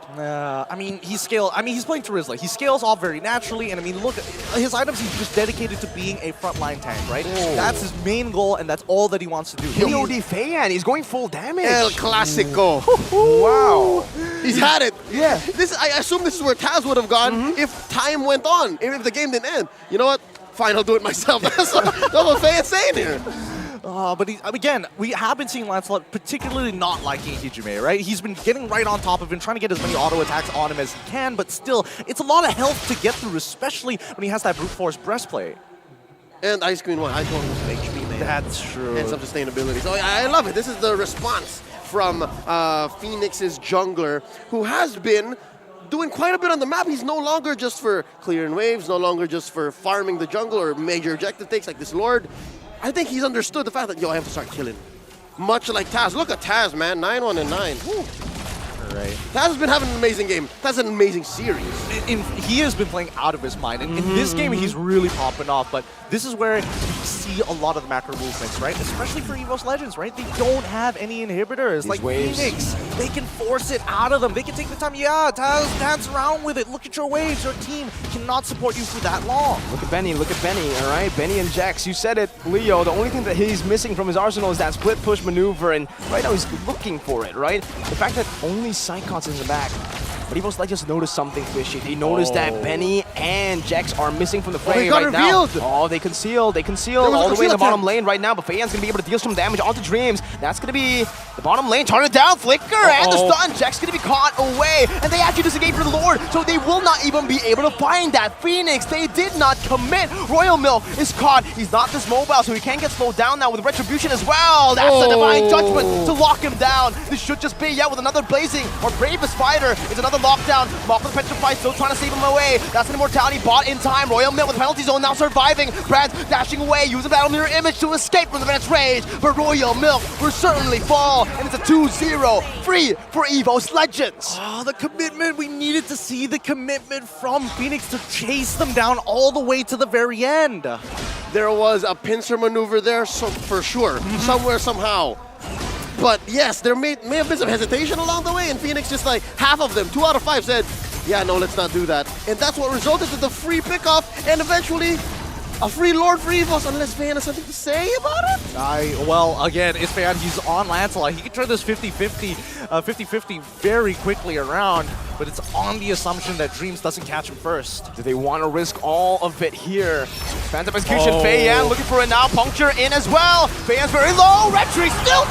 I mean, he's playing Terizla. He scales off very naturally, and I mean, look, his items, he's just dedicated to being a frontline tank, right? That's his main goal, and that's all that he wants to do. KOD Feiyan, he's going full damage. El Clasico. Wow. He's had it. Yeah. I assume this is where Taz would have gone if time went on, if the game didn't end. You know what? Fine, I'll do it myself. That's what Feiyan's saying here. But again, we have been seeing Lancelot particularly not liking Hijime, right? He's been getting right on top of him, trying to get as many auto attacks on him as he can, but still, it's a lot of health to get through, especially when he has that brute force breastplate. And Ice Queen 1, I told him some HP, man. That's true. And some sustainability. So I love it. This is the response from Fenix's jungler, who has been doing quite a bit on the map. He's no longer just for clearing waves, no longer just for farming the jungle or major objective takes like this Lord. I think he's understood the fact that, I have to start killing. Much like Taz. Look at Taz, man. 9-1-9. Woo. Right. Taz has been having an amazing game. Taz has an amazing series. He has been playing out of his mind. And in this game, he's really popping off. But this is where you see a lot of the macro movements, right? Especially for EVOS Legends, right? They don't have any inhibitors. Like waves. Fenix, they can force it out of them. They can take the time. Yeah, Taz, dance around with it. Look at your waves. Your team cannot support you for that long. Look at Benny, all right? Benny and Jax, you said it, Leo. The only thing that he's missing from his arsenal is that split push maneuver, and right now he's looking for it, right? The fact that only Psychon's in the back. But EVOS Legends noticed something fishy. They noticed that Benny and Jax are missing from the fray got right revealed. now. They conceal all the way in the bottom lane right now, but Feiyan's gonna be able to deal some damage onto Dreams. That's gonna be the bottom lane. Turn it down, Flicker, and the stun. Jax gonna be caught away, and they actually disengage for the Lord, so they will not even be able to find that Fenix. They did not commit. Royal Milk is caught. He's not this mobile, so he can get slowed down now with Retribution as well. That's a Divine Judgment to lock him down. This should just be, with another Blazing or Bravest Fighter. It's another lockdown. Mok with Petrify still trying to save him away. That's an Immortality bought in time. Royal Milk with Penalty Zone now surviving. Brad dashing away, using Battle Mirror Image to escape from the Venice Rage. But Royal Milk will certainly fall, and it's a 2-0 free for EVOS Legends. Oh, the commitment. We needed to see the commitment from Fenix to chase them down all the way to the very end. There was a pincer maneuver there, so for sure, somewhere, somehow. But yes, there may have been some hesitation along the way, and Fenix just like half of them, 2 out of 5 said, yeah, no, let's not do that. And that's what resulted in the free pickoff, and eventually A free Lord for EVOS, unless Fan has something to say about it? Well, again, Isfan, he's on Lancelot. He can turn this 50-50 very quickly around, but it's on the assumption that Dreams doesn't catch him first. Do they want to risk all of it here? Phantom Execution, Fei Yan looking for it now. Puncture in as well. Fei Yan's very low. Retry still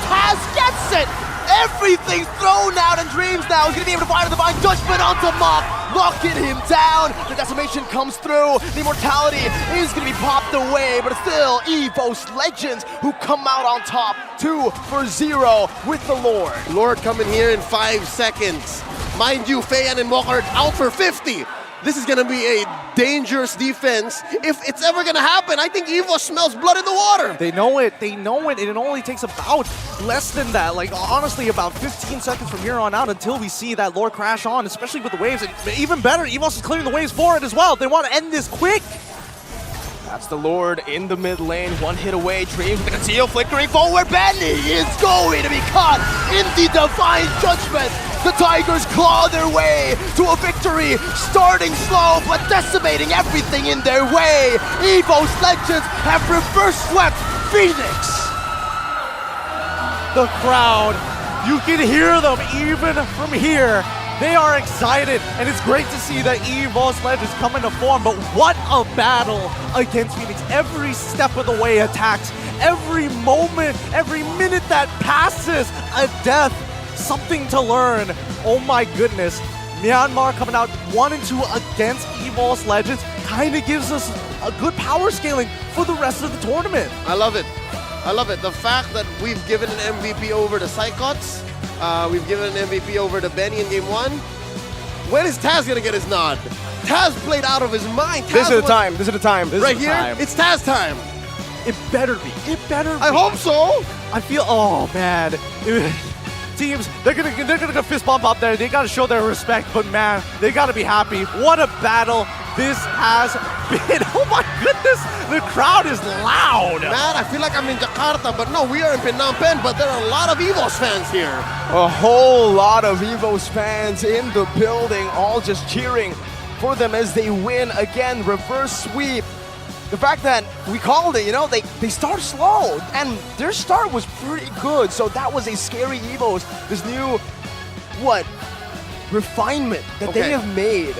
gets it. Everything's thrown out, and Dreams now is going to be able to fire the Divine Judgment onto Mop, locking him down. The Decimation comes through. The Immortality is going to be popped away, but it's still EVOS Legends who come out on top, 2-0 with the Lord. Lord coming here in 5 seconds. Mind you, Fei Yan and Mok are out for 50. This is going to be a dangerous defense. If it's ever going to happen, I think EVO smells blood in the water. They know it, and it only takes about less than that. Like, honestly, about 15 seconds from here on out until we see that Lord crash on, especially with the waves. And even better, EVOS is clearing the waves for it as well. They want to end this quick. That's the Lord in the mid lane, 1 hit away. Dreams with the conceal, flickering forward. Benny is going to be caught in the Divine Judgment. The Tigers claw their way to a victory, starting slow but decimating everything in their way. EVOS Legends have reverse swept Fenix. The crowd, you can hear them even from here. They are excited, and it's great to see that EVOS Legends come into form, but what a battle against Fenix. Every step of the way attacks, every moment, every minute that passes, a death, something to learn. Oh my goodness. Myanmar coming out 1-2 against EVOS Legends kind of gives us a good power scaling for the rest of the tournament. I love it. I love it. The fact that we've given an MVP over the Psychots, we've given an MVP over to Benny in game 1. When is Taz gonna get his nod? Taz played out of his mind. This is the time. Right here, it's Taz time. It better be. It better be. I hope so. I feel, oh man. Teams, they're gonna fist bump up there. They gotta show their respect, but man, they gotta be happy. What a battle this has been. Oh my goodness, the crowd is loud. Man, I feel like I'm in Jakarta, but no, we are in Phnom Penh, but there are a lot of EVOS fans here. A whole lot of EVOS fans in the building, all just cheering for them as they win again. Reverse sweep. The fact that we called it, you know, they start slow, and their start was pretty good, so that was a scary EVOS. This new, refinement that they have made.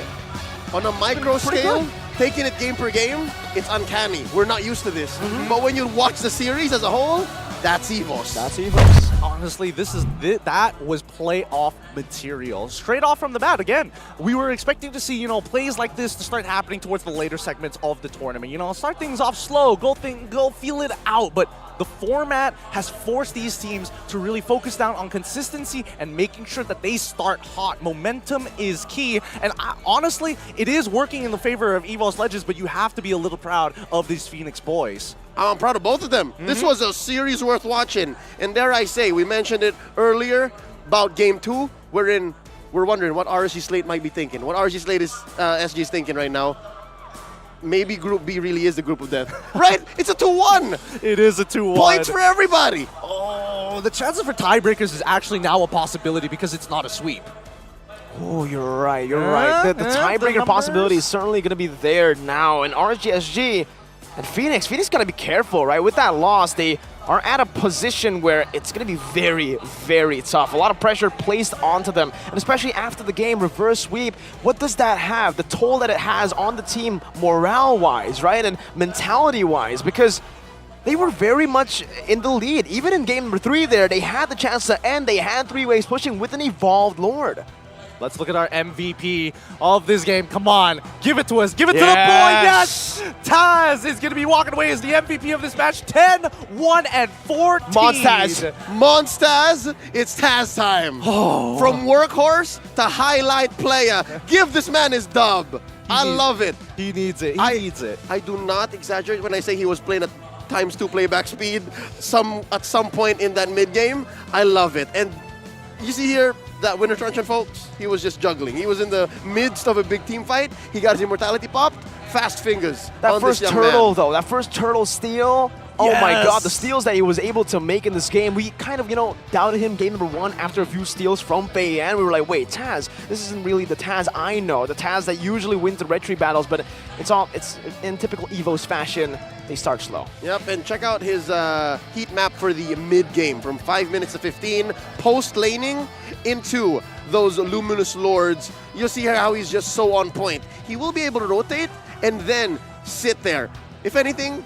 On a micro scale, taking it game per game, it's uncanny. We're not used to this. But when you watch the series as a whole, that's EVOS. That's EVOS. Honestly, that was playoff material. Straight off from the bat, again, we were expecting to see, you know, plays like this to start happening towards the later segments of the tournament. You know, start things off slow, go feel it out, but the format has forced these teams to really focus down on consistency and making sure that they start hot. Momentum is key, and honestly, it is working in the favor of EVOS Legends, but you have to be a little proud of these Fenix boys. I'm proud of both of them. This was a series worth watching, and dare I say, we mentioned it earlier about game 2, wherein we're wondering what RSG Slate might be thinking, what RSG Slate is SG is thinking right now. Maybe Group B really is the group of death. Right? It's a 2-1. It is a 2-1. Points for everybody. Oh, the chances for tiebreakers is actually now a possibility because it's not a sweep. Oh, you're right. The tiebreaker possibility is certainly going to be there now. And RSG and Fenix got to be careful, right? With that loss, they are at a position where it's going to be very, very tough. A lot of pressure placed onto them, and especially after the game, reverse sweep. What does that have? The toll that it has on the team morale-wise, right? And mentality-wise, because they were very much in the lead. Even in game number 3 there, they had the chance to end. They had 3 waves pushing with an evolved Lord. Let's look at our MVP of this game. Come on, give it to us. Give it to the boy. Yes! Taz is going to be walking away as the MVP of this match. 10-1-14. Monstaz, it's Taz time. Oh. From workhorse to highlight player. Give this man his dub. I love it. He needs it. He needs it. I do not exaggerate when I say he was playing at ×2 playback speed at some point in that mid-game. I love it. And you see here, that winner truncheon, folks, he was just juggling. He was in the midst of a big team fight. He got his immortality popped. Fast fingers. That first turtle, though, that first turtle steal Oh my Yes. god, the steals that he was able to make in this game. We kind of, doubted him game number 1 after a few steals from Feiyan. We were like, wait, Taz, this isn't really the Taz I know, the Taz that usually wins the red tree battles, but it's in typical EVOS fashion, they start slow. Yep, and check out his heat map for the mid-game from 5 minutes to 15, post-laning into those Luminous Lords. You'll see how he's just so on point. He will be able to rotate and then sit there. If anything,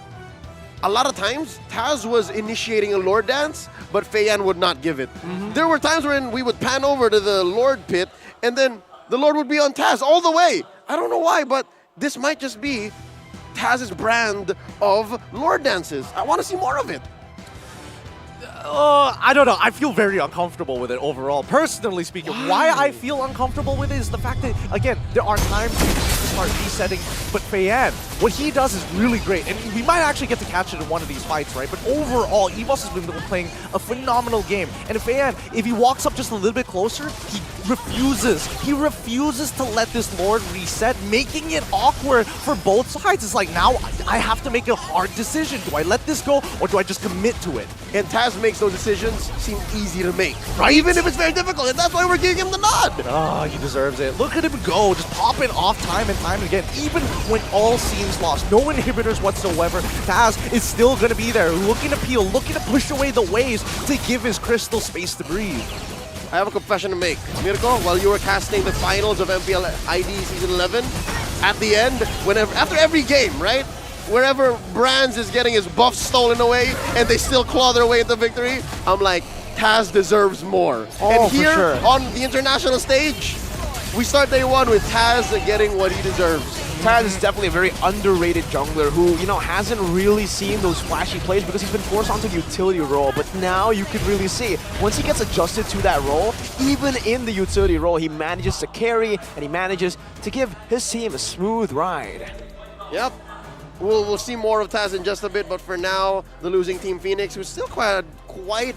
a lot of times, Taz was initiating a Lord dance, but Feiyan would not give it. There were times when we would pan over to the Lord pit, and then the Lord would be on Taz all the way. I don't know why, but this might just be Taz's brand of Lord dances. I want to see more of it. I don't know. I feel very uncomfortable with it overall. Personally speaking, why I feel uncomfortable with it is the fact that, again, there are times to start resetting, but Feiyan, what he does is really great. And we might actually get to catch it in one of these fights, right? But overall, EVOS has been playing a phenomenal game. And Feiyan, if he walks up just a little bit closer, he refuses. He refuses to let this Lord reset, making it awkward for both sides. It's like, now I have to make a hard decision. Do I let this go, or do I just commit to it? And Taz makes those decisions seem easy to make, right? Even if it's very difficult, and that's why we're giving him the nod. Oh, he deserves it. Look at him go, just popping off time and time again. Even when all seems lost, no inhibitors whatsoever, Taz is still going to be there, looking to peel, looking to push away the waves to give his crystal space to breathe. I have a confession to make. Mirko, while you were casting the finals of MPL ID Season 11, at the end, after every game, right? Wherever Brands is getting his buff stolen away and they still claw their way into victory, I'm like, Taz deserves more. Oh, and for here sure. on the international stage, we start day 1 with Taz getting what he deserves. Taz is definitely a very underrated jungler who, hasn't really seen those flashy plays because he's been forced onto the utility role. But now you could really see, once he gets adjusted to that role, even in the utility role, he manages to carry and he manages to give his team a smooth ride. Yep. We'll see more of Taz in just a bit, but for now, the losing team Fenix, who's still quite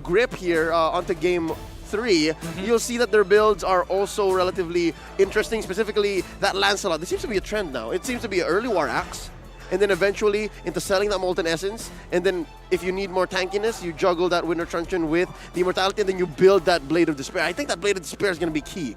grip here onto game 3, you'll see that their builds are also relatively interesting, specifically that Lancelot. This seems to be a trend now. It seems to be an early War Axe, and then eventually into selling that Molten Essence, and then if you need more tankiness, you juggle that Winter Truncheon with the Immortality, and then you build that Blade of Despair. I think that Blade of Despair is going to be key.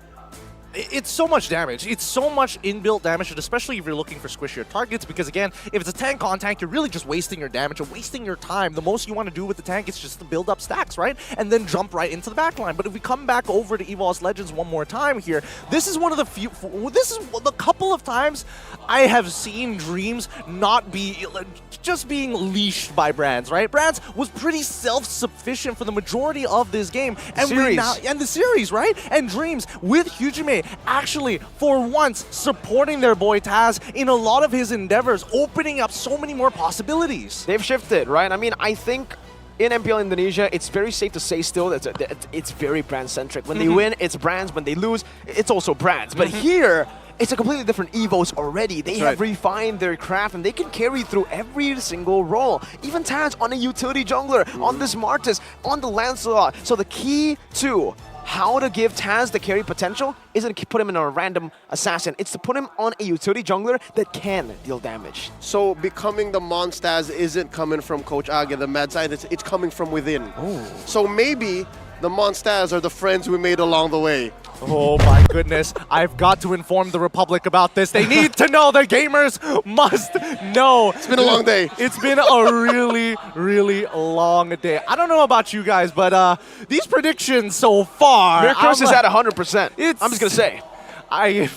It's so much damage. It's so much inbuilt damage, and especially if you're looking for squishier targets, because again, if it's a tank on tank, you're really just wasting your damage and wasting your time. The most you want to do with the tank is just to build up stacks, right? And then jump right into the backline. But if we come back over to EVOS Legends one more time here, this is one of the few, this is the couple of times I have seen Dreams not be, just being leashed by Brands, right? Brands was pretty self-sufficient for the majority of this game. And the series, right? And Dreams with Hujime actually, for once, supporting their boy Taz in a lot of his endeavors, opening up so many more possibilities. They've shifted, right? I mean, I think in MPL Indonesia, it's very safe to say still that it's very brand-centric. When they win, it's Brands. When they lose, it's also Brands. But here, it's a completely different EVOS already. They have refined their craft and they can carry through every single role. Even Taz on a utility jungler, on this Martis, on the Lancelot. So the key to how to give Taz the carry potential isn't to put him in a random assassin. It's to put him on a utility jungler that can deal damage. So becoming the Monstaz isn't coming from Coach Age, the mad scientist, it's coming from within. Ooh. So maybe the Monstaz are the friends we made along the way. Oh my goodness, I've got to inform the Republic about this. They need to know, the gamers must know. It's been a long day. It's been a really, really long day. I don't know about you guys, but these predictions so far... Mirror Curse is at 100%. I'm just going to say. I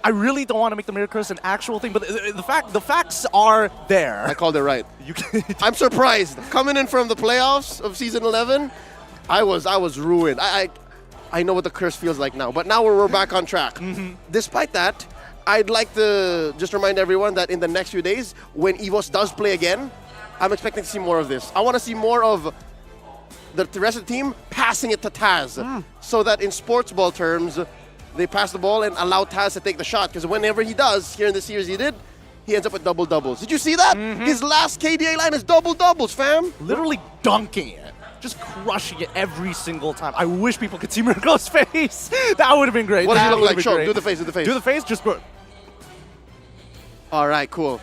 really don't want to make the Mirror Curse an actual thing, but the facts are there. I called it right. I'm surprised. Coming in from the playoffs of Season 11, I was ruined. I know what the curse feels like now, but now we're back on track. Despite that, I'd like to just remind everyone that in the next few days, when EVOS does play again, I'm expecting to see more of this. I want to see more of the rest of the team passing it to Taz, so that in sports ball terms, they pass the ball and allow Taz to take the shot, because whenever he does, here in the series he ends up with double-doubles. Did you see that? His last KDA line is double-doubles, fam. Literally dunking it. Just crushing it every single time. I wish people could see Mirko's face. That would have been great. What does he That look would like? have been Show. great. Do the face. Do the face. Do the face. Just go. All right, cool.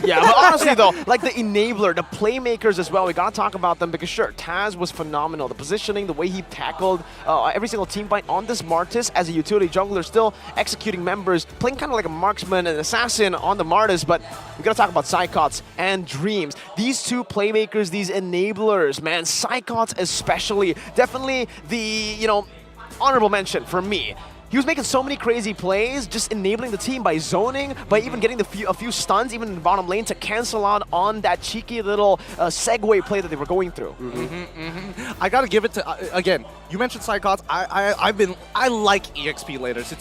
Yeah, but honestly though, like the enabler, the playmakers as well, we gotta talk about them because sure, Taz was phenomenal. The positioning, the way he tackled every single team fight on this Martis as a utility jungler, still executing members, playing kind of like a marksman and assassin on the Martis, but we gotta talk about Psychots and Dreams. These two playmakers, these enablers, man, Psychots especially, definitely the, honorable mention for me. He was making so many crazy plays, just enabling the team by zoning, by even getting a few stuns, even in the bottom lane, to cancel out on that cheeky little segue play that they were going through. I gotta give it to, again, you mentioned Psychots. I like EXP laners.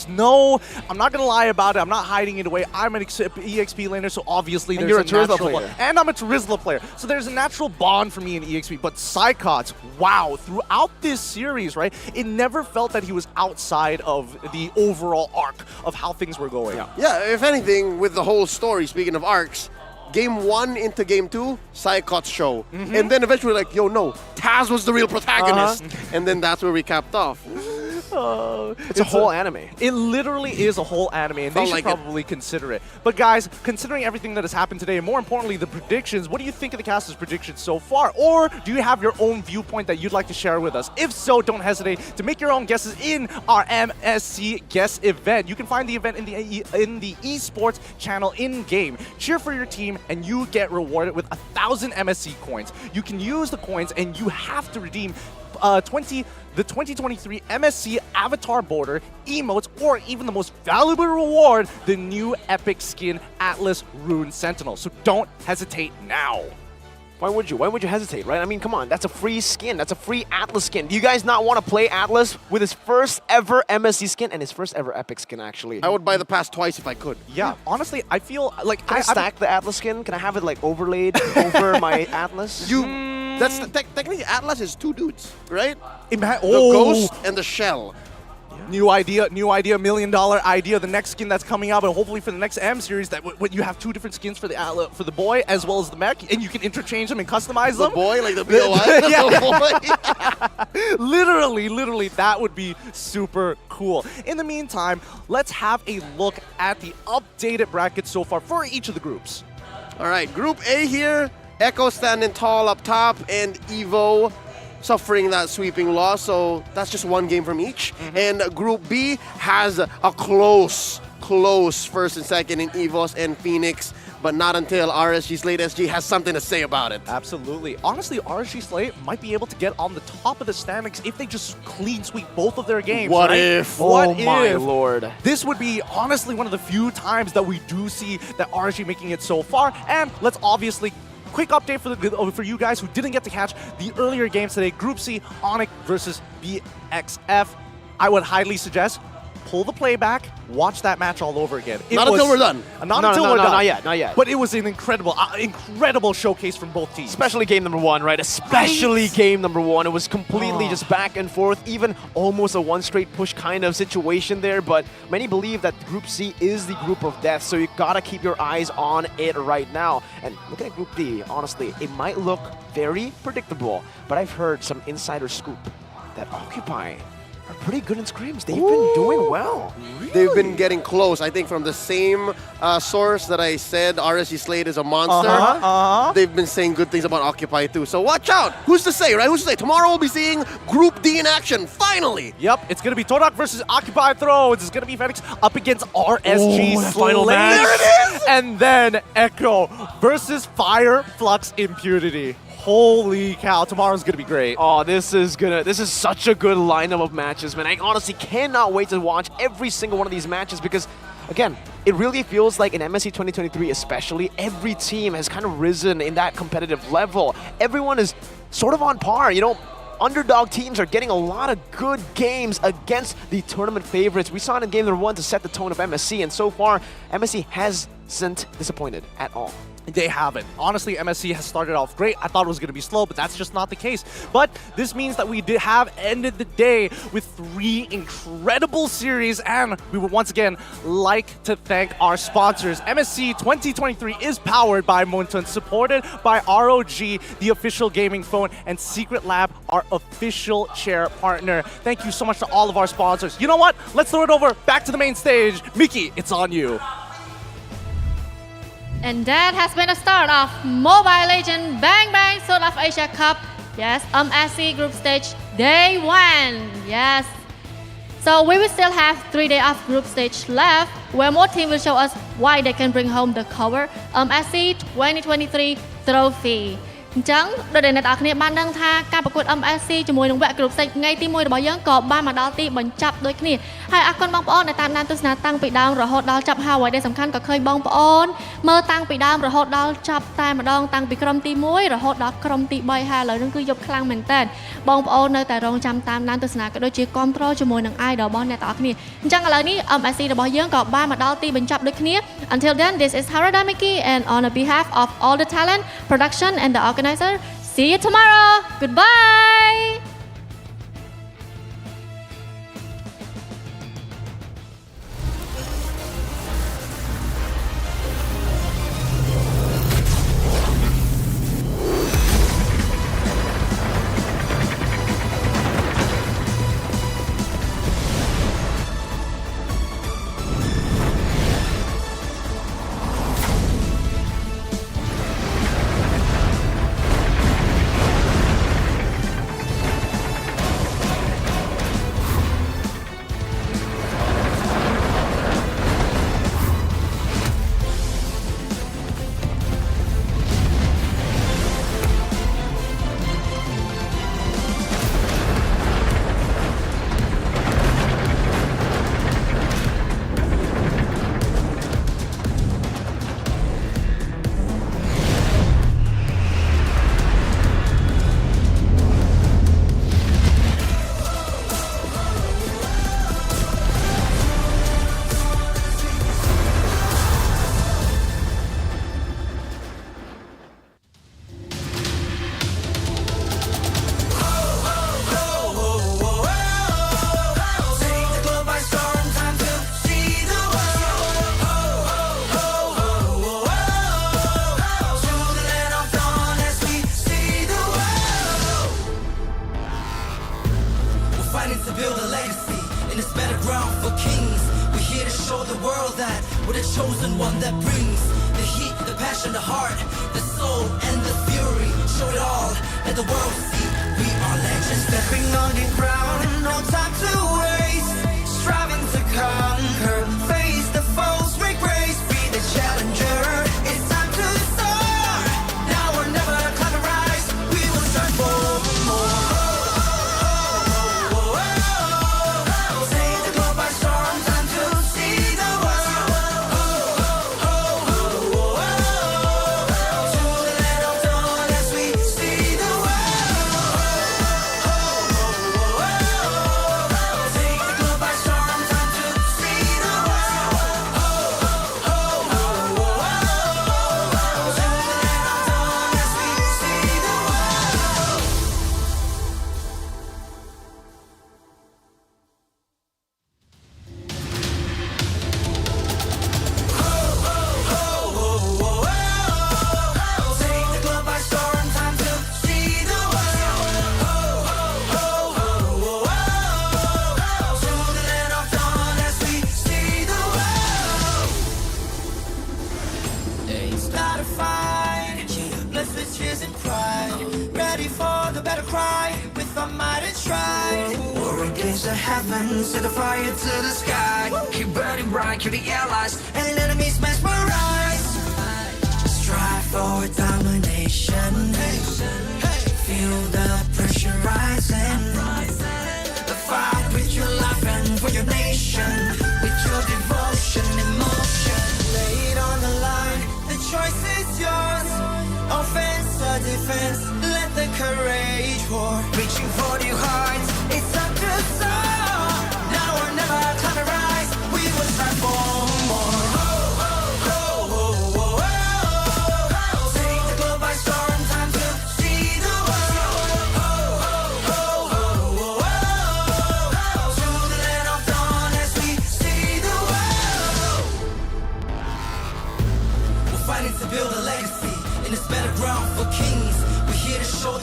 I'm not gonna lie about it. I'm not hiding it away. I'm an EXP laner, so obviously there's you're a natural player. and I'm a Terizla player. So there's a natural bond for me in EXP. But Psychots, wow, throughout this series, right, it never felt that he was outside of the overall arc of how things were going. Yeah, if anything, with the whole story, speaking of arcs, Game 1 into Game 2, Psychots show. And then eventually like, yo, no, Taz was the real protagonist. And then that's where we capped off. It's a whole anime. It literally is a whole anime, and they should probably consider it. But guys, considering everything that has happened today, and more importantly, the predictions, what do you think of the cast's predictions so far? Or do you have your own viewpoint that you'd like to share with us? If so, don't hesitate to make your own guesses in our MSC guest event. You can find the event in the esports channel in-game. Cheer for your team, and you get rewarded with 1,000 MSC coins. You can use the coins, and you have to redeem the 2023 MSC Avatar Border, emotes, or even the most valuable reward, the new epic skin Atlas Rune Sentinel. So don't hesitate now. Why would you? Why would you hesitate, right? I mean, come on, that's a free skin. That's a free Atlas skin. Do you guys not want to play Atlas with his first ever MSC skin and his first ever epic skin, actually? I would buy the pass twice if I could. Yeah, honestly, I feel like... Can I stack the Atlas skin? Can I have it, like, overlaid over my Atlas? That's technically Atlas is two dudes, right? The Oh. ghost and the shell. New idea, $1 million idea. The next skin that's coming out, but hopefully for the next M series, that you have two different skins for the boy as well as the mech, and you can interchange them and customize them. The boy, like the BOI? Yeah. Literally, that would be super cool. In the meantime, let's have a look at the updated bracket so far for each of the groups. All right, Group A here, Echo standing tall up top, and EVO suffering that sweeping loss, so that's just one game from each. And Group B has a close first and second in EVOS and Fenix, but not until RSG Slate SG has something to say about it. Absolutely. Honestly, RSG Slate might be able to get on the top of the standings if they just clean sweep both of their games. What right? if? What oh if? My lord. This would be honestly one of the few times that we do see that RSG making it so far. And let's obviously quick update for you guys who didn't get to catch the earlier games today. Group C, ONIC versus BXF. I would highly suggest pull the playback, watch that match all over again. Until we're done. Not until we're done. Not yet. But it was an incredible showcase from both teams. Especially game number one, right? Especially game number one. It was completely just back and forth, even almost a one straight push kind of situation there. But many believe that Group C is the group of death, so you gotta keep your eyes on it right now. And looking at Group D, honestly, it might look very predictable, but I've heard some insider scoop that Occupy are pretty good in scrims. They've been doing well. Really? They've been getting close. I think from the same source that I said RSG Slate is a monster, they've been saying good things about Occupy too. So watch out. Who's to say, right? Who's to say? Tomorrow we'll be seeing Group D in action, finally. Yep, it's going to be Todak versus Occupy Thrones. It's going to be Fenix up against RSG Slate. There it is! And then Echo versus Fire Flux Impunity. Holy cow, tomorrow's gonna be great. Oh, this is such a good lineup of matches, man. I honestly cannot wait to watch every single one of these matches because, again, it really feels like in MSC 2023 especially, every team has kind of risen in that competitive level. Everyone is sort of on par, you know. Underdog teams are getting a lot of good games against the tournament favorites. We saw it in game number one to set the tone of MSC, and so far, MSC hasn't disappointed at all. They haven't. Honestly, MSC has started off great. I thought it was going to be slow, but that's just not the case. But this means that we did have ended the day with 3 incredible series, and we would once again like to thank our sponsors. MSC 2023 is powered by Moonton, supported by ROG, the official gaming phone, and Secret Lab, our official chair partner. Thank you so much to all of our sponsors. You know what? Let's throw it over back to the main stage. Mickey, it's on you. And that has been the start of Mobile Legends Bang Bang South of Asia Cup. Yes, MSC Group Stage Day 1. Yes. So we will still have 3 days of group stage left, where more teams will show us why they can bring home the cover MSC 2023 trophy. អញ្ចឹងដូចដែលអ្នកនរគ្នាបានដឹងថាការប្រកួត MSC ជាមួយនឹងវគ្គ Group Stage ថ្ងៃទី1របស់យើងក៏បានមកដល់ទីបញ្ចប់ដូចគ្នាហើយអរគុណបងប្អូនដែលតាមដានទស្សនាតាំងពីដើមរហូតដល់ចប់ហើយដែលសំខាន់ក៏ឃើញបងប្អូនមើលតាំងពីដើមរហូតដល់ចប់តែម្ដងតាំងពីក្រុមទី1រហូតដល់ក្រុមទី3ហើយឥឡូវនេះគឺយប់ខ្លាំងមែនតើបងប្អូននៅតែរងចាំតាមដានទស្សនាក៏ដូចជាគ្រប់គ្រងជាមួយនឹង idol របស់អ្នកទាំងអស់គ្នាអញ្ចឹងឥឡូវនេះ MSC របស់យើងក៏បានមកដល់ទីបញ្ចប់ដូចគ្នា Until then this is Harada Miki and on behalf of all the talent production and the organizer see you tomorrow. Goodbye. Set the fire to the sky. Keep burning bright, kill the allies and enemies mesmerized. Strive for domination. Feel the pressure rising. Fight with your life and for your nation. With your devotion, emotion. Lay it on the line. The choice is yours. Offense or defense. Let the courage roar. Reaching for new heights. It's up to soar.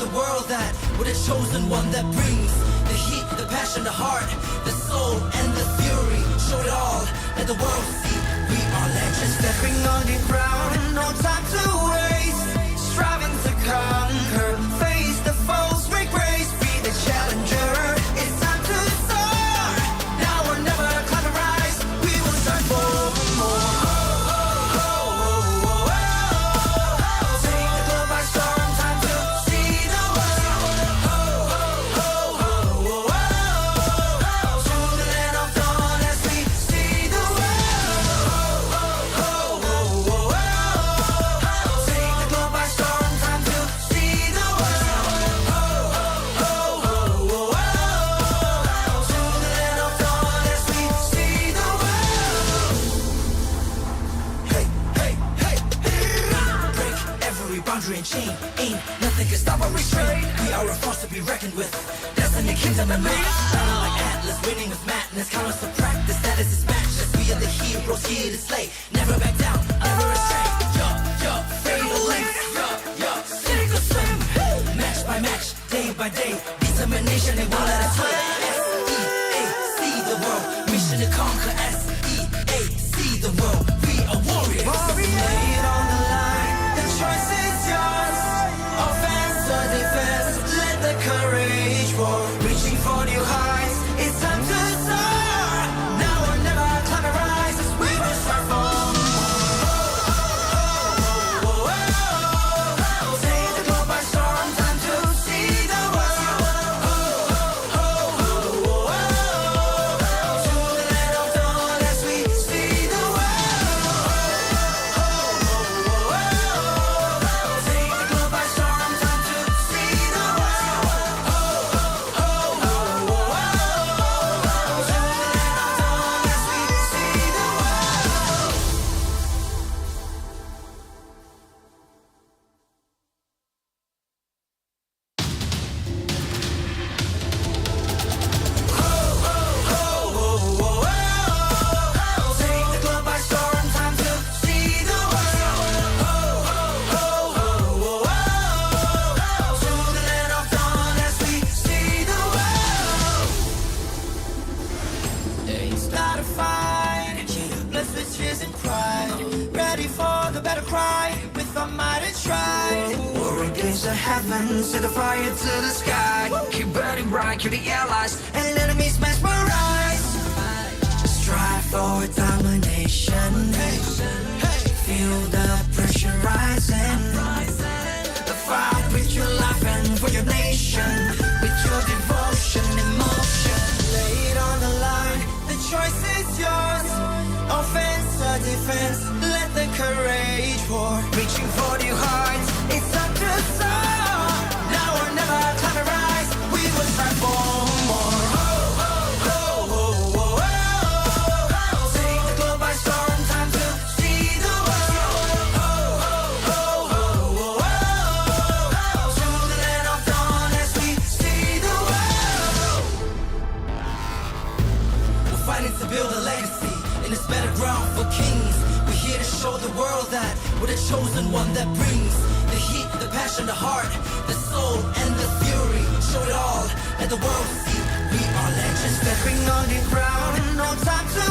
The world that we're the chosen one that brings the heat, the passion, the heart, the soul, and the fury. Show it all, let the world see. We are legends stepping on the ground, no time to waste. Striving to conquer, face the foes, break grace, be the challenger. It's time to soar. Now or never, climb and rise. We will strive for more. Take the globe by storm, time to see the world. To the land of dawn as we see the world. Take the globe by storm, time to see the world. To the land of dawn as we see the world. Hey, hey, hey, break every boundary and chain. Ain't nothing can stop or restrain. We are a force to be reckoned with. Destiny, kingdom, and might. Battle like Atlas, winning with madness. Countless of practice, that is his matchless. We are the heroes here to slay. Never back down, never astray. Fatal length. Sink or swim. Match by match, day by day. Determination, they won't let us win. S-E-A-C the world. Mission to conquer. S-E-A-C the world. We are warriors. Lay it on the line. The choice is yours. Offense or defense. Let the courage roar. Reaching for new heights. It's time to soar. Now or never, climb and rise. As we will strive for more. Take the globe by storm. Time to see the world. To the land of dawn as we see the world. Take the globe by storm. Time to see the world. To the land of dawn as we see the world. Take the globe by storm, time to see the world. To the land of dawn as we see the world. Start a fight, blessed with tears and pride. Ready for the battle cry, with our might and stride. War against the heavens, set the fire to the sky. Keep burning bright, kill the allies, and enemies mesmerize. Strive for domination. Feel the pressure rising. The fight with your life and for your nation. With your devotion, emotion. Lay it on the line. The choice is yours. Offense or defense. Let the courage pour. Reaching for new heights. It's time to soar. Now or never, climb and rise. We will strive for more. Take the globe by storm. Time to see the world. To the land of dawn as we see the world. We're fighting to build a legacy in this battleground for kings. We're here to show the world that we're the chosen one that brings the heat, the passion, the heart, the soul, and the fury. Show it all, let the world see. We are legends stepping on the ground, no time to